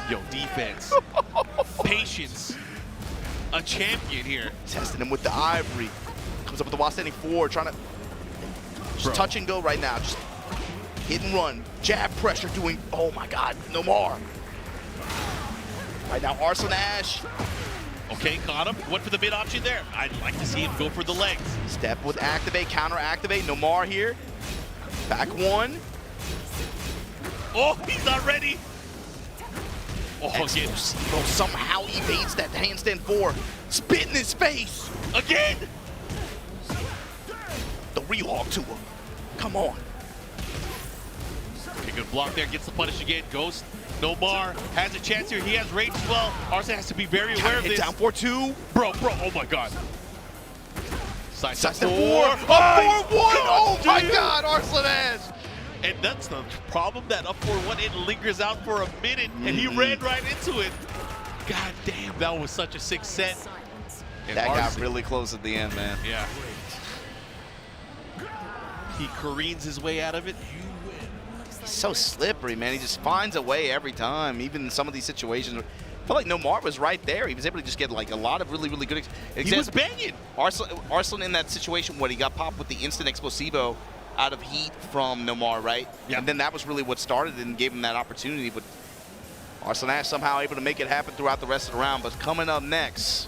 Yo, defense. Patience. A champion here. Testing him with the ivory. Comes up with the while standing forward, trying to just touch and go right now. Just hit and run. Jab pressure doing, oh my God, no more. Right now, Arslan Ash. Okay, caught him. Went for the mid option there. I'd like to see him go for the legs. Step with activate, counter activate. Nomar here. Back one. Oh, he's not ready. Oh, again. Bro somehow evades that handstand four. Spit in his face. Again. The rehog to him. Come on. Okay, good block there. Gets the punish again. Ghost. Nomar has a chance here. He has range as well. Arslan has to be very aware of this. Down 4-2. Bro, oh my God. Side step 4. Oh, 4-1. Oh my God, Arslan Ash. And that's the problem, that up 4-1, it lingers out for a minute, and he ran right into it. God damn, that was such a sick set. And that got really close at the end, man. Yeah. He careens his way out of it. He's so slippery, man. He just finds a way every time, even in some of these situations. I feel like Nomar was right there. He was able to just get like a lot of really, really good examples. He was banging. Arslan in that situation when he got popped with the instant explosivo out of heat from Nomar, right? Yeah. And then that was really what started and gave him that opportunity. But Arslan Ash somehow able to make it happen throughout the rest of the round. But coming up next,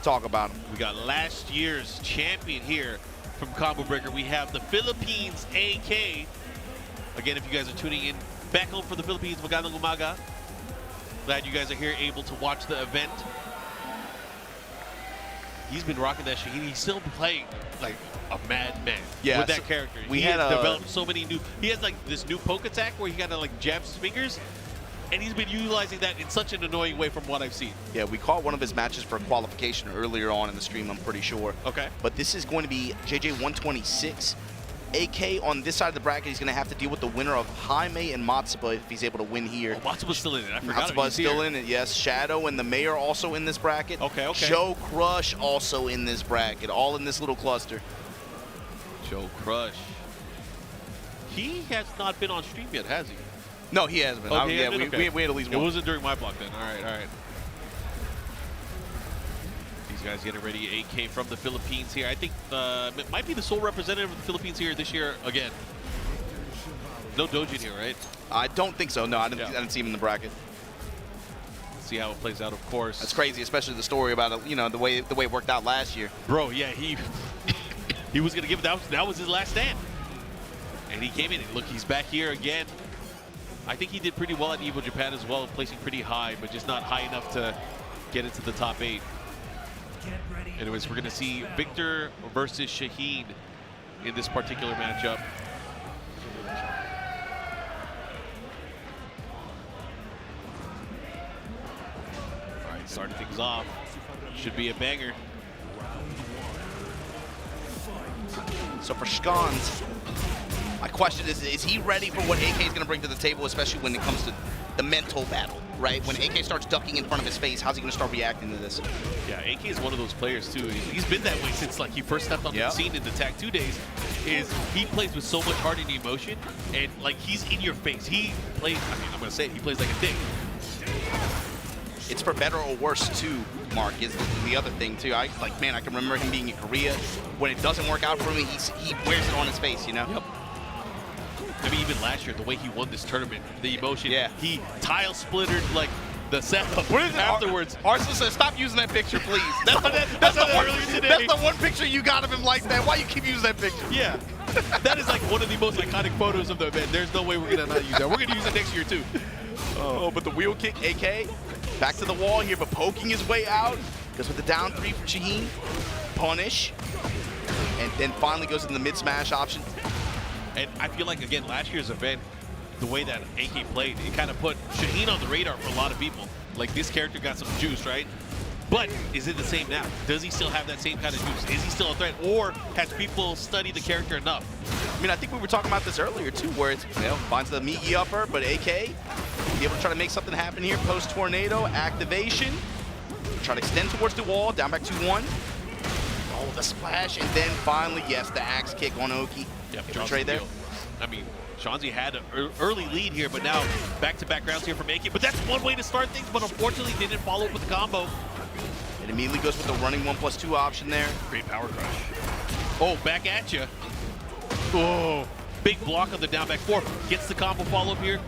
talk about him. We got last year's champion here from Combo Breaker. We have the Philippines AK. Again, if you guys are tuning in back home for the Philippines, magandang umaga. Glad you guys are here able to watch the event. He's been rocking that shit. He's still playing like a madman with that character. He has developed so many new. He has like this new poke attack where he kind of like jabs his fingers, and he's been utilizing that in such an annoying way from what I've seen. Yeah, we caught one of his matches for qualification earlier on in the stream, I'm pretty sure. Okay. But this is going to be JJ 126. AK on this side of the bracket, he's going to have to deal with the winner of Jaime and Matsuba if he's able to win here. Oh, Matsuba's still in it. I forgot. Matsuba's still in it, yes. Shadow and the Mayor also in this bracket. Okay, okay. Joe Crush also in this bracket, all in this little cluster. Joe Crush. He has not been on stream yet, has he? No, he hasn't been. Okay, Yeah, we had at least one. It wasn't during my block then. All right, all right. These guys getting ready. AK from the Philippines here. I think it might be the sole representative of the Philippines here this year again. No Dojin here, right? I don't think so. No, I didn't see him in the bracket. Let's see how it plays out, of course. That's crazy, especially the story about it, you know, the way it worked out last year. Bro, yeah, he was gonna give it. That was his last stand, and he came in. And look, he's back here again. I think he did pretty well at Evo Japan as well, placing pretty high, but just not high enough to get into the top 8. Anyways, we're going to see Victor versus Shaheen in this particular matchup. All right, starting things off. Should be a banger. So for Scons, my question is he ready for what AK is going to bring to the table, especially when it comes to the mental battle, right? When AK starts ducking in front of his face, how's he going to start reacting to this? Yeah, AK is one of those players too. He's been that way since like he first stepped on the scene in the Tag 2 days. He plays with so much heart and emotion, and like he's in your face. He plays, I mean, I'm going to say it, he plays like a dick. It's for better or worse too, Mark, is the other thing too. I can remember him being in Korea. When it doesn't work out for him, he wears it on his face, you know? Yep. I mean, even last year, the way he won this tournament, the emotion, he tile splittered like the set afterwards. Arslan says, stop using that picture, please. That's the one picture you got of him like that. Why you keep using that picture? Yeah. That is like one of the most iconic photos of the event. There's no way we're going to not use that. We're going to use it next year, too. Oh, but the wheel kick, AK, back to the wall here, but poking his way out. Goes with the down 3 for Shaheen. Punish. And then finally goes in the mid-smash option. And I feel like, again, last year's event, the way that AK played, it kind of put Shaheen on the radar for a lot of people. Like, this character got some juice, right? But is it the same now? Does he still have that same kind of juice? Is he still a threat? Or has people studied the character enough I mean, I think we were talking about this earlier, too, where it's, you know, finds the Migi upper, but AK, be able to try to make something happen here. Post-tornado, activation. Try to extend towards the wall, down back 2-1. Oh, the splash, and then finally, yes, the axe kick on Oki. Yep, trade there. I mean, Shanzi had an early lead here, but now back-to-back rounds here from AK. But that's one way to start things, but unfortunately didn't follow up with the combo. It immediately goes with the running 1+2 option there. Great power crush. Oh, back at you. Oh, big block on the down back 4. Gets the combo follow-up here.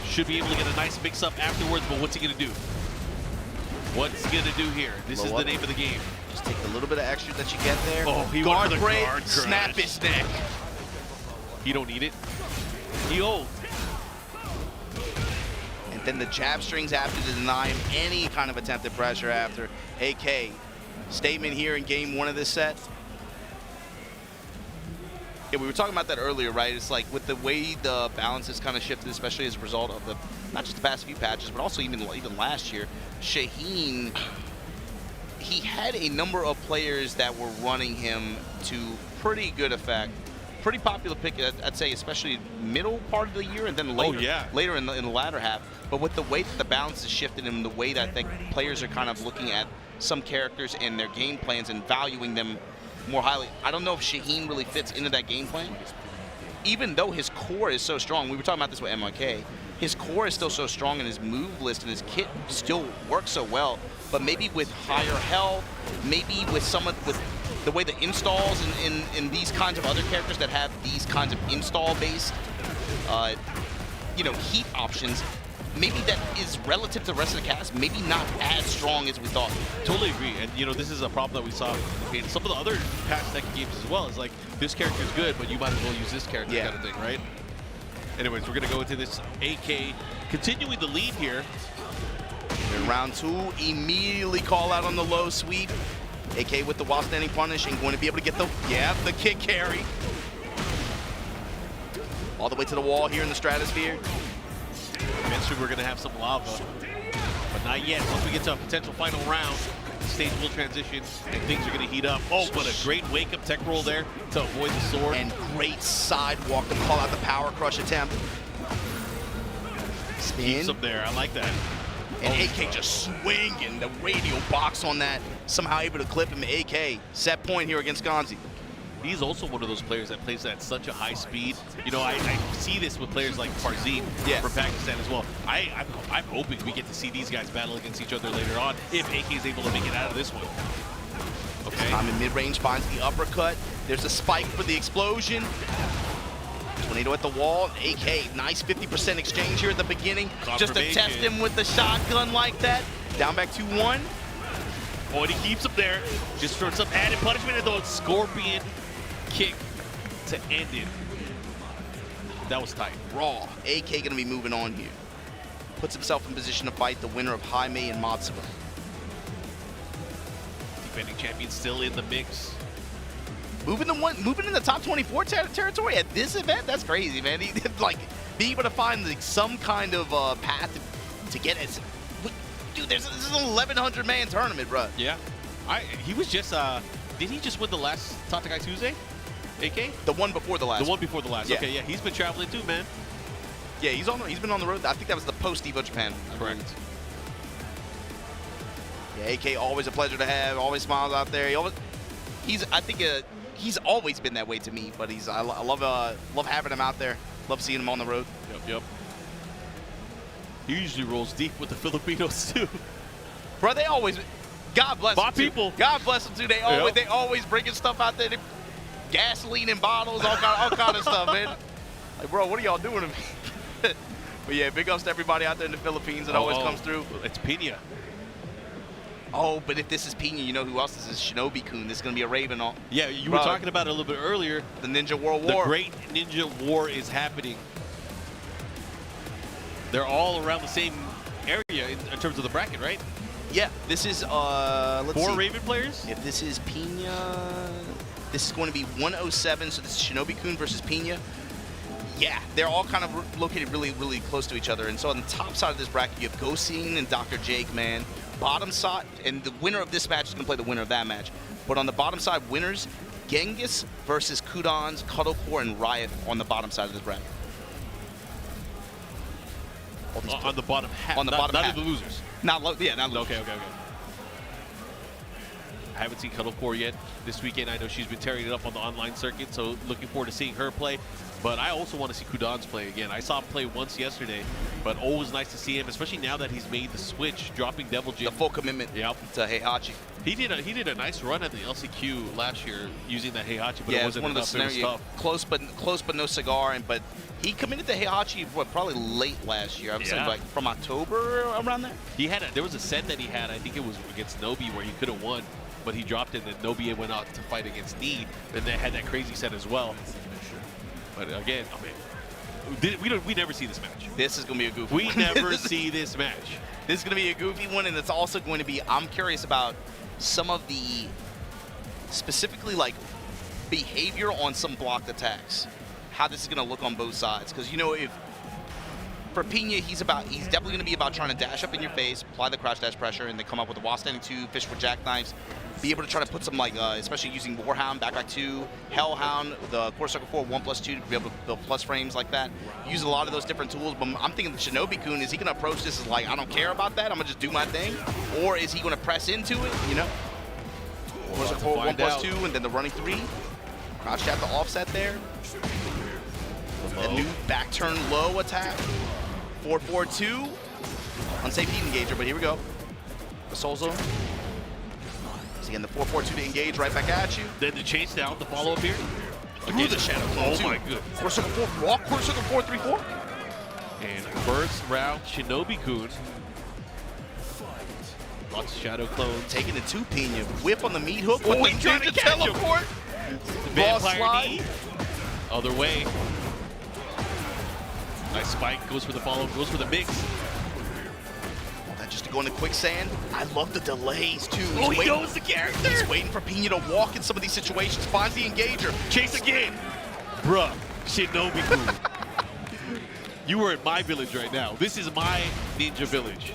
Should be able to get a nice mix-up afterwards, but what's he going to do? What's he going to do here? This is the name of the game. Just take a little bit of extra that you get there. Oh, he guard went for the break, guard snap crash. his neck. He don't need it. He old. And then the jab strings after to deny him any kind of attempted pressure after. AK, statement here in game 1 of this set. Yeah, we were talking about that earlier, right? It's like with the way the balance has kind of shifted, especially as a result of the, not just the past few patches, but also even last year, Shaheen, he had a number of players that were running him to pretty good effect. Pretty popular pick, I'd say, especially middle part of the year and then later, later in the latter half. But with the way that the balance has shifted and the way that I think players are kind of looking at some characters and their game plans and valuing them more highly, I don't know if Shaheen really fits into that game plan. Even though his core is so strong, we were talking about this with MYK, his core is still so strong and his move list and his kit still works so well. But maybe with higher health, maybe with the way the installs in these kinds of other characters that have these kinds of install-based, you know, heat options, maybe that is relative to the rest of the cast, maybe not as strong as we thought. Totally agree, and you know, this is a problem that we saw in some of the other past Tekken games as well. Is like, this character is good, but you might as well use this character kind of thing, right? Anyways, we're gonna go into this AK, continuing the lead here. In round 2, immediately call out on the low sweep. AK with the while standing punish and going to be able to get the kick carry. All the way to the wall here in the stratosphere. Eventually we're going to have some lava, but not yet. Once we get to a potential final round, the stage will transition and things are going to heat up. Oh, but a great wake-up tech roll there to avoid the sword. And great sidewalk to call out the power crush attempt. Spin. Keeps him there. I like that. And AK just swinging the radial box on that. Somehow able to clip him. AK, set point here against Gonzi. He's also one of those players that plays at such a high speed. You know, I see this with players like Farzeen from Pakistan as well. I'm hoping we get to see these guys battle against each other later on if AK is able to make it out of this one. Okay. Time in mid-range finds the uppercut. There's a spike for the explosion. Tornado at the wall. AK, nice 50% exchange here at the beginning. Just to test him with the shotgun like that. Down back 2-1. Oh, and he keeps him there. Just for some added punishment and the scorpion kick to end it. That was tight. Raw. AK gonna be moving on here. Puts himself in position to fight the winner of Jaime and Matsuba. Defending champion still in the mix. Moving in the top 24 territory at this event, that's crazy, man. He like being able to find like some kind of path to get it. Dude, this is an 1,100 man tournament, bro. Yeah, he was just did he just win the last Tatakai Tuesday? AK? The one before the last. The one before the last. Yeah. Okay, yeah, he's been traveling too, man. Yeah, he's been on the road. I think that was the post Evo Japan. Correct. Yeah, AK always a pleasure to have. Always smiles out there. He's always been that way to me. But I love having him out there. Love seeing him on the road. Yep. He usually rolls deep with the Filipinos too. Bro, they always, God bless them people. God bless them too. They always bringing stuff out there. Gasoline in bottles, all kind of stuff, man. Like, bro, what are y'all doing to me? But yeah, big ups to everybody out there in the Philippines that always comes through. It's Pina. Oh, but if this is Pina, you know who else this is? Shinobi-kun. This is going to be a Raven. Yeah, you were talking about it a little bit earlier. The Ninja World War. The Great Ninja War is happening. They're all around the same area in terms of the bracket, right? Yeah, this is, let's see. 4 Raven players? If this is Pina, this is going to be 107, so this is Shinobi-kun versus Pina. Yeah, they're all kind of located really, really close to each other. And so on the top side of this bracket, you have Gosin and Dr. Jake, man. Bottom side, and the winner of this match is going to play the winner of that match. But on the bottom side, winners, Genghis versus Kudan's, Cuddlecore, and Riot on the bottom side of this bracket. On the bottom half. On the bottom half. Not in the losers. Not losers. Okay. I haven't seen Cuddlecore yet this weekend. I know she's been tearing it up on the online circuit, so looking forward to seeing her play. But I also want to see Kudan's play again. I saw him play once yesterday, but always nice to see him, especially now that he's made the switch, dropping Devil Jin. The full commitment to Heihachi. He did a nice run at the LCQ last year using that Heihachi, but yeah, it wasn't one of those scenarios. Close but no cigar. But he committed to Heihachi probably late last year. I would say like from October around there. There was a set that he had. I think it was against Nobi where he could have won, but he dropped it, and then Nobi went out to fight against D, and they had that crazy set as well. But again, we never see this match. This is going to be a goofy one. We never this see this match. This is going to be a goofy one, and it's also going to be, I'm curious about some of the, specifically like behavior on some blocked attacks. How this is going to look on both sides. Because, you know, if for Pina, he's definitely going to be about trying to dash up in your face, apply the crouch dash pressure, and then come up with the wall standing 2, fish for jackknives. Be able to try to put some, like, especially using Warhound, back 2, Hellhound, the Quarter Circle 4, 1+2 to be able to build plus frames like that. Use a lot of those different tools, but I'm thinking the Shinobi-kun, is he going to approach this as like, I don't care about that, I'm going to just do my thing? Or is he going to press into it, you know? Quarter Circle 4, 1+2, and then the running 3. Crouch jab to offset there. A new back turn low attack. 4-4-2. Unsafe heat engager, but here we go. The Soul Zone. Again, the 4-4-2 to engage right back at you. Then the chase down, the follow-up here. Through the Shadow Clone, my good. Quarter Circle 4, walk, Quarter Circle 4-3-4. And first round, Shinobi-kun. Lots of Shadow Clones. Taking the 2 Pina. Whip on the meat hook. Oh, he's trying to teleport. Vampire knee. Other way. Nice spike, goes for the follow, goes for the mix. Just to go into quicksand. I love the delays too. He knows the character. He's waiting for Pina to walk in some of these situations. Finds the engager. Chase again. Bruh, Shinobi-kun. You are in my village right now. This is my ninja village.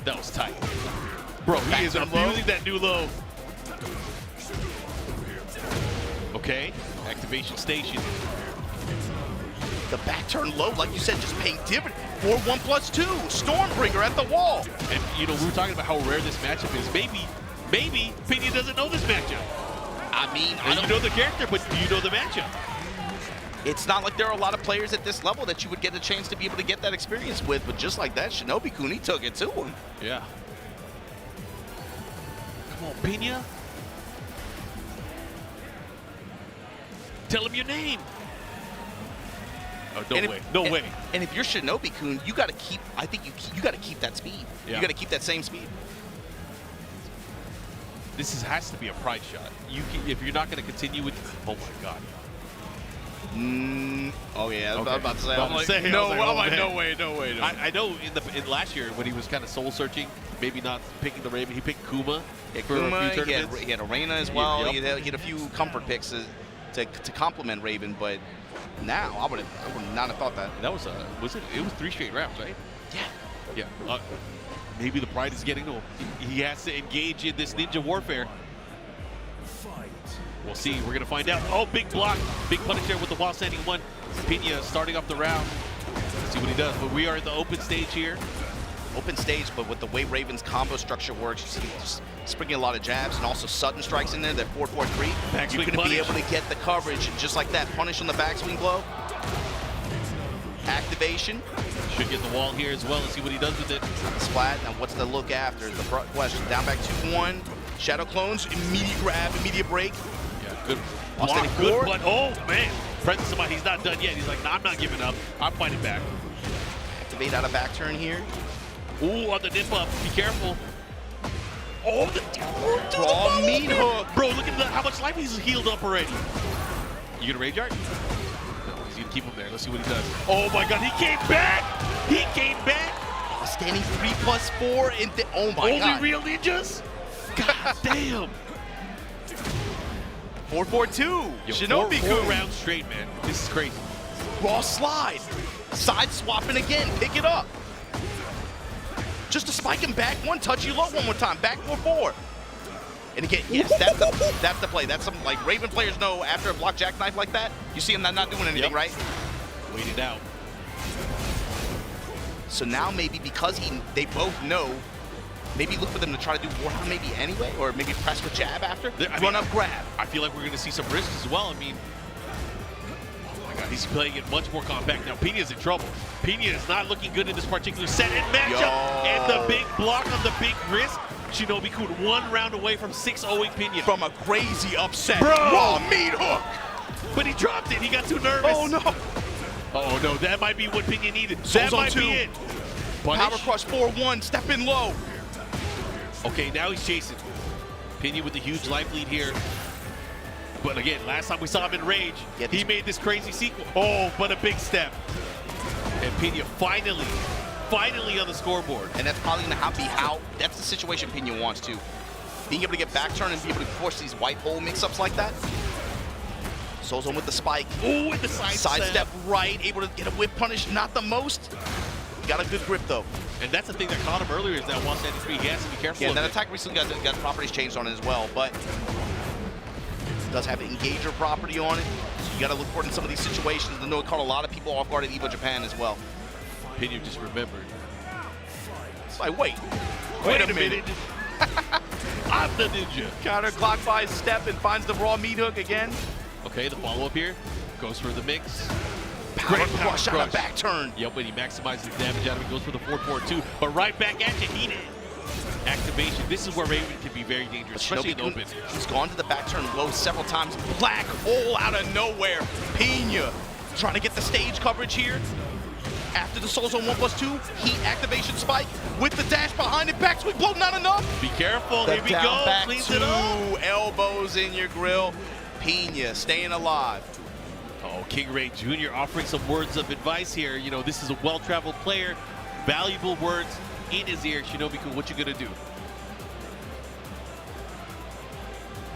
That was tight. Bro, he is abusing that new low. Okay, activation station. The back turn low, like you said, just paying dividend. 4-1+2, Stormbringer at the wall. And you know, we were talking about how rare this matchup is. Maybe Pena doesn't know this matchup. I mean, you know the character, but do you know the matchup? It's not like there are a lot of players at this level that you would get a chance to be able to get that experience with, but just like that, Shinobi-kun, he took it to him. Yeah. Come on, Pena. Tell him your name. Oh, no way. And if you're Shinobi-kun, you got to keep. I think you got to keep that speed. Yeah. You got to keep that same speed. This has to be a pride shot. If you're not going to continue with. Oh my God. Oh yeah, okay. I was about to say. No way. I know in last year when he was kind of soul searching, maybe not picking the Raven, he picked Kuma. Yeah, Kuma. He had a Reina as well. Yep. He had a few comfort picks to complement Raven, but. Now I would not have thought that. That was it was 3 straight rounds, right? Yeah. Maybe the pride is getting to him. He has to engage in this ninja warfare. We'll see. We're gonna find out. Oh, big block, big punish there with the wall standing 1. Pina starting off the round. Let's see what he does. But we are in the open stage here. Open stage, but with the way Raven's combo structure works, you see just springing a lot of jabs and also sudden strikes in there. That 4-4-3. You're going to be able to get the coverage just like that. Punish on the backswing blow. Activation. Should get the wall here as well and see what he does with it. Splat. Now what's the look after? The question. Down back 2-1. Shadow Clones. Immediate grab. Immediate break. Yeah, good block. Good blood. Oh, man. Presence of mind. He's not done yet. He's like, nah, I'm not giving up. I'm fighting back. Activate out of back turn here. Ooh, on the nip up. Be careful. Oh, the raw meat hook. Bro, look at how much life he's healed up already. You gonna rage art? No, he's gonna keep him there. Let's see what he does. Oh my God, he came back! He came back! Standing 3+4 in the. Oh my God. Only real ninjas? God damn. 4-4-2. Shinobi-kun. 4 rounds straight, man. This is crazy. Raw slide. Side swapping again. Pick it up. Just to spike him back 1, touch you low one more time. Back 4-4. And again, yes, that's the play. That's some, like, Raven players know after a block jackknife like that, you see him not doing anything, right? Wait it out. So now maybe because they both know, maybe look for them to try to do Hwoarang maybe anyway, or maybe press with jab after. Run up, grab. I feel like we're going to see some risks as well. I mean, oh my God, he's playing it much more compact now. Pena's in trouble. Pena is not looking good in this particular set and matchup. And the big block on the big wrist. Shinobi-kun 1 round away from 6-0ing Pena. From a crazy upset. Bro! Raw meat hook! But he dropped it. He got too nervous. Oh, no. Oh, no. That might be what Pena needed. That might be it. Power crush 4-1. Step in low. Okay, now he's chasing. Pena with a huge life lead here. But again, last time we saw him in rage, he made this crazy sequel. Oh, but a big step. And Pena finally on the scoreboard. And that's probably going to be how, that's the situation Pena wants to. Being able to get back turn and be able to force these white hole mix-ups like that. Soulzone with the spike. Ooh, with the sidestep. Right, able to get a whip punish, not the most. Got a good grip though. And that's the thing that caught him earlier is that 173, he has to be careful. Yeah, that attack recently got properties changed on it as well, but it does have an engager property on it. So you got to look for it in some of these situations. I know it caught a lot of people off guard at EVO Japan as well. Pena just remembered. It's like, wait a minute. I'm the ninja. Counterclockwise step and finds the raw meat hook again. Okay, the follow-up here goes for the mix. Power crush on a back turn. Yep, but he maximizes the damage out of it, goes for the 4-4-2, but right back at you, he did. Activation, this is where Raven can be very dangerous, especially in the open. He's gone to the back turn low several times. Black hole out of nowhere. Pena trying to get the stage coverage here. After the Soulzone 1+2, heat activation spike with the dash behind it. Back sweep blow, not enough. Be careful, here we go. Cleans it up. Elbows in your grill. Pena staying alive. Oh, King Ray Jr. offering some words of advice here. You know, this is a well-traveled player. Valuable words in his ear. Shinobi-kun, what you gonna do?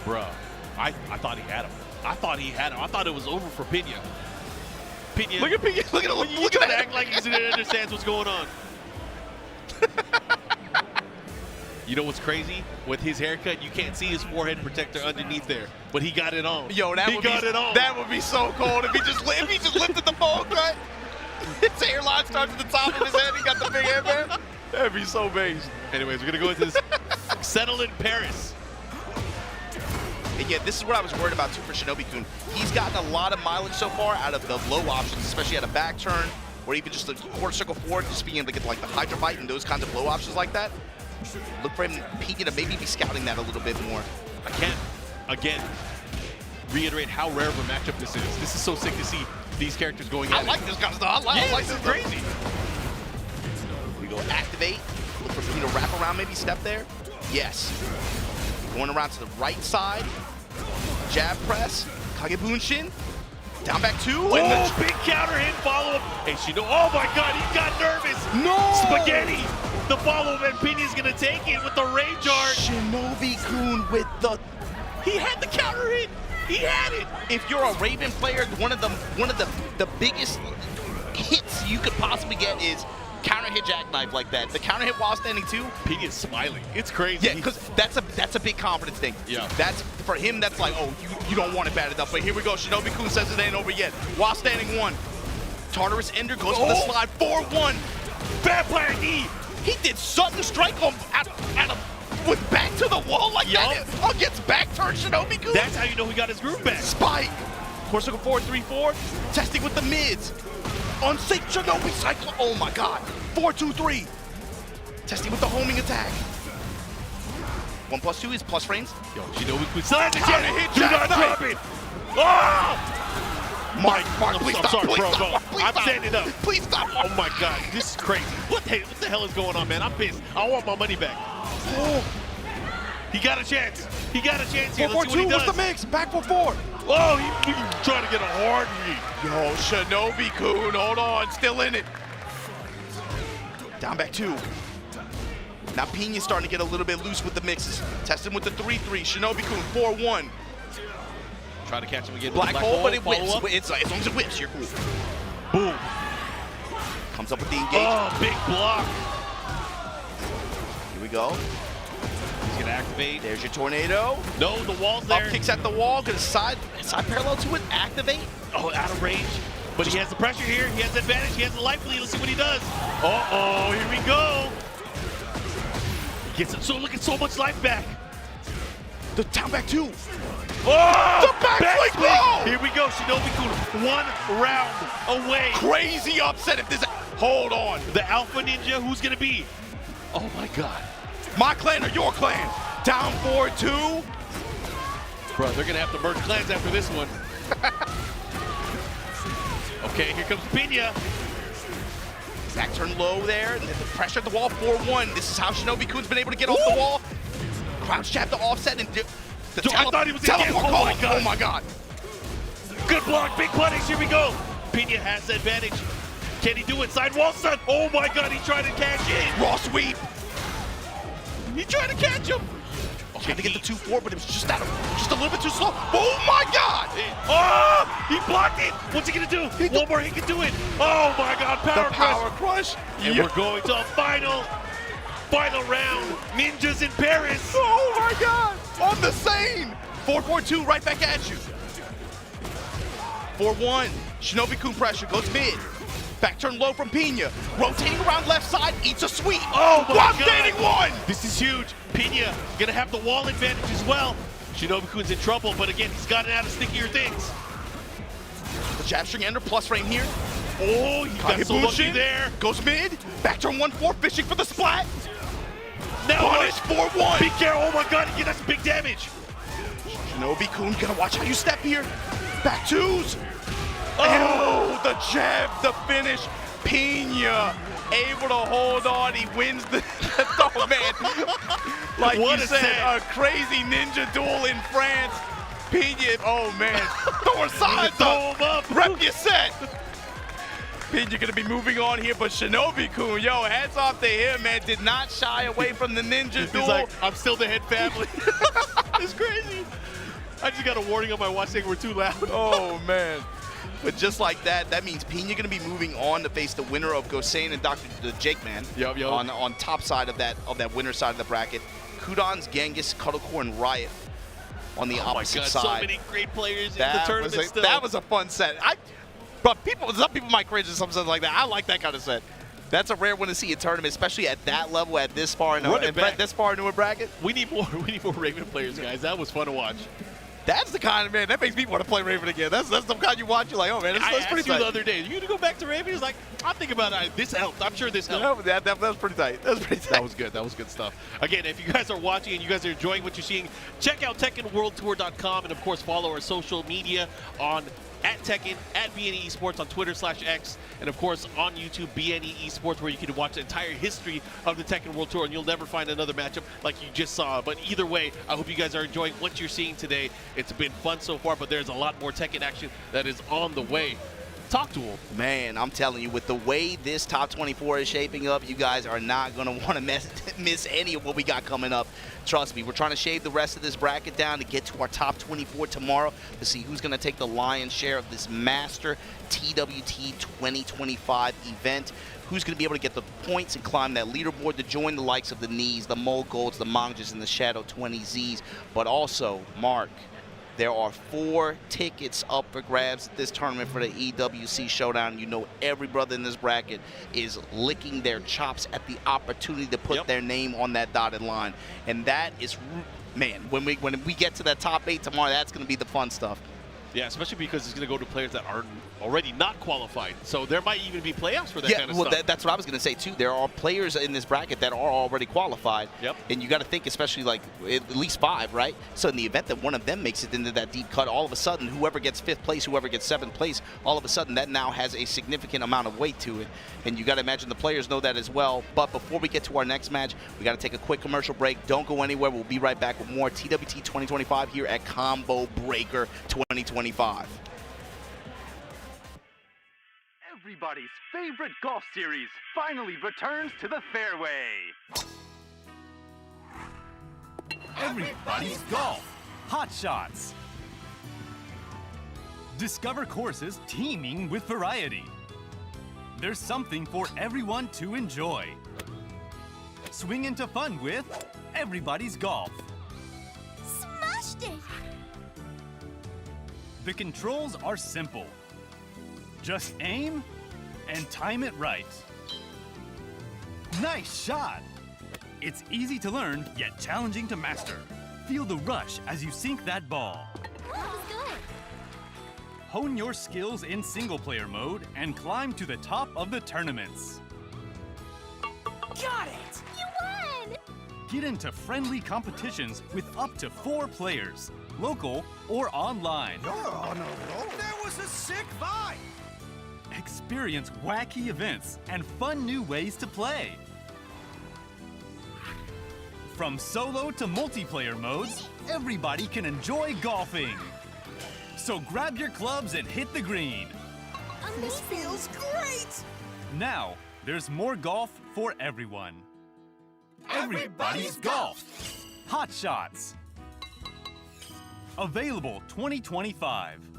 Bruh, I thought he had him. I thought it was over for Pena. Look at Pena. Look at him. Look at that. Act like he understands what's going on. You know what's crazy? With his haircut, you can't see his forehead protector underneath there, but he got it on. Yo, that would be so cold if he just lifted the ball cut. His hairline starts at the top of his head. He got the big hairband. That'd be so based. Anyways, we're gonna go into this settle in Paris. And yeah, this is what I was worried about too for Shinobi-kun. He's gotten a lot of mileage so far out of the low options, especially at a back turn, or even just a quarter circle forward, just being able to get like the Hydra Bite and those kinds of low options like that. Look for him peeking to maybe be scouting that a little bit more. I can't, again, reiterate how rare of a matchup this is. This is so sick to see these characters going at I like this kind of stuff. I like this crazy. We go activate. Look for Pena wrap around, maybe step there. Yes. Going around to the right side. Jab press. Kage Bunshin. Down back 2. Oh, big counter hit follow up. Hey, oh my God, he got nervous. No! Spaghetti. The follow-up, and Pena's gonna take it with the rage art. Shinobi-kun with the... He had the counter hit. He had it. If you're a Raven player, one of the biggest hits you could possibly get is counter hit jackknife like that. The counter hit while standing too. Pena's smiling. It's crazy. Yeah, because that's a big confidence thing. Yeah. That's for him. That's like, oh, you don't want it bad enough. But here we go. Shinobi-kun says it ain't over yet. While standing 1, Tartarus Ender goes for the slide 4-1. Vampire knee. He did sudden strike on with back to the wall like that against back turn Shinobi-kun. That's how you know he got his groove back. Spike. Quarter circle forward 3-4. Testing with the mids. Unsafe Shinobi cycle. Oh my God. 4-2-3. Testing with the homing attack. 1+2 is plus frames. Yo, Shinobi-kun still has the Counter chance. hit Do not jackknife. drop it. Oh! Mark, please I'm stop. sorry, Please bro. stop. Please I'm stop. standing up. Please stop. Oh my God, this is crazy. What the hell is going on, man? I'm pissed. I want my money back. Oh. He got a chance. He got a chance here. Let's see what he does. What's the mix? Back for 4. Oh, he's trying to get a hard read. Yo, Shinobi-kun, hold on, still in it. Down back 2. Now Pena's starting to get a little bit loose with the mixes. Testing with the 3-3. Shinobi-kun 4-1. Try to catch him again. Black hole, but it whips. As long as it whips, you're cool. Boom. Comes up with the engage. Oh, big block. Here we go. He's going to activate. There's your tornado. No, the wall's there. Up kicks at the wall. Gonna side parallel to it. Activate. Oh, out of range. But he has the pressure here. He has the advantage. He has the life lead. Let's see what he does. Uh-oh, here we go. He gets it. So look at so much life back. The down back 2. Oh! The back blow! Here we go. Shinobi-kun 1 round away. Crazy upset if this. Hold on. The Alpha Ninja, who's going to be? Oh, my God. My clan or your clan? Down 4-2. Bro, they're going to have to merge clans after this one. Okay, here comes Pina. Back turn low there, and then the pressure at the wall, 4-1. This is how Shinobi-kun's been able to get off the wall. Crouch jab to offset, and I thought he was in game. Oh my God. Oh my God. Good block, big punish, here we go. Pina has the advantage. Can he do it? Side wall stun. Oh my God, he's trying to cash in. Raw sweep. He's trying to catch him. Trying to get the 2-4, but it was just a little bit too slow. Oh my God! Oh, he blocked it. What's he gonna do? One more, he can do it. Oh my God, power crush. And we're going to a final round. Ninjas in Paris. Oh my God! On the same. 4-4-2, right back at you. 4-1. Shinobi-kun pressure goes mid. Back turn low from Pina. Rotating around left side, eats a sweep. Oh my God. Rotating 1. This is huge. Pina gonna have the wall advantage as well. Shinobi-kun's in trouble, but again, he's gotten out of stickier things. The jab string ender plus frame here. Oh, he got so lucky there. Goes mid. Back turn 1-4, fishing for the splat. Now punish 4-1. Be careful. Oh my God, again, that's big damage. Shinobi-kun, gotta watch how you step here. Back 2s. Oh, the jab, the finish. Pina able to hold on. He wins the oh man. Like what you said, a crazy ninja duel in France. Pina, oh man. Throw aside, throw him up. Rep your set. Pina gonna be moving on here, but Shinobi-kun, yo, hats off to him, man. Did not shy away from the ninja duel. He's like, I'm still the head family. It's crazy. I just got a warning on my watch saying we're too loud. Oh man. But just like that, that means Pina going to be moving on to face the winner of Gosen and the Jake Man. Yep. On top side of that winner side of the bracket. Kudan's Genghis, Cuddlecore, and Riot on the opposite side. So many great players in the tournament still. That was a fun set. But some people might cringe at something like that. I like that kind of set. That's a rare one to see in tournament, especially at that level, at this far into a bracket. We need more Raven players, guys. That was fun to watch. That's the kind of, man, that makes me want to play Raven again. That's the kind you watch. You're like, oh, man, that's pretty tight. The other day, you going to go back to Raven? He's like, I'm thinking about it. This helped. I'm sure this helped. That was pretty tight. That was pretty tight. That was good. That was good stuff. Again, if you guys are watching and you guys are enjoying what you're seeing, check out TekkenWorldTour.com and, of course, follow our social media on @Tekken, @BNE Esports on Twitter/X, and of course on YouTube, BNE Esports, where you can watch the entire history of the Tekken World Tour, and you'll never find another matchup like you just saw. But either way, I hope you guys are enjoying what you're seeing today. It's been fun so far, but there's a lot more Tekken action that is on the way. Talk to him. Man, I'm telling you, with the way this top 24 is shaping up, you guys are not going to want to miss any of what we got coming up. Trust me, we're trying to shave the rest of this bracket down to get to our top 24 tomorrow to see who's going to take the lion's share of this Master TWT 2025 event. Who's going to be able to get the points and climb that leaderboard to join the likes of the Knees, the Mogulds, the Mangas, and the Shadow 20Zs. But also, Mark, there are 4 tickets up for grabs at this tournament for the EWC Showdown. You know every brother in this bracket is licking their chops at the opportunity to put their name on that dotted line. And that is, man, when we get to that top 8 tomorrow, that's going to be the fun stuff. Yeah, especially because it's going to go to players that are already not qualified. So there might even be playoffs for that kind of stuff. That's what I was going to say, too. There are players in this bracket that are already qualified. Yep. And you got to think, especially like at least 5, right? So in the event that one of them makes it into that deep cut, all of a sudden, whoever gets 5th place, whoever gets 7th place, all of a sudden that now has a significant amount of weight to it. And you got to imagine the players know that as well. But before we get to our next match, we got to take a quick commercial break. Don't go anywhere. We'll be right back with more TWT 2025 here at Combo Breaker 2025. Everybody's favorite golf series finally returns to the fairway. Everybody's golf. Hot shots. Discover courses teeming with variety. There's something for everyone to enjoy. Swing into fun with Everybody's Golf. Smashed it! The controls are simple. Just aim and time it right. Nice shot! It's easy to learn, yet challenging to master. Feel the rush as you sink that ball. That was good. Hone your skills in single-player mode and climb to the top of the tournaments. Got it! You won! Get into friendly competitions with up to 4 players, local or online. There was a sick vibe! Experience wacky events and fun new ways to play. From solo to multiplayer modes, everybody can enjoy golfing. So grab your clubs and hit the green. This feels great! Now, there's more golf for everyone. Everybody's Golf! Hot Shots! Available 2025.「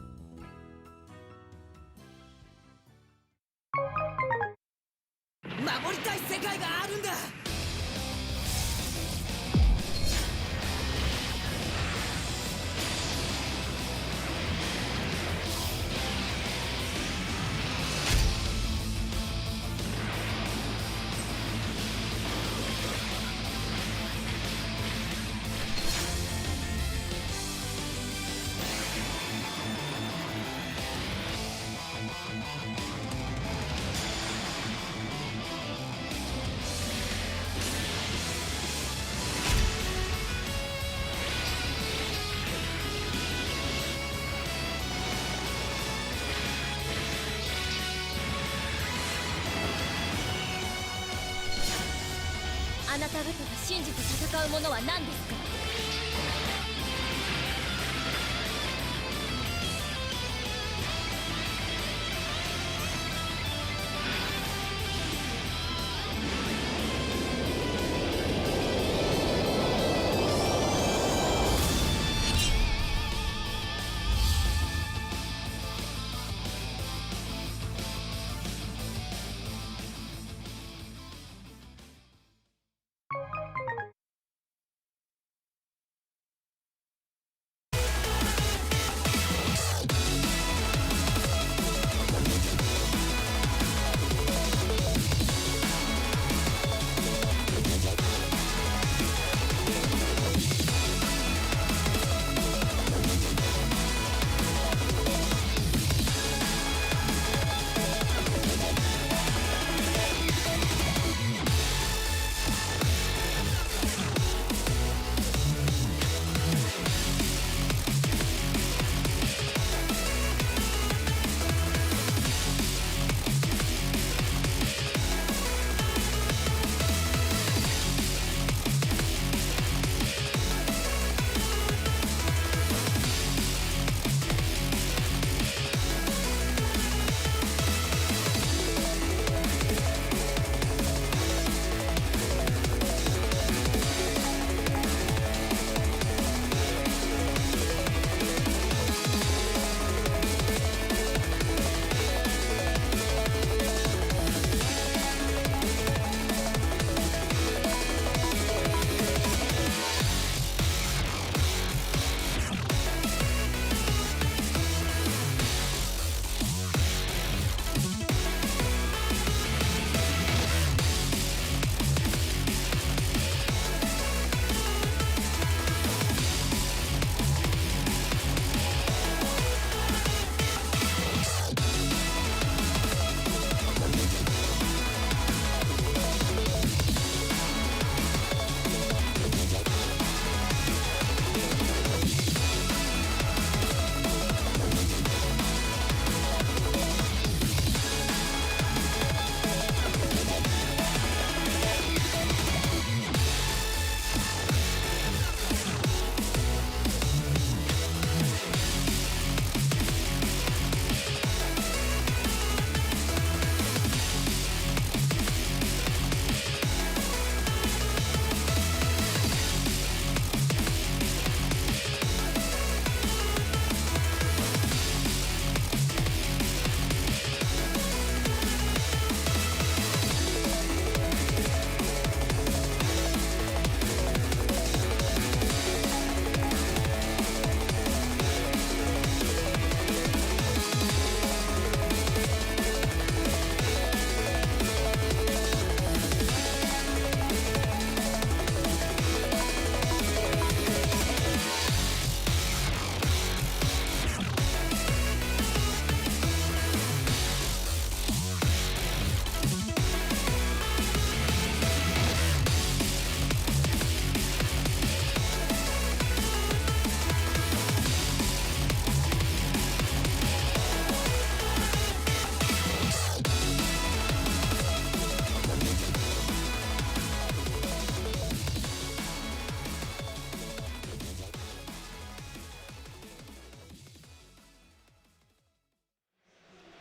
あなた方が信じて戦うものは何ですか？」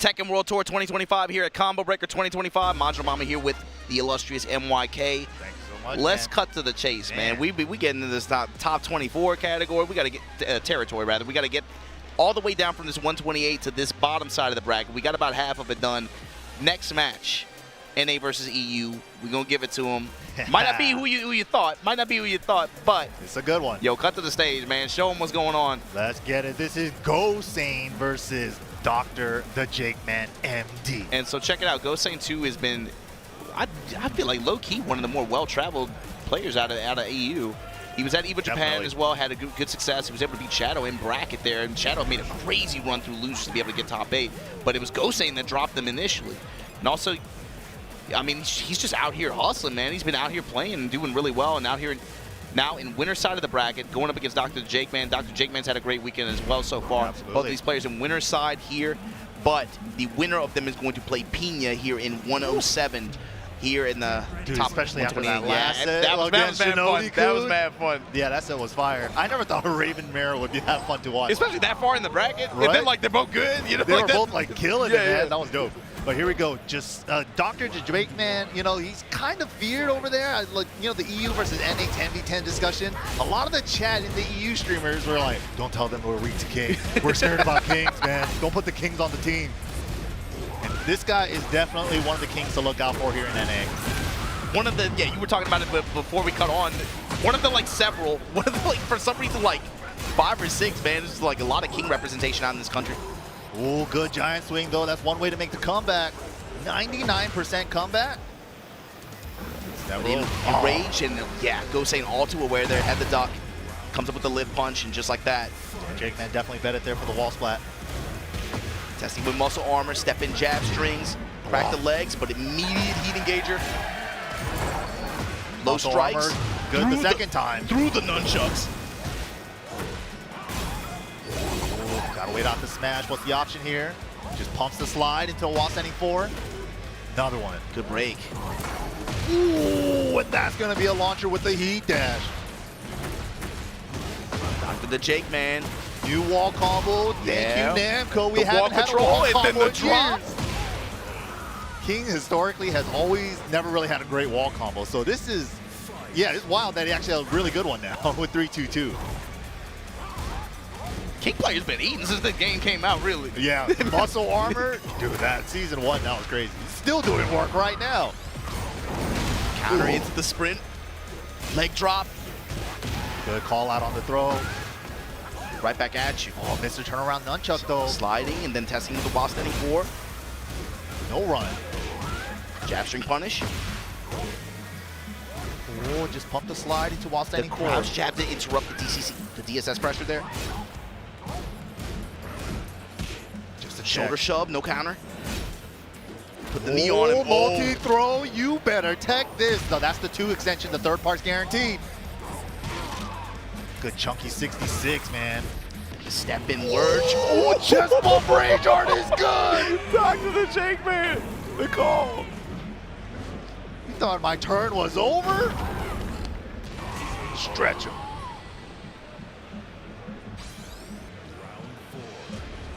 Tekken World Tour 2025 here at Combo Breaker 2025. Majima Mama here with the illustrious MYK. Thanks so much, Let's man. cut to the chase, man. We get into this top 24 category. We got to get territory, rather. We got to get all the way down from this 128 to this bottom side of the bracket. We got about half of it done. Next match, NA versus EU. We're going to give it to them. Might not be who you thought. Might not be who you thought, but it's a good one. Yo, cut to the stage, man. Show them what's going on. Let's get it. This is Gosane versus Dr. the Jake Man MD. And so check it out. Gosane 2 has been, I feel like low-key one of the more well-traveled players out of EU. He was at EVO Japan as well, had a good success. He was able to beat Shadow in bracket there, and Shadow made a crazy run through losers to be able to get top 8. But it was Gosane that dropped them initially. And also, I mean, he's just out here hustling, man. He's been out here playing and doing really well, and out here now in winner's side of the bracket, going up against Dr. Jake Man. Dr. Jake Man's had a great weekend as well so far. Absolutely. Both of these players in winner's side here, but the winner of them is going to play Pina here in 107 here in the top, especially after that 128. last set that was mad fun. That was mad fun. Yeah, that set was fire. I never thought a Raven Mirror would be that fun to watch. Especially that far in the bracket. Right? And then, like, they're both good. You know, they like were both, like, killing it, man. Yeah. That was dope. But here we go. Just Dr. Jake Man, you know, he's kind of feared over there. Like, you know, the EU versus NA 10v10 discussion. A lot of the chat in the EU streamers were like, don't tell them we're weak to King. We're scared about Kings, man. Don't put the Kings on the team. And this guy is definitely one of the Kings to look out for here in NA. One of the, you were talking about it before we cut on. One of the, like, for some reason, like, 5 or 6, man. There's, like, a lot of King representation out in this country. Ooh, good giant swing, though. That's one way to make the comeback. 99% comeback. Enraged, and Gosane all too aware there. Had the duck. Comes up with the lift punch, and just like that. Jake Man definitely bet it there for the wall splat. Testing with muscle armor, step in jab strings, crack the legs, but immediate heat engager. Low Muscle strikes. armor, good the second time. Through the nunchucks. Gotta wait out the smash. What's the option here? Just pumps the slide into a wall standing 4. Another one. Good break. Ooh, and that's gonna be a launcher with the heat dash. Dr. the Jake Man. New wall combo. Thank you, Namco. We haven't had a control wall and combo then the in drop. years. King historically has never really had a great wall combo. So this is, it's wild that he actually has a really good one now with 3-2-2. King player's been eating since the game came out, really. Yeah, muscle armor. Dude, that season 1, that was crazy. He's still doing work right now. Counter into the sprint. Leg drop. Good call out on the throw. Right back at you. Oh, Mr. Turnaround nunchuck, though. Sliding and then testing with the wall standing 4. No run. Jab string punish. Oh, just pump the slide into wall standing 4. Crouch jab to interrupt the DSS pressure there. Just a shoulder check. shove, no counter. Put the knee on him. Multi-throw, you better tech this. No, that's the 2 extension, the third part's guaranteed. Good chunky 66, man. Step in Lurch. Oh, chest bump rage art is good. Dr. the Jake Man, the call. You thought my turn was over? Stretch him.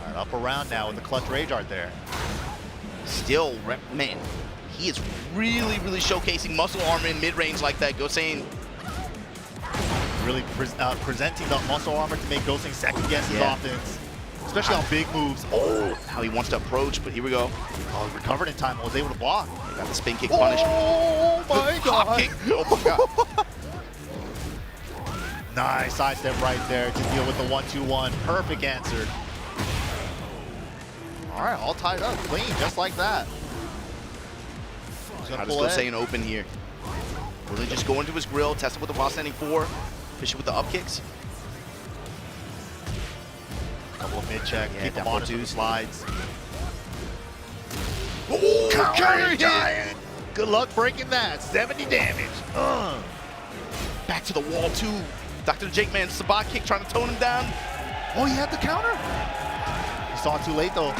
All right, up around now with the clutch rage art there. Still, man, he is really, really showcasing muscle armor in mid-range like that. Gosane really presenting the muscle armor to make Gosane second guess his offense, especially on big moves. Oh, how he wants to approach, but here we go. Oh, recovered in time and was able to block. He got the spin kick punish. Oh my God. Hop kick. Oh my God. Nice side step right there to deal with the 1-2-1. Perfect answer. All right, all tied up, clean, just like that. How does Gosane open here? Will he just go into his grill, test it with the wall standing 4, fish it with the up kicks? Couple of mid-check, keep him on the slides. Oh, counter giant! Good luck breaking that, 70 damage. Back to the wall too. Dr. Jake Man, Sabat kick trying to tone him down. Oh, he had the counter? He saw it too late though.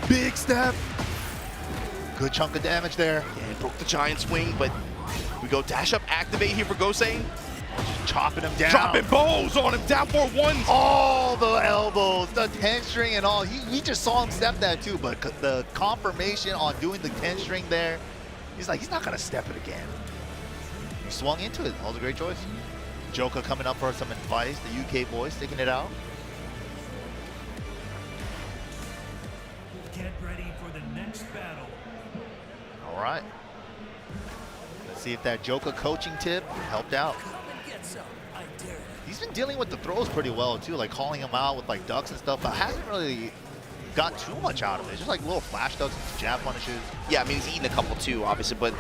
Big step. Good chunk of damage there. Yeah, broke the giant swing, but we go dash up, activate here for Gosane. Just chopping him down. Dropping bows on him, down 4-1s. All the elbows, the 10 string and all. We just saw him step that too, but the confirmation on doing the 10 string there, he's like, he's not gonna step it again. He swung into it. That was a great choice. Joka coming up for some advice. The UK boy sticking it out. Get ready for the next battle. All right. Let's see if that Joka coaching tip helped out. He's been dealing with the throws pretty well too, like calling him out with like ducks and stuff, but hasn't really got too much out of it. Just like little flash ducks and jab punishes. Yeah, I mean, he's eaten a couple too, obviously, but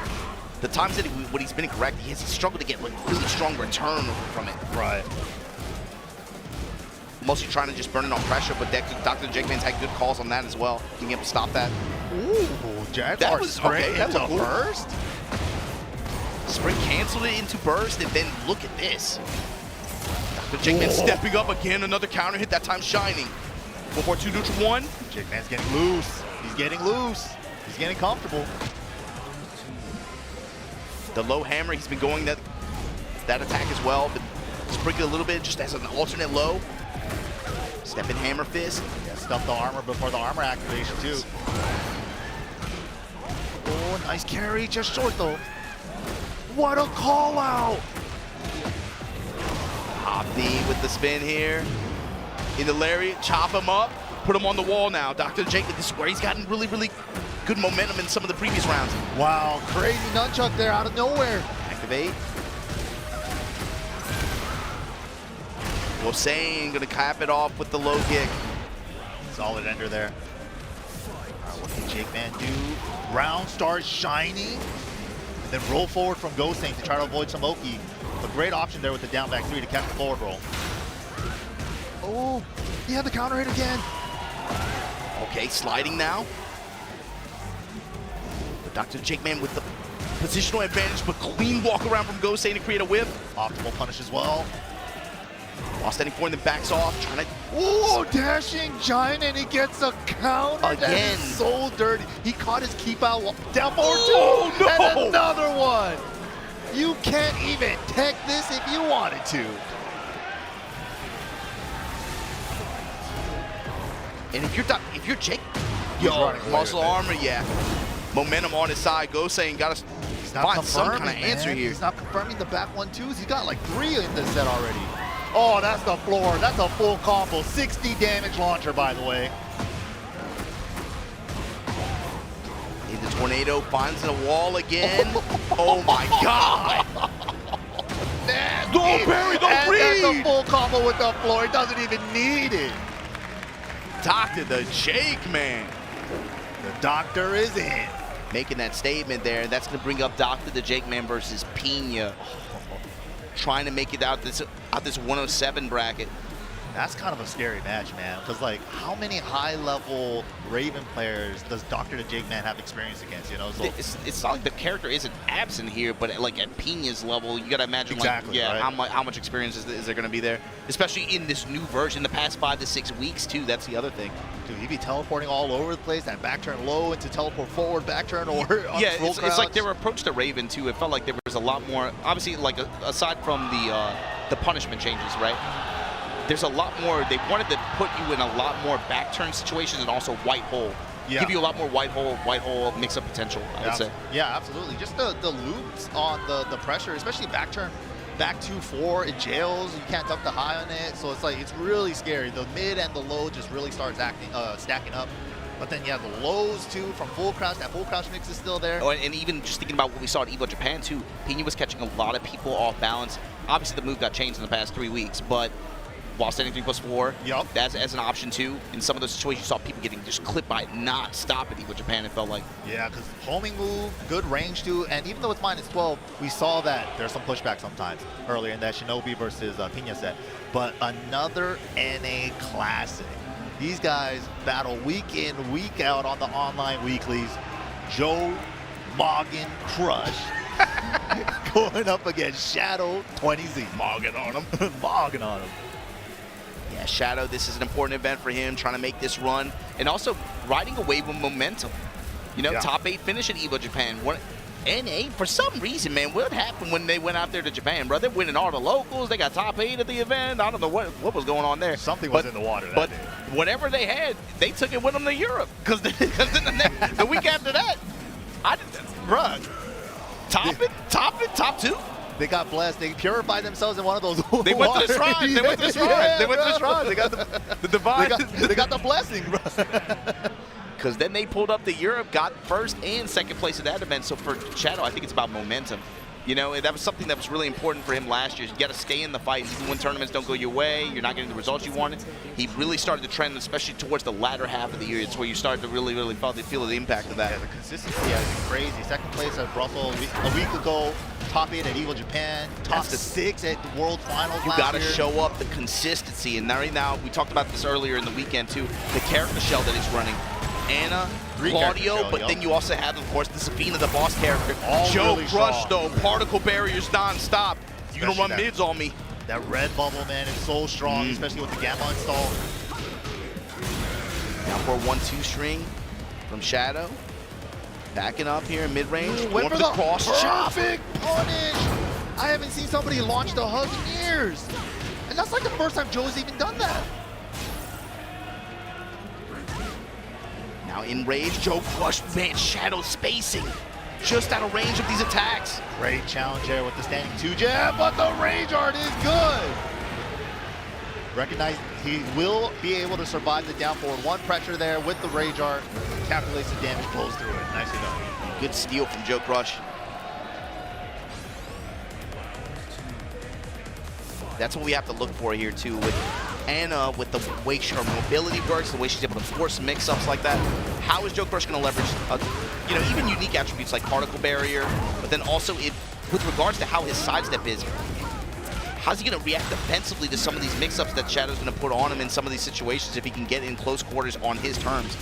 the times that when he's been correct, he's struggled to get like really strong return from it. Right. Mostly trying to just burn it on pressure, but Dr. Jakeman's had good calls on that as well, being able to stop that. Ooh, Jack that was straight okay, into burst. Spring canceled it into burst, and then look at this. Dr. Jakeman stepping up again, another counter hit, that time shining. 4-4-2 neutral 1. Jakeman's getting loose. He's getting loose. He's getting comfortable. The low hammer, he's been going that attack as well, but sprinkle a little bit just as an alternate low. Step in hammer fist. Yeah, stuff the armor before the armor activation too. Oh, nice carry, just short though. What a call out! Opti with the spin here. In the lariat, chop him up, put him on the wall now. Dr. Jakeman, this is where he's gotten really, really good momentum in some of the previous rounds. Wow, crazy nunchuck there out of nowhere. Activate. Wesson gonna cap it off with the low kick. Solid ender there. All right, what can Jakeman do? Round starts shining, and then roll forward from Ghosting to try to avoid some Oki. A great option there with the down back 3 to catch the forward roll. Oh, he had the counter hit again. Okay, sliding now. But Dr. Jakeman with the positional advantage, but clean walk around from Ghosting to create a whip. Optimal punish as well. Lost any point, then backs off, trying to... Oh, dashing giant, and he gets a counter. Again. That is so dirty. He caught his keep out down forward Oh, two, no. and another one. You can't even tech this if you wanted to. And if you're Jake, muscle armor, yeah. Momentum on his side. Ghosting got to find some kind of answer here. He's not confirming the back 1-2s. He's got like 3 in this set already. Oh, that's the floor. That's a full combo. 60 damage launcher, by the way. In the tornado, finds the wall again. Oh my God! Don't bury the read. That's a full combo with the floor. He doesn't even need it. Dr. the Jakeman. The doctor is in. Making that statement there, and that's going to bring up Dr. the Jakeman versus Pina. Trying to make it out this 107 bracket. That's kind of a scary match, man. Because like, how many high-level Raven players does Dr. the Jakeman have experience against? You know, so it's not like the character isn't absent here, but like at Pina's level, you got to imagine, exactly, like, yeah, right? how much experience is there going to be there? Especially in this new version, the past 5 to 6 weeks too. That's the other thing. Dude, he'd be teleporting all over the place, and back turn low into teleport forward, back turn or yeah, it's like their approach to Raven too. It felt like there was a lot more. Obviously, like aside from the punishment changes, right? There's a lot more. They wanted to put you in a lot more back turn situations and also white hole. Yeah. Give you a lot more white hole mix-up potential, I would say. Yeah, absolutely. Just the loops on the pressure, especially back turn, back 2-4, it jails. You can't duck the high on it, so it's like it's really scary. The mid and the low just really starts stacking up. But then, yeah, the lows, too, from full crouch. That full crouch mix is still there. Oh, and even just thinking about what we saw at EVO Japan, too, Pina was catching a lot of people off balance. Obviously, the move got changed in the past 3 weeks, but while standing 3+4, yep, that's as an option, too. In some of those situations, you saw people getting just clipped by it, not stop at EVO Japan, it felt like. Yeah, because homing move, good range, too. And even though it's -12, we saw that there's some pushback sometimes earlier in that Shinobi versus Pina set. But another NA classic. These guys battle week in, week out on the online weeklies. Joe Morgan Crush going up against Shadow 20Z. Morgan on him. Morgan on him. Yeah, Shadow, this is an important event for him, trying to make this run. And also riding away with momentum. You know, yeah, top 8 finish at EVO Japan. NA, for some reason, man, what happened when they went out there to Japan, bro? They're winning all the locals. They got top 8 at the event. I don't know what was going on there. Something was in the water that day. Whatever they had, they took it with them to Europe. Because the week after that, bruh, top 2. They got blessed. They purified themselves in one of those. They went to the shrine. They went to the shrine. They went to the shrine. They got the divine. They got the blessing, bro. Because then they pulled up to Europe, got first and second place at that event. So for Shadow, I think it's about momentum. You know, that was something that was really important for him last year. You got to stay in the fight. Even when tournaments don't go your way, you're not getting the results you wanted. He really started to trend, especially towards the latter half of the year. It's where you started to really feel the impact of that. Yeah, the consistency has been crazy. Second place at Brussels a week ago. Top 8 at Evo Japan. Top 6 at the World Finals You last got to year. show up the consistency. And right now, we talked about this earlier in the weekend too. The character shell that he's running. Anna, Claudio, but then you also have, of course, the Zafina, the boss character. Joe really Crush, strong. though, particle barriers non-stop. You're going to run mids on me. That red bubble, man, is so strong, especially with the Gamma installed. Now for a 1-2 string from Shadow. Backing up here in mid-range. Went for the cross chop. perfect punish. I haven't seen somebody launch the hug in years. And that's like the first time Joe's even done that. Now in rage, Joe Crush, man, Shadow spacing. Just out of range of these attacks. Great challenge there with the standing 2 jab, but the rage art is good. Recognize he will be able to survive the down forward 1 pressure there with the rage art. Calculates the damage, goes through it. Nicely done. Good steal from Joe Crush. That's what we have to look for here too with Anna, with the way her mobility works, the way she's able to force mix-ups like that. How is Joe Crush going to leverage, you know, even unique attributes like particle barrier, but then also with regards to how his sidestep is, how's he going to react defensively to some of these mix-ups that Shadow's going to put on him in some of these situations if he can get in close quarters on his terms?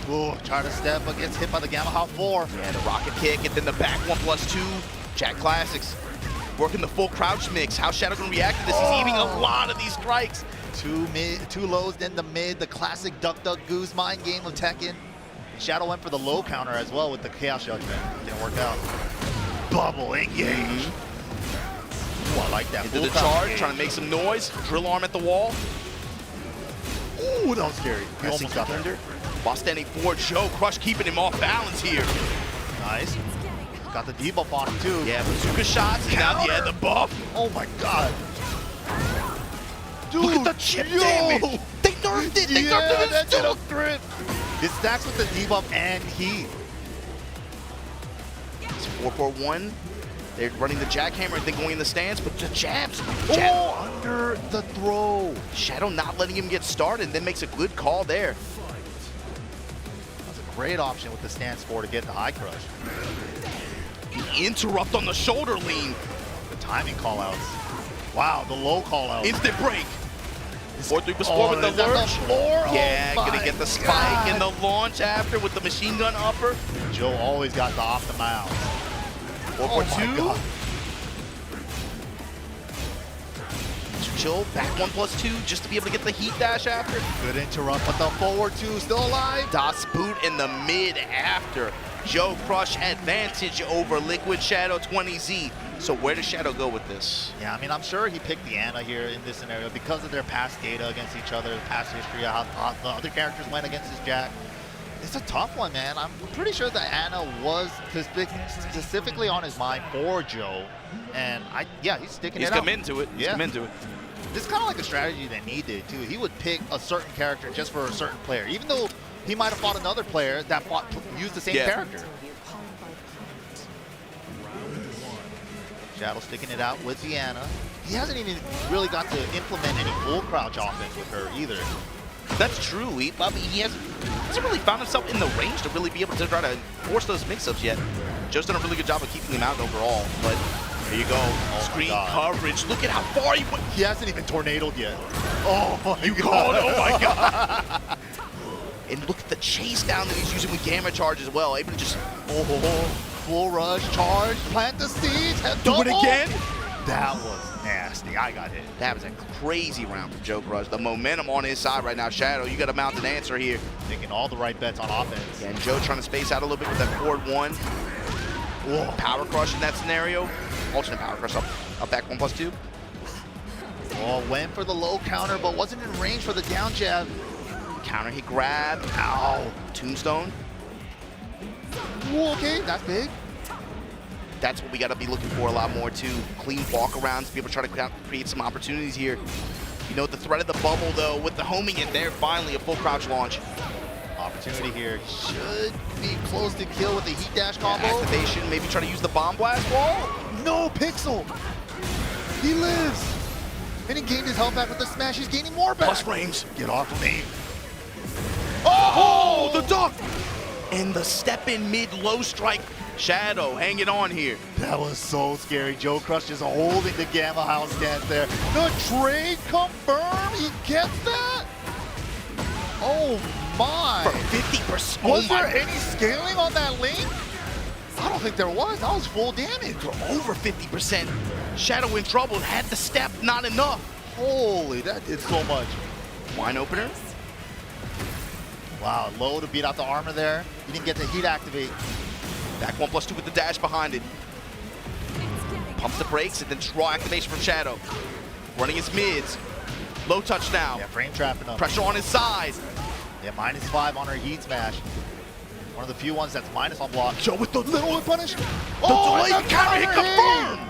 Ooh, try to step, but gets hit by the Gamma Hop 4. Yeah, the rocket kick, and then the back 1+2. Jack Classics working the full crouch mix. How's Shadow going to react to this? He's eating a lot of these strikes. 2 lows, then the mid, the classic Duck Duck Goose mind game of Tekken. Shadow went for the low counter as well with the Chaos Judgment. Didn't work out. Bubble engage. Ooh, I like that. Into the charge, trying to make some noise. Drill arm at the wall. Ooh, that was scary. He almost got there. While standing forward, Joe Crush keeping him off balance here. Nice. Got the debuff on him too. Yeah, bazooka shots. Now, yeah, the buff. Oh my god. Dude, look at the chip damage. They nerfed it. They nerfed it. That's it up threat. It stacks with the debuff and heat. It's 4-4-1. They're running the jackhammer and then going in the stance, but the jabs. Oh, under the throw. Shadow not letting him get started, and then makes a good call there. That's a great option with the stance 4 to get the high crush. The interrupt on the shoulder lean. The timing callouts. Wow, the low callouts. Instant break. 4-3 before with the lurch. Yeah, gonna get the spike and the launch after with the machine gun upper. Joe always got the off the mount. 4-4-2. Chill, back 1+2 just to be able to get the heat dash after. Good interrupt, but the forward 2 still alive. Das boot in the mid after. Joe Crush advantage over Liquid Shadow 20Z. So where does Shadow go with this? Yeah, I mean, I'm sure he picked the Anna here in this scenario because of their past data against each other, past history, how the other characters went against his Jack. It's a tough one, man. I'm pretty sure that Anna was specifically on his mind for Joe. And yeah, he's sticking it out. He's come into it. He's come into it. This is kind of like a strategy that he did too. He would pick a certain character just for a certain player, even though he might have fought another player that used the same character. Shadow sticking it out with the Anna. He hasn't even really got to implement any full crouch offense with her either. That's true. He hasn't really found himself in the range to really be able to try to force those mix-ups yet. Joe's done a really good job of keeping him out overall, but there you go. Screen coverage. Look at how far he went. He hasn't even tornadoed yet. Oh my god. God. Oh my god. And look at the chase down that he's using with Gamma Charge as well. Able to just full rush, charge, plant the seeds, do it again. That was nasty. I got hit. That was a crazy round from Joe Crush. The momentum on his side right now. Shadow, you got a mounted answer here. Making all the right bets on offense. Yeah, and Joe trying to space out a little bit with that forward 1. Whoa. Power crush in that scenario. Alternate power crush up back 1+2. Oh, went for the low counter, but wasn't in range for the down jab. Counter hit grab. Ow. Tombstone. Ooh, okay, that's big. That's what we got to be looking for a lot more too. Clean walk-arounds to be able to try to create some opportunities here. You know, the threat of the bubble, though, with the homing in there, finally a full crouch launch. Opportunity here. Should be close to kill with the heat dash combo. Yeah, activation, maybe try to use the bomb blast wall. No, Pixel. He lives. And he gained his health back with the smash. He's gaining more back. Plus frames. Get off of me. Oh, the duck. And the step in mid-low strike. Shadow hanging on here. That was so scary. Joe Crush just holding the Gamma House stance there. The trade confirmed. He gets that? Oh my. For 50%. Was there any scaling on that link? I don't think there was. That was full damage. For over 50%. Shadow in trouble. Had the step, not enough. Holy, that did so much. Wine opener. Wow, low to beat out the armor there. He didn't get the heat activate. Back 1+2 with the dash behind it. Pumps the brakes and then draw activation from Shadow. Running his mids. Low touch now. Yeah, frame trapping him. Pressure on his side. Yeah, -5 on her heat smash. One of the few ones that's minus on block. Joe with the little punish. The Oh, delay counter hit confirmed.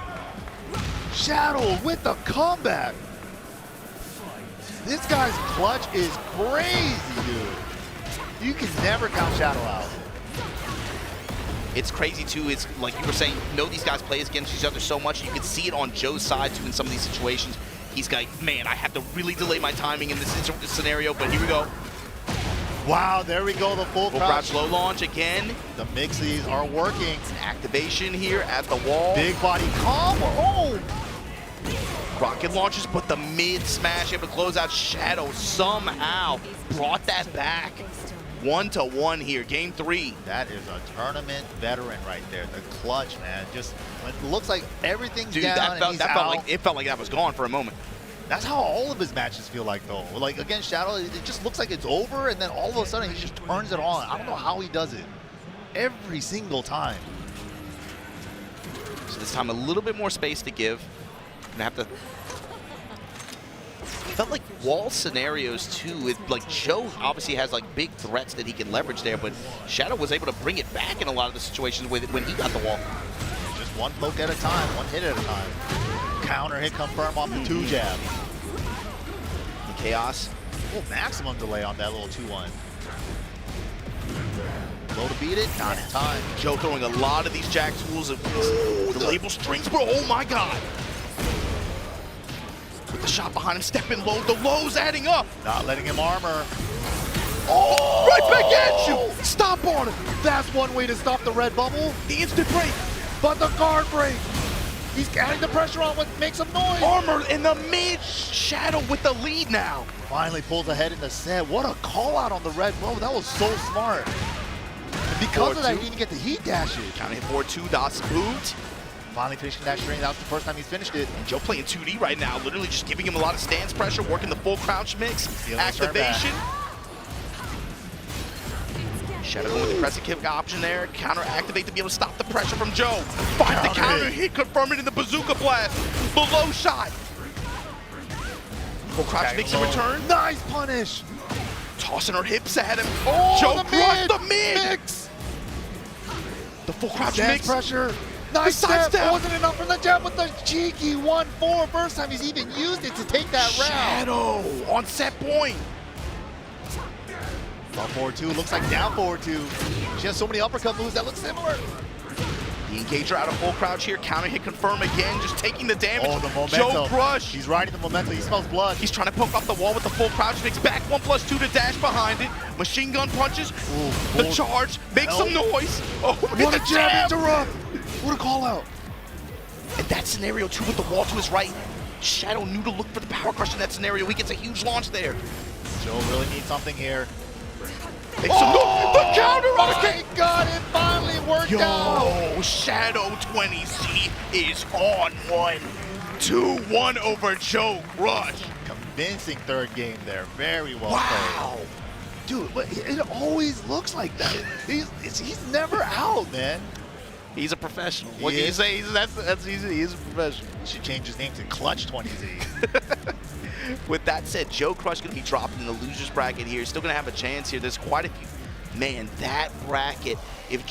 Shadow with the comeback. This guy's clutch is crazy, dude. You can never count Shadow out. It's crazy too. It's like you were saying, these guys play against each other so much. You can see it on Joe's side too in some of these situations. He's like, man, I have to really delay my timing in this scenario, but here we go. Wow, there we go, the full crouch. Low launch again. The mixies are working. Activation here at the wall. Big body combo. Oh! Rocket launches, but the mid smash able to close out. Shadow somehow brought that back. 1-1 here, game 3. That is a tournament veteran right there. The clutch, man. Just, it looks like everything's Dude, down it felt like that was gone for a moment. That's how all of his matches feel like, though. Like, against Shadow, it just looks like it's over, and then all of a sudden, he just turns it on. I don't know how he does it. Every single time. So this time, a little bit more space to give. Gonna have to... Felt like wall scenarios, too. Like, Joe obviously has, like, big threats that he can leverage there, but Shadow was able to bring it back in a lot of the situations with it when he got the wall. Just one poke at a time, one hit at a time. Counter hit confirm off the 2 jab. The chaos. Oh, maximum delay on that little 2-1. Low to beat it, not in time. Joe throwing a lot of these jack tools. The label strings, bro. Oh my god. With the shot behind him, stepping low. The low's adding up. Not letting him armor. Oh! Right back at you. Stop on him. That's one way to stop the red bubble. The instant break. But the guard break. He's adding the pressure on what makes him noise. Armor in the mid. Shadow with the lead now. Finally pulls ahead in the set. What a call out on the red bubble. That was so smart. And because of that, he didn't get the heat dashes. Counter hit 4-2. Dots boot. Finally finishing that string. That was the first time he's finished it. And Joe playing 2D right now. Literally just giving him a lot of stance pressure. Working the full crouch mix. Activation. Shadow going with the crescent kick option there. Counter activate to be able to stop the pressure from Joe. Finds the counter hit, confirm it in the bazooka blast. Below shot. Full crouch mix in return. Nice punish. Tossing her hips at him. Oh, Joe crushed the mid. Mix. The full crouch Stance mix. pressure. Nice step. Wasn't enough from the jab with the cheeky 1-4. First time he's even used it to take that round. Shadow on set point. Up 4-2, looks like down 4-2. She has so many uppercut moves that look similar. The engager out of full crouch here. Counter hit confirm again, just taking the damage. Oh, the momentum. Joe crush. He's riding the momentum. He smells blood. He's trying to poke off the wall with the full crouch mix. Back 1+2 to dash behind it. Machine gun punches. Ooh, the charge. Makes some noise. Oh, what a jab interrupt. What a call out. And that scenario too with the wall to his right. Shadow knew to look for the power crush in that scenario. He gets a huge launch there. Joe really needs something here. The counter on it! Thank God it finally worked out! Yo, Shadow 20C is on one. 2-1 over Joe Crush. Convincing third game there. Very well played. Dude, but it always looks like that. He's never out, man. He's a professional. What can you say? That's easy. He's a professional. Should change his name to Clutch 20Z. With that said, Joe Crush going to be dropped in the losers bracket here. Still going to have a chance here. There's quite a few. Man, that bracket. If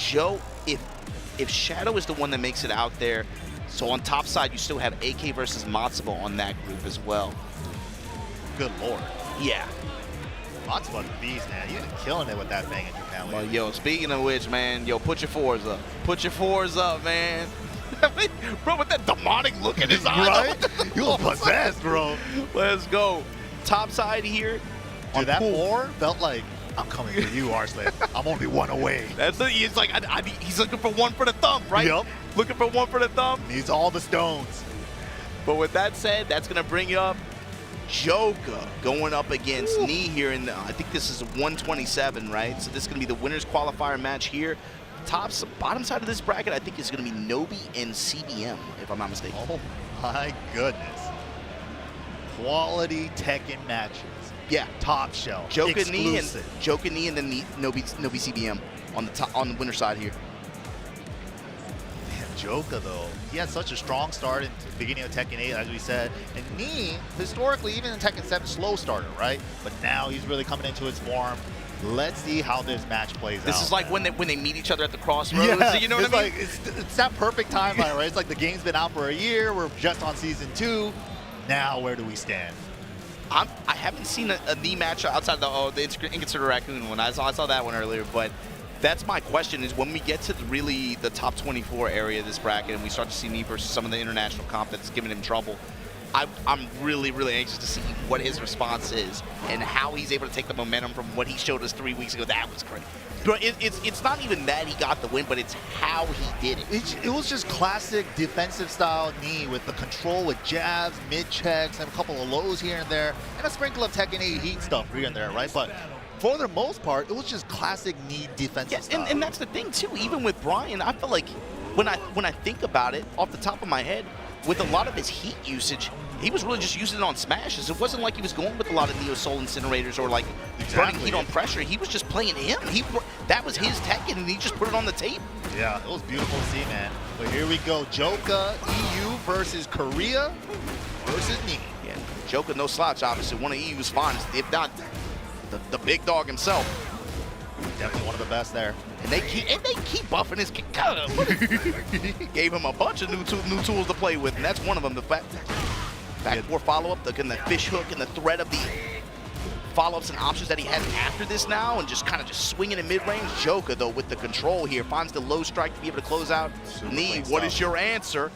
Shadow is the one that makes it out there, so on top side you still have AK versus Matsuba on that group as well. Good lord. Yeah. Matsuba's a beast, man. He's been killing it with that thing in Japan. Well, yo, speaking of which, man, yo, put your fours up. Put your fours up, man. Bro, with that demonic look in his eyes. Right? You look possessed, bro. Let's go. Top side here. Dude, that four felt like, I'm coming for you, Arslan. I'm only one away. He's like, he's looking for one for the thumb, right? Yep. Looking for one for the thumb. Needs all the stones. But with that said, that's going to bring up Joka going up against Nii here in the, I think this is 127, right? So this is going to be the winner's qualifier match here. Bottom side of this bracket, I think, is going to be Nobi and CBM, if I'm not mistaken. Oh my goodness. Quality Tekken matches. Yeah. Top shelf. Joka Nii and then Nobi CBM on the winner side here. Man, Joka though, he had such a strong start in the beginning of Tekken 8, as we said. And Nii, historically, even in Tekken 7, slow starter, right? But now he's really coming into his form. Let's see how this match plays out. This is like when they meet each other at the crossroads. Yeah, you know what I mean? Like, it's that perfect timeline, right? It's like the game's been out for a year. We're just on season 2. Now, where do we stand? I haven't seen a Nii match outside of the Inconsiderate Raccoon one. I saw that one earlier, but that's my question is when we get to the top 24 area of this bracket and we start to see Nii versus some of the international comp that's giving him trouble, I'm really, really anxious to see what his response is and how he's able to take the momentum from what he showed us 3 weeks ago. That was great. It's not even that he got the win, but it's how he did it. It was just classic defensive style Nii with the control with jabs, mid checks, and a couple of lows here and there, and a sprinkle of Tekken 8 heat stuff here and there, right? But for the most part, it was just classic Nii defensive style. And that's the thing too. Even with Brian, I feel like when I think about it off the top of my head, with a lot of his heat usage, he was really just using it on smashes. It wasn't like he was going with a lot of Neo Soul Incinerators or like burning heat on pressure. He was just playing him. That was his Tekken, and he just put it on the tape. Yeah, it was beautiful to see, man. But here we go. Joka, EU versus Korea versus Nii. Yeah, Joka, no slouch, obviously. One of EU's finest, if not the big dog himself. Definitely one of the best there. And they keep buffing his kick. Gave him a bunch of new tools to play with, and that's one of them. The back four follow-up, the fish hook, and the threat of the follow-ups and options that he has after this now, and just kind of swinging in mid-range. Joka, though, with the control here, finds the low strike to be able to close out. Nii, what is your answer?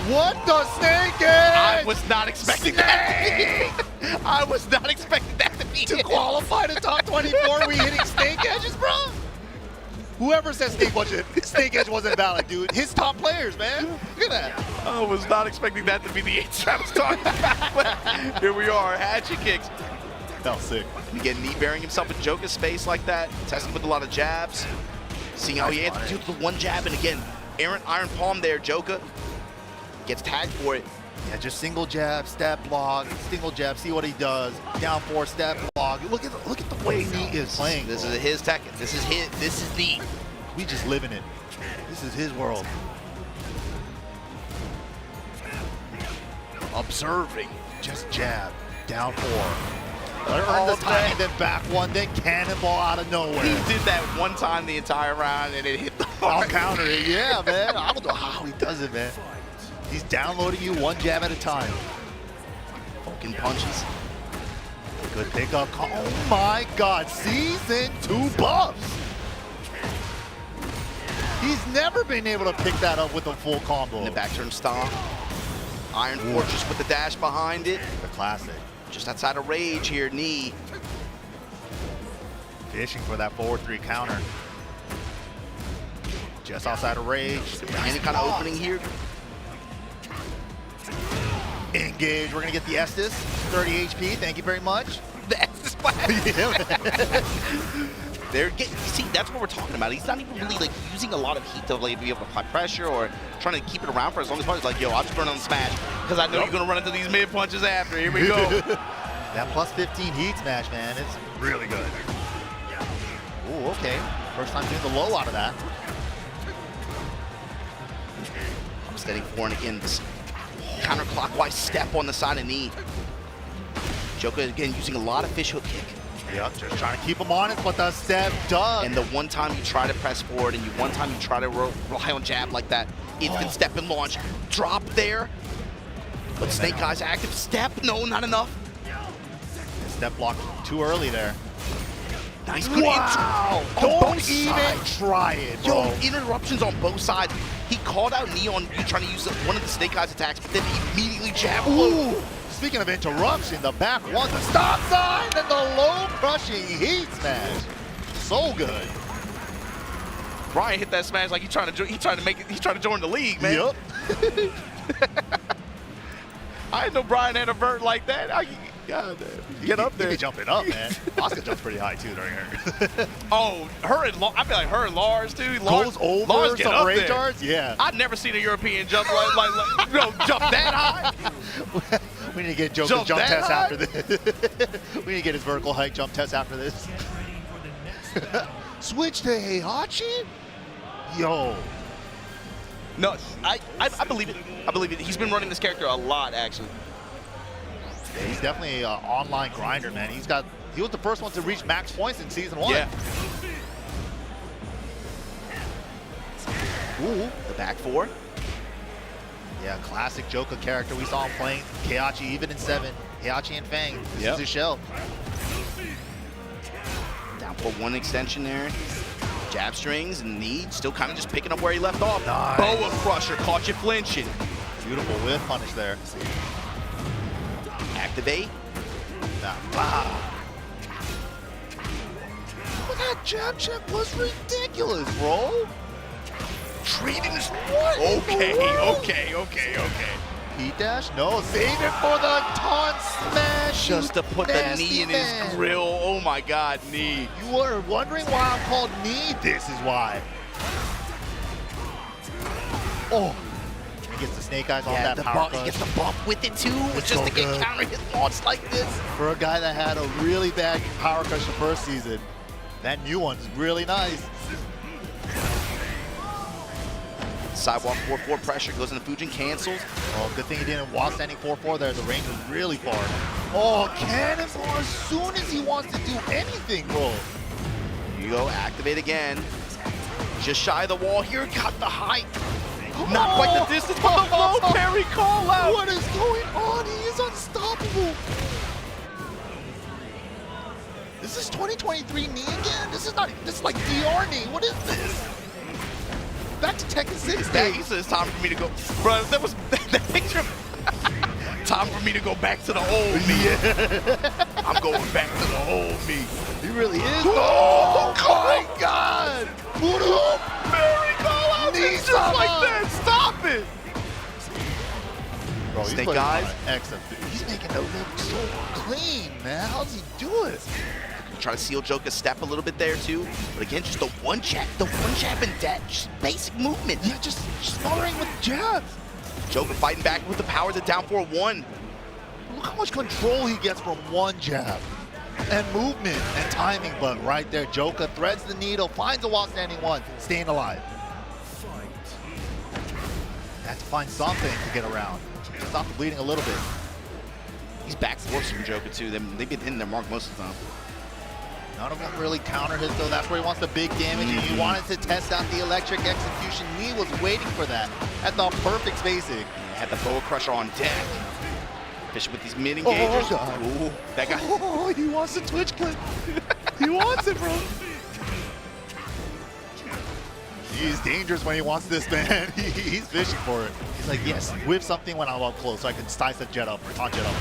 What the snake is? I was not expecting that. I was not expecting that to be to qualify to top 24. We hitting snake edges, bro. Whoever said snake edge wasn't valid, dude. His top players, man. Look at that. I was not expecting that to be the answer I was talking about. Here we are, hatchet kicks. Felt sick. You get Nii burying himself in Joka's space like that, testing with a lot of jabs, seeing how he answers with the one jab, and again, Iron Palm there, Joka gets tagged for it. Yeah, just single jab, step block, single jab, see what he does. Down 4, step block. Look at the way Nii is playing. This is his Tekken. This is Nii. We just live in it. This is his world. Observing. Just jab. Down 4. Earn the time, and then back 1, then cannonball out of nowhere. He did that one time the entire round, and it hit the I'll counter it. Yeah, man. I don't know how he does it, man. He's downloading you one jab at a time. Fucking punches. Good pickup. Oh my God. Season 2 buffs. He's never been able to pick that up with a full combo. In the back turn stomp. Iron Fortress with the dash behind it. The classic. Just outside of rage here, Nii. Fishing for that forward 3 counter. Just outside of rage. Any kind of opening here. Engage. We're going to get the Estus. 30 HP. Thank you very much. The Estus see, that's what we're talking about. He's not even really like using a lot of heat to like, be able to apply pressure or trying to keep it around for as long as possible. He's like, yo, I'll just burn on the smash because I know you're going to run into these mid punches after. Here we go. That plus 15 heat smash, man. It's really good. Ooh, okay. First time doing the low out of that. Steady four, and again, this counterclockwise step on the side of knee. Joonya, again, using a lot of fish hook kick. Yep, just trying to keep him honest, but the step dug. And the one time you try to press forward and one time you try to rely on jab like that, instant step and launch. Drop there. But Snake Eyes active step. No, not enough. Step block too early there. Nice. Good wow! Don't even try it, bro. Yo, interruptions on both sides. He called out knee on you trying to use one of the Snake Eyes attacks, but then he immediately jabbed. Ooh! Speaking of interruption, the back one, the stop sign, and the low crushing heat smash. So good. Brian hit that smash like he's trying to join the league, man. Yep. I didn't know Brian had a vert like that. God damn. Get up there. You jumping up, man. Asuka jumps pretty high too during her. Oh, I feel like her and Lars too. Goes over Lars get some up rage there. charts? Yeah. I've never seen a European jump jump that high. We need to get Joker's jump test after this. We need to get his vertical height jump test after this. Switch to Heihachi? Yo. No, I believe it. I believe it. He's been running this character a lot, actually. Yeah, he's definitely an online grinder, man. He was the first one to reach max points in season 1. Yeah. Ooh, the back four. Yeah, classic Joonya character. We saw him playing Heihachi even in 7. Heihachi and Fang. This is his shell. Down for one extension there. Jab strings and knee, still kind of just picking up where he left off. Nice. Boa crusher, caught you flinching. Beautiful whip punish there. Activate. Wow. But that jab check was ridiculous, bro. Treating this what? Okay. Heat dash? No, save it for the taunt smash. Just to put the knee in his grill. Oh my God, knee. You were wondering why I'm called knee? This is why. Oh. He gets the Snake Eyes on that power crush. He gets the bump with it too. It's just so to get good. counter hit launch like this. For a guy that had a really bad power crush the first season, that new one's really nice. Sidewalk 4-4 pressure goes into Fujin, cancels. Oh, good thing he didn't walk standing 4-4 there. The range was really far. Oh, cannonball as soon as he wants to do anything, bro. Here you go, activate again. Just shy of the wall here, got the height. Not quite the distance, but the low parry call out. What is going on? He is unstoppable. This is 2023 knee again? This is like DR knee. What is this? Back to Tekken 6 days. It's time for me to go. Bro, that was that picture. Time for me to go back to the old me. Yeah. I'm going back to the old me. He really is. Oh my God. Mary call out just like that. Stop it. Bro, Snake Eyes. Excellent. He's making it look so clean, man. How's he do it? Try to seal Joonya step a little bit there too, but again, just the one jab and that just basic movement. Yeah, just smothering with jabs. Joonya fighting back with the power to down 4-1. Look how much control he gets from one jab. And movement and timing, but right there, Joonya threads the needle, finds a while standing one, staying alive. Has to find something to get around. Stop the bleeding a little bit. He's back force from Joonya too. They've been hitting their mark most of the time. None of them really counter his though. That's where he wants the big damage, and he wanted to test out the electric execution. Lee was waiting for that at the perfect spacing. Had the boa crusher on deck. Fishing with these mid engagers. Oh, God. Ooh, that guy. Oh, he wants the Twitch clip. He wants it, bro. He's dangerous when he wants this, man. He's fishing for it. He's like, yes, whip something when I'm up close so I can slice the jet up, on jet up.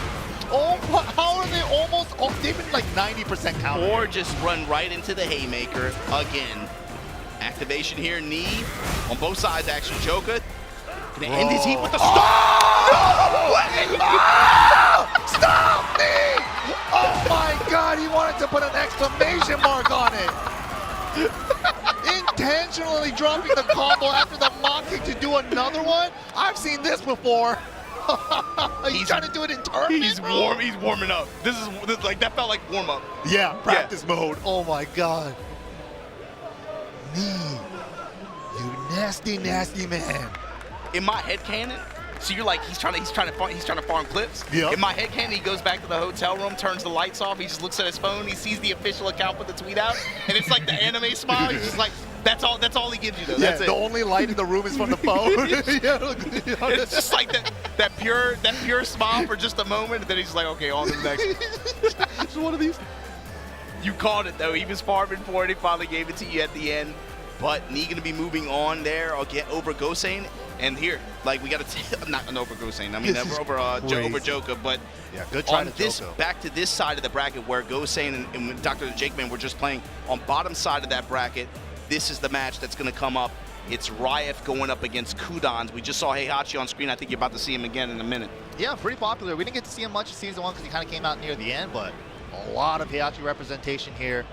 Oh, how are they almost? Oh, they've been like 90% counter. Or just run right into the haymaker again. Activation here, knee on both sides. Actually, Joonya gonna end his heat with the stop. No way! Ah! Stop me! Oh my God! He wanted to put an exclamation mark on it. Intentionally dropping the combo after the mock kick to do another one. I've seen this before. He's trying to do it in tournament. He's warm. He's warming up. This like that felt like warm up. Yeah, practice mode. Oh my God. Knee, you nasty, nasty man. in my headcanon, so you're like, he's trying to farm clips. Yep. In my headcanon, he goes back to the hotel room, turns the lights off, he just looks at his phone, he sees the official account put the tweet out, and it's like the anime smile. He's just like, that's all he gives you though. That's the it. only light in the room is from the phone. It's just like that pure smile for just a moment, and then he's like, okay, on to the next. It's one of these. You called it though. He was farming for it. He finally gave it to you at the end. But Nee gonna be moving on there. I'll get over Gosane. And here, like, we got to not over Gosane. I mean, over Joka. But yeah, good try on to this, Joko. Back to this side of the bracket where Gosane and Dr. Jakeman were just playing on bottom side of that bracket. This is the match that's gonna come up. It's Riot going up against Kudans. We just saw Heihachi on screen. I think you're about to see him again in a minute. Yeah, pretty popular. We didn't get to see him much in Season 1 because he kind of came out near the end, but a lot of Heihachi representation here.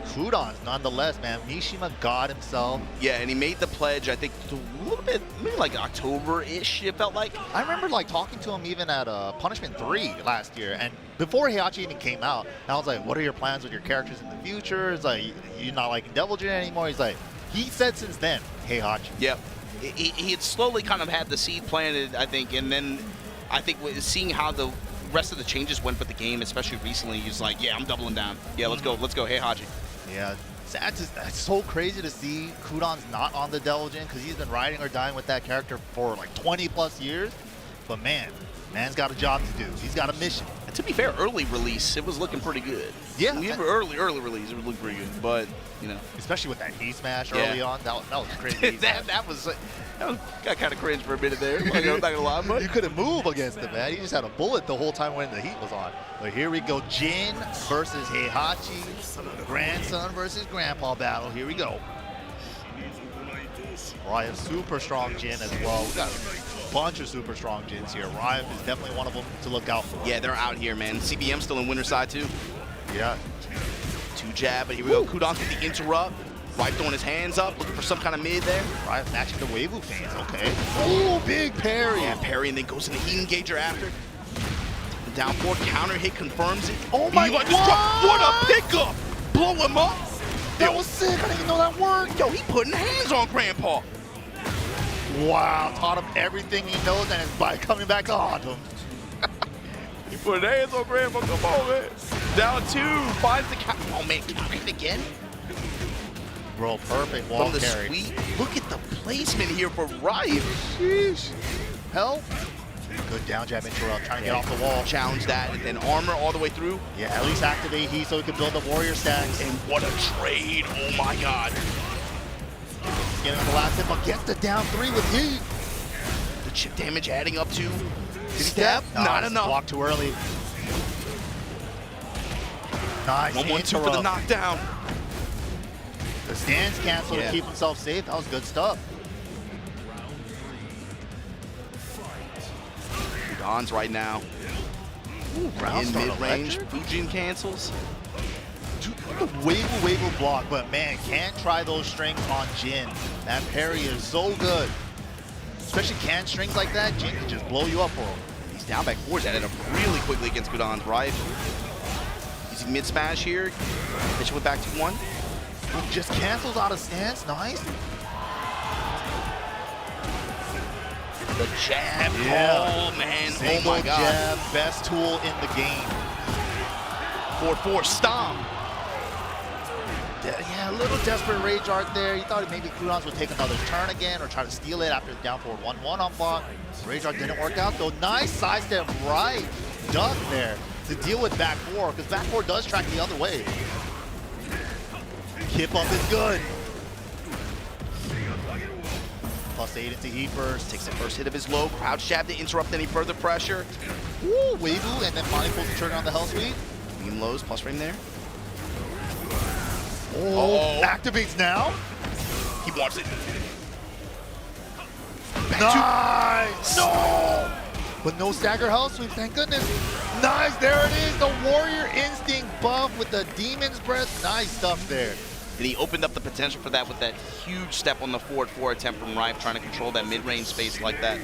Kudans, nonetheless, man. Mishima God himself. Yeah, and he made the pledge, I think, a little bit, maybe like October-ish, it felt like. I remember like talking to him even at Punishment 3 last year, and before Heihachi even came out, I was like, what are your plans with your characters in the future? It's like, you're not liking Devil Jin anymore. He's like, he said since then, Heihachi. Yep. He had slowly kind of had the seed planted, I think, and then I think seeing how the rest of the changes went with the game, especially recently, he's like, yeah, I'm doubling down. Yeah, let's go, Heihachi. Yeah, that's so crazy to see Kudan's not on the Devil Jin because he's been riding or dying with that character for like 20 plus years. But man's got a job to do. He's got a mission. And to be fair, early release, it was looking pretty good. Yeah. Early release, it was looking pretty good. But, you know. Especially with that heat smash early on. That was crazy. That got kind of cringe for a minute there. Like, I'm not going to lie, but you couldn't move against him, man. He just had a bullet the whole time when the heat was on. But here we go. Jin versus Heihachi. Grandson versus grandpa battle. Here we go. Riot, super strong Jin as well. We got a bunch of super strong Jins here. Riot is definitely one of them to look out for. Yeah, they're out here, man. CBM still in winner side, too. Yeah. 2 jab, but here we go. Kudan with the interrupt. Riot throwing his hands up, looking for some kind of mid there. Riot matching the Weiwu fans. Okay. Oh, big parry. Yeah, parry, and then goes in the heat engager after. The down forward counter hit confirms it. Oh my God! What a pickup! Blow him up. That was sick. I didn't even know that worked. Yo, he putting hands on Grandpa. Wow, taught him everything he knows, and it's by coming back to haunt him. He put hands on Grandpa. Come on, man. Down 2, finds the counter. Oh man, counter hit again. Bro, perfect wall carry. Sweet. Look at the placement here for Riot. Sheesh. Help. Good down jab interrupt, trying to get off the wall. Challenge that, and then armor all the way through. Yeah, at least activate heat so he can build the warrior stacks. And what a trade. Oh my God. Getting on the last hit, but gets the down 3 with heat. The chip damage adding up to step. Not enough. Blocked too early. Nice. 1-1-2 for the knockdown. The stands cancel to keep himself safe. That was good stuff. Kudan's right now. Ooh, in mid-range. Fujin cancels. Weiwu block, but man, can't try those strings on Jin. That parry is so good. Especially can strings like that, Jin can just blow you up for him. He's down back forward, added up really quickly against Kudan's Riot. Using mid smash here. Pitch with back 2-1. Just cancels out of stance, nice. The jab, oh man, Single oh my God. Jab, best tool in the game. 4-4 stomp. Yeah, a little desperate rage art there. He thought maybe Kudans would take another turn again or try to steal it after the down forward 1-1 on block. Rage art didn't work out though. Nice sidestep right duck there to deal with back 4 because back 4 does track the other way. Kip up is good. +8 into heat burst. Takes the first hit of his low. Crouch jab to interrupt any further pressure. Ooh, Weiwu, and then finally pulls the trigger on the hell sweep. Beam lows, plus frame there. Oh, activates now. He wants it. Nice! No! But no stagger hell sweep, thank goodness. Nice, there it is. The warrior instinct buff with the demon's breath. Nice stuff there. And he opened up the potential for that with that huge step on the forward 4 attempt from Rife, trying to control that mid-range space like that.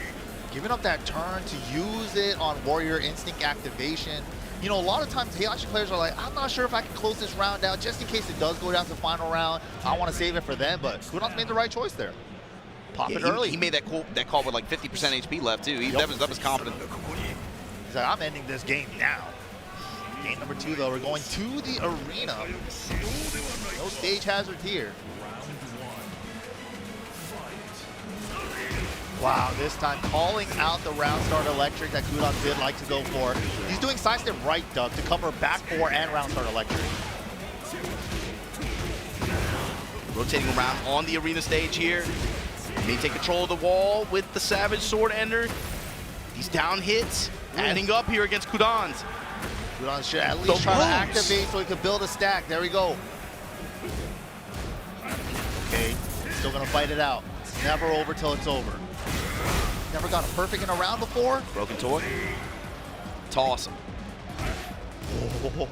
Giving up that turn to use it on warrior instinct activation. You know, a lot of times Heihachi players are like, I'm not sure if I can close this round out just in case it does go down to the final round. I want to save it for them, but Kudan's made the right choice there. Pop it early. He made that call with like 50% HP left too. That was confident. He's like, I'm ending this game now. Game number 2 though, we're going to the arena. No stage hazards here. Wow, this time calling out the round start electric that Kudon did like to go for. He's doing sidestep right duck to cover back 4 and round start electric. Rotating around on the arena stage here. May take control of the wall with the Savage Sword Ender. These down hits adding up here against Kudon's. Kudon should at least try to activate so he can build a stack. There we go. Okay, still gonna fight it out. It's never over till it's over. Never got a perfect in a round before. Broken toy. Toss him. Oh.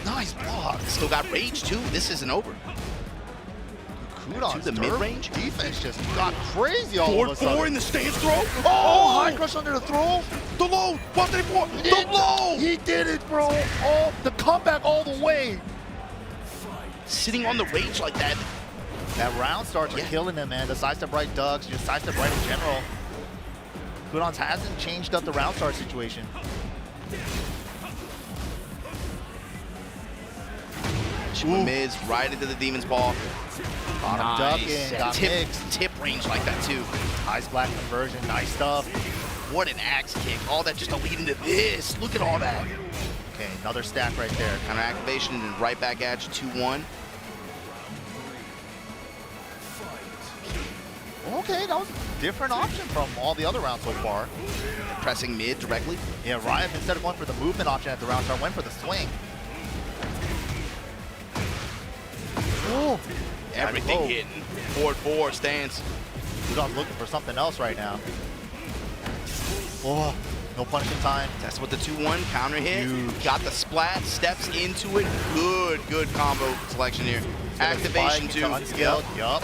Nice block. Still got rage too. This isn't over. Kudon's to the mid-range defense just got crazy all of a sudden. 4-4 in the stance throw. Oh, high crush under the throw. The low. 134. The low. He did it, bro. Oh, the comeback all the way. Sitting on the rage like that. That round starts are killing him, man. The sidestep right ducks, just sidestep right in general. Kudon's hasn't changed up the round start situation. Miz right into the Demon's Ball. Bottom ducking, got tip range like that too. Ice black conversion, nice stuff. What an axe kick. All that just to lead into this. Look at all that. Okay, another stack right there. Counter activation and right back at you, 2-1. Okay, that was a different option from all the other rounds so far. Pressing mid directly. Yeah, Riot, instead of going for the movement option at the round start, went for the swing. Oh, everything hitting. 4-4 stance. Kudon's looking for something else right now. Oh, no punishing time. That's with the 2-1 counter hit. Huge. Got the splat, steps into it. Good combo selection here. Activation too. Unskilled. Yup.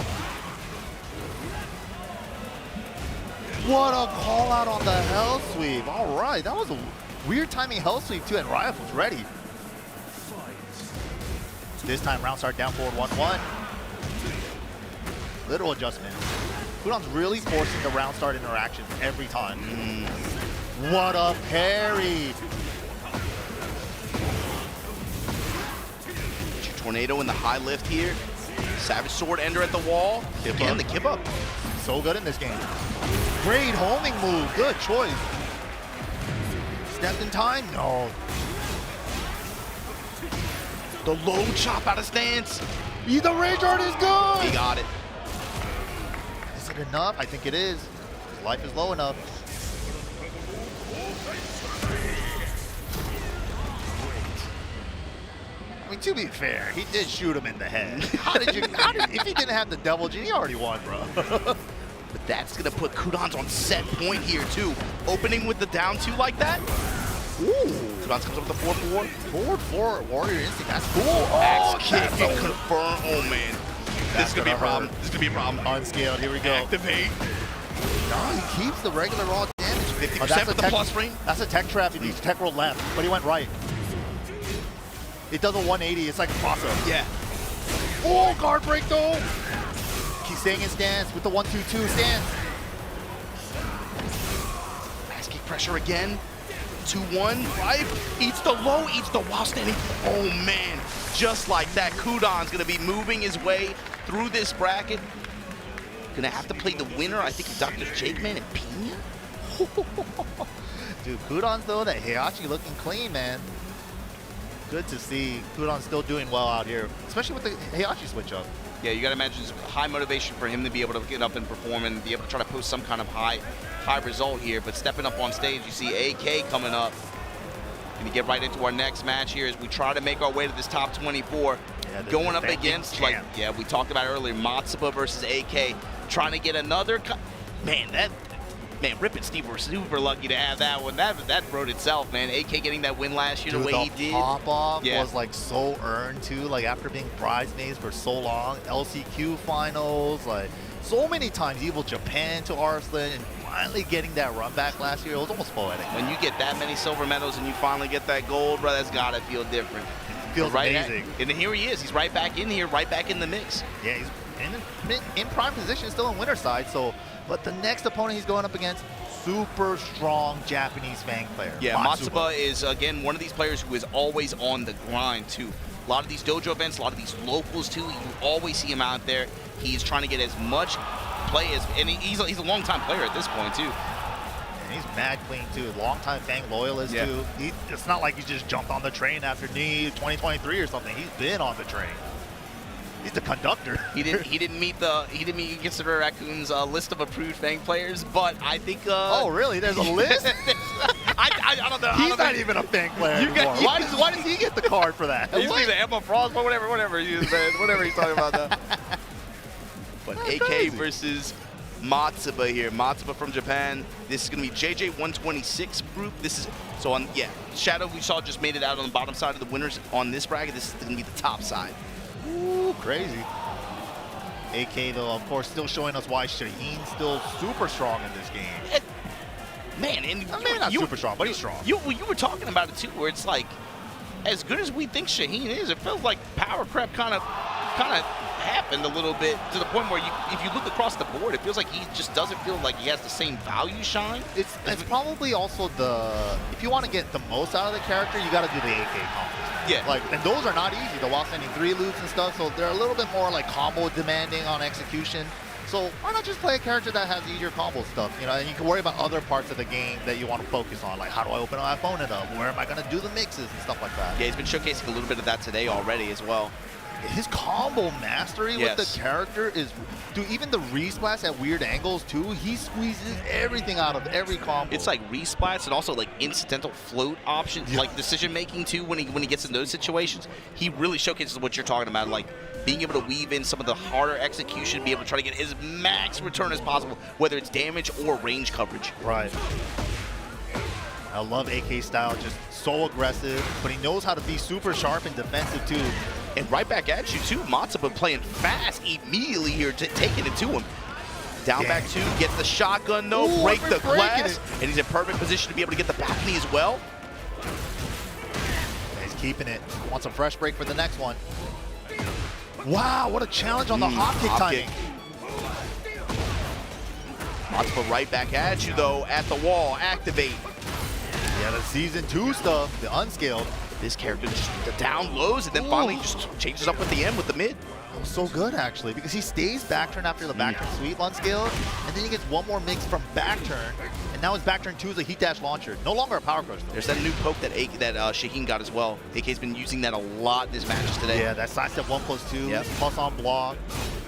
What a call out on the Hell Sweep. All right, that was a weird timing Hell Sweep too, and Riot was ready. This time round start down forward 1-1. Little adjustment. Kudon's really forcing the round start interactions every time. What a parry. Tornado in the high lift here. Savage Sword Ender at the wall. Again, the give up. So good in this game. Great homing move. Good choice. Stepped in time? No. The low chop out of stance. The rage art is good. He got it. Is it enough? I think it is. His life is low enough. I mean, to be fair, he did shoot him in the head. If he didn't have the double G, he already won, bro. But that's gonna put Kudon's on set point here too. Opening with the down 2 like that. Ooh. Kudon's comes up with the 4-4. Forward 4 Warrior Instinct. That's cool. Axe kick and confirm. Oh man. This is gonna be a problem. This is gonna be a problem. Unscaled. Here we go. Activate. No, he keeps the regular raw damage. 50% with the plus frame. That's a tech trap. He needs tech roll left, but he went right. It does a 180. It's like a crossover. Yeah. Oh, guard break though. He's staying in stance with the 1-2-2 stance. Axe kick pressure again. 2-1. Clive eats the low, eats the while standing. Oh man. Just like that, Kudon's gonna be moving his way through this bracket. Gonna have to play the winner, I think, Dr. Jakeman and Pina. Dude, Kudon's though, that Heihachi looking clean, man. Good to see Kudon's still doing well out here, especially with the Heihachi switch up. Yeah, you gotta imagine it's high motivation for him to be able to get up and perform and be able to try to post some kind of high result here. But stepping up on stage, you see AK coming up. Gonna get right into our next match here as we try to make our way to this top 24. Yeah, going up against, we talked about earlier, Matsuba versus AK. Trying to get another, Rip and Steve were super lucky to have that one. That wrote itself, man. AK getting that win last year, the way he did. Pop-off was like so earned too, like after being bridesmaids for so long. LCQ finals, like so many times, Evil Japan to Arslan, and finally getting that run back last year, it was almost poetic. When you get that many silver medals and you finally get that gold, bro, that's gotta feel different. It feels amazing. And here he is. He's right back in here, right back in the mix. Yeah, in prime position, still in winner's side. So, but the next opponent he's going up against, super strong Japanese Fang player. Yeah, Matsuba is, again, one of these players who is always on the grind, too. A lot of these dojo events, a lot of these locals, too, you always see him out there. He's trying to get as much play as, and he's a long-time player at this point, too. And he's mad clean, too. Long-time Fang loyalist, too. It's not like he just jumped on the train after NIE 2023 or something. He's been on the train. He's the conductor. He didn't meet Kizzercrate Raccoon's list of approved Fang players, but I think. Oh really? There's a list. I don't know. He's not even a Fang player anymore. Why does he get the card for that? He's either Emma Frost, but whatever he is, man. Whatever he's talking about that. But That's AK crazy. versus Matsuba here. Matsuba from Japan. This is gonna be JJ 126 group. This is so on. Yeah, Shadow we saw just made it out on the bottom side of the winners on this bracket. This is gonna be the top side. Ooh, crazy. AK, though, of course, still showing us why Shaheen's still super strong in this game. Man, and not super strong, but he's strong. You were talking about it, too, where it's like, as good as we think Shaheen is, it feels like power creep kind of happened a little bit to the point where if you look across the board, it feels like he just doesn't feel like he has the same value shine. It's probably also if you want to get the most out of the character, you got to do the AK combos. Yeah. And those are not easy, the while standing 3 loops and stuff, so they're a little bit more like combo demanding on execution. So why not just play a character that has easier combo stuff, and you can worry about other parts of the game that you want to focus on, like how do I open my opponent up, where am I going to do the mixes and stuff like that. Yeah, he's been showcasing a little bit of that today already as well. His combo mastery with the character is, dude, even the resplats at weird angles too, he squeezes everything out of every combo. It's like resplats and also like incidental float options, like decision making too when he gets in those situations. He really showcases what you're talking about, like being able to weave in some of the harder execution, be able to try to get his max return as possible, whether it's damage or range coverage. Right. I love AK style, just so aggressive, but he knows how to be super sharp and defensive too. And right back at you too, Matsuba playing fast immediately here, taking it to him. Down back 2, gets the shotgun though, break the glass, and he's in perfect position to be able to get the balcony as well. He's keeping it. Wants a fresh break for the next one. Wow, what a challenge on the hop kick timing. Matsuba right back at you though, at the wall, activate. Yeah, the season 2 stuff, the unscaled. This character just the down lows and then finally just changes up at the end with the mid. That was so good actually, because he stays back turn after the back turn sweep unscaled, and then he gets one more mix from back turn, and now his back turn 2 is a heat dash launcher. No longer a power crush though. There's that new poke that Shaheen got as well. AK's been using that a lot in his matches today. Yeah, that sidestep 1+2, plus on block.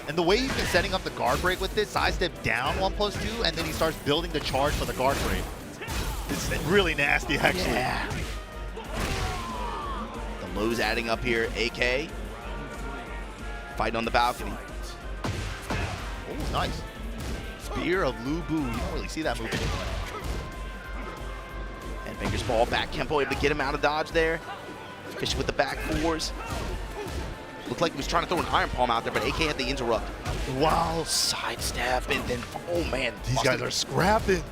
And the way he's been setting up the guard break with this, sidestep down 1+2, and then he starts building the charge for the guard break. It's really nasty actually. Yeah. Lows adding up here, AK. Fighting on the balcony. Oh, nice. Spear of Lubu. You don't really see that move anymore. And fingers ball back. Kempo able to get him out of dodge there. Fishing with the back 4s. Looked like he was trying to throw an iron palm out there, but AK had the interrupt. Wow. Sidestep and then, oh man. These guys are scrapping.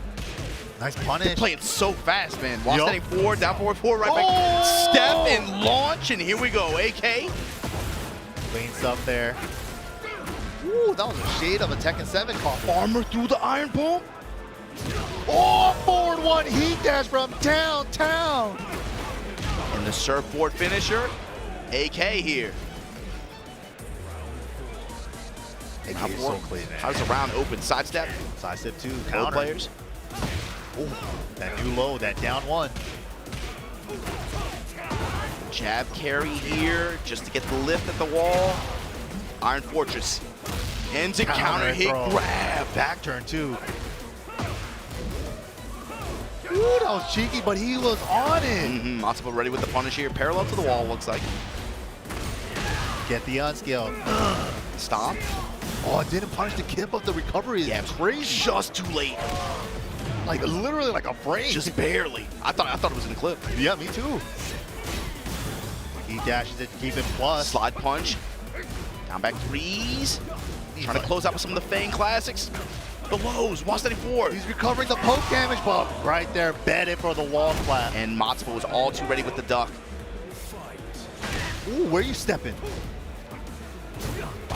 Nice punish. They're playing so fast, man. While standing 4, down 4, right back. Step and launch, and here we go. AK. Clean stuff there. Ooh, that was a shade of a Tekken 7 call. Armor through the iron palm. Oh, forward 1 heat dash from downtown. And the surfboard finisher, AK here. AK is so clean, man. How's the round open? Sidestep. Sidestep 2, Both counter. players. Ooh, that new low, that down 1. Jab carry here, just to get the lift at the wall. Iron Fortress. Into counter hit grab. Back turn too. Ooh, that was cheeky, but he was on it. Matsuba ready with the punish here. Parallel to the wall, looks like. Get the unscaled. Stop. Oh, it didn't punish the kip of the recovery. Yeah, It's crazy. Just too late. Like literally like a frame. Just barely. I thought it was in the clip. Yeah, me too. He dashes it to keep it plus. Slide punch. Down back 3s. Trying to close out with some of the Fang classics. The lows, 174. He's recovering the poke damage bump. Right there, bedded for the wall flap. And Matsuba was all too ready with the duck. Ooh, where are you stepping?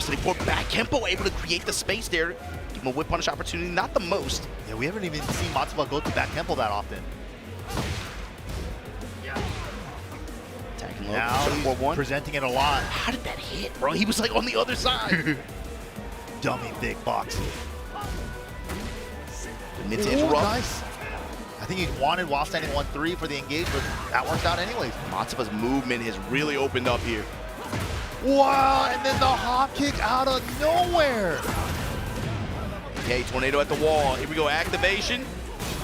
setting for back Kempo, able to create the space there. Give him a whip punish opportunity, not the most. Yeah, we haven't even seen Matsuba go to back tempo that often. Attacking low, Now he's presenting it a lot. How did that hit, bro? He was like on the other side. Dummy big box. Mid to interrupt. Nice. I think he wanted while standing 1-3 for the engage, but that worked out anyways. Matsuba's movement has really opened up here. Wow, and then the hop kick out of nowhere. Okay, tornado at the wall. Here we go, activation.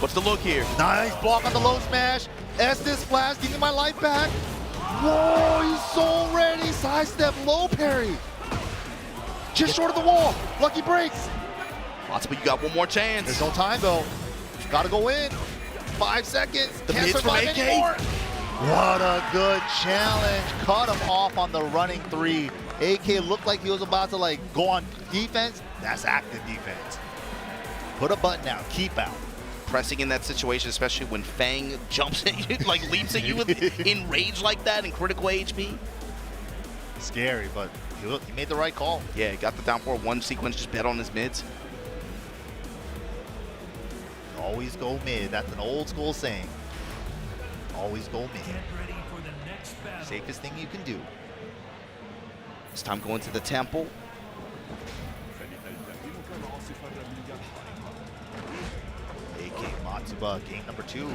What's the look here? Nice block on the low smash. Estes flash, give me my life back. Whoa, he's so ready. Sidestep, low parry. Just short of the wall. Lucky breaks. Matsuba, you got one more chance. There's no time though. Gotta go in. 5 seconds. The Can't mids from survive AK. anymore. What a good challenge. Cut him off on the running 3. AK looked like he was about to like go on defense. That's active defense. Put a button out. Keep out. Pressing in that situation, especially when Fang jumps at you, like leaps at you in rage like that in critical HP. Scary, but he made the right call. Yeah, got the down for one sequence, just bet on his mids. Always go mid. That's an old school saying. Always go mid. Safest thing you can do. This time going to the temple. AK Matsuba, game number 2.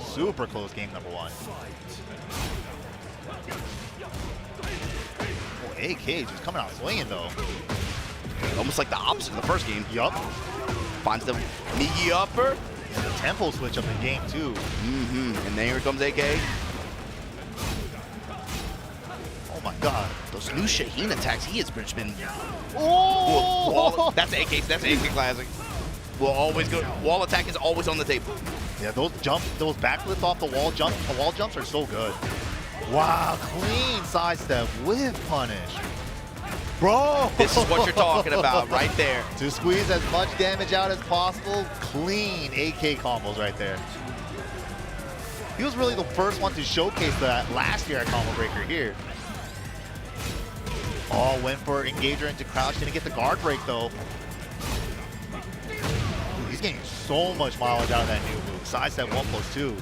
Super close game number 1. Oh, AK just coming out swinging though. Almost like the opposite of the first game. Yup. Finds the Migi upper. And the tempo switch up in game 2. And then here comes AK. Oh my god. Those new Shaheen attacks, he has been. Oh! That's AK. That's AK classic. Will always go. Wall attack is always on the table. Yeah, those backflips off the wall jumps are so good. Wow, clean sidestep with punish. Bro! This is what you're talking about right there. To squeeze as much damage out as possible, clean AK combos right there. He was really the first one to showcase that last year at Combo Breaker here. Oh, went for engager into crouch. Didn't get the guard break though. Dude, he's getting so much mileage out of that new move. Sidestep 1+2.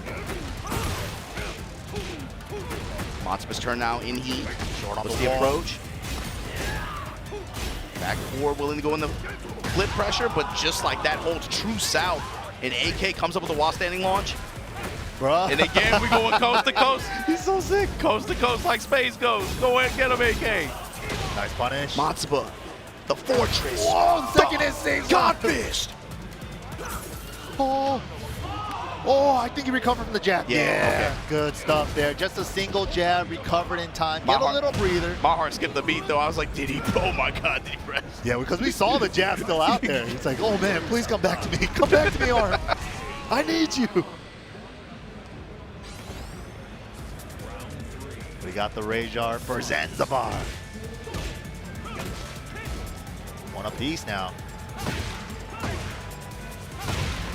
Matsuba's turn now in heat. Short on What's the the wall. approach? Back forward, willing to go in the flip pressure, but just like that holds true south. And AK comes up with a wall standing launch. Bruh. And again, we going coast to coast. He's so sick. Coast to coast like space goes. Go ahead, get him, AK. Nice punish. Matsuba, the fortress. Whoa, second instinct. God fist. Oh, I think he recovered from the jab. Yeah, okay. Good stuff there. Just a single jab, recovered in time. Get a little breather. My heart skipped the beat though. I was like, did he? Oh my God, did he press? Yeah, because we saw the jab still out there. It's like, oh man, please come back to me. Come back to me, Arm. I need you. We got the Rajar for Zanzibar. One apiece now.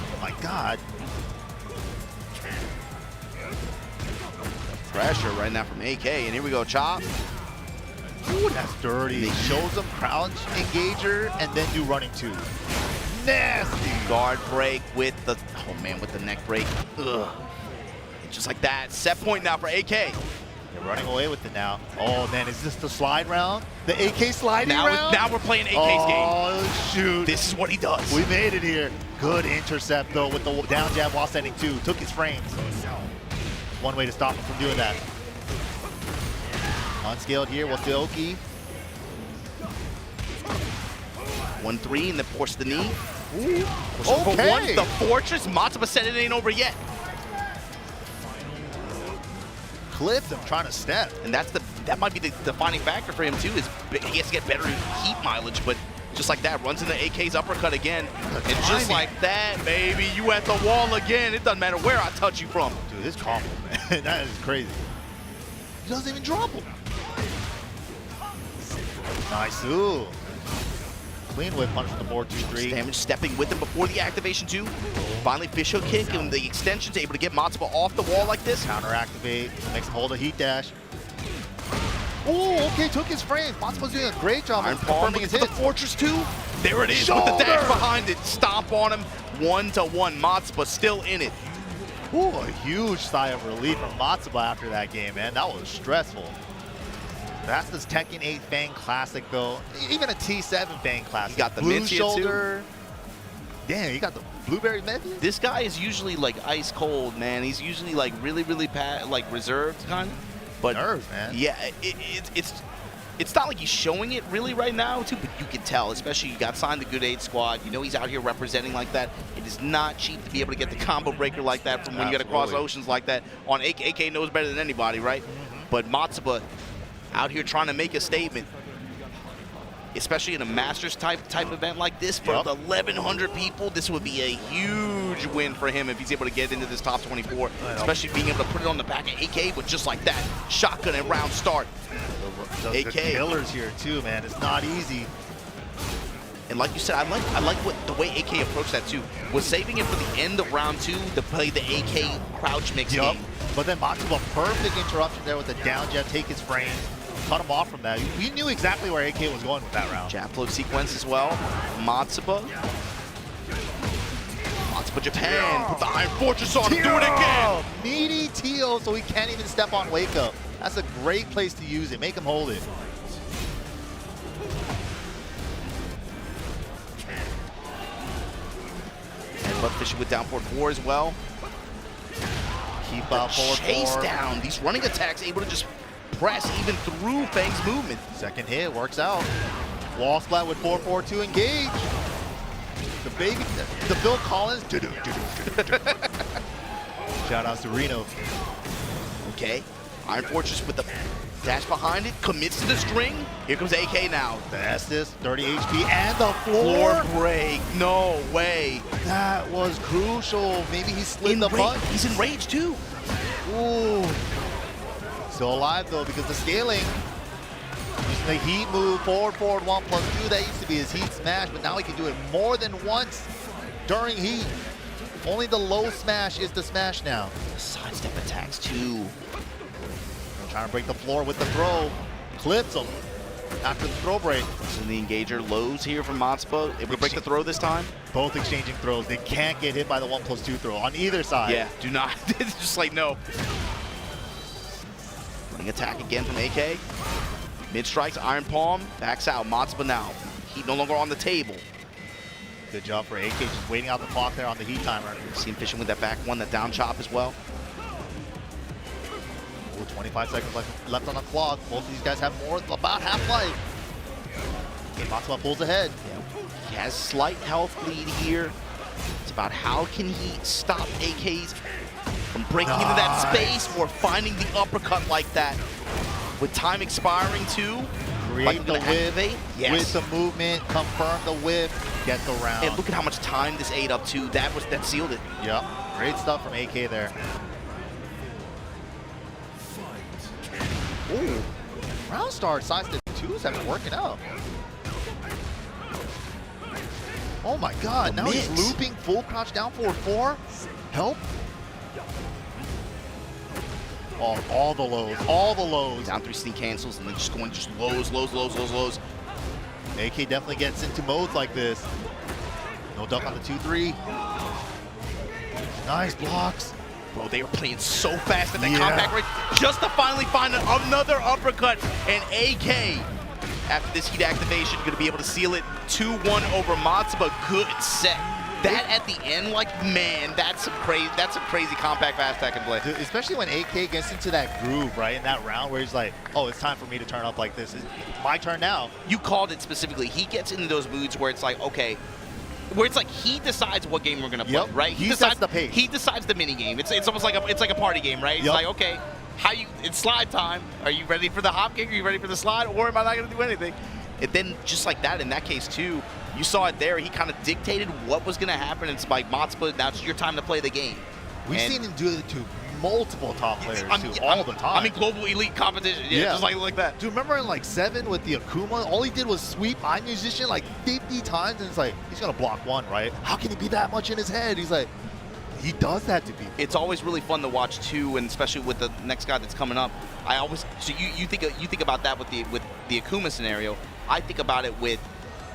Oh my God. Pressure right now from AK, and here we go, chop. Ooh, that's dirty. He shows him crouch engager and then do running 2. Nasty. Guard break with the, oh man, with the neck break. Ugh. Just like that. Set point now for AK. You're running away with it now. Oh man, is this the slide round? The AK sliding round? Now we're playing AK's game. Oh shoot. This is what he does. We made it here. Good intercept though with the down jab while standing 2. Took his frames. One way to stop him from doing that. Unscaled here with the Oki. 1-3 and then force the knee. Ooh. For Okay. once, the fortress. Matsuba said it ain't over yet. Clipped him trying to step. And that might be the defining factor for him too, is he has to get better heat mileage, but just like that, runs into AK's uppercut again. And just like that, baby, you at the wall again. It doesn't matter where I touch you from. Dude, this combo, man, that is crazy. He doesn't even drop him. Nice, ooh. Clean whip punch from the board, 2-3. Damage stepping with him before the activation too. Finally fish hook kick and the extension's able to get Matsuba off the wall like this. Counter activate, makes him hold a heat dash. Oh, okay, took his frame. Matsuba's doing a great job Iron of Palm confirming his for the hits. Fortress 2. There it is with the dash behind it. Stomp on him. 1-1. Matsuba still in it. Ooh, a huge sigh of relief from Matsuba after that game, man. That was stressful. That's this Tekken 8 Fang Classic, though. Even a T7 Fang Classic. He got the blue mitts here, shoulder. Damn, he got the blueberry mid. This guy is usually like ice cold, man. He's usually like really like reserved kind of. But nerves, man. Yeah, it's not like he's showing it really right now, too. But you can tell, especially you got signed the Good 8 squad. You know he's out here representing like that. It is not cheap to be able to get the combo breaker like that from when you got to cross oceans like that. On AK, AK knows better than anybody, right? But Matsuba out here trying to make a statement, especially in a Masters type event like this for the 1,100 people. This would be a huge win for him if he's able to get into this top 24, especially being able to put it on the back of AK with just like that shotgun and round start. The AK killers here too, man. It's not easy. And like you said, I like what the way AK approached that too. Was saving it for the end of round 2 to play the AK crouch mix game. But then Matsuba, perfect interruption there with the down jab, take his frame. Cut him off from that. We knew exactly where AK was going with that round. Jab flow sequence as well. Matsuba Japan, put the Iron Fortress on him, do it again! Meaty Tio, so he can't even step on Wake Up. That's a great place to use it. Make him hold it. And butt fishing with down forward 4 as well. Keep up forward 4. Chase down. These running attacks able to just press even through Fang's movement. Second hit works out. Wall splat with 4-4-2 engage. The Bill Collins. Shout out to Reno. Okay. Iron Fortress with the dash behind it. Commits to the string. Here comes AK now. The Estes, 30 HP, and the floor break. No way. That was crucial. Maybe he slid the punch. He's in rage too. Ooh. Still alive though because the scaling. Using the heat move, forward, 1+2. That used to be his heat smash, but now he can do it more than once during heat. Only the low smash is the smash now. Sidestep attacks too. Trying to break the floor with the throw. Clips him after the throw break. So the engager lows here from Matsuba. Able to break the throw this time. Both exchanging throws. They can't get hit by the 1+2 throw on either side. Yeah, do not. It's just like, no. Running attack again from AK. Mid strikes, Iron Palm, backs out. Matsuba now. Heat no longer on the table. Good job for AK, just waiting out the clock there on the heat timer. See him fishing with that back one, that down chop as well. Ooh, 25 seconds left on the clock. Both of these guys have about half life. Okay, Matsuba pulls ahead. Yeah, he has slight health lead here. It's about how can he stop AKs from breaking into that space or finding the uppercut like that. With time expiring too. Create the whip yes. with the movement, confirm the whip, get the round. And look at how much time this ate up to. That sealed it. Yep, great stuff from AK there. Ooh, round start sidestep 2s have been working out. Oh my God, now he's looping full crouch down forward 4. Help. Oh, all the lows. Down 3 sneak cancels and then just going lows. AK definitely gets into modes like this. No duck on the 2-3. Nice blocks. Bro, they were playing so fast at that compact rate just to finally find another uppercut. And AK, after this heat activation, going to be able to seal it 2-1 over Matsuba. Good set. That at the end, like, man, that's some crazy compact fast attack and play. Dude, especially when AK gets into that groove, right, in that round where he's like, oh, it's time for me to turn up like this. It's my turn now. You called it specifically. He gets into those moods where it's like, okay, where it's like he decides what game we're gonna play, right? He decides the pace. He decides the mini game. It's almost like a party game, right? It's like, okay, it's slide time. Are you ready for the hop kick? Are you ready for the slide? Or am I not gonna do anything? And then just like that, in that case too, you saw it there. He kind of dictated what was gonna happen. It's like Matsuba, now it's your time to play the game. We've seen him do it to multiple top players too, all the time. I mean, global elite competition, just like that. Do you remember in like 7 with the Akuma, all he did was sweep Eye Musician like 50 times, and it's like, he's gonna block 1, right? How can he be that much in his head? He's like, He does that to people. It's always really fun to watch too, and especially with the next guy that's coming up. I always you think about that with the Akuma scenario. I think about it with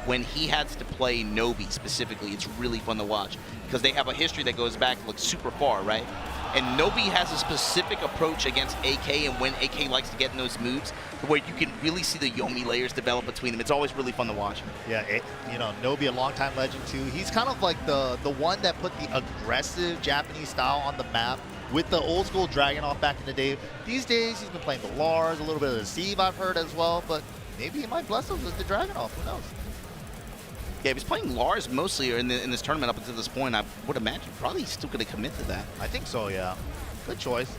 when he has to play Nobi specifically. It's really fun to watch because they have a history that goes back like super far, right? And Nobi has a specific approach against AK, and when AK likes to get in those moves, where you can really see the Yomi layers develop between them. It's always really fun to watch. Yeah, you know, Nobi, a longtime legend too. He's kind of like the one that put the aggressive Japanese style on the map with the old school Dragunov back in the day. These days, he's been playing the Lars, a little bit of the Steve I've heard as well, but maybe he might bless us with the Dragunov. Who knows? Yeah, if he's playing Lars mostly in this tournament up until this point, I would imagine probably he's still going to commit to that. I think so, yeah. Good choice.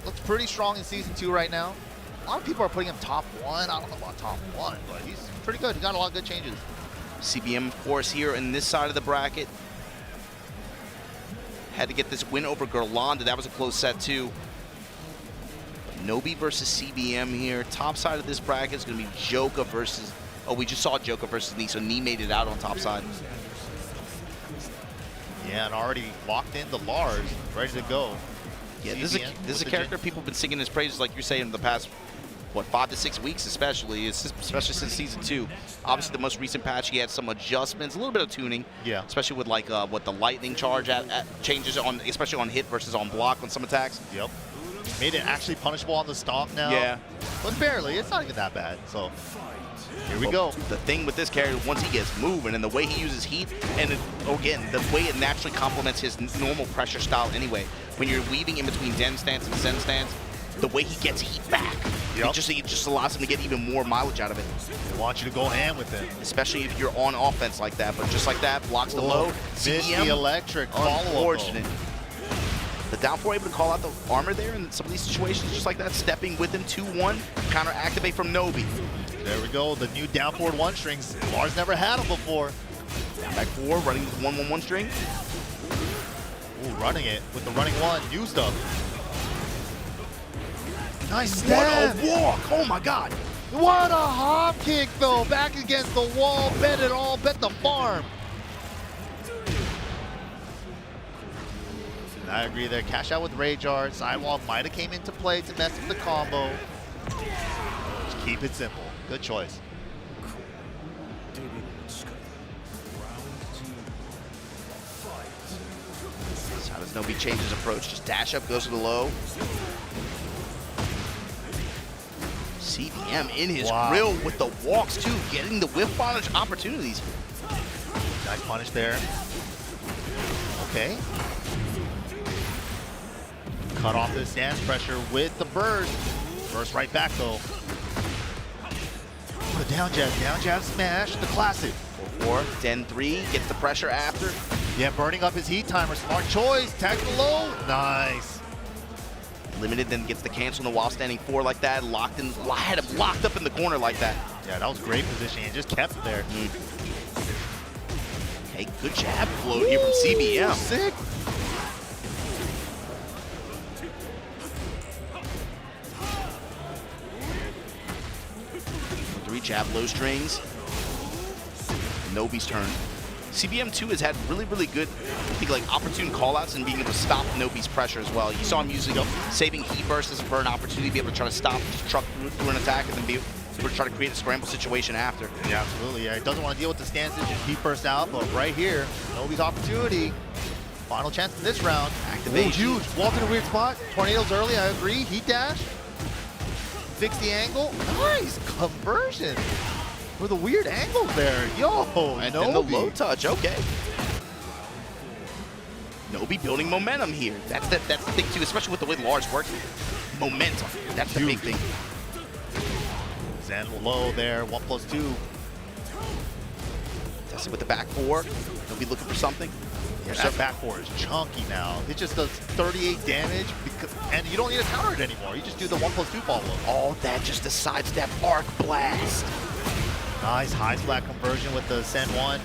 Looks pretty strong in Season 2 right now. A lot of people are putting him top 1. I don't know about top 1, but he's pretty good. He got a lot of good changes. CBM, of course, here in this side of the bracket. Had to get this win over Gerlanda. That was a close set, too. Nobi versus CBM here. Top side of this bracket is going to be Joka versus... Oh, we just saw Joka versus Ni, so Ni made it out on top side. Yeah, and already locked in the Lars, ready to go. Yeah, this is a character people have been singing his praises, like you're saying, in the past, what, 5 to 6 weeks especially, especially since Season 2. Obviously, the most recent patch, he had some adjustments, a little bit of tuning. Yeah. Especially with, like, what the lightning charge changes, on, especially on hit versus on block on some attacks. Yep. Made it actually punishable on the stomp now. Yeah. But barely. It's not even that bad, so... Here we go. The thing with this character, once he gets moving and the way he uses heat, and again, the way it naturally complements his normal pressure style anyway. When you're weaving in between Den stance and Zen stance, the way he gets heat back, it just allows him to get even more mileage out of it. They want you to go ham with him. Especially if you're on offense like that, but just like that, blocks the low. Missed the electric follow-up. Unfortunate. The down 4 able to call out the armor there in some of these situations just like that, stepping with him 2-1, counter activate from Nobi. There we go, the new down forward 1 strings. Lars never had them before. Down back 4, running with 1-1-1 string. Ooh, running it with the running 1, new stuff. Nice stab. What a walk, oh my God. What a hop kick though, back against the wall, bet it all, bet the farm. I agree there, cash out with Rage Art. Sidewalk might have came into play to mess with the combo. Just keep it simple. Good choice. So how does Nobi change his approach? Just dash up, goes to the low. CBM in his grill with the walks too, getting the whiff punish opportunities. Nice punish there. Okay. Cut off the stance pressure with the burst. Burst right back though. The down jab smash, the classic. 4-4, Den 3, gets the pressure after. Yeah, burning up his heat timer, smart choice, tag the low, nice. Limited, then gets the cancel in the while standing 4 like that, locked in, had him locked up in the corner like that. Yeah, that was great positioning, just kept it there. Hey, good jab float here from CBM. Sick. Jab low strings. Nobi's turn. CBM 2 has had really, really good, I think, like opportune callouts and being able to stop Nobi's pressure as well. You saw him using saving heat bursts for an opportunity to be able to try to stop, just truck through an attack, and then be able to try to create a scramble situation after. Yeah, absolutely. Yeah, he doesn't want to deal with the stances, just heat burst out, but right here, Nobi's opportunity. Final chance in this round. Activation. Ooh, huge. Walk in a weird spot. Tornadoes early, I agree. Heat dash. Fix the angle. Nice conversion. With a weird angle there. Yo, and then the low touch. Okay. Nobi building momentum here. That's the thing too, especially with the way Lars works. Momentum. That's the big thing. Zen low there. 1+2. Testing with the back 4. Nobi looking for something. Yeah, that back 4 is chunky now. It just does 38 damage, and you don't need to counter it anymore. You just do the 1+2 follow-up. All that just a sidestep arc blast. Nice high splat conversion with the Sen 1.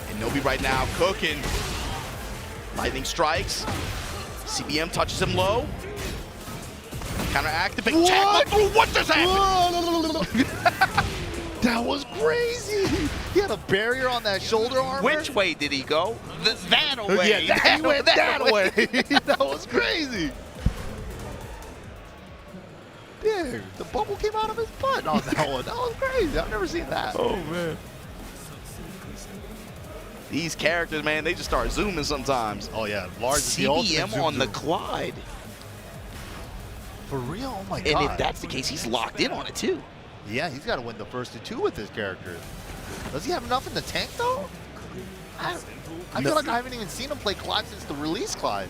And Nobi right now cooking. Lightning strikes. CBM touches him low. Counter activate. What just happened? That was crazy. He had a barrier on that shoulder armor. Which way did he go? That way. Yeah, he went that way. That was crazy. Dude, the bubble came out of his butt on that one. That was crazy. I've never seen that. Oh, man. These characters, man, they just start zooming sometimes. Oh, yeah. Large CBM on the Clyde. For real? Oh, my God. And if that's the case, he's locked in on it, too. Yeah, he's got to win the first of 2 with this character. Does he have enough in the tank, though? I feel like I haven't even seen him play Clive since the release Clive.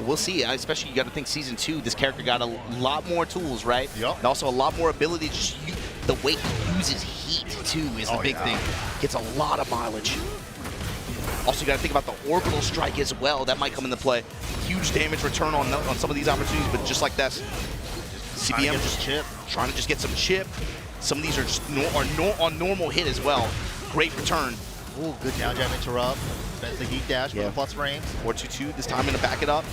We'll see, especially you got to think Season 2, this character got a lot more tools, right? Yep. And also a lot more ability to just use, the way he uses heat, too, is the big thing. Gets a lot of mileage. Also, you got to think about the orbital strike as well. That might come into play. Huge damage return on some of these opportunities, but just like that, CBM just trying to just get some chip. Some of these are just on normal hit as well. Great return. Ooh, good down jab interrupt. Spends the heat dash for the plus frames. 4-2-2, this time going to back it up.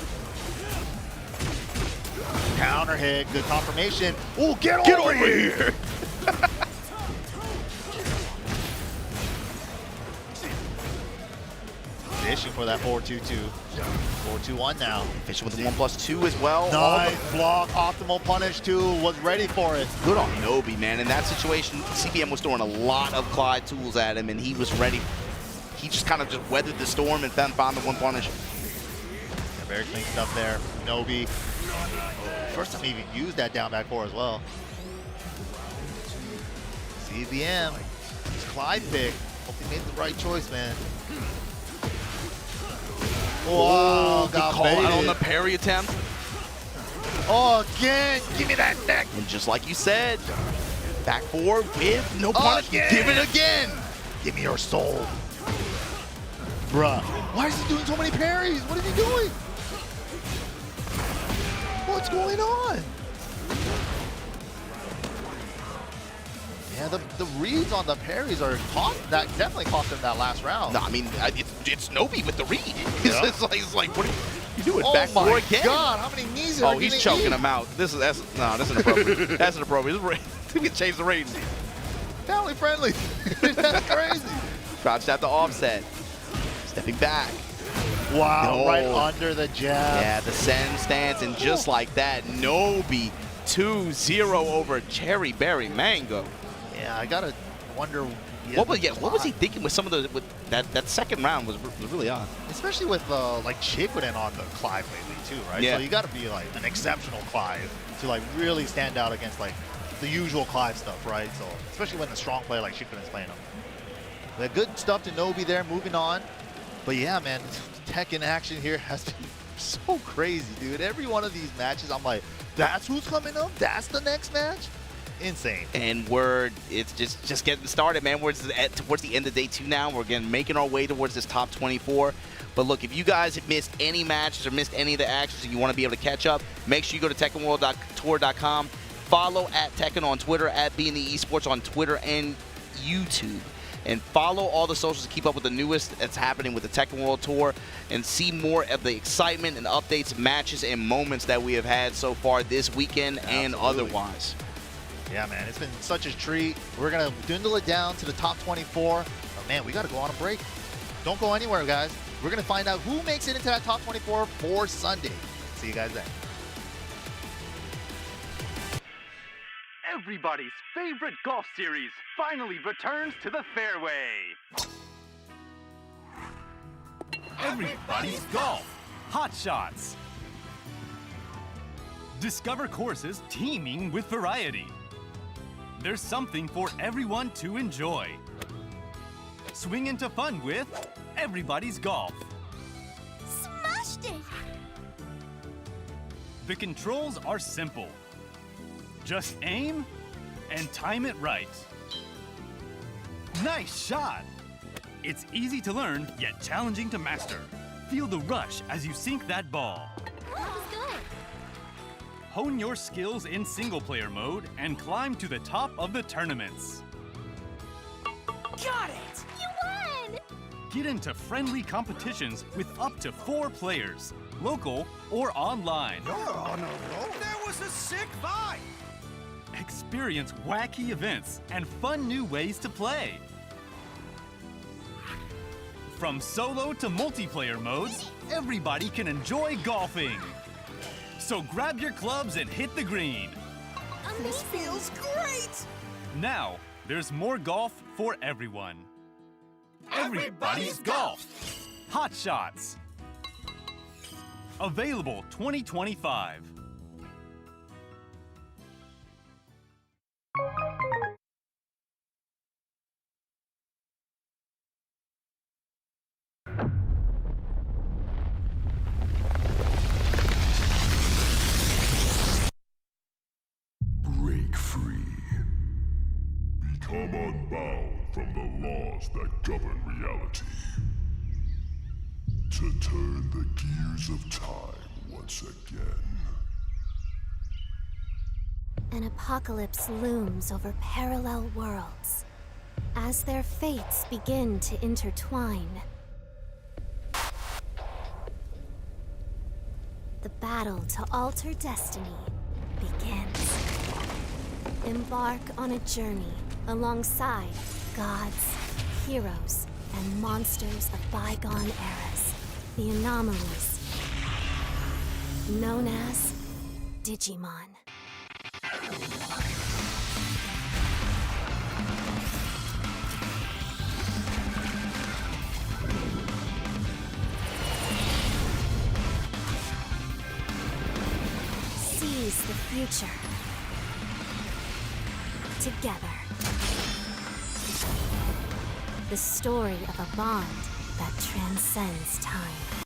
Counter hit, good confirmation. Ooh, get over here! Fishing for that 4-2-2. 4-2-1 now. Fishing with the 1+2 as well. Nice block, optimal punish too, was ready for it. Good on Nobi, man. In that situation, CBM was throwing a lot of Clyde tools at him, and he was ready. He just kind of just weathered the storm and found the one punish. Yeah, very clean stuff there. Nobi. First time he even used that down back 4 as well. CBM. Clyde pick. Hope he made the right choice, man. Whoa, got call out on the parry attempt. Oh, again. Give me that neck. And just like you said, back 4 with no punish. Again. Give it again. Give me your soul. Bruh. Why is he doing so many parries? What is he doing? What's going on? Yeah, the reads on the parries are that definitely cost him that last round. No, I mean, it's Nobi with the read. Yeah. It's like, what are you doing? Oh Back 4 again? God, how many knees are he's choking him out. That's inappropriate. That's inappropriate. We can change the rating. Family friendly. That's crazy. Crouched at the offset. Stepping back. Wow, right under the jab. Yeah, the send stance, and just like that, Nobi 2-0 over Cherry Berry Mango. Yeah, I gotta wonder. What was he thinking with some of the that second round was really odd. Especially with like Chikurin on the Clive lately too, right? Yeah. So you got to be like an exceptional Clive to like really stand out against like the usual Clive stuff, right? So especially when the strong player like Chikurin's playing him. The good stuff to Nobi there, moving on. But yeah, man, tech in action here has been so crazy, dude. Every one of these matches, I'm like, that's who's coming up? That's the next match? Insane. And it's just getting started, man. We're towards the end of day 2 now. We're again making our way towards this top 24. But look, if you guys have missed any matches or missed any of the actions and you want to be able to catch up, make sure you go to TekkenWorld.tour.com. Follow at Tekken on Twitter, at @BeInTheEsports on Twitter and YouTube. And follow all the socials to keep up with the newest that's happening with the Tekken World Tour and see more of the excitement and updates, matches, and moments that we have had so far this weekend and otherwise. Yeah, man, it's been such a treat. We're going to dwindle it down to the top 24. But, man, we got to go on a break. Don't go anywhere, guys. We're going to find out who makes it into that top 24 for Sunday. See you guys then. Everybody's favorite golf series finally returns to the fairway. Everybody's golf. Hot shots. Discover courses teeming with variety. There's something for everyone to enjoy. Swing into fun with Everybody's Golf. Smashed it! The controls are simple. Just aim and time it right. Nice shot! It's easy to learn, yet challenging to master. Feel the rush as you sink that ball. That was good. Hone your skills in single-player mode and climb to the top of the tournaments. Got it! You won! Get into friendly competitions with up to 4 players, local or online. You're on a roll. There was a sick vibe. Experience wacky events and fun new ways to play. From solo to multiplayer modes, everybody can enjoy golfing. So grab your clubs and hit the green. This feels great! Now, there's more golf for everyone. Everybody's Golf! Hot Shots! Available 2025. Break free. Become unbound from the laws that govern reality. To turn the gears of time once again. An apocalypse looms over parallel worlds as their fates begin to intertwine. The battle to alter destiny begins. Embark on a journey alongside gods, heroes, and monsters of bygone eras. The anomalies, known as Digimon. Seize the future. Together. The story of a bond that transcends time.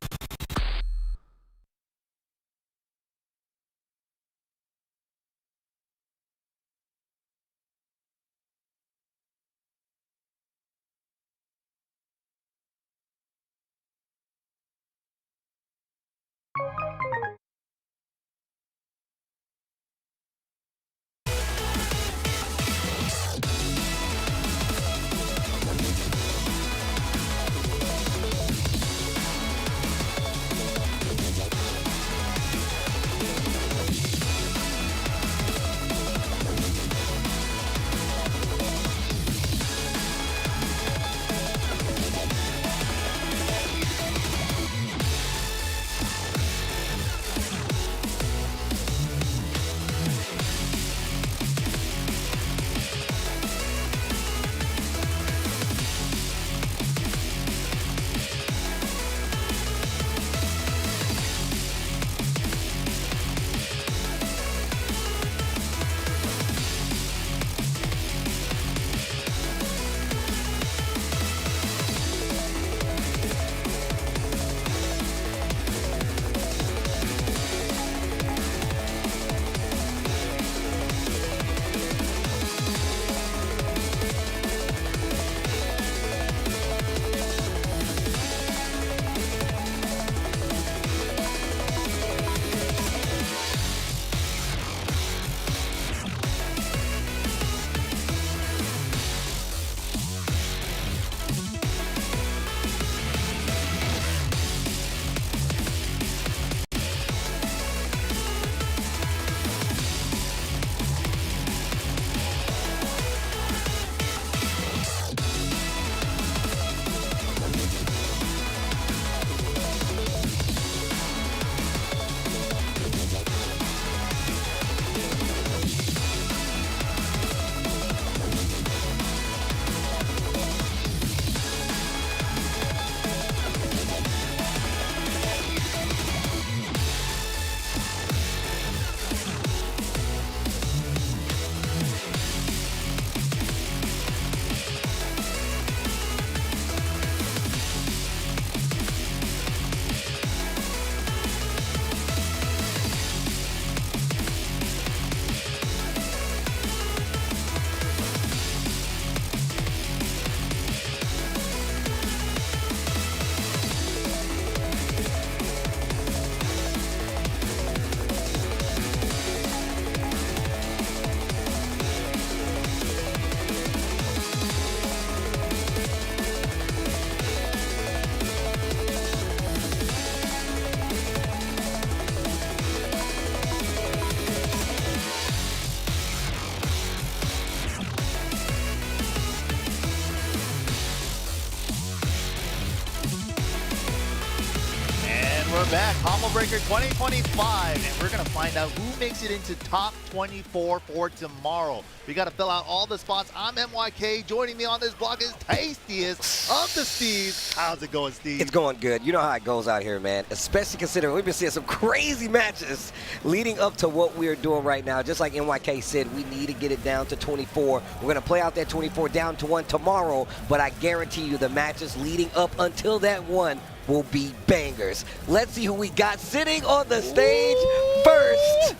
we're back. Combo Breaker 2025, and we're gonna find out who makes it into top 24 for tomorrow. We gotta fill out all the spots. I'm MYK. Joining me on this block is Tastiest of the Steves. How's it going, Steve? It's going good. You know how it goes out here, man. Especially considering we've been seeing some crazy matches leading up to what we're doing right now. Just like MYK said, we need to get it down to 24. We're gonna play out that 24 down to 1 tomorrow, but I guarantee you the matches leading up until that 1 will be bangers. Let's see who we got sitting on the stage first.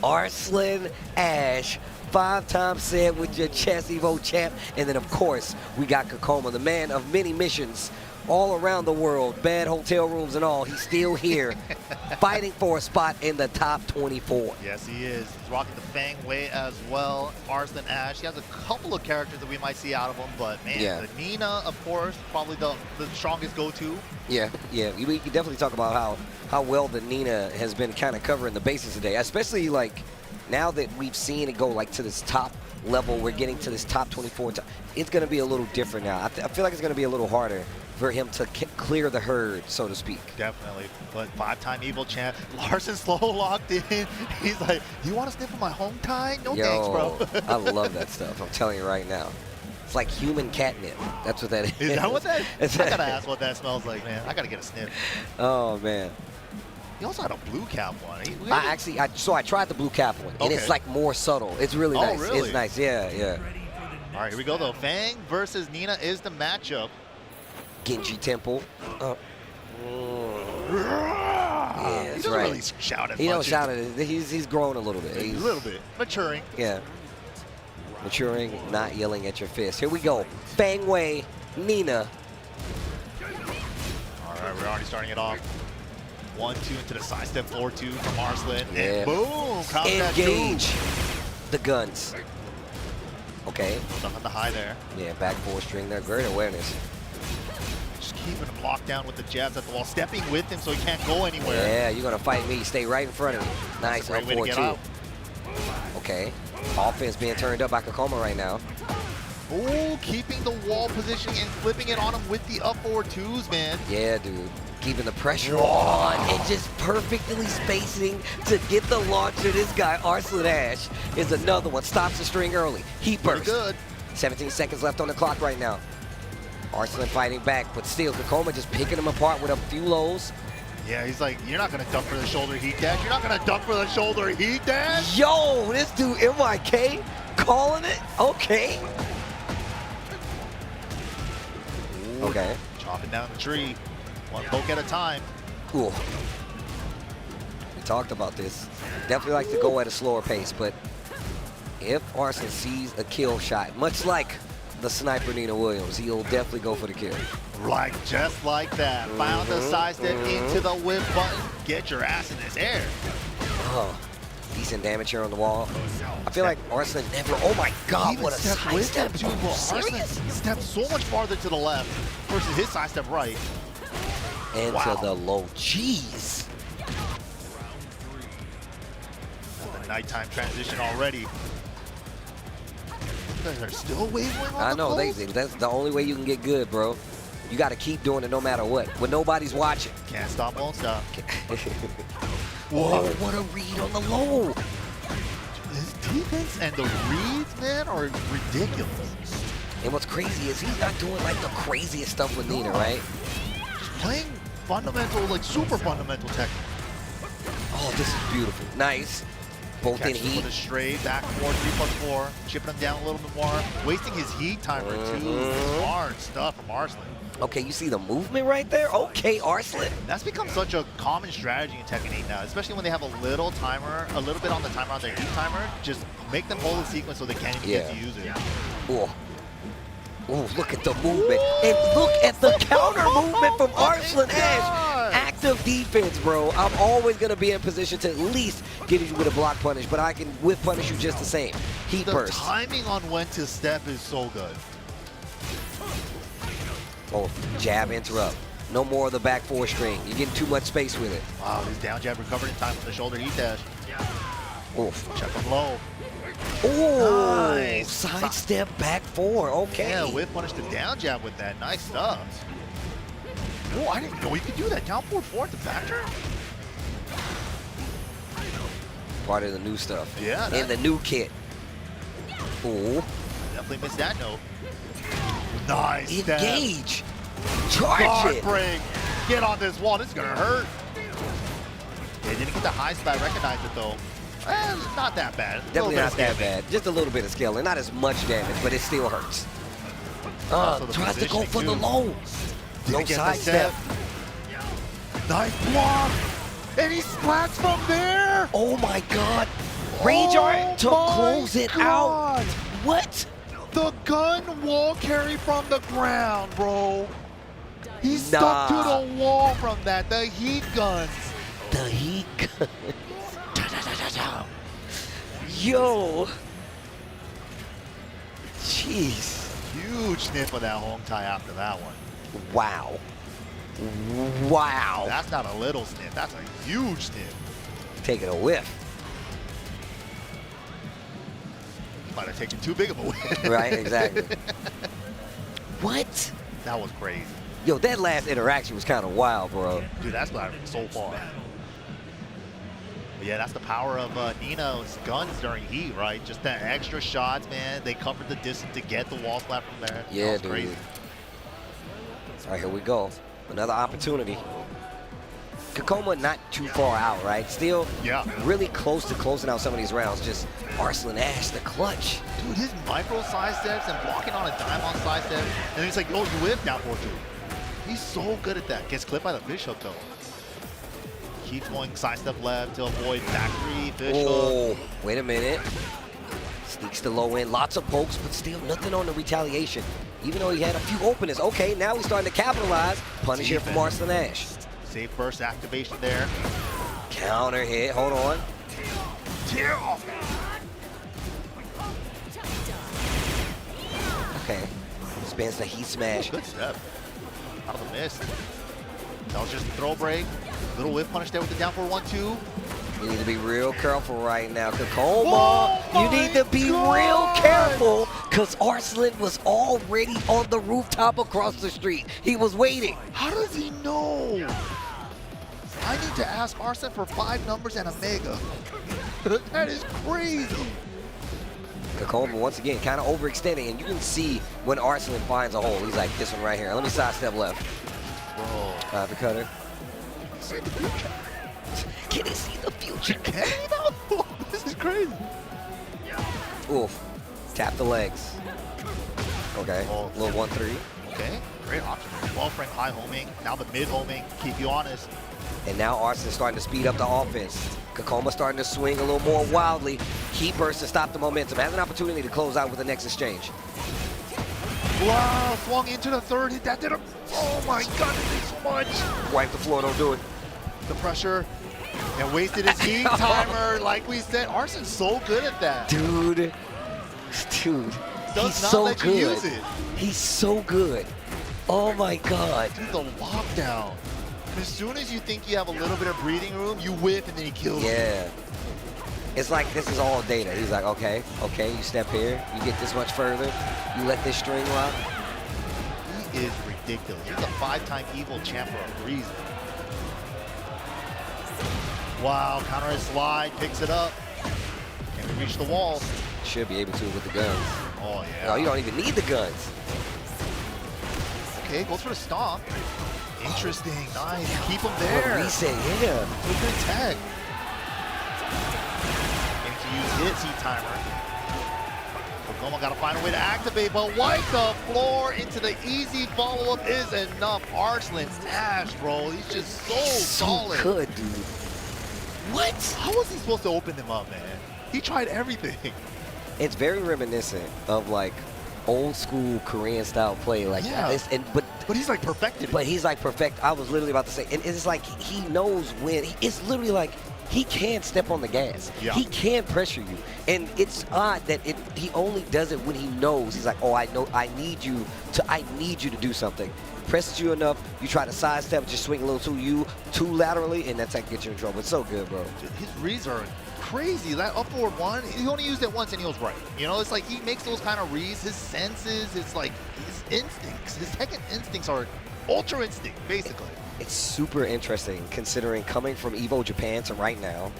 Arslan Ash, 5-time said with your chess Evo champ. And then, of course, we got Kakoma, the man of many missions all around the world, bad hotel rooms and all. He's still here fighting for a spot in the top 24. Yes, he is. He's rocking the Fang Wei as well. Arslan Ash. He has a couple of characters that we might see out of him, but man, the Nina, of course, probably the strongest go-to. Yeah, we can definitely talk about how well the Nina has been kind of covering the bases today, especially like now that we've seen it go like to this top level, we're getting to this top 24. It's going to be a little different now. I feel like it's going to be a little harder for him to clear the herd, so to speak. Definitely, but 5-time Evo champ. Larson slow locked in. He's like, you want to sniff on my home tie? No thanks, bro. I love that stuff. I'm telling you right now. It's like human catnip. That's what that is. Is that what that is? I gotta ask what that smells like, man. I gotta get a sniff. Oh, man. He also had a blue cap one. I tried the blue cap one, and it's like more subtle. It's really nice. Really? It's nice, yeah. All right, here we go, though. Fang versus Nina is the matchup. Genji Temple. Yeah, he doesn't really shout at He don't shout at it. He's grown a little bit. A little bit. Maturing. Yeah. Maturing, not yelling at your fist. Here we go. Fang Wei, Nina. All right, we're already starting it off. 1-2 into the side step, 4-2 from Arslan. Yeah. And boom! Engage the guns. Okay. Stuck on the high there. Yeah, back 4 string there. Great awareness. Just keeping him locked down with the jabs at the wall. Stepping with him so he can't go anywhere. Yeah, you're going to fight me. Stay right in front of me. Nice. That's a great way to get out. Okay. Offense being turned up by Kakoma right now. Oh, keeping the wall positioning and flipping it on him with the up forward 2s, man. Yeah, dude. Keeping the pressure on and just perfectly spacing to get the launcher. This guy, Arslan Ash, is another one. Stops the string early. Heat burst. Good. 17 seconds left on the clock right now. Arslan fighting back, but still, Kakoma just picking him apart with a few lows. Yeah, he's like, you're not going to duck for the shoulder heat dash. You're not going to duck for the shoulder heat dash. Yo, this dude, MYK, calling it. Okay. Ooh, okay. Chopping down the tree. One poke at a time. Cool. We talked about this. Definitely likes to go at a slower pace, but if Arslan sees a kill shot, much like the sniper Nina Williams, he'll definitely go for the kill. Just like that. Found the side step into the whip button. Get your ass in this air. Oh, decent damage here on the wall. I feel like Arslan never, oh my God, what a side step. Arslan stepped so much farther to the left versus his side step right. Into the low. Jeez. The nighttime transition already. You guys are still wavering on I know, that's the only way you can get good, bro. You got to keep doing it no matter what. When nobody's watching. Can't stop, won't stop. Whoa, what a read on the low. His defense and the reads, man, are ridiculous. And what's crazy is he's not doing like the craziest stuff with Nina, right? Just playing fundamental, like super fundamental technique. Oh, this is beautiful. Nice. Both in heat. With a straight back 4, 3+4, chipping him down a little bit more, wasting his heat timer too. Smart stuff from Arslan. Okay, you see the movement right there? Okay, Arslan. That's become such a common strategy in Tekken 8 now, especially when they have a little timer, a little bit on the timer on their heat timer. Just make them hold the sequence so they can't even get to use it. Oh. Oh, look at the movement. And look at the counter movement from Arslan Ash. Active defense, bro. I'm always going to be in position to at least get you with a block punish, but I can whip punish you just the same. Heat burst. The timing on when to step is so good. Oh, jab interrupt. No more of the back 4 string. You're getting too much space with it. Wow, his down jab recovered in time with the shoulder heat dash. Oof. Check him low. Oh, nice. Sidestep back 4. Okay. Yeah, whip punish the down jab with that. Nice stuff. Oh, I didn't know you could do that. Down forward to back turn? Part of the new stuff. Yeah. In the new kit. Ooh. Definitely missed that note. Nice. Engage. Step. Charge Guard it. break. Get on this wall. This is going to hurt. They didn't get the high spot. Recognize it, though. Not that bad. Definitely not that bad. Just a little bit of scaling. Not as much damage, but it still hurts. Tries to go for the low. No side step. Nice block. And he splats from there. Oh my God. Range art to close it out. What? The gun wall carry from the ground, bro. He stuck to the wall from that. The heat guns. The heat guns. Yo. Jeez. Huge sniff of that home tie after that one. Wow. Wow. That's not a little sniff. That's a huge sniff. Taking a whiff. Might have taken too big of a whiff. Right, exactly. What? That was crazy. Yo, that last interaction was kind of wild, bro. Dude, that's what happened so far. But yeah, that's the power of Nino's guns during heat, right? Just that extra shots, man. They covered the distance to get the wall slap from there. Yeah, that was dude. crazy. All right, here we go. Another opportunity. Kakoma not too far out, right? Still really close to closing out some of these rounds. Just Arslan Ash, the clutch. Dude, his micro side steps and blocking on a dime on side step. And then he's like, oh, you whip down 4-2. He's so good at that. Gets clipped by the fish hook, though. Keeps going side step left to avoid back three, fish hook. Wait a minute. Sneaks the low end. Lots of pokes, but still nothing on the retaliation. Even though he had a few openings. Okay, now he's starting to capitalize. Punish here from Arslan Ash. Safe burst activation there. Counter hit. Hold on. Tear off. Okay. Spins the heat smash. Good step. Out of the mist. That was just a throw break. Little whip punish there with the down for 1-2. You need to be real careful right now. Kakoma, you need to be real careful because Arslan was already on the rooftop across the street. He was waiting. How does he know? I need to ask Arslan for 5 numbers and a mega. That is crazy. Kakoma, once again, kind of overextending, and you can see when Arslan finds a hole. He's like, this one right here. Let me sidestep left. Bro. The cutter. Can he see the future? Can he though? This is crazy. Oof. Tap the legs. Okay. Little 1-3. Okay. Great option. Well frame high homing. Now the mid homing. Keep you honest. And now Arslan's starting to speed up the offense. Kakoma starting to swing a little more wildly. Heat burst to stop the momentum. Has an opportunity to close out with the next exchange. Wow, swung into the third hit. That did a, oh my God, it did so much. Wipe the floor, don't do it. The pressure, and wasted his heat timer. Like we said, Arslan's so good at that. Dude, he's so good. Use it. He's so good. Oh my God. Dude, the lockdown. As soon as you think you have a little bit of breathing room, you whip and then he kills you. Yeah. It's like this is all data. He's like, okay, you step here, you get this much further, you let this string rock. He is ridiculous. He's a 5-time Evil champ for a reason. Wow, counter his slide, picks it up. Can we reach the wall? Should be able to with the guns. Oh, yeah. No, you don't even need the guns. Okay, goes for the stomp. Interesting, nice. Keep him there. Reset, yeah. Good tag. Getting to use his heat timer. Kakoma got to find a way to activate, but wipe the floor into the easy follow-up is enough. Arslan Ash, bro, he's just so solid. Good, dude. What? How was he supposed to open him up, man? He tried everything. It's very reminiscent of like old school Korean style play, like but he's like perfected. But he's like perfect. I was literally about to say, and it's like he knows when. It's literally like he can step on the gas. Yeah. He can pressure you, and it's odd that he only does it when he knows. He's like, oh, I know, I need you to do something. Presses you enough, you try to sidestep, just swing a little too laterally, and that's how gets you in trouble. It's so good, bro. His reads are crazy. That up forward one, he only used it once and he was right. You know, it's like he makes those kind of reads. His senses, it's like his instincts, his Tekken instincts are Ultra Instinct, basically. It's super interesting considering coming from Evo Japan to right now,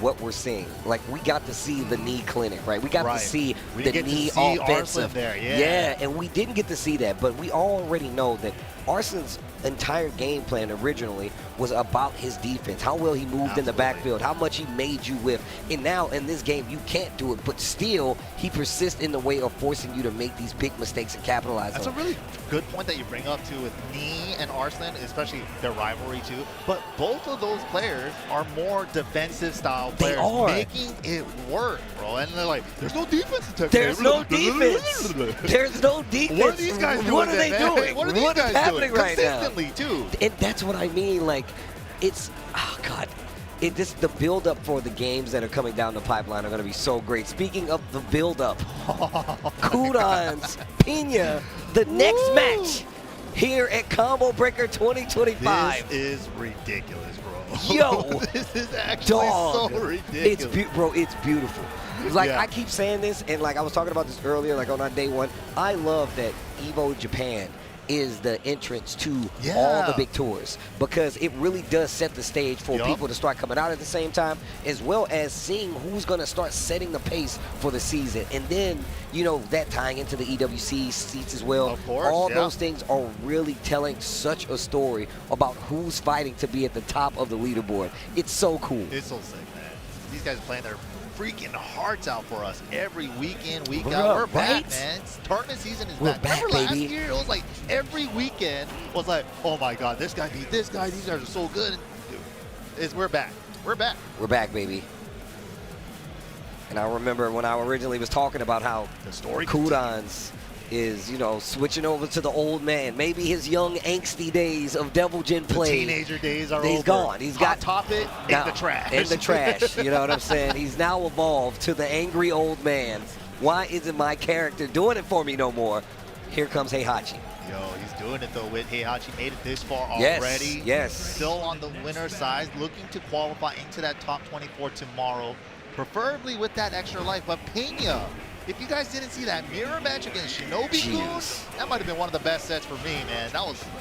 what we're seeing. Like, we got to see the knee clinic, right? We got to see the knee offensive. There, yeah, and we didn't get to see that, but we already know that Arsenal's entire game plan originally was about his defense, how well he moved in the backfield, how much he made you with. And now in this game, you can't do it, but still, he persists in the way of forcing you to make these big mistakes and capitalize That's on a really good point that you bring up too with Knee and Arslan, especially their rivalry too. But both of those players are more defensive style players, making it work, bro. And they're like, there's no defense in Tekken. There's no defense. There's no defense. What are these guys doing? What are they doing? What are these guys happening doing? right now? Consistently too. And that's what I mean. Like, it's, oh God. The build-up for the games that are coming down the pipeline are going to be so great. Speaking of the build-up, Kudan's Pina, the next match here at Combo Breaker 2025. This is ridiculous, bro. Yo, this is actually so ridiculous. Bro, it's beautiful. Like, Yeah. I keep saying this, and like I was talking about this earlier, like on our day one, I love that Evo Japan is the entrance to all the big tours, because it really does set the stage for people to start coming out at the same time, as well as seeing who's going to start setting the pace for the season. And then, you know, that tying into the EWC seats as well. Of course, all those things are really telling such a story about who's fighting to be at the top of the leaderboard. It's so cool. It's so sick, man. These guys are playing their freaking hearts out for us every week in, week Bruh, out. We're right? back, man. Tournament season is We're back. back, Remember baby. last year? It was like every weekend was like, oh my God, this guy beat this guy. These guys are so good. Dude, we're back. We're back. We're back, baby. And I remember when I originally was talking about how the story Kudan's is, you know, switching over to the old man. Maybe his young angsty days of Devil Jin play. The teenager days are He's over. gone. He's got top it in the trash. In the trash. You know what I'm saying? He's now evolved to the angry old man. Why isn't my character doing it for me no more? Here comes Heihachi. Yo, he's doing it though with Heihachi. Made it this far Yes, already. yes. Still on the winner's side, looking to qualify into that top 24 tomorrow, preferably with that extra life. But Pena, if you guys didn't see that mirror match against Shinobi-kun, that might have been one of the best sets for me, man.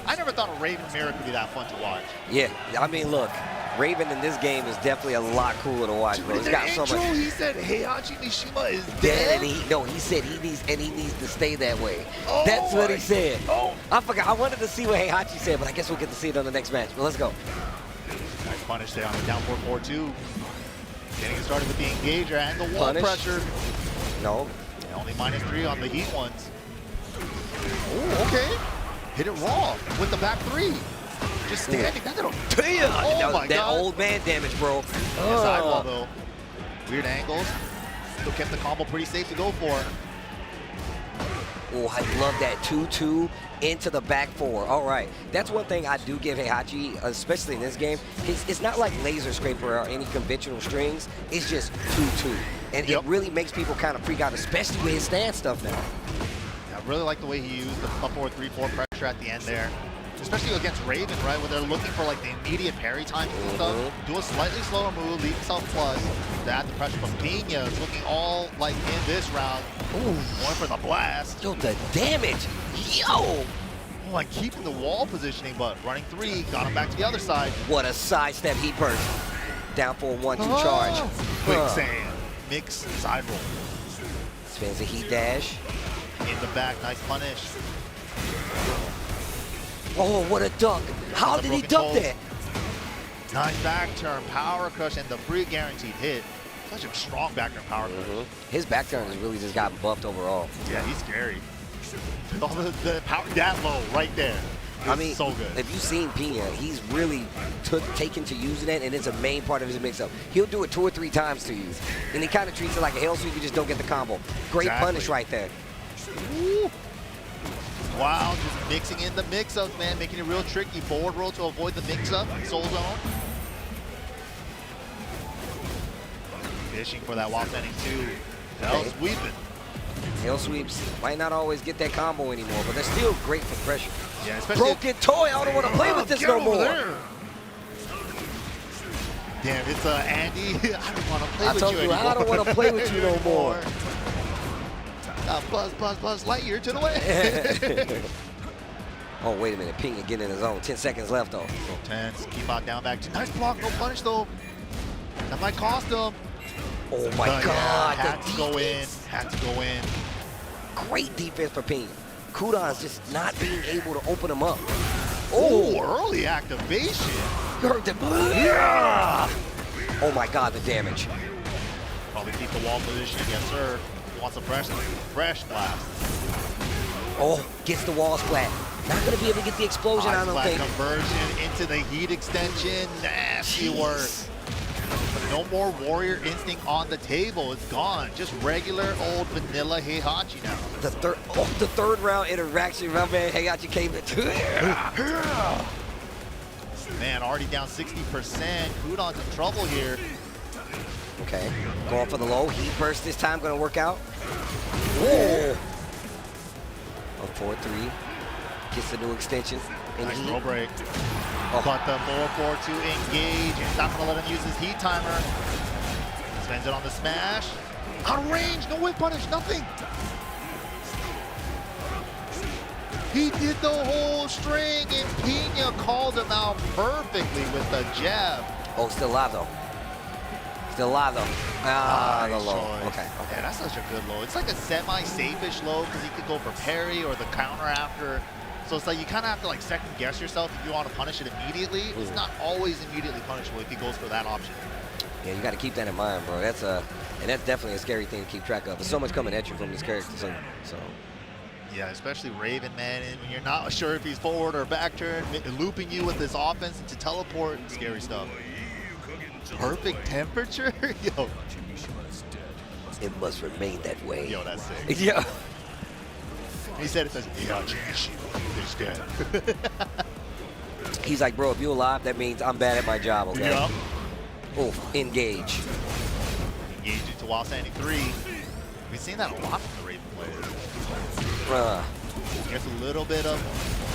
I never thought a Raven mirror could be that fun to watch. Yeah, I mean, look, Raven in this game is definitely a lot cooler to watch, bro. He's got so much. He said Heihachi Mishima is dead. dead. And he said he needs to stay that way. Oh That's what he my- said. Oh. I forgot. I wanted to see what Heihachi said, but I guess we'll get to see it on the next match. But let's go. Nice punish there on the down 4-4-2. Getting started with the engager and the wall Punish. pressure. No. Yeah, only -3 on the heat ones. Ooh, okay. Hit it raw with the back 3. Just standing. That little damn. Oh my that God. old man damage, bro. Yeah, sidewall though. Weird angles. Still kept the combo pretty safe to go for. Oh, I love that 2-2 into the back 4. All right, that's one thing I do give Heihachi, especially in this game. It's not like laser scraper or any conventional strings. It's just 2-2, and it really makes people kind of freak out, especially with his stance stuff now. Yeah, I really like the way he used the up 4-3-4 pressure at the end there. Especially against Raven, right, where they're looking for like the immediate parry times and stuff. Do a slightly slower move, leave himself plus to add the pressure. But Pena is looking all like in this round. Ooh, going for the blast. Yo, the damage. Yo! Oh, like keeping the wall positioning, but running 3, got him back to the other side. What a sidestep heat burst. Down for a 1-2 charge. Quicksand. Mix side roll. Spins a heat dash. In the back, nice punish. Oh, what a dunk. How did he dunk that? Nice back turn, power crush, and the free guaranteed hit. Such a strong back turn power crush. His back turn has really just gotten buffed overall. Yeah, he's scary. All the power that low right there. I mean, so good. If you've seen Pena, he's really taken to using it, and it's a main part of his mix-up. He'll do it 2 or 3 times to you, and he kind of treats it like a hell sweep. You just don't get the combo. Great punish right there. Woo. Wow, just mixing in the mix-ups, man, making it real tricky. Forward roll to avoid the mix-up, soul zone. Fishing for that while standing 2. Hell sweeping. Hell sweeps might not always get that combo anymore, but they're still great for pressure. Yeah, especially broken toy. I don't want to play with this no more. Damn, it's Andy. I don't want to play with you told you, anymore. I don't want to play with you no more. Buzz Lightyear to the way. Oh, wait a minute. Ping getting in his own. 10 seconds left, though. So tense. Keep out, down, back. Nice block. No punish, though. That might cost him. Oh, my God. Had to go in. Had to go in. Great defense for Ping. Kudan's just not being able to open him up. Oh, early activation. You heard that? Yeah! Oh, my God, the damage. Probably keep the wall position. Yes, sir. He wants a fresh blast. Oh, gets the wall splat. Not going to be able to get the explosion, I don't think. Conversion into the heat extension. Nasty work. But no more Warrior Instinct on the table. It's gone. Just regular old vanilla Heihachi now. The third round interaction. My man Heihachi came in. Man, already down 60%. Kudan's in trouble here. Okay, going for the low. Heat burst this time, going to work out. Whoa! A 4-3. Gets the new extension. Nice throw break. But the 4-4-2 engage. It's not going to let him use his heat timer. Spends it on the smash. Out of range. No whip punish. Nothing. He did the whole string, and Pina called him out perfectly with the jab. Oh, still alive, though. Still alive, though. Ah, the low. Okay. Yeah, that's such a good low. It's like a semi-safe-ish low because he could go for parry or the counter after. So it's like you kind of have to like second guess yourself if you want to punish it immediately. It's not always immediately punishable if he goes for that option. Yeah, you got to keep that in mind, bro. And that's definitely a scary thing to keep track of. There's so much coming at you from these characters, so. Yeah, especially Raven, man. And when you're not sure if he's forward or back turn, looping you with this offense into teleport, scary stuff. Perfect temperature? Yo. It must remain that way. Yo, that's sick. Yeah. He said it says, he's dead. He's like, bro, if you're alive, that means I'm bad at my job, okay? Yep. Oh, engage. Engage into while standing 3. We've seen that a lot from the Raven players. Gets a little bit of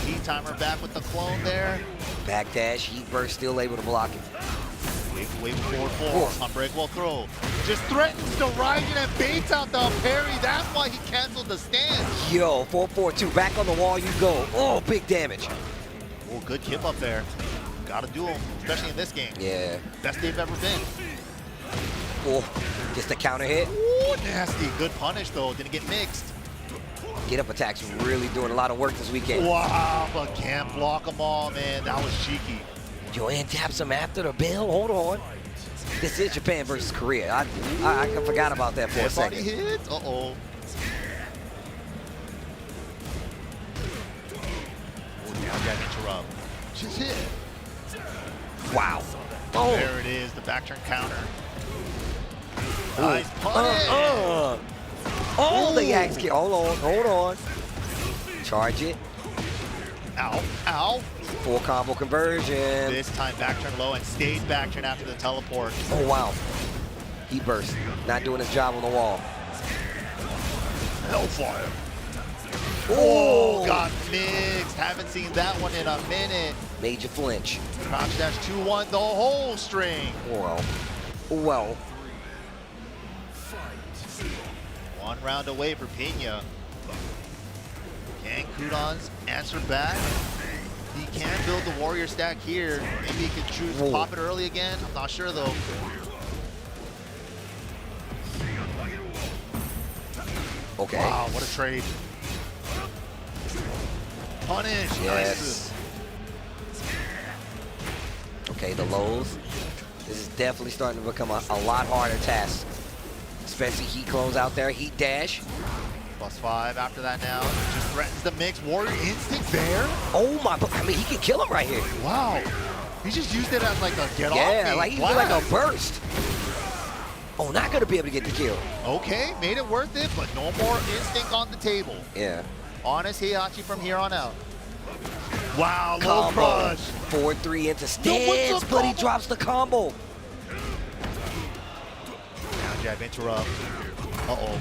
heat timer back with the clone there. Backdash, heat burst, still able to block it. Wave forward 4, unbreakable throw. Just threatens to ride it and baits out the parry. That's why he canceled the stand. Yo, 4-4-2, back on the wall you go. Oh, big damage. Oh, good kip up there. Gotta do him, especially in this game. Yeah. Best they've ever been. Oh, just a counter hit. Ooh, nasty. Good punish, though. Didn't get mixed. Get up attacks really doing a lot of work this weekend. Wow, but can't block them all, man. That was cheeky. Joanne taps him after the bell. Hold on. This is Japan versus Korea. I forgot about that for a second. Hits? Uh-oh. Now got interrupt. Just hit. Wow. Oh. There it is, the back turn counter. Nice punish. Oh, the axe kick. Hold on. Charge it. Ow, ow. Full combo conversion. This time back turn low and stays back turn after the teleport. Oh, wow. Heat burst. Not doing his job on the wall. Hellfire. Oh, got mixed. Haven't seen that one in a minute. Made you flinch. Crouch dash 2-1 the whole string. Well. One round away for Pina. Can Kudan's answer back? He can build the warrior stack here. Maybe he could choose to pop it early again. I'm not sure though. Okay. Wow, what a trade. Punish. Yes. Okay, the lows. This is definitely starting to become a lot harder task. Especially heat clones out there, heat dash. +5 after that now. Just threatens the mix. Warrior instinct there. Oh my, I mean, he can kill him right here. Wow. He just used it as like a get off. Yeah, like he did like a burst. Oh, not gonna be able to get the kill. Okay, made it worth it, but no more instinct on the table. Yeah. Honest Heihachi from here on out. Wow, low Combo. crush. 4-3 into stance, but he drops the combo. Now jab interrupt. Uh-oh.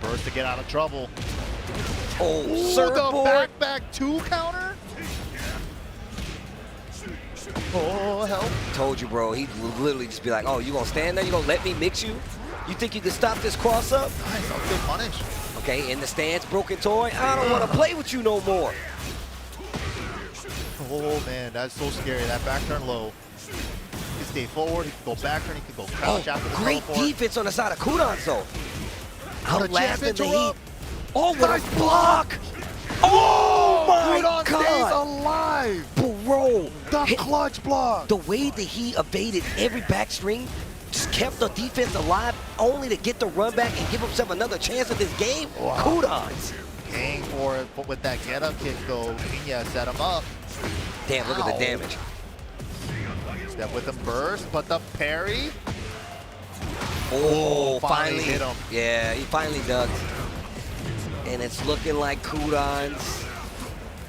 Burst to get out of trouble. Oh, ooh, surfboard. the back 2 counter. Oh, help. Told you, bro. He'd literally just be like, oh, you gonna stand there? You gonna let me mix you? You think you can stop this cross up? Nice, good punish. Okay, in the stance, broken toy. I don't want to play with you no more. Oh, man, that's so scary. That back turn low. He can stay forward. He can go back turn. He can go crouch after the great defense on the side of Kudan's, though. Outlasting the heat. Oh, what a block! Oh, my Kudan God! stays alive! Bro, The clutch block! the way that he evaded every backstring, just kept the defense alive, only to get the run back and give himself another chance at this game. Wow. Kudos. Paying for it, but with that get-up kick, though, Joonya set him up. Damn, look at the damage. Step with the burst, but the parry. Oh, finally hit him. Yeah, he finally ducked. And it's looking like Kudan's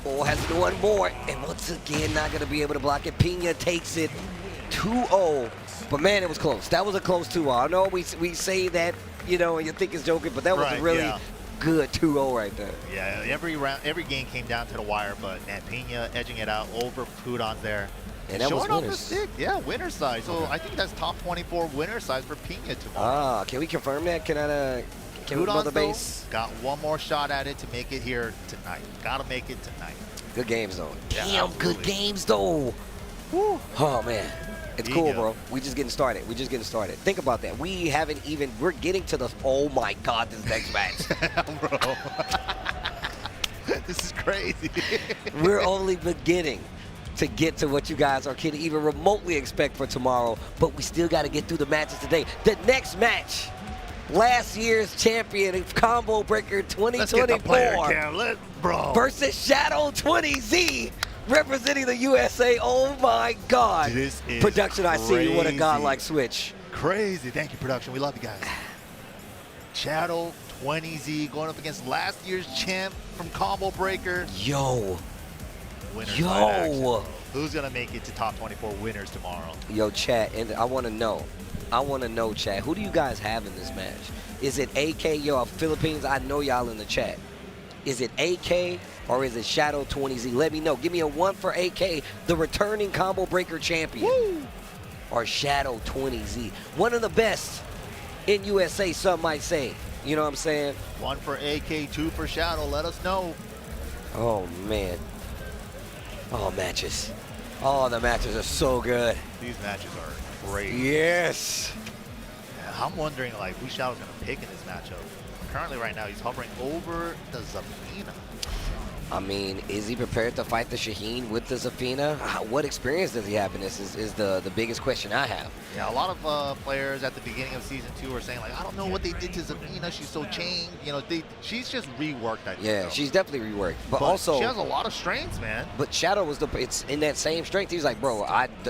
has one more. And once again, not going to be able to block it. Pina takes it 2-0. But, man, it was close. That was a close 2-0. I know we say that, you know, and you think it's joking, but that was a really good 2-0 right there. Yeah, every game came down to the wire, but man, Pina edging it out over Kudan there. And that was showing off the winners. stick. Yeah, winner size. So I think that's top 24 winner size for Pina tomorrow. Ah, can we confirm that? Can we go the base? Got one more shot at it to make it here tonight. Gotta make it tonight. Good games, though. Yeah, Damn, absolutely. good games, though. Woo. Oh, man. It's There cool, you go. bro. We just getting started. Think about that. We're getting to the, oh, my God, this next match. Bro. This is crazy. We're only beginning to get to what you guys can even remotely expect for tomorrow, but we still got to get through the matches today. The next match, last year's champion, Combo Breaker 2024 Let's get the player cam. Bro. versus Shadow 20Z, representing the USA. Oh my God. This is production, I see you. What a crazy. godlike switch. Crazy. Thank you, production. We love you guys. Shadow 20Z going up against last year's champ from Combo Breaker. Yo. Winners Yo. side action. Who's going to make it to top 24 winners tomorrow? Yo, chat, and I want to know, chat, who do you guys have in this match? Is it AK, yo, Philippines? I know y'all in the chat. Is it AK or is it Shadow 20Z? Let me know. Give me a 1 for AK, the returning Combo Breaker champion. Woo! Or Shadow 20Z. One of the best in USA, some might say. You know what I'm saying? 1 for AK, 2 for Shadow. Let us know. Oh, man. Oh, matches. Oh, the matches are so good. These matches are great. Yes. Yeah, I'm wondering, like, who Shadow's going to pick in this matchup. Currently, right now, he's hovering over the Zafina. I mean, is he prepared to fight the Shaheen with the Zafina? What experience does he have in this is the biggest question I have. Yeah, a lot of players at the beginning of Season 2 are saying, like, I don't know what they did to Zafina. She's so changed. You know, she's just reworked, I think. Yeah, though. she's definitely reworked. But also, she has a lot of strengths, man. But Shadow was it's in that same strength. He's like, bro,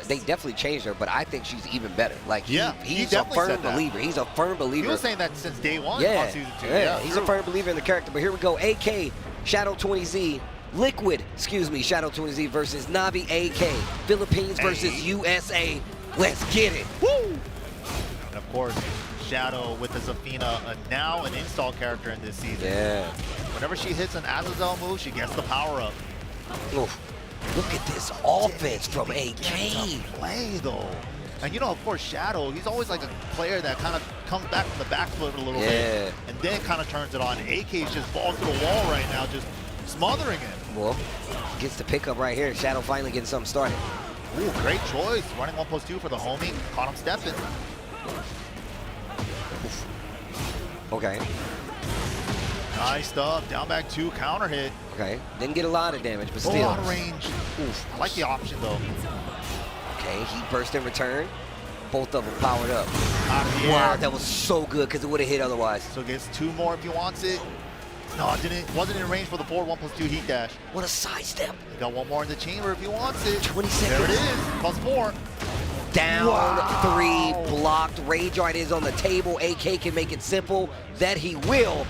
they definitely changed her, but I think she's even better. Like, he's a firm believer. He's a firm believer. He was saying that since day one on Season 2. Yeah, he's a firm believer in the character. But here we go. AK, Shadow 20Z. Liquid, Shadow 20Z versus Navi AK. Philippines versus USA. Let's get it. Woo! And of course, Shadow with the Zafina, now an install character in this season. Yeah. Whenever she hits an Azucena move, she gets the power up. Oof. Look at this offense from AK. Play though. And you know, of course, Shadow, he's always like a player that kind of comes back from the back foot a little bit and then kind of turns it on. AK's just balls to the wall right now, just smothering it. Well, gets the pickup right here. Shadow finally getting something started. Ooh, great choice. Running 1+2 for the homie. Caught him stepping. Okay. Nice stuff. Down back 2, counter hit. Okay. Didn't get a lot of damage, but still. A lot of range. Oof. I like the option though. Okay, he burst in return. Both of them powered up. Wow, that was so good because it would have hit otherwise. So gets 2 more if he wants it. No, it didn't. Wasn't in range for the forward 1+2 heat dash. What a sidestep. He got 1 more in the chamber if he wants it. 20 seconds. There it is. +4. Down 3, blocked. Rage Art is on the table. AK can make it simple. That he will.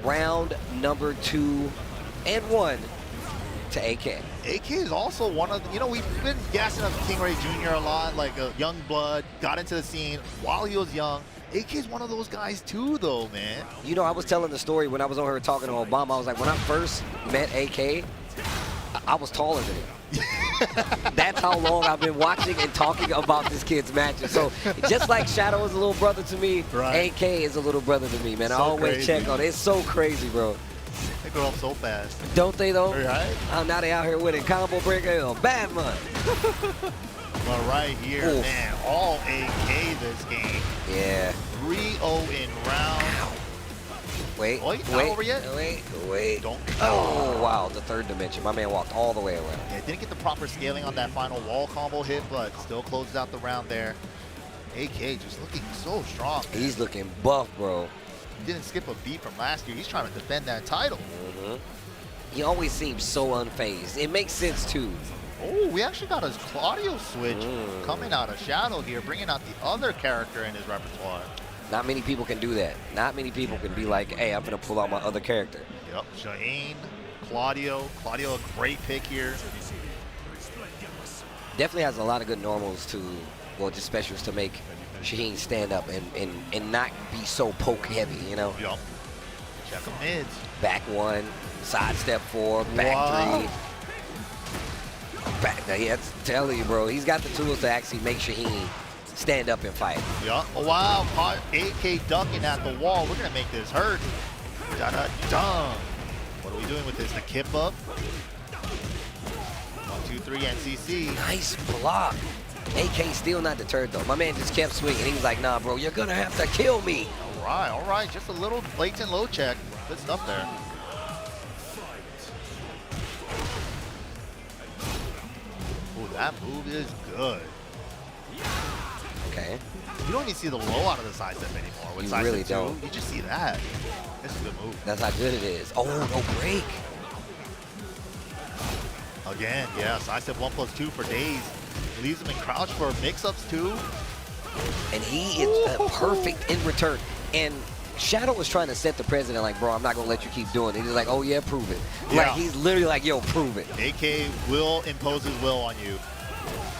Round number 2 and 1 to AK. AK is also one of the, you know, we've been gassing up King Ray Jr. a lot, like a young blood, got into the scene while he was young. AK is one of those guys too, though, man. You know, I was telling the story when I was on here talking to Obama. I was like, when I first met AK, I was taller than him. That's how long I've been watching and talking about this kid's matches. So just like Shadow is a little brother to me, AK is a little brother to me, man. So I always crazy. check on it. It's so crazy, bro. They grow up so fast. Don't they, though? Right? Now they out here winning combo breaker or bad money. But right here, Oof. man, all AK this game. Yeah. 3-0 in round. Wait, Not wait, over yet? wait. Don't. Oh, wow, the third dimension. My man walked all the way around. Yeah, didn't get the proper scaling on that final wall combo hit, but still closes out the round there. AK just looking so strong. Man. He's looking buff, bro. He didn't skip a beat from last year. He's trying to defend that title. He always seems so unfazed. It makes sense, too. Oh, we actually got a Claudio switch coming out of Shadow here, bringing out the other character in his repertoire. Not many people can do that. Not many people can be like, hey, I'm going to pull out my other character. Yep, Shaheen, Claudio. Claudio, a great pick here. Definitely has a lot of good normals to, well, just specials to make Shaheen stand up and not be so poke heavy, you know? Yep. Check him mids. Back one, side step four, back three. Back, yeah, telling you, bro, he's got the tools to actually make Shaheen stand up and fight. Yup. Oh, wow. Caught AK ducking at the wall. We're going to make this hurt. Da-da-dum. What are we doing with this? The kip up. 1, 2, 3, NCC. Nice block. AK still not deterred, though. My man just kept swinging. He was like, nah, bro, you're going to have to kill me. All right. Just a little blatant low check. Good stuff there. Ooh, that move is good. Okay. You don't even see the low out of the side step anymore. With You side really step two, don't. You just see that. This is a good move. That's how good it is. Oh, no break. Again, yeah, side step 1+2 for days. Leaves him in crouch for mix-ups too. And he is perfect in return. And Shadow was trying to set the president like, bro, I'm not going to let you keep doing it. He's like, oh, yeah, prove it. Yeah. Like, he's literally like, yo, prove it. AK will impose his will on you.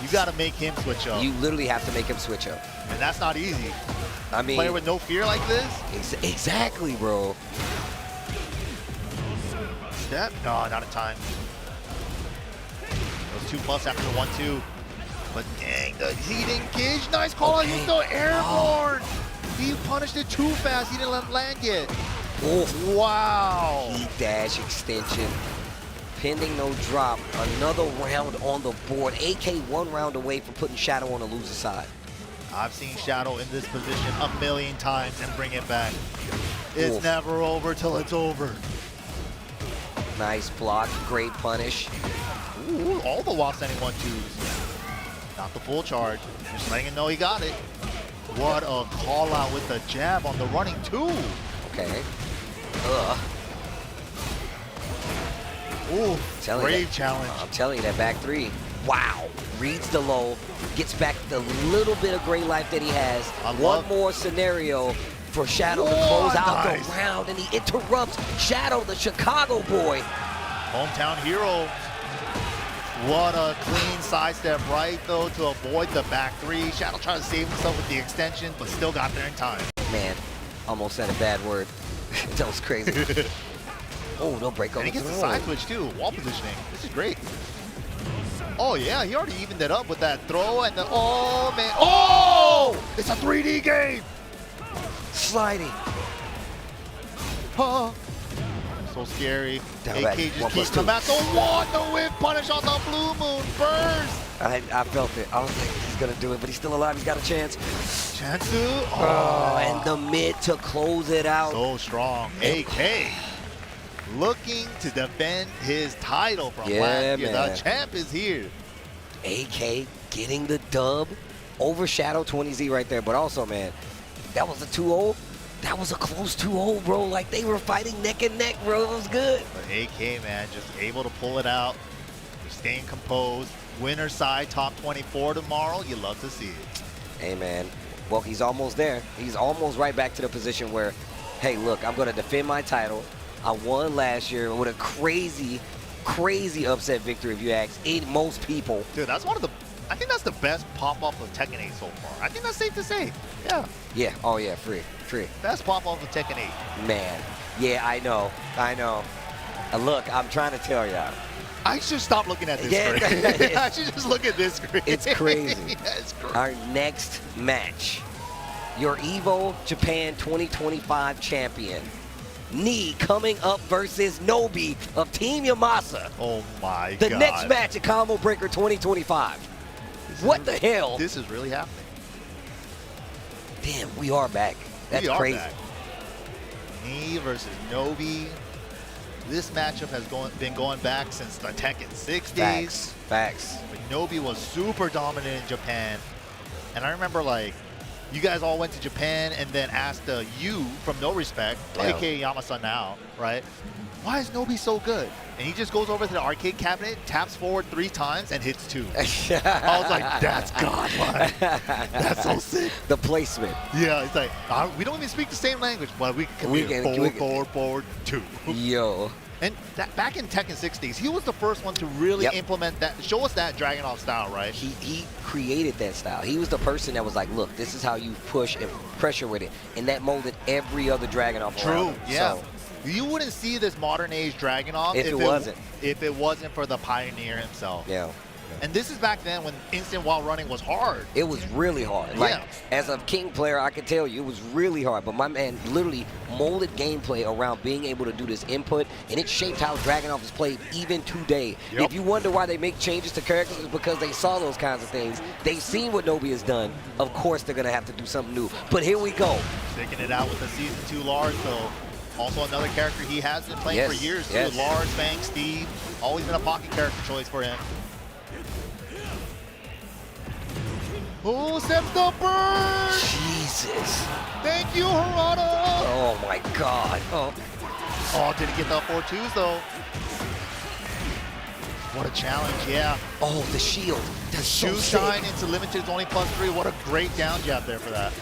You got to make him switch up. You literally have to make him switch up. And that's not easy. I mean, player with no fear like this? Exactly, bro. Step? No, not in time. Those 2+ after the 1-2. But dang, the heating Kij. Nice call. Okay. He's still airborne. He punished it too fast. He didn't let him land yet. Oh, wow. Heat dash extension. Pending no drop. Another round on the board. AK 1 round away from putting Shadow on the loser side. I've seen Shadow in this position a million times and bring it back. It's never over till it's over. Nice block. Great punish. Ooh, all the while sending 1-2s. Not the full charge. Just letting him know he got it. What a call out with the jab on the running two. Okay. Ugh. Ooh, brave challenge. I'm telling you, that back three. Wow. Reads the low. Gets back the little bit of gray life that he has. One more scenario for Shadow to close out the round. And he interrupts Shadow, the Chicago boy. Hometown hero. What a clean sidestep right, though, to avoid the back three. Shadow trying to save himself with the extension, but still got there in time. Man, almost said a bad word. That was crazy. Oh, no break over. And he gets the side switch, too. Wall positioning. This is great. Oh, yeah, he already evened it up with that throw and the... Oh, man. Oh! It's a 3D game! Sliding. Huh. So scary. Down AK just keeps coming back. The one, the whip punish on the blue moon burst. I felt it. I was like, he's going to do it, but he's still alive. He's got a chance. Chansu. Oh, and the mid to close it out. So strong. AK looking to defend his title from last year. Man. The champ is here. AK getting the dub. Overshadow 20Z right there. But also, man, that was a 2-0. That was a close 2-0, bro. Like, they were fighting neck and neck, bro. It was good. But AK, man, just able to pull it out. Staying composed. Winner side, top 24 tomorrow. You love to see it. Hey, man. Well, he's almost there. He's almost right back to the position where, hey, look, I'm going to defend my title. I won last year with a crazy, crazy upset victory, if you ask most people. Dude, that's one of the... I think that's the best pop-off of Tekken 8 so far. I think that's safe to say. Yeah. Yeah. Oh, yeah. Free. Best pop-off of Tekken 8. Man. Yeah, I know. Look, I'm trying to tell y'all. I should stop looking at this screen. I should just look at this screen. It's crazy. Yeah, it's crazy. Our next match. Your EVO Japan 2025 champion. Knee coming up versus Nobi of Team Yamasa. Oh my The God. next match at Combo Breaker 2025. What the hell? This is really happening. Damn, we are back. That's crazy. Back. Knee versus Nobi. This matchup has been going back since the Tekken 60s. Facts. But Nobi was super dominant in Japan. And I remember, like, you guys all went to Japan and then asked you from No Respect, aka Yamasa now, right? Why is Nobi so good? And he just goes over to the arcade cabinet, taps forward 3 times, and hits 2. I was like, that's godlike. That's so sick. The placement. Yeah, it's like, we don't even speak the same language, but we can forward, 2. Yo. And back in Tekken 60s, he was the first one to really implement that, show us that Dragunov style, right? He created that style. He was the person that was like, look, this is how you push and pressure with it. And that molded every other Dragunov around him. Yeah. So, you wouldn't see this modern age Dragunov if it wasn't for the pioneer himself. Yeah. And this is back then when instant while running was hard. It was really hard. Like, as a King player, I can tell you it was really hard. But my man literally molded gameplay around being able to do this input, and it shaped how Dragunov is played even today. If you wonder why they make changes to characters, it's because they saw those kinds of things. They've seen what Nobi has done. Of course, they're going to have to do something new. But here we go. Sticking it out with the Season 2 Lars, though. Also another character he has been playing for years, too. Lars, Fang, Steve. Always been a pocket character choice for him. Oh, steps the burn! Jesus. Thank you, Hwoarang! Oh, my God. Oh, did he get the 4-2s, though? What a challenge, yeah. Oh, the shield. That's so sick. Shine into limited is only +3. What a great down jab there for that.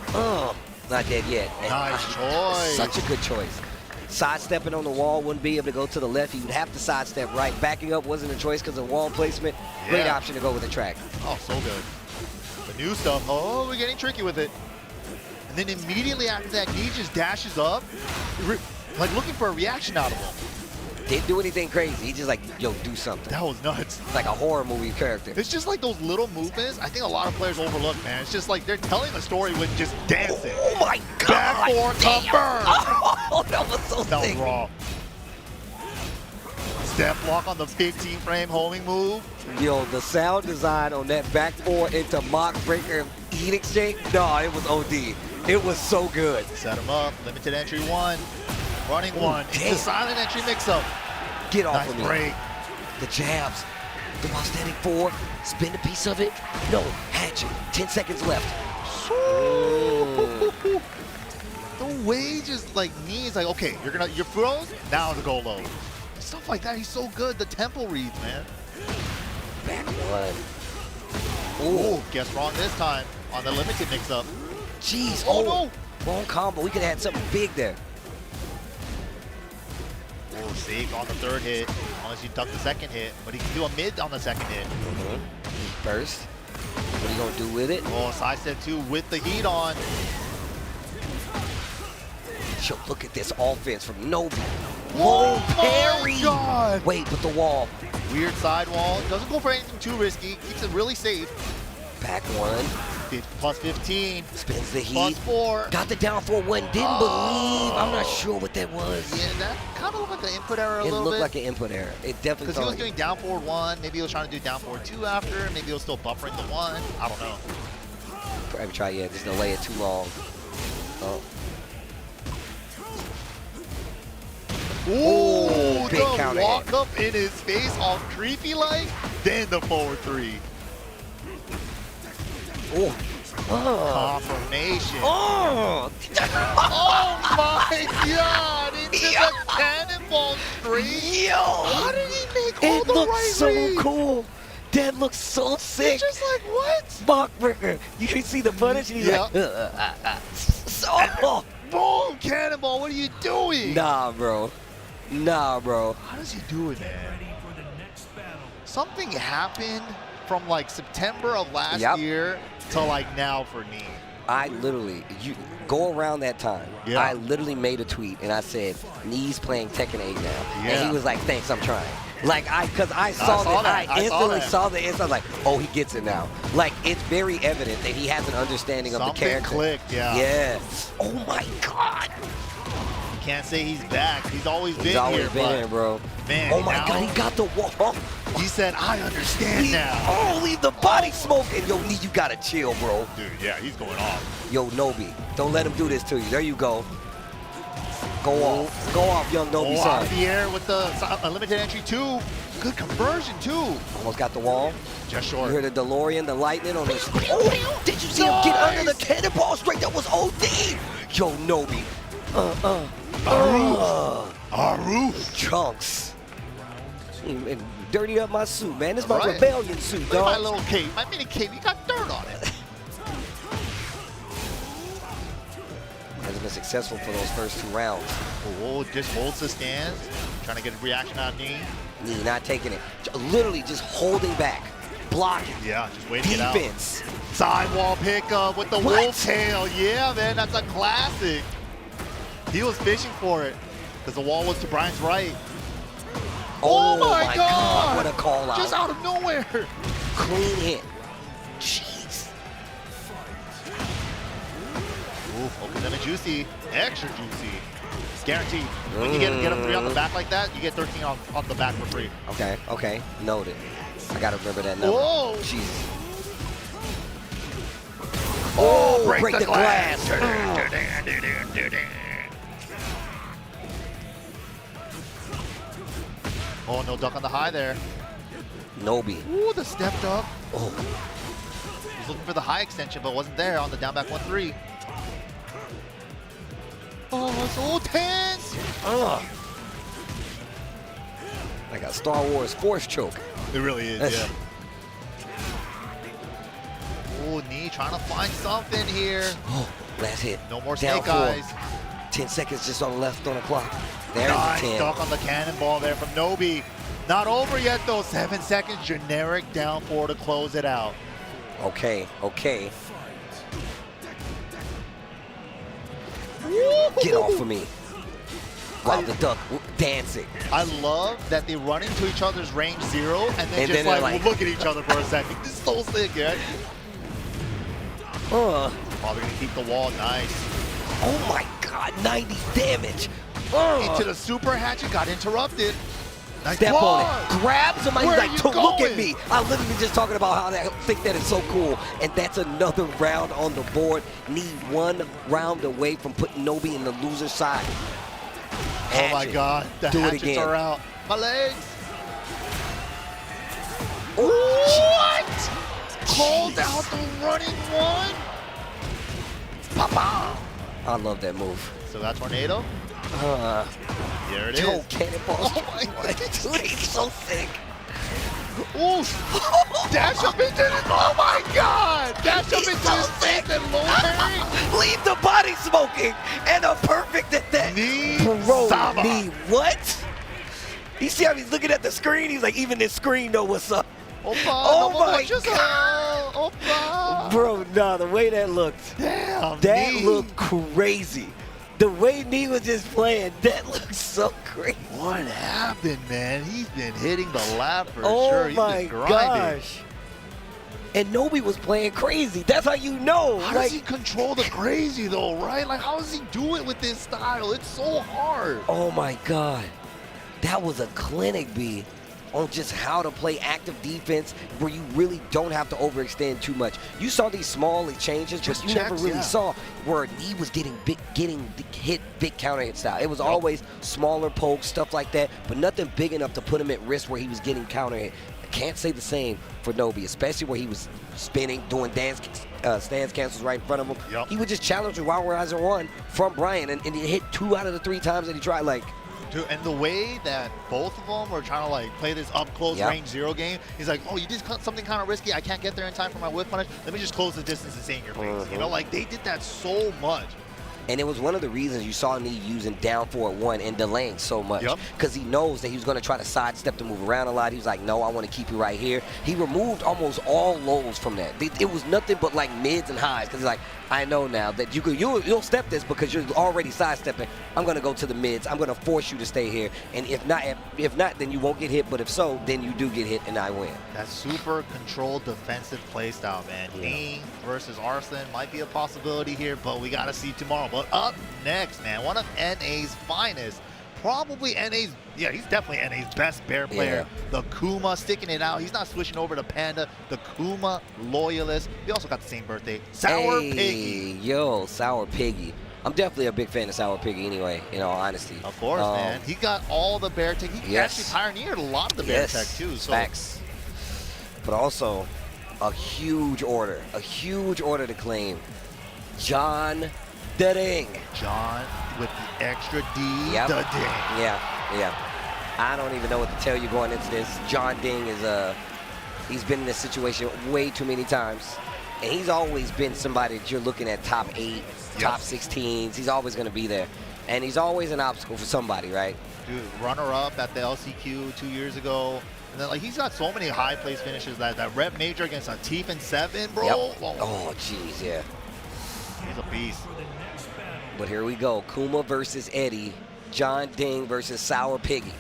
Oh, not dead yet. Nice choice. Such a good choice. Sidestepping on the wall, wouldn't be able to go to the left. He would have to sidestep right. Backing up wasn't a choice because of wall placement. Great option to go with the track. Oh, so good. The new stuff. Oh, we're getting tricky with it. And then immediately after that, he just dashes up, like looking for a reaction out of him. Didn't do anything crazy. He just like, yo, do something. That was nuts. Like a horror movie character. It's just like those little movements. I think a lot of players overlook, man. It's just like they're telling the story with just dancing. Oh my God. Back four confirmed. Oh, that was so sick. That was raw. Step block on the 15-frame homing move. Yo, the sound design on that back 4 into mock breaker heat exchange, no, it was OD. It was so good. Set him up. Limited entry 1. Running 1. It's the silent entry mix-up. Get off of me. Break. The jabs. The while standing 4. Spin a piece of it. No. Hatchet. 10 seconds left. The way just like knees like, okay, you're froze, now to go low. Stuff like that, he's so good. The tempo reads, man. Back 1. Oh, guess wrong this time on the limited mix-up. Jeez. Oh no. Wrong combo. We could have had something big there. Oh, saved on the 3rd hit, unless you duck the 2nd hit. But he can do a mid on the 2nd hit. First, what are you going to do with it? Oh, side step 2 with the heat on. Yo, look at this offense from Nobi. Whoa, parry! My God. Wait, but the wall. Weird side wall. Doesn't go for anything too risky. Keeps it really safe. Back 1. Plus 15. Spins the heat. Plus 4. Got the down 4-1. Didn't believe. I'm not sure what that was. Yeah, that kind of looked like an input error a little bit. It looked like an input error. It definitely because he was doing down 4-1. Maybe he was trying to do down 4-2 after. Maybe he was still buffering the 1. I don't know. Probably try, just delay it too long. Oh. Ooh, big the counter walk hit. up in his face all creepy like, then the forward 3. Oh. Confirmation. Oh. Oh my God! Into the cannonball straight. Yo. How did he make all the right so reads? Cool. That looks so sick. He's just like, what? Mockbreaker. You can see the punish and he's like, boom, cannonball, what are you doing? Nah, bro. Nah, bro. How does he do it, man? Something happened from like September of last year to like now for Knee. I literally, you go around that time. Yeah. I literally made a tweet and I said, Knee's playing Tekken 8 now. Yeah. And he was like, thanks, I'm trying. Like, because I saw that. I instantly saw the answer. I was like, oh, he gets it now. Like, it's very evident that he has an understanding of the character. Clicked, yeah. Yeah. Oh my God. You can't say he's back. He's always been here. He's always been here, bro. Man, oh my God, he got the wall. He said, I understand now. Oh, leave the body smoking. Yo, Lee, you gotta chill, bro. Dude, yeah, he's going off. Yo, Nobi, don't let him do this to you. There you go. Go off. Go off, young Nobi son. Off the air with the unlimited entry, too. Good conversion, too. Almost got the wall. Just short. You hear the DeLorean, the lightning on this. Oh, did you see him get under the cannonball straight? That was OD. Yo, Nobi. Aru. Chunks. And dirty up my suit, man. This is my Right. rebellion suit, Look at my dog. little cape, my mini cape, you got dirt on it. Hasn't been successful for those first 2 rounds. Oh, just holds the stance. Trying to get a reaction on knee. Knee not taking it. Literally just holding back. Blocking. Yeah, just waiting it out. Defense. Sidewall pickup with the wolf tail. Yeah, man, that's a classic. He was fishing for it because the wall was to Brian's right. Oh my God. What a call out. Just out of nowhere. Clean hit. Jeez. Oof, Okazuna juicy. Extra juicy. It's guaranteed. When you get a 3 on the back like that, you get 13 on the back for free. Okay, okay. Noted. I gotta remember that number. Whoa. Jesus. Oh, break the glass. Oh, no duck on the high there. Nobi. Ooh, the stepped up. Oh. He was looking for the high extension, but wasn't there on the down back 1-3. Oh, so tense. Like a Star Wars force choke. It really is, yeah. Oh, knee trying to find something here. Oh, last hit. No more Down snake eyes. 10 seconds just on the left on the clock. There's Nice the 10. duck on the cannonball there from Nobi. Not over yet though. 7 seconds, generic down 4 to close it out. Okay, okay. Get off of me. Wow, the duck dancing. I love that they run into each other's range 0 and then just they're like, we'll look at each other for a second. This is so sick, yeah. Oh, they're gonna keep the wall. Nice. Oh my God, 90 damage. Into the super hatchet, got interrupted. Nice Step quad. on it. Grab somebody. Where He's like, look at me. I'm literally just talking about how I think that is so cool. And that's another round on the board. Need 1 round away from putting Nobi in the loser's side. Oh my God, the Do it hatchets again. are out. My legs. What? Called out the running 1. Papa. I love that move. So that's tornado. Here it is. Yo, cannonball. Oh my God. Dude, he's so sick. Ooh. Dash up into it. Oh my God. Dash up into his face and low parry. Leave the body smoking. And a perfect at that. Bro, knee. What? You see how he's looking at the screen? He's like, even this screen know what's up. Opa, oh no my just, God. Opa. Bro, nah, the way that looked. Damn, that knee. looked crazy. The way Knee was just playing, that looked so crazy. What happened, man? He's been hitting the lap for Oh sure. He's my been grinding. gosh. And Nobi was playing crazy. That's how you know. How does he control the crazy though, right? Like, how does he do it with this style? It's so hard. Oh my God. That was a clinic, B, on just how to play active defense where you really don't have to overextend too much. You saw these small exchanges, Just but you never checks, really yeah. saw where Knee was getting hit big counter hit style. It was always smaller pokes, stuff like that, but nothing big enough to put him at risk where he was getting counter hit. I can't say the same for Nobi, especially where he was spinning, doing stance cancels right in front of him. He would just challenge the Wild Riser 1 from Brian, and he hit 2 out of the 3 times that he tried. Like, Dude, and the way that both of them were trying to like play this up close range 0 game, he's like, oh, you did something kind of risky. I can't get there in time for my whip punish. Let me just close the distance and say in your face. You know, like they did that so much. And it was one of the reasons you saw Knee using down 4-1 and delaying so much. Because he knows that he was going to try to sidestep to move around a lot. He was like, no, I want to keep you right here. He removed almost all lows from that. It was nothing but like mids and highs. Because he's like, I know now that you'll step this because you're already sidestepping. I'm going to go to the mids. I'm going to force you to stay here. And if not, then you won't get hit. But if so, then you do get hit and I win. That super controlled defensive play style, man. Knee versus Arslan might be a possibility here, but we got to see tomorrow. But up next, man, one of NA's finest. Probably NA's, yeah, he's definitely NA's best bear player. The Kuma sticking it out. He's not switching over to Panda. The Kuma loyalist. We also got the same birthday. Sour Piggy. Yo, Sour Piggy. I'm definitely a big fan of Sour Piggy anyway, in all honesty. Of course, man. He got all the bear tech. He actually pioneered a lot of the bear tech too. So. Facts. But also, a huge order to claim. John the Ding. John with the extra D, the Ding. Yeah. I don't even know what to tell you going into this. John Ding is he's been in this situation way too many times. And he's always been somebody that you're looking at top 8, top 16s. He's always going to be there. And he's always an obstacle for somebody, right? Dude, runner-up at the LCQ 2 years ago. And then, like, he's got so many high-place finishes. That rep major against a Teef and 7, bro. Oh, jeez, yeah. He's a beast. But here we go. Kuma versus Eddie. John Ding versus Sour Piggy.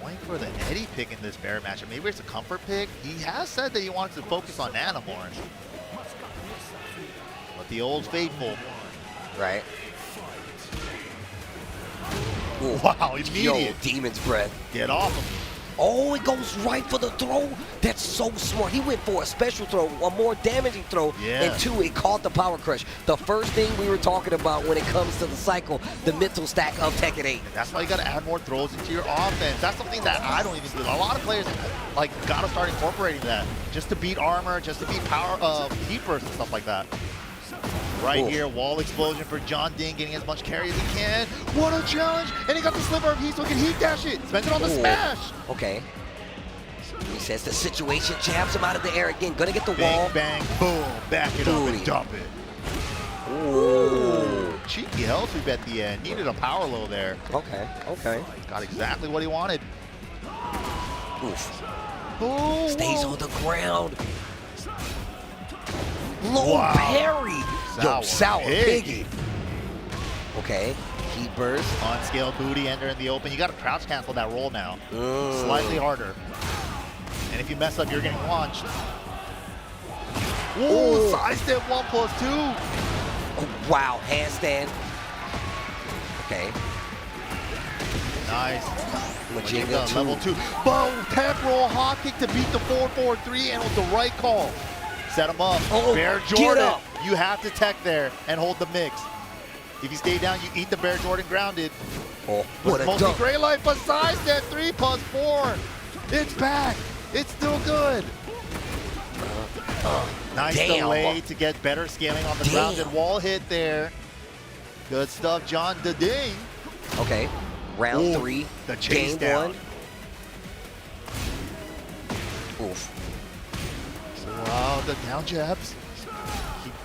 Going for the Eddie pick in this bear match. Maybe it's a comfort pick. He has said that he wants to focus on Nanamorn. But the old faithful. Right. Ooh. Wow, immediate. Yo, Demon's Breath. Get off him. Oh, it goes right for the throw. That's so smart. He went for a special throw, a more damaging throw, and 2, it caught the power crush. The first thing we were talking about when it comes to the cycle, the mental stack of Tekken 8. That's why you got to add more throws into your offense. That's something that I don't even do. A lot of players like got to start incorporating that just to beat armor, just to beat power heat burst and stuff like that. Right here, wall explosion for John Ding, getting as much carry as he can. What a challenge! And he got the sliver of heat, so he can heat dash it. Spends it on the smash. Okay. He says the situation, jabs him out of the air again. Gonna get the wall. Bang, boom, back it up and dump it. Ooh. Cheeky hell sweep at the end. Needed a power low there. Okay. Got exactly what he wanted. Oof. Oh, stays on the ground. Low parry. Yo, Sour Piggy. Okay. Heat burst. Unscaled booty ender in the open. You got to crouch cancel that roll now. Slightly harder. And if you mess up, you're getting launched. Ooh, side step 1+2. Oh, wow, handstand. Okay. Nice. Majinga level 2. Boom, tap roll, hot kick to beat the 4-4-3, and with the right call. Set him up. Bear Jordan. You have to tech there and hold the mix. If you stay down, you eat the Bear Jordan grounded. Oh, what a mostly great life, but side step 3+4. It's back. It's still good. Nice delay to get better scaling on the grounded wall hit there. Good stuff, John the Ding. Okay, round 3, the chase game down. 1. Oof. Wow, the down jabs.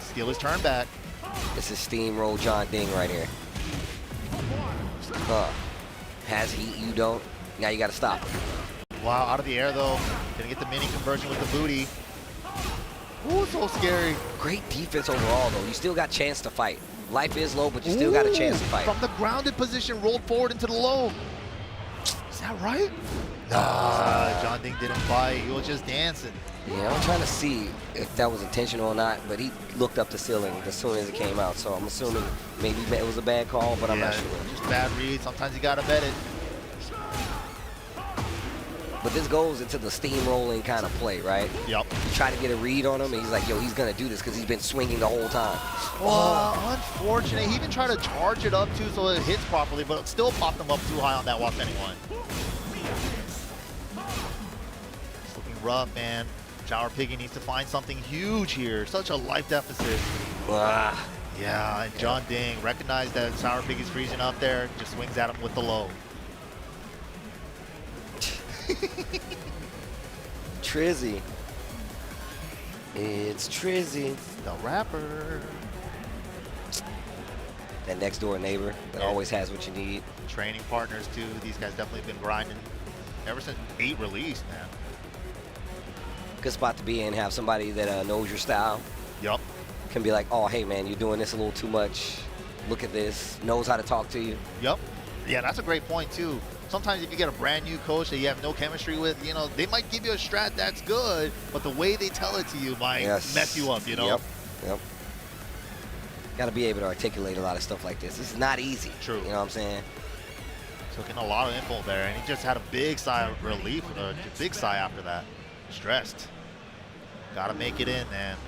Steal his turn back. This is steamroll John Ding right here. Has heat, you don't. Now you gotta stop. Wow, out of the air though. Gonna get the mini conversion with the booty. Ooh, so scary. Great defense overall though. You still got chance to fight. Life is low, but you still got a chance to fight. From the grounded position, rolled forward into the low. Is that right? Nah, John Ding didn't fight. He was just dancing. Yeah, I'm trying to see if that was intentional or not, but he looked up the ceiling as soon as it came out, so I'm assuming maybe it was a bad call, but I'm not sure. Just bad read. Sometimes you gotta bet it. But this goes into the steamrolling kind of play, right? Yep. You try to get a read on him, and he's like, yo, he's going to do this because he's been swinging the whole time. Unfortunate. He even tried to charge it up, too, so it hits properly, but it still popped him up too high on that Wesson one. It's looking rough, man. Sour Piggy needs to find something huge here. Such a life deficit. Yeah, and John Ding recognized that Sour Piggy's freezing up there, just swings at him with the low. Trizzy. It's Trizzy. The rapper. That next door neighbor that always has what you need. Training partners too. These guys definitely been grinding ever since 8 released, man. Good spot to be in. Have somebody that knows your style. Yup. Can be like, oh, hey man, you're doing this a little too much. Look at this. Knows how to talk to you. Yup. Yeah, that's a great point too. Sometimes if you get a brand new coach that you have no chemistry with, you know, they might give you a strat that's good, but the way they tell it to you might mess you up, you know? Yep. Got to be able to articulate a lot of stuff like this. This is not easy. True. You know what I'm saying? Took in a lot of info there, and he just had a big sigh of relief, a big sigh after that. Stressed. Gotta make it in, man.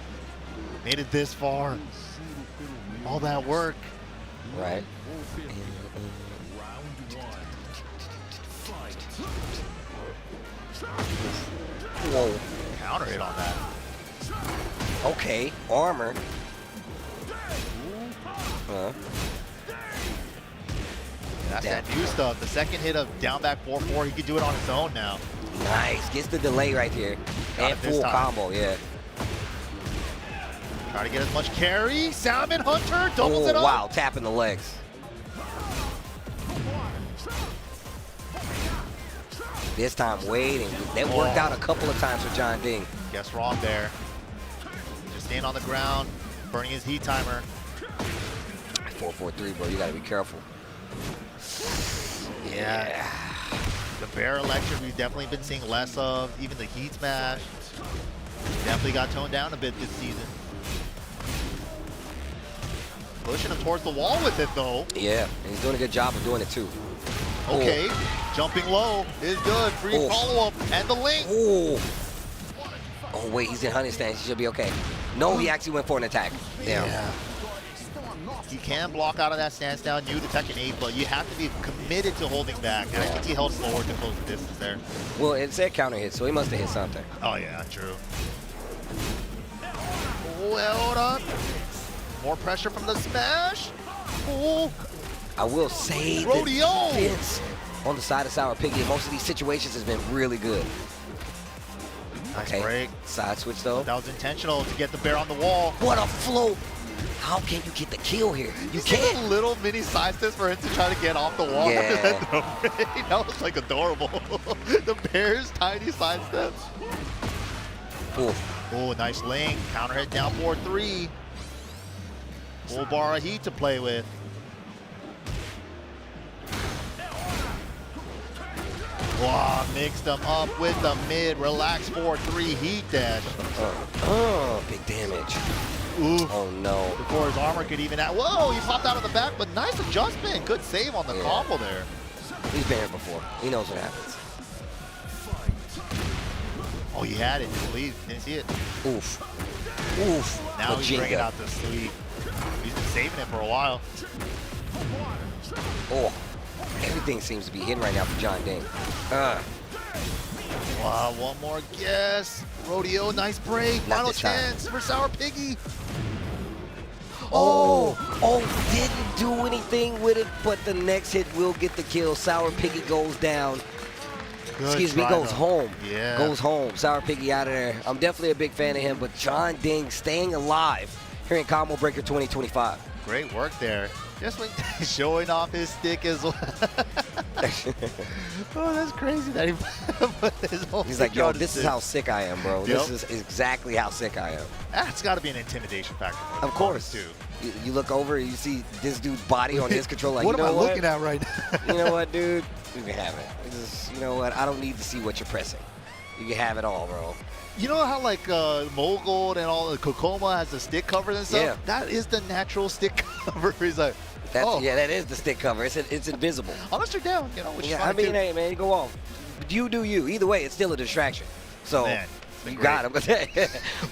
Made it this far. All that work. Right. Whoa. Counter hit on that. Okay, armor. That's that new stuff. The second hit of down back 4-4, he could do it on his own now. Nice. Gets the delay right here. Got And it this full time. combo, yeah. Try to get as much carry. Salmon Hunter doubles it up. Wow, tapping the legs. This time waiting. That worked out a couple of times for John Ding. Guess wrong there. Just staying on the ground, burning his heat timer. 4-4-3, bro. You gotta be careful. Yeah. The bear electric we've definitely been seeing less of. Even the heat smash definitely got toned down a bit this season. Pushing him towards the wall with it though. Yeah, and he's doing a good job of doing it too. Okay, jumping low is good. Free follow-up and the link. Oh wait, he's in hunting stance. He should be okay. No, he actually went for an attack. Damn. Yeah. You can block out of that stance now, new to Tekken 8, but you have to be committed to holding back. And I think he held slower to close the distance there. Well, it said counter hit, so he must have hit something. Oh yeah, true. Well, hold on. More pressure from the smash. Oh. I will say Rodeo the defense on the side of Sour Piggy in most of these situations has been really good. Nice Okay, break. side switch though. That was intentional to get the bear on the wall. What a float! How can you get the kill here? You can't. A little mini side steps for him to try to get off the wall. Yeah. That was like adorable. The bear's tiny side steps. Oh, nice link. Counter hit down 4-3. Full bar of heat to play with. Wow, mixed them up with the mid. Relax 4-3 heat dash. Big damage. Ooh. Oh no. Before his armor could even out. Whoa, he popped out of the back, but nice adjustment. Good save on the combo there. He's been here before. He knows what happens. Oh, he had it. Please, didn't see it. Oof. Oof. Now he's bringing out the sleeve. He's been saving it for a while. Oh. Everything seems to be hitting right now for John Ding. Wow, one more guess. Rodeo, nice break. Final chance for Sour Piggy. Oh, didn't do anything with it, but the next hit will get the kill. Sour Piggy goes down. Excuse me, goes home. Yeah. Goes home. Sour Piggy out of there. I'm definitely a big fan of him, but John Ding staying alive here in Combo Breaker 2025. Great work there. Just like showing off his stick as well. Oh, that's crazy that he put his whole He's like, stick yo, on his this is stick. how sick I am, bro. Yep. This is exactly how sick I am. That's got to be an intimidation factor for the Of course. too. You look over, you see this dude's body on his controller. Like, What you am know I what? looking at right now? You know what, dude? You can have it. It's just, you know what? I don't need to see what you're pressing. You can have it all, bro. You know how like Mogold and all the Kokoma has the stick cover and stuff? Yeah. That is the natural stick cover. He's like, Yeah, that is the stick cover. It's invisible. Unless you're down, you know. Which is Yeah, I fine, mean, too. hey, man, you go off. You do you. Either way, it's still a distraction. So Man, you got him.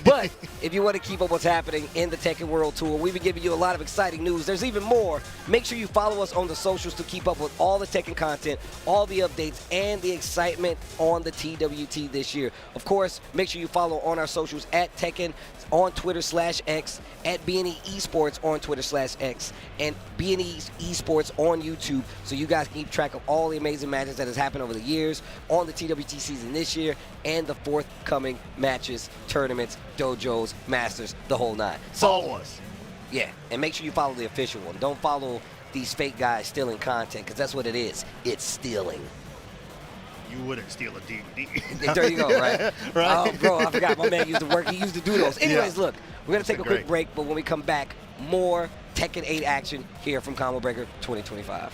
But if you want to keep up what's happening in the Tekken World Tour, we've been giving you a lot of exciting news. There's even more. Make sure you follow us on the socials to keep up with all the Tekken content, all the updates, and the excitement on the TWT this year. Of course, make sure you follow on our socials at Tekken on Twitter/X, at BNE Esports on Twitter/X, and BNE Esports on YouTube, so you guys can keep track of all the amazing matches that has happened over the years on the TWT season this year and the forthcoming matches, tournaments, dojos, masters, the whole nine. So, Follow us. Yeah, and make sure you follow the official one. Don't follow these fake guys stealing content, because that's what it is. It's stealing. You wouldn't steal a DVD. There you go, right? Right. Oh, bro, I forgot. My man used to work. He used to do those. Anyways, look, we're going to take a quick great. break, but when we come back, more Tekken 8 action here from Combo Breaker 2025.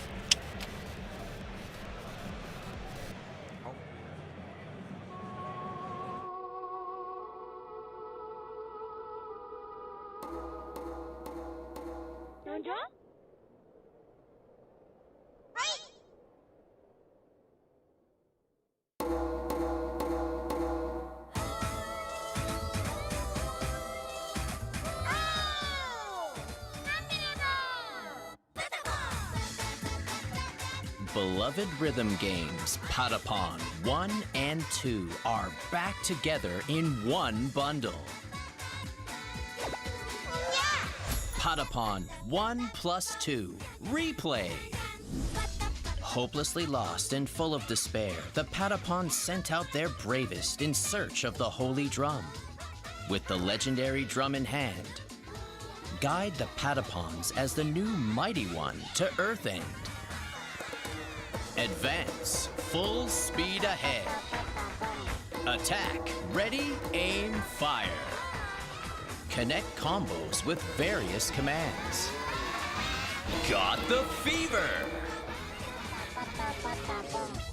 Beloved rhythm games Patapon 1 and 2 are back together in one bundle. Patapon 1 plus 2 Replay. Hopelessly lost and full of despair, the Patapons sent out their bravest in search of the Holy Drum. With the legendary drum in hand, guide the Patapons as the new Mighty One to Earthend. Advance, full speed ahead. Attack, ready, aim, fire. Connect combos with various commands. Got the fever!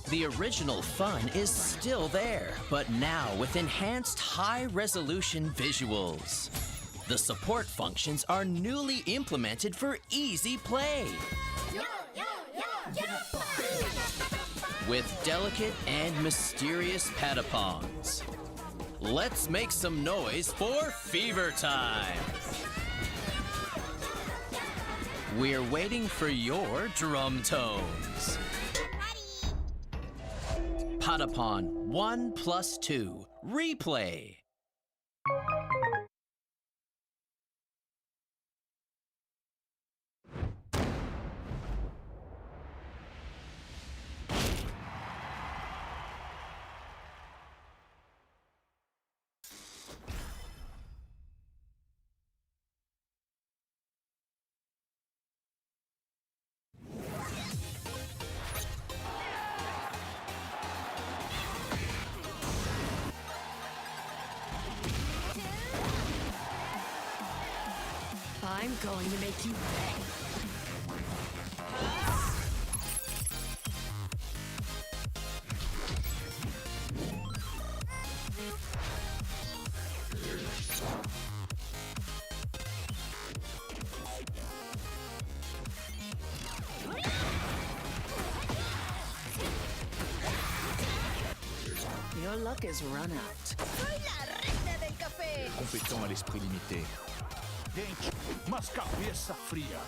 The original fun is still there, but now with enhanced high-resolution visuals. The support functions are newly implemented for easy play. With delicate and mysterious Patapons. Let's make some noise for Fever Time! We're waiting for your drum tones. Patapon 1 plus 2 Replay. I'm going to make you pay. Your luck is run out. Soy la reina del café. Compétent à l'esprit limité. Dente, mas cabeça fria.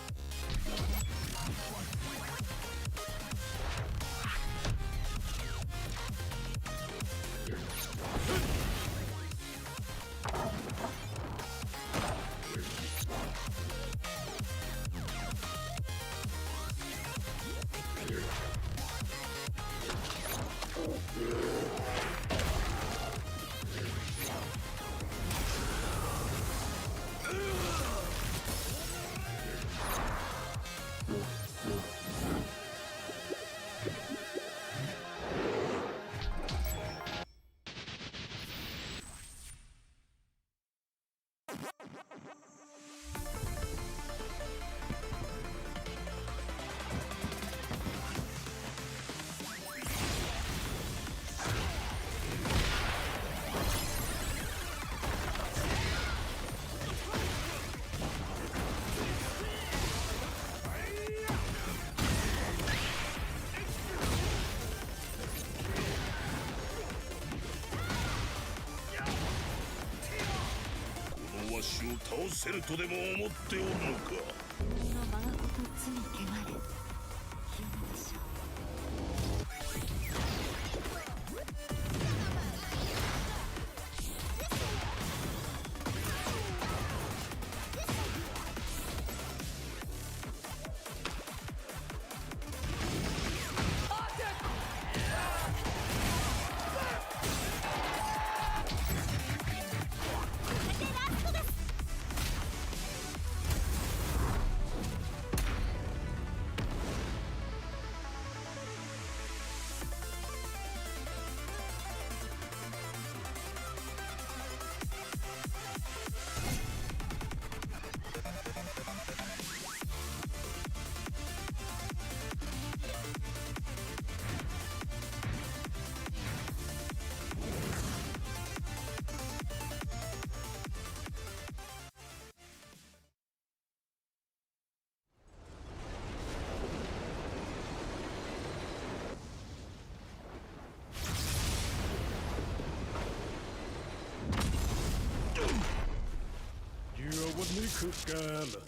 Cooker.